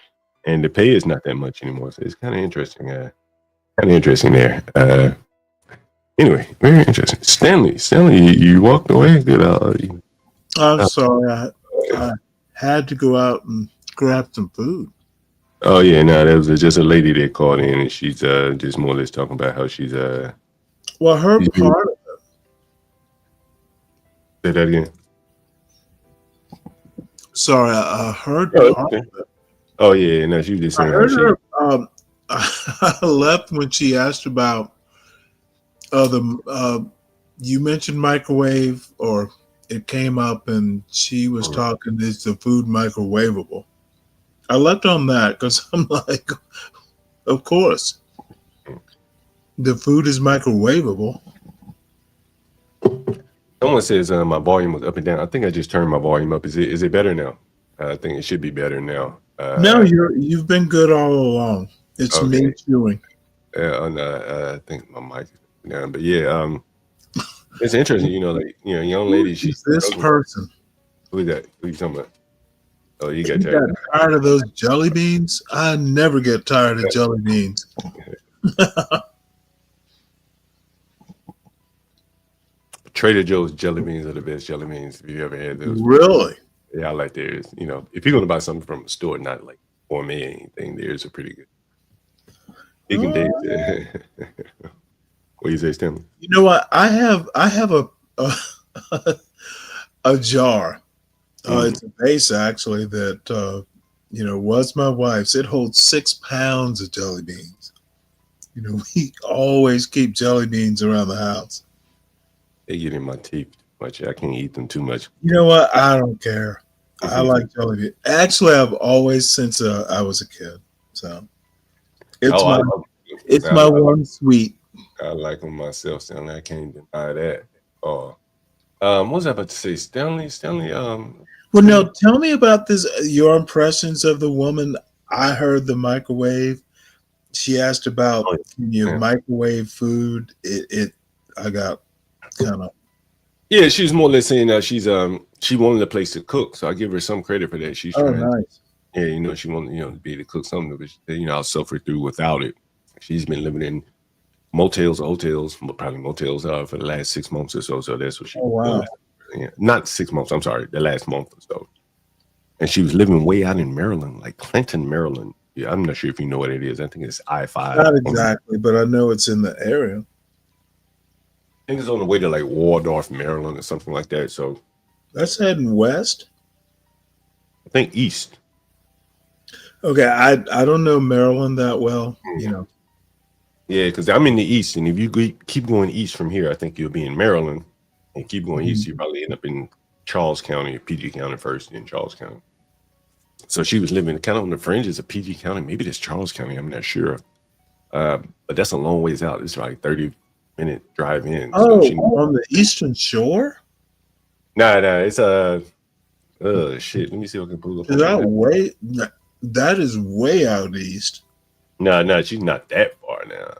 Speaker 16: And the pay is not that much anymore. So it's kind of interesting. There. Anyway, very interesting. Stanley, you walked away.
Speaker 5: I'm sorry. I had to go out and grab some food.
Speaker 16: Oh yeah, no, there was just a lady that called in, and she's just more or less talking about how she's
Speaker 5: Well, her part of it.
Speaker 16: Say that again.
Speaker 5: Sorry, I heard part of it.
Speaker 16: Oh yeah, no, she was just saying.
Speaker 5: I heard her. I left when she asked about you mentioned microwave or it came up and she was talking, is the food microwavable? I left on that because I'm like, of course. The food is microwavable.
Speaker 16: Someone says my volume was up and down. I think I just turned my volume up. Is it better now? I think it should be better now.
Speaker 5: No, you've been good all along. It's me chewing.
Speaker 16: I think my mic is down, but yeah, it's interesting. Young lady. She's
Speaker 5: this person.
Speaker 16: Who is that? Who you talking about? Oh, you got
Speaker 5: tired of those jelly beans? I never get tired of jelly beans.
Speaker 16: Trader Joe's jelly beans are the best jelly beans if you ever had those.
Speaker 5: Really?
Speaker 16: Yeah, I like theirs. If you're gonna buy something from a store, not like gourmet or anything, theirs are pretty good. You can date that. What do you say, Stanley?
Speaker 5: You know what? I have a jar. It's a vase actually that was my wife's. It holds 6 pounds of jelly beans. We always keep jelly beans around the house.
Speaker 16: They get in my teeth too much. I can't eat them too much.
Speaker 5: You know what? I don't care. I like jelly beans. Actually, I've always since I was a kid. So it's my one sweet.
Speaker 16: I like them myself, Stanley. I can't deny that. What was I about to say, Stanley?
Speaker 5: Well, no. Tell me about this. Your impressions of the woman. I heard the microwave. She asked about can you microwave food. I got kind of.
Speaker 16: Yeah, she was more or less saying that she wanted a place to cook, so I give her some credit for that. She's trying.
Speaker 5: Nice.
Speaker 16: Yeah, she wanted to be able to cook something, but I'll suffer through without it. She's been living in motels or hotels, probably motels for the last 6 months or so. So that's what she.
Speaker 5: Oh wow.
Speaker 16: Yeah, not 6 months. I'm sorry, the last month or so. And she was living way out in Maryland, like Clinton, Maryland. Yeah, I'm not sure if you know what it is. I think it's I-5.
Speaker 5: Not exactly, but I know it's in the area.
Speaker 16: I think it's on the way to like Waldorf, Maryland, or something like that. So
Speaker 5: that's heading west.
Speaker 16: I think east.
Speaker 5: Okay, I don't know Maryland that well.
Speaker 16: Yeah, because I'm in the east, and if you keep going east from here, I think you'll be in Maryland, and keep going east, you probably end up in Charles County or PG County first, in Charles County. So she was living kind of on the fringes of PG County. Maybe that's Charles County. I'm not sure. But that's a long ways out. It's like 30-minute drive in.
Speaker 5: Oh, so on the eastern shore?
Speaker 16: No, it's shit. Let me see if I can pull up.
Speaker 5: That is way out east.
Speaker 16: No, she's not that far now.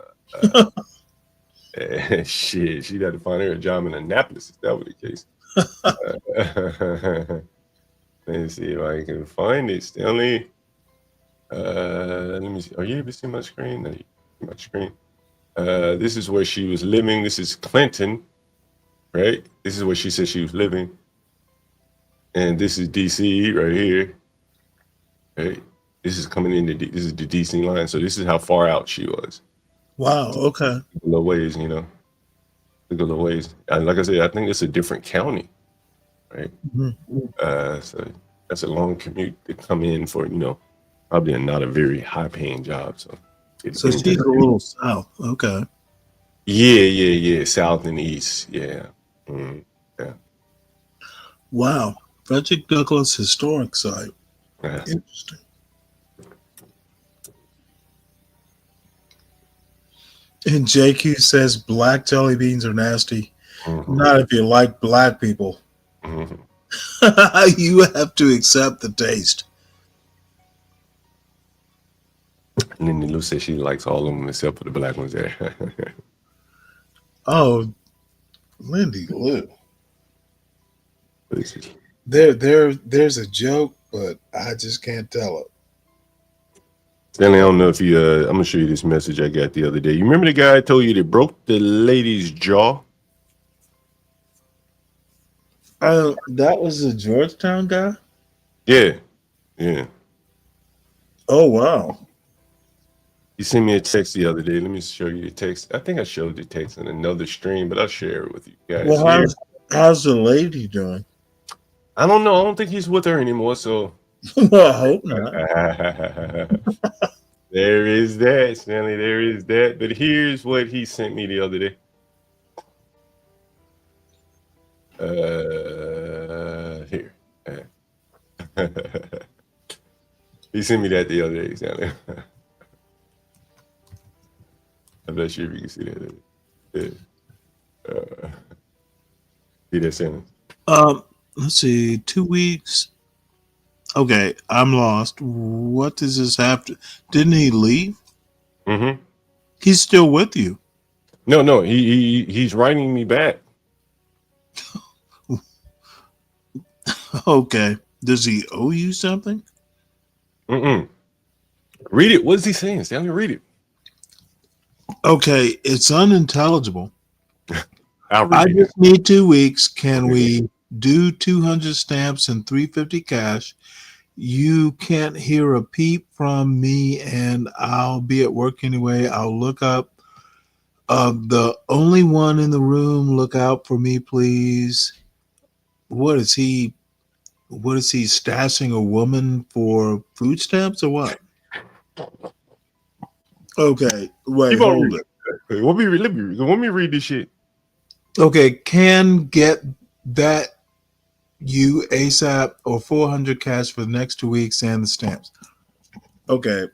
Speaker 16: Shit, she'd have to find her a job in Annapolis if that were the case. Let's see if I can find it, Stanley. Let me see. Are you able to see my screen? No, you see my screen. This is where she was living. This is Clinton, right? This is where she said she was living. And this is DC right here. Right? This is coming into this is the DC line. So this is how far out she was.
Speaker 5: Wow, okay.
Speaker 16: A little ways, a little ways. And like I said, I think it's a different county, right?
Speaker 5: Mm-hmm.
Speaker 16: So that's a long commute to come in for, probably not a very high paying job. So
Speaker 5: she's a little south. Okay.
Speaker 16: Yeah. South and east. Yeah. Yeah.
Speaker 5: Wow. Frederick Douglass Historic Site. Interesting. And JQ says black jelly beans are nasty. Mm-hmm. Not if you like black people. Mm-hmm. You have to accept the taste.
Speaker 16: And then Lou says she likes all of them except for the black ones there.
Speaker 5: Oh, Lindy Lou. There's a joke, but I just can't tell it.
Speaker 16: Stanley, I don't know if you, I'm going to show you this message I got the other day. You remember the guy I told you that broke the lady's jaw?
Speaker 5: That was the Georgetown guy?
Speaker 16: Yeah.
Speaker 5: Oh, wow.
Speaker 16: He sent me a text the other day. Let me show you the text. I think I showed the text in another stream, but I'll share it with you guys.
Speaker 5: Well, how's the lady doing?
Speaker 16: I don't know. I don't think he's with her anymore, so.
Speaker 5: Well, I hope not.
Speaker 16: There is that, Stanley. There is that. But here's what he sent me the other day. He sent me that the other day, Stanley. I'm not sure if you can see that. Yeah. See that, Stanley?
Speaker 5: Let's see, 2 weeks. Okay, I'm lost. What does this have to? Didn't he leave?
Speaker 16: Mm-hmm.
Speaker 5: He's still with you.
Speaker 16: No. He's writing me back.
Speaker 5: Okay. Does he owe you something?
Speaker 16: Mm-mm. Read it. What is he saying, Stanley? Read it.
Speaker 5: Okay, it's unintelligible.
Speaker 16: I'll
Speaker 5: I
Speaker 16: read it.
Speaker 5: just need 2 weeks. Can we do 200 stamps and 350 cash? You can't hear a peep from me, and I'll be at work anyway. I'll look up. The only one in the room. Look out for me, please. What is he? What is he stashing a woman for food stamps or what? Okay, wait,
Speaker 16: Keep on
Speaker 5: hold
Speaker 16: reading.
Speaker 5: it.
Speaker 16: Let me read this shit.
Speaker 5: Okay, can get that you ASAP or 400 cash for the next 2 weeks and the stamps. Okay.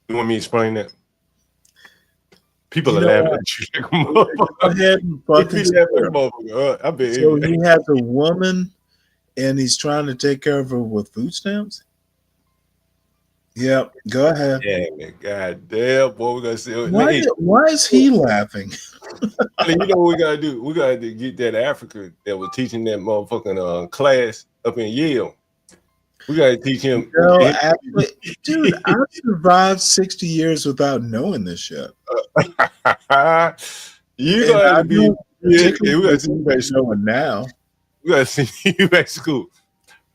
Speaker 16: You want me to explain that? People
Speaker 5: You
Speaker 16: are
Speaker 5: know
Speaker 16: laughing
Speaker 5: what?
Speaker 16: at you like a motherfucker.
Speaker 5: Go ahead and fucking
Speaker 16: They laughing at a motherfucker. I bet.
Speaker 5: So he has a woman and he's trying to take care of her with food stamps? Yep, go ahead.
Speaker 16: Yeah, man. God damn, boy, we gotta see.
Speaker 5: Why is he laughing?
Speaker 16: You know what we gotta do? We gotta get that African that was teaching that motherfucking class up in Yale. We gotta teach him.
Speaker 5: No, actually, dude, I've survived 60 years without knowing this shit.
Speaker 16: You
Speaker 5: And
Speaker 16: gotta
Speaker 5: I
Speaker 16: be.
Speaker 5: don't
Speaker 16: Yeah, we
Speaker 5: particularly
Speaker 16: gotta see you back to
Speaker 5: knowing now.
Speaker 16: We gotta see you back to school.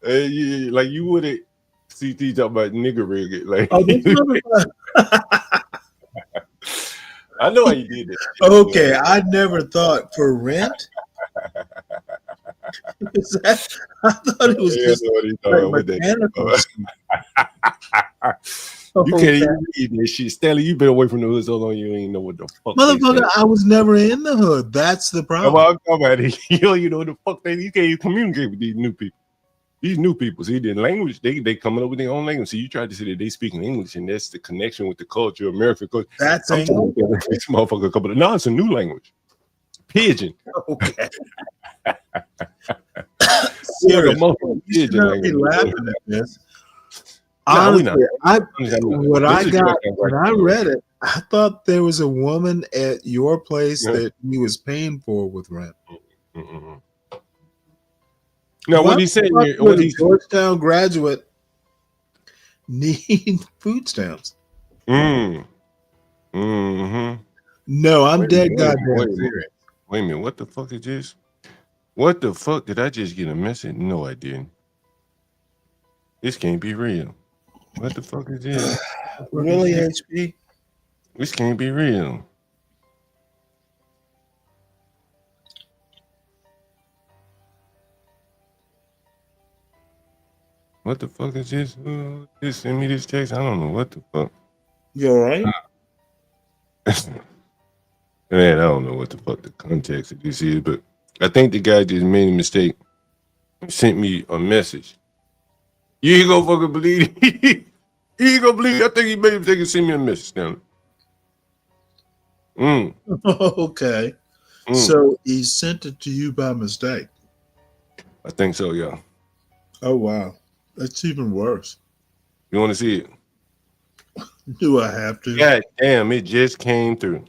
Speaker 16: Like you wouldn't see talking about nigger rig. Like,
Speaker 5: Oh, this motherfucker.
Speaker 16: I know how you did that.
Speaker 5: Okay, I never thought for rent. Is that, I thought it was just like mechanical.
Speaker 16: You can't even read that shit. Stanley, you been away from the hood so long you ain't know what the fuck.
Speaker 5: Motherfucker, I was never in the hood. That's the problem.
Speaker 16: Well, I'm talking about it. You don't even know what the fuck you can't even communicate with these new people. These new people, see, their language, they coming up with their own language. So you try to say that they speaking English, and that's the connection with the culture, American culture.
Speaker 5: That's
Speaker 16: I'm talking about this motherfucker. Couple. No, it's a new language. Pidgin.
Speaker 5: Okay.
Speaker 16: Seriously,
Speaker 5: You should not be laughing at this.
Speaker 16: No, we
Speaker 5: Honestly,
Speaker 16: not.
Speaker 5: When I read it, I thought there was a woman at your place that he was paying for with rent.
Speaker 16: Mm-mm. No, what he said here,
Speaker 5: what he Georgetown graduate need food stamps.
Speaker 16: Mm-hmm.
Speaker 5: No, I'm dead goddamn serious.
Speaker 16: Wait a minute, what the fuck is this? What the fuck did I just get a message? No, I didn't. This can't be real. What the fuck is this?
Speaker 5: Really, HP?
Speaker 16: This can't be real. What the fuck is this? Just send me this text. I don't know what the fuck.
Speaker 5: You all right?
Speaker 16: Man, I don't know what the fuck the context of this is, but I think the guy just made a mistake. He sent me a message. You ain't gonna fucking believe it. You ain't gonna believe it. I think he made a mistake and send me a message now.
Speaker 5: Okay. So he sent it to you by mistake.
Speaker 16: I think so, yeah.
Speaker 5: Oh wow. That's even worse.
Speaker 16: You want to see it?
Speaker 5: Do I have to?
Speaker 16: God damn, it just came through.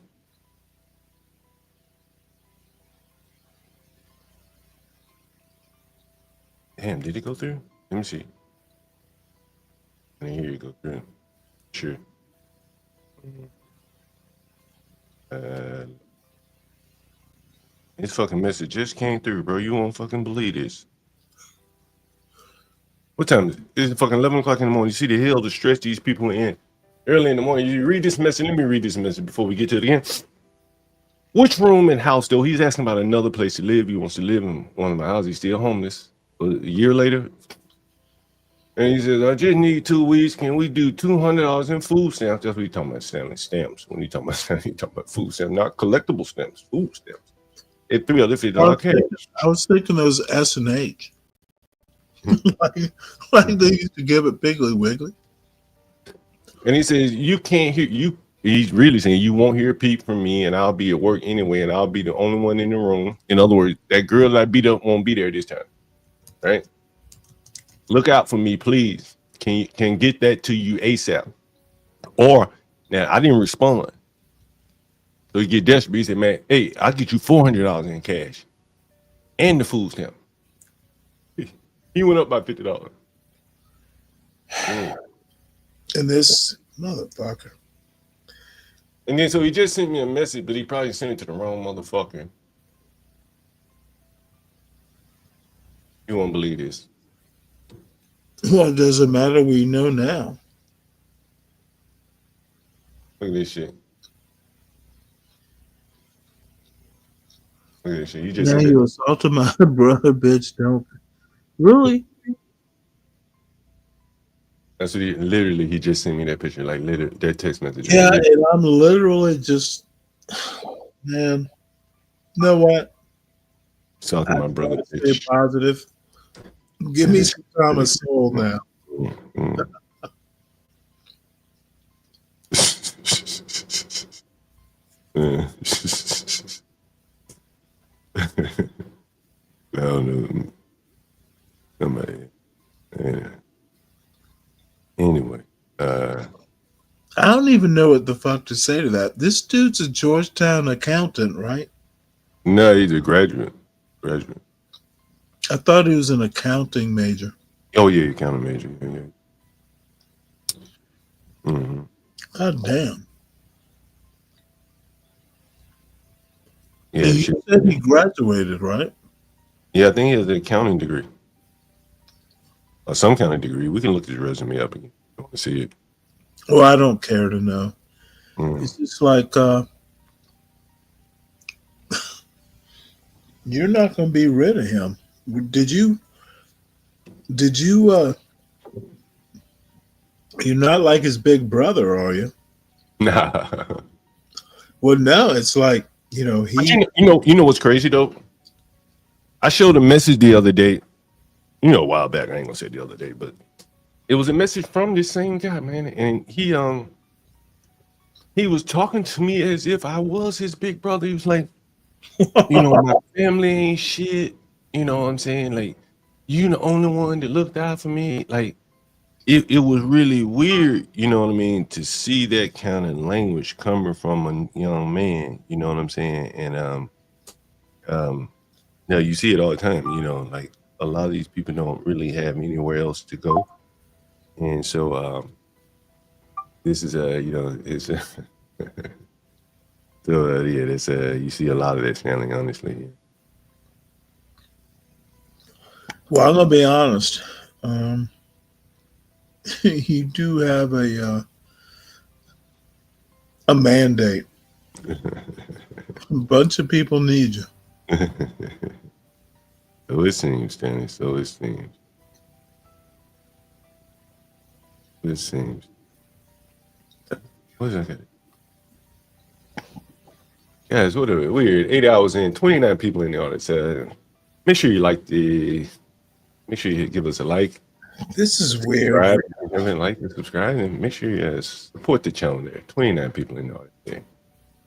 Speaker 16: Damn, did it go through? Let me see. And here you go through. Sure. This fucking message just came through, bro. You won't fucking believe this. What time is it? It's fucking 11 o'clock in the morning. You see the hell to stress these people in. Early in the morning, you read this message. Let me read this message before we get to it again. Which room and house, though? He's asking about another place to live. He wants to live in one of my houses. He's still homeless. A year later. And he says, I just need 2 weeks. Can we do $200 in food stamps? That's what he's talking about, Stanley. Stamps. When he talking about Stanley, he's talking about food stamps, not collectible stamps, food stamps. At $350 cash.
Speaker 5: I was thinking those S&H. like they used to give it Piggly Wiggly.
Speaker 16: And he says, you can't hear you. He's really saying you won't hear a peep from me, and I'll be at work anyway, and I'll be the only one in the room. In other words, that girl that I beat up won't be there this time. Right? Look out for me, please. Can get that to you ASAP. Or now I didn't respond. So he get desperate. He said, man, hey, I'll get you $400 in cash and the food stamp. He went up by $50.
Speaker 5: And this motherfucker.
Speaker 16: And then so he just sent me a message, but he probably sent it to the wrong motherfucker. You won't believe this.
Speaker 5: Well, it doesn't matter. We know now.
Speaker 16: Look at this shit. Look at this shit. You just
Speaker 5: Now
Speaker 16: said
Speaker 5: you
Speaker 16: that.
Speaker 5: assaulted my brother, bitch. Don't. Really?
Speaker 16: That's what he just sent me that picture, like literally that text message.
Speaker 5: Yeah, and I'm literally just, man. You know what?
Speaker 16: Talking my brother.
Speaker 5: Stay positive. Give me some time of soul now.
Speaker 16: No. Somebody. Yeah. Anyway,
Speaker 5: I don't even know what the fuck to say to that. This dude's a Georgetown accountant, right?
Speaker 16: no, he's a graduate.
Speaker 5: I thought he was an accounting major.
Speaker 16: Oh yeah, accounting major. Yeah. Mm-hmm.
Speaker 5: God damn.
Speaker 16: Yeah,
Speaker 5: And you said he graduated, right?
Speaker 16: Yeah, I think he has an accounting degree. Or some kind of degree. We can look his resume up again. I want to see it.
Speaker 5: Well, I don't care to know. It's just like you're not going to be rid of him. Did you you're not like his big brother, are you?
Speaker 16: Nah.
Speaker 5: Well, no, it's like, he
Speaker 16: But you know what's crazy though? I showed a message the other day. A while back. I ain't gonna say the other day, but it was a message from this same guy, man. And he was talking to me as if I was his big brother. He was like, my family ain't shit. You know what I'm saying? Like, you the only one that looked out for me. Like, it was really weird, you know what I mean, to see that kind of language coming from a young man, you know what I'm saying? And you see it all the time, like a lot of these people don't really have anywhere else to go. And so this is it's so that's you see a lot of that, Stanley, honestly.
Speaker 5: Well, I'm gonna be honest. You do have a mandate. A bunch of people need you.
Speaker 16: So it seems, Stanley. So it seems. It seems. What is that? Guys, what a weird 8 hours in, 29 people in the audience. Make sure you give us a like.
Speaker 5: This is weird.
Speaker 16: Subscribe. Like and subscribe, and make sure you support the channel there. 29 people in the audience there.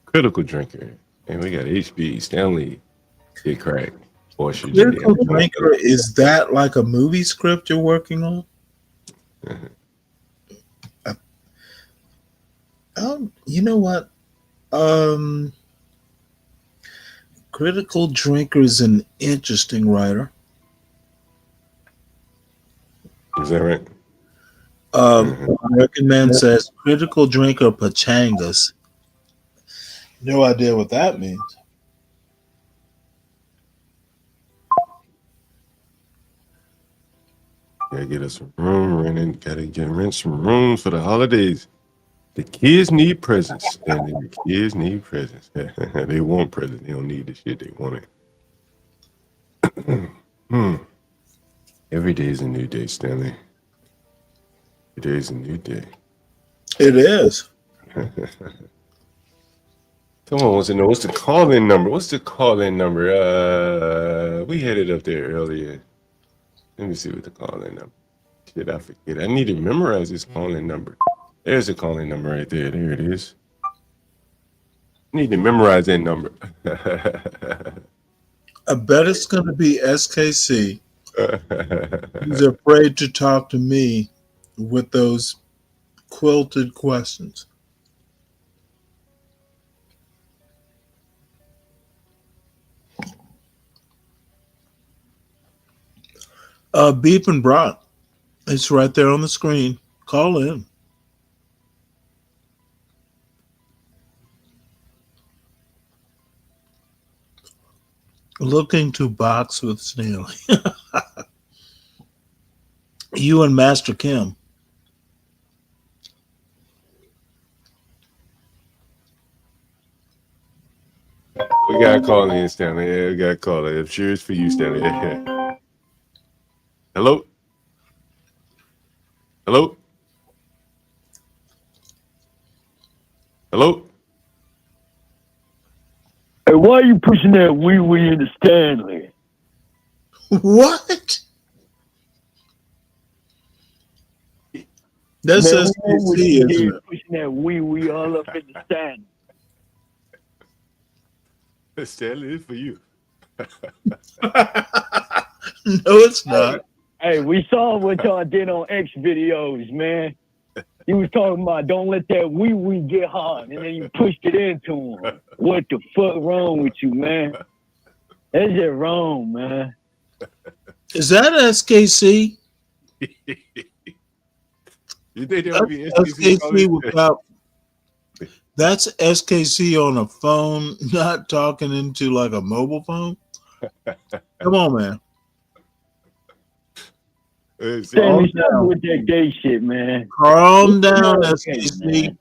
Speaker 16: Critical Drinker. And we got HB, Stanley, Big Crack.
Speaker 5: Critical Drinker, is that like a movie script you're working on? You know what? Critical Drinker is an interesting writer.
Speaker 16: Is that right?
Speaker 5: American Man says Critical Drinker Pachangas. No idea what that means.
Speaker 16: Gotta get us some room renting. Gotta rent some rooms for the holidays. The kids need presents. And the kids need presents. They want presents. They don't need the shit. They want it. Every day is a new day, Stanley. Every day is a new day.
Speaker 5: It is.
Speaker 16: Someone wants to know what's the call-in number. We had it up there earlier. Let me see what the call-in number. Shit, I forget. I need to memorize this call-in number. There's a call-in number right there. There it is. I need to memorize that number.
Speaker 5: I bet it's going to be SKC. He's afraid to talk to me with those quilted questions. Beef and brat. It's right there on the screen. Call in. Looking to box with Stanley. You and Master Kim.
Speaker 16: We got to call in, Stanley. Yeah, we got to call in. I'm sure it's for you, Stanley. Hello? Hello? Hello?
Speaker 6: Hey, why are you pushing that wee into Stanley?
Speaker 5: What? That's
Speaker 6: Man,
Speaker 5: SKC, isn't it?
Speaker 6: pushing that wee all up in the Stanley.
Speaker 16: Stanley, it's for you.
Speaker 5: No, it's not.
Speaker 6: Hey, we saw what y'all did on X videos, man. He was talking about don't let that wee get hard, and then you pushed it into him. What the fuck wrong with you, man? That's just wrong, man.
Speaker 5: Is that SKC?
Speaker 16: You think that would be
Speaker 5: SKC without? That's SKC on a phone, not talking into like a mobile phone. Come on, man.
Speaker 6: Stanley, stop with that gay shit, man.
Speaker 5: Calm down, SKC.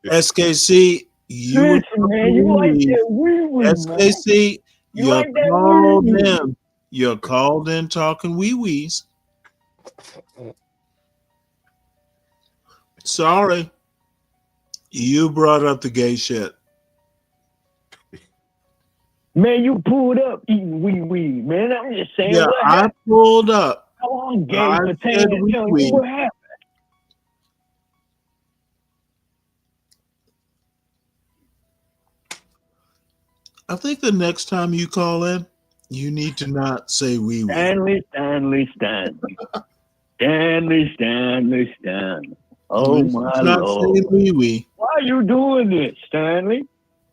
Speaker 5: SKC, you
Speaker 6: Listen, man, you like that wee
Speaker 5: SKC,
Speaker 6: You
Speaker 5: you're
Speaker 6: like that
Speaker 5: called
Speaker 6: wee-wee.
Speaker 5: in. You're called in talking wee-wees. Sorry. You brought up the gay shit.
Speaker 6: Man, you pulled up eating wee, man. I'm just saying
Speaker 5: Yeah,
Speaker 6: what
Speaker 5: I
Speaker 6: happened.
Speaker 5: pulled up.
Speaker 6: I'm gay
Speaker 5: I
Speaker 6: for
Speaker 5: said
Speaker 6: telling you
Speaker 5: wee-wee.
Speaker 6: what happened.
Speaker 5: I think the next time you call in, you need to not say wee-wee.
Speaker 6: Stanley. Oh, my
Speaker 5: Not
Speaker 6: Lord.
Speaker 5: say wee-wee.
Speaker 6: Why are you doing this, Stanley?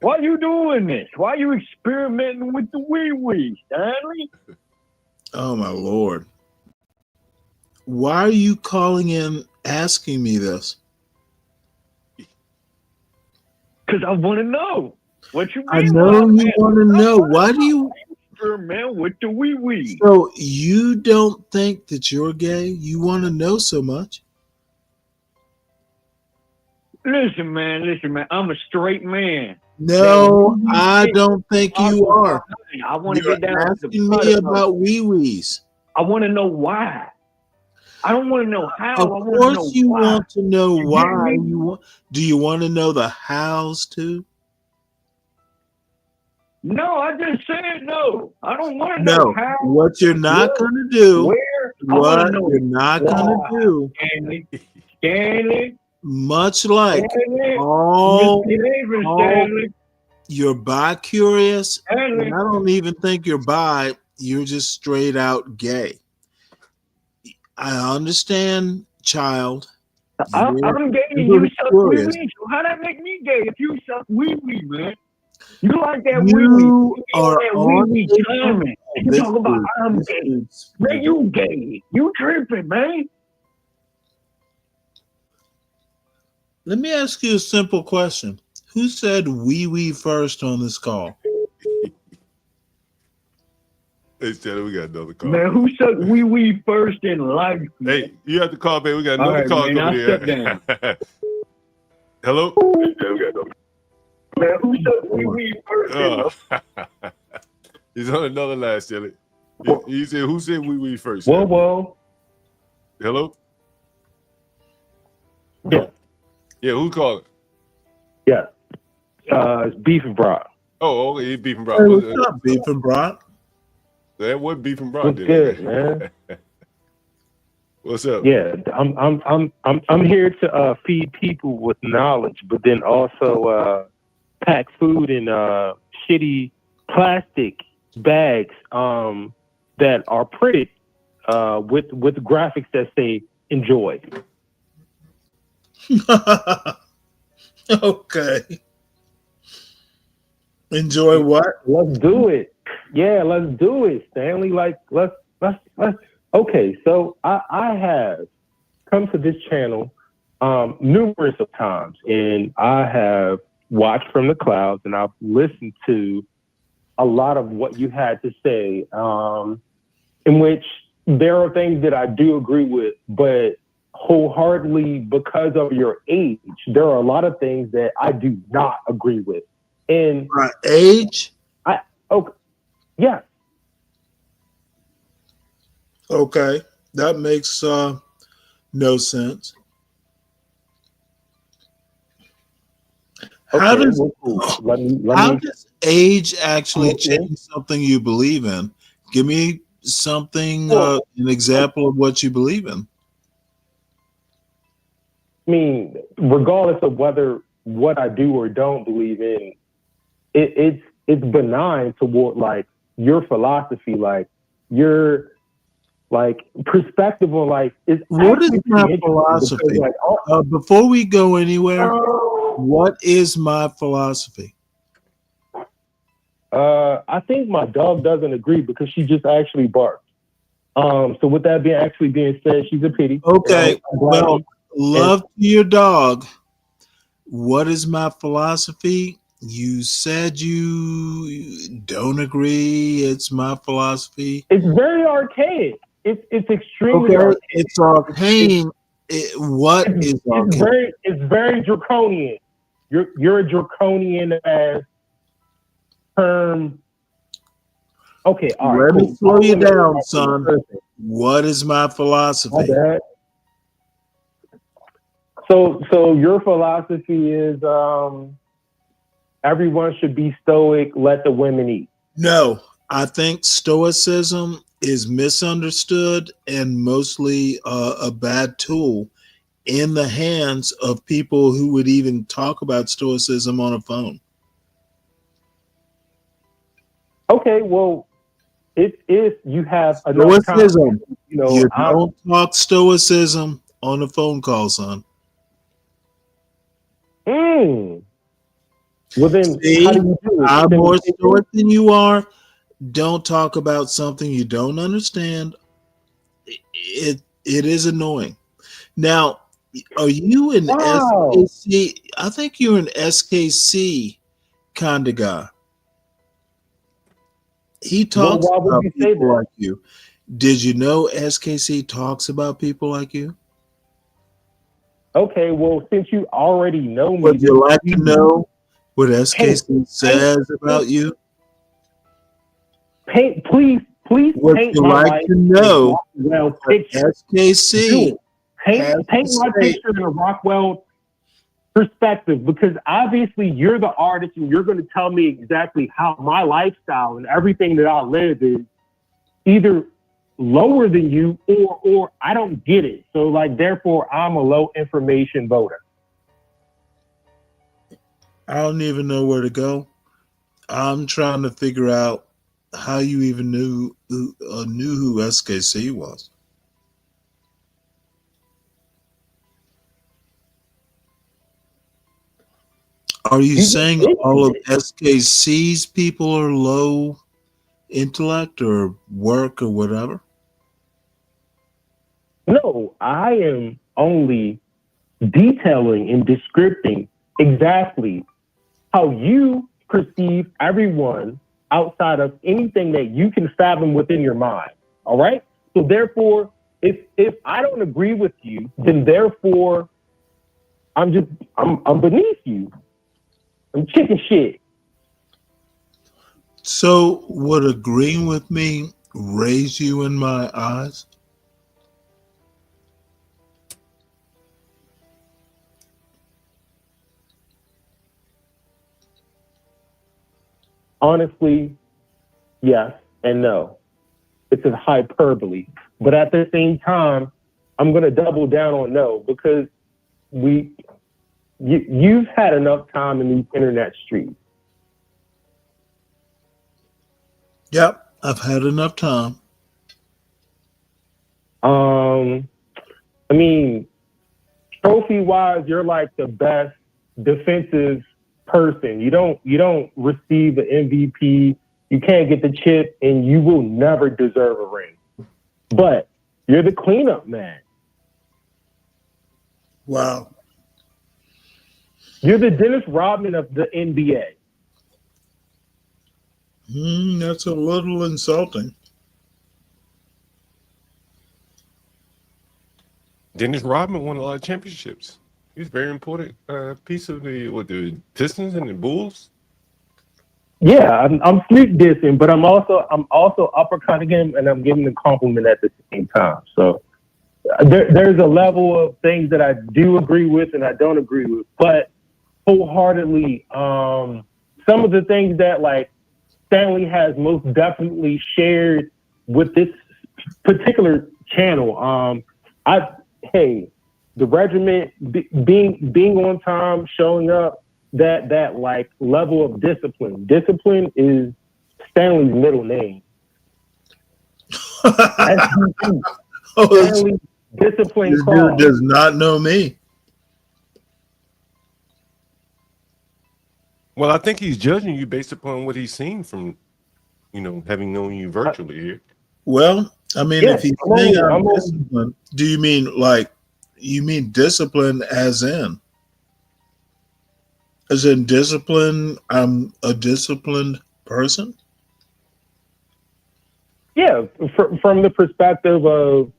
Speaker 6: Why are you doing this? Why are you experimenting with the wee, Stanley?
Speaker 5: Oh, my Lord. Why are you calling in asking me this?
Speaker 6: Because I want to know what you mean.
Speaker 5: I know you want to know. Why do you
Speaker 6: experiment with the wee?
Speaker 5: So you don't think that you're gay? You want to know so much?
Speaker 6: Listen, man. I'm a straight man.
Speaker 5: No, I don't think you are.
Speaker 6: I want to
Speaker 5: You're
Speaker 6: get down to
Speaker 5: asking
Speaker 6: the
Speaker 5: me
Speaker 6: bottom of
Speaker 5: about
Speaker 6: it.
Speaker 5: wee-wees.
Speaker 6: I want to know why. I don't want to know how. I
Speaker 5: Of
Speaker 6: want to know
Speaker 5: course you
Speaker 6: why.
Speaker 5: want to know
Speaker 6: You get
Speaker 5: why.
Speaker 6: me?
Speaker 5: Do you want to know the hows too?
Speaker 6: No, I just said no. I don't want to know
Speaker 5: No.
Speaker 6: how.
Speaker 5: What you're not
Speaker 6: what,
Speaker 5: going to do,
Speaker 6: Where? I
Speaker 5: what
Speaker 6: want to know
Speaker 5: you're not going
Speaker 6: why.
Speaker 5: to do,
Speaker 6: Stanley.
Speaker 5: much like
Speaker 6: Stanley.
Speaker 5: all
Speaker 6: Stanley.
Speaker 5: you're bi-curious,
Speaker 6: Stanley.
Speaker 5: and I don't even think you're bi, you're just straight out gay. I understand, child.
Speaker 6: I'm gay and
Speaker 5: you're
Speaker 6: you suck
Speaker 5: curious.
Speaker 6: wee. So how that make me gay if you suck wee, man? You like that wee.
Speaker 5: You are
Speaker 6: that
Speaker 5: on
Speaker 6: wee
Speaker 5: a
Speaker 6: coming. You
Speaker 5: this
Speaker 6: talk about
Speaker 5: dude-
Speaker 6: I'm
Speaker 5: this
Speaker 6: gay.
Speaker 5: dude's-
Speaker 6: Man, you gay. You tripping, man.
Speaker 5: Let me ask you a simple question. Who said wee first on this call?
Speaker 16: Hey, Stanley, we got another call.
Speaker 6: Man, who sucked wee first in life?
Speaker 16: Hey, you have to call, baby. We got
Speaker 6: All
Speaker 16: another
Speaker 6: right,
Speaker 16: call
Speaker 6: man,
Speaker 16: over
Speaker 6: I'll
Speaker 16: there.
Speaker 6: step down.
Speaker 16: Hello?
Speaker 6: Man, who sucked wee first in life?
Speaker 16: He's on another line, Stanley. He said, who said wee first?
Speaker 6: Whoa,
Speaker 16: Stanley?
Speaker 6: whoa.
Speaker 16: Hello?
Speaker 6: Yeah.
Speaker 16: Yeah, who's calling?
Speaker 6: Yeah. It's beef and brat.
Speaker 16: Oh, okay, he's beefing bro.
Speaker 5: Hey, what's up, beef and brat?
Speaker 16: That would be from Broad.
Speaker 7: What's good, man?
Speaker 16: What's up?
Speaker 7: Yeah, I'm here to feed people with knowledge, but then also pack food in shitty plastic bags that are printed with graphics that say "enjoy."
Speaker 5: Okay. Enjoy what?
Speaker 7: Let's do it. Yeah, let's do it, Stanley. Like let's. Okay, so I have come to this channel numerous of times, and I have watched from the clouds, and I've listened to a lot of what you had to say, in which there are things that I do agree with, but wholeheartedly because of your age, there are a lot of things that I do not agree with. And
Speaker 5: my age?
Speaker 7: Yeah.
Speaker 5: Okay, that makes no sense. How
Speaker 7: Okay,
Speaker 5: does
Speaker 7: well, cool.
Speaker 5: how does age actually change something you believe in? Give me something, an example of what you believe in.
Speaker 7: I mean, regardless of whether what I do or don't believe in, it's benign toward like your philosophy, like your like perspective on life is.
Speaker 5: What is my philosophy?
Speaker 7: Like,
Speaker 5: before we go anywhere, what is my philosophy?
Speaker 7: I think my dog doesn't agree because she just actually barked. So with that being said, she's a pity.
Speaker 5: Okay, well, love to your dog. What is my philosophy? You said you don't agree. It's my philosophy.
Speaker 7: It's very archaic. It's extremely archaic.
Speaker 5: It's arcane. What is arcane?
Speaker 7: It's very draconian. You're a draconian as term. Okay, all right.
Speaker 5: Let me slow you down, son. What is my philosophy?
Speaker 7: So your philosophy is everyone should be stoic, let the women eat.
Speaker 5: No, I think stoicism is misunderstood and mostly a bad tool in the hands of people who would even talk about stoicism on a phone.
Speaker 7: Okay, well, if you have enough
Speaker 5: stoicism,
Speaker 7: time,
Speaker 5: you don't talk stoicism on a phone call, son.
Speaker 7: Well, then
Speaker 5: See,
Speaker 7: how do you do it?
Speaker 5: I'm more stoic than you are. Don't talk about something you don't understand. It is annoying. Now, are you an SKC? I think you're an SKC kind of guy. He talks about people like you. Did you know SKC talks about people like you?
Speaker 7: Okay, well, since you already know me,
Speaker 5: would you like to know what SKC says about you?
Speaker 7: Please
Speaker 5: would
Speaker 7: paint
Speaker 5: you
Speaker 7: my
Speaker 5: like
Speaker 7: life
Speaker 5: to know
Speaker 7: in a Rockwell picture.
Speaker 5: SKC
Speaker 7: Paint my picture in a Rockwell perspective, because obviously you're the artist and you're going to tell me exactly how my lifestyle and everything that I live is either lower than you or I don't get it. So like, therefore I'm a low information voter.
Speaker 5: I don't even know where to go. I'm trying to figure out how you even knew who SKC was. Are you saying all of SKC's people are low intellect or work or whatever?
Speaker 7: No, I am only detailing and describing exactly how you perceive everyone outside of anything that you can fathom within your mind. All right. So therefore, if I don't agree with you, then therefore I'm beneath you. I'm chicken shit.
Speaker 5: So would agreeing with me raise you in my eyes?
Speaker 7: Honestly, yes and no. it's a hyperbole. But at the same time, I'm going to double down on no, because you've had enough time in these internet streets.
Speaker 5: Yep, I've had enough time.
Speaker 7: I mean, trophy-wise, you're like the best defensive person. You don't receive the MVP. You can't get the chip, and you will never deserve a ring. But you're the cleanup man.
Speaker 5: Wow.
Speaker 7: You're the Dennis Rodman of the NBA.
Speaker 5: That's a little insulting.
Speaker 16: Dennis Rodman won a lot of championships. He's a very important piece of the Pistons and the Bulls.
Speaker 7: Yeah, I'm sleep dissing, but I'm also uppercutting him, and I'm giving him a compliment at the same time. So there's a level of things that I do agree with and I don't agree with, but wholeheartedly, some of the things that like Stanley has most definitely shared with this particular channel. The regiment being on time, showing up, that like level of discipline. Discipline is Stanley's middle name. Stanley discipline.
Speaker 5: This dude does not know me.
Speaker 16: Well, I think he's judging you based upon what he's seen from, having known you virtually here.
Speaker 5: Well, I mean, if he's saying I'm disciplined, do you mean discipline as in discipline? I'm a disciplined person.
Speaker 7: Yeah, from the perspective of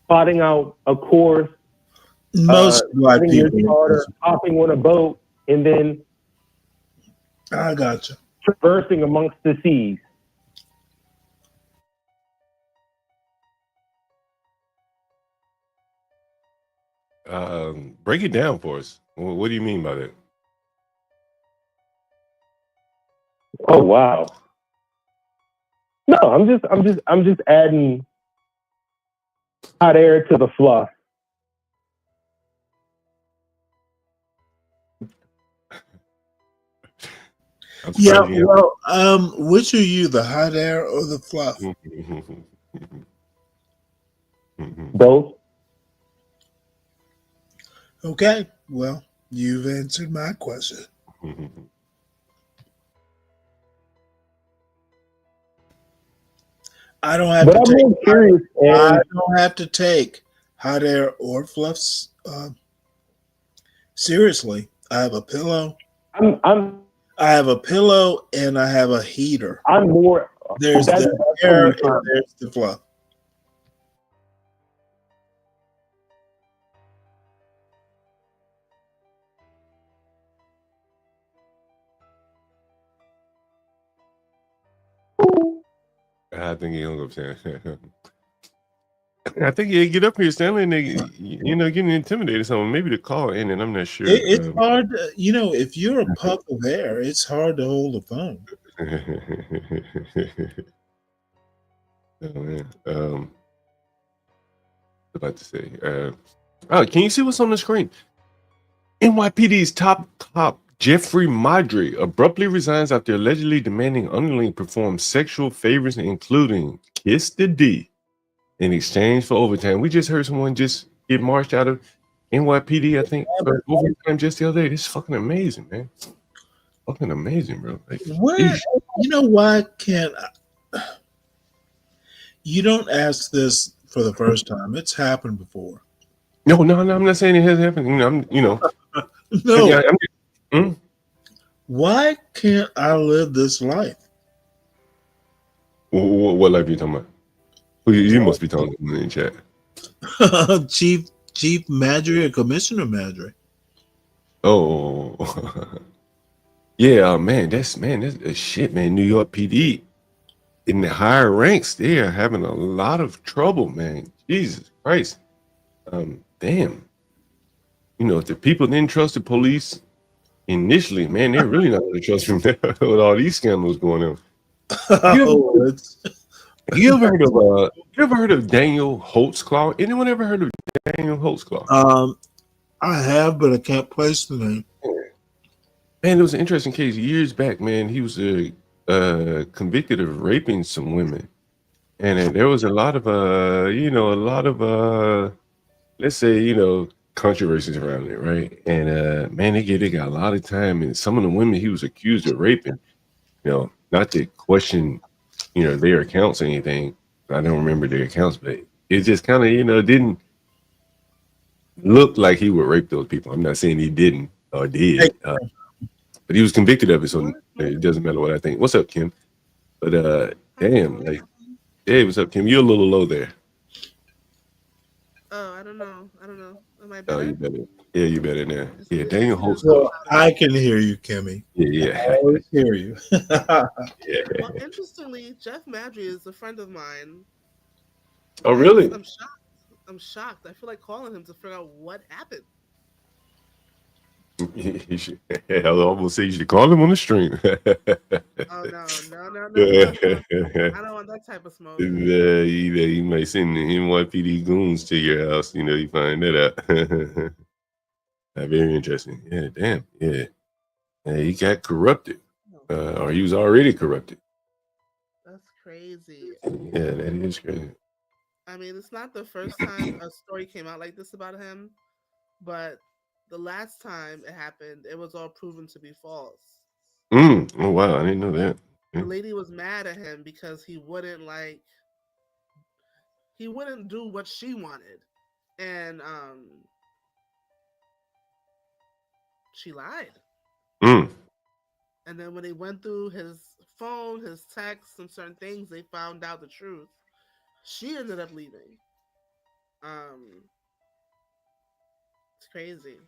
Speaker 7: plotting out a course,
Speaker 5: most black people
Speaker 7: hopping on a boat, and then
Speaker 5: I got you
Speaker 7: traversing amongst the seas.
Speaker 16: Break it down for us. What do you mean by that?
Speaker 7: Oh wow. No, I'm just adding hot air to the fluff.
Speaker 5: Yeah, well, which are you, the hot air or the fluff?
Speaker 7: Both.
Speaker 5: Okay, well, you've answered my question. I don't have to take hot air or fluffs seriously. I have a pillow. I have a pillow and I have a heater. There's the air and there's the fluff.
Speaker 16: I think he hung up, Stanley. I think you get up here, Stanley, and getting intimidated. Someone maybe the call in, and I'm not sure.
Speaker 5: It's hard, if you're a puff of air, it's hard to hold the phone.
Speaker 16: Oh man. About to say. Can you see what's on the screen? NYPD's top cop Jeffrey Madry abruptly resigns after allegedly demanding underling perform sexual favors, including kiss the D, in exchange for overtime. We just heard someone just get marched out of NYPD, I think, for overtime just the other day. This is fucking amazing, man. Fucking amazing, bro. Like,
Speaker 5: why can't you don't ask this for the first time? It's happened before.
Speaker 16: No, I'm not saying it has happened.
Speaker 5: No. Why can't I live this life?
Speaker 16: What life are you talking about? You must be talking in the chat.
Speaker 5: Chief Madry or Commissioner Madry?
Speaker 16: Oh, yeah, man. That's shit, man. New York PD in the higher ranks, they are having a lot of trouble, man. Jesus Christ. Damn. If the people didn't trust the police initially, man, they're really not going to trust them with all these scandals going on. You ever heard of Daniel Holtzclaw? Anyone ever heard of Daniel Holtzclaw?
Speaker 5: I have, but I can't place the name.
Speaker 16: Man, it was an interesting case years back. Man, he was convicted of raping some women, and there was a lot of let's say controversies around it, right? And man, they got a lot of time, and some of the women he was accused of raping, not to question their accounts or anything. I don't remember their accounts, but it just kind of didn't look like he would rape those people. I'm not saying he didn't or did, but he was convicted of it, so it doesn't matter what I think. What's up, Kim? But damn, like, hey, what's up, Kim? You're a little low there.
Speaker 8: Oh, I don't know. Am I
Speaker 16: Oh,
Speaker 8: better?
Speaker 16: you better. Yeah, you better now. Yeah, Daniel Holtzclaw.
Speaker 5: Well, I can hear you, Kimmy.
Speaker 16: Yeah.
Speaker 5: I always hear you.
Speaker 16: Yeah.
Speaker 8: Well, interestingly, Jeff Madry is a friend of mine.
Speaker 16: Oh, really?
Speaker 8: I'm shocked. I feel like calling him to figure out what happened.
Speaker 16: You should, I almost say you should call him on the stream.
Speaker 8: Oh no. I don't want that type of smoke.
Speaker 16: You might send the NYPD goons to your house. You find that out. Very interesting. Yeah, damn. Yeah. He got corrupted, or he was already corrupted.
Speaker 8: That's crazy.
Speaker 16: Yeah, that is crazy.
Speaker 8: I mean, it's not the first time a story came out like this about him, but the last time it happened, it was all proven to be false.
Speaker 16: Oh wow, I didn't know that.
Speaker 8: The lady was mad at him because he wouldn't do what she wanted, and she lied. And then when they went through his phone, his texts, and certain things, they found out the truth. She ended up leaving. It's crazy.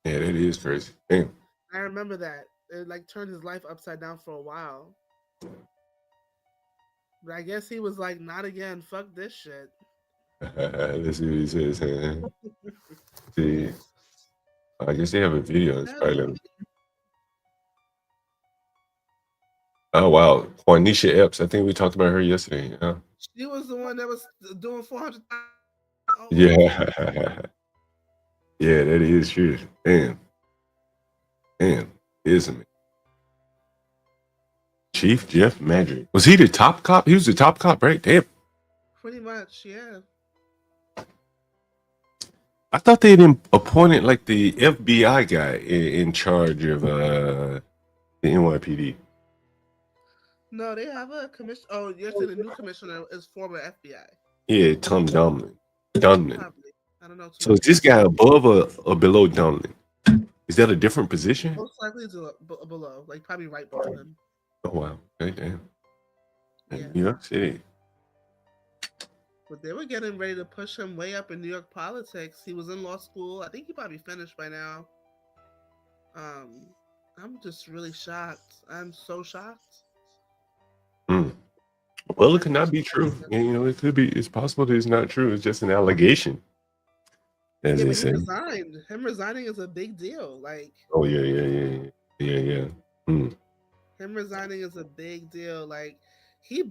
Speaker 16: Yeah, that is crazy. Damn.
Speaker 8: I remember that. It turned his life upside down for a while. But I guess he was like, not again. Fuck this shit.
Speaker 16: Let's see what he says. See, I guess they have a video. It's probably oh wow, Juanisha Epps. I think we talked about her yesterday. Yeah.
Speaker 8: She was the one that was doing 400,000.
Speaker 16: Yeah. Yeah, that is true. Damn, isn't it? Chief Jeff Madry. Was he the top cop? He was the top cop, right? Damn.
Speaker 8: Pretty much, yeah.
Speaker 16: I thought they had appointed like the FBI guy in charge of the NYPD.
Speaker 8: No, they have a commission. Oh, you're saying the new commissioner is former FBI.
Speaker 16: Yeah, Tom Donlin.
Speaker 8: Probably. I don't know.
Speaker 16: So is this guy above or below Donlin? Is that a different position?
Speaker 8: Most likely it's below, like probably right below him.
Speaker 16: Oh wow. Okay, damn.
Speaker 8: Yeah.
Speaker 16: New York City.
Speaker 8: But they were getting ready to push him way up in New York politics. He was in law school. I think he probably finished by now. I'm just really shocked. I'm so shocked.
Speaker 16: Well, it could not be true. It could be. It's possible that it's not true. It's just an allegation, as
Speaker 8: Yeah,
Speaker 16: they
Speaker 8: but
Speaker 16: say.
Speaker 8: he resigned. Him resigning is a big deal. Like,
Speaker 16: Oh yeah.
Speaker 8: him resigning is a big deal. Like, he's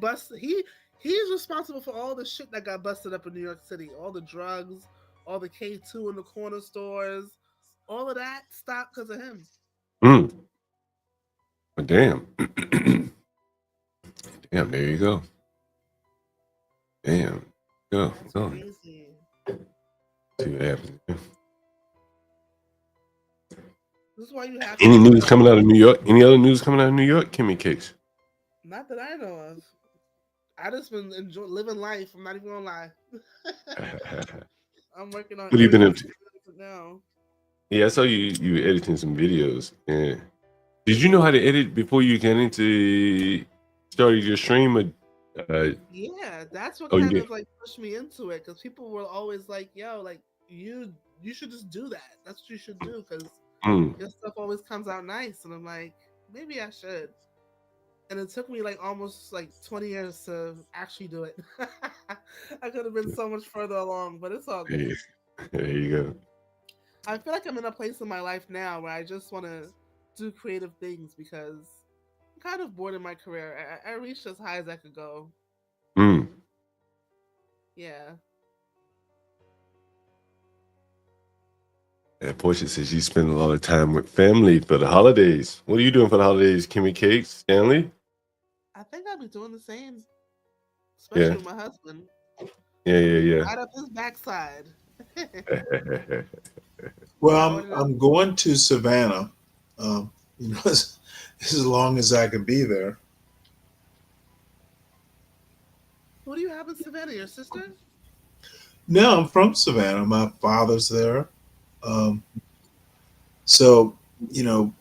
Speaker 8: responsible for all the shit that got busted up in New York City. All the drugs, all the K2 in the corner stores, all of that stopped because of him.
Speaker 16: But damn. Damn, there you go. Damn. Go.
Speaker 8: Crazy.
Speaker 16: See what happens.
Speaker 8: This is why you have
Speaker 16: Any news coming out of New York? Any other news coming out of New York? Kimmy Cakes.
Speaker 8: Not that I know of. I just been living life. I'm not even gonna lie. I'm working on.
Speaker 16: What have you been up to?
Speaker 8: Now.
Speaker 16: Yeah, I saw you were editing some videos. Yeah. Did you know how to edit before you got into started your stream?
Speaker 8: Yeah, that's what
Speaker 16: Oh, you
Speaker 8: kind
Speaker 16: did?
Speaker 8: of like pushed me into it, because people were always like, "Yo, like you should just do that. That's what you should do, because your stuff always comes out nice." And I'm like, maybe I should. And it took me like almost like 20 years to actually do it. I could have been so much further along, but it's all good.
Speaker 16: Yeah. There you go.
Speaker 8: I feel like I'm in a place in my life now where I just want to do creative things, because I'm kind of bored in my career. I reached as high as I could go. Yeah.
Speaker 16: And Portia says you spend a lot of time with family for the holidays. What are you doing for the holidays, Kimmy Cakes, Stanley?
Speaker 8: I think I'll be doing the same,
Speaker 16: Yeah,
Speaker 8: especially with my husband.
Speaker 16: yeah.
Speaker 8: Right up his backside.
Speaker 5: Well, I'm going to Savannah. You know, as long as I can be there.
Speaker 8: Who do you have in Savannah? Your sister?
Speaker 5: No, I'm from Savannah. My father's there. Um, so, you know,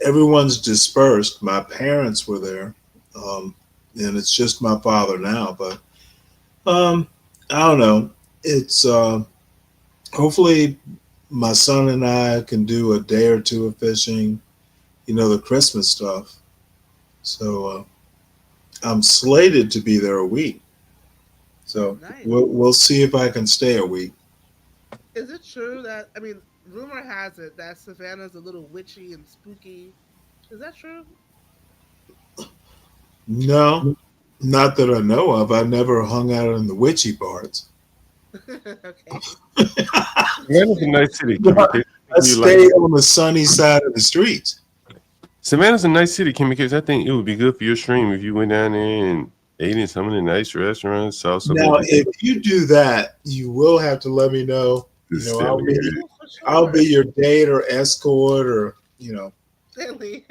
Speaker 5: everyone's dispersed. My parents were there. And it's just my father now. But I don't know. It's hopefully my son and I can do a day or two of fishing, you know, the Christmas stuff. So I'm slated to be there a week. So
Speaker 8: Nice.
Speaker 5: we'll see if I can stay a week.
Speaker 8: Is it true that, I mean, rumor has it that Savannah's a little witchy and spooky? Is that true?
Speaker 5: No, not that I know of. I never hung out in the witchy parts.
Speaker 8: Okay.
Speaker 16: Savannah's a nice city,
Speaker 5: No,
Speaker 16: Kimmy Cakes.
Speaker 5: I stay on the sunny side of the streets.
Speaker 16: Savannah's a nice city, Kimmy Cakes. I think it would be good for your stream if you went down there and ate in some of the nice restaurants, saw some
Speaker 5: Now,
Speaker 16: of the
Speaker 5: if you do that, you will have to let me know. You know, I'll be your date or escort, or you know.
Speaker 8: Stanley.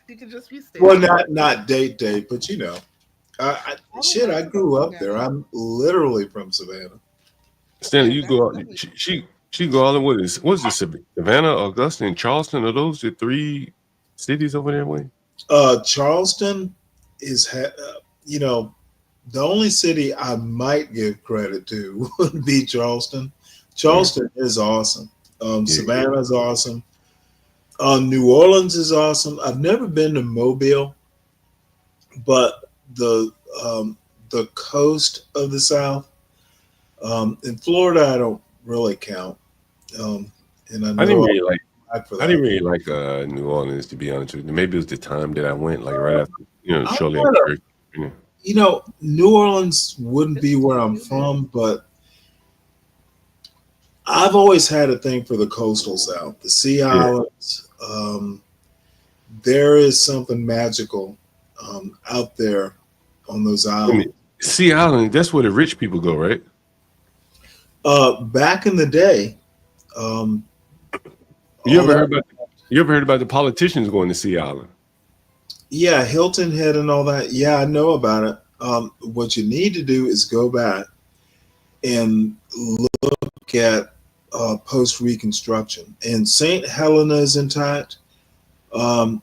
Speaker 8: You can just be
Speaker 5: Well,
Speaker 8: Stanley.
Speaker 5: not date, but you know, I grew up there. I'm literally from Savannah.
Speaker 16: Stanley, you go out. She go all in. What's this? Savannah, Augusta, and Charleston. Are those the three cities over there? Way?
Speaker 5: Charleston is, you know, the only city I might give credit to would be Charleston. Charleston is awesome. Savannah is awesome. New Orleans is awesome. I've never been to Mobile, but the coast of the South. In Florida, I don't really count. And I know
Speaker 16: I didn't really like.
Speaker 5: for
Speaker 16: I
Speaker 5: that.
Speaker 16: didn't really like New Orleans, to be honest with you. Maybe it was the time that I went, like right after, shortly
Speaker 5: I
Speaker 16: after.
Speaker 5: You know, New Orleans wouldn't be where I'm from, but I've always had a thing for the coastal South, the Sea Islands. There is something magical out there on those islands.
Speaker 16: Sea Island, that's where the rich people go, right?
Speaker 5: Back in the day,
Speaker 16: you ever heard about the politicians going to Sea Island?
Speaker 5: Yeah, Hilton Head and all that. Yeah, I know about it. What you need to do is go back and look at post Reconstruction. And St. Helena is intact. A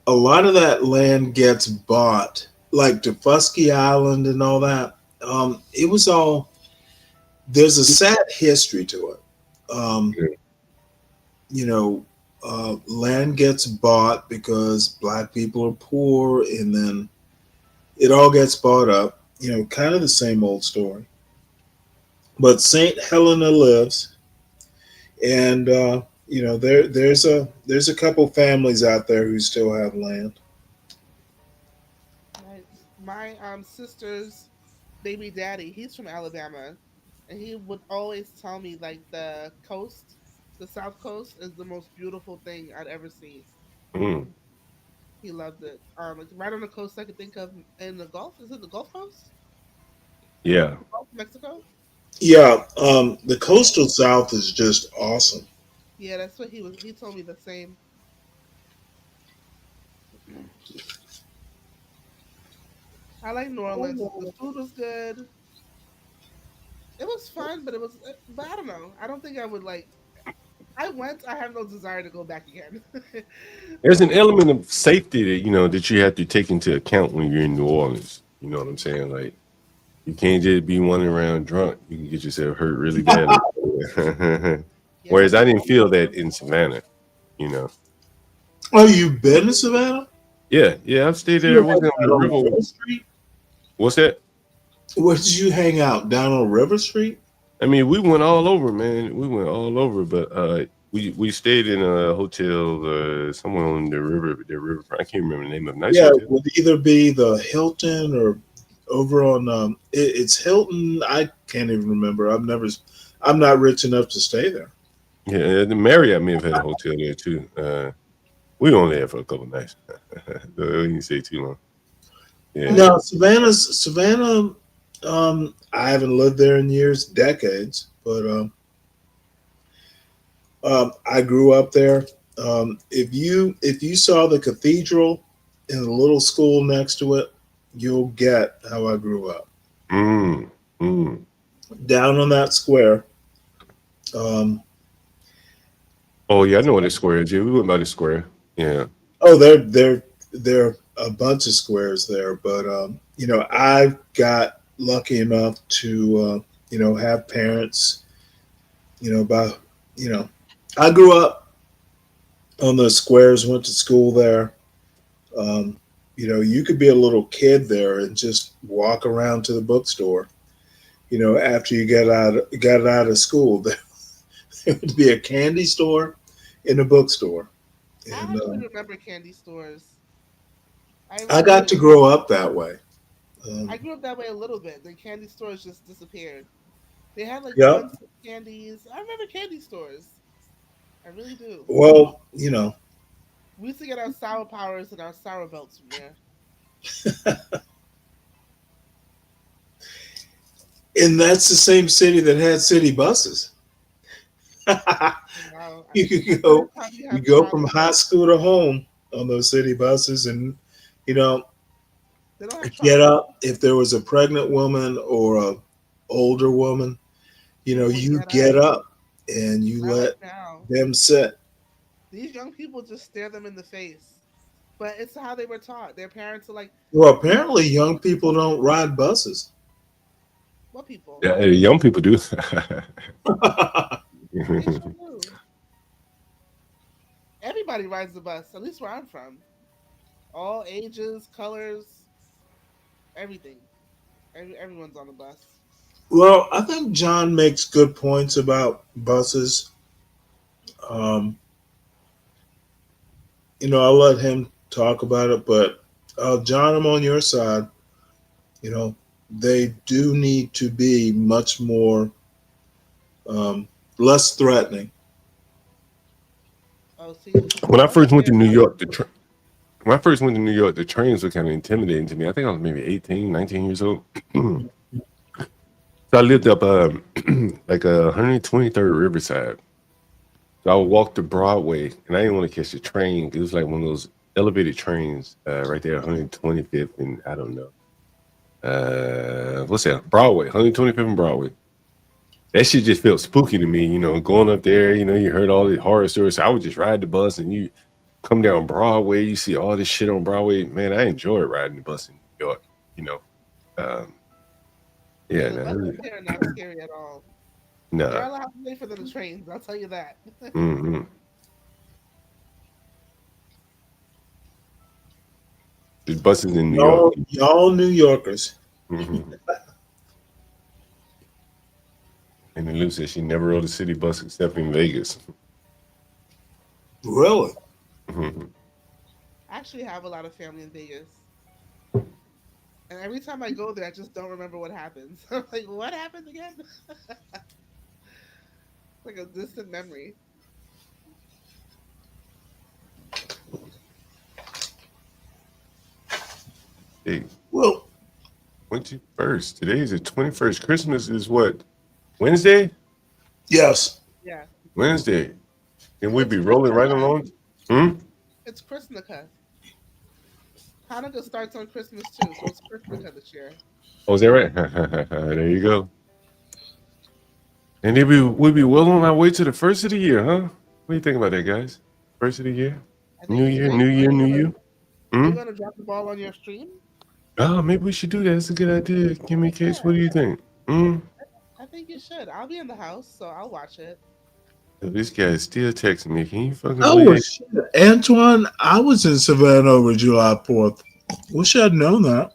Speaker 5: lot of that land gets bought, like Defusky Island and all that. It was all, there's a sad history to it. You know, land gets bought because black people are poor, and then it all gets bought up. You know, kind of the same old story. But St. Helena lives, and you know, there's a couple families out there who still have land.
Speaker 8: My sister's baby daddy, he's from Alabama, and he would always tell me like the coast, the South Coast, is the most beautiful thing I'd ever seen. He loved it. Like right on the coast I could think of in the Gulf. Is it the Gulf Coast?
Speaker 16: Yeah.
Speaker 8: Gulf of Mexico?
Speaker 5: Yeah, the coastal South is just awesome.
Speaker 8: Yeah, that's what he told me the same. I like New Orleans. The food was good. It was fun, but I don't know. I don't think I would like. I went. I have no desire to go back again.
Speaker 16: There's an element of safety that you have to take into account when you're in New Orleans. You know what I'm saying? Like, you can't just be running around drunk. You can get yourself hurt really badly. Whereas I didn't feel that in Savannah.
Speaker 5: Oh, you've been to Savannah?
Speaker 16: Yeah, I've stayed there. What's that?
Speaker 5: Where did you hang out? Down on River Street?
Speaker 16: I mean, we went all over, man. We went all over, but we stayed in a hotel somewhere on the river. I can't remember the name of it. Nice hotel.
Speaker 5: It would either be the Hilton or over on it's Hilton. I can't even remember. I'm not rich enough to stay there.
Speaker 16: Yeah, the Marriott may have had a hotel there too. We were only there for a couple nights. We didn't stay too long. Yeah.
Speaker 5: No, Savannah. I haven't lived there in years, decades, but I grew up there. If you saw the cathedral and the little school next to it, you'll get how I grew up. Down on that square.
Speaker 16: Oh yeah, I know what the square is. Yeah, we went by the square. Yeah.
Speaker 5: Oh, there are a bunch of squares there, but I got lucky enough to have parents. I grew up on those squares. Went to school there. You could be a little kid there and just walk around to the bookstore. After you got out of school, there would be a candy store and a bookstore.
Speaker 8: I actually remember candy stores.
Speaker 5: I got to grow up that way.
Speaker 8: I grew up that way a little bit. The candy stores just disappeared. They had like
Speaker 5: Yeah.
Speaker 8: months of candies. I remember candy stores. I really do.
Speaker 5: Well,
Speaker 8: We used to get our sour powers and our sour belts from there.
Speaker 5: and that's the same city that had city buses. You go from high school to home on those city buses, and get up. If there was a pregnant woman or a older woman, you get up and you let them sit.
Speaker 8: These young people just stare them in the face, but it's how they were taught. Their parents are like,
Speaker 5: Well, apparently, young people don't ride buses.
Speaker 8: "What people?"
Speaker 16: Yeah, young people do.
Speaker 8: Everybody rides the bus. At least where I'm from, all ages, colors, everything. Everyone's on the bus.
Speaker 5: Well, I think John makes good points about buses. I'll let him talk about it, but John, I'm on your side. They do need to be much more less threatening.
Speaker 16: When I first went to New York, the trains were kind of intimidating to me. I think I was maybe 18, 19 years old. So I lived up like 123rd Riverside. So I would walk to Broadway, and I didn't want to catch the train because it was like one of those elevated trains right there, 125th, and I don't know. What's that? Broadway, 125th and Broadway. That shit just felt spooky to me, going up there, you heard all the horror stories. So I would just ride the bus, and you come down Broadway, you see all this shit on Broadway. Man, I enjoyed riding the bus in New York, Yeah,
Speaker 8: The buses here are not scary at all.
Speaker 16: No.
Speaker 8: You're allowed to wait for the trains. I'll tell you that.
Speaker 16: Mm-hmm. The buses in New York.
Speaker 5: Y'all New Yorkers.
Speaker 16: Mm-hmm. And then Lou said she never rode a city bus except in Vegas.
Speaker 5: Really?
Speaker 16: Mm-hmm.
Speaker 8: I actually have a lot of family in Vegas. And every time I go there, I just don't remember what happens. I'm like, what happened again? Like a distant memory.
Speaker 16: Hey,
Speaker 5: well,
Speaker 16: 21st. Today is the 21st. Christmas is what? Wednesday?
Speaker 5: Yes.
Speaker 8: Yeah.
Speaker 16: Wednesday. And we'd be rolling right along.
Speaker 8: It's Christmas. Hanukkah starts on Christmas too, so it's Christmas this year.
Speaker 16: Oh, is that right? There you go. And we'd be well on our way to the first of the year, huh? What do you think about that, guys? First of the year? New year.
Speaker 8: Are you going to drop the ball on your stream?
Speaker 16: Oh, maybe we should do that. That's a good idea. Give me a case. What do you think?
Speaker 8: I think you should. I'll be in the house, so I'll watch it.
Speaker 16: This guy is still texting me. Can you fucking
Speaker 5: Oh,
Speaker 16: believe it?
Speaker 5: shit. Antoine, I was in Savannah over July 4th. Wish I'd known that.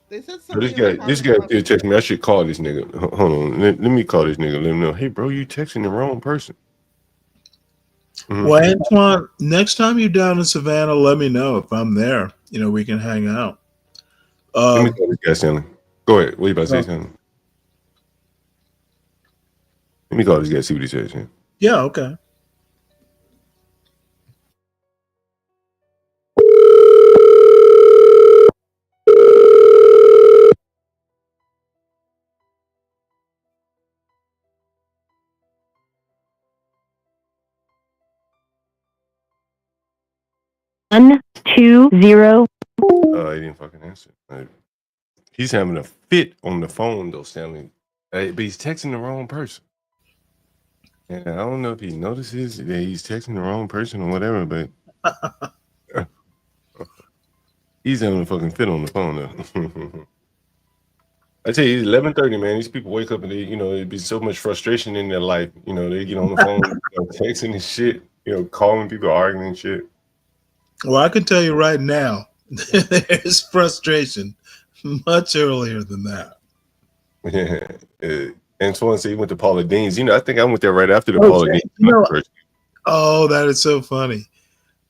Speaker 8: They said
Speaker 16: So this guy still texting me. I should call this nigga. Hold on. Let me call this nigga. Let him know. Hey, bro, you texting the wrong person.
Speaker 5: Well, Antoine, next time you're down in Savannah, let me know if I'm there. We can hang out.
Speaker 16: Let me call this guy, Stanley. Go ahead. What you about to say, Stanley? Let me call this guy, see what he says.
Speaker 5: Yeah, okay.
Speaker 16: He didn't fucking answer. He's having a fit on the phone, though, Stanley. But he's texting the wrong person. And I don't know if he notices that he's texting the wrong person or whatever, but he's having a fucking fit on the phone, though. I tell you, it's 11:30, man. These people wake up and they, it'd be so much frustration in their life. They get on the phone, texting and shit, calling people, arguing and shit.
Speaker 5: Well, I can tell you right now, there's frustration much earlier than that.
Speaker 16: Yeah. Antoine said he went to Paula Dean's. I think I went there right after the Paula Dean's.
Speaker 5: Oh, that is so funny.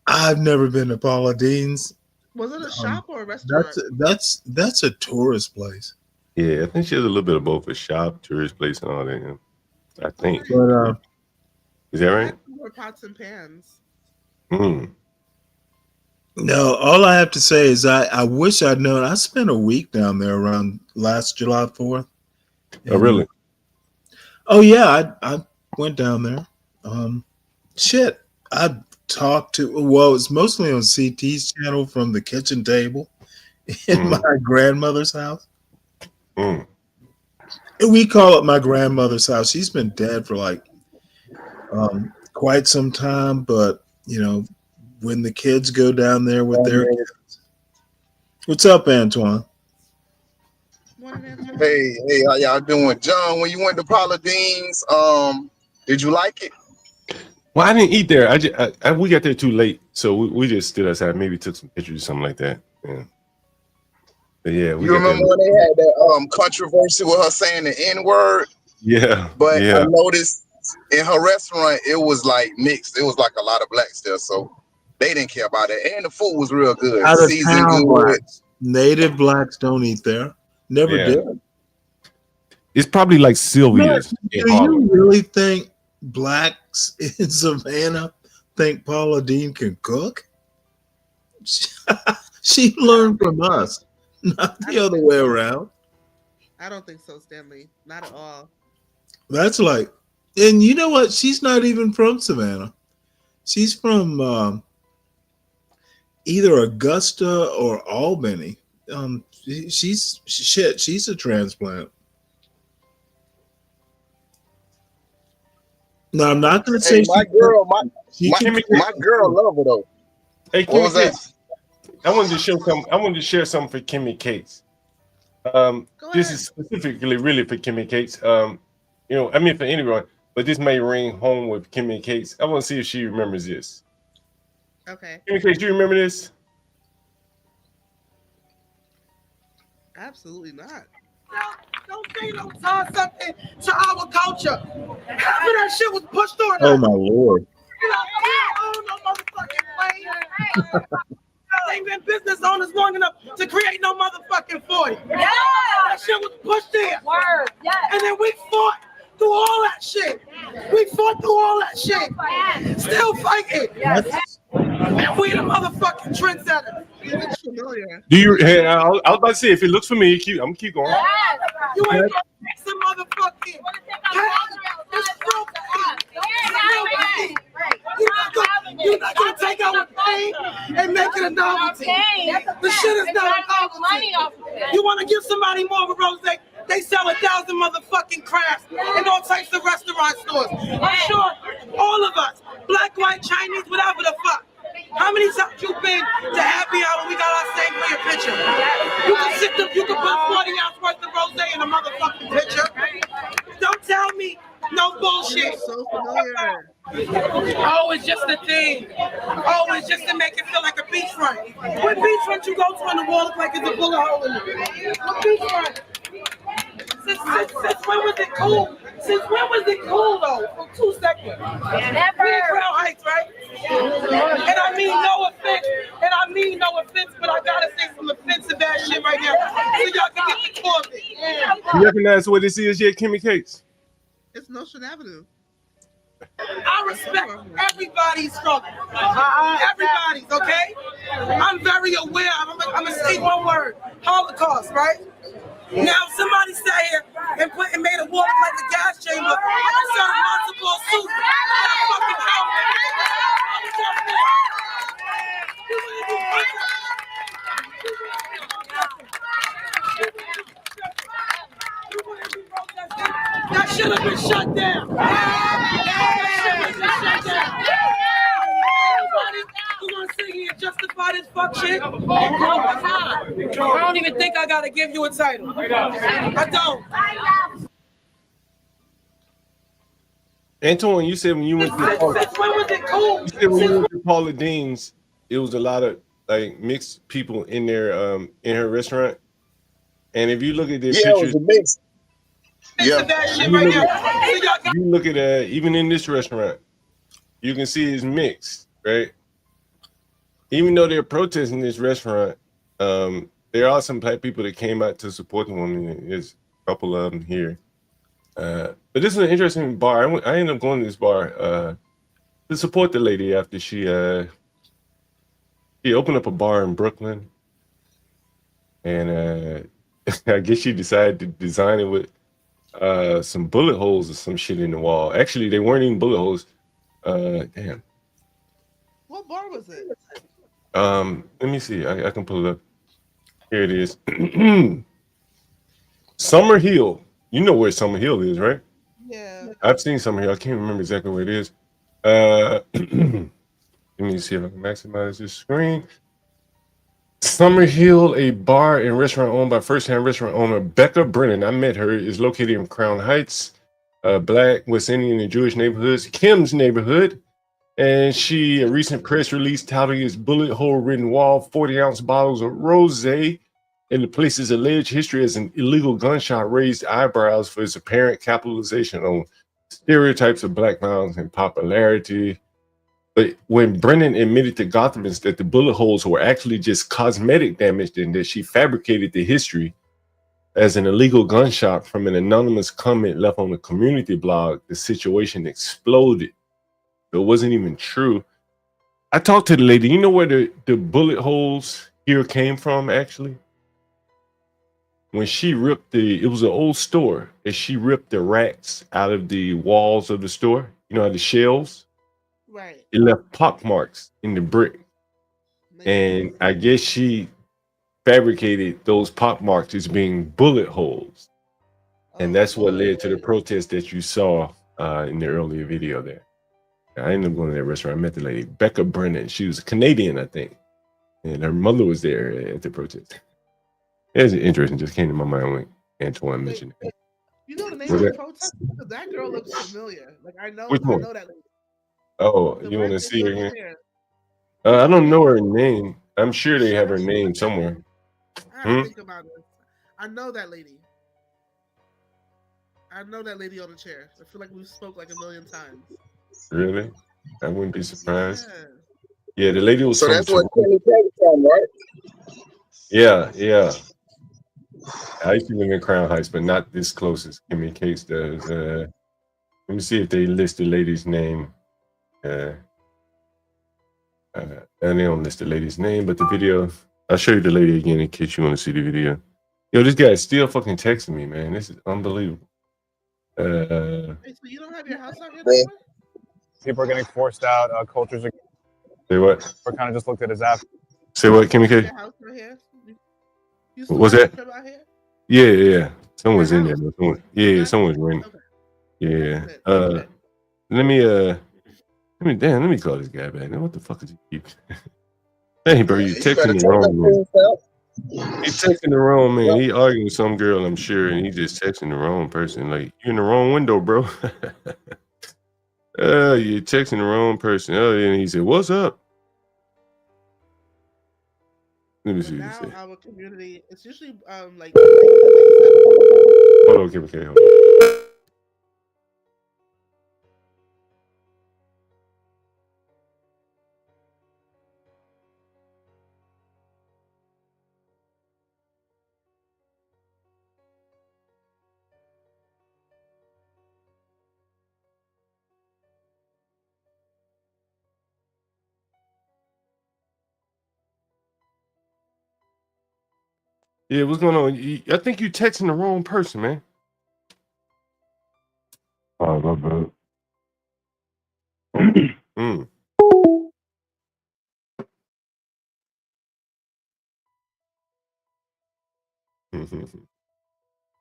Speaker 5: I've never been to Paula Dean's.
Speaker 8: Was it a shop or a restaurant?
Speaker 5: That's a tourist place.
Speaker 16: Yeah, I think she has a little bit of both, a shop, tourist place, and all that. Yeah. I think.
Speaker 5: But
Speaker 16: is that right?
Speaker 8: More pots and pans.
Speaker 5: No, all I have to say is I wish I'd known. I spent a week down there around last July 4th.
Speaker 16: Oh, really?
Speaker 5: Oh, yeah. I went down there. Shit. I talked to, it's mostly on CT's channel from the kitchen table in my grandmother's house. And we call it my grandmother's house. She's been dead for like quite some time, but, when the kids go down there with their kids. What's up, Antoine?
Speaker 10: Hey, how y'all doing? John, when you went to Paula Dean's, did you like it?
Speaker 16: Well, I didn't eat there. We got there too late, so we just stood outside, maybe took some pictures or something like that. Yeah. But yeah,
Speaker 10: You remember when they had that controversy with her saying the N-word?
Speaker 16: Yeah.
Speaker 10: But
Speaker 16: yeah.
Speaker 10: I noticed in her restaurant, it was like mixed. It was like a lot of blacks there, so they didn't care about it. And the food was real good.
Speaker 5: Out of
Speaker 10: Seasoned
Speaker 5: town
Speaker 10: good.
Speaker 5: blacks. Native blacks don't eat there. Never did.
Speaker 16: It's probably like Sylvia's.
Speaker 5: Do you really think blacks in Savannah think Paula Dean can cook? She learned from us, not the other way around.
Speaker 8: I don't think so, Stanley. Not at all.
Speaker 5: That's like, and you know what? She's not even from Savannah. She's from either Augusta or Albany. She's a transplant. No, I'm not going to say
Speaker 10: my girl love her though.
Speaker 16: Hey,
Speaker 10: what was that?
Speaker 16: I wanted to share something for Kimmy Cates. This is specifically really for Kimmy Cates. I mean for anyone, but this may ring home with Kimmy Cates. I want to see if she remembers this.
Speaker 8: Okay.
Speaker 16: Kimmy Cates, do you remember this?
Speaker 8: Absolutely not.
Speaker 11: Don't say don't tie something to our culture. Half of that shit was pushed on us.
Speaker 5: Oh my Lord.
Speaker 11: No motherfucking way. They've been business owners long enough to create no motherfucking 40. Yeah. That shit was pushed in. Word. Yeah. And then we fought through all that shit. We fought through all that shit. Still fighting. Yes. And we the motherfucking trendsetters.
Speaker 8: It's familiar.
Speaker 16: Do you? Hey, I was about to say, if it looks familiar, I'm gonna keep going.
Speaker 11: You ain't gonna take some motherfucking. You're not gonna take our pain and make it a novelty. The shit is not a novelty. You wanna give somebody more of a rose? They sell 1,000 motherfucking crafts in all types of restaurant stores. I'm sure all of us, black, white, Chinese, whatever the fuck. How many times you been to happy hour? We got our same for your picture. You can put 40 ounce worth of rose in a motherfucking picture. Don't tell me no bullshit.
Speaker 8: So familiar.
Speaker 11: Oh, it's just a thing. Oh, it's just to make it feel like a beachfront. What beachfront you go to on the wall look like it's a bullet hole in it? What beachfront? Since when was it cool? Since when was it cool though? For 2 seconds. Never. Crown Heights, right? And I mean no offense. But I gotta say some offensive that shit right now. So y'all can get the coffee.
Speaker 16: You recognize what this is yet, Kimmy Cakes?
Speaker 8: It's Notion Avenue.
Speaker 11: I respect everybody's struggle. Everybody's, okay? I'm very aware. I'm going to say one word. Holocaust, right? Now, if somebody sat here and made a wall look like a gas chamber and served multiple suits, that fucking that should have been shut down. That should have been shut down. Everybody who gonna sit here and justify this fuck shit? I don't even think I gotta give you a title. I don't.
Speaker 16: Antoine, you said when you went to Paula,
Speaker 11: Since when was it cool?
Speaker 16: you said when you went to Paula Dean's, it was a lot of like mixed people in there in her restaurant. And if you look at their pictures,
Speaker 10: it was a mix.
Speaker 16: you look at even in this restaurant, you can see it's mixed, right? Even though they're protesting this restaurant, there are some black people that came out to support the woman. There's a couple of them here. But this is an interesting bar. I ended up going to this bar to support the lady after she opened up a bar in Brooklyn, and I guess she decided to design it with some bullet holes or some shit in the wall. Actually, they weren't even bullet holes. Damn.
Speaker 8: What bar was it?
Speaker 16: Let me see. I can pull it up. Here it is. Summer Hill. You know where Summer Hill is, right?
Speaker 8: Yeah.
Speaker 16: I've seen Summer Hill. I can't remember exactly where it is. Let me see if I can maximize this screen. Summer Hill, a bar and restaurant owned by first-hand restaurant owner Becca Brennan. I met her. Is located in Crown Heights, Black, West Indian, and Jewish neighborhoods, Kim's neighborhood. And a recent press release touting his bullet hole ridden wall, 40-ounce bottles of rosé, and the place's alleged history as an illegal gunshot raised eyebrows for its apparent capitalization on stereotypes of black violence and popularity. But when Brennan admitted to Gothamans that the bullet holes were actually just cosmetic damage and that she fabricated the history as an illegal gunshot from an anonymous comment left on a community blog, the situation exploded. It wasn't even true. I talked to the lady. You know where the bullet holes here came from, actually? When she ripped it was an old store, and she ripped the racks out of the walls of the store. You know, the shelves?
Speaker 8: Right.
Speaker 16: It left pock marks in the brick. And I guess she fabricated those pock marks as being bullet holes. And that's what led to the protest that you saw in the earlier video there. I ended up going to that restaurant. I met the lady, Becca Brennan. She was a Canadian, I think. And her mother was there at the protest. It was interesting. Just came to my mind when Antoine mentioned it.
Speaker 8: You know the name of the protest? Because that girl looks familiar. Like I know
Speaker 16: Which one?
Speaker 8: that lady.
Speaker 16: Oh,
Speaker 8: The
Speaker 16: you want to
Speaker 8: red
Speaker 16: see her
Speaker 8: lady on the
Speaker 16: again?
Speaker 8: chair.
Speaker 16: I don't know her name. I'm sure they have her name somewhere.
Speaker 8: I have to think about it. I know that lady. I know that lady on the chair. I feel like we spoke like a million times.
Speaker 16: Really? I wouldn't be surprised. Yeah, the lady was
Speaker 10: So
Speaker 16: from
Speaker 10: that's what
Speaker 16: Toronto.
Speaker 10: Kenny Peggy from, right?
Speaker 16: Yeah. I used to live in Crown Heights, but not this close as Kimmy Case does. Let me see if they list the lady's name. And they don't list the lady's name, but the video, I'll show you the lady again in case you want to see the video. Yo, this guy is still fucking texting me, man. This is unbelievable.
Speaker 8: Hey, so you don't have your house out here anymore?
Speaker 12: People are getting forced out. Cultures are.
Speaker 16: Say what?
Speaker 12: We're kind of just looked at as after.
Speaker 16: Say what, Kimmy Case?
Speaker 8: Your house right here? You
Speaker 16: What was
Speaker 8: still have
Speaker 16: that?
Speaker 8: your crib out here?
Speaker 16: Yeah. Someone's in there. Someone's renting. Yeah. Let me call this guy back. Now, what the fuck is he keep? Hey, bro, you texting the wrong man. He's texting the wrong man. He arguing with some girl, I'm sure, and he just texting the wrong person. Like, you in the wrong window, bro. You're texting the wrong person. Oh, and he said, "What's up?" Let me see what he said.
Speaker 8: Our community, it's usually like.
Speaker 16: Hold on, okay, hold on. Yeah, what's going on? I think you texting the wrong person, man.
Speaker 15: Oh, my bad.
Speaker 16: Mm.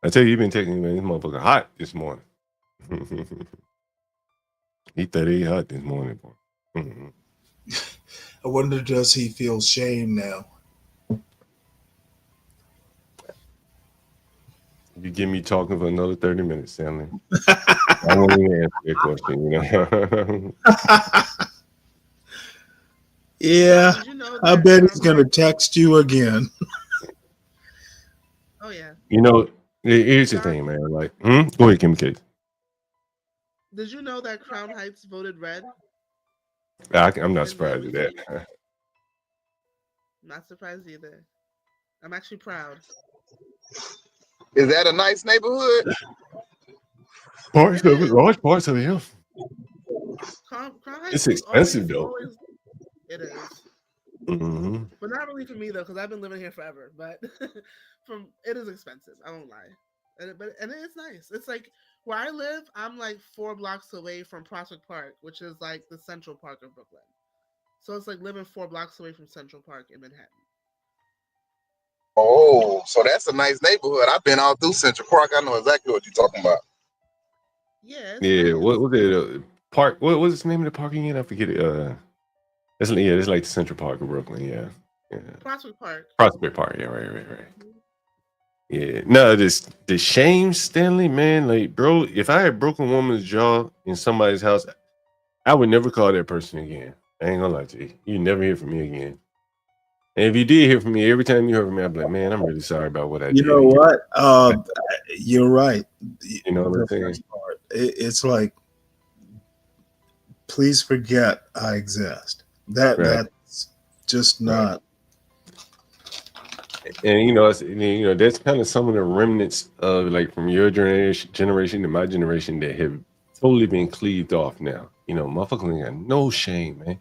Speaker 16: I tell you, you've been taking this motherfucker hot this morning. He thought he hot this morning, boy. Mm-hmm.
Speaker 5: I wonder, does he feel shame now?
Speaker 16: You get me talking for another 30 minutes, Stanley. I won't even answer that question, you know.
Speaker 5: Yeah,
Speaker 8: Did you know
Speaker 5: I
Speaker 8: that
Speaker 5: bet he's gonna text you again.
Speaker 8: Oh yeah.
Speaker 16: You know, here's the thing, man. Like, go ahead, Kim K.
Speaker 8: Did you know that Crown Heights voted red?
Speaker 16: I'm not surprised at that.
Speaker 8: Not surprised either. I'm actually proud.
Speaker 10: Is that a nice neighborhood?
Speaker 16: Parts of it, large parts of it, yeah.
Speaker 8: Crown
Speaker 16: It's
Speaker 8: Heights
Speaker 16: expensive, though.
Speaker 8: always it is.
Speaker 16: Mm-hmm.
Speaker 8: But not really for me though, because I've been living here forever. But it is expensive. I won't lie. And it's nice. It's like where I live, I'm like 4 blocks away from Prospect Park, which is like the Central Park of Brooklyn. So it's like living 4 blocks away from Central Park in Manhattan.
Speaker 10: Oh, so that's a nice neighborhood. I've been all through Central Park. I know exactly what you're talking about.
Speaker 8: Yeah.
Speaker 16: Yeah, what the park? What was the name of the park again? I forget it. It's like the Central Park of Brooklyn. Yeah.
Speaker 8: Prospect Park.
Speaker 16: Prospect Park. Yeah, right. Yeah. No, the shame, Stanley, man. Like, bro, if I had broken a woman's jaw in somebody's house, I would never call that person again. I ain't gonna lie to you. You never hear from me again. And if you did hear from me, every time you heard from me, I'd be like, man, I'm really sorry about what I did.
Speaker 5: You know what? You're right.
Speaker 16: You know what I'm saying?
Speaker 5: It's like, please forget I exist. That's just not.
Speaker 16: And that's kind of some of the remnants of like from your generation to my generation that have totally been cleaved off now. Motherfucker ain't got no shame, man.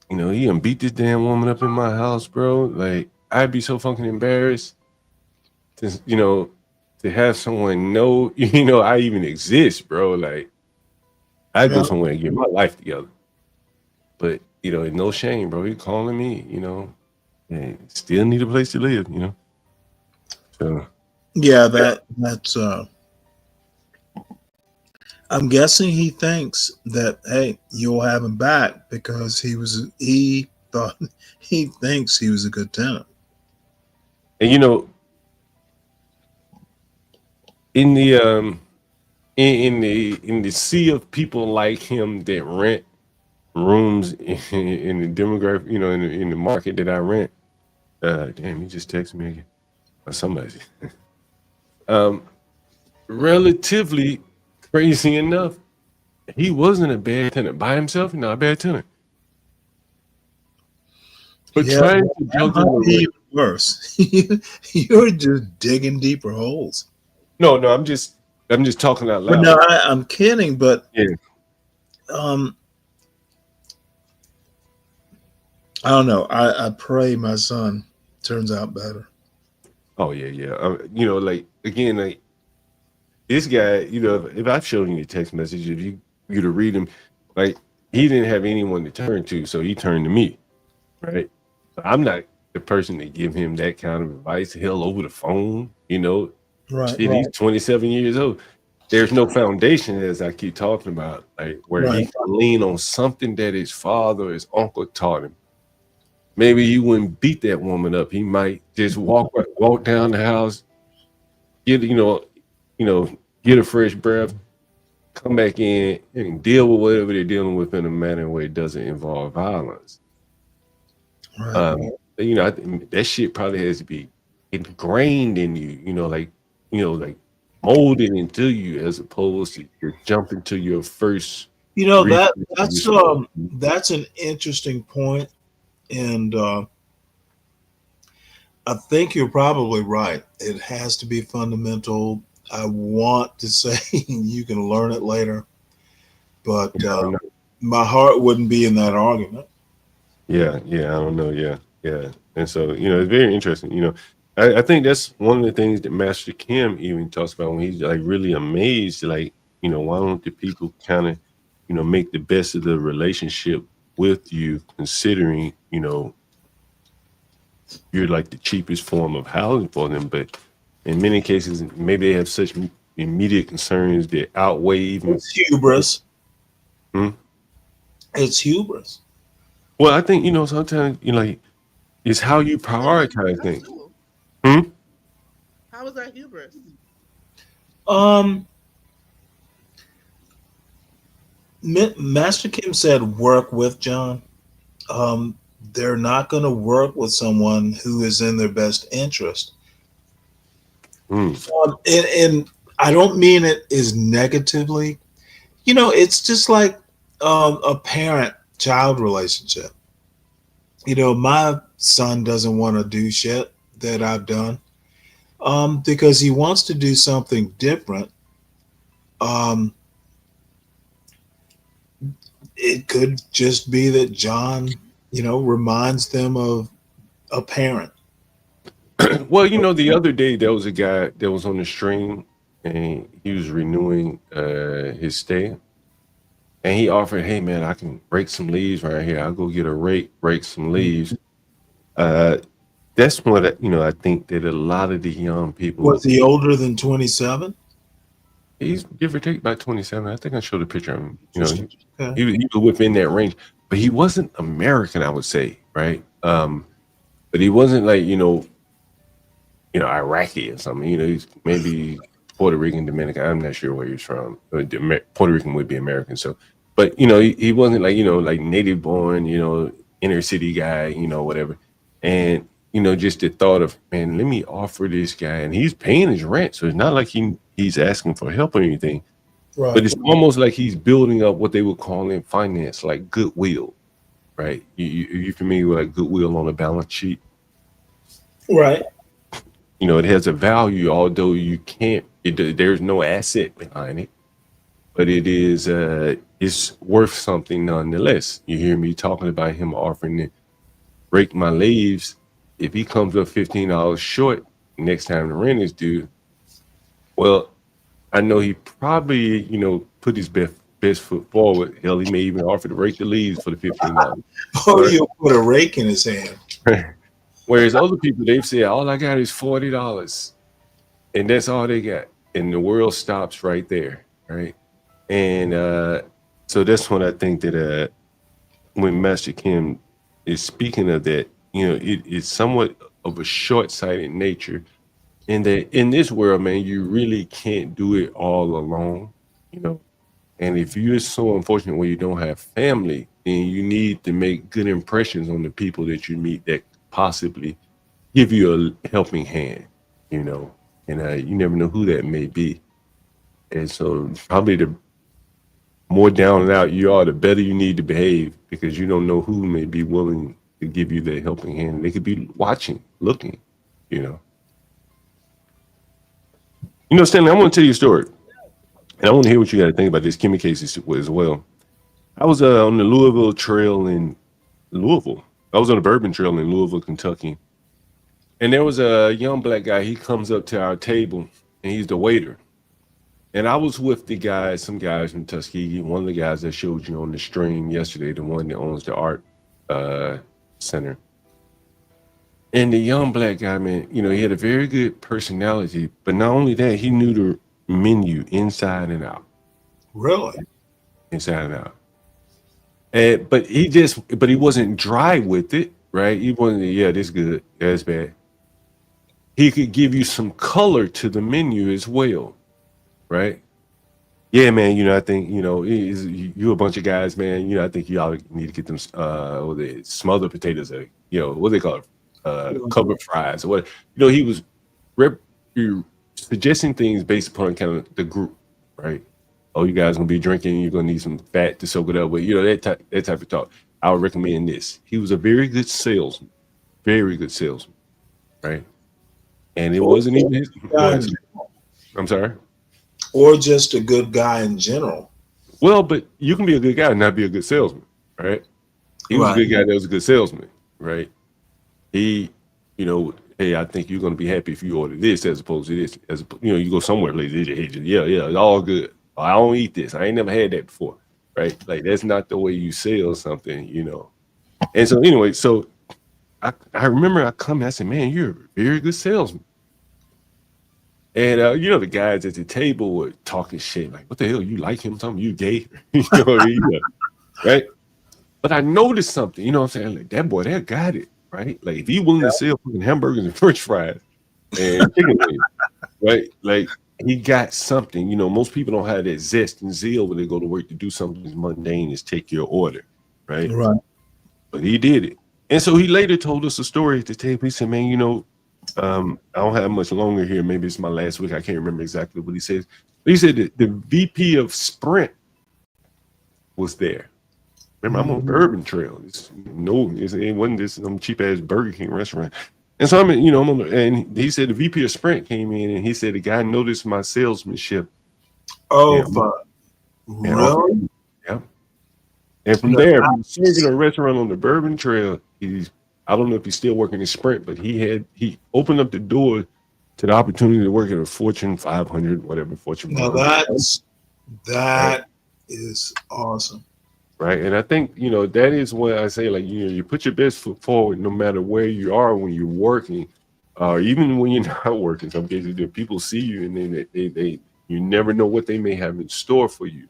Speaker 16: He done beat this damn woman up in my house, bro. Like, I'd be so fucking embarrassed to have someone know, I even exist, bro. Like, I go somewhere and get my life together. But, no shame, bro. He calling me, and still need a place to live, So
Speaker 5: Yeah, that's I'm guessing he thinks that, hey, you'll have him back because he thinks he was a good tenant.
Speaker 16: And in the sea of people like him that rent rooms in the demographic, in the market that I rent. Damn, he just texted me again. Or somebody. Relatively crazy enough, he wasn't a bad tenant by himself. Not a bad tenant. But trying to juggle
Speaker 5: even worse. You're just digging deeper holes.
Speaker 16: No, I'm just talking out loud.
Speaker 5: But no, I'm kidding. But
Speaker 16: yeah.
Speaker 5: I don't know. I pray my son turns out better.
Speaker 16: Oh yeah. Like again, like this guy. If I've shown you the text message, if you to read him, like he didn't have anyone to turn to, so he turned to me, right? I'm not the person to give him that kind of advice. Hell, over the phone,
Speaker 5: Right.
Speaker 16: Shit, he's 27 years old. There's no foundation, as I keep talking about, like where he can lean on something that his father or his uncle taught him. Maybe he wouldn't beat that woman up. He might just walk down the house, get get a fresh breath, come back in and deal with whatever they're dealing with in a manner where it doesn't involve violence.
Speaker 5: Right.
Speaker 16: I think that shit probably has to be ingrained in you, like molded into you, as opposed to you're jumping to your first.
Speaker 5: That's an interesting point. And I think you're probably right. It has to be fundamental. I want to say you can learn it later, but my heart wouldn't be in that argument.
Speaker 16: Yeah, I don't know. Yeah. And so, it's very interesting. I think that's one of the things that Master Kim even talks about when he's like really amazed, like, why don't the people kind of, make the best of the relationship with you, considering, you're like the cheapest form of housing for them. But in many cases, maybe they have such immediate concerns that outweigh even.
Speaker 5: It's hubris.
Speaker 16: Hmm?
Speaker 5: It's hubris.
Speaker 16: Well, I think, sometimes, like, it's how you prioritize things. Hmm?
Speaker 8: How is that hubris?
Speaker 5: Master Kim said work with John. They're not going to work with someone who is in their best interest. And I don't mean it as negatively. It's just like a parent-child relationship. My son doesn't want to do shit that I've done because he wants to do something different. It could just be that John, reminds them of a parent.
Speaker 16: Well, the other day there was a guy that was on the stream and he was renewing his stay. And he offered, hey man, I can rake some leaves right here. I'll go get a rake, rake some leaves. That's what I think that a lot of the young people.
Speaker 5: Was he older than 27?
Speaker 16: He's give or take about 27. I think I showed a picture of him.
Speaker 5: Okay.
Speaker 16: He was within that range, but he wasn't American, I would say, right? But he wasn't like Iraqi or something. He's maybe Puerto Rican, Dominican. I'm not sure where he's from. Puerto Rican would be American. So, but he wasn't like like native born, inner city guy, whatever. And just the thought of, man, let me offer this guy, and he's paying his rent, so it's not like he's asking for help or anything.
Speaker 5: Right.
Speaker 16: But it's almost like he's building up what they would call in finance, like goodwill, right? You familiar with like goodwill on a balance sheet?
Speaker 5: Right.
Speaker 16: It has a value, although you can't. There's no asset behind it, but it is. It's worth something nonetheless. You hear me talking about him offering to rake my leaves. If he comes up $15 short next time the rent is due, well, I know he probably put his best foot forward. Hell, he may even offer to rake the leaves for the $15.
Speaker 5: Oh, you'll put a rake in his hand.
Speaker 16: Whereas other people, they've said, all I got is $40. And that's all they got. And the world stops right there. Right. And so that's when I think that when Master Kim is speaking of that, it's somewhat of a short-sighted nature. And that in this world, man, you really can't do it all alone. And if you're so unfortunate where you don't have family, then you need to make good impressions on the people that you meet that possibly give you a helping hand, and you never know who that may be. And so probably the more down and out you are, the better you need to behave, because you don't know who may be willing to give you that helping hand. They could be watching, looking, Stanley, I want to tell you a story. And I want to hear what you got to think about this Kimmy case as well. I was on the Louisville Trail in Louisville. I was on the Bourbon Trail in Louisville, Kentucky. And there was a young black guy. He comes up to our table, and he's the waiter. And I was with some guys from Tuskegee, one of the guys that showed you on the stream yesterday, the one that owns the art center. And the young black guy, man, he had a very good personality. But not only that, he knew the menu inside and out.
Speaker 5: Really?
Speaker 16: Inside and out. But he wasn't dry with it, right? He wasn't, yeah, this good, that's bad. He could give you some color to the menu as well, right? Yeah, man, I think, you a bunch of guys, man, I think y'all need to get them smothered potatoes, what they call it, covered fries or what. He was suggesting things based upon kind of the group, right? Oh, you guys gonna be drinking, you're gonna need some fat to soak it up with, that type of talk. I would recommend this. He was a very good salesman, right? And it wasn't even his. I'm sorry.
Speaker 5: Or just a good guy in general.
Speaker 16: Well, but you can be a good guy and not be a good salesman, right? He was a good guy that was a good salesman, right? He, hey, I think you're gonna be happy if you order this as opposed to this. As you go somewhere like this, yeah, it's all good. I don't eat this. I ain't never had that before, right? Like that's not the way you sell something, And so anyway, so I remember I come and I said, man, you're a very good salesman. And the guys at the table were talking shit like, what the hell? You like him? Something you gay? You know what I mean? Right? But I noticed something, you know what I'm saying? Like that boy, that got it, right? Like if he willing to sell fucking hamburgers and French fries and chicken wings, right? Like he got something. Most people don't have that zest and zeal when they go to work to do something as mundane as take your order, right?
Speaker 5: Right.
Speaker 16: But he did it. And so he later told us a story at the table. He said, man, I don't have much longer here. Maybe it's my last week. I can't remember exactly what he said. But he said that the VP of Sprint was there. Remember, I'm on Bourbon Trail. It wasn't this some cheap ass Burger King restaurant. And so and he said the VP of Sprint came in and he said the guy noticed my salesmanship.
Speaker 5: Oh, fuck. Really?
Speaker 16: Yeah. And from there, he was serving a restaurant on the Bourbon Trail. I don't know if he's still working in Sprint, but he opened up the door to the opportunity to work at a Fortune 500, whatever Fortune.
Speaker 5: Now
Speaker 16: 500.
Speaker 5: that is awesome.
Speaker 16: Right. And I think, that is what I say, like, you put your best foot forward no matter where you are when you're working, or even when you're not working. Some cases, people see you and then they you never know what they may have in store for you.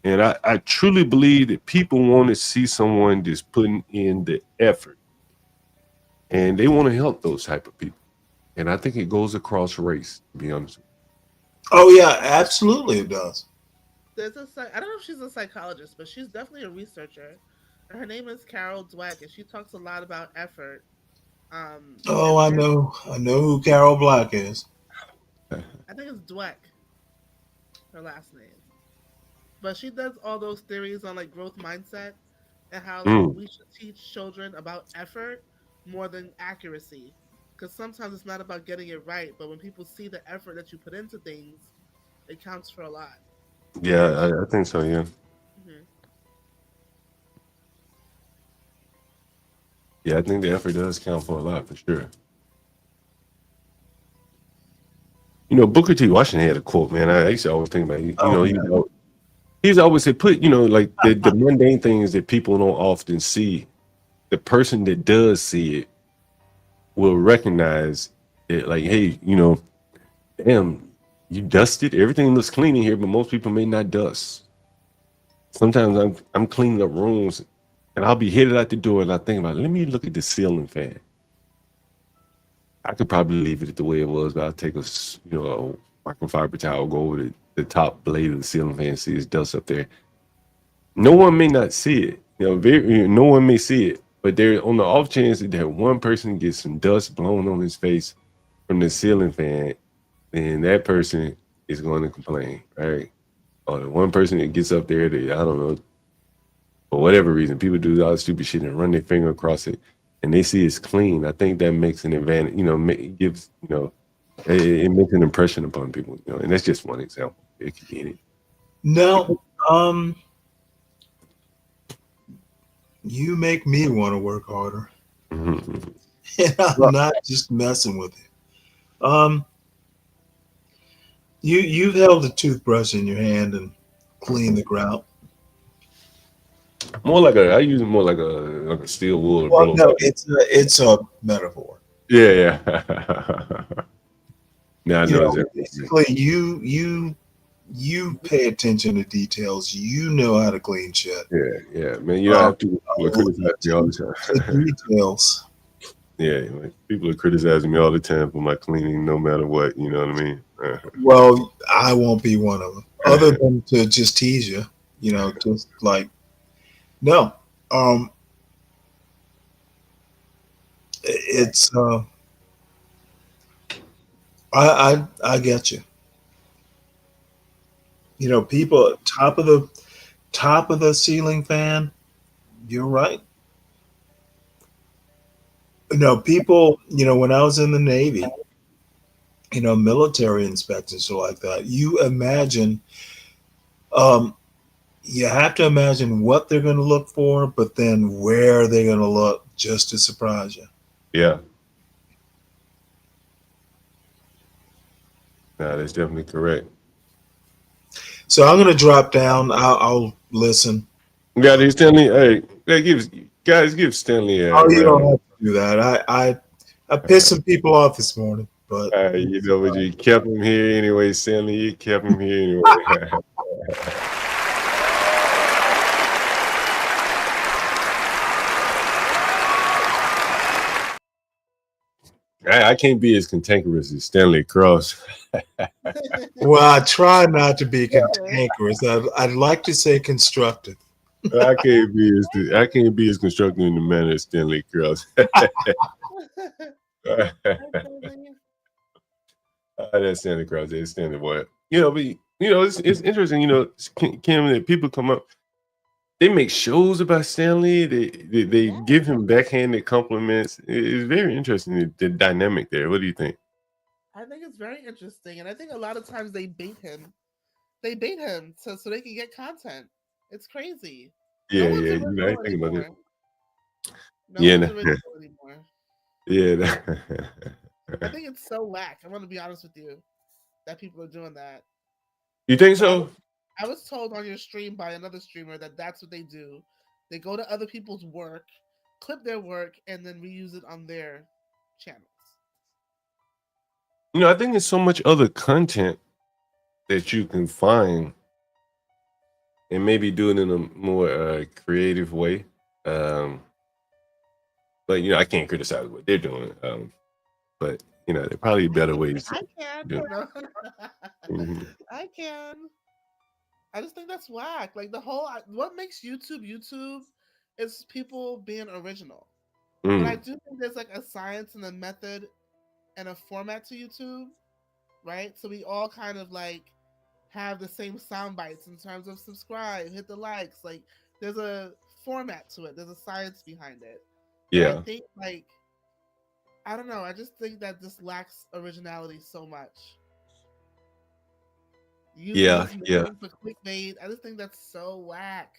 Speaker 16: And I truly believe that people want to see someone just putting in the effort. And they want to help those type of people. And I think it goes across race, to be honest with you.
Speaker 5: Oh, yeah, absolutely it does.
Speaker 8: I don't know if she's a psychologist, but she's definitely a researcher. Her name is Carol Dweck, and she talks a lot about effort.
Speaker 5: I know who Carol Black is.
Speaker 8: I think it's Dweck, her last name. But she does all those theories on like growth mindset and how we should teach children about effort more than accuracy. Because sometimes it's not about getting it right, but when people see the effort that you put into things, it counts for a lot.
Speaker 16: Yeah, I think so, yeah.
Speaker 8: Mm-hmm.
Speaker 16: Yeah, I think the effort does count for a lot, for sure. Booker T. Washington had a quote, man. I used to always think about it. He's always said, put, like the mundane things that people don't often see, the person that does see it will recognize it. Like, hey, damn, you dusted. Everything looks clean in here, but most people may not dust. Sometimes I'm cleaning up rooms and I'll be headed out the door and I think about, let me look at the ceiling fan. I could probably leave it the way it was, but I'll take a microfiber towel, go over the top blade of the ceiling fan, see there's dust up there. No one may not see it. No one may see it, but there on the off chance that one person gets some dust blown on his face from the ceiling fan, then that person is going to complain, right? Or the one person that gets up there that, I don't know, for whatever reason, people do all the stupid shit and run their finger across it and they see it's clean. I think that makes an advantage, gives, it makes an impression upon people, and that's just one example. It could be any.
Speaker 5: No, you make me want to work harder.
Speaker 16: Mm-hmm.
Speaker 5: And I'm not just messing with it. You've held a toothbrush in your hand and cleaned the grout.
Speaker 16: I use it more like a steel wool.
Speaker 5: Well, no, it's a metaphor.
Speaker 16: Yeah. Now I know
Speaker 5: basically you pay attention to details. You know how to clean shit.
Speaker 16: Yeah, man. People are criticizing me all the time.
Speaker 5: Details.
Speaker 16: Yeah, people are criticizing me all the time for my cleaning, no matter what. You know what I mean?
Speaker 5: Well, I won't be one of them. Other than to just tease you, just like no. It's I get you. People top of the ceiling fan. You're right. People. When I was in the Navy, military inspections or like that. You imagine. You have to imagine what they're going to look for, but then where they're going to look just to surprise you.
Speaker 16: Yeah. No, that's definitely correct.
Speaker 5: So I'm gonna drop down. I'll listen.
Speaker 16: Got it, Stanley. Hey, give Stanley a
Speaker 5: Oh, you
Speaker 16: round
Speaker 5: don't
Speaker 16: of
Speaker 5: have to do that. I pissed some people off this morning, but
Speaker 16: you know, but you kept him here anyway, Stanley. You kept him here anyway. I can't be as cantankerous as Stanley Cross.
Speaker 5: well, I try not to be cantankerous. I'd like to say constructive.
Speaker 16: I can't be as constructive in the manner as Stanley Cross. That's Stanley Cross. That's Stanley boy. You know, but it's interesting. You know, Kim, that people come up. They make shows about Stanley. They give him backhanded compliments. It's very interesting, the dynamic there. What do you think?
Speaker 8: I think it's very interesting, and I think a lot of times they bait him. They bait him so they can get content. It's crazy.
Speaker 16: Yeah,
Speaker 8: No one's
Speaker 16: yeah. You know, I
Speaker 8: original
Speaker 16: think about it.
Speaker 8: anymore. No
Speaker 16: Yeah,
Speaker 8: one's
Speaker 16: nah.
Speaker 8: original anymore.
Speaker 16: Yeah.
Speaker 8: I think it's so whack. I'm gonna be honest with you, that people are doing that.
Speaker 16: You think
Speaker 8: But
Speaker 16: so?
Speaker 8: I was told on your stream by another streamer that that's what they do. They go to other people's work, clip their work, and then reuse it on their channels.
Speaker 16: You know, I think there's so much other content that you can find and maybe do it in a more creative way. But you know, I can't criticize what they're doing. But you know, there are probably better ways to
Speaker 8: I can.
Speaker 16: do it.
Speaker 8: No.
Speaker 16: Mhm.
Speaker 8: I can. I just think that's whack. Like what makes YouTube is people being original. And I
Speaker 16: Mm.
Speaker 8: do think there's like a science and a method and a format to YouTube, right? So we all kind of like have the same sound bites in terms of subscribe, hit the likes. Like there's a format to it. There's a science behind it. And I
Speaker 16: Yeah.
Speaker 8: think like I don't know. I just think that this lacks originality so much. Using
Speaker 16: Yeah.
Speaker 8: this
Speaker 16: Yeah.
Speaker 8: name for clickbait, I just think that's so whack.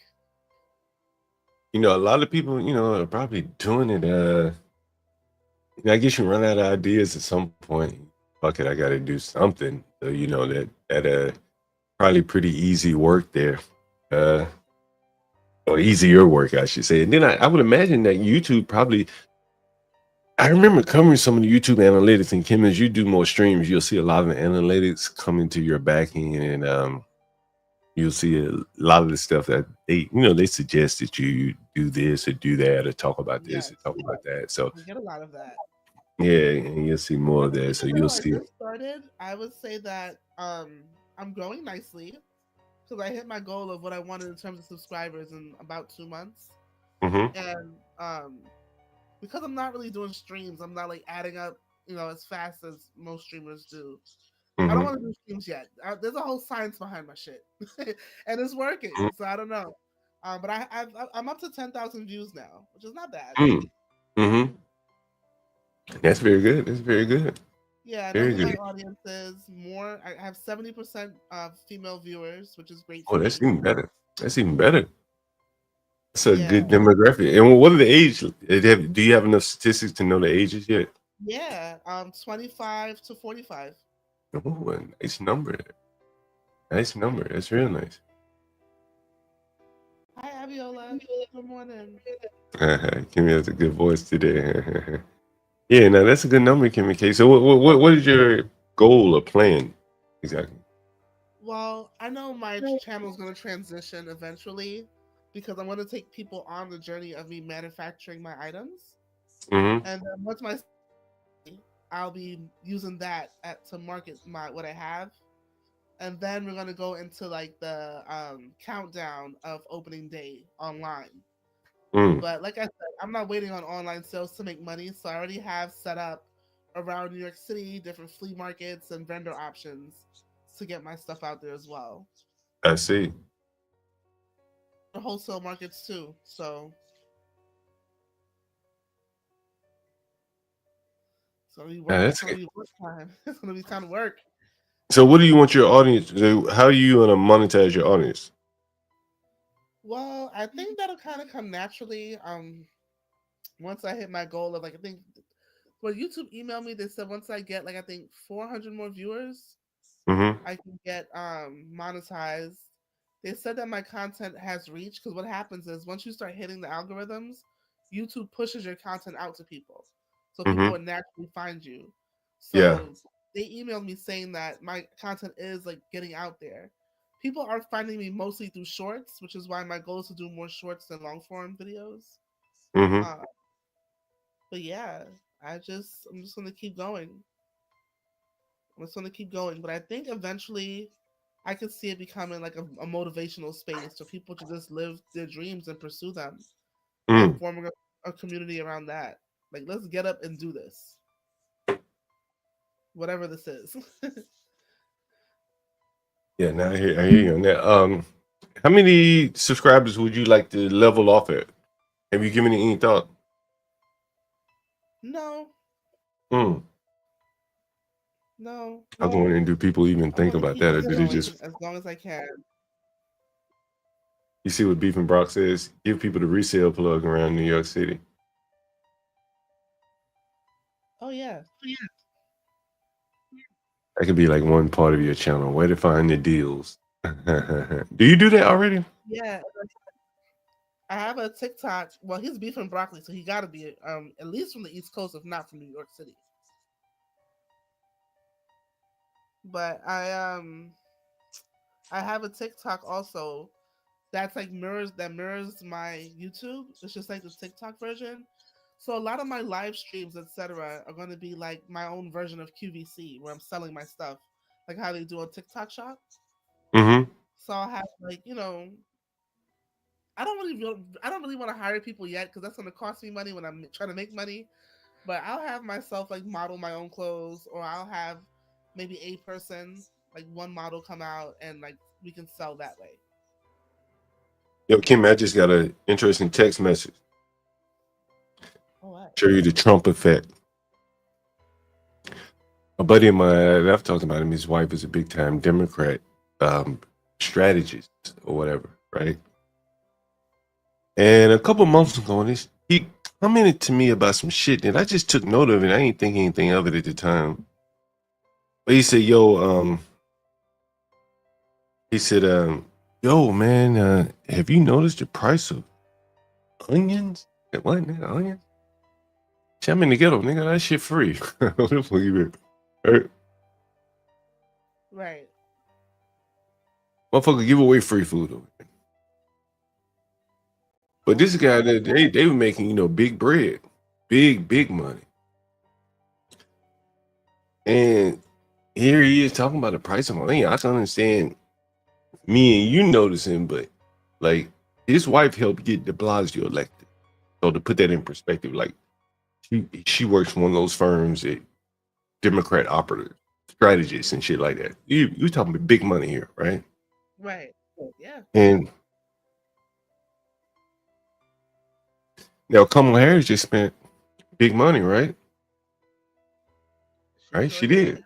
Speaker 16: You know, a lot of people, you know, are probably doing it. You know, I guess you run out of ideas at some point. Fuck it, I got to do something. So you know that probably pretty easy work there. Uh, or easier work, I should say. And then I would imagine that YouTube probably. I remember covering some of the YouTube analytics, and Kim, as you do more streams, you'll see a lot of the analytics coming to your back end, and you'll see a lot of the stuff that they suggest that you do this or do that or talk about this or talk about that. So
Speaker 8: I get a lot of that.
Speaker 16: yeah, and you'll see more of that. So
Speaker 8: Even
Speaker 16: you'll
Speaker 8: though I
Speaker 16: see.
Speaker 8: just started, I would say that I'm growing nicely because I hit my goal of what I wanted in terms of subscribers in about 2 months.
Speaker 16: Mm-hmm.
Speaker 8: And because I'm not really doing streams, I'm not like adding up, as fast as most streamers do. I don't
Speaker 16: Mm-hmm.
Speaker 8: want to do streams yet. There's a whole science behind my shit, and it's working. So I don't know. But I'm up to 10,000 views now, which is not bad.
Speaker 16: Mm-hmm. That's very good. That's very good.
Speaker 8: Yeah, I know
Speaker 16: Very
Speaker 8: who my
Speaker 16: good.
Speaker 8: audience is. More, I have 70% female viewers, which is great
Speaker 16: Oh,
Speaker 8: for
Speaker 16: that's
Speaker 8: me.
Speaker 16: even better. That's even better. That's a
Speaker 8: Yeah.
Speaker 16: good demographic. And what are the age? Do you have enough statistics to know the ages yet?
Speaker 8: Yeah, 25 to 45.
Speaker 16: Oh, a nice number. Nice number. That's real nice.
Speaker 8: Hi, Abiola. Good morning.
Speaker 16: Kimmy has a good voice today. Yeah, no, that's a good number, Kimmy K. So what is your goal or plan exactly?
Speaker 8: Well, I know my channel is going to transition eventually because I'm going to take people on the journey of me manufacturing my items.
Speaker 16: Mm-hmm.
Speaker 8: And then once I'll be using that to market what I have. And then we're going to go into like the countdown of opening day online. But like I said, I'm not waiting on online sales to make money. So I already have set up around New York City, different flea markets and vendor options to get my stuff out there as well.
Speaker 16: I see.
Speaker 8: The wholesale markets too. So it's gonna be work.
Speaker 16: Yeah,
Speaker 8: It's gonna be work time. It's gonna be time to work.
Speaker 16: So what do you want your audience to do? How are you going to monetize your audience?
Speaker 8: Well, I think that'll kind of come naturally. Once I hit my goal of like, I think when YouTube emailed me, they said once I get like I think 400 more viewers,
Speaker 16: Mm-hmm.
Speaker 8: I can get monetized. They said that my content has reach because what happens is once you start hitting the algorithms, YouTube pushes your content out to people, so people
Speaker 16: Mm-hmm.
Speaker 8: would naturally find you.
Speaker 16: Yeah.
Speaker 8: So they emailed me saying that my content is like getting out there. People are finding me mostly through shorts, which is why my goal is to do more shorts than long form videos.
Speaker 16: Mm-hmm.
Speaker 8: But yeah, I'm just gonna keep going. I'm just gonna keep going. But I think eventually I could see it becoming like a motivational space for people to just live their dreams and pursue them and
Speaker 16: Mm.
Speaker 8: forming a community around that. Like, let's get up and do this, whatever this is.
Speaker 16: Yeah. Now I hear you on that. How many subscribers would you like to level off at? Have you given it any thought?
Speaker 8: No,
Speaker 16: Mm.
Speaker 8: no.
Speaker 16: I was wondering, do people even
Speaker 8: I'm
Speaker 16: think
Speaker 8: gonna
Speaker 16: about
Speaker 8: keep
Speaker 16: that, or
Speaker 8: this
Speaker 16: do they just?
Speaker 8: going as long as I can.
Speaker 16: You see what Beef and Brock says? Give people the resale plug around New York City.
Speaker 8: Oh yeah.
Speaker 16: That could be like one part of your channel. Where to find the deals? Do you do that already?
Speaker 8: Yeah. I have a TikTok. Well, he's beef and broccoli, so he got to be at least from the East Coast, if not from New York City. But I have a TikTok also that's like mirrors my YouTube. It's just like the TikTok version. So a lot of my live streams, etc., are going to be like my own version of QVC, where I'm selling my stuff, like how they do on TikTok Shop.
Speaker 16: Mm-hmm.
Speaker 8: So I'll have like I don't really want to hire people yet because that's going to cost me money when I'm trying to make money. But I'll have myself like model my own clothes, or I'll have maybe a person, like one model, come out and like we can sell that way.
Speaker 16: Yo, Kim, I just got an interesting text message.
Speaker 8: Oh, what?
Speaker 16: Show you the Trump effect. A buddy of mine, I've talked about him. His wife is a big time Democrat strategist or whatever, right? And a couple months ago, he commented to me about some shit that I just took note of, and I ain't think anything of it at the time. But he said, "Yo, yo, man, have you noticed the price of onions? What, nigga, onions? Shit, I'm in the ghetto, nigga. That shit free. What the fuck you mean? Right?
Speaker 8: Right.
Speaker 16: Motherfucker, give away free food over there. But this guy, they were making, big bread, big money. And here he is talking about the price of onion. I can understand me and you noticing, but like his wife helped get de Blasio elected. So to put that in perspective, like she works for one of those firms that Democrat operatives, strategists, and shit like that. You talking about big money here, right?
Speaker 8: Right. Yeah.
Speaker 16: And now Kamala Harris just spent big money, right? Right? She did.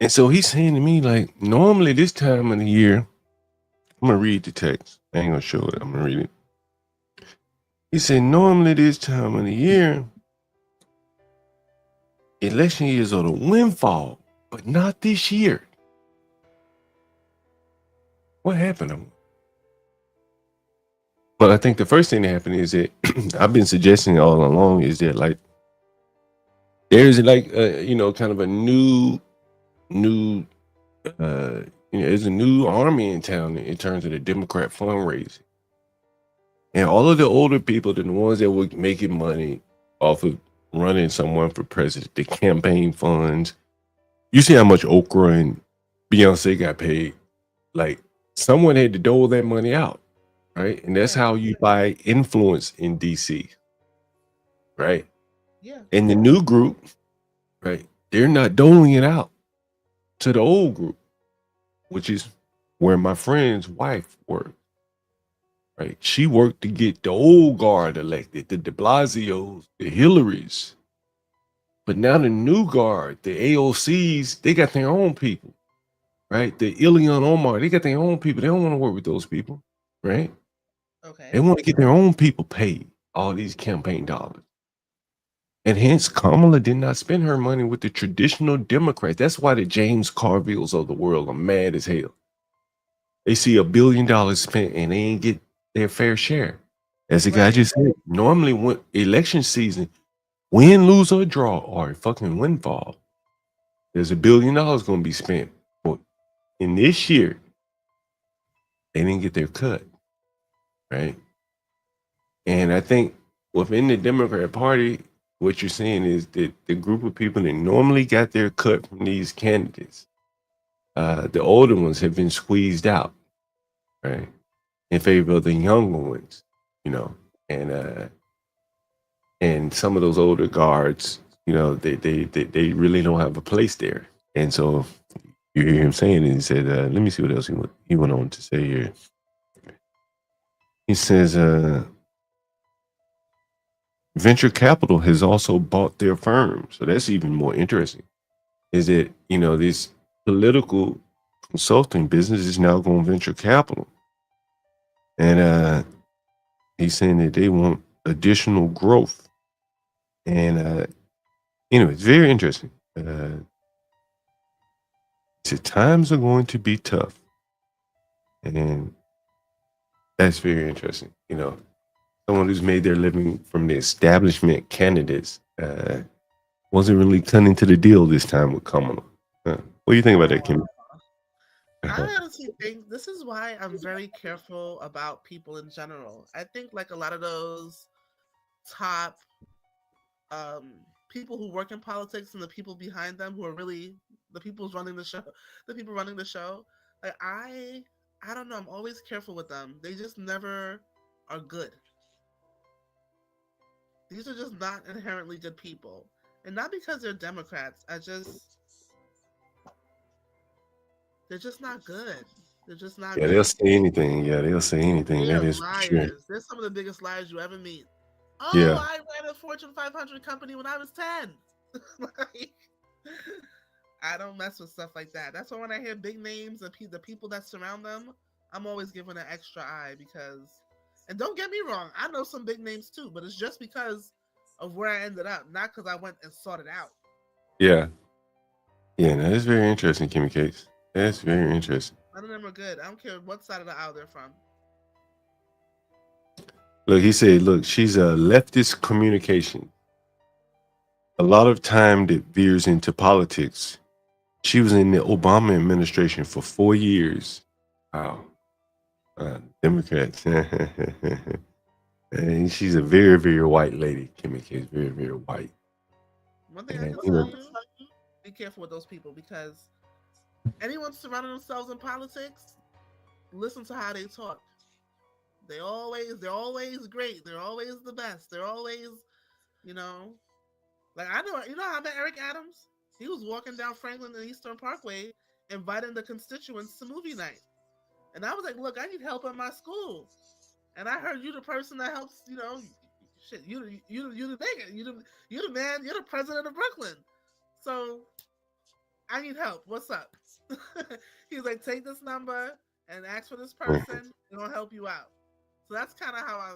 Speaker 16: And so he's saying to me, like, normally this time of the year, I'm gonna read the text. I ain't gonna show it. I'm gonna read it. He said, normally this time of the year, election years are the windfall, but not this year. What happened? Well, I think the first thing that happened is that I've been suggesting all along is that like there's like kind of a new there's a new army in town in terms of the Democrat fundraising. And all of the older people, the ones that were making money off of running someone for president, the campaign funds. You see how much Oprah and Beyonce got paid. Like someone had to dole that money out, right? And that's how you buy influence in DC, right?
Speaker 8: Yeah.
Speaker 16: And the new group, right? They're not doling it out to the old group, which is where my friend's wife worked. Right? She worked to get the old guard elected, the de Blasios, the Hillarys. But now the new guard, the AOCs, they got their own people, right? The Ilhan Omar, they got their own people. They don't want to work with those people, right?
Speaker 8: Okay.
Speaker 16: They want to get their own people paid all these campaign dollars. And hence, Kamala did not spend her money with the traditional Democrats. That's why the James Carvilles of the world are mad as hell. They see $1 billion spent and they ain't get their fair share. As the guy just said, normally when election season, win, lose, or draw, or a fucking windfall, there's $1 billion going to be spent. But in this year, they didn't get their cut, right? And I think within the Democrat Party, what you're seeing is that the group of people that normally got their cut from these candidates, the older ones have been squeezed out, right, in favor of the younger ones, you know, and some of those older guards, you know, they really don't have a place there. And so you hear him saying, and he said, let me see what else he went on to say here. He says, venture capital has also bought their firm. So that's even more interesting. Is that, you know, this political consulting business is now going venture capital. And he's saying that they want additional growth. And anyway, it's very interesting. He said times are going to be tough. And that's very interesting. You know, someone who's made their living from the establishment candidates wasn't really cutting to the deal this time with Kamala. What do you think about that, Kim?
Speaker 8: I honestly think this is why I'm very careful about people in general. I think like a lot of those top people who work in politics and the people behind them who are really the people running the show, like I don't know, I'm always careful with them. They just never are good. These are just not inherently good people. And not because they're Democrats. They're just not good. They're just not
Speaker 16: Yeah,
Speaker 8: good.
Speaker 16: they'll say anything. Yeah, they'll say anything.
Speaker 8: They're
Speaker 16: That is for
Speaker 8: liars.
Speaker 16: sure.
Speaker 8: They're some of the biggest liars you ever meet. Oh,
Speaker 16: Yeah.
Speaker 8: I ran a Fortune 500 company when I was 10. Like, I don't mess with stuff like that. That's why when I hear big names and the people that surround them, I'm always giving an extra eye because, and don't get me wrong, I know some big names too, but it's just because of where I ended up, not because I went and sought it out.
Speaker 16: Yeah. Yeah, no, that's very interesting, Kimmy Cakes. That's very interesting.
Speaker 8: None of them are good. I don't care what side of the aisle they're from.
Speaker 16: Look, he said, look, she's a leftist communication. A lot of time that veers into politics. She was in the Obama administration for 4 years. Wow. Democrats. And she's a very, very white lady. Kimmy Cakes, very, very white.
Speaker 8: One thing I
Speaker 16: And,
Speaker 8: can
Speaker 16: you
Speaker 8: tell
Speaker 16: know,
Speaker 8: you, be careful with those people because anyone surrounding themselves in politics, listen to how they talk. They're always great. They're always the best. They're always, you know, like I know, you know how I met Eric Adams? He was walking down Franklin and Eastern Parkway, inviting the constituents to movie night. And I was like, look, I need help at my school. And I heard you the person that helps, you know, shit, you the nigga, you the man, you're the president of Brooklyn. So I need help. What's up? He's like, take this number and ask for this person. It'll help you out. So that's kind of how I,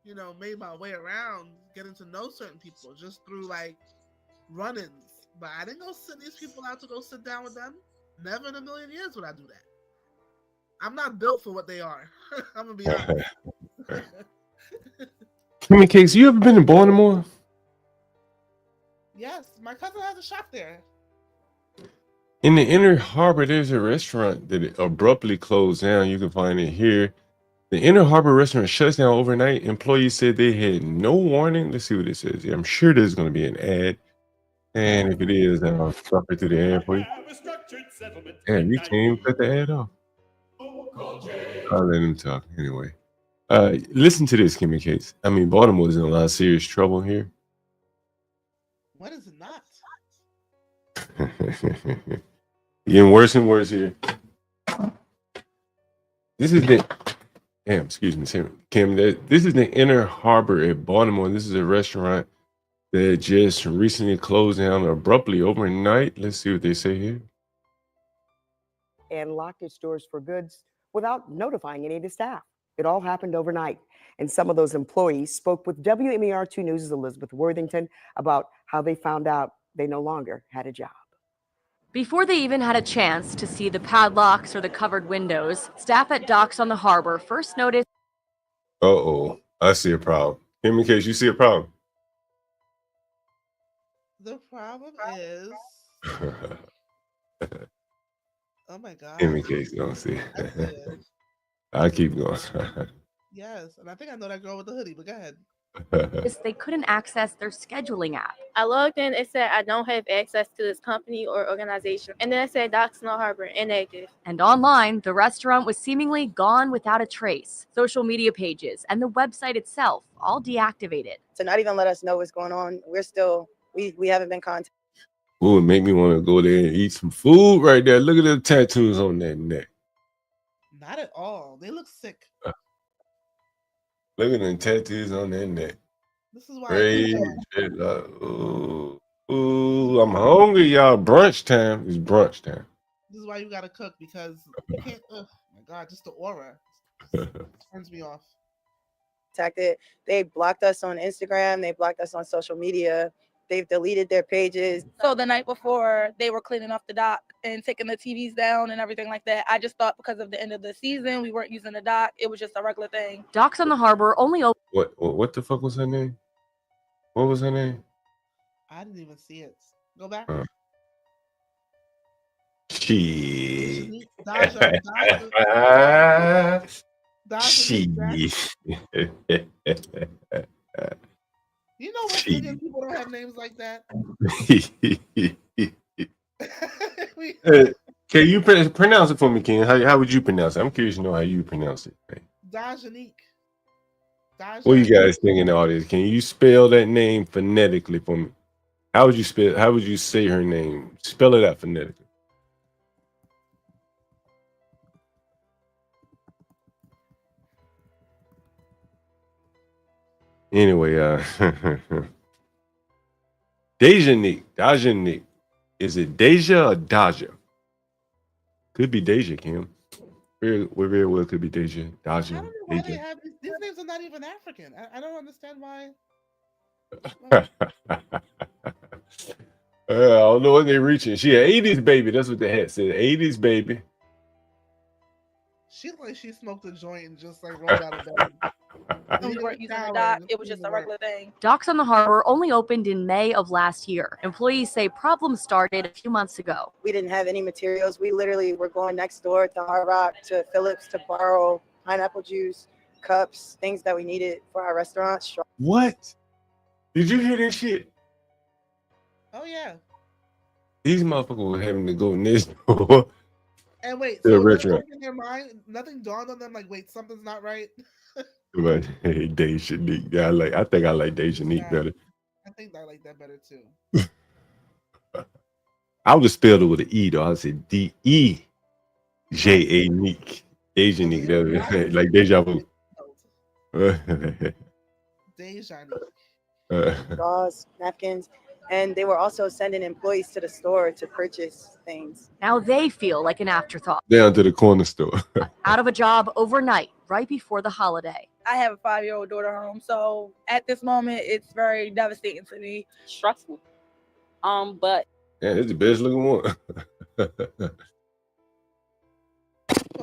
Speaker 8: you know, made my way around getting to know certain people just through like run-ins. But I didn't go sit these people out to go sit down with them. Never in a million years would I do that. I'm not built for what they are. I'm gonna be honest.
Speaker 16: Kimmy Cakes, you ever been in Baltimore?
Speaker 8: Yes, my cousin has a shop there.
Speaker 16: In the Inner Harbor, there's a restaurant that abruptly closed down. You can find it here. The Inner Harbor restaurant shuts down overnight. Employees said they had no warning. Let's see what it says. I'm sure there's going to be an ad. And if it is, I'll stop it through the ad for you. And you can't even cut the ad off. I'll let him talk anyway. Listen to this, Kimmy Cakes. I mean, Baltimore's in a lot of serious trouble here.
Speaker 8: What is it not?
Speaker 16: Getting worse and worse here. This is the excuse me, Kim. This is the Inner Harbor at Baltimore. This is a restaurant that just recently closed down abruptly overnight. Let's see what they say here.
Speaker 13: And locked its doors for goods without notifying any of the staff. It all happened overnight. and some of those employees spoke with WMER2 News' Elizabeth Worthington about how they found out they no longer had a job.
Speaker 14: Before they even had a chance to see the padlocks or the covered windows, staff at docks on the harbor first noticed.
Speaker 16: Uh-oh, I see a problem. In case you see a problem.
Speaker 8: The problem is, oh my God.
Speaker 16: In case you don't see.
Speaker 8: I see it.
Speaker 16: I'll keep going.
Speaker 8: Yes, and I think I know that girl with the hoodie, but go ahead.
Speaker 14: They couldn't access their scheduling app.
Speaker 23: I logged in, it said I don't have access to this company or organization. And then it said Docks No Harbor, inactive.
Speaker 14: And online, the restaurant was seemingly gone without a trace. Social media pages and the website itself all deactivated.
Speaker 24: To not even let us know what's going on, we're still, we haven't been contacted.
Speaker 16: Ooh, it make me want to go there and eat some food right there. Look at the tattoos on that neck.
Speaker 8: Not at all. They look sick.
Speaker 16: Look at the tattoos on that neck.
Speaker 8: This is why.
Speaker 16: Ooh, I'm hungry, y'all. Brunch time. It's brunch time.
Speaker 8: This is why you gotta cook, because you can't. Oh my God, just the aura turns me off.
Speaker 24: They blocked us on Instagram. They blocked us on social media. They've deleted their pages.
Speaker 25: So the night before, they were cleaning off the dock and taking the TVs down and everything like that. I just thought because of the end of the season, we weren't using the dock. It was just a regular thing.
Speaker 14: Docks on the harbor only open.
Speaker 16: What the fuck was her name? What was her name?
Speaker 8: I didn't even see it. Go back.
Speaker 16: She.
Speaker 8: You know what? Indian people don't have names like that.
Speaker 16: Can you pronounce it for me, Ken? How would you pronounce it? I'm curious to know how you pronounce it.
Speaker 8: Dajanique.
Speaker 16: What you guys think in the audience? Can you spell that name phonetically for me? How would you spell? How would you say her name? Spell it out phonetically. Anyway, Dajanique. Is it Deja or Daja? Could be Deja, Kim. Very well could be Deja. Daja.
Speaker 8: Why they have these names are not even African. I don't understand why.
Speaker 16: I don't know what they're reaching. She an 80s baby. That's what the hat said. 80s baby.
Speaker 8: She looked like she smoked a joint and just like rolled out of bed.
Speaker 25: We weren't using the dock. It was just a regular thing.
Speaker 14: Docks on the harbor only opened in May of last year. Employees say problems started a few months ago.
Speaker 24: We didn't have any materials. We literally were going next door to Hard Rock, to Phillips, to borrow pineapple juice, cups, things that we needed for our restaurant.
Speaker 16: What? Did you hear that shit?
Speaker 8: Oh yeah.
Speaker 16: These motherfuckers were having to go next door.
Speaker 8: And wait,
Speaker 16: The
Speaker 8: so
Speaker 16: restaurant.
Speaker 8: in their mind, nothing dawned on them like, wait, something's not right.
Speaker 16: But hey, Dajanique. Yeah, I think I like Dajanique better.
Speaker 8: I think I like that better too.
Speaker 16: I would have spelled it with an E though. I would say Deja Nique. Dajanique. That was like deja vu.
Speaker 8: Dajanique.
Speaker 24: Gauze, napkins. And they were also sending employees to the store to purchase things.
Speaker 14: Now they feel like an afterthought.
Speaker 16: Down to the corner store.
Speaker 14: Out of a job overnight, right before the holiday.
Speaker 25: I have a 5-year-old daughter home, so at this moment, it's very devastating to me.
Speaker 26: Stressful. But
Speaker 16: Yeah, it's the best looking one.
Speaker 8: Well,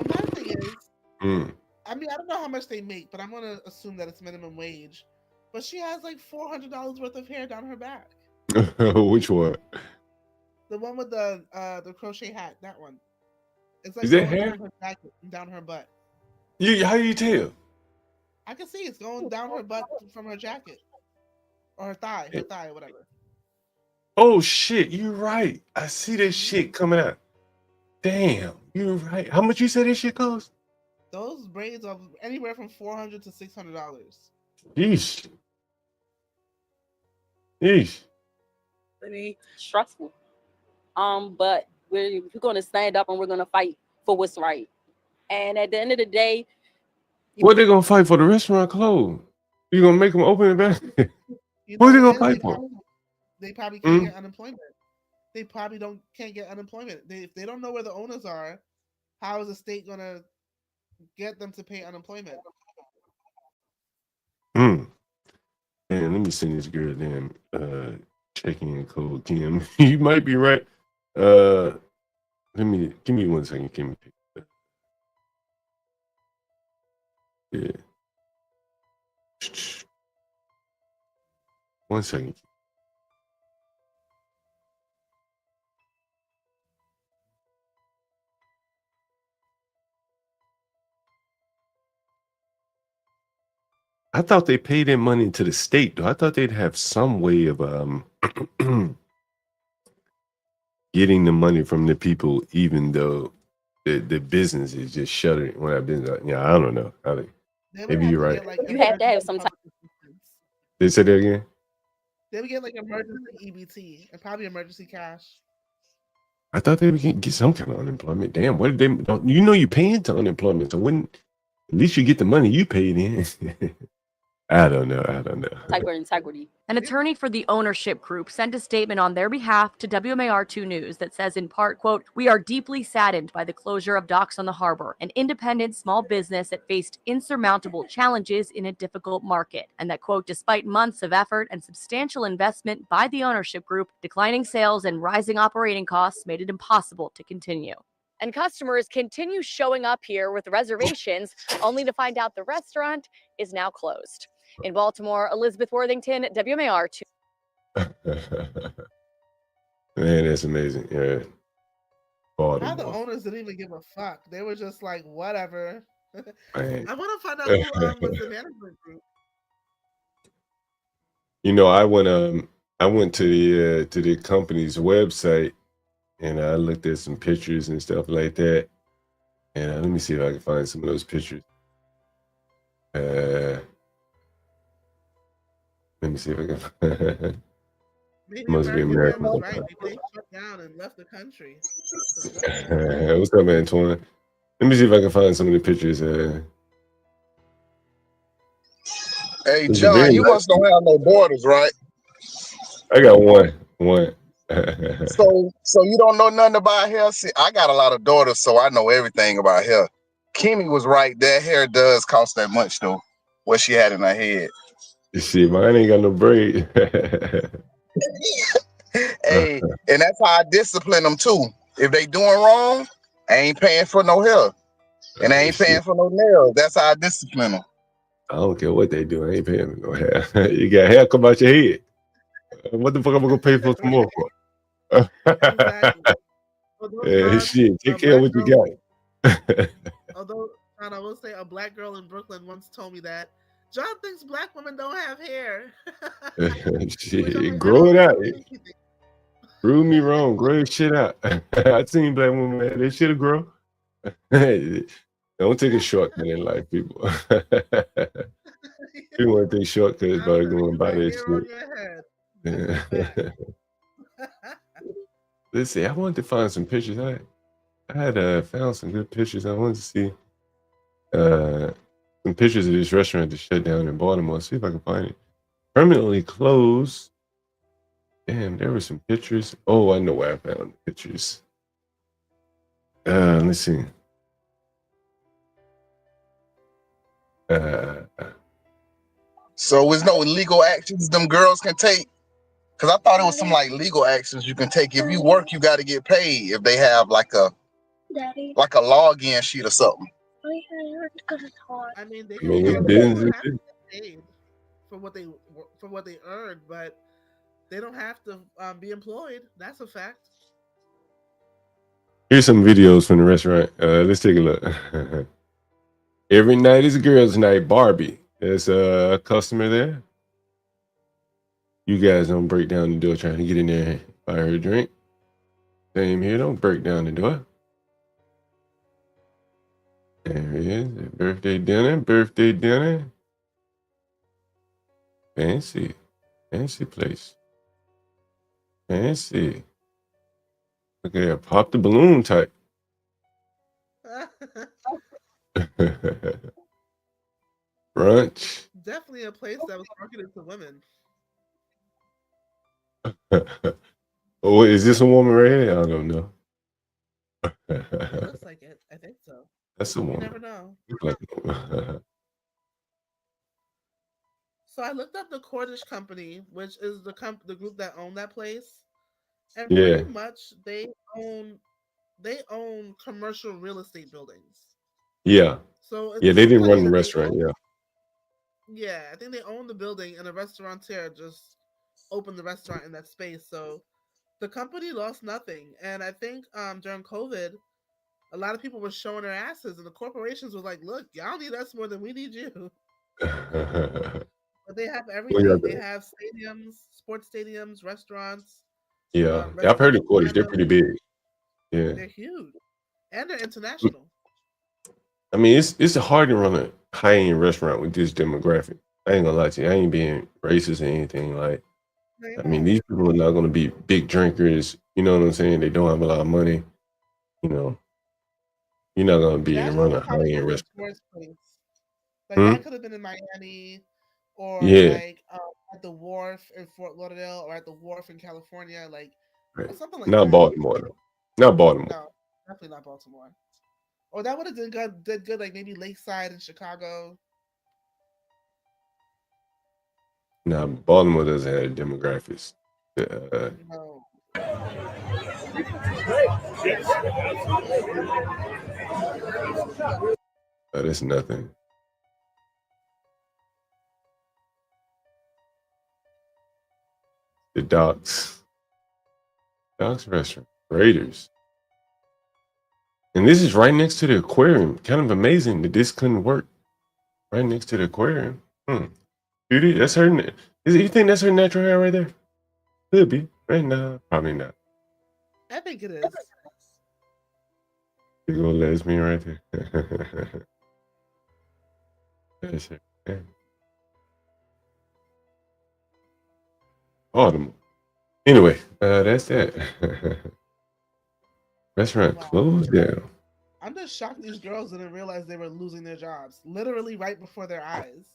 Speaker 8: my thing is,
Speaker 16: Mm.
Speaker 8: I mean, I don't know how much they make, but I'm gonna assume that it's minimum wage. But she has like $400 worth of hair down her back.
Speaker 16: Which one?
Speaker 8: The one with the crochet hat, that one. It's like
Speaker 16: Is that
Speaker 8: going
Speaker 16: hair?
Speaker 8: down her jacket and down her butt.
Speaker 16: How do you tell?
Speaker 8: I can see it's going down her butt from her jacket. Or her thigh, whatever.
Speaker 16: Oh shit, you're right. I see this shit coming out. Damn, you're right. How much you say this shit cost?
Speaker 8: Those braids are anywhere from $400 to $600.
Speaker 16: Yeesh. Yeesh.
Speaker 26: stressful. But we're going to stand up and we're going to fight for what's right. And at the end of the day,
Speaker 16: What they gonna fight for? The restaurant closed. You gonna make them open it back? What are they gonna fight for?
Speaker 8: They probably can't get unemployment. They probably can't get unemployment. If they don't know where the owners are, how is the state gonna get them to pay unemployment?
Speaker 16: Man, let me send this girl damn check-in code, Kim. You might be right. Give me 1 second, Kim. Yeah. 1 second. I thought they paid their money to the state, though. I thought they'd have some way of getting the money from the people, even though the business is just shuttering. When that business, yeah, I don't know. Maybe you're right.
Speaker 23: You have to have some type.
Speaker 16: Did you say that again?
Speaker 8: They would get like emergency EBT and probably emergency cash.
Speaker 16: I thought they would get some kind of unemployment. Damn, what did they? You know, you're paying to unemployment, so when at least you get the money you paid in. I don't know.
Speaker 23: Type of integrity.
Speaker 14: An attorney for the ownership group sent a statement on their behalf to WMAR2 News that says in part, quote, "We are deeply saddened by the closure of Docks on the Harbor, an independent small business that faced insurmountable challenges in a difficult market." And that, quote, "Despite months of effort and substantial investment by the ownership group, declining sales and rising operating costs made it impossible to continue."
Speaker 1: And customers continue showing up here with reservations, only to find out the restaurant is now closed. In Baltimore, Elizabeth Worthington, WMAR2.
Speaker 16: Man, that's amazing. Yeah.
Speaker 8: How the
Speaker 16: Baltimore.
Speaker 8: owners didn't even give a fuck. They were just like, whatever.
Speaker 16: Man.
Speaker 8: I want to find out who was the management group.
Speaker 16: You know, I went to the company's website and I looked at some pictures and stuff like that. And let me see if I can find some of those pictures. Let me see if I can.
Speaker 8: Maybe
Speaker 16: Must be
Speaker 8: American
Speaker 16: American.
Speaker 8: was right. Maybe they shut down and left the country.
Speaker 16: What's up, Antoine? Let me see if I can find some of the pictures.
Speaker 10: Hey,
Speaker 16: It's a
Speaker 10: John,
Speaker 16: very
Speaker 10: you
Speaker 16: nice
Speaker 10: must don't have no borders, right?
Speaker 16: I got one.
Speaker 10: So you don't know nothing about hair? See, I got a lot of daughters, so I know everything about hair. Kimmy was right. That hair does cost that much, though. What she had in her head.
Speaker 16: You see, mine ain't got no braid.
Speaker 10: Hey, and that's how I discipline them too. If they doing wrong, I ain't paying for no hair, and I ain't paying for no nails. That's how I discipline them.
Speaker 16: I don't care what they do. I ain't paying for no hair. You got hair come out your head. What the fuck am I gonna pay for some more for?
Speaker 8: Exactly.
Speaker 16: Yeah, shit. Take care of what you got.
Speaker 8: Although, I will say a black girl in Brooklyn once told me that John thinks black women don't have hair.
Speaker 16: Shit, grow it out. Prove me wrong. Grow your shit out. I seen black women, man. They should have grown. Don't take a shortcut in life, people. People want to take shortcuts by going by that shit. Let's see. I wanted to find some pictures. I had found some good pictures. I wanted to see some pictures of this restaurant that shut down in Baltimore. See if I can find it. Permanently closed. Damn, there were some pictures. Oh, I know where I found the pictures. Let's see.
Speaker 10: So there's no legal actions them girls can take? Because I thought it was some like legal actions you can take. If you work, you got to get paid. If they have like a login sheet or something.
Speaker 8: I mean, they
Speaker 16: it
Speaker 8: have
Speaker 16: didn't.
Speaker 8: to get paid for what they earned, but they don't have to be employed. That's a fact.
Speaker 16: Here's some videos from the restaurant. Let's take a look. Every night is a girls' night. Barbie. There's a customer there. You guys don't break down the door trying to get in there and buy her a drink. Same here. Don't break down the door. There it is. Birthday dinner. Birthday dinner. Fancy. Fancy place. Fancy. Look at that. Pop the balloon type. Brunch.
Speaker 8: Definitely a place that was marketed to women.
Speaker 16: Oh, is this a woman right here? I don't know.
Speaker 8: It looks like it. I think so.
Speaker 16: That's a woman.
Speaker 8: You never know.
Speaker 16: Look like a woman.
Speaker 8: So I looked up the Cordish Company, which is the group that owned that place, and
Speaker 16: Yeah.
Speaker 8: pretty much they own commercial real estate buildings.
Speaker 16: Yeah.
Speaker 8: So it's
Speaker 16: Yeah,
Speaker 8: a
Speaker 16: they didn't
Speaker 8: company
Speaker 16: run the
Speaker 8: that they
Speaker 16: restaurant.
Speaker 8: own.
Speaker 16: Yeah.
Speaker 8: Yeah, I think they own the building, and a restaurateur just opened the restaurant in that space. So the company lost nothing, and I think during COVID, a lot of people were showing their asses, and the corporations was like, "Look, y'all need us more than we need you." But they have
Speaker 16: Well, yeah,
Speaker 8: everything. They have stadiums, sports stadiums, restaurants,
Speaker 16: yeah. I've heard
Speaker 8: residential
Speaker 16: of Cordish. They're
Speaker 8: condos.
Speaker 16: pretty big. Yeah.
Speaker 8: They're huge, and they're international.
Speaker 16: I mean, it's hard to run a high end restaurant with this demographic. I ain't gonna lie to you. I ain't being racist or anything. Like,
Speaker 8: They're
Speaker 16: I mean,
Speaker 8: not.
Speaker 16: these people are not gonna be big drinkers. You know what I'm saying? They don't have a lot of money. You know, you're not gonna be able
Speaker 8: That
Speaker 16: to
Speaker 8: should
Speaker 16: run
Speaker 8: have
Speaker 16: a high
Speaker 8: probably
Speaker 16: end
Speaker 8: been a
Speaker 16: restaurant.
Speaker 8: tourist place. Like
Speaker 16: Hmm?
Speaker 8: that could have been in Miami, or
Speaker 16: Yeah.
Speaker 8: like at the wharf in Fort Lauderdale, or at the wharf in California, like
Speaker 16: Right.
Speaker 8: or something like
Speaker 16: Not
Speaker 8: that.
Speaker 16: Baltimore though. Not Baltimore.
Speaker 8: No, definitely not Baltimore. Or that would have did good, like maybe Lakeside in Chicago.
Speaker 16: Nah, Baltimore doesn't have demographics.
Speaker 8: No.
Speaker 16: That's nothing. The Docks restaurant. Raiders. And this is right next to the aquarium. Kind of amazing that this couldn't work. Right next to the aquarium. Judy, that's her. You think that's her natural hair right there? Could be. Right now, probably not.
Speaker 8: I think it is.
Speaker 16: Big old lesbian right there. That's her. Yeah. Baltimore. Anyway, that's that. Restaurant closed down.
Speaker 8: I'm just shocked these girls didn't realize they were losing their jobs, literally right before their eyes.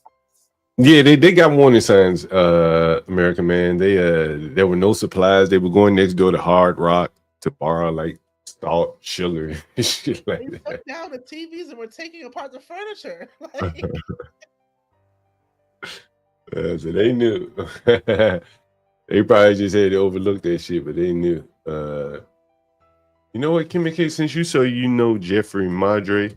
Speaker 16: Yeah, they got warning signs, American man. There were no supplies. They were going next door to Hard Rock to borrow like salt, sugar, and shit like
Speaker 8: They
Speaker 16: that.
Speaker 8: took down the TVs and were taking apart the furniture. Like,
Speaker 16: So they knew. They probably just had to overlook that shit, but they knew. You know what, Kimmy K, since you know Jeffrey Madre,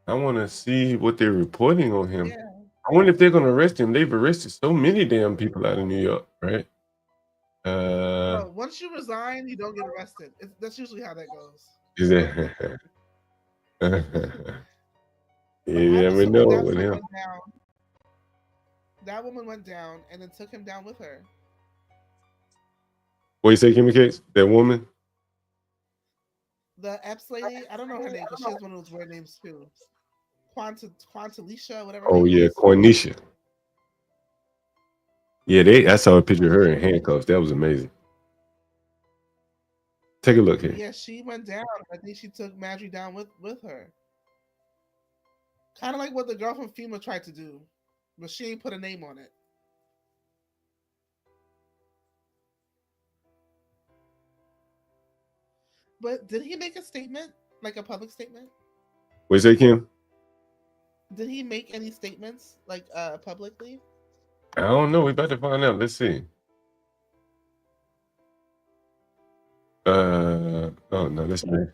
Speaker 16: I want to see what they're reporting on him.
Speaker 8: yeah.
Speaker 16: I wonder if they're going to arrest him. They've arrested so many damn people out of New York, right?
Speaker 8: No, once you resign, you don't get arrested. That's usually how that goes.
Speaker 16: Is that? You
Speaker 8: I'm
Speaker 16: never
Speaker 8: assuming
Speaker 16: know
Speaker 8: that's
Speaker 16: with
Speaker 8: what
Speaker 16: him.
Speaker 8: went down. That woman went down and then took him down with her.
Speaker 16: What you say, Kimmy Cakes? That woman?
Speaker 8: The Epps lady, I don't know her name because she has one of those weird names too. Quantalisha, whatever.
Speaker 16: Oh
Speaker 8: her name
Speaker 16: yeah,
Speaker 8: is.
Speaker 16: Cornisha. Yeah, I saw a picture of her in handcuffs. That was amazing. Take a look here.
Speaker 8: Yeah, she went down. I think she took Marjorie down with her. Kind of like what the girl from FEMA tried to do, but she ain't put a name on it. But did he make a statement, like a public statement?
Speaker 16: What you say, Kim?
Speaker 8: Did he make any statements, like publicly?
Speaker 16: I don't know. We about to find out. Let's see. Oh no, that's not.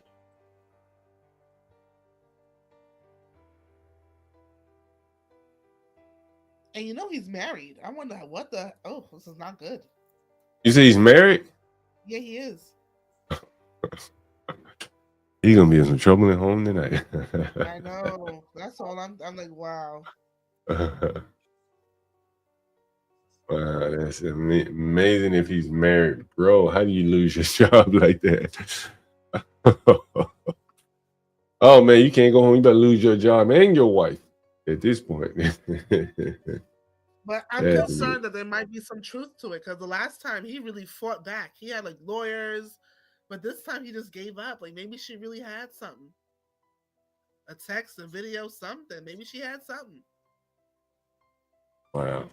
Speaker 8: And you know he's married. I wonder what the. Oh, this is not good.
Speaker 16: You say he's married?
Speaker 8: Yeah, he is.
Speaker 16: He's gonna be in some trouble at home tonight.
Speaker 8: I know. That's all. I'm like, wow.
Speaker 16: Wow, that's amazing if he's married, bro. How do you lose your job like that? Oh man, you can't go home. You better lose your job and your wife at this point.
Speaker 8: But I'm
Speaker 16: That's
Speaker 8: concerned that there might be some truth to it because the last time he really fought back. He had like lawyers, but this time he just gave up. Like maybe she really had something. A text, a video, something. Maybe she had something.
Speaker 16: wow.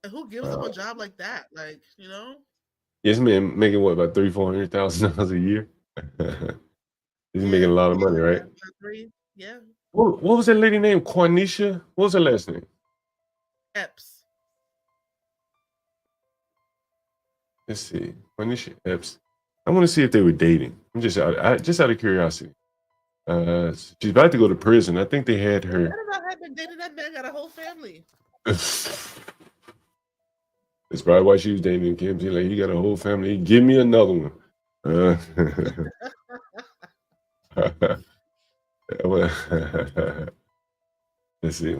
Speaker 8: And who gives up a job like that? Like, you know?
Speaker 16: Yes, man, making what, about $300,000-$400,000 a year? He's making a lot of money, right?
Speaker 8: Yeah.
Speaker 16: What was that lady named? Cornisha? What was her last name?
Speaker 8: Epps.
Speaker 16: Let's see. When is she Epps? I want to see if they were dating. I'm just out of curiosity. She's about to go to prison. I think they had her.
Speaker 8: What about her been dating that man? Got a whole family.
Speaker 16: That's probably why she was dating Kim. She's like, he got a whole family. Give me another one. Let's see.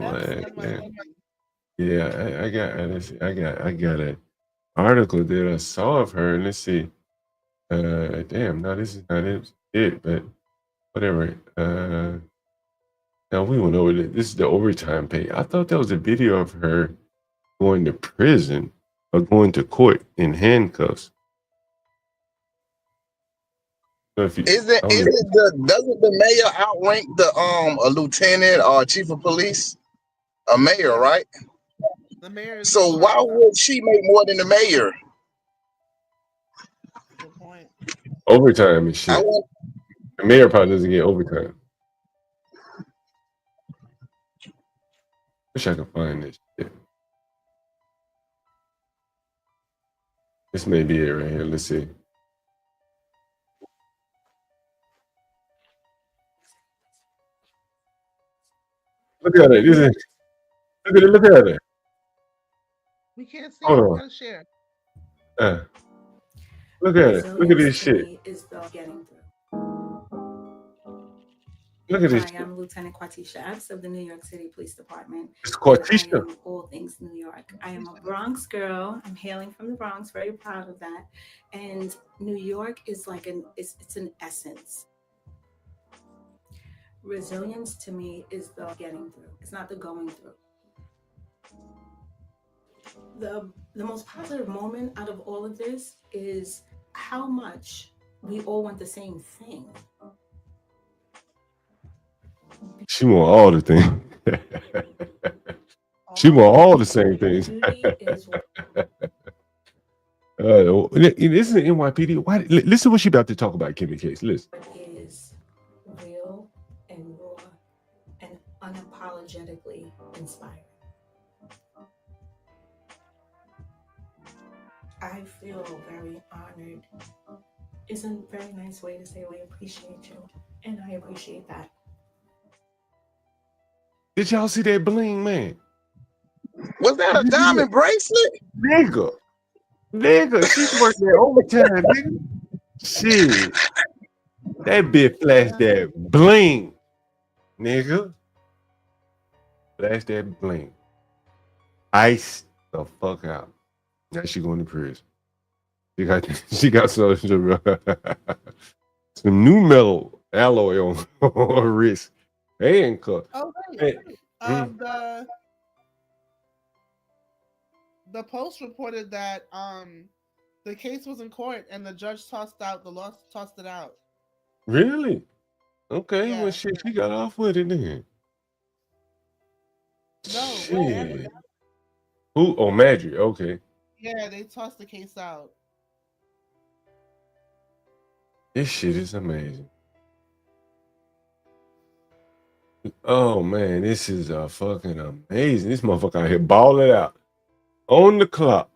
Speaker 16: Yeah, I got. Let's see. I got an article that I saw of her. Let's see. Damn. No, this is not it. But whatever. Now we went over this. This is the overtime pay. I thought that was a video of her going to prison or going to court in handcuffs. So if you,
Speaker 10: Doesn't the mayor outrank the a lieutenant or chief of police? A mayor, right?
Speaker 8: The mayor.
Speaker 10: So why would she make more than the mayor?
Speaker 8: Good point.
Speaker 16: Overtime and shit. The mayor probably doesn't get overtime. Wish I could find this shit. This may be it right here. Let's see. Look at it. Look at it.
Speaker 8: We can't see.
Speaker 16: Hold
Speaker 8: We
Speaker 16: on.
Speaker 8: gotta share.
Speaker 16: Look at it. Look at this shit. Look at this
Speaker 2: Hi,
Speaker 16: shit.
Speaker 2: I'm Lieutenant Quatisha Epps of the New York City Police Department.
Speaker 16: It's
Speaker 2: and I
Speaker 16: Quatisha.
Speaker 2: am all things New York. I am a Bronx girl. I'm hailing from the Bronx, very proud of that. And New York is like it's an essence. Resilience to me is the getting through. It's not the going through. The most positive moment out of all of this is how much we all want the same thing.
Speaker 16: She want all the things. She want all the same things. This is an NYPD. Why? Listen to what she about to talk about, Kimmy Case. Listen.
Speaker 2: Is real and raw and unapologetically inspiring. I feel very honored. It's a very nice way to say we appreciate you, and I appreciate that.
Speaker 16: Did y'all see that bling, man?
Speaker 10: Was that a diamond bracelet?
Speaker 16: Nigga, she's working that overtime, nigga. Shit. That bitch flashed that bling, nigga. Flash that bling. Ice the fuck out. Now she going to prison. She got some new metal alloy on her wrist. Handcuff.
Speaker 8: Oh wait. The Post reported that the case was in court and the judge tossed it out.
Speaker 16: Really? Okay,
Speaker 8: Yeah.
Speaker 16: well shit, she got off with it then.
Speaker 8: No.
Speaker 16: Shit. Who? Oh, Madry. Okay.
Speaker 8: Yeah, they tossed the case out.
Speaker 16: This shit is amazing. Oh man, this is fucking amazing. This motherfucker out here ball it out on the clock,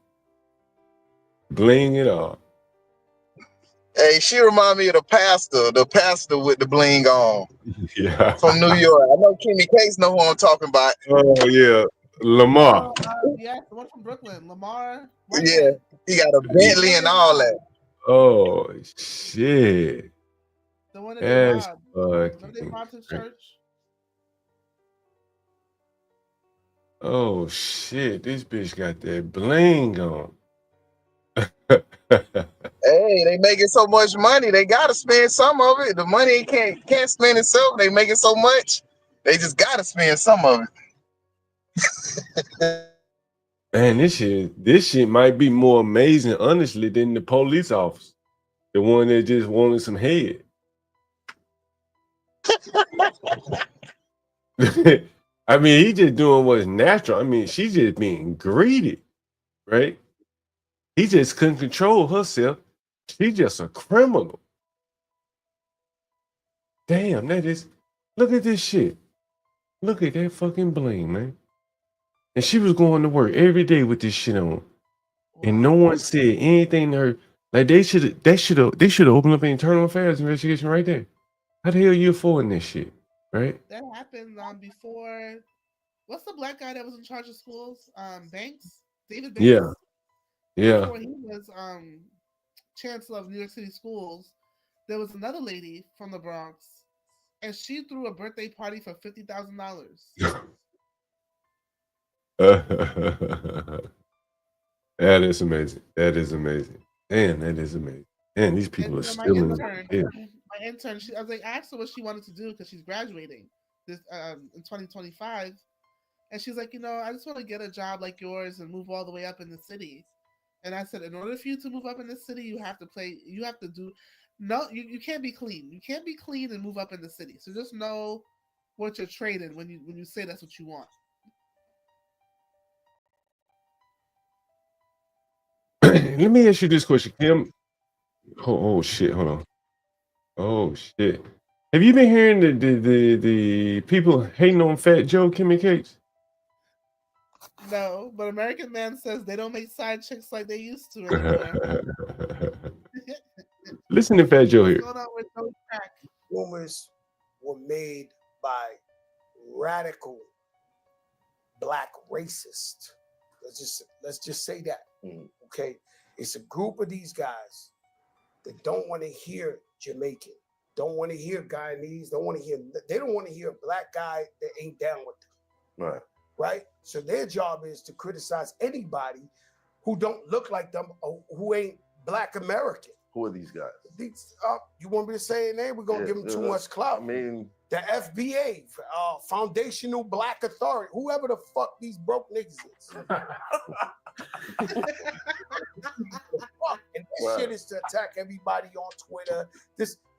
Speaker 16: bling it off.
Speaker 10: Hey, she remind me of the pastor with the bling on.
Speaker 16: Yeah.
Speaker 10: From New York. I know Kimmy Case know who I'm talking about.
Speaker 16: Oh yeah, Lamar.
Speaker 8: Yeah, the one from Brooklyn, Lamar.
Speaker 10: Yeah, he got a Bentley and all that.
Speaker 16: Oh shit.
Speaker 8: The one that they robbed.
Speaker 16: Fucking
Speaker 8: They robbed his church.
Speaker 16: Oh shit, this bitch got that bling on.
Speaker 10: Hey, they making so much money, they gotta spend some of it. The money can't spend itself. They making so much, they just gotta spend some of it.
Speaker 16: Man, this shit might be more amazing, honestly, than the police officer. The one that just wanted some head. I mean, he just doing what's natural. I mean, she's just being greedy, right? He just couldn't control herself. She's just a criminal. Damn, that is. Look at this shit. Look at that fucking bling, man. and she was going to work every day with this shit on, and no one said anything to her. Like they should have opened up an internal affairs investigation right there. How the hell you affording this shit, right?
Speaker 8: That happened before. What's the black guy that was in charge of schools? Banks, David Banks.
Speaker 16: Yeah, yeah.
Speaker 8: Before he was chancellor of New York City schools, there was another lady from the Bronx, and she threw a birthday party for $50,000.
Speaker 16: That is amazing. That is amazing. Man, that is amazing. Man, these people are
Speaker 8: My
Speaker 16: still in
Speaker 8: intern,
Speaker 16: here.
Speaker 8: I was like, I asked her what she wanted to do because she's graduating this in 2025, and she's like, I just want to get a job like yours and move all the way up in the city. And I said, in order for you to move up in the city, you have to you can't be clean. You can't be clean and move up in the city. So just know what you're trading when you say that's what you want.
Speaker 16: Let me ask you this question, Kim. Oh shit, hold on. Oh shit. Have you been hearing the people hating on Fat Joe, Kimmy Cakes?
Speaker 8: No, but American Man says they don't make side chicks like they used to anymore.
Speaker 16: Listen to Fat Joe here.
Speaker 8: What's going on with no crack?
Speaker 17: Rumors were made by radical black racists. Let's just say that. Okay, it's a group of these guys that don't want to hear Jamaican, don't want to hear Guyanese, they don't want to hear a black guy that ain't down with them.
Speaker 15: Right.
Speaker 17: Right? So their job is to criticize anybody who don't look like them or who ain't black American.
Speaker 15: Who are these guys?
Speaker 17: You want me to say their name? We're gonna give them too much clout.
Speaker 15: I mean,
Speaker 17: the FBA, Foundational Black Authority, whoever the fuck these broke niggas is. And this shit is to attack everybody on Twitter.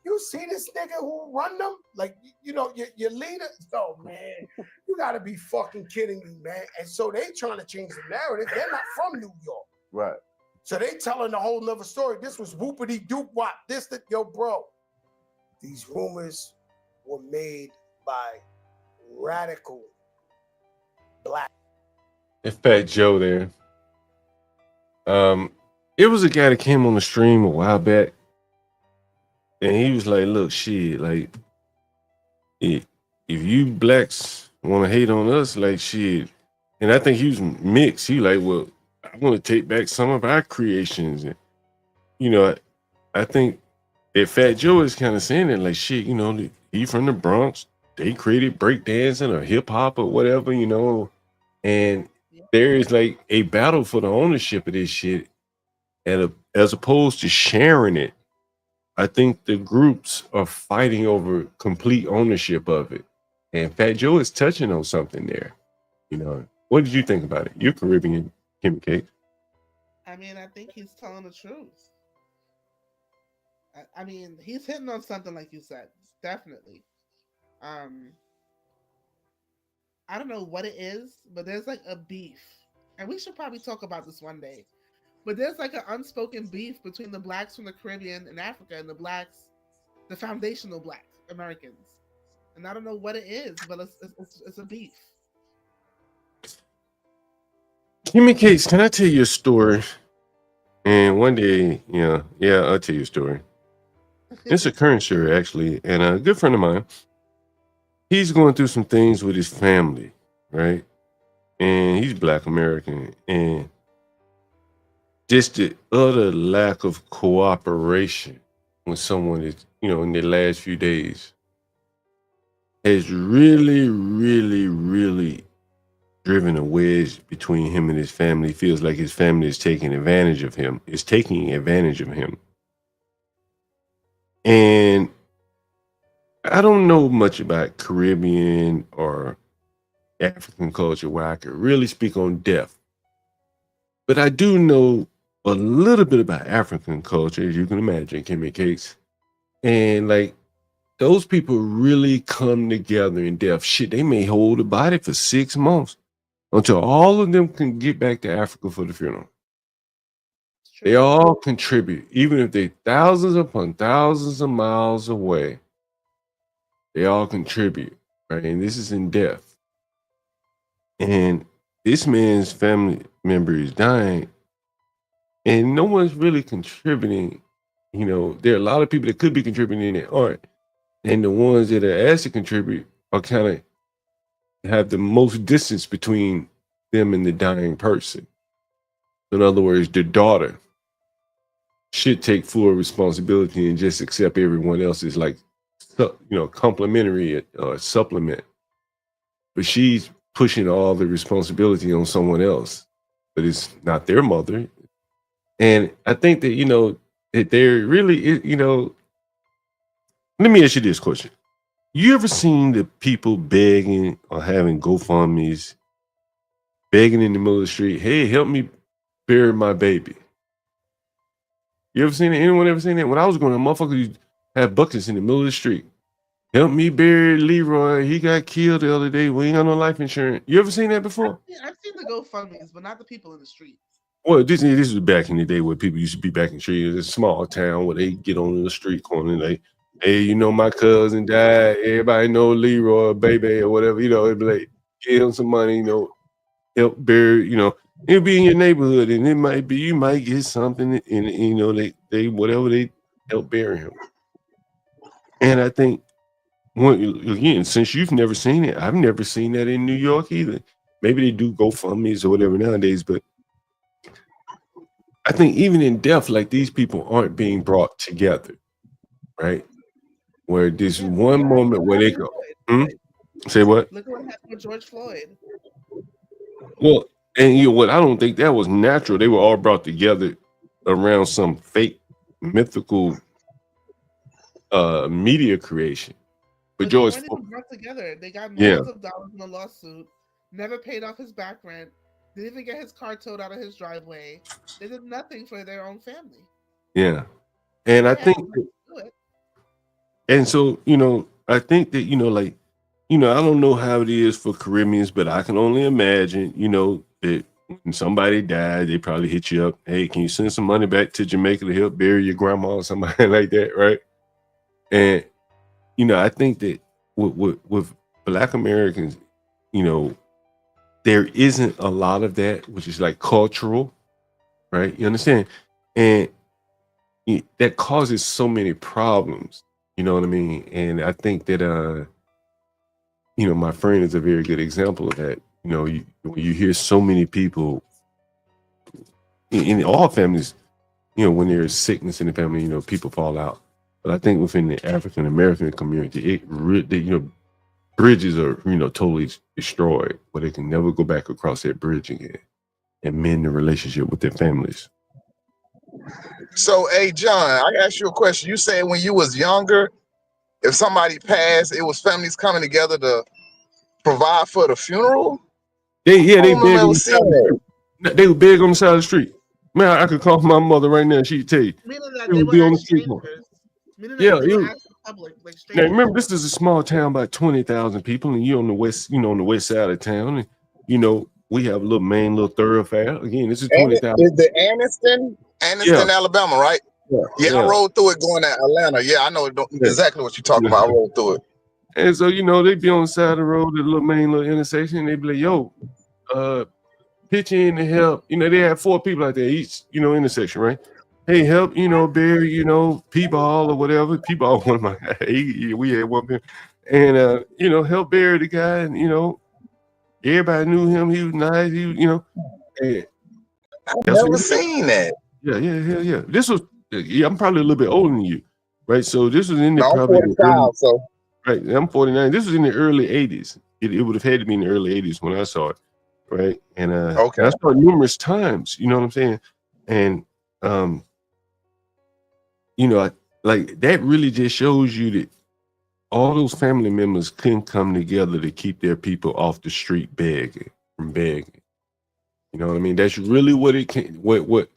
Speaker 17: You see this nigga who run them? Like, your leader? Oh, man, you gotta be fucking kidding me, man. And so they trying to change the narrative. They're not from New York.
Speaker 15: Right.
Speaker 17: So they telling a whole nother story. This was whoopity doop wop. Yo, bro. These rumors were made by radical black.
Speaker 16: And Fat Joe there. It was a guy that came on the stream a while back, and he was like, "Look, shit, like, if you blacks want to hate on us, like, shit," and I think he was mixed. He like, "Well, I want to take back some of our creations," and I think that Fat Joe is kind of saying that, like, shit, he from the Bronx. They created breakdancing or hip hop or whatever, and there is like a battle for the ownership of this shit, and as opposed to sharing it, I think the groups are fighting over complete ownership of it. And Fat Joe is touching on something there. What did you think about it? You're Caribbean, Kimmy Cake.
Speaker 8: I mean, I think he's telling the truth. I mean, he's hitting on something like you said, definitely. I don't know what it is, but there's like a beef, and we should probably talk about this one day. But there's like an unspoken beef between the blacks from the Caribbean and Africa and the foundational black Americans, and I don't know what it is, but it's a beef.
Speaker 16: Kimmy Cakes, can I tell you a story? And one day, yeah, I'll tell you a story. It's a current story, actually, and a good friend of mine, he's going through some things with his family, right? And he's Black American, and just the utter lack of cooperation when someone is, in their last few days has really, really, really driven a wedge between him and his family. He feels like his family is taking advantage of him. And I don't know much about Caribbean or African culture where I could really speak on depth. But I do know a little bit about African culture, as you can imagine, Kimmy Cakes. And like, those people really come together in depth. Shit, they may hold the body for 6 months until all of them can get back to Africa for the funeral. They all contribute, even if they're thousands upon thousands of miles away. They all contribute, right? And this is in depth. And this man's family member is dying, and no one's really contributing. There are a lot of people that could be contributing that aren't, and the ones that are asked to contribute are kind of have the most distance between them and the dying person. In other words, the daughter should take full responsibility and just accept everyone else's complimentary supplement. But she's pushing all the responsibility on someone else, but it's not their mother. And I think that, that there really is, let me ask you this question. You ever seen the people begging or having GoFundMe's, begging in the middle of the street, hey, help me bury my baby? You ever seen it? Anyone ever seen that? When I was growing up, motherfuckers used to have buckets in the middle of the street. Help me bury Leroy. He got killed the other day. We ain't got no life insurance. You ever seen that before?
Speaker 8: I've seen the GoFundMe's, but not the people in the streets.
Speaker 16: Well, this was back in the day where people used to be back in the street. It's a small town where they get on the street corner and they, hey, my cousin died. Everybody know Leroy, baby, or whatever. It'd be like, give him some money, help bury, it'll be in your neighborhood, and it might be, you might get something, and they whatever, they help bury him. And I think, again, since you've never seen it, I've never seen that in New York either. Maybe they do GoFundMe's or whatever nowadays, but I think even in death, like, these people aren't being brought together, right? Where this one moment where they go, say what?
Speaker 8: Look at what happened with George Floyd.
Speaker 16: Well, and what, I don't think that was natural. They were all brought together around some fake mythical media creation. But George
Speaker 8: When they were brought together, they got
Speaker 16: Yeah.
Speaker 8: millions of dollars in a lawsuit, never paid off his back rent, didn't even get his car towed out of his driveway. They did nothing for their own family.
Speaker 16: Yeah. And I think, and so, I think that, I don't know how it is for Caribbeans, but I can only imagine, that when somebody died, they probably hit you up. Hey, can you send some money back to Jamaica to help bury your grandma or somebody like that, right? And, I think that with Black Americans, there isn't a lot of that, which is like cultural, right? You understand? And that causes so many problems, you know what I mean? And I think that, my friend is a very good example of that. When you hear so many people in all families, when there's sickness in the family, people fall out. But I think within the African American community, bridges are, totally destroyed, where they can never go back across that bridge again and mend the relationship with their families.
Speaker 10: So, hey, John, I asked you a question. You said when you was younger, if somebody passed, it was families coming together to provide for the funeral?
Speaker 16: They
Speaker 10: I
Speaker 16: beg
Speaker 10: don't remember
Speaker 16: on
Speaker 10: ever
Speaker 16: the side
Speaker 10: seeing
Speaker 16: of the
Speaker 10: that.
Speaker 16: street. They would beg on the side of the street. Man, I could call my mother right now. She'd tell you.
Speaker 8: Meaning that
Speaker 16: It
Speaker 8: they
Speaker 16: would be
Speaker 8: would
Speaker 16: on the
Speaker 8: ask
Speaker 16: street corner.
Speaker 8: strangers. Meaning
Speaker 16: Yeah,
Speaker 8: that they
Speaker 16: it
Speaker 8: would
Speaker 16: was-
Speaker 8: ask the public, like
Speaker 16: Now
Speaker 8: strangers.
Speaker 16: remember, this is a small town, about 20,000 people, and you're on the west, on the west side of town, and we have a little main little thoroughfare. Again, this is
Speaker 10: And it
Speaker 16: 20,000.
Speaker 10: is the Anniston, Alabama, right? Yeah, I rode through it going to Atlanta. Yeah, I know exactly what you're talking about. I rode through it.
Speaker 16: And so, they'd be on the side of the road at a little main little intersection, and they'd be like, yo, pitch in to help. They had 4 people out there each, intersection, right? Hey, help, bury, P-ball or whatever. P-ball, one of my guys, we had one man. And, help bury the guy. And, everybody knew him. He was nice. He was, and
Speaker 10: I've never seen that.
Speaker 16: Yeah. This was, I'm probably a little bit older than you, right? So this was in the
Speaker 10: No, I'm
Speaker 16: probably the
Speaker 10: 45,
Speaker 16: early,
Speaker 10: so.
Speaker 16: right. I'm 49. This was in the early 80s. It would have had to be in the early 80s when I saw it, right? And
Speaker 10: Okay.
Speaker 16: I saw it numerous times, you know what I'm saying? And like that really just shows you that all those family members couldn't come together to keep their people off the street begging. You know what I mean? That's really what it can, what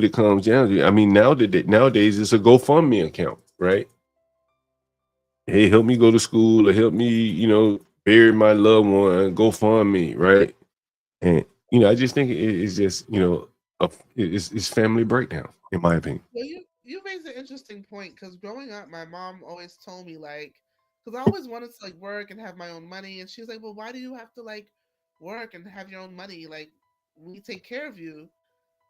Speaker 16: it comes down to. I mean, nowadays it's a GoFundMe account, right? Hey, help me go to school, or help me, bury my loved one. GoFundMe, right? And I just think it's just, it's family breakdown, in my opinion.
Speaker 8: Well, you raised an interesting point, because growing up, my mom always told me, like, because I always wanted to like work and have my own money, and she was like, well, why do you have to like work and have your own money. Like, we take care of you.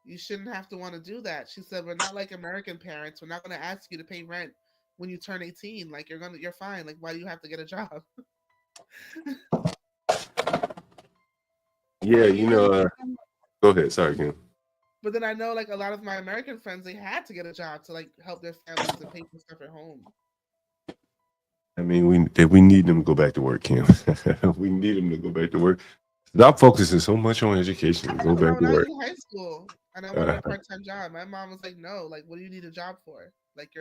Speaker 8: You shouldn't have to want to do that. She said, we're not like American parents. We're not going to ask you to pay rent when you turn 18. Like, you're fine. Like, why do you have to get a job?
Speaker 16: Yeah, go ahead. Sorry, Kim.
Speaker 8: But then I know, like, a lot of my American friends, they had to get a job to, like, help their families and pay for stuff at home.
Speaker 16: I mean, we need them to go back to work, Kim. We need them to go back to work. Stop focusing so much on education. Go back
Speaker 8: When
Speaker 16: to
Speaker 8: I was
Speaker 16: work.
Speaker 8: in high school and I wanted a part-time job, my mom was like, no, like, what do you need a job for? Like,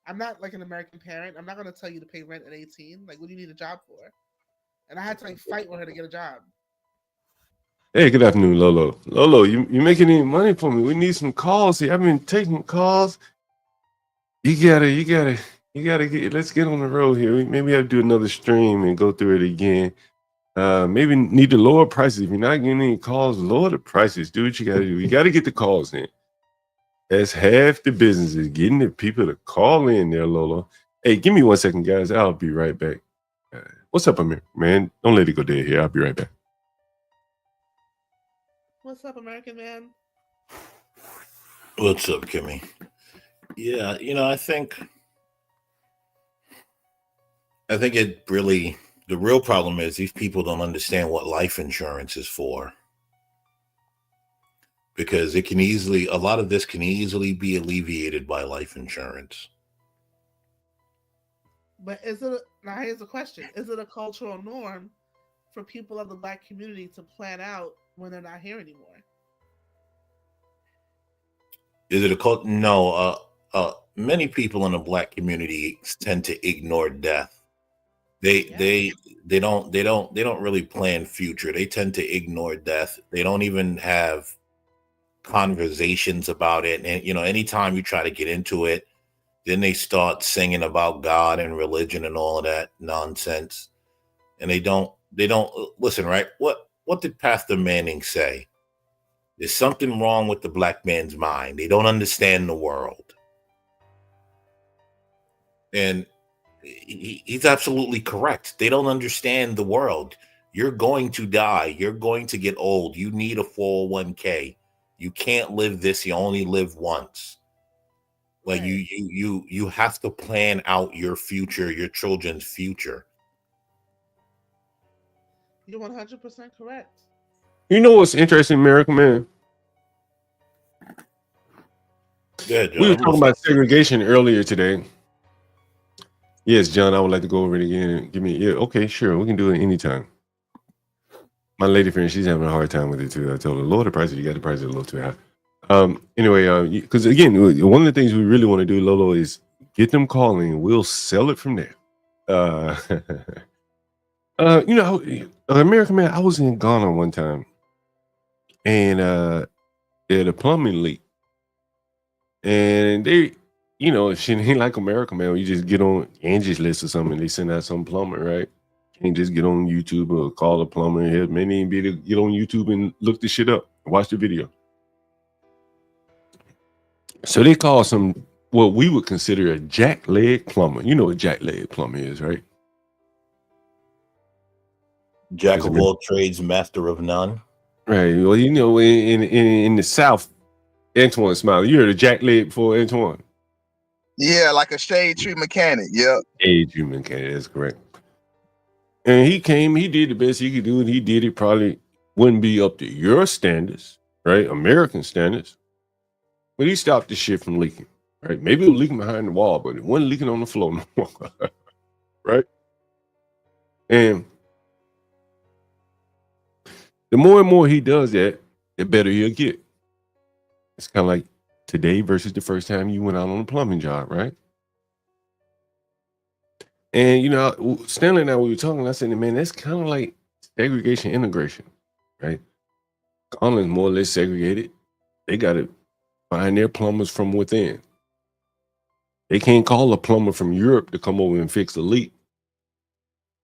Speaker 8: I'm not like an American parent. I'm not going to tell you to pay rent at 18. Like, what do you need a job for? And I had to, like, fight with her to get a job.
Speaker 16: Hey, good afternoon, Lolo. Lolo, you making any money for me? We need some calls here. I've been taking calls. You gotta get. Let's get on the road here. Maybe I have to do another stream and go through it again. Maybe need to lower prices. If you're not getting any calls, lower the prices. Do what you gotta do. You gotta get the calls in. That's half the business, is getting the people to call in there, Lolo. Hey, give me 1 second, guys. I'll be right back. What's up, Amir? Man, don't let it go dead here. I'll be right back.
Speaker 8: What's up, American man?
Speaker 9: What's up, Kimmy? Yeah, I think it really, the real problem is these people don't understand what life insurance is for. Because a lot of this can easily be alleviated by life insurance.
Speaker 8: But now here's the question. Is it a cultural norm for people of the Black community to plan out when they're not here anymore?
Speaker 9: Is it a cult? No. Many people in the Black community tend to ignore death. They don't really plan future. They tend to ignore death. They don't even have conversations about it. And anytime you try to get into it, then they start singing about God and religion and all of that nonsense. And they don't listen, right? What did Pastor Manning say? There's something wrong with the Black man's mind. They don't understand the world. And he's absolutely correct. They don't understand the world. You're going to die. You're going to get old. You need a 401k. You can't live this. You only live once. Like you have to plan out your future, your children's future.
Speaker 8: You're 100% correct.
Speaker 16: You know what's interesting, American man?
Speaker 9: Yeah,
Speaker 16: We were talking about segregation earlier today. Yes, John, I would like to go over it again. Okay, sure, we can do it anytime. My lady friend, she's having a hard time with it too. I told her, lower the prices. You got the prices a little too high. Anyway, because again, one of the things we really want to do, Lolo, is get them calling. We'll sell it from there. American man, I was in Ghana one time, and they had a plumbing leak, and they, she ain't like America, man. You just get on Angie's List or something, and they send out some plumber, right? Can't just get on YouTube or call a plumber. Man, ain't be able to get on YouTube and look the shit up, watch the video. So they call what we would consider a jackleg plumber. You know what jackleg plumber is, right?
Speaker 9: Jack of all trades, master of none.
Speaker 16: Right. Well, in the South, Antoine Smiley. You heard of jackleg before, Antoine?
Speaker 10: Yeah, like a shade tree mechanic. Yep.
Speaker 16: Shade tree mechanic, that's correct. And he came, he did the best he could do, and he did it. Probably wouldn't be up to your standards, right? American standards. But he stopped the shit from leaking, right? Maybe it was leaking behind the wall, but it wasn't leaking on the floor no more, right? And the more and more he does that, the better he'll get. It's kind of like today versus the first time you went out on a plumbing job, right? And, Stanley and I, we were talking, I said, man, that's kind of like segregation integration, right? Garland's more or less segregated. They got to find their plumbers from within. They can't call a plumber from Europe to come over and fix a leak.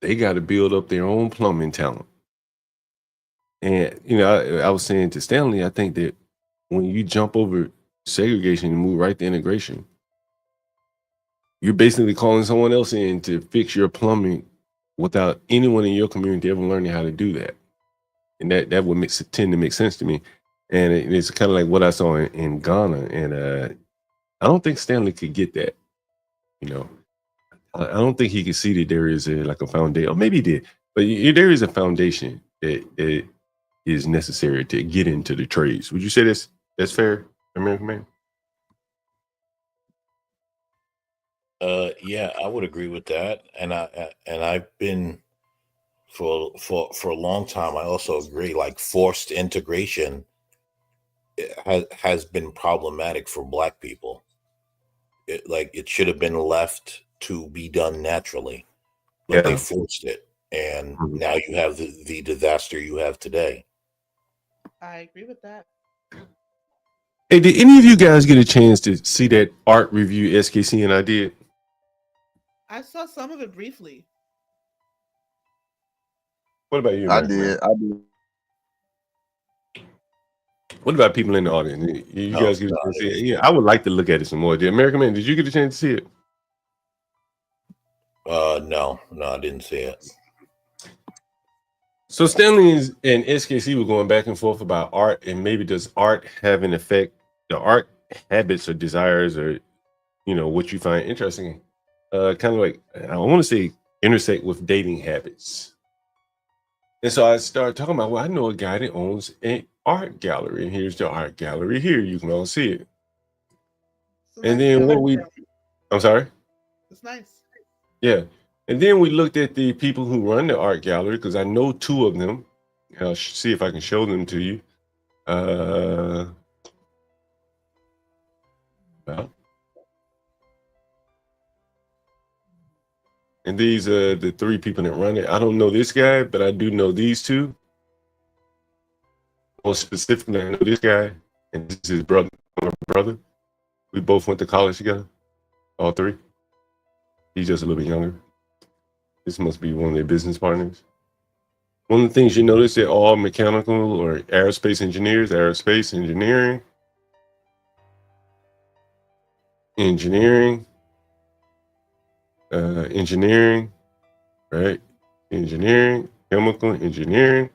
Speaker 16: They got to build up their own plumbing talent. And, I was saying to Stanley, I think that when you jump over segregation and move right to integration, you're basically calling someone else in to fix your plumbing without anyone in your community ever learning how to do that. and that would tend to make sense to me. And it's kind of like what I saw in Ghana, and I don't think Stanley could get that. You know, I don't think he could see that there is like a foundation, or maybe he did, but there is a foundation that is necessary to get into the trades. Would you say that's fair, American man?
Speaker 9: Yeah, I would agree with that, and I've been for a long time. I also agree. Like forced integration has been problematic for Black people. It should have been left to be done naturally, but they forced it, and now you have the disaster you have today.
Speaker 8: I agree with that.
Speaker 16: Hey, did any of you guys get a chance to see that art review SKC and I did?
Speaker 8: I saw some of it briefly.
Speaker 16: What about you,
Speaker 10: I
Speaker 16: American man?
Speaker 10: did.
Speaker 16: What about people in the audience? You guys get a chance to see it? Yeah, I would like to look at it some more. The American man, did you get a chance to see it?
Speaker 9: No, I didn't see it.
Speaker 16: So Stanley and SKC were going back and forth about art, and maybe does art have an effect? The art habits or desires, or what you find interesting, kind of like I want to say intersect with dating habits. And so I started talking about, well, I know a guy that owns an art gallery, and here's the art gallery here. You can all see it. And then I'm sorry?
Speaker 8: It's nice.
Speaker 16: Yeah. And then we looked at the people who run the art gallery, because I know two of them. I'll see if I can show them to you. Well, and these are the three people that run it. I don't know this guy, but I do know these two. More specifically, I know this guy, and this is his brother. We both went to college together, all three. He's just a little bit younger. This must be one of their business partners. One of the things you notice, they're all mechanical or aerospace engineers, engineering, right? Engineering, chemical engineering.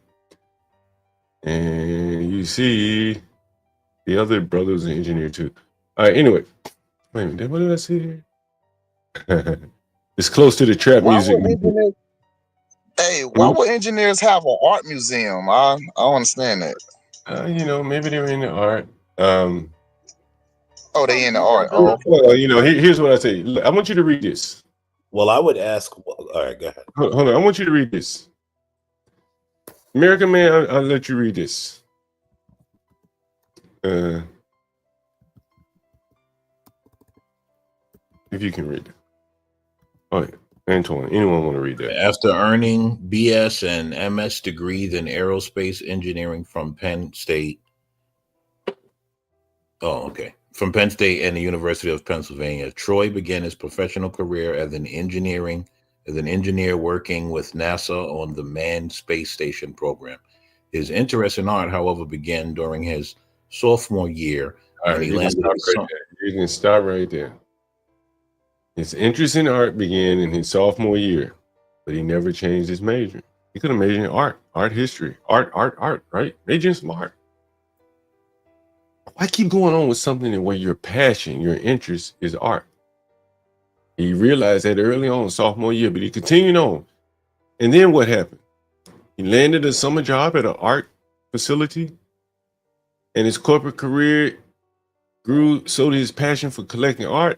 Speaker 16: And you see the other brother's an engineer too. All right, anyway. Wait a minute, what did I see here? It's close to the trap music.
Speaker 10: Why would engineers have an art museum? I don't understand that.
Speaker 16: Maybe they're in the art.
Speaker 10: They in the art. Oh, okay.
Speaker 16: Well, here's what I say. Look, I want you to read this.
Speaker 9: Well, I would ask. All right, go ahead.
Speaker 16: Hold on, I want you to read this. American man, I'll let you read this. If you can read it. Oh, yeah. Antoine, anyone want to read that?
Speaker 9: After earning BS and MS degrees in aerospace engineering from Penn State. Oh, okay. From Penn State and the University of Pennsylvania, Troy began his professional career as an engineer working with NASA on the Manned Space Station program. His interest in art, however, began during his sophomore year.
Speaker 16: All right, you can stop right there. His interest in art began in his sophomore year, but he never changed his major. He could have majored in art history, art, right? Major in some art. Why keep going on with something where your passion, your interest is art? He realized that early on, sophomore year, but he continued on. And then what happened? He landed a summer job at an art facility, and his corporate career grew, so did his passion for collecting art.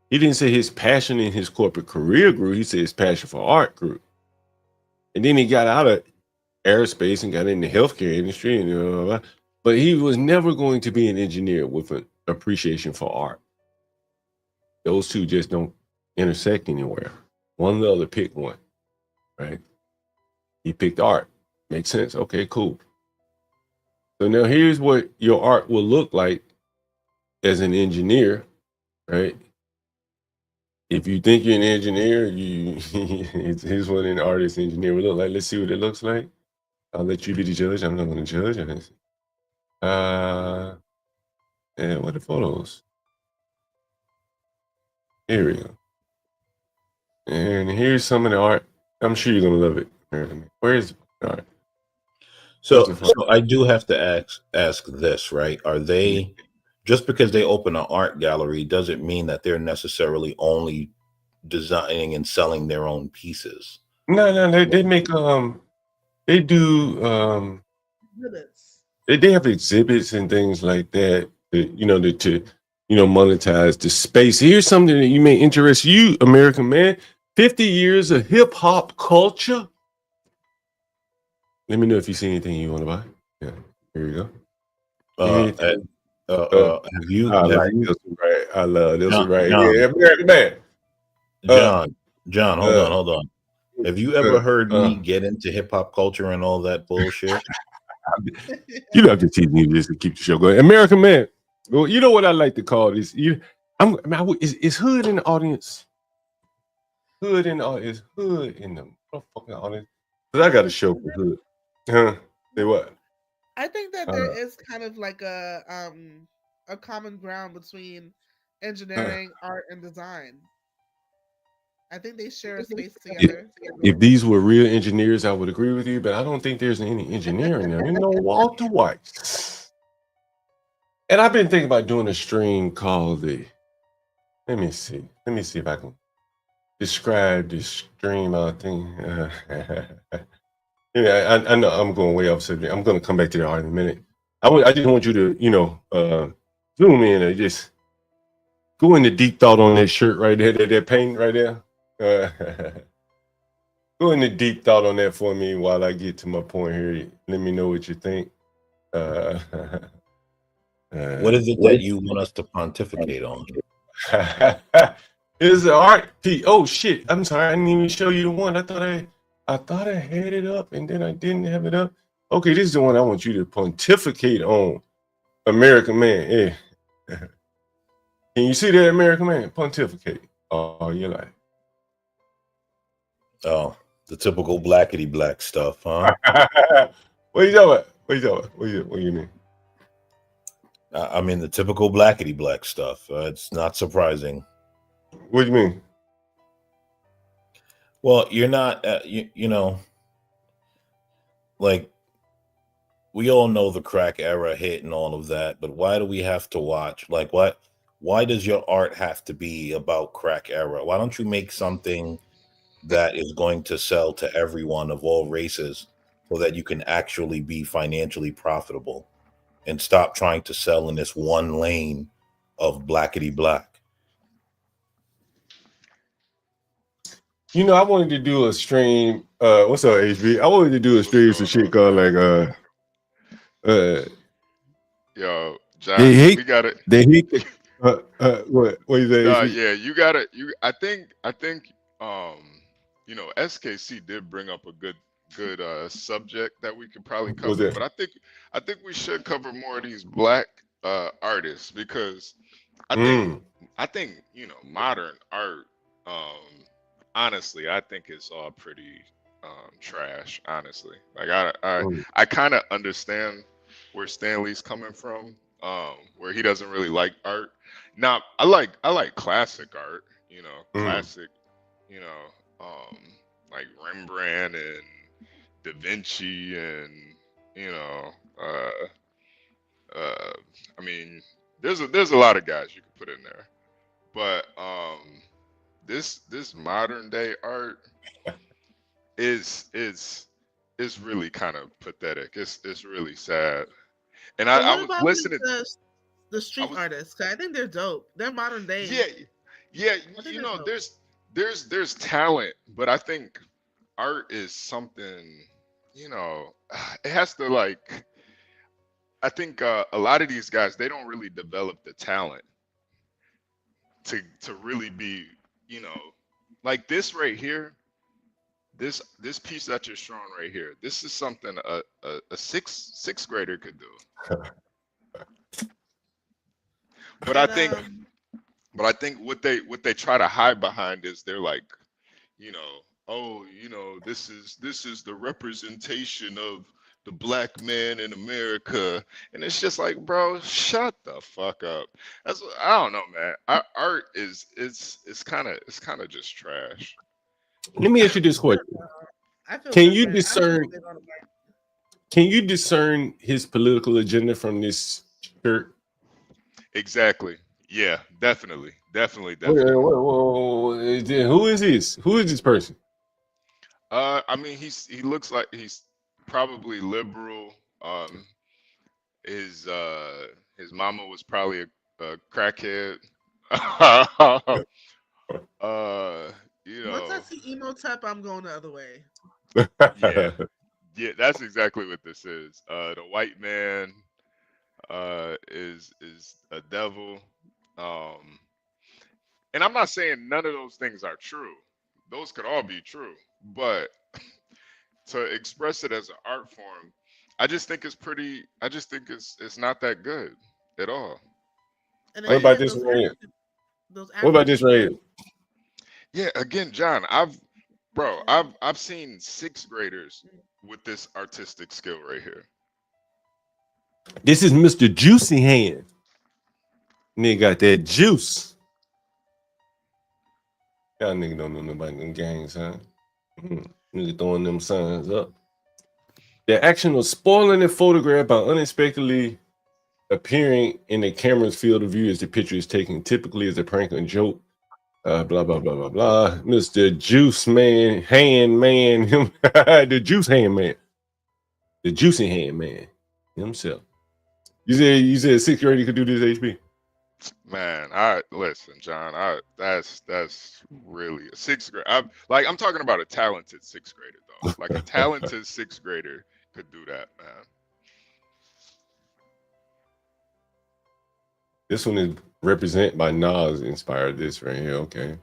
Speaker 16: He didn't say his passion in his corporate career grew. He said his passion for art grew. And then he got out of aerospace and got in the healthcare industry, and but he was never going to be an engineer with an appreciation for art. Those two just don't intersect anywhere. One or the other pick one, right? He picked art. Makes sense. Okay, cool. So now here's what your art will look like as an engineer, right? If you think you're an engineer, here's what an artist engineer will look like. Let's see what it looks like. I'll let you be the judge. I'm not going to judge. And what are the photos? Here we go. And here's some of the art. I'm sure you're going to love it. Where is the art?
Speaker 9: So I do have to ask this, right? Are they just because they open an art gallery doesn't mean that they're necessarily only designing and selling their own pieces?
Speaker 16: No, they make they do they have exhibits and things like that, to monetize the space. Here's something that you may interest you, American man. 50 years of hip hop culture. Let me know if you see anything you want to buy. Yeah, here you go.
Speaker 9: Have you?
Speaker 16: I like
Speaker 9: you
Speaker 16: this one right. I love this one right
Speaker 9: John,
Speaker 16: here. American man.
Speaker 9: John, hold on. Have you ever heard me get into hip hop culture and all that bullshit?
Speaker 16: You don't have to teach me this to keep the show going. American man. Well, you know what I like to call this? Is hood in the audience? Hood in the audience. Hood in the motherfucking audience. Because I got a show for hood. Say what?
Speaker 8: I think that there is kind of like a common ground between engineering, art, and design. I think they share a space together.
Speaker 16: If these were real engineers, I would agree with you, but I don't think there's any engineering there. No Walter White. And I've been thinking about doing a stream called let me see if I can describe this stream thing. Yeah, I know I'm going way off subject. I'm going to come back to the art in a minute. I just want you to, zoom in and just go into deep thought on that shirt right there, that paint right there. Go into deep thought on that for me while I get to my point here. Let me know what you think.
Speaker 9: What is it that you want us to pontificate on?
Speaker 16: It's an art piece. Oh shit! I'm sorry, I didn't even show you the one. I thought I had it up and then I didn't have it up. Okay, this is the one I want you to pontificate on. American man. Yeah. Can you see that, American man? Pontificate. Oh, you're like.
Speaker 9: Oh, the typical blackety black stuff, huh?
Speaker 16: What you talking about? What you mean?
Speaker 9: I mean the typical blackety black stuff. It's not surprising.
Speaker 16: What do you mean?
Speaker 9: Well, you're not, like we all know the crack era hit and all of that, but why do we have to watch? Like, why does your art have to be about crack era? Why don't you make something that is going to sell to everyone of all races so that you can actually be financially profitable and stop trying to sell in this one lane of blackety black?
Speaker 16: I wanted to do a stream. What's up, HB? I wanted to do a stream some shit called like
Speaker 4: Yo, John,
Speaker 16: we
Speaker 4: got it.
Speaker 16: What you say?
Speaker 4: Nah, yeah, you got it. I think SKC did bring up a good subject that we could probably cover, but I think we should cover more of these black artists because I think modern art, honestly, I think it's all pretty trash, honestly. Like I kind of understand where Stanley's coming from, where he doesn't really like art. Now I like classic art, classic, like Rembrandt and Da Vinci and I mean there's a lot of guys you could put in there, but this modern day art is really kind of pathetic. It's really sad. And I was listening
Speaker 8: to the street artists, because I think they're dope. They're modern day.
Speaker 4: Yeah. There's talent, but I think art is something. It has to like. I think a lot of these guys, they don't really develop the talent to really be, like this right here. This piece that you're showing right here. This is something a sixth grader could do. But I think what they try to hide behind is they're like, this is the representation of the black man in America, and it's just like, bro, shut the fuck up. I don't know, man. Art is kind of just trash.
Speaker 16: Let me ask you this question: Can you discern? Can you discern his political agenda from this shirt?
Speaker 4: Exactly. Yeah, definitely. Definitely.
Speaker 16: Who is this? Who is this person?
Speaker 4: I mean, he looks like he's probably liberal. His mama was probably a crackhead. You
Speaker 8: Once I
Speaker 4: know,
Speaker 8: see emo type, I'm going the other way.
Speaker 4: yeah, yeah, that's exactly what this is. The white man is a devil. And I'm not saying none of those things are true. Those could all be true, but to express it as an art form, I just think it's pretty. I just think it's not that good at all.
Speaker 8: And
Speaker 16: What about this right here? What about this right here?
Speaker 4: Yeah, again, John, I've seen 6th graders with this artistic skill right here.
Speaker 16: This is Mr. Juicy Hand. Nigga got that juice. Y'all nigga don't know nobody in them gangs, huh? Nigga throwing them signs up. The action of spoiling a photograph by unexpectedly appearing in the camera's field of view as the picture is taken, typically as a prank or joke. Blah, blah, blah, blah, blah. Mr. Juice Man, Hand Man, him, the Juice Hand Man. The Juicy Hand Man himself. You said 6th grader could do this, HB?
Speaker 4: Man, listen, John. That's really a 6th grade. I'm talking about a talented 6th grader though. Like a talented 6th grader could do that, man.
Speaker 16: This one is Represent by Nas inspired this right here. Okay.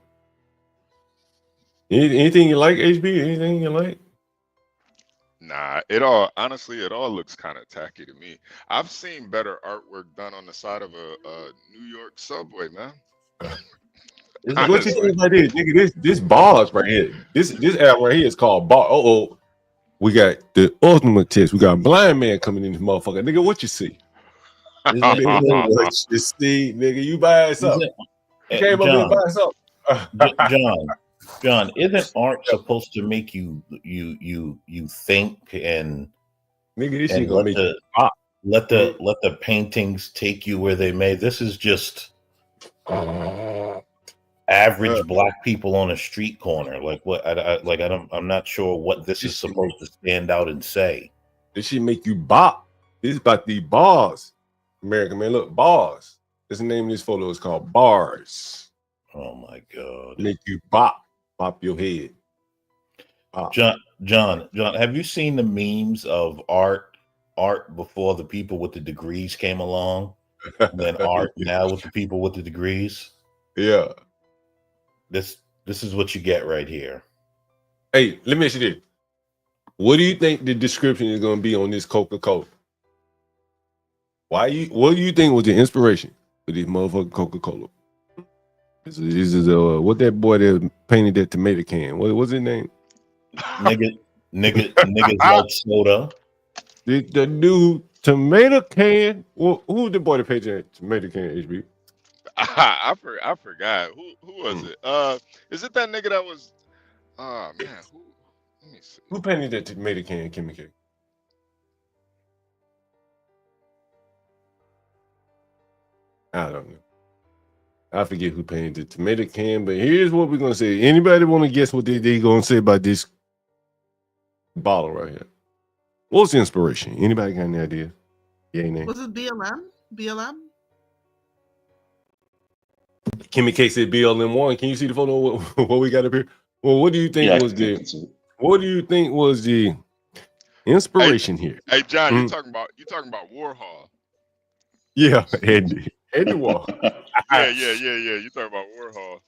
Speaker 16: Anything you like, HB? Anything you like?
Speaker 4: Nah, honestly, it all looks kind of tacky to me. I've seen better artwork done on the side of a New York subway, man.
Speaker 16: What you think about this, nigga? This bars right here. This album right here is called Bar. We got the ultimate test. We got a blind man coming in this motherfucker. Nigga, what you see? Nigga, what you see, nigga? You buy something. You came up here and buy something.
Speaker 9: John, isn't art supposed to make you think and
Speaker 16: nigga, this shit gonna make you pop.
Speaker 9: Let the paintings take you where they may. This is just average black people on a street corner. Like what? I'm not sure what this is supposed to stand out and say.
Speaker 16: This shit make you bop. This is about the bars. American man, look, bars. That's the name of this photo. It's called Bars.
Speaker 9: Oh my god!
Speaker 16: Make you bop your head.
Speaker 9: John, have you seen the memes of art before the people with the degrees came along, and then art now with the people with the degrees?
Speaker 16: Yeah.
Speaker 9: This is what you get right here.
Speaker 16: Hey, let me ask you this. What do you think the description is going to be on this Coca-Cola? What do you think was the inspiration for this motherfucking Coca-Cola? This is what that boy that painted that tomato can. What's his name?
Speaker 9: Niggas like soda.
Speaker 16: The new tomato can. Well, who's the boy that painted that tomato can? HB.
Speaker 4: I forgot. Who was it? Is it that nigga that was? Oh man, let me see.
Speaker 16: Who painted that tomato can, Kimmy K? I don't know. I forget who painted the tomato can, but here's what we're gonna say. Anybody want to guess what they gonna say about this bottle right here? What's the inspiration? Anybody got any idea? Yeah, name.
Speaker 8: Was it BLM? BLM?
Speaker 16: Kimmy K said BLM1. Can you see the photo? What we got up here? Well, what do you think was the? What do you think was the inspiration here?
Speaker 4: Hey, John, you talking about Warhol?
Speaker 16: Yeah, Andy Warhol.
Speaker 4: Yeah. You talking about Warhol?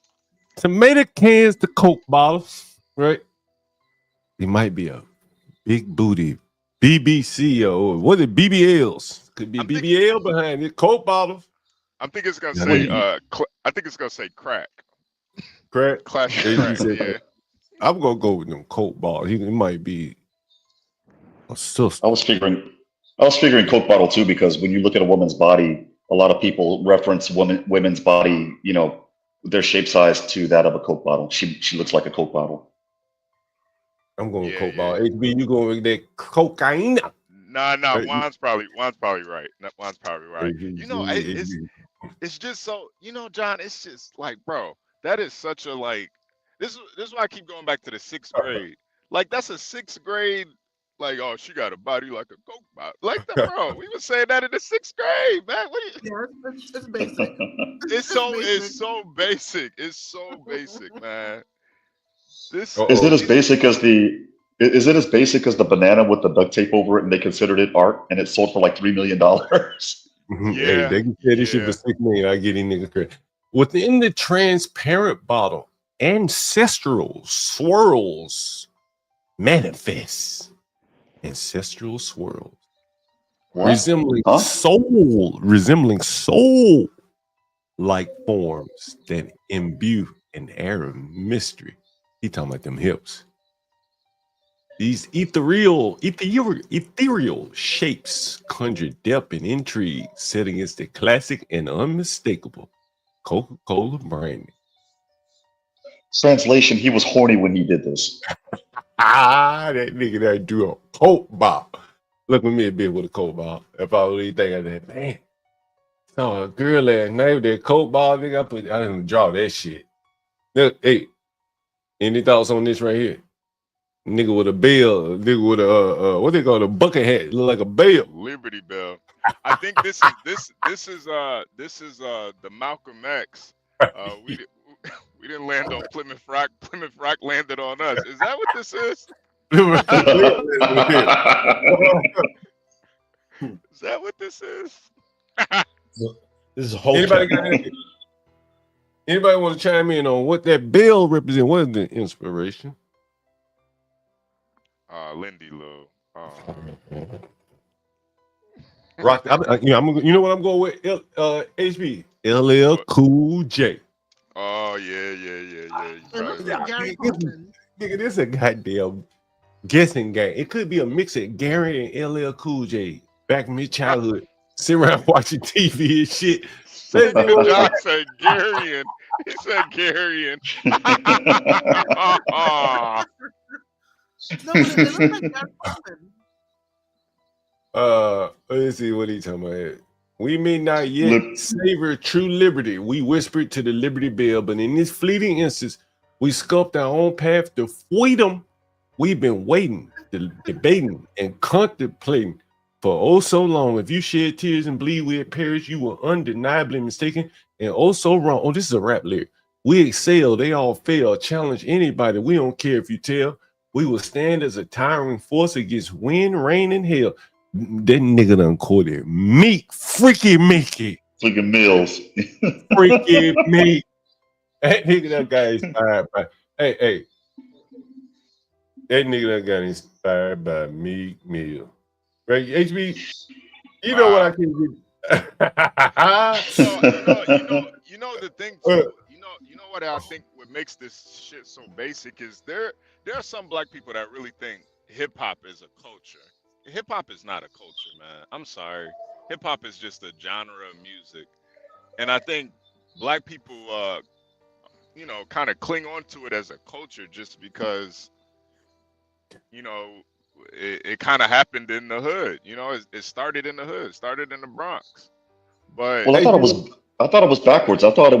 Speaker 16: Tomato cans to Coke bottles, right? It might be a big booty BBC or what is BBLs? Could be BBL behind it. Coke bottles.
Speaker 4: I think it's gonna say. I think it's gonna say crack.
Speaker 16: Crack.
Speaker 4: Classic crack. Yeah.
Speaker 16: I'm gonna go with them Coke bottles. It might be.
Speaker 3: I was figuring Coke bottle too, because when you look at a woman's body, a lot of people reference women's body, you know, their shape size to that of a Coke bottle. She looks like a Coke bottle.
Speaker 16: I'm going Coke bottle. HB, you going with that cocaine?
Speaker 4: Nah,
Speaker 16: Right?
Speaker 4: Juan's probably right. Juan's probably right. You know,
Speaker 16: It's
Speaker 4: it's just so, John, it's just like, bro, that is such a like this is why I keep going back to the sixth grade. Like that's a sixth grade, like, oh, she got a body like a coke bottle. Like that, bro. We were saying that in the sixth grade, man. What do you
Speaker 8: Yeah, it's basic.
Speaker 4: it's so
Speaker 8: basic.
Speaker 4: It's so basic, man. This
Speaker 3: Is it as
Speaker 4: these
Speaker 3: basic as is it as basic as the banana with the duct tape over it and they considered it art and it sold for like $3 million?
Speaker 16: Hey, they can say this shit for $6 million. I get these niggas credit. Within the transparent bottle, ancestral swirls manifest. Ancestral swirls.
Speaker 3: What?
Speaker 16: Resembling soul like forms that imbue an air of mystery. He talking about them hips. These ethereal shapes conjure depth and intrigue, set against the classic and unmistakable Coca-Cola branding.
Speaker 3: Translation: he was horny when he did this.
Speaker 16: That nigga that drew a coke ball. Look at me a bit with a coke ball. If I really think of that, man. Saw a girl last night with that coke ball, nigga. I didn't draw that shit. Look, hey, any thoughts on this right here? Nigga with a bell, nigga with a what they call a bucket hat, look like a bell.
Speaker 4: Liberty Bell. I think this is the Malcolm X. We didn't land on Plymouth Rock. Plymouth Rock landed on us. Is that what this is? Is that what this is?
Speaker 9: This is whole.
Speaker 16: Anybody want to chime in on what that bell represents? What is the inspiration?
Speaker 4: Lindy Lou.
Speaker 16: Rock. You know what I'm going with? HB. LL Cool J.
Speaker 4: Oh yeah.
Speaker 16: Nigga, this is a goddamn guessing game. It could be a mix of Gary and LL Cool J back in his childhood, sitting around watching TV and shit.
Speaker 4: John said Garian. He said Garian.
Speaker 8: No, but it looks like Gary Coleman.
Speaker 16: Let's see what he talking about. We may not yet savor true liberty. We whispered to the Liberty Bell, but in this fleeting instance, we sculpt our own path to freedom. We've been waiting, debating, and contemplating for oh so long. If you shed tears and bleed, we had perished. You were undeniably mistaken and oh so wrong. Oh, this is a rap lyric. We excel, they all fail. Challenge anybody. We don't care if you tell. We will stand as a towering force against wind, rain, and hell. That nigga done quoted Meek, Freaky Mickey.
Speaker 3: Freaking Mills.
Speaker 16: Freaky Meek. That nigga that got inspired by. Hey. That nigga that got inspired by Meek Mill. Right, HB? You know what I can do.
Speaker 4: You know the thing too. You know what I think what makes this shit so basic is there are some black people that really think hip hop is a culture. Hip hop is not a culture, man. I'm sorry. Hip hop is just a genre of music. And I think black people kind of cling on to it as a culture just because it kind of happened in the hood. It started in the hood, started in the Bronx. But
Speaker 3: well, I thought it was backwards. I thought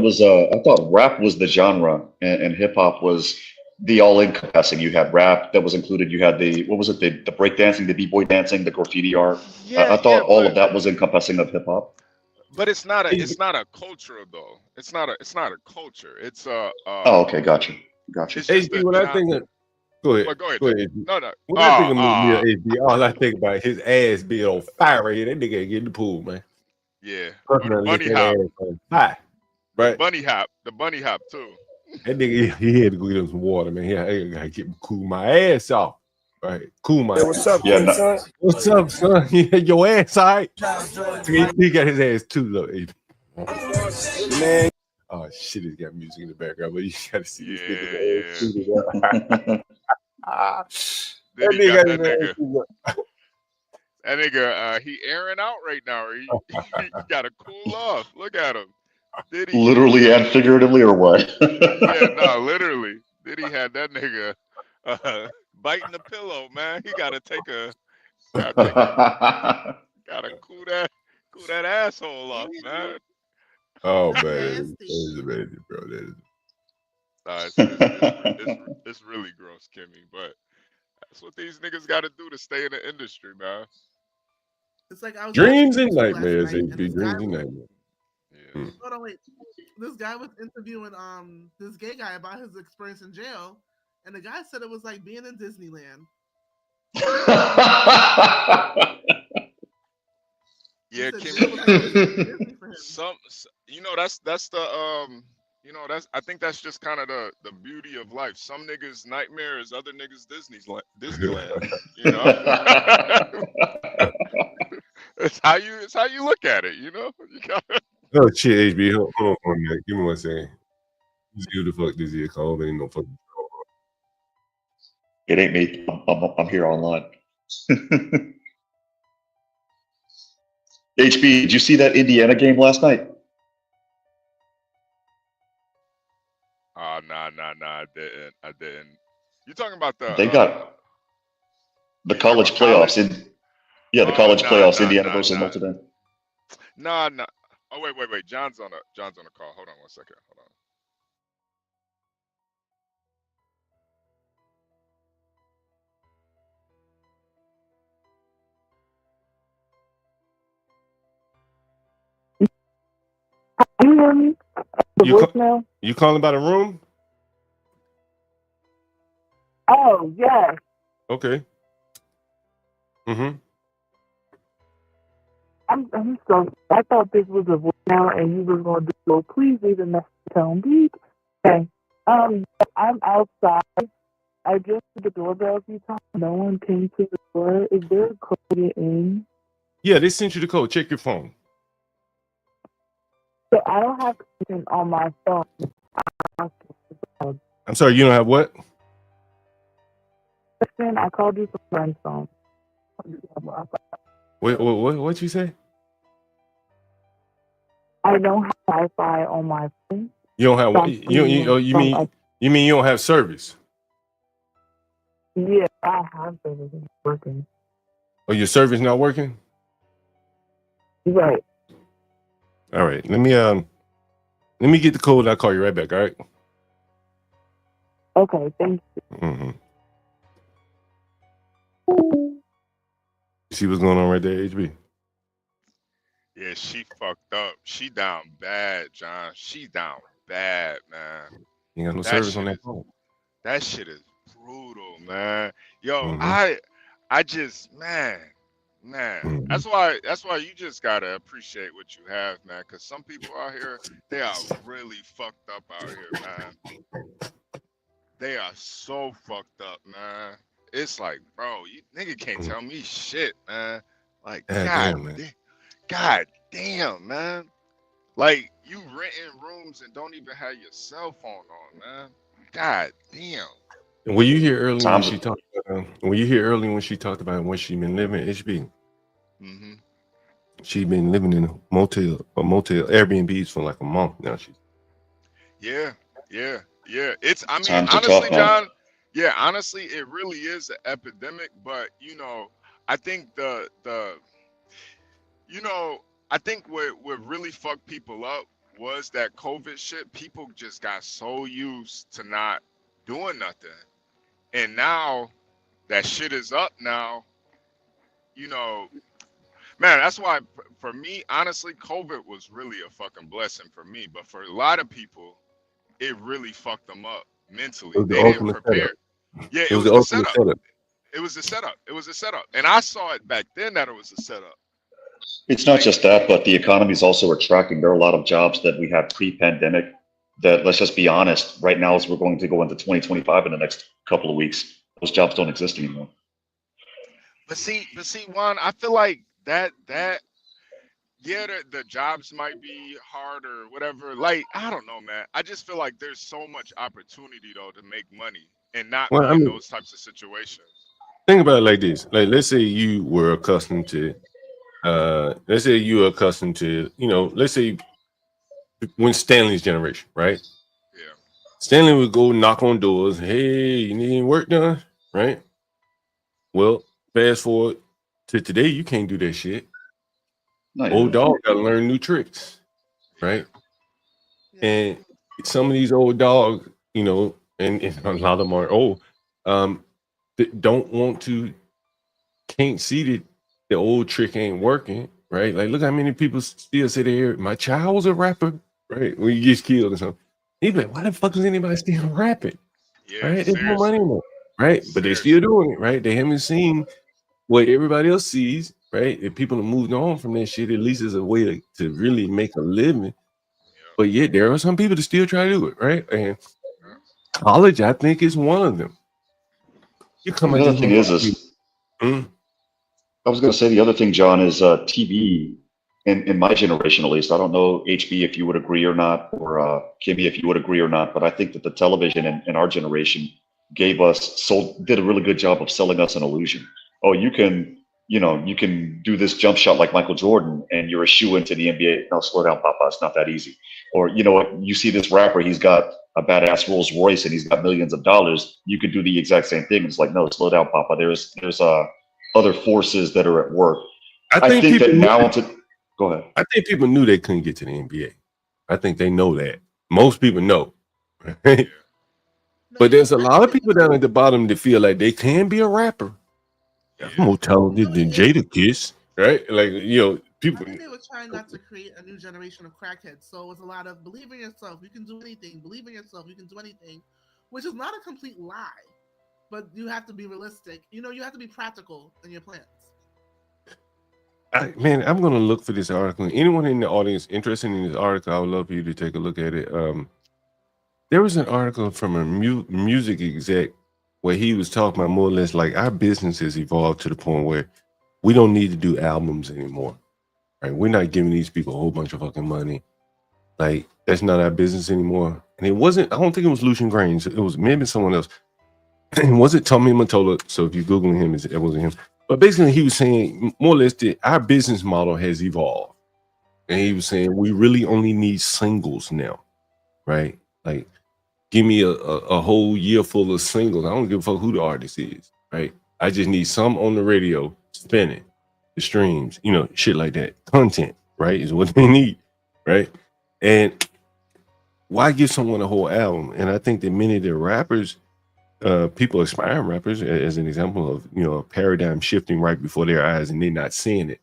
Speaker 3: rap was the genre and hip hop was the all-encompassing. You had rap that was included. You had the breakdancing, the b-boy dancing, the graffiti art. I thought all of that was encompassing of hip hop.
Speaker 4: But it's not a culture though. It's not a culture. It's a.
Speaker 3: Oh, okay, gotcha.
Speaker 16: HB, when I think of, go ahead.
Speaker 4: Go ahead. No.
Speaker 16: When I think of HB, all I think about his ass being on fire right here. That nigga ain't get in the pool, man.
Speaker 4: Yeah.
Speaker 16: Bunny hop. Hi. Right.
Speaker 4: The bunny hop too.
Speaker 16: That nigga, he had to go get him some water, man. I gotta cool my ass off. Right. Cool my ass.
Speaker 6: What's up, son?
Speaker 16: What's up, son? Your ass, all right? He got his ass too, low. Man. Oh shit, he's got music in the background, but you gotta see this nigga.
Speaker 4: That nigga, he airing out right now. He gotta cool off. Look at him. Did he?
Speaker 3: Literally and figuratively, or what?
Speaker 4: Yeah, no, literally. Did he had that nigga biting the pillow, man? He gotta take a Gotta cool that asshole off, man.
Speaker 16: Oh man, that is amazing, bro. That is.
Speaker 4: It's really gross, Kimmy, but that's what these niggas got to do to stay in the industry, man.
Speaker 8: It's like I was
Speaker 16: Dreams
Speaker 8: watching
Speaker 16: and
Speaker 8: YouTube last
Speaker 16: nightmares.
Speaker 8: night, and
Speaker 16: HB
Speaker 8: this guy
Speaker 16: dreams and nightmares. Hmm.
Speaker 8: Hold on, wait. This guy was interviewing this gay guy about his experience in jail, and the guy said it was like being in Disneyland.
Speaker 4: Yeah,
Speaker 8: said
Speaker 4: Kimmy.
Speaker 8: jail was like Disney for him.
Speaker 4: That's the I think that's just kind of the beauty of life. Some niggas nightmares, other niggas Disneyland. You know, it's how you look at it. You know, you gotta.
Speaker 16: Oh shit, HB. Hold on for a minute. Give me 1 second. Who the fuck this is called? Ain't no fucking.
Speaker 3: It ain't me. I'm here online. HB, did you see that Indiana game last night?
Speaker 4: Nah, I didn't. You talking about the?
Speaker 3: They got the college playoffs. The college playoffs. Indiana versus Notre Dame.
Speaker 4: Nah. Oh wait. John's on a call. Hold on 1 second. Hold on.
Speaker 6: You hear me?
Speaker 16: You calling about a room?
Speaker 6: Oh, yes.
Speaker 16: Okay. Mm-hmm.
Speaker 6: I'm so. I thought this was a voicemail, and you was gonna do. So please leave a message tone. Beep. Okay. I'm outside. I just did the doorbell a few times. No one came to the door. Is there a code to get in?
Speaker 16: Yeah, they sent you the code. Check your phone.
Speaker 6: So I don't have connection on my phone.
Speaker 16: I'm sorry, you don't have what?
Speaker 6: Listen, I called you from friend's phone.
Speaker 16: What you say?
Speaker 6: I don't have Wi-Fi on my phone.
Speaker 16: You don't have what? You mean you don't have service?
Speaker 6: Yeah, I have service. It's working.
Speaker 16: Oh, your service not working?
Speaker 6: Right.
Speaker 16: All right. Let me get the code and I'll call you right back. All right.
Speaker 6: Okay, thank you.
Speaker 16: Mm-hmm. See what's going on right there, HB?
Speaker 4: Yeah, she fucked up. She down bad, John. She down bad, man.
Speaker 16: You got no service on that phone.
Speaker 4: That shit is brutal, man. Yo,
Speaker 16: Mm-hmm.
Speaker 4: I just, man. That's why you just gotta appreciate what you have, man. Cause some people out here, they are really fucked up out here, man. They are so fucked up, man. It's like, bro, you nigga can't tell me shit, man. Like, God damn, man. Like, you renting rooms and don't even have your cell phone on, man. God damn.
Speaker 16: Were you here early when she talked about? Were you here early when she talked about when she been living at HB?
Speaker 4: Mm-hmm.
Speaker 16: She been living in a motel Airbnbs for like a month now.
Speaker 4: Yeah. It's, I mean,
Speaker 3: Times are
Speaker 4: honestly,
Speaker 3: tough, man.
Speaker 4: John. Yeah, honestly, it really is an epidemic. But you know, I think I think what really fucked people up was that COVID shit. People just got so used to not doing nothing. And now that shit is up now, you know, man, that's why for me, honestly, COVID was really a fucking blessing for me. But for a lot of people, it really fucked them up mentally.
Speaker 16: It was the
Speaker 4: They didn't
Speaker 16: ultimate
Speaker 4: prepare.
Speaker 16: setup.
Speaker 4: Yeah,
Speaker 16: It was the ultimate setup.
Speaker 4: It was a setup. It was a setup. And I saw it back then that it was a setup.
Speaker 3: It's not just that, but the economy is also retracting. There are a lot of jobs that we had pre-pandemic that, let's just be honest, right now as we're going to go into 2025 in the next couple of weeks, those jobs don't exist anymore.
Speaker 4: But see, Juan, I feel like that yeah, the jobs might be hard or whatever. Like, I don't know, man. I just feel like there's so much opportunity though to make money and not
Speaker 16: Well,
Speaker 4: be
Speaker 16: I
Speaker 4: in
Speaker 16: mean,
Speaker 4: those types of situations.
Speaker 16: think about it like this. Like, let's say you were accustomed to, let's say you were accustomed to, let's say when Stanley's generation, right?
Speaker 4: Yeah.
Speaker 16: Stanley would go knock on doors. Hey, you need any work done? Right? Well, fast forward to today, you can't do that shit.
Speaker 3: No,
Speaker 16: Old dog got to learn new tricks, right? And some of these old dogs, you know, and a lot of them are old, that don't want to, can't see that the old trick ain't working, right? Like, look how many people still sit there. My child was a rapper, right? When he gets killed or something, he's like, why the fuck is anybody still rapping?
Speaker 4: Yeah,
Speaker 16: Right? There's no money
Speaker 4: seriously.
Speaker 16: in it, right? But they're still doing it, right? They haven't seen what everybody else sees, right? If people have moved on from that shit, at least it's a way to really make a living. But yet there are some people that still try to do it, right? And college, I think, is one of them. You come
Speaker 3: The
Speaker 16: at
Speaker 3: other
Speaker 16: this
Speaker 3: thing is I was going to say the other thing, John, is TV. In my generation, at least, I don't know HB if you would agree or not, or Kimmy if you would agree or not, but I think that the television in our generation did a really good job of selling us an illusion. Oh, you can do this jump shot like Michael Jordan, and you're a shoe into the NBA. No, slow down, Papa. It's not that easy. Or you know what? You see this rapper, he's got a badass Rolls Royce, and he's got millions of dollars. You could do the exact same thing. It's like, no, slow down, Papa. There's other forces that are at work. I think that now go ahead.
Speaker 16: I think people knew they couldn't get to the NBA. I think they know that. Most people know. Right? But there's a lot of people down at the bottom that feel like they can be a rapper. I'm more talented than Jada Kiss, right? Like, you know, people.
Speaker 8: I think they were trying not to create a new generation of crackheads. So it was a lot of believe in yourself, you can do anything. Believe in yourself, you can do anything, which is not a complete lie. But you have to be realistic. You know, you have to be practical in your plans.
Speaker 16: Man, I'm going to look for this article. Anyone in the audience interested in this article, I would love for you to take a look at it. There was an article from a music exec where he was talking about more or less like our business has evolved to the point where we don't need to do albums anymore. Right? We're not giving these people a whole bunch of fucking money. Like, that's not our business anymore. And it wasn't, I don't think it was Lucian Grains. It was maybe someone else. It wasn't Tommy Mottola. So if you're Googling him, it wasn't him. But basically, he was saying more or less that our business model has evolved. And he was saying we really only need singles now, right? Like, give me a whole year full of singles. I don't give a fuck who the artist is, right? I just need some on the radio spinning, the streams, you know, shit like that. Content, right, is what they need, right? And why give someone a whole album? And I think that many of the rappers, people aspiring rappers, as an example of, you know, a paradigm shifting right before their eyes and they're not seeing it.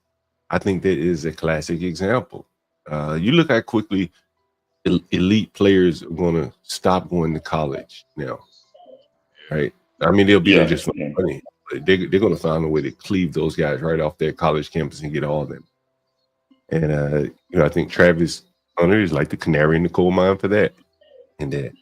Speaker 16: I think that is a classic example. You look at quickly elite players are going to stop going to college now, right? I mean, they'll be there just for money. But they're going to find a way to cleave those guys right off their college campus and get all of them. And, you know, I think Travis Hunter is like the canary in the coal mine for that. And that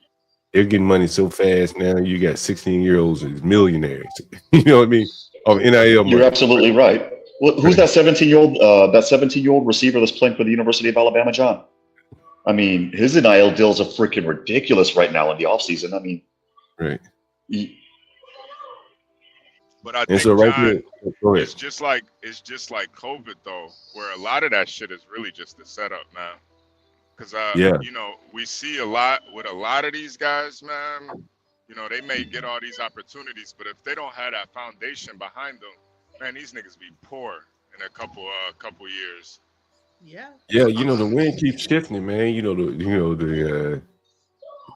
Speaker 16: they're getting money so fast now. You got 16-year-olds as millionaires. You know what I mean? Of NIL money.
Speaker 3: You're absolutely right. Well, who's that 17-year-old receiver that's playing for the University of Alabama, John? I mean, his NIL deals are freaking ridiculous right now in the offseason. I mean,
Speaker 16: right.
Speaker 4: But I
Speaker 16: And
Speaker 4: think,
Speaker 16: so right
Speaker 4: John,
Speaker 16: here, go ahead.
Speaker 4: it's just like COVID though, where a lot of that shit is really just the setup, man. Because
Speaker 16: Yeah.
Speaker 4: you know, we see a lot with a lot of these guys, man. You know, they may get all these opportunities, but if they don't have that foundation behind them, man, these niggas be poor in a couple years.
Speaker 8: Yeah.
Speaker 16: Yeah, you know, the wind keeps shifting, man. You know, the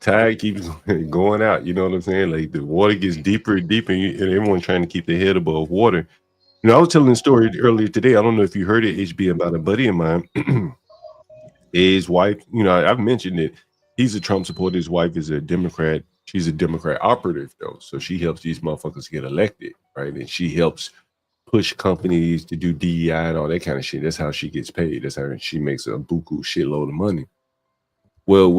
Speaker 16: tide keeps going out. You know what I'm saying? Like the water gets deeper and deeper, and everyone trying to keep their head above water. You know, I was telling a story earlier today. I don't know if you heard it, HB, about a buddy of mine. His wife, you know, I've mentioned it. He's a Trump supporter. His wife is a Democrat. She's a Democrat operative, though. So she helps these motherfuckers get elected, right? And she helps push companies to do DEI and all that kind of shit. That's how she gets paid. That's how she makes a buku shitload of money. Well,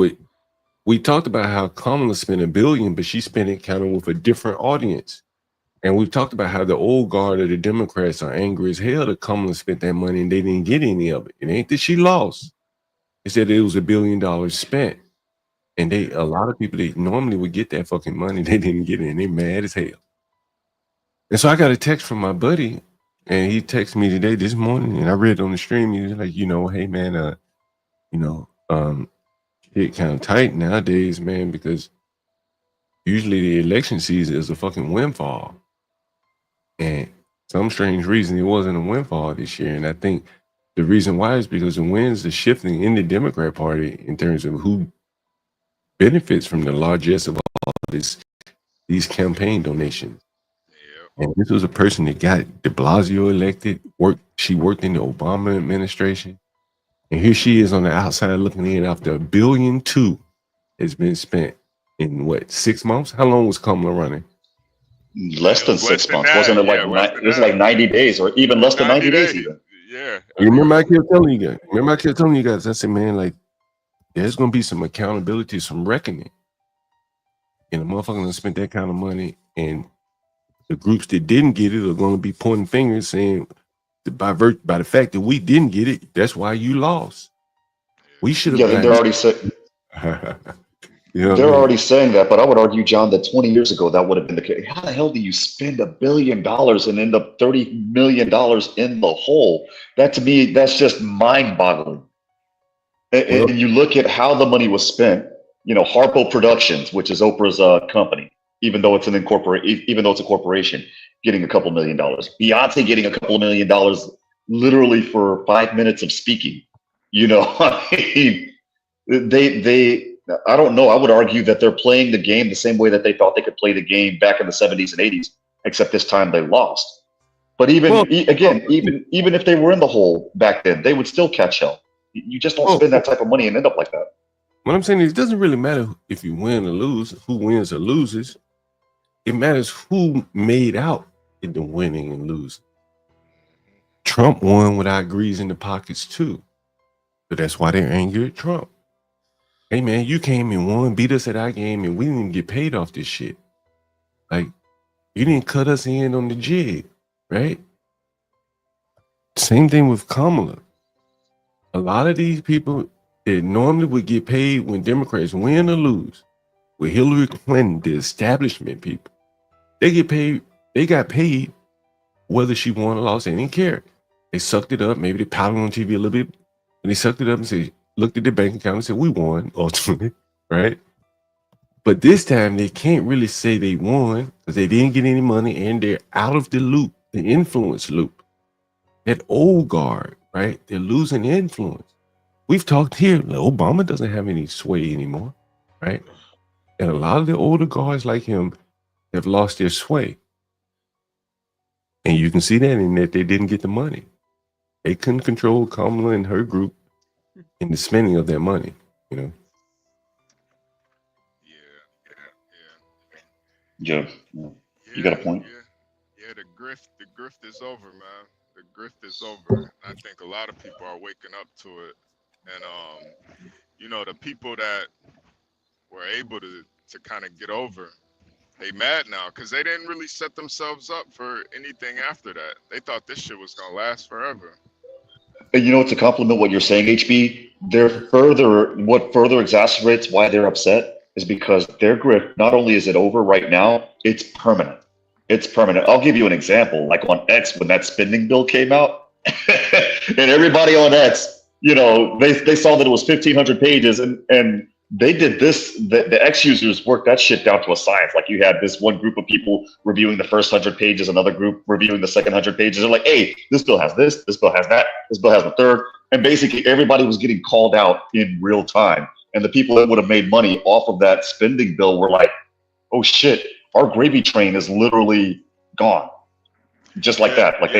Speaker 16: we talked about how Kamala spent $1 billion, but she spent it kind of with a different audience. And we've talked about how the old guard of the Democrats are angry as hell that Kamala spent that money and they didn't get any of it. It ain't that she lost. It said it was $1 billion spent. And a lot of people that normally would get that fucking money, they didn't get it, and they mad as hell. And so I got a text from my buddy, and he texted me today, this morning, and I read it on the stream. He was like, you know, hey man, it kind of tight nowadays, man, because usually the election season is a fucking windfall. And some strange reason, it wasn't a windfall this year. And I think the reason why is because the winds are shifting in the Democrat Party in terms of who benefits from the largesse of all these campaign donations. And this was a person that got de Blasio elected. She worked in the Obama administration. And here she is on the outside looking in after $1.2 billion has been spent in what, 6 months? How long was Kamala running?
Speaker 3: Less than 6 months. Wasn't it like it was like 90 days or even less than 90 days even.
Speaker 4: Yeah.
Speaker 16: You remember I kept telling you guys, I said, man, like, there's gonna be some accountability, some reckoning. And the motherfucker done spent that kind of money, and the groups that didn't get it are gonna be pointing fingers saying by the fact that we didn't get it, that's why you lost. We should have.
Speaker 3: Yeah, they're already saying. They're already saying that, but I would argue, John, that 20 years ago that would have been the case. How the hell do you spend $1 billion and end up $30 million in the hole? That to me, that's just mind-boggling. And you look at how the money was spent. You know, Harpo Productions, which is Oprah's company, even though it's a corporation, getting a couple $1 million. Beyonce getting a couple $1 million, literally for 5 minutes of speaking. You know, I mean, I don't know. I would argue that they're playing the game the same way that they thought they could play the game back in the 70s and 80s, except this time they lost. But even if they were in the hole back then, they would still catch hell. You just don't spend that type of money and end up like that.
Speaker 16: What I'm saying is, it doesn't really matter if you win or lose, who wins or loses. It matters who made out in the winning and losing. Trump won without grease in the pockets too. So that's why they're angry at Trump. Hey man, you came and won, beat us at our game, and we didn't even get paid off this shit. Like, you didn't cut us in on the jig, right? Same thing with Kamala. A lot of these people that normally would get paid when Democrats win or lose, with Hillary Clinton, the establishment people, they got paid whether she won or lost. They didn't care. They sucked it up. Maybe they pouted on TV a little bit, and they sucked it up and said, looked at their bank account and said, we won ultimately, right? But this time they can't really say they won because they didn't get any money and they're out of the loop, the influence loop. That old guard, right? They're losing influence. We've talked here, Obama doesn't have any sway anymore, right? And a lot of the older guards like him have lost their sway. And you can see that in that they didn't get the money. They couldn't control Kamala and her group in the spending of their money, you know.
Speaker 3: Yeah. You got a point.
Speaker 4: Yeah, the grift is over, man. The grift is over. I think a lot of people are waking up to it. And you know, the people that were able to kind of get over, they mad now because they didn't really set themselves up for anything after that. They thought this shit was gonna last forever.
Speaker 3: And you know, to compliment what you're saying, HB, what further exacerbates why they're upset is because their grift, not only is it over right now, it's permanent. It's permanent. I'll give you an example. Like on X, when that spending bill came out, and everybody on X, you know, they saw that it was 1,500 pages, and they did this. The X users worked that shit down to a science. Like you had this one group of people reviewing the first 100 pages, another group reviewing the second 100 pages. They're like, hey, this bill has this bill has that, this bill has the third. And basically everybody was getting called out in real time. And the people that would have made money off of that spending bill were like, oh shit, our gravy train is literally gone. Just like that. Like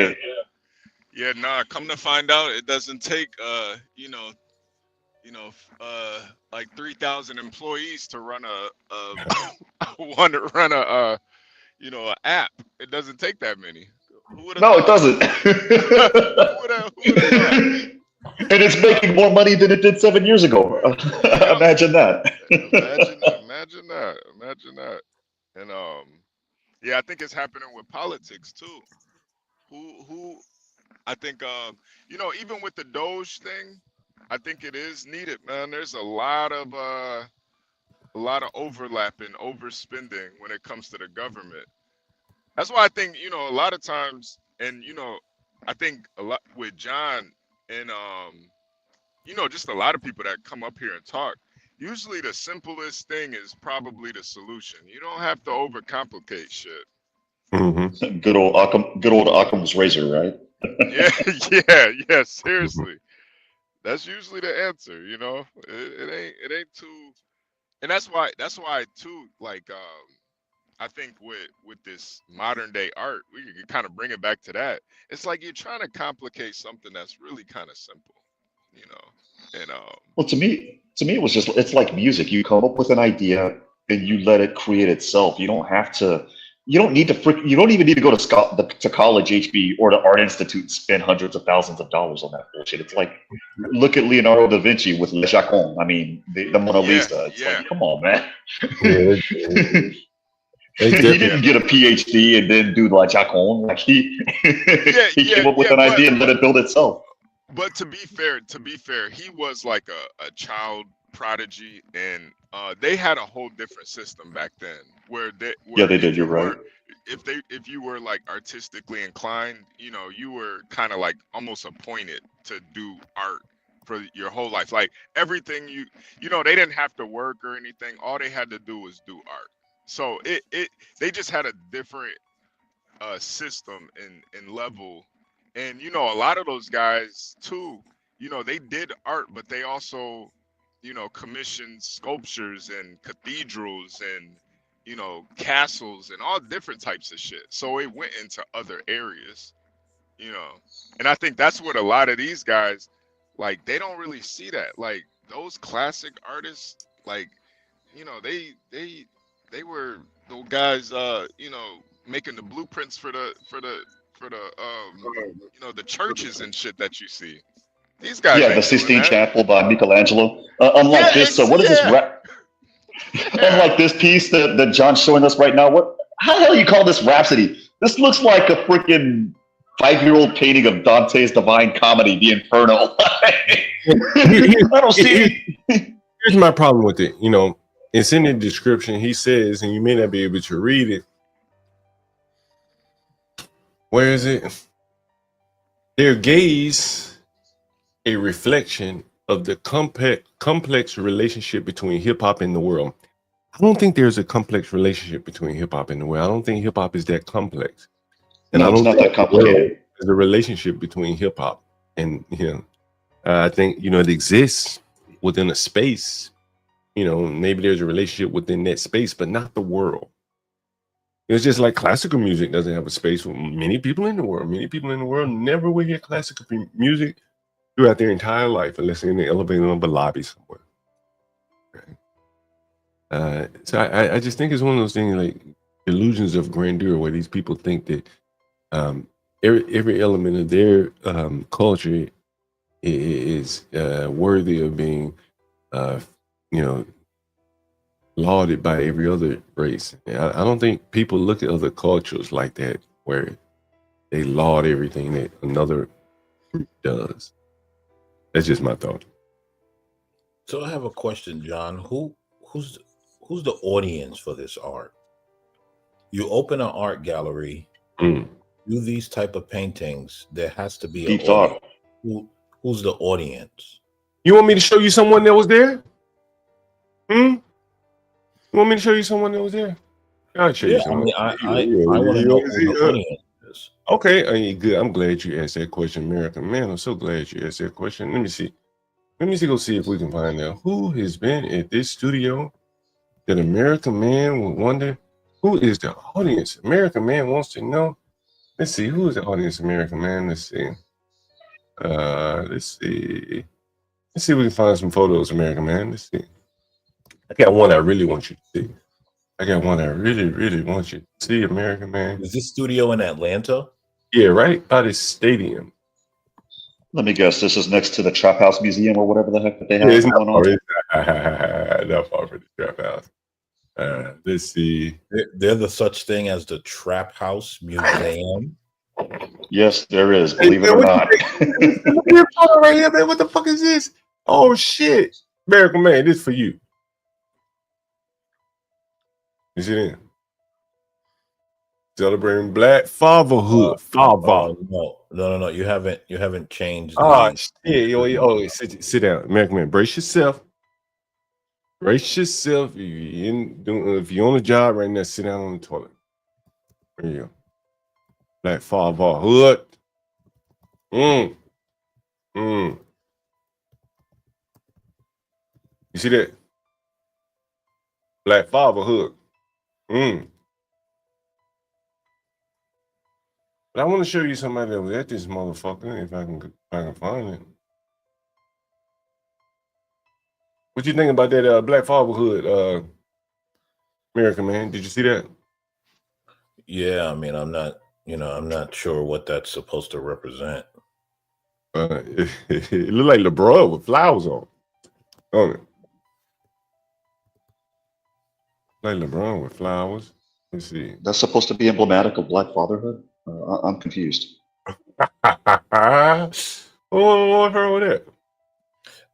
Speaker 4: Yeah, nah, come to find out, it doesn't take like 3,000 employees to run a an app. It doesn't take that many.
Speaker 3: No, it doesn't. And it's making more money than it did 7 years ago. Imagine that.
Speaker 4: Imagine that. And yeah, I think it's happening with politics too. Who I think even with the Doge thing, I think it is needed, man. There's a lot of overlap and overspending when it comes to the government. That's why I think, a lot of times, and I think a lot with John and just a lot of people that come up here and talk, usually the simplest thing is probably the solution. You don't have to overcomplicate shit.
Speaker 3: Good old Occam's razor, right?
Speaker 4: Yeah. Seriously, that's usually the answer. You know, it ain't too, and that's why too. Like, I think with this modern day art, we can kind of bring it back to that. It's like you're trying to complicate something that's really kind of simple, you know. And
Speaker 3: Well, to me, it was just, it's like music. You come up with an idea and you let it create itself. You don't have to. You don't need to. You don't even need to go to college, HB, or the Art Institute and spend hundreds of thousands of dollars on that bullshit. It's like, look at Leonardo da Vinci with Le Joconde. I mean, the Mona Lisa. It's like, come on, man. He didn't get a PhD and then do La Joconde. Like he came up with an idea and let it build itself.
Speaker 4: But to be fair, he was like a child prodigy, and they had a whole different system back then. Where they did. You're right. If you were like artistically inclined, you know, you were kind of like almost appointed to do art for your whole life. Like everything you know, they didn't have to work or anything. All they had to do was do art. So they just had a different system and level. And you know, a lot of those guys too, you know, they did art, but they also, you know, commissioned sculptures and cathedrals and, you know, castles and all different types of shit. So it went into other areas, you know. And I think that's what a lot of these guys, like, they don't really see that. Like those classic artists, like, you know, they were those guys, you know, making the blueprints for the you know, the churches and shit that you see. These guys,
Speaker 3: the Sistine Chapel by Michelangelo. Unlike this, what is this rap? Unlike this piece that John's showing us right now, how the hell you call this Rhapsody? This looks like a freaking 5-year-old painting of Dante's Divine Comedy, The Inferno. I don't see.
Speaker 16: Here's my problem with it. You know, it's in the description. He says, and you may not be able to read it. Where is it? Their gaze, a reflection of the complex relationship between hip hop and the world. I don't think there's a complex relationship between hip hop and the world. I don't think hip hop is that complex. And I don't think that complicated. There's a relationship between hip hop and him. I think, you know, it exists within a space. You know, maybe there's a relationship within that space, but not the world. It's just like classical music doesn't have a space for many people in the world. Many people in the world never will hear classical music throughout their entire life unless they're in the elevator or the lobby somewhere. Okay. So I just think it's one of those things, like illusions of grandeur, where these people think that every element of their culture is worthy of being, you know, lauded by every other race. I don't think people look at other cultures like that, where they laud everything that another group does. That's just my thought.
Speaker 9: So I have a question, John. Who's the audience for this art? You open an art gallery, do these type of paintings. There has to be
Speaker 3: deep thought.
Speaker 9: Who's the audience?
Speaker 16: You want me to show you someone that was there? You want me to show you someone that was there? I'll show you someone.
Speaker 9: I want to know who the audience is.
Speaker 16: Okay, good. I'm glad you asked that question, American Man. I'm so glad you asked that question. Let me see. Go see if we can find out who has been at this studio that American Man would wonder who is the audience. American Man wants to know. Let's see, who is the audience, American Man? Let's see. Let's see if we can find some photos, American Man. Let's see. I got one I really want you to see. I got one I really, really want you to see, American Man.
Speaker 9: Is this studio in Atlanta?
Speaker 16: Yeah, right by the stadium.
Speaker 3: Let me guess. This is next to the Trap House Museum or whatever the heck that they have going on.
Speaker 16: Not far from the Trap House. Let's see.
Speaker 9: There's a such thing as the Trap House Museum.
Speaker 3: Yes, there is. Believe it or not.
Speaker 16: Right here, man. What the fuck is this? Oh shit, American Man, this is for you. You see that? Celebrating Black fatherhood.
Speaker 9: No. You haven't changed.
Speaker 16: Oh shit! Sit down, American Man. Brace yourself. If you're on the job right now, sit down on the toilet. There you go. Black fatherhood. You see that? Black fatherhood. But I want to show you somebody that was at this motherfucker if I can find it. What you think about that Black fatherhood, American man? Did you see that?
Speaker 9: Yeah, I mean, I'm not sure what that's supposed to represent.
Speaker 16: It looked like LeBron with flowers on, don't it? Like LeBron with flowers. Let's see.
Speaker 3: That's supposed to be emblematic of Black fatherhood. I'm confused.
Speaker 16: What's wrong with that?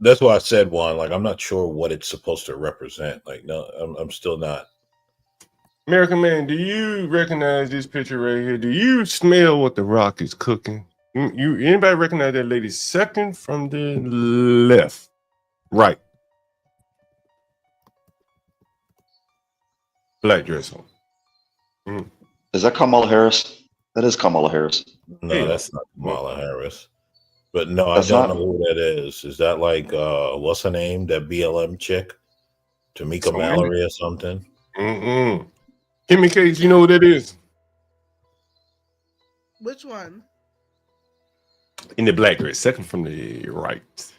Speaker 9: That's why I said, Juan, like, I'm not sure what it's supposed to represent. Like, no, I'm still not.
Speaker 16: American man, do you recognize this picture right here? Do you smell what the Rock is cooking? Anybody recognize that lady second from the left? Right. Black dress on.
Speaker 3: Is that Kamala Harris? That is Kamala Harris.
Speaker 9: No, that's not Kamala Harris. But no,
Speaker 3: That's
Speaker 9: I don't
Speaker 3: not-
Speaker 9: know who that is. Is that like what's her name? That BLM chick? Tamika
Speaker 16: Somebody-
Speaker 9: Mallory or something?
Speaker 16: Kimmy Case, you know who that is?
Speaker 8: Which one?
Speaker 16: In the black dress, second from the right.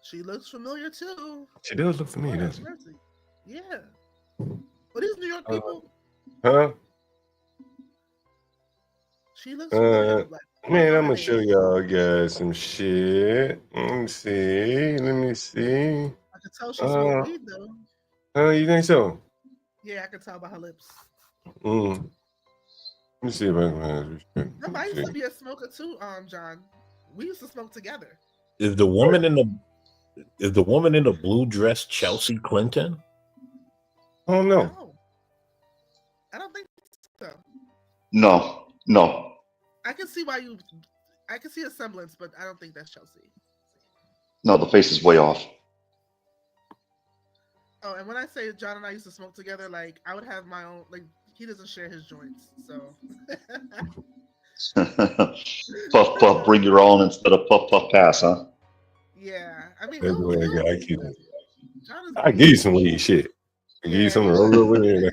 Speaker 8: She looks familiar too.
Speaker 16: She does look familiar,
Speaker 8: Oh,
Speaker 16: doesn't
Speaker 8: that's mercy. Yeah. What is New York people?
Speaker 16: Huh?
Speaker 8: She looks familiar. with black.
Speaker 16: Man, I'm gonna show y'all guys some shit. Let me see.
Speaker 8: I can tell she smoked weed though.
Speaker 16: You think so?
Speaker 8: Yeah, I can tell by her lips.
Speaker 16: Let me see if I can
Speaker 8: Remember, I used to be a smoker too, John. We used to smoke together.
Speaker 9: Is the woman in the blue dress Chelsea Clinton?
Speaker 16: Oh no.
Speaker 8: I don't think so.
Speaker 3: No.
Speaker 8: I can see why you. I can see a semblance, but I don't think that's Chelsea.
Speaker 3: No, the face is way off.
Speaker 8: Oh, and when I say John and I used to smoke together, like I would have my own. Like he doesn't share his joints, so.
Speaker 3: Puff puff, bring your own instead of puff puff pass, huh?
Speaker 8: Yeah, I mean,
Speaker 16: That's the way I keep it.
Speaker 8: John is
Speaker 16: I give you some weed shit. I give you some real weed.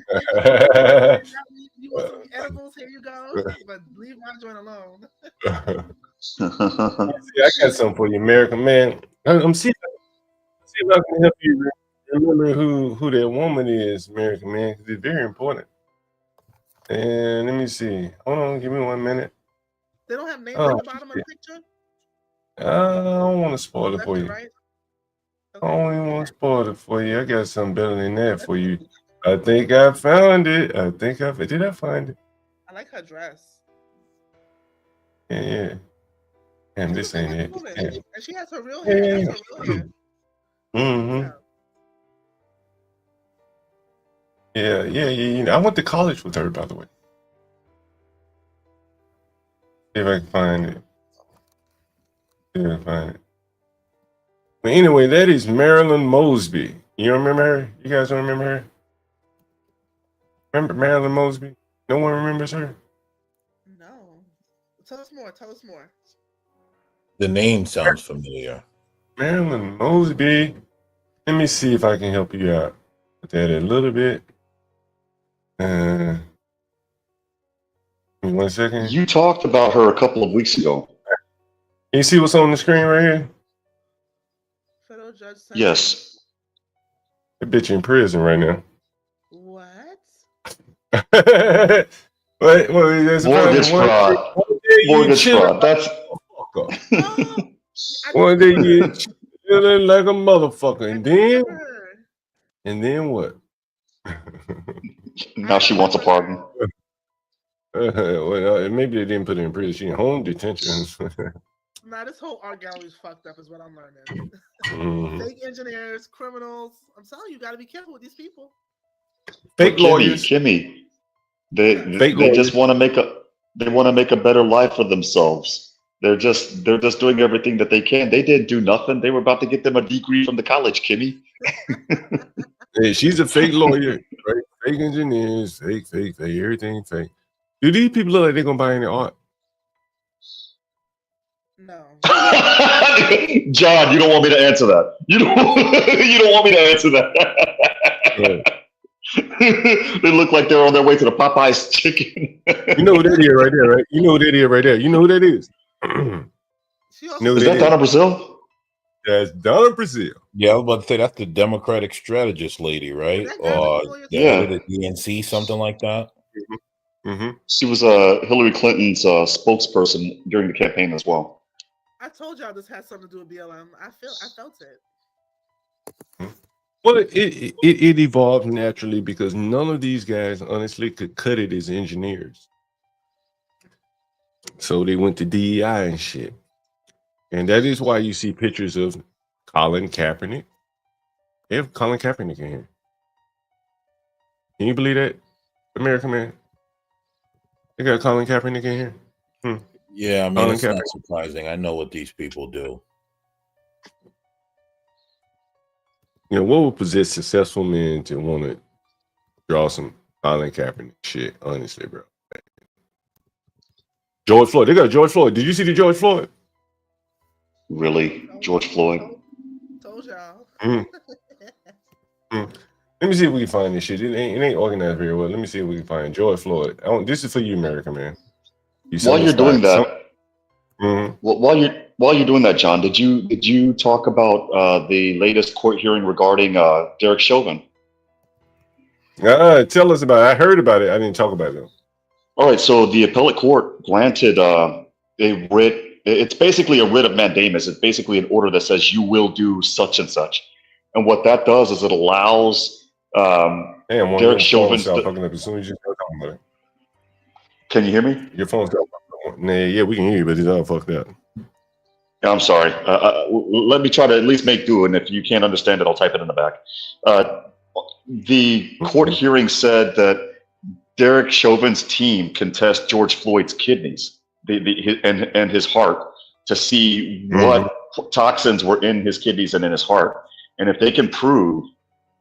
Speaker 8: You want some edibles? Here you go. But leave my joint alone.
Speaker 16: See, I got something for you, American man. I'm see if I can help you remember who that woman is, American man, because it's very important. And let me see. Hold on, give me 1 minute.
Speaker 8: They don't have names
Speaker 16: Oh,
Speaker 8: at the bottom of the picture.
Speaker 16: I don't want to spoil it
Speaker 8: Left
Speaker 16: for
Speaker 8: and
Speaker 16: you.
Speaker 8: right.
Speaker 16: I don't even want to spoil it for you. I got something better than that for you. I think I found it. Did I find it?
Speaker 8: I like her dress.
Speaker 16: Yeah. And this ain't it.
Speaker 8: Woman.
Speaker 16: Yeah.
Speaker 8: And she has her real hair.
Speaker 16: Yeah.
Speaker 8: That's her real hair.
Speaker 16: Mm-hmm. Yeah. You know, I went to college with her, by the way. See if I can find it. But anyway, that is Marilyn Mosby. You remember her? You guys don't remember her? Remember Marilyn Mosby? No one remembers her?
Speaker 8: No. Tell us more.
Speaker 9: The name sounds familiar.
Speaker 16: Marilyn Mosby. Let me see if I can help you out with that a little bit. Give me 1 second.
Speaker 3: You talked about her a couple of weeks ago.
Speaker 16: You see what's on the screen right here?
Speaker 8: Federal judge.
Speaker 3: Yes.
Speaker 16: That bitch in prison right now.
Speaker 8: What?
Speaker 16: That's
Speaker 3: Mortgage fraud. Mortgage fraud. That's.
Speaker 16: One day you chilling like a motherfucker, and then what?
Speaker 3: Now she wants a pardon.
Speaker 16: Well, maybe they didn't put her in prison. She in home detention.
Speaker 8: Nah, this whole art gallery is fucked up, is what I'm learning.
Speaker 16: Mhm.
Speaker 8: Fake engineers, criminals. I'm telling you, you got to be careful with these people.
Speaker 16: Fake lawyers.
Speaker 3: Kimmy. They just want to make a better life for themselves. They're just doing everything that they can. They didn't do nothing. They were about to get them a degree from the college, Kimmy.
Speaker 16: Hey, she's a fake lawyer, right? Fake engineers, fake, everything fake. Do these people look like they're gonna buy any art?
Speaker 8: No.
Speaker 3: John, you don't want me to answer that. You don't. You don't want me to answer that. They look like they're on their way to the Popeyes chicken.
Speaker 16: You know who that is right there, right? You know who that is right there. You know who that is.
Speaker 3: Is that Donna Brazil?
Speaker 16: That's Donna Brazil.
Speaker 9: Yeah, I was about to say that's the Democratic strategist lady, right? Or the head of the DNC, something like that.
Speaker 3: She was Hillary Clinton's spokesperson during the campaign as well.
Speaker 8: I told y'all this has something to do with BLM. I felt it.
Speaker 16: Well, it evolved naturally because none of these guys honestly could cut it as engineers. So they went to DEI and shit. And that is why you see pictures of Colin Kaepernick. They have Colin Kaepernick in here. Can you believe that, American man? They got Colin Kaepernick in here.
Speaker 9: Yeah, I mean,
Speaker 16: Colin
Speaker 9: it's not
Speaker 16: Kaepernick.
Speaker 9: surprising. I know what these people do.
Speaker 16: You know, what would possess successful men to want to draw some Colin Kaepernick shit, honestly, bro? George Floyd. They got George Floyd. Did you see the George Floyd?
Speaker 3: Really? George Floyd?
Speaker 8: Told y'all.
Speaker 16: Let me see if we can find this shit. It ain't organized very well. Let me see if we can find George Floyd. This is for you, American man.
Speaker 3: While you're doing that, while you're doing that, John, did you talk about the latest court hearing regarding Derek Chauvin?
Speaker 16: Tell us about it. I heard about it. I didn't talk about it.
Speaker 3: All right, so the appellate court granted a writ. It's basically a writ of mandamus. It's basically an order that says you will do such and such. And what that does is it allows Derek Chauvin.
Speaker 16: Fucking up as soon as you start talking about it.
Speaker 3: Can you hear me?
Speaker 16: Your phone's up. Nah, yeah, we can hear you, but it's all fucked up.
Speaker 3: I'm sorry. Let me try to at least make do, and if you can't understand it, I'll type it in the back. The court hearing said that Derek Chauvin's team can test George Floyd's kidneys and his heart to see what toxins were in his kidneys and in his heart. And if they can prove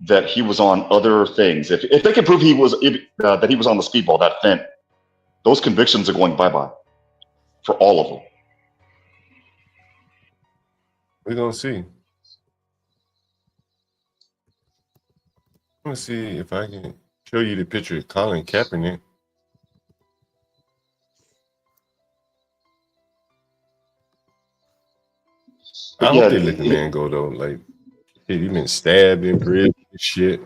Speaker 3: that he was on other things, if they can prove that he was on the speedball, that fent, those convictions are going bye-bye for all of them.
Speaker 16: We're gonna see. Let me see if I can show you the picture of Colin Kaepernick. I hope they let the man go though. Like, he been stabbed in prison and shit.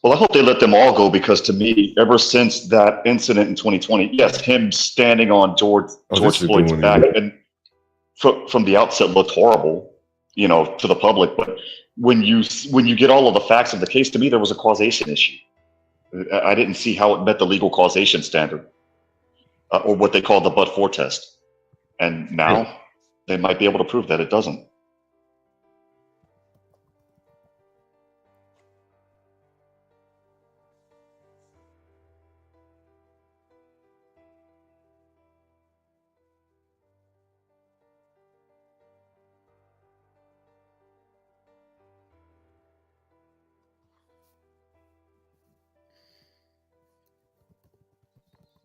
Speaker 3: Well, I hope they let them all go because to me, ever since that incident in 2020, yes, him standing on George Floyd's back and from the outset looked horrible, to the public. But when you get all of the facts of the case, to me, there was a causation issue. I didn't see how it met the legal causation standard or what they call the but-for test. And now they might be able to prove that it doesn't.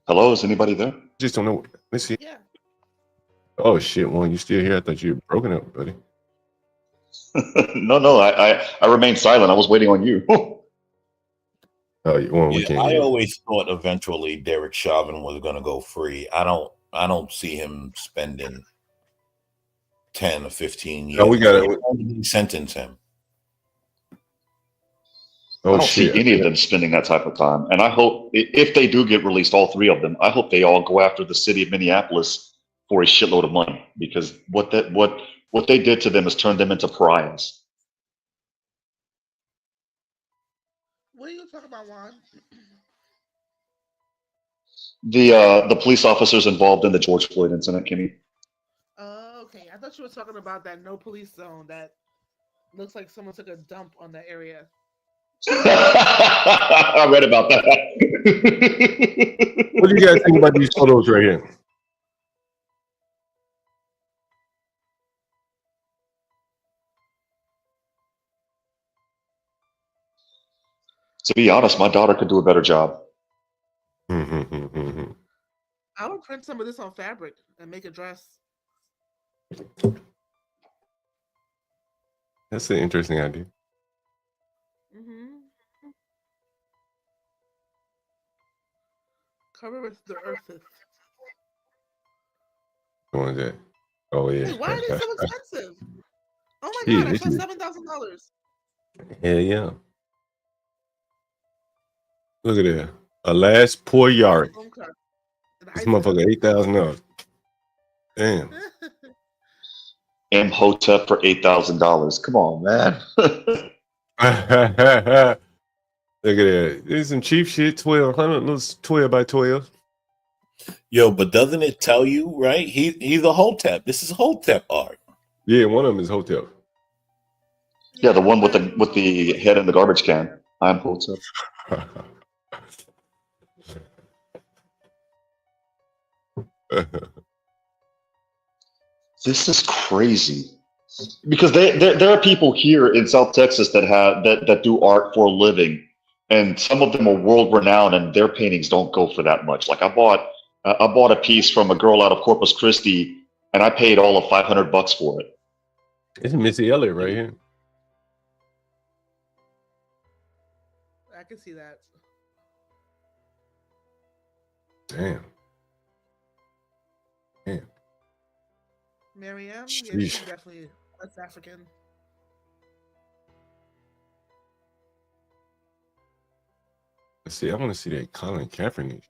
Speaker 3: Hello, is anybody there?
Speaker 16: Just don't know. Let's see. Yeah. Oh shit, Juan, you still here? I thought you were broken up, buddy.
Speaker 3: No, I remained silent. I was waiting on you.
Speaker 9: I always thought eventually Derek Chauvin was going to go free. I don't see him spending 10 or 15 years.
Speaker 16: No, we got it.
Speaker 9: Sentence him.
Speaker 3: I don't see any of them spending that type of time. And I hope if they do get released, all three of them, I hope they all go after the city of Minneapolis for a shitload of money, because what they did to them is turn them into pariahs.
Speaker 8: What are you talking about, Juan?
Speaker 3: The police officers involved in the George Floyd incident, Kimmy.
Speaker 8: Oh, okay. I thought you were talking about that no police zone that looks like someone took a dump on that area.
Speaker 3: I read about that.
Speaker 16: What do you guys think about these photos right here?
Speaker 3: To be honest, my daughter could do a better job.
Speaker 8: print some of this on fabric and make a dress.
Speaker 16: That's an interesting idea.
Speaker 8: Cover with the earth.
Speaker 16: What is that? Oh yeah.
Speaker 8: Wait, why are they so expensive? Oh my
Speaker 16: Yeah,
Speaker 8: god, I saw
Speaker 16: it's-
Speaker 8: $7,000.
Speaker 16: Hell yeah. Look at that. Alas, poor Yari.
Speaker 8: Okay.
Speaker 16: This motherfucker $8,000. Damn.
Speaker 3: Imhotep for $8,000. Come on, man.
Speaker 16: Look at that. There's some cheap shit. 1,200, little 12 by 12.
Speaker 9: Yo, but doesn't it tell you, right? He's a Hotep. This is Hotep art.
Speaker 16: Yeah, one of them is Hotep.
Speaker 3: Yeah, the one with the head in the garbage can. I'm Hotep. This is crazy. Because there are people here in South Texas that do art for a living, and some of them are world renowned, and their paintings don't go for that much. Like I bought a piece from a girl out of Corpus Christi, and I paid all of $500 for it.
Speaker 16: It's Missy Elliott right here.
Speaker 8: I can see that.
Speaker 16: Damn. Damn.
Speaker 8: Mariam, yeah,
Speaker 16: Sheesh.
Speaker 8: she's definitely West African.
Speaker 16: Let's see. I want to see that Colin Kaepernick.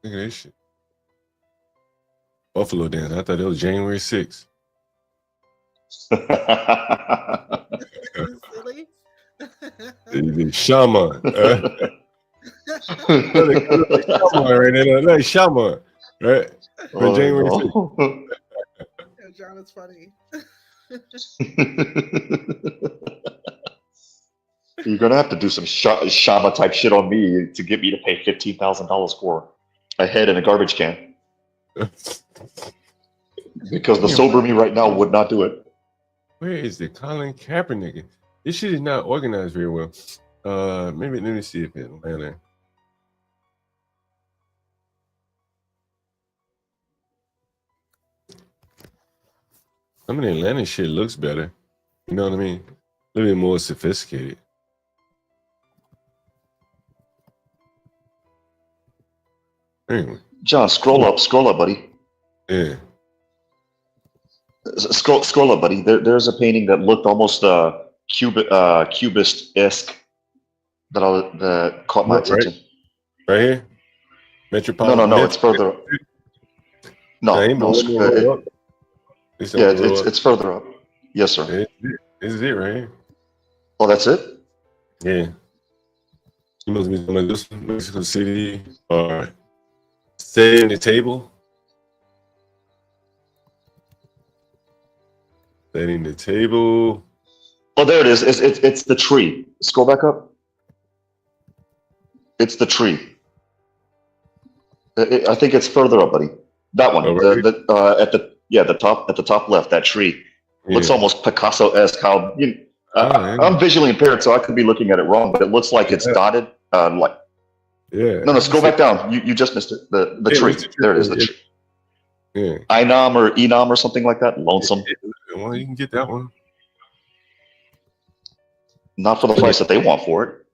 Speaker 16: Look at that shit. Buffalo dance. I thought it was January 6th.
Speaker 8: Silly.
Speaker 16: The shaman. Shaman right there. Like shaman. Right?
Speaker 3: Oh,
Speaker 16: January
Speaker 3: no.
Speaker 16: 6th.
Speaker 8: Yeah, John is funny.
Speaker 3: You're gonna have to do some Shama type shit on me to get me to pay $15,000 for a head in a garbage can. Because the sober me right now would not do it.
Speaker 16: Where is the Colin Kaepernick? This shit is not organized very well. Maybe let me see if it's Atlanta. Some of the Atlanta shit looks better. You know what I mean? A little bit more sophisticated. Anyway.
Speaker 3: John, scroll up, buddy.
Speaker 16: Yeah.
Speaker 3: Scroll up, buddy. There's a painting that looked almost Cubist-esque that caught my attention.
Speaker 16: Right here? Metropolitan.
Speaker 3: No, it's further up. No, it's further up. Yes, sir.
Speaker 16: This is it right here.
Speaker 3: Oh, that's it?
Speaker 16: Yeah. You must be talking this Mexico City or setting the table. Setting the table.
Speaker 3: Oh, there it is. It's the tree. Scroll back up. It's the tree. I think it's further up, buddy. That one.
Speaker 16: Oh, right.
Speaker 3: At the top left. That tree looks almost Picasso-esque. I'm visually impaired, so I could be looking at it wrong, but it looks like it's dotted. No, scroll back down. You just missed it. The tree. There it is. The tree.
Speaker 16: Yeah.
Speaker 3: Enam or Enam or something like that. Lonesome.
Speaker 16: Well, you can get that one.
Speaker 3: Not for the price that they want for it.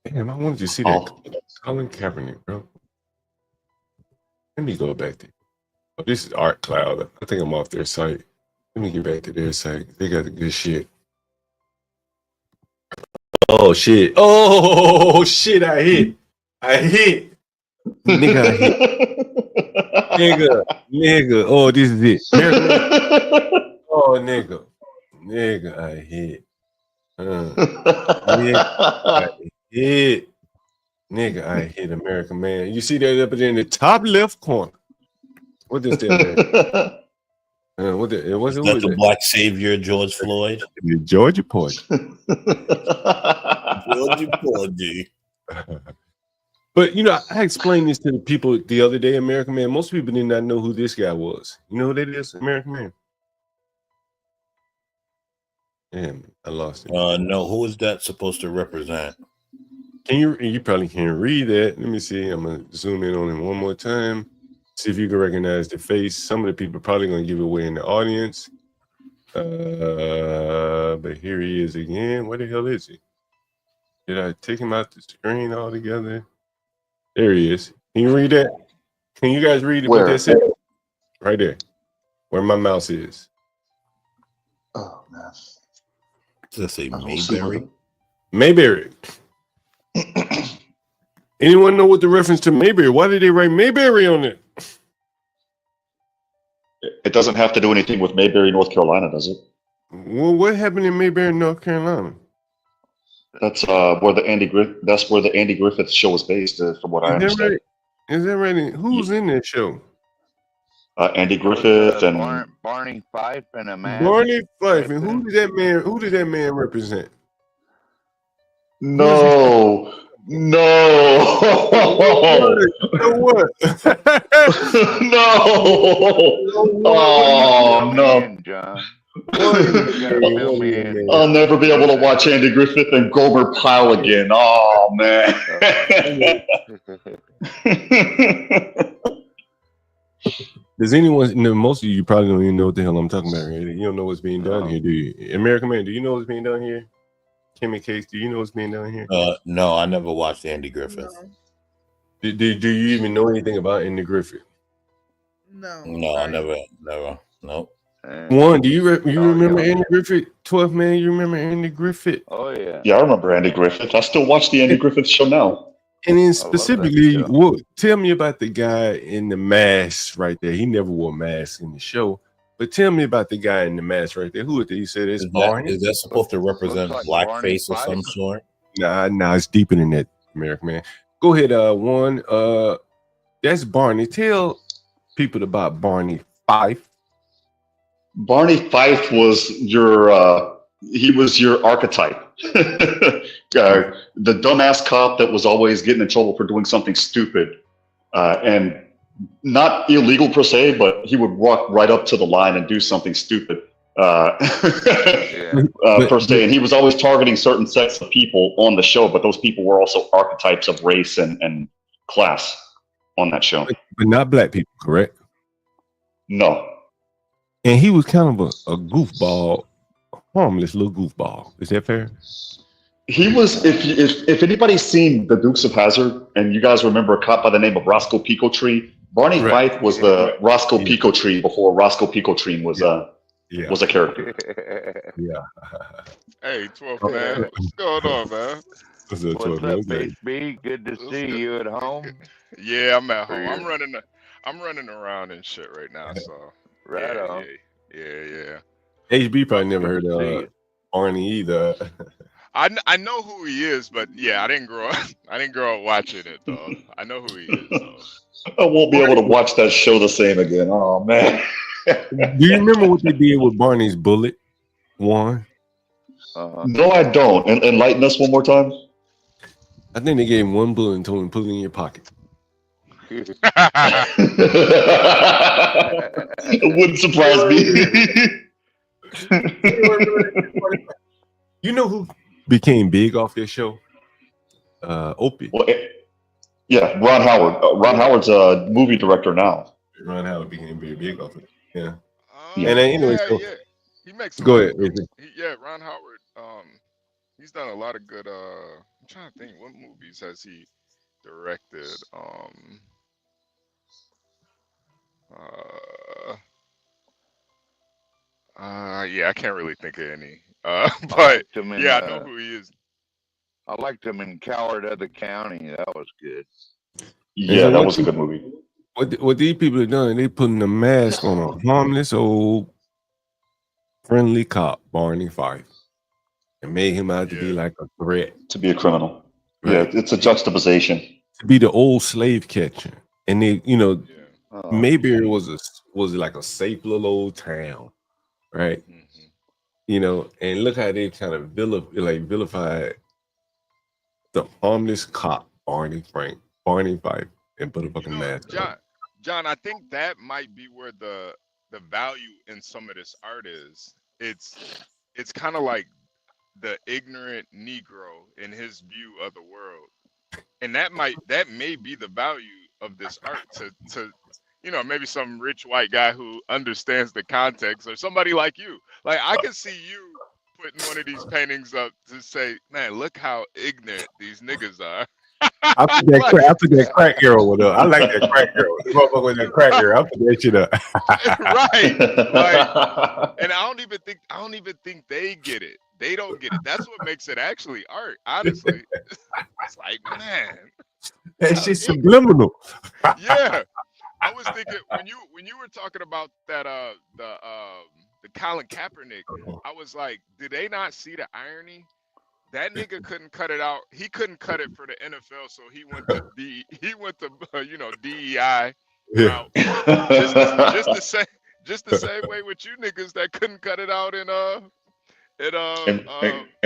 Speaker 16: Damn, I wanted to see that Colin Kaepernick, bro. Let me go back there. Oh, this is Art Cloud. I think I'm off their site. Let me get back to their site. They got the good shit. Oh shit. Oh shit, I hit. Nigga, I hit. Nigga. Oh, this is it. Oh, nigga, I hit. Nigga, I hit American man. You see that up there in the top left corner? What is that? What it was
Speaker 9: the black savior George Floyd?
Speaker 16: The Georgia Floyd.
Speaker 9: Georgia Floyd.
Speaker 16: But I explained this to the people the other day, American Man. Most people did not know who this guy was. You know who that is? American Man. Damn, I lost it.
Speaker 9: No, who is that supposed to represent?
Speaker 16: Can you probably can't read that. Let me see. I'm gonna zoom in on him one more time. See if you can recognize the face. Some of the people are probably gonna give it away in the audience. But here he is again. Where the hell is he? Did I take him out the screen altogether? There he is. Can you read that? Can you guys read it?
Speaker 3: Where?
Speaker 16: What that said? Right there. Where my mouse is.
Speaker 3: Oh man.
Speaker 9: Does that say Mayberry?
Speaker 16: Mayberry. Anyone know what the reference to Mayberry? Why did they write Mayberry on it?
Speaker 3: It doesn't have to do anything with Mayberry, North Carolina, does it?
Speaker 16: Well, what happened in Mayberry, North Carolina?
Speaker 3: That's where the Andy Griffith show was based, from what I understand.
Speaker 16: Right? Is that right? Who's in that show?
Speaker 3: Andy Griffith and
Speaker 7: Barney Fife and a man.
Speaker 16: Barney Fife. And who did that man represent?
Speaker 3: No.
Speaker 16: What?
Speaker 3: No. Oh no.
Speaker 7: John.
Speaker 3: I'll never be able to watch Andy Griffith and Gomer Pyle again. Oh man.
Speaker 16: Does anyone know? Most of you probably don't even know what the hell I'm talking about, right? You don't know what's being done here, do you? American Man, do you know what's being done here? Kimmy Case, do you know what's being done here?
Speaker 9: No, I never watched Andy Griffith.
Speaker 16: Do you even know anything about Andy Griffith?
Speaker 9: No, I never. Nope.
Speaker 16: One, do you remember Andy Griffith? 12th Man, you remember Andy Griffith?
Speaker 7: Oh yeah.
Speaker 3: Yeah, I remember Andy Griffith. I still watch the Andy Griffith show now.
Speaker 16: And then specifically, tell me about the guy in the mask right there. He never wore a mask in the show, but tell me about the guy in the mask right there. Who is it? You said it's Barney.
Speaker 9: Is that supposed to represent blackface or some sort?
Speaker 16: Nah, it's deeper than that, American Man. Go ahead, one. That's Barney. Tell people about Barney Fife.
Speaker 3: Barney Fife was your archetype. The dumbass cop that was always getting in trouble for doing something stupid, and not illegal per se, but he would walk right up to the line and do something stupid per se. And he was always targeting certain sets of people on the show, but those people were also archetypes of race and class on that show.
Speaker 16: But not black people, correct?
Speaker 3: No.
Speaker 16: And he was kind of a goofball, harmless little goofball. Is that fair?
Speaker 3: He was, if anybody's seen The Dukes of Hazzard, and you guys remember a cop by the name of Roscoe Picotree, Barney Fife was the Roscoe Picotree before Roscoe Picotree was a character.
Speaker 16: Yeah.
Speaker 4: Hey, 12 man, what's going on, man?
Speaker 7: What's up, HB? Good to see you at home.
Speaker 4: Yeah, I'm at home. I'm running around and shit right now. So
Speaker 7: right on.
Speaker 4: Yeah.
Speaker 16: HB probably never heard of Barney either.
Speaker 4: I know who he is, but yeah, I didn't grow up watching it though. I know who he is though.
Speaker 3: I won't be able to watch that show the same again. Oh man.
Speaker 16: Do you remember what they did with Barney's bullet? One.
Speaker 3: No, I don't. Enlighten us one more time.
Speaker 16: I think they gave him one bullet and told him put it in your pocket.
Speaker 3: It wouldn't surprise me.
Speaker 16: You know who became big off this show? Opie.
Speaker 3: Well, yeah, Ron Howard. Ron Howard's a movie director now.
Speaker 16: Ron Howard became very big off it. Yeah.
Speaker 3: Yeah.
Speaker 16: And anyway,
Speaker 4: He makes
Speaker 16: go ahead.
Speaker 4: Ron Howard. He's done a lot of good. I'm trying to think, what movies has he directed? Yeah, I can't really think of any. But yeah, I know who he is.
Speaker 7: I liked him in Coward of the County. That was good.
Speaker 3: Yeah, that was a good movie.
Speaker 16: What these people have done, they putting a mask on a harmless old friendly cop, Barney Fife, and made him out to be like a threat.
Speaker 3: To be a criminal. Right. Yeah, it's a juxtaposition.
Speaker 16: To be the old slave catcher. And they, Mayberry was like a safe little old town, right? And look how they kind of vilified the harmless cop, Barney Fife, and put a fucking mask on.
Speaker 4: John, I think that might be where the value in some of this art is. It's it's kind of like the ignorant Negro in his view of the world, and that may be the value of this art to maybe some rich white guy who understands the context, or somebody like you. Like, I can see you putting one of these paintings up to say, man, look how ignorant these niggas are.
Speaker 16: I put that crack arrow with up. I like that crack arrow. The motherfucker with that crack arrow. I put that shit up.
Speaker 4: Right. Like, and I don't even think they get it. They don't get it. That's what makes it actually art, honestly. It's like, man,
Speaker 16: That shit's subliminal.
Speaker 4: yeah. I was thinking when you were talking about that the Colin Kaepernick, I was like, did they not see the irony? That nigga couldn't cut it out. He couldn't cut it for the NFL, so he went to DEI route. Just the same way with you niggas that couldn't cut it out
Speaker 3: in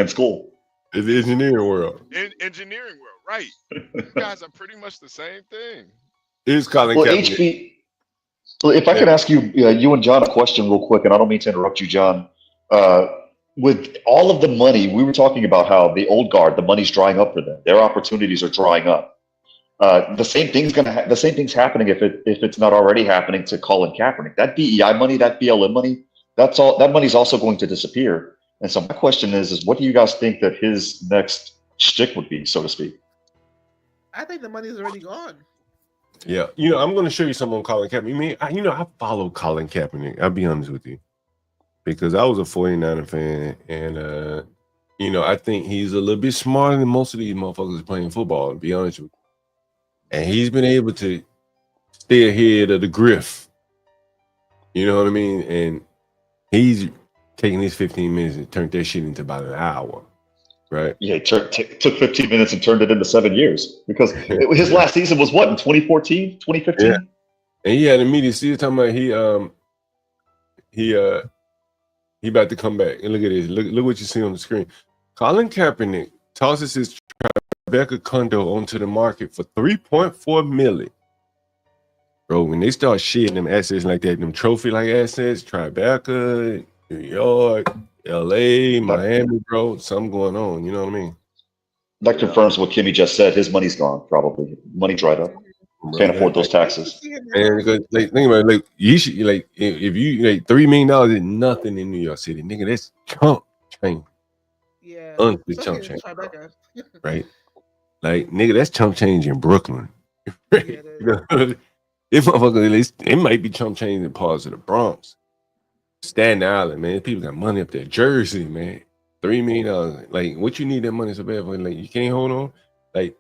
Speaker 3: school.
Speaker 16: In the engineering world.
Speaker 4: In engineering world, right? You guys are pretty much the same thing.
Speaker 16: Is Colin Kaepernick.
Speaker 3: HB, if I could ask you, you and John, a question real quick, and I don't mean to interrupt you, John. With all of the money, we were talking about how the old guard, the money's drying up for them. Their opportunities are drying up. The same thing's happening if it's not already happening to Colin Kaepernick. That DEI money, that BLM money, that money's also going to disappear. And so my question is what do you guys think that his next shtick would be, so to speak?
Speaker 8: I think the money's already gone.
Speaker 16: Yeah, I'm going to show you something on Colin Kaepernick. I follow Colin Kaepernick. I'll be honest with you, because I was a 49er fan, and I think he's a little bit smarter than most of these motherfuckers playing football, to be honest with you. And he's been able to stay ahead of the grift. You know what I mean? And he's taking these 15 minutes and turned that shit into about an hour. Right. Yeah,
Speaker 3: took 15 minutes and turned it into 7 years, because his last season was what, in 2014, 2015?
Speaker 16: Yeah. And he had a media still talking about he about to come back. And look at this. Look what you see on the screen. Colin Kaepernick tosses his Tribeca condo onto the market for $3.4 million. Bro, when they start shitting them assets like that, them trophy-like assets, Tribeca, New York, LA, Miami, bro, something going on. You know what I mean?
Speaker 3: That confirms what Kimmy just said. His money's gone, probably. Money dried up. Can't afford those taxes.
Speaker 16: And think about it, you should if you $3 million is nothing in New York City, nigga. That's chump change.
Speaker 8: Yeah,
Speaker 16: chump change, right? Like, nigga, that's chump change in Brooklyn. Right? If motherfucker, it might be chump change in parts of the Bronx. Staten Island, man. People got money up there. Jersey, man. $3 million. Like, what you need that money so bad for? Like, you can't hold on. Like,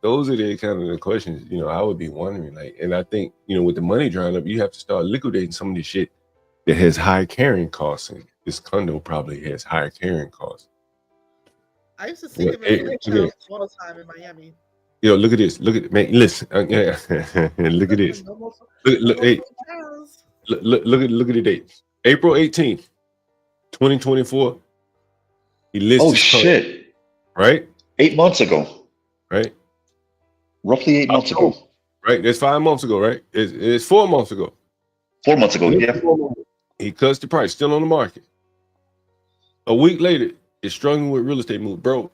Speaker 16: those are the kind of the questions, I would be wondering. Like, and I think, with the money drying up, you have to start liquidating some of this shit that has high carrying costs. And this condo probably has higher carrying costs.
Speaker 8: I used to see him in the all the time in Miami.
Speaker 16: Look at this. Look at, man, listen. Look at this. Look at the dates. April 18th, 2024. He lists.
Speaker 3: Oh shit!
Speaker 16: Right,
Speaker 3: 8 months ago.
Speaker 16: Right,
Speaker 3: roughly 8 months ago.
Speaker 16: Right, that's 5 months ago. Right, it's 4 months ago.
Speaker 3: 4 months ago, yeah.
Speaker 16: He cuts the price, still on the market. A week later, it's struggling with real estate move, bro.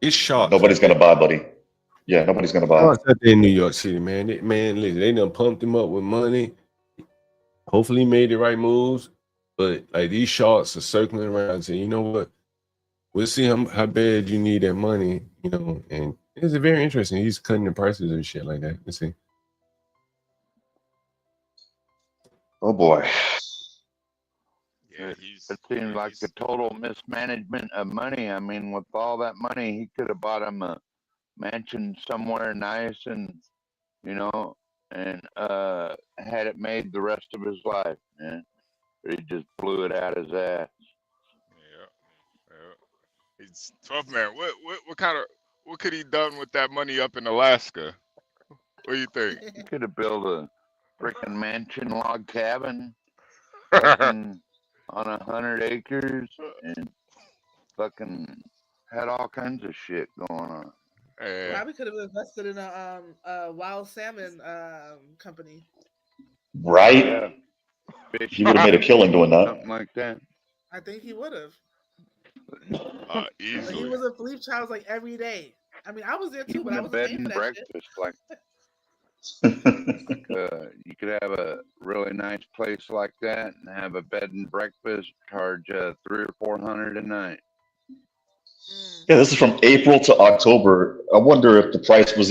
Speaker 16: It's shot.
Speaker 3: Nobody's gonna buy, buddy. Yeah, nobody's gonna buy.
Speaker 16: Oh, it's out there in New York City, man. Listen, they done pumped him up with money. Hopefully, he made the right moves. But like, these sharks are circling around saying, you know what? We'll see how bad you need that money, and it's very interesting. He's cutting the prices and shit like that. Let's see.
Speaker 3: Oh boy.
Speaker 7: Yeah, it seems like a total mismanagement of money. I mean, with all that money, he could have bought him a mansion somewhere nice and, and had it made the rest of his life, man. He just blew it out his ass.
Speaker 4: It's tough, man. What could he done with that money up in Alaska? What do you think?
Speaker 7: He could have built a freaking mansion log cabin on 100 acres and fucking had all kinds of shit going on.
Speaker 8: Probably could have invested in a wild salmon company.
Speaker 3: Right?
Speaker 7: Yeah.
Speaker 3: He would have made a killing doing that.
Speaker 7: Something like that.
Speaker 8: I think he would have. But he
Speaker 4: Easily.
Speaker 8: was a Philippe Childs like every day. I mean, I was there too, but I
Speaker 7: Even a
Speaker 8: wasn't
Speaker 7: bed
Speaker 8: paying for
Speaker 7: and
Speaker 8: that shit.
Speaker 7: breakfast, like you could have a really nice place like that and have a bed and breakfast, charge $300 or $400 a night.
Speaker 3: Yeah, this is from April to October. I wonder if the price was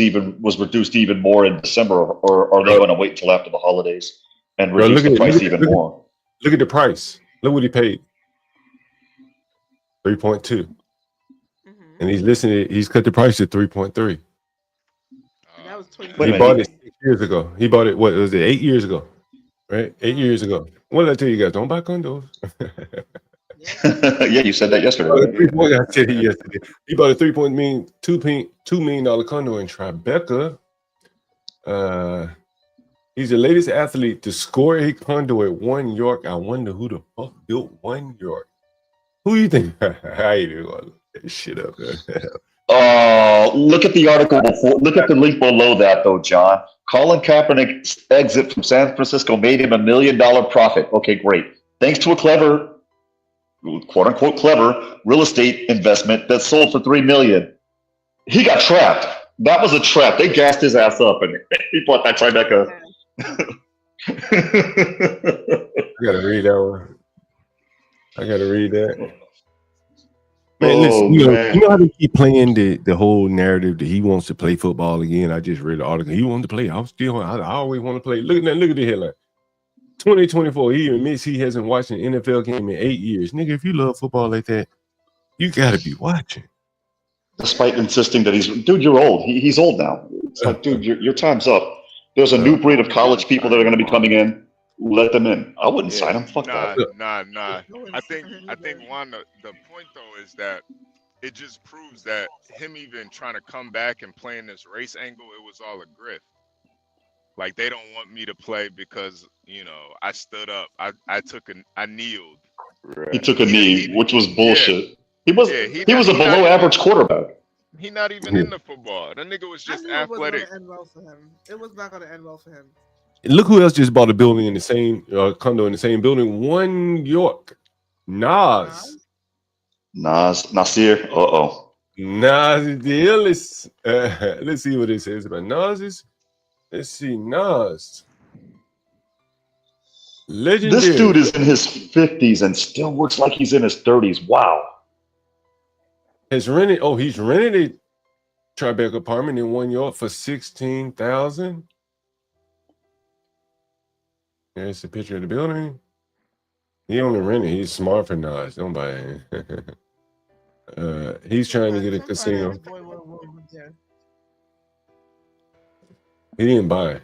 Speaker 3: reduced even more in December, or are they going to wait until after the holidays and
Speaker 16: Bro,
Speaker 3: reduce the price even more?
Speaker 16: Look at the price. Look what he paid. 3.2. And he's listening. He's cut the price to 3.3.
Speaker 8: And that was
Speaker 16: He bought it 6 years ago. He bought it. What was it? 8 years ago, right? 8 years ago. What did I tell you guys? Don't buy condos.
Speaker 3: Yeah, you said that yesterday.
Speaker 16: I said it yesterday. He bought a $2 million condo in Tribeca. He's the latest athlete to score a condo at One York. I wonder who the fuck built One York. Who you think? I ain't even gonna look that shit up there.
Speaker 3: Look at the article before. Look at the link below that, though, John. Colin Kaepernick's exit from San Francisco made him $1 million profit. Okay, great. Thanks to a clever, quote unquote, clever real estate investment that sold for $3 million. He got trapped. That was a trap. They gassed his ass up, and he bought that Tribeca.
Speaker 16: I gotta read that one. I gotta read that. Man, listen, you know how they keep playing the whole narrative that he wants to play football again. I just read the article. He wants to play. I always want to play. Look at that. Look at the headline. 2024. He admits he hasn't watched an NFL game in 8 years. Nigga, if you love football like that, you gotta be watching.
Speaker 3: Despite insisting that dude, you're old. He's old now. It's like, dude, your time's up. There's a new breed of college people that are going to be coming in. Let them in. I wouldn't sign them. Fuck that.
Speaker 4: Nah. I think one the point though is that it just proves that him even trying to come back and playing this race angle, it was all a grift. Like they don't want me to play because I stood up. I kneeled.
Speaker 3: Right. He took a knee, which was bullshit. He was a below average quarterback.
Speaker 4: He not even in the football. That nigga was just athletic.
Speaker 8: It was not going to end well for him.
Speaker 16: Look who else just bought a building in the same condo in the same building. One York. Nasir.
Speaker 3: Nasir.
Speaker 16: Nasir the illest. Let's see what it says about Nasir. Let's see. Nas. Legendary.
Speaker 3: This dude is in his 50s and still looks like he's in his 30s. Wow.
Speaker 16: He's rented a Tribeca apartment in One York for $16,000. There's a picture of the building. He only rented. He's smart for Nas. Don't buy it. He's trying to get a casino. He didn't buy it.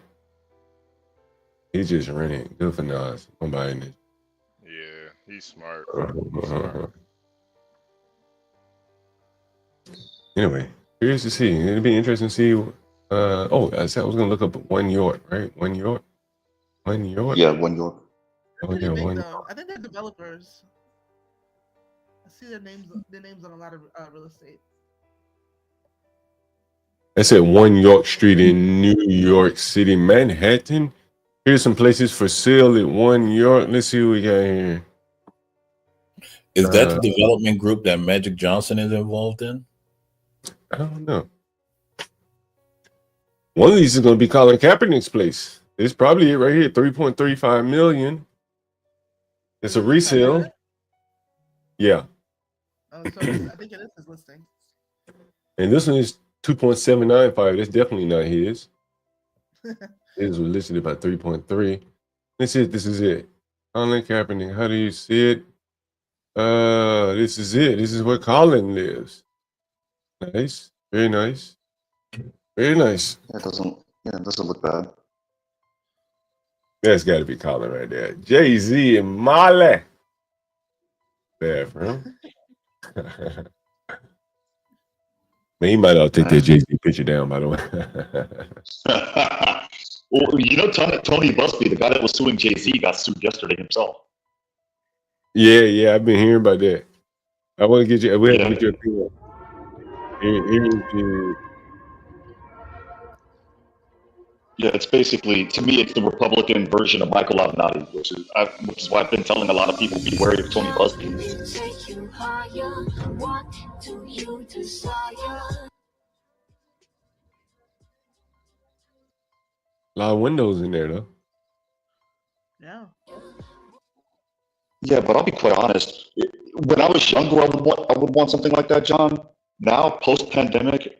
Speaker 16: He just rented. Good for Nas. Don't buy it.
Speaker 4: Yeah, he's smart.
Speaker 16: Anyway, curious to see. It'd be interesting to see. I said I was gonna look up One York, right? One York.
Speaker 3: Yeah, One York.
Speaker 16: Oh yeah, One York.
Speaker 8: I think they're developers. I see their names on a lot of real estate.
Speaker 16: I said One York Street in New York City, Manhattan. Here's some places for sale at One York. Let's see what we got here.
Speaker 9: Is that the development group that Magic Johnson is involved in?
Speaker 16: I don't know. One of these is going to be Colin Kaepernick's place. It's probably it right here, $3.35 million. It's a resale. Yeah.
Speaker 8: Oh, so I think it is his listing.
Speaker 16: And this one is 2.795. That's definitely not his. His was listed about 3.3. This is it. Colin Kaepernick. How do you see it? This is it. This is where Colin lives. Nice. Very nice. Very nice.
Speaker 3: It doesn't look bad.
Speaker 16: That's got to be Colin right there. Jay-Z and Molly. There, bro. Man, he might have take that Jay-Z picture down, by the way.
Speaker 3: Well, Tony Busby, the guy that was suing Jay-Z, got sued yesterday himself.
Speaker 16: Yeah, I've been hearing about that. I want to get you. We have to get your opinion. Here's the.
Speaker 3: Yeah, it's basically, to me, it's the Republican version of Michael Avenatti, which is why I've been telling a lot of people be wary of Tony Buzbee.
Speaker 16: A lot of windows in there though.
Speaker 8: Yeah.
Speaker 3: Yeah, but I'll be quite honest. When I was younger, I would want something like that, John. Now, post-pandemic,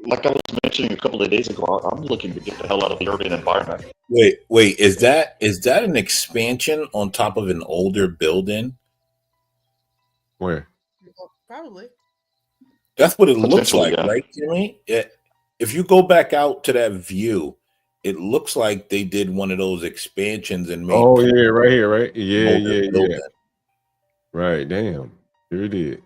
Speaker 3: like I was mentioning a couple of days ago, I'm looking to get the hell out of the urban environment.
Speaker 9: Wait, is that an expansion on top of an older building?
Speaker 16: Where?
Speaker 8: Probably.
Speaker 9: That's what it looks
Speaker 3: Potentially,
Speaker 9: like,
Speaker 3: yeah.
Speaker 9: right, Jimmy? Yeah. If you go back out to that view, it looks like they did one of those expansions and made.
Speaker 16: Oh yeah, right here, right? Yeah,
Speaker 9: older
Speaker 16: yeah, yeah.
Speaker 9: building.
Speaker 16: Right, damn. Sure did.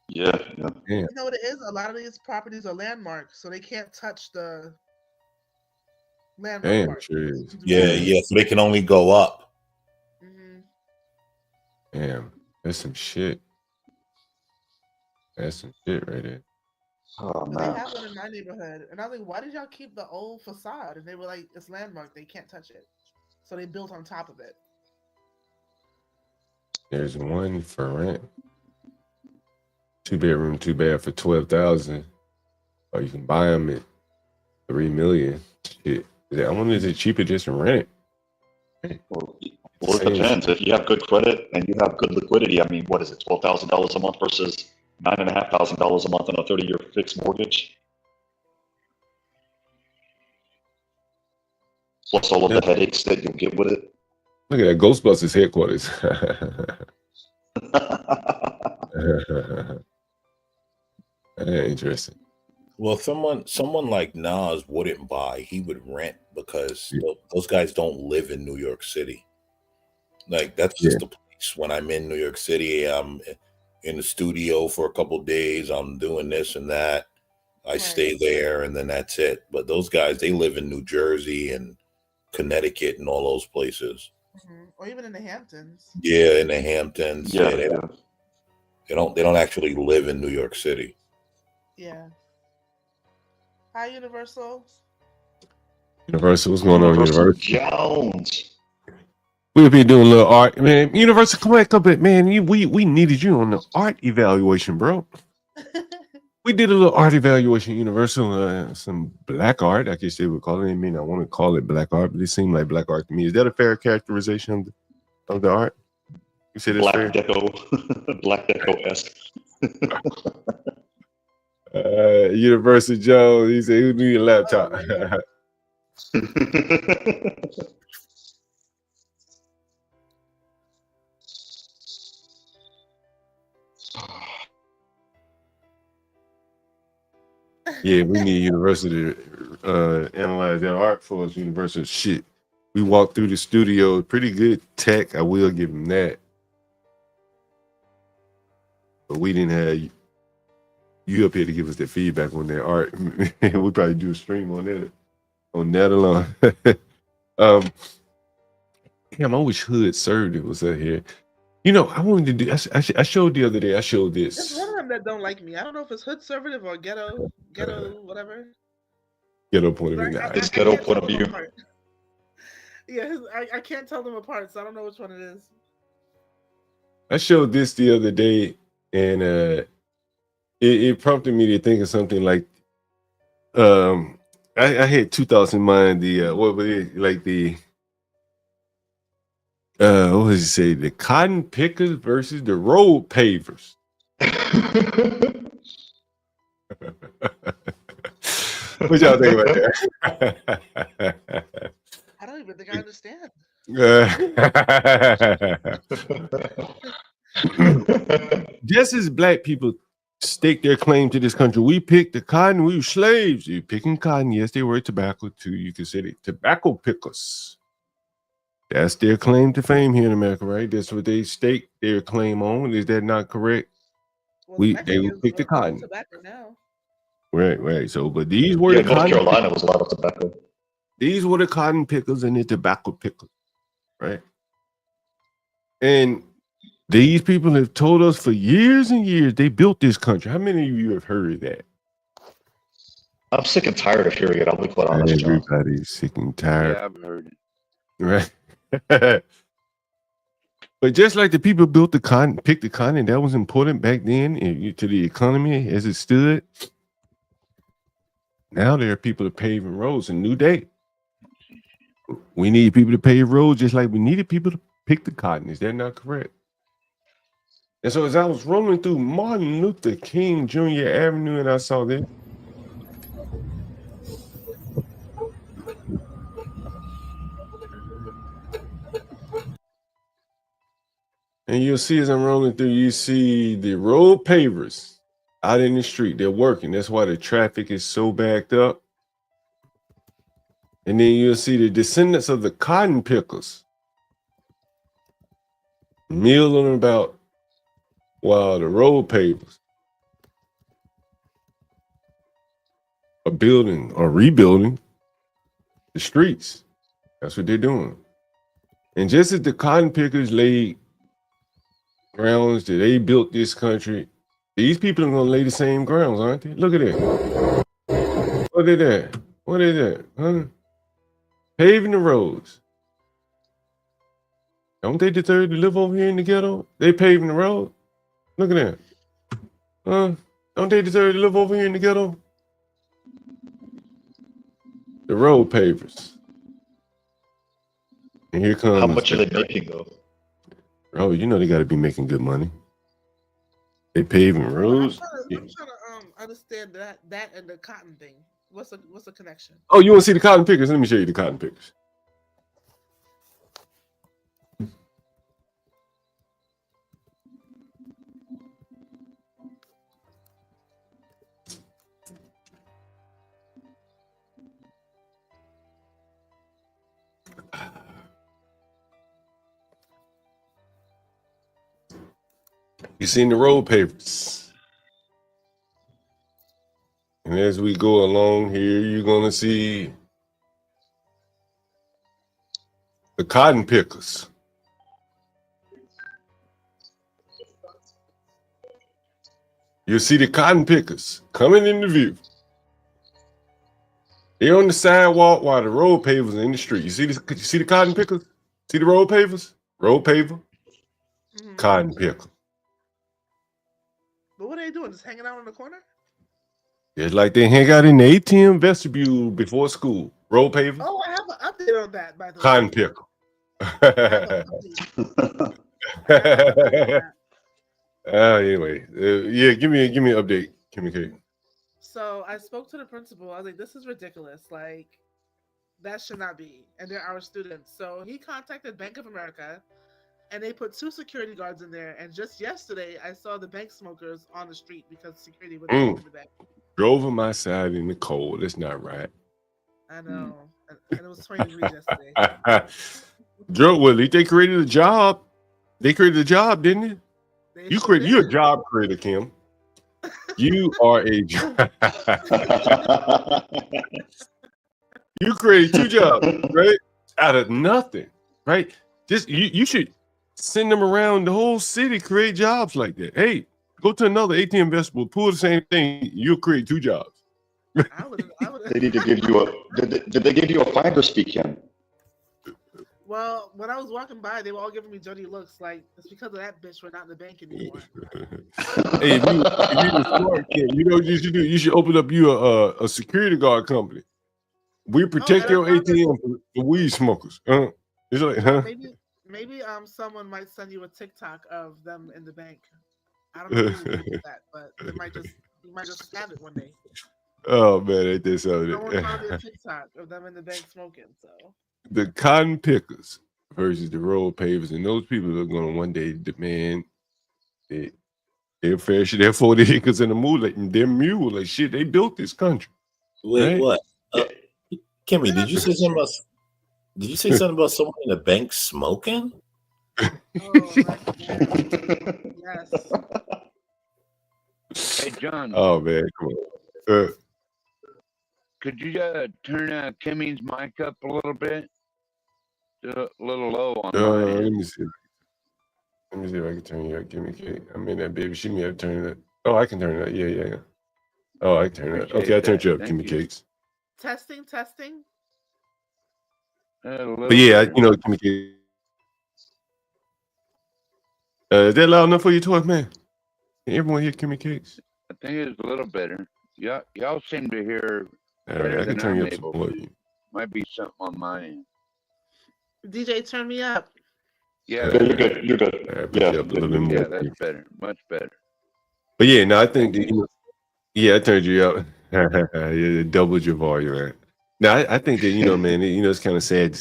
Speaker 3: Yeah.
Speaker 16: Damn.
Speaker 8: You know what it is? A lot of these properties are landmarks, so they can't touch the landmark
Speaker 16: Damn,
Speaker 8: part.
Speaker 16: sure is.
Speaker 9: Yeah. So they can only go up.
Speaker 16: Damn, that's some shit. That's some shit right there.
Speaker 3: Oh,
Speaker 8: But they have one in my neighborhood, and I was like, "Why did y'all keep the old facade?" And they were like, "It's landmark; they can't touch it." So they built on top of it.
Speaker 16: There's one for rent. 2-bedroom, 2-bath for $12,000. Or you can buy them at $3 million. Shit. I wonder is it cheaper just to rent it?
Speaker 3: Well, it depends. If you have good credit and you have good liquidity, I mean, what is it, $12,000 a month versus $9,500 a month on a 30-year fixed mortgage? Plus all of the headaches that you'll get with it.
Speaker 16: Look at that Ghostbusters headquarters. Interesting.
Speaker 9: Well, someone like Nas wouldn't buy. He would rent because those guys don't live in New York City. Like that's just the place. When I'm in New York City, I'm in the studio for a couple of days. I'm doing this and that. I stay there, and then that's it. But those guys, they live in New Jersey and Connecticut and all those places.
Speaker 8: Or even in the Hamptons.
Speaker 9: Yeah, in the Hamptons.
Speaker 3: Yeah,
Speaker 9: they don't actually live in New York City.
Speaker 8: Yeah. Hi, Universal.
Speaker 16: Universal, what's going on, Universal?
Speaker 3: Jones.
Speaker 16: We'll be doing a little art, man. Universal, come back up, man. We needed you on the art evaluation, bro. We did a little art evaluation, Universal. Some black art, I guess they would call it. I mean, I want to call it black art, but it seemed like black art to me. Is that a fair characterization of the art? You said it's
Speaker 3: Black
Speaker 16: fair?
Speaker 3: Deco, Black Deco-esque.
Speaker 16: Universal Jones, he said, "Who knew your laptop?" Yeah, we need Universal to analyze that art for us. Universal shit. We walked through the studio, pretty good tech. I will give them that, but we didn't have you up here to give us the feedback on their art. We'll probably do a stream on that alone. Damn, I wish Hood Served it was up here. You know, I wanted to do. I showed the other day. I showed
Speaker 8: There's
Speaker 16: this.
Speaker 8: one of them that don't like me. I don't know if it's hood conservative or ghetto, whatever.
Speaker 16: Ghetto point of view.
Speaker 3: It's ghetto point of view.
Speaker 8: Yeah, I can't tell them apart, so I don't know which one it is.
Speaker 16: I showed this the other day, and it prompted me to think of something like, I had two thoughts in mind. What was it like the what was it say? The cotton pickers versus the road pavers. What y'all think about that?
Speaker 8: I don't even think I understand.
Speaker 16: Just as black people stake their claim to this country, we picked the cotton, we were slaves. You're picking cotton. Yes, they were tobacco too. You can say it. Tobacco pickers. That's their claim to fame here in America, right? That's what they stake their claim on. Is that not correct? Well, they will pick the cotton.
Speaker 8: Tobacco now.
Speaker 16: Right. So, but these were the
Speaker 3: North
Speaker 16: cotton
Speaker 3: Carolina
Speaker 16: pickers.
Speaker 3: was a lot of tobacco.
Speaker 16: These were the cotton pickers and the tobacco pickers, right? And these people have told us for years and years they built this country. How many of you have heard of that?
Speaker 3: I'm sick and tired of hearing it. I'll be quite honest, John.
Speaker 16: Everybody's sick and tired.
Speaker 7: Yeah, I've heard it.
Speaker 16: Right. But just like the people built the cotton, picked the cotton, that was important back then to the economy as it stood. Now there are people that paving roads. A new day. We need people to pave roads just like we needed people to pick the cotton. Is that not correct? And so as I was rolling through Martin Luther King Jr. Avenue and I saw this, and you'll see as I'm rolling through, you see the road pavers out in the street. They're working. That's why the traffic is so backed up. And then you'll see the descendants of the cotton pickers milling about while the road pavers are building or rebuilding the streets. That's what they're doing. And just as the cotton pickers laid grounds that they built this country, these people are going to lay the same grounds, aren't they? Look at that. What is that? What is that? Huh? Paving the roads. Don't they deserve to live over here in the ghetto? They paving the road. Look at that. Don't they deserve to live over here in the ghetto? The road pavers. And here comes.
Speaker 3: How much are they making though?
Speaker 16: Oh, you know they got to be making good money. They paving roads.
Speaker 8: I'm trying to understand that and the cotton thing. What's the connection?
Speaker 16: Oh, you want to see the cotton pickers? Let me show you the cotton pickers. You seen the road pavers. And as we go along here, you're going to see the cotton pickers. You'll see the cotton pickers coming into view. They're on the sidewalk while the road pavers are in the street. You see the cotton pickers? See the road pavers? Road paver, cotton picker.
Speaker 8: But what are they doing? Just hanging out in the corner?
Speaker 16: It's like they hang out in the ATM vestibule before school. Road paver.
Speaker 8: Oh, I have an update on that, by the
Speaker 16: Cotton picker. Anyway, yeah, give me an update, Kimmy K.
Speaker 8: So I spoke to the principal. I was like, this is ridiculous. Like, that should not be. And they're our students. So he contacted Bank of America, and they put 2 security guards in there. And just yesterday, I saw the bank smokers on the street because security was in the bank.
Speaker 16: Drove them outside in the cold. That's not right.
Speaker 8: I know. And it was 20 degrees yesterday.
Speaker 16: Joe, well, they created a job. They created a job, didn't they? You're a job creator, Kim. You are a job. You created 2 jobs, right? Out of nothing, right? Just you should send them around the whole city, create jobs like that. Hey, go to another ATM vestibule, pull the same thing, you'll create 2 jobs.
Speaker 3: They need to give you a. Did they give you a finder's fee, Kim?
Speaker 8: Well, when I was walking by, they were all giving me dirty looks. Like, it's because of that bitch we're not in the bank anymore.
Speaker 16: Hey, if you were smart, Kim, you know what you should do? You should open up you a security guard company. We protect your ATM for weed smokers. It's like, huh?
Speaker 8: Maybe someone might send you a TikTok of them in the bank. I don't know who did that, but you might just have it one day.
Speaker 16: Oh man, ain't this so?
Speaker 8: Someone found a TikTok of them in the bank smoking. So
Speaker 16: the cotton pickers versus the road pavers, and those people are going to one day demand their fair share, their 40 acres in the mule, and their mule, like shit. They built this country.
Speaker 9: Wait,
Speaker 16: right?
Speaker 9: what? Kimmy, did you say something about? Did you say something about someone in the bank smoking?
Speaker 8: Yes.
Speaker 7: Hey, John.
Speaker 16: Oh man, come on.
Speaker 7: Could you turn Kimmy's mic up a little bit? A little low on mine.
Speaker 16: Let me see. Let me see if I can turn you up. Give me Kate. I mean that baby. She may have turned it. Oh, I can turn it up. Yeah. Oh, I turned it. Okay, I
Speaker 7: Appreciate
Speaker 16: turned
Speaker 7: that.
Speaker 16: you up,
Speaker 7: Thank
Speaker 16: Kimmy
Speaker 7: you.
Speaker 16: Cakes.
Speaker 8: Testing, testing.
Speaker 7: A little
Speaker 16: But yeah,
Speaker 7: better.
Speaker 16: you know, Kimmy Cakes. Is that loud enough for you, 12 man? Can everyone hear Kimmy Cakes?
Speaker 7: I think it's a little better. Y'all seem to hear
Speaker 16: All right,
Speaker 7: better
Speaker 16: I can
Speaker 7: than
Speaker 16: turn
Speaker 7: I'm
Speaker 16: you up some
Speaker 7: able
Speaker 16: more.
Speaker 7: to. Might be something on my end.
Speaker 8: DJ, turn me up.
Speaker 7: Yeah,
Speaker 3: Yeah, you're good. You're good.
Speaker 16: I put
Speaker 3: Yeah,
Speaker 16: you up a little bit
Speaker 7: yeah,
Speaker 16: more.
Speaker 7: that's better. Much better.
Speaker 16: But yeah, no, I think that, you know, yeah, I turned you up. Yeah, doubled your volume, right? Now, I think that, you know, man, you know, it's kind of sad to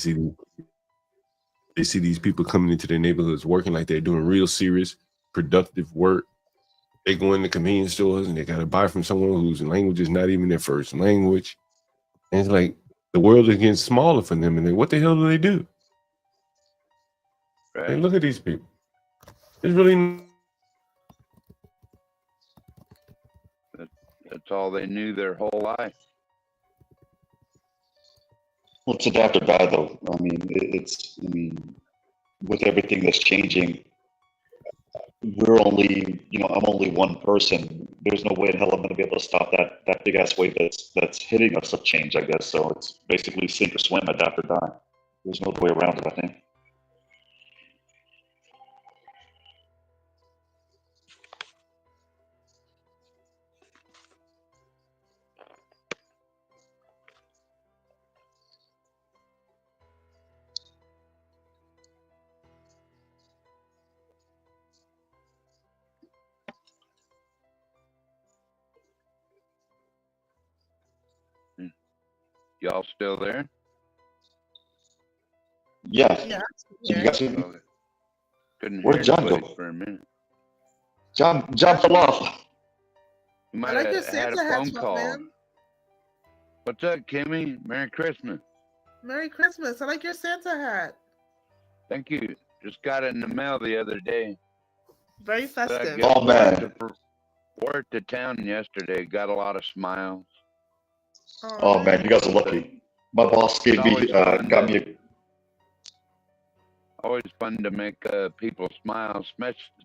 Speaker 16: see these people coming into their neighborhoods working like they're doing real serious, productive work. They go into convenience stores and they got to buy from someone whose language is not even their first language. And it's like the world is getting smaller for them. And then what the hell do they do?
Speaker 7: Right.
Speaker 16: Hey, look at these people. It's really.
Speaker 7: That's all they knew their whole life.
Speaker 3: Well, it's adapt or die, though. I mean, I mean, with everything that's changing, we're only, you know, I'm only one person. There's no way in hell I'm going to be able to stop that big ass wave that's hitting us of change, I guess. So it's basically sink or swim, adapt or die. There's no way around it, I think.
Speaker 7: Y'all still there?
Speaker 3: Yeah.
Speaker 8: Yeah.
Speaker 3: You guys hear me?
Speaker 7: Couldn't hear
Speaker 3: Where'd John
Speaker 7: anybody
Speaker 3: go?
Speaker 7: for a minute.
Speaker 3: John fell off.
Speaker 7: You
Speaker 8: I
Speaker 7: might
Speaker 8: like your
Speaker 7: have had a
Speaker 8: Santa hat,
Speaker 7: phone
Speaker 8: 12
Speaker 7: call.
Speaker 8: man.
Speaker 7: What's up, Kimmy? Merry Christmas.
Speaker 8: Merry Christmas. I like your Santa hat.
Speaker 7: Thank you. Just got it in the mail the other day.
Speaker 8: Very festive.
Speaker 3: Oh, man.
Speaker 7: Wore it to town yesterday. Got a lot of smiles.
Speaker 3: Oh man, you guys are lucky. My boss gave me, got me a.
Speaker 7: Always fun to make people smile,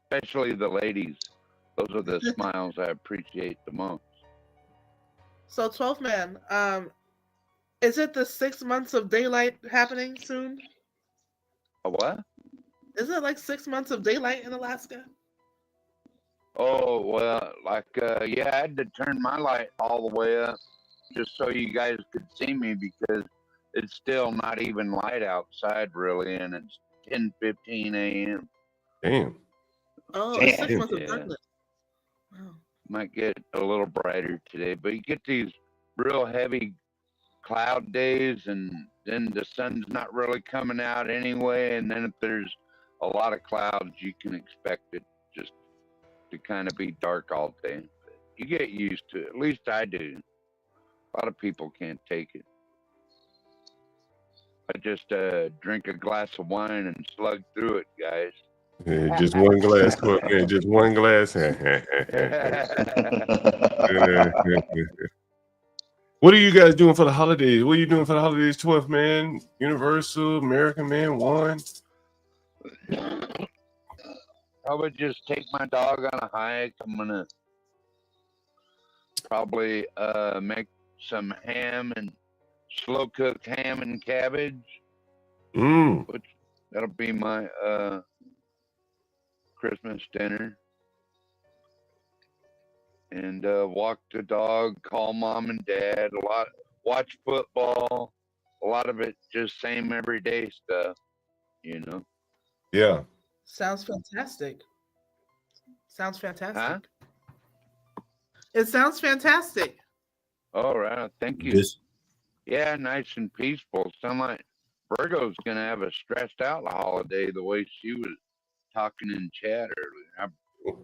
Speaker 7: especially the ladies. Those are the smiles I appreciate the most.
Speaker 8: So 12 man, is it the 6 months of daylight happening soon?
Speaker 7: A what?
Speaker 8: Isn't it like 6 months of daylight in Alaska?
Speaker 7: Oh, well, like, yeah, I had to turn my light all the way up just so you guys could see me because it's still not even light outside really, and it's 10:15 a.m.
Speaker 16: Damn.
Speaker 8: Oh,
Speaker 7: Damn.
Speaker 8: it's 6 months of
Speaker 7: Yeah.
Speaker 8: darkness. Wow.
Speaker 7: Might get a little brighter today, but you get these real heavy cloud days, and then the sun's not really coming out anyway, and then if there's a lot of clouds, you can expect it just to kind of be dark all day. But you get used to it. At least I do. A lot of people can't take it. I just drink a glass of wine and slug through it, guys.
Speaker 16: Yeah, just one glass, man. Just one glass. What are you guys doing for the holidays? What are you doing for the holidays, 12th man? Universal, American Man, One?
Speaker 7: I would just take my dog on a hike. I'm gonna probably make some ham and slow cooked ham and cabbage. Which that'll be my Christmas dinner. And walk the dog, call mom and dad, watch football. A lot of it just same everyday stuff, you know.
Speaker 16: Yeah.
Speaker 8: Sounds fantastic. Sounds fantastic.
Speaker 7: Huh?
Speaker 8: It sounds fantastic.
Speaker 7: All right, thank you. Yeah, nice and peaceful. Sound like Virgo's gonna have a stressed out holiday the way she was talking in chat earlier.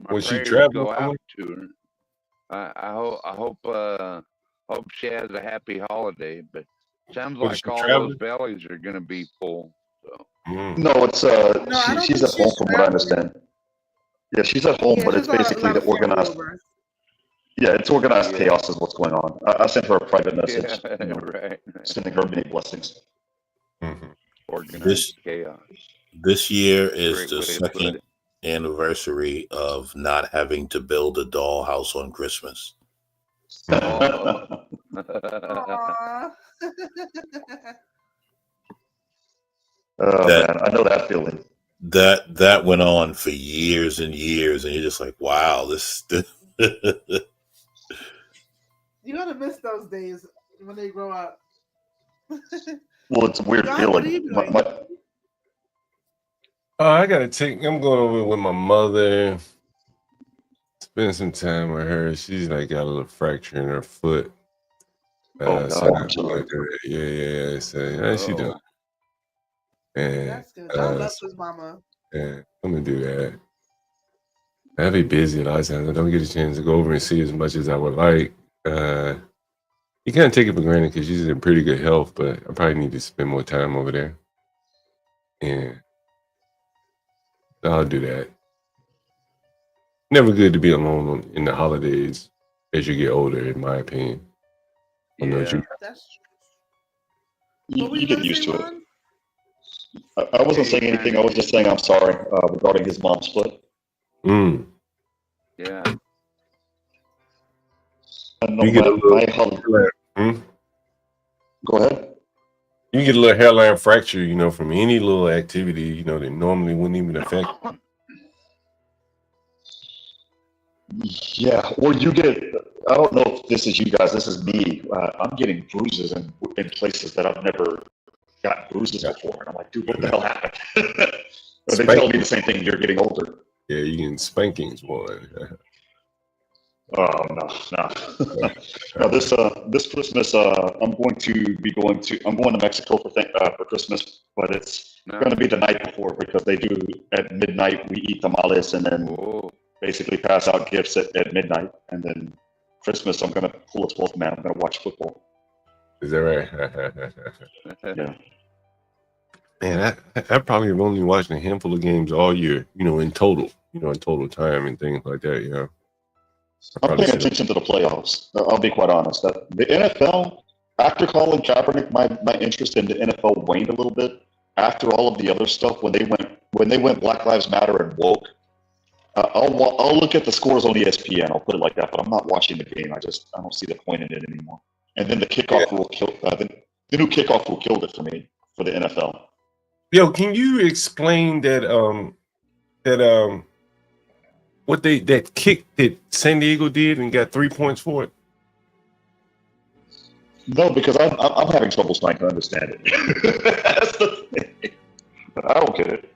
Speaker 7: My
Speaker 16: Was she
Speaker 7: prayers
Speaker 16: traveling
Speaker 7: go out
Speaker 16: somewhere?
Speaker 7: to her. I hope she has a happy holiday. But sounds
Speaker 16: Was
Speaker 7: like
Speaker 16: she
Speaker 7: all
Speaker 16: traveling?
Speaker 7: those bellies are gonna be full. So
Speaker 3: No, it's
Speaker 8: No, I don't
Speaker 3: she's
Speaker 8: think
Speaker 3: at home
Speaker 8: she's
Speaker 3: from what I
Speaker 8: traveling.
Speaker 3: understand. Yeah, she's at home,
Speaker 8: Yeah,
Speaker 3: but
Speaker 8: she's
Speaker 3: it's
Speaker 8: a
Speaker 3: basically
Speaker 8: lot
Speaker 3: the
Speaker 8: of family
Speaker 3: organized.
Speaker 8: over.
Speaker 3: Yeah, it's organized
Speaker 7: Yeah.
Speaker 3: chaos is what's going on. I sent her a private message,
Speaker 7: Yeah,
Speaker 3: you know,
Speaker 7: right.
Speaker 3: sending her many blessings.
Speaker 7: Organized chaos.
Speaker 9: This year is
Speaker 7: Great
Speaker 9: the
Speaker 7: way to put
Speaker 9: second
Speaker 7: it.
Speaker 9: anniversary of not having to build a dollhouse on Christmas.
Speaker 7: Oh.
Speaker 3: Oh
Speaker 9: That
Speaker 3: man, I know that feeling.
Speaker 9: that went on for years and years, and you're just like, wow, this.
Speaker 8: You're gonna miss those days when they grow up.
Speaker 3: Well, it's a weird
Speaker 8: John, what are
Speaker 3: feeling.
Speaker 8: you doing?
Speaker 16: I gotta I'm going over with my mother. Spend some time with her. She's like got a little fracture in her foot.
Speaker 3: Oh
Speaker 16: So
Speaker 3: God, I'm sorry.
Speaker 16: yeah. So how she doing? And
Speaker 8: That's good. John loves his mama.
Speaker 16: yeah, I'm gonna do that. I'll be busy a lot of times. I don't get a chance to go over and see as much as I would like. You can't take it for granted because she's in pretty good health, but I probably need to spend more time over there. And I'll do that. Never good to be alone in the holidays as you get older, in my opinion. I know
Speaker 7: Yeah.
Speaker 8: That's true.
Speaker 3: You get used to it. I wasn't saying anything. I was just saying I'm sorry regarding his mom's foot.
Speaker 7: Yeah.
Speaker 3: I know
Speaker 16: You get a little.
Speaker 3: Go ahead.
Speaker 16: You get a little hairline fracture, from any little activity, that normally wouldn't even affect.
Speaker 3: Yeah, or you get. I don't know if this is you guys. This is me. I'm getting bruises in places that I've never got bruises before, and I'm like, dude, what the hell happened? But they tell me the same thing. You're getting older.
Speaker 16: Yeah, you're getting spankings, boy.
Speaker 3: Oh no. No, this Christmas I'm going to Mexico for Christmas, but it's going to be the night before because they do at midnight we eat tamales and then basically pass out gifts at midnight, and then Christmas I'm going to pull a 12th man. I'm going to watch football.
Speaker 16: Is that right?
Speaker 3: Yeah.
Speaker 16: Man, I probably have only watched a handful of games all year, in total time and things like that,
Speaker 3: I'm paying attention to the playoffs. I'll be quite honest. The NFL, after Colin Kaepernick, my interest in the NFL waned a little bit. After all of the other stuff, when they went Black Lives Matter and woke, I'll look at the scores on ESPN. I'll put it like that. But I'm not watching the game. I don't see the point in it anymore. And then the kickoff rule killed. The new kickoff rule killed it for me for the NFL.
Speaker 16: Yo, can you explain that that kick that San Diego did and got 3 points for it?
Speaker 3: No, because I'm having trouble trying to understand it. That's the thing. I don't get it.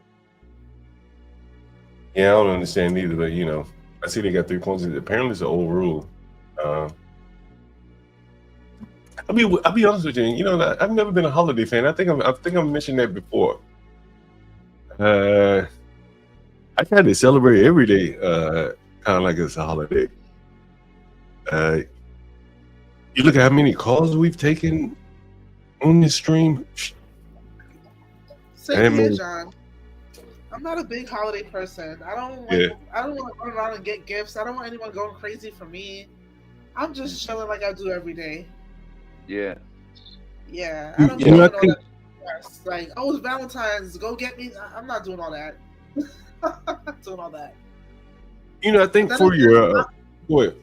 Speaker 16: Yeah, I don't understand either, but I see they got 3 points. Apparently it's an old rule. I'll be honest with you. I've never been a holiday fan. I think I mentioned that before. I try to celebrate every day, kind of like it's a holiday. You look at how many calls we've taken on this stream.
Speaker 8: Same here, John. I'm not a big holiday person. I don't want to run around and get gifts. I don't want anyone going crazy for me. I'm just chilling like I do every day.
Speaker 7: Yeah.
Speaker 8: Yeah. I don't
Speaker 16: I think,
Speaker 8: like, oh, it's Valentine's. Go get me. I'm not doing all that. I'm not doing all that.
Speaker 16: I think for your go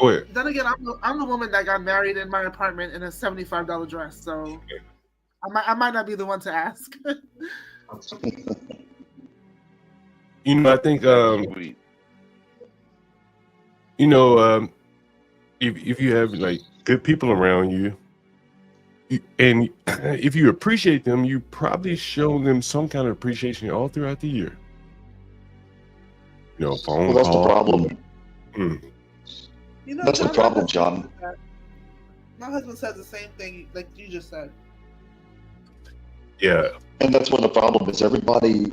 Speaker 16: ahead.
Speaker 8: Then again, I'm the woman that got married in my apartment in a $75 dress, so I might not be the one to ask.
Speaker 16: I think if you have like good people around you, and if you appreciate them, you probably show them some kind of appreciation all throughout the year. Phone
Speaker 3: that's
Speaker 16: call.
Speaker 3: the problem. That's the problem, John.
Speaker 8: My husband says the same thing like you just said.
Speaker 16: Yeah.
Speaker 3: And that's what the problem is. Everybody,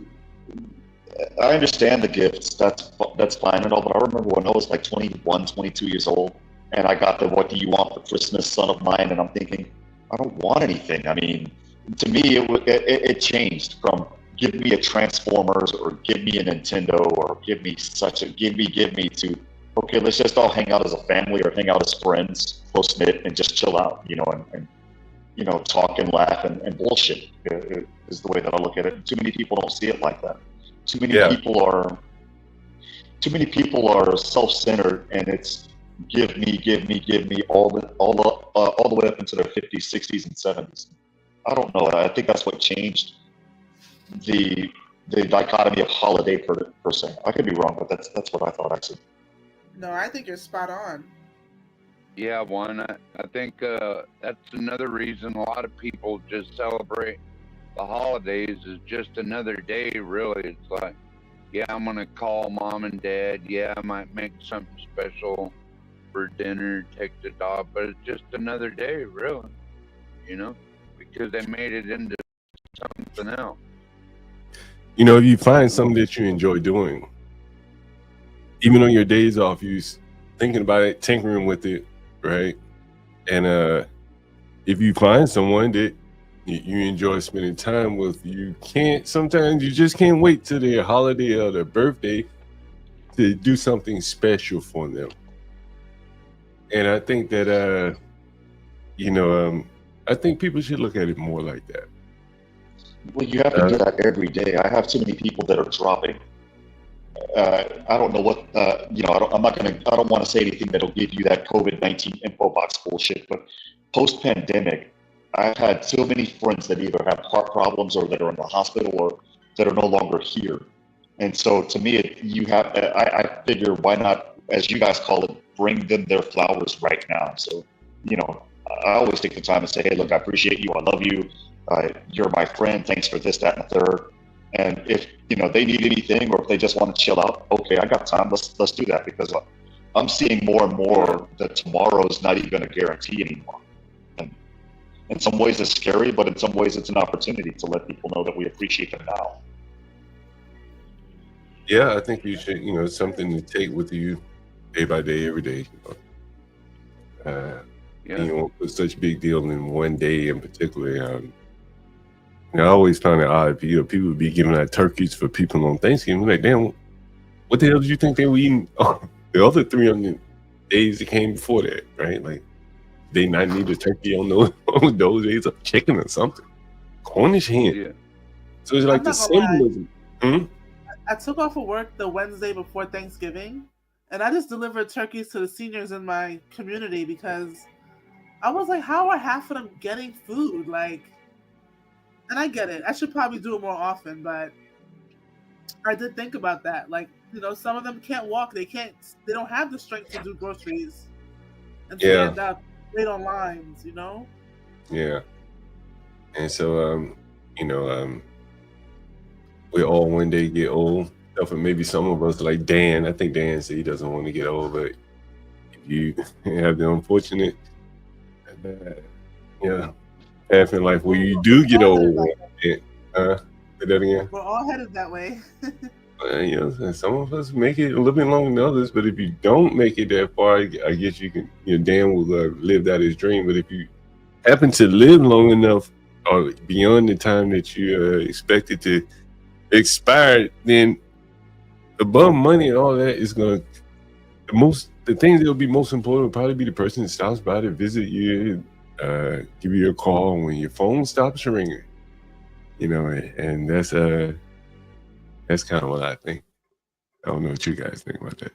Speaker 3: I understand the gifts. That's fine and all, but I remember when I was like 21, 22 years old, and I got the "What do you want for Christmas, son of mine?" And I'm thinking, I don't want anything. I mean, to me, it changed from give me a Transformers or give me a Nintendo or give me to okay, let's just all hang out as a family or hang out as friends, close knit, and just chill out, and talk and laugh and bullshit is the way that I look at it. Too many people don't see it like that. Too many people are self-centered, and it's give me all the way up into their 50s, 60s, and 70s. I don't know. I think that's what changed the dichotomy of holiday per se. I could be wrong, but that's what I thought actually.
Speaker 8: No, I think you're spot on.
Speaker 7: Yeah, one. I think that's another reason a lot of people just celebrate the holidays is just another day, really. It's like, yeah, I'm going to call mom and dad. Yeah, I might make something special for dinner, take the dog, but it's just another day, really, you know, because they made it into something else.
Speaker 16: You know, if you find something that you enjoy doing, even on your days off, you thinking about it, tinkering with it, right? And if you find someone that you enjoy spending time with, sometimes you just can't wait till their holiday or their birthday to do something special for them. And I think that, I think people should look at it more like that.
Speaker 3: Well, you have to do that every day. I have too many people that are dropping. I don't know what, I don't want to say anything that'll give you that COVID-19 info box bullshit, but post-pandemic, I've had so many friends that either have heart problems or that are in the hospital or that are no longer here. And so to me, I figure why not, as you guys call it, bring them their flowers right now. So, I always take the time to say, hey, look, I appreciate you. I love you. You're my friend. Thanks for this, that, and the third. And if, they need anything or if they just want to chill out, okay, I got time. Let's do that, because I'm seeing more and more that tomorrow is not even a guarantee anymore. And in some ways it's scary, but in some ways it's an opportunity to let people know that we appreciate them now.
Speaker 16: Yeah, I think you should, something to take with you day by day, every day. You won't put such a big deal in one day in particular. I always found it odd. People would be giving out turkeys for people on Thanksgiving. Like, damn, what the hell did you think they were eating the other 300 days that came before that, right? Like, they not need a turkey on those days of chicken or something. Cornish hen. Yeah. So it's like the symbolism.
Speaker 8: I took off of work the Wednesday before Thanksgiving, and I just delivered turkeys to the seniors in my community because I was like, how are half of them getting food? Like, and I get it. I should probably do it more often, but I did think about that. Like, some of them can't walk. They don't have the strength to do groceries and stand up, wait on lines,
Speaker 16: Yeah. And so, we all one day get old. Except for maybe some of us, like Dan. I think Dan said he doesn't want to get old, but if you have the unfortunate, half in life where you do get old. Say that again.
Speaker 8: We're all headed that way.
Speaker 16: Some of us make it a little bit longer than others, but if you don't make it that far, I guess you can. Dan will live out his dream. But if you happen to live long enough or beyond the time that you expected to expire, then above money and all that is going to the things that will be most important will probably be the person that stops by to visit you, give you a call when your phone stops ringing. And that's kind of what I think. I don't know what you guys think about that.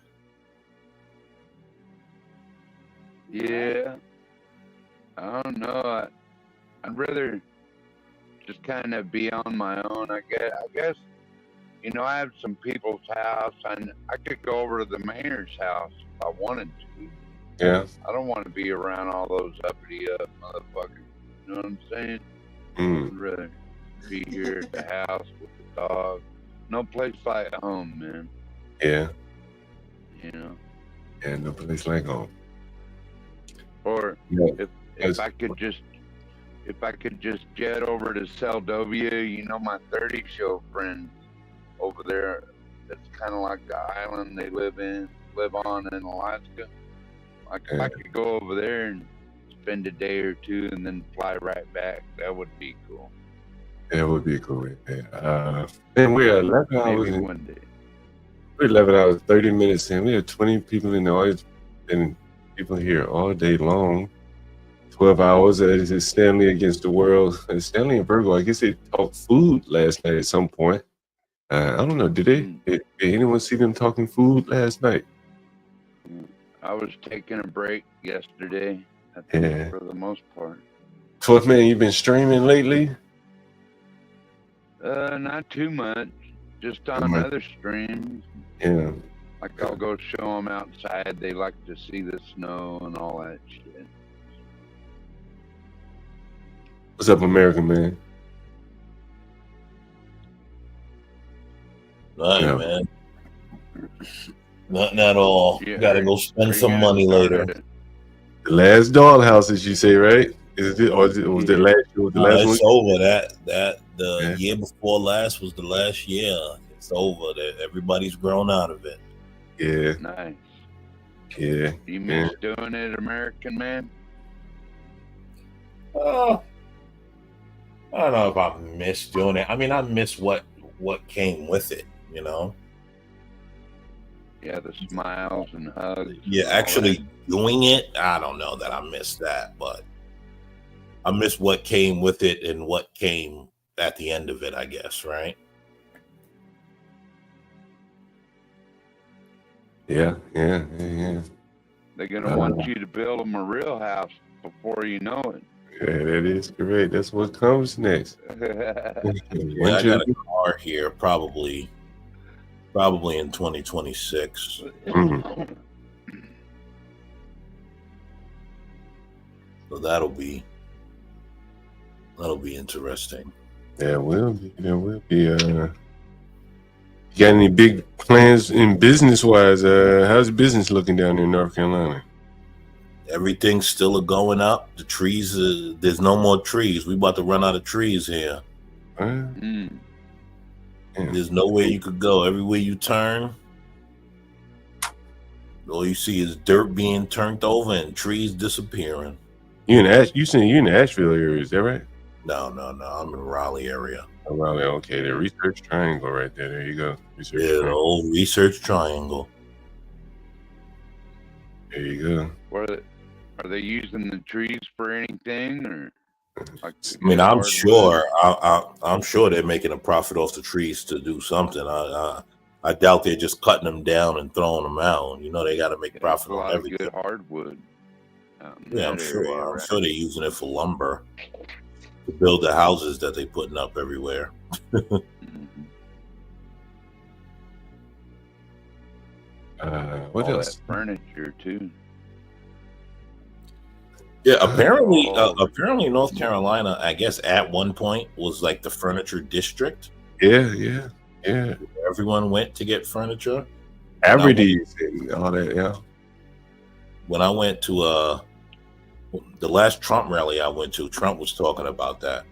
Speaker 7: Yeah, I don't know. I'd rather just kind of be on my own. I guess. I have some people's house, and I could go over to the mayor's house if I wanted to.
Speaker 16: Yeah.
Speaker 7: I don't want to be around all those uppity motherfuckers. You know what I'm saying? I'd rather be here at the house with the dog. No place like home, man.
Speaker 16: Yeah. Yeah, no place like home.
Speaker 7: Or if I could just jet over to Seldovia, my 30 show friends over there. That's kind of like the island they live on in Alaska. If I could go over there and spend a day or two and then fly right back, that would be cool.
Speaker 16: That would be cool. Yeah. And we're 11 hours.
Speaker 7: Maybe one day.
Speaker 16: We're 11 hours, 30 minutes in. We have 20 people in the audience and people here all day long. 12 hours. This is Stanley against the world. Stanley and Virgo, I guess they talked food last night at some point. I don't know. Did anyone see them talking food last night?
Speaker 7: I was taking a break yesterday, I think,
Speaker 16: Yeah.
Speaker 7: for the most part.
Speaker 16: Fourth man, you been streaming lately?
Speaker 7: Not too much. Just on other streams.
Speaker 16: Yeah.
Speaker 7: Like I'll go show them outside. They like to see the snow and all that shit.
Speaker 16: What's up, American man?
Speaker 9: Nothing,
Speaker 16: Yeah.
Speaker 9: man. Nothing at all.
Speaker 7: Yeah,
Speaker 9: Gotta go spend some
Speaker 7: gonna
Speaker 9: money
Speaker 7: start
Speaker 9: later.
Speaker 7: it.
Speaker 16: The last dollhouse, as you say, right? Is it, or was it the last year? The last
Speaker 9: It's
Speaker 16: one?
Speaker 9: over. The year before last was the last year. It's over. Everybody's grown out of it.
Speaker 16: Yeah.
Speaker 7: Nice.
Speaker 16: Yeah.
Speaker 7: Do you miss doing it, American man?
Speaker 9: I don't know if I miss doing it. I mean, I miss what came with it, you know?
Speaker 7: Yeah, the smiles and hugs.
Speaker 9: Yeah,
Speaker 7: and all
Speaker 9: actually doing it, I don't know that I miss that, but I miss what came with it and what came at the end of it, I guess, right?
Speaker 16: Yeah.
Speaker 7: They're gonna want you to build them a real house before you know it.
Speaker 16: Yeah, that is correct. That's what comes next.
Speaker 9: Yeah, I got a car here probably in 2026. So that'll be interesting.
Speaker 16: Yeah, will be. There will be. You got any big plans in business wise? How's business looking down in North Carolina?
Speaker 9: Everything's still going up. The trees, there's no more trees. We about to run out of trees here. There's nowhere you could go. Everywhere you turn, all you see is dirt being turned over and trees disappearing.
Speaker 16: You in the Asheville area, is that right?
Speaker 9: No. I'm in Raleigh area.
Speaker 16: Oh, Raleigh, okay. The Research Triangle right there. There you go. Research
Speaker 9: The
Speaker 16: Triangle.
Speaker 9: old Research Triangle.
Speaker 16: There you go.
Speaker 7: Are they using the trees for anything, or? Like,
Speaker 9: I mean, I'm sure. I'm sure they're making a profit off the trees to do something. I doubt they're just cutting them down and throwing them out. You know, they got to make profit
Speaker 7: a
Speaker 9: on
Speaker 7: lot of
Speaker 9: everything.
Speaker 7: good hardwood.
Speaker 9: Yeah, I'm sure. I'm sure they're using it for lumber to build the houses that they're putting up everywhere.
Speaker 16: What
Speaker 7: all
Speaker 16: else?
Speaker 7: That furniture too.
Speaker 9: Yeah, apparently North Carolina, I guess at one point was like the furniture district.
Speaker 16: Yeah.
Speaker 9: Everyone went to get furniture.
Speaker 16: Aberdeen's and all that, yeah.
Speaker 9: When I went to the last Trump rally I went to, Trump was talking about that.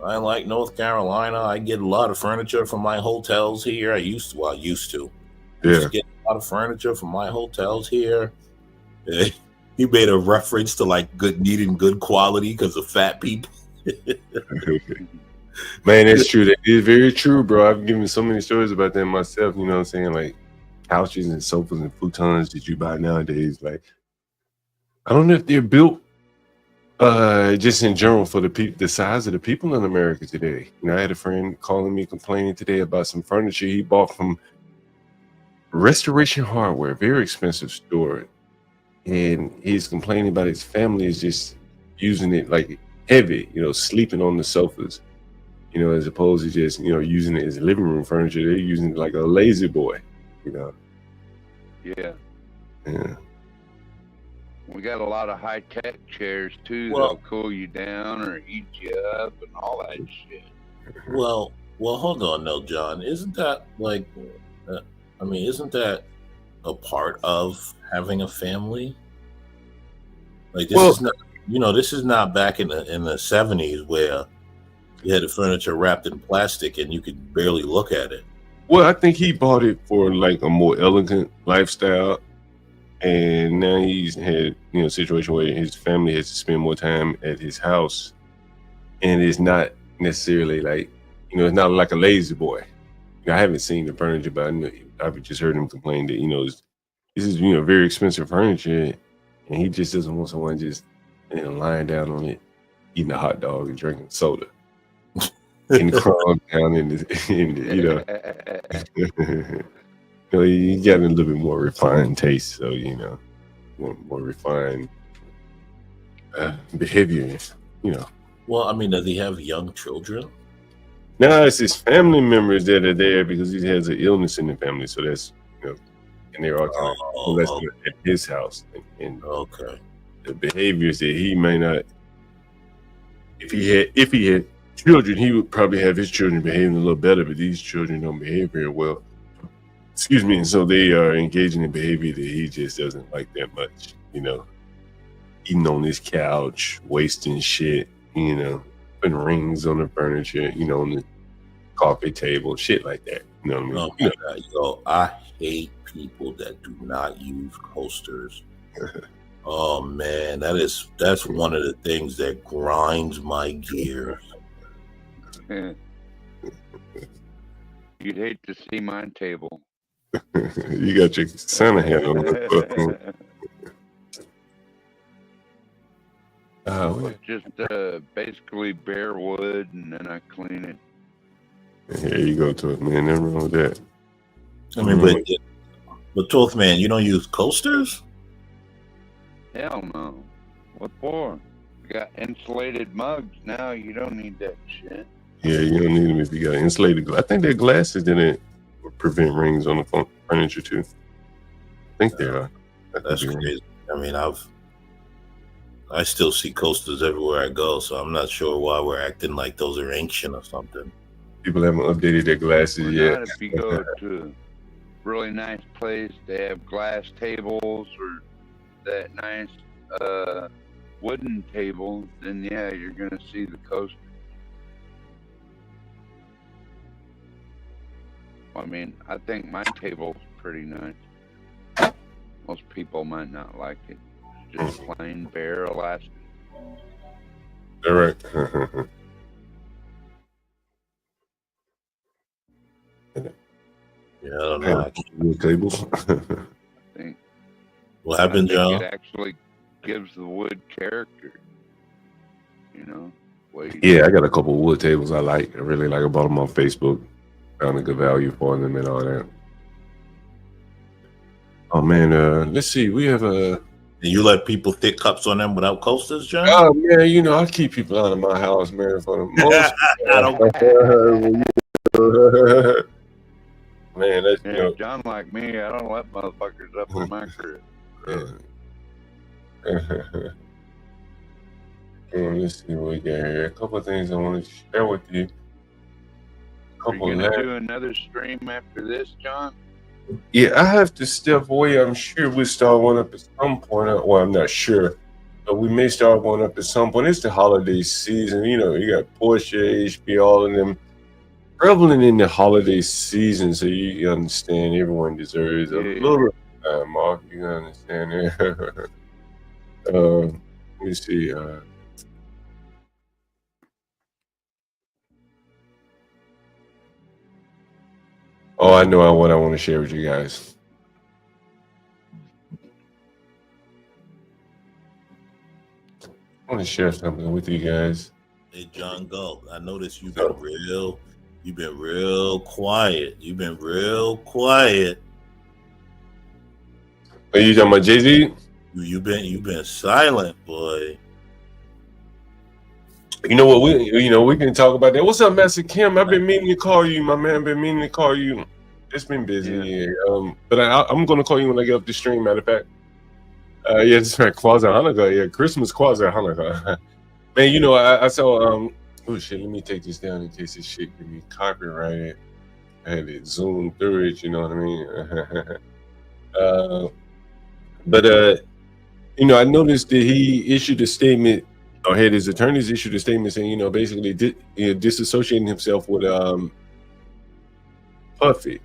Speaker 9: I like North Carolina. I get a lot of furniture from my hotels here. I used to. Used to get a lot of furniture from my hotels here. He made a reference to like needing good quality because of fat people.
Speaker 16: Man, that's true. That is very true, bro. I've given so many stories about that myself. You know what I'm saying? Like couches and sofas and futons that you buy nowadays. Like, I don't know if they're built just in general for the size of the people in America today. You know, I had a friend calling me complaining today about some furniture he bought from Restoration Hardware, very expensive store. And he's complaining about his family is just using it like heavy, you know, sleeping on the sofas, you know, as opposed to just, you know, using it as living room furniture. They're using it like a lazy boy, you know.
Speaker 7: Yeah.
Speaker 16: Yeah.
Speaker 7: We got a lot of high tech chairs too
Speaker 9: Well-
Speaker 7: that'll cool you down or eat you up and all that shit.
Speaker 9: Well, hold on, though, John. Isn't that like, isn't that a part of having a family? Like this is not, this is not back in the 70s where you had the furniture wrapped in plastic and you could barely look at it.
Speaker 16: Well, I think he bought it for like a more elegant lifestyle. And now he's had, you know, a situation where his family has to spend more time at his house. And it's not necessarily like, you know, it's not like a lazy boy. I haven't seen the furniture, but I've just heard him complain that, you know, this is, you know, very expensive furniture. And he just doesn't want someone just, you know, lying down on it, eating a hot dog and drinking soda. And crawling down in the you know. You know, he got a little bit more refined taste, so, you know. more refined behavior. You know.
Speaker 9: Well, I mean, does he have young children?
Speaker 16: Now it's his family members that are there because he has an illness in the family. So that's, you know, and they're all kind of molested at his house. And
Speaker 9: okay,
Speaker 16: the behaviors that he may not, if he had children, he would probably have his children behaving a little better, but these children don't behave very well. Excuse me. And so they are engaging in behavior that he just doesn't like that much, you know, eating on his couch, wasting shit, you know, putting rings on the furniture, you know, on the coffee table, shit like that. You know what I mean?
Speaker 9: Oh my God, yo, I hate people that do not use coasters. Oh man, that's one of the things that grinds my gears.
Speaker 7: You'd hate to see my table.
Speaker 16: You got your Santa hat on.
Speaker 7: Just basically bare wood, and then I clean it.
Speaker 16: Here you go to it, man. Nothing wrong with that.
Speaker 9: I mean, but Toth man, you don't use coasters?
Speaker 7: Hell no. What for? You got insulated mugs now. You don't need that shit.
Speaker 16: Yeah, you don't need them if you got insulated glass. I think their glasses didn't prevent rings on the furniture too. I think they are.
Speaker 9: That's crazy. I mean, I still see coasters everywhere I go, so I'm not sure why we're acting like those are ancient or something.
Speaker 16: People haven't updated their glasses yet.
Speaker 7: If you go to a really nice place, they have glass tables or that nice wooden table, then yeah, you're gonna see the coaster. I mean, I think my table's pretty nice. Most people might not like it. It's just plain bare elastic.
Speaker 16: All right.
Speaker 9: Yeah, I don't know.
Speaker 16: Tables.
Speaker 9: What happened, John?
Speaker 7: It actually gives the wood character. You know.
Speaker 16: Yeah, I got a couple of wood tables I like. I really like. I bought them on Facebook. Found a good value for them and all that. Oh man, let's see. We have a.
Speaker 9: You let people fit cups on them without coasters, John?
Speaker 16: Oh man, you know I keep people out of my house, man. For the most. Man, that's
Speaker 7: yeah,
Speaker 16: you know.
Speaker 7: John like me, I don't let motherfuckers up in my crib.
Speaker 16: Let's see what we got here. A couple of things I want to share with you.
Speaker 7: Are you gonna do another stream after this, John?
Speaker 16: Yeah, I have to step away. I'm sure we'll start one up at some point. Well, I'm not sure, but we may start one up at some point. It's the holiday season. You know, you got Portia, HB, all of them prevalent in the holiday season. So you understand everyone deserves a little time off. You understand that? Let me see. Oh, I know what I want to share with you guys. I want to share something with you guys.
Speaker 9: Hey, John Galt, I noticed you've been real quiet. You've been real quiet.
Speaker 16: Are you talking about Jay-Z?
Speaker 9: You've been silent, boy.
Speaker 16: You know what? We can talk about that. What's up, Master Kim? I've been meaning to call you, my man. Been meaning to call you. It's been busy, yeah. But I'm gonna call you when I get up the stream. Matter of fact, yeah, that's right. Kwanzaa Hanukkah, yeah, Christmas Kwanzaa Hanukkah. Man, you know, I saw. Oh shit, let me take this down in case this shit can be copyrighted. I had it zoomed through it. You know what I mean? But you know, I noticed that he issued a statement. Or had his attorneys issued a statement saying, you know, basically disassociating himself with Puffy.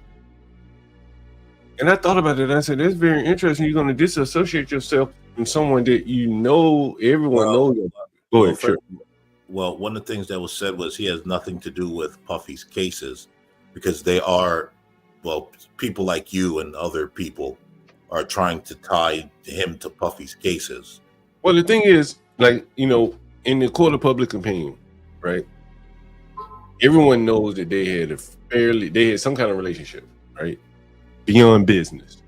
Speaker 16: And I thought about it. And I said, that's very interesting. You're going to disassociate yourself from someone that you know, everyone knows about. Go ahead, sure.
Speaker 9: Well, one of the things that was said was he has nothing to do with Puffy's cases because they are, well, people like you and other people are trying to tie him to Puffy's cases.
Speaker 16: Well, the thing is, like, you know, in the court of public opinion, right? Everyone knows that they had some kind of relationship, right? Beyond business.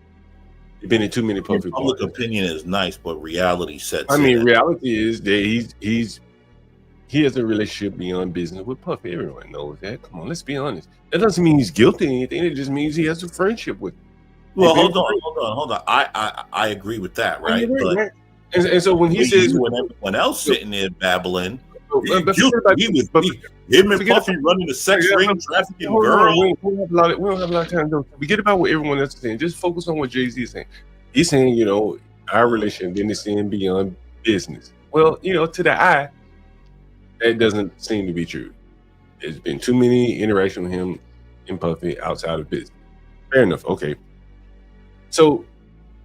Speaker 16: You've been in too many Puffy
Speaker 9: Public
Speaker 16: parties.
Speaker 9: opinion is nice, but reality sets
Speaker 16: I mean,
Speaker 9: in.
Speaker 16: reality is that he has a relationship beyond business with Puffy. Everyone knows that. Come on, let's be honest. That doesn't mean he's guilty of anything. It just means he has a friendship with him.
Speaker 9: Well, hold on. I agree with that, right? But
Speaker 16: and so when he says
Speaker 9: when everyone else sitting there babbling,
Speaker 16: him
Speaker 9: and Puffy running a sex ring, trafficking girls.
Speaker 16: We don't have a lot of time to forget about what everyone else is saying. Just focus on what Jay-Z is saying. He's saying, you know, our relationship didn't extend beyond business. Well, you know, to the eye, that doesn't seem to be true. There's been too many interactions with him and Puffy outside of business. Fair enough. Okay. So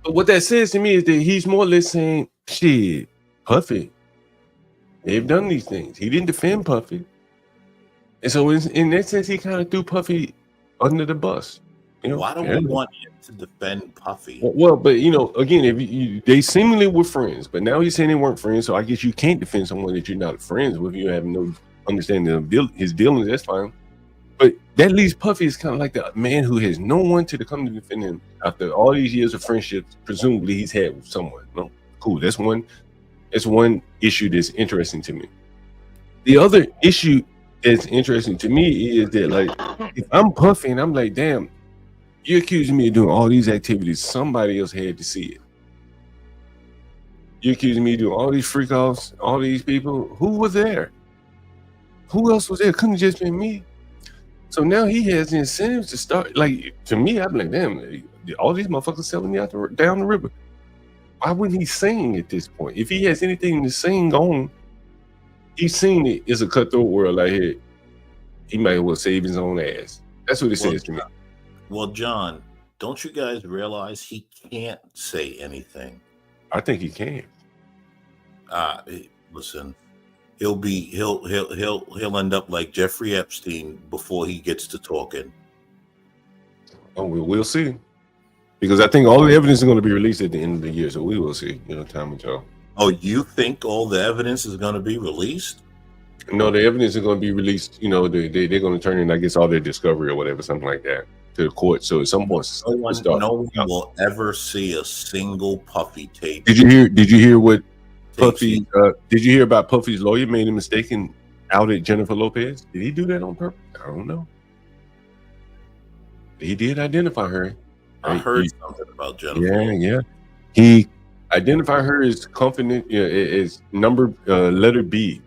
Speaker 16: what that says to me is that he's more or less saying, shit, Puffy, they've done these things. He didn't defend Puffy. And so in that sense, he kind of threw Puffy under the bus. You know,
Speaker 9: why do we want him to defend Puffy?
Speaker 16: Well, but you know, again, if they seemingly were friends, but now he's saying they weren't friends, so I guess you can't defend someone that you're not friends with. You have no understanding of his dealings. That's fine. But that leaves Puffy as kind of like the man who has no one to come to defend him after all these years of friendship. Presumably, he's had with someone. No, cool. That's one issue that's interesting to me. The other issue that's interesting to me is that, like, if I'm Puffy and I'm like, damn, you're accusing me of doing all these activities, somebody else had to see it. You're accusing me of doing all these freak offs, all these people. Who was there? Who else was there? Couldn't have just been me. So now he has the incentives to start. Like, to me, I'm like, damn, all these motherfuckers selling me out down the river. Why wouldn't he sing at this point? If he has anything to sing on, he's seen it as a cutthroat world like here. He might as well save his own ass. That's what it says to me.
Speaker 9: Well, John, don't you guys realize he can't say anything?
Speaker 16: I think he can.
Speaker 9: Listen, he'll end up like Jeffrey Epstein before he gets to talking.
Speaker 16: Oh, we'll see. Because I think all the evidence is going to be released at the end of the year, so we will see. You know, time will tell.
Speaker 9: Oh, you think all the evidence is going to be released?
Speaker 16: No, the evidence is going to be released. You know, they're going to turn in, I guess, all their discovery or whatever, something like that, to the court. So at some point,
Speaker 9: no one will ever see a single Puffy tape.
Speaker 16: Did you hear what Puffy? Did you hear about Puffy's lawyer made a mistake and outed Jennifer Lopez? Did he do that on purpose? I don't know. He did identify her.
Speaker 9: I heard something about Jennifer.
Speaker 16: Yeah. He identified her as confident, as number letter B,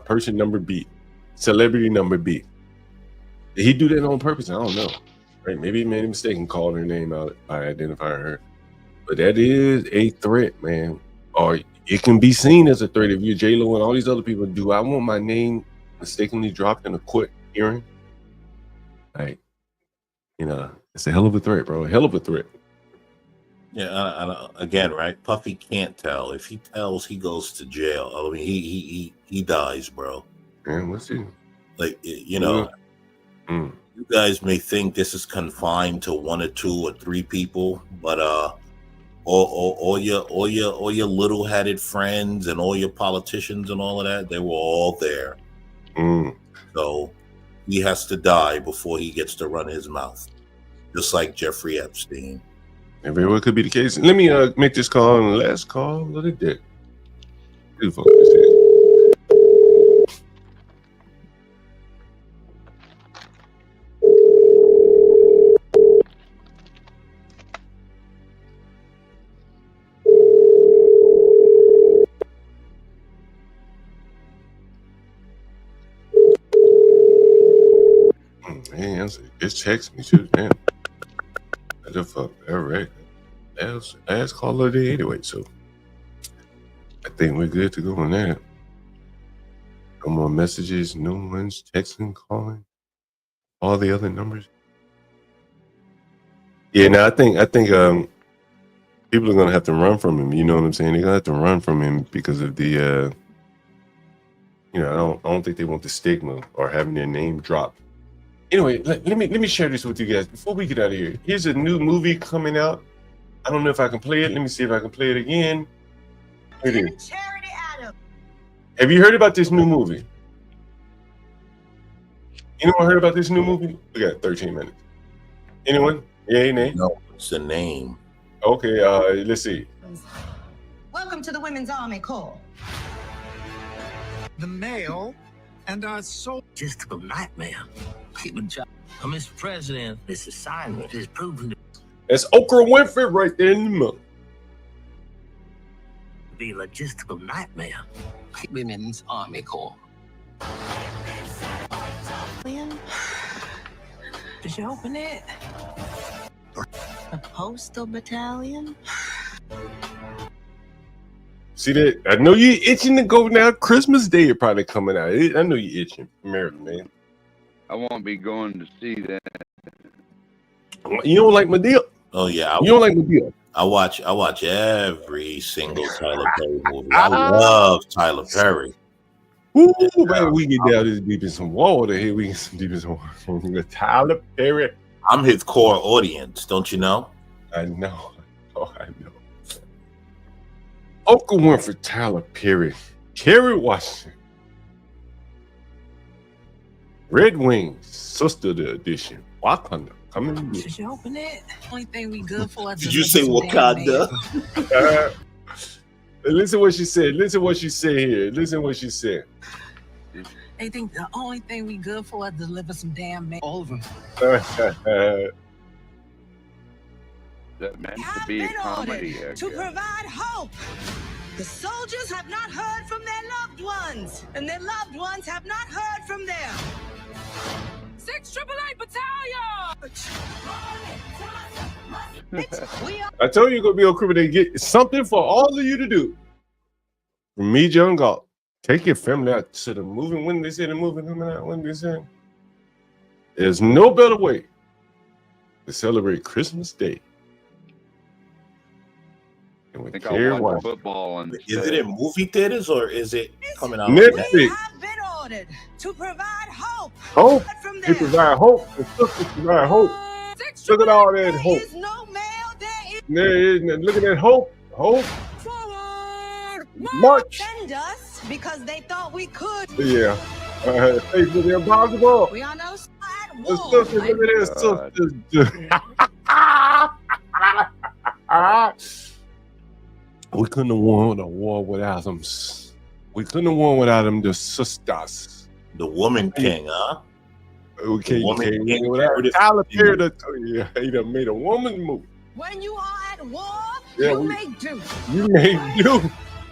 Speaker 16: person number B, celebrity number B. Did he do that on purpose? I don't know. Right? Maybe he made a mistake and called her name out by identifying her. But that is a threat, man. Or it can be seen as a threat if you're J-Lo and all these other people. Do I want my name mistakenly dropped in a court hearing? Like, you know, it's a hell of a threat, bro. A hell of a threat.
Speaker 9: Yeah, again, right? Puffy can't tell. If he tells, he goes to jail. I mean, he dies, bro.
Speaker 16: Yeah, we'll see.
Speaker 9: Like, you know, you guys may think this is confined to 1 or 2 or 3 people, but all your little-headed friends and all your politicians and all of that, they were all there. So he has to die before he gets to run his mouth, just like Jeffrey Epstein.
Speaker 16: It very well could be the case. Let me make this call on the last call of the day. Beautiful. Man, it's text me too, man. What the fuck? All right. Last call of the day anyway, so I think we're good to go on that. No more messages, no one's texting, calling, all the other numbers. Yeah, now I think people are gonna have to run from him. You know what I'm saying? They're gonna have to run from him because of the you know, I don't think they want the stigma or having their name dropped. Anyway, let me share this with you guys before we get out of here. Here's a new movie coming out. I don't know if I can play it. Let me see if I can play it again. Here it is. Have you heard about this new movie? Anyone heard about this new movie? We got 13 minutes. Anyone? Yay, nay?
Speaker 9: No, it's the name.
Speaker 16: Okay, let's see.
Speaker 11: Welcome to the Women's Army Corps.
Speaker 18: The male and our so logistical nightmare. Mr. President, this assignment is proven to
Speaker 16: That's Oprah Winfrey right there in the middle.
Speaker 18: be a logistical nightmare. Women's Army Corps.
Speaker 11: Did you open it? A postal battalion?
Speaker 16: See that? I know you itching to go now. Christmas Day is probably coming out. I know you itching, American man.
Speaker 7: I won't be going to see that.
Speaker 16: You don't like Madea?
Speaker 9: Oh yeah,
Speaker 16: You don't like Madea?
Speaker 9: I watch every single Tyler Perry movie. I love Tyler Perry.
Speaker 16: Ooh, man, we get down this deep in some water here. We get some deep in some water. Tyler Perry.
Speaker 9: I'm his core audience, don't you know?
Speaker 16: I know. Oh, I know. Oprah Winfrey, Tyler Perry, Kerry Washington, Red Wings, Sister the Edition, Wakanda. Coming.
Speaker 11: Did you open it? Only thing we good for is
Speaker 9: Did you say Wakanda?
Speaker 16: Listen what she said. Listen what she said here. Listen what she said.
Speaker 11: They think the only thing we good for is deliver some damn mail. All of them.
Speaker 7: That meant to be a comedy. I
Speaker 11: To
Speaker 7: guess.
Speaker 11: provide hope. The soldiers have not heard from their loved ones, and their loved ones have not heard from them. 688 Battalion! We are
Speaker 16: I told you you're gonna be on Criminal. They get something for all of you to do. From me, John Galt. Take your family out to the movie. When they say the movie coming out, when they say there's no better way to celebrate Christmas Day.
Speaker 7: I think I'll watch football and
Speaker 9: Is it in movie theaters or is it coming out?
Speaker 16: Netflix.
Speaker 11: been ordered to provide hope.
Speaker 16: Hope. They provide hope. The sisters provide hope. Look at all that hope. Look at that hope. Hope. March.
Speaker 11: Send us because they thought we could.
Speaker 16: Yeah. Faith with the impossible.
Speaker 11: We are no side
Speaker 16: The sisters, look at this. Sisters. We couldn't have won a war without them. We couldn't have won without them, the sisters.
Speaker 9: The Woman King, huh?
Speaker 16: Okay,
Speaker 9: The Woman King.
Speaker 16: without Tyler Perry, yeah, he done made a woman move.
Speaker 11: When you are at war,
Speaker 16: Yeah,
Speaker 11: you
Speaker 16: we-
Speaker 11: make do.
Speaker 16: You may do.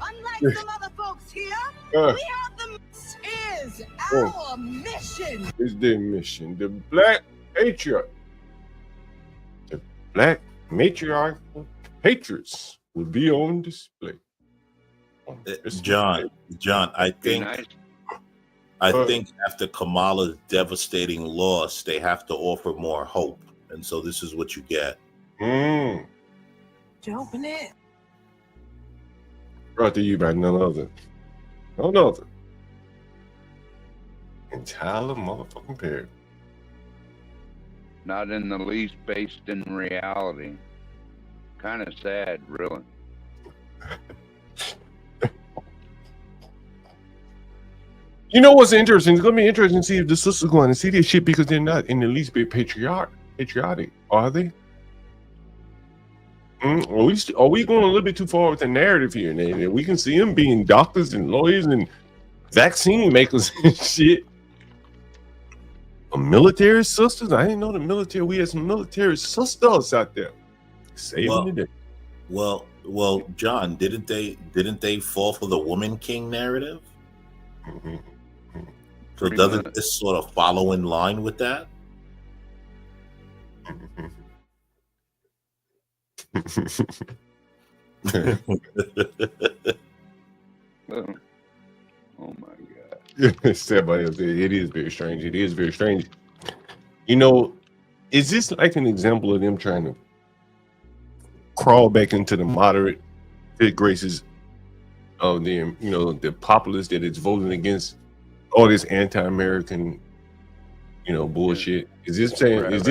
Speaker 11: Unlike some other folks here,
Speaker 16: Uh.
Speaker 11: we have the is
Speaker 16: Oh.
Speaker 11: our mission.
Speaker 16: It's their mission. The Black Patriot. The Black matriarchal patriots will be on display.
Speaker 9: John, I think after Kamala's devastating loss, they have to offer more hope. And so this is what you get.
Speaker 11: Did you open it?
Speaker 16: Brought to you by none other. None other. And Tyler motherfucking Perry.
Speaker 7: not in the least based in reality. Kind of sad, really.
Speaker 16: You know what's interesting? It's gonna be interesting to see if the sisters going to see this shit because they're not in the least bit patriotic, are they? Are we going a little bit too far with the narrative here? And we can see them being doctors and lawyers and vaccine makers and shit. Military sisters? I didn't know the military. We had some military sisters out there saving the day.
Speaker 9: Well, John, didn't they fall for the Woman King narrative?
Speaker 16: Mm-hmm.
Speaker 9: So doesn't this sort of follow in line with that?
Speaker 7: Oh my God.
Speaker 16: Somebody else said, it is very strange. It is very strange. You know, is this like an example of them trying to crawl back into the moderate good graces of them, you know, the populace that is voting against all this anti-American, you know, bullshit? Is this saying, is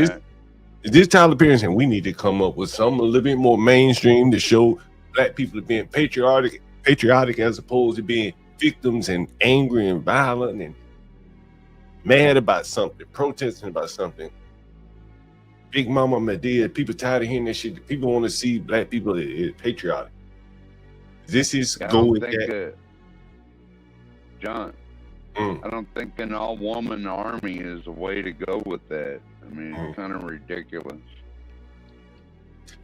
Speaker 16: this Tyler Perry saying we need to come up with something a little bit more mainstream to show black people are being patriotic as opposed to being victims and angry and violent and mad about something, protesting about something? Big Mama Medea. People tired of hearing that shit. People want to see black people patriotic. This is
Speaker 7: I
Speaker 16: go
Speaker 7: don't
Speaker 16: with
Speaker 7: think,
Speaker 16: that.
Speaker 7: John, I don't think an all-woman army is a way to go with that. I mean, it's kind of ridiculous.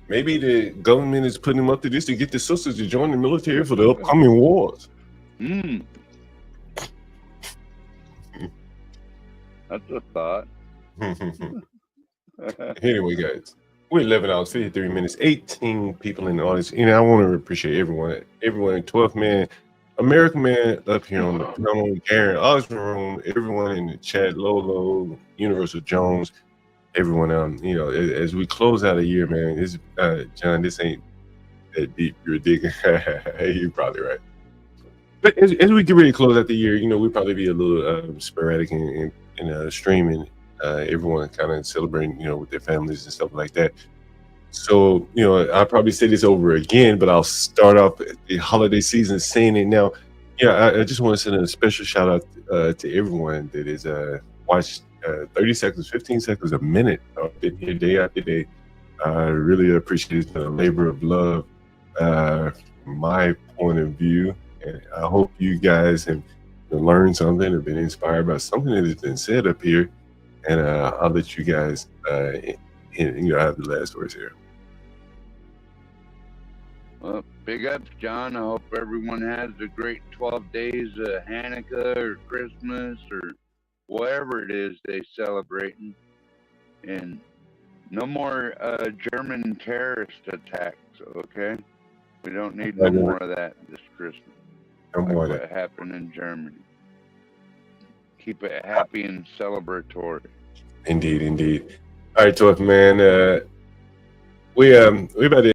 Speaker 16: Maybe the government is putting them up to this to get the sisters to join the military for the upcoming wars.
Speaker 7: That's a thought.
Speaker 16: Anyway, guys, we're 11 hours, 53 minutes, 18 people in the audience. You know, I want to appreciate everyone, 12th man, American man up here on the panel, Garen, Osborne room, everyone in the chat, Lolo, Universal Jones, everyone you know, as we close out a year, man, this John, this ain't that deep. You're digging. You're probably right. But as we get ready to close out the year, you know, we'll probably be a little sporadic in streaming. Everyone kind of celebrating, you know, with their families and stuff like that. So, you know, I'll probably say this over again, but I'll start off the holiday season saying it now. Yeah, I just want to send a special shout out to everyone that is watched 30 seconds, 15 seconds, a minute. I've been here day after day. I really appreciate the labor of love from my point of view. And I hope you guys have learned something, have been inspired by something that has been said up here. And I'll let you guys, you know, have the last words here.
Speaker 7: Well, big ups, John. I hope everyone has a great 12 days of Hanukkah or Christmas or whatever it is they celebrating. And no more German terrorist attacks, okay? We don't need no more of that this Christmas.
Speaker 16: No more of
Speaker 7: what
Speaker 16: that.
Speaker 7: happened in Germany. Keep it happy and celebratory.
Speaker 16: Indeed, indeed. All right, 12th man. We about to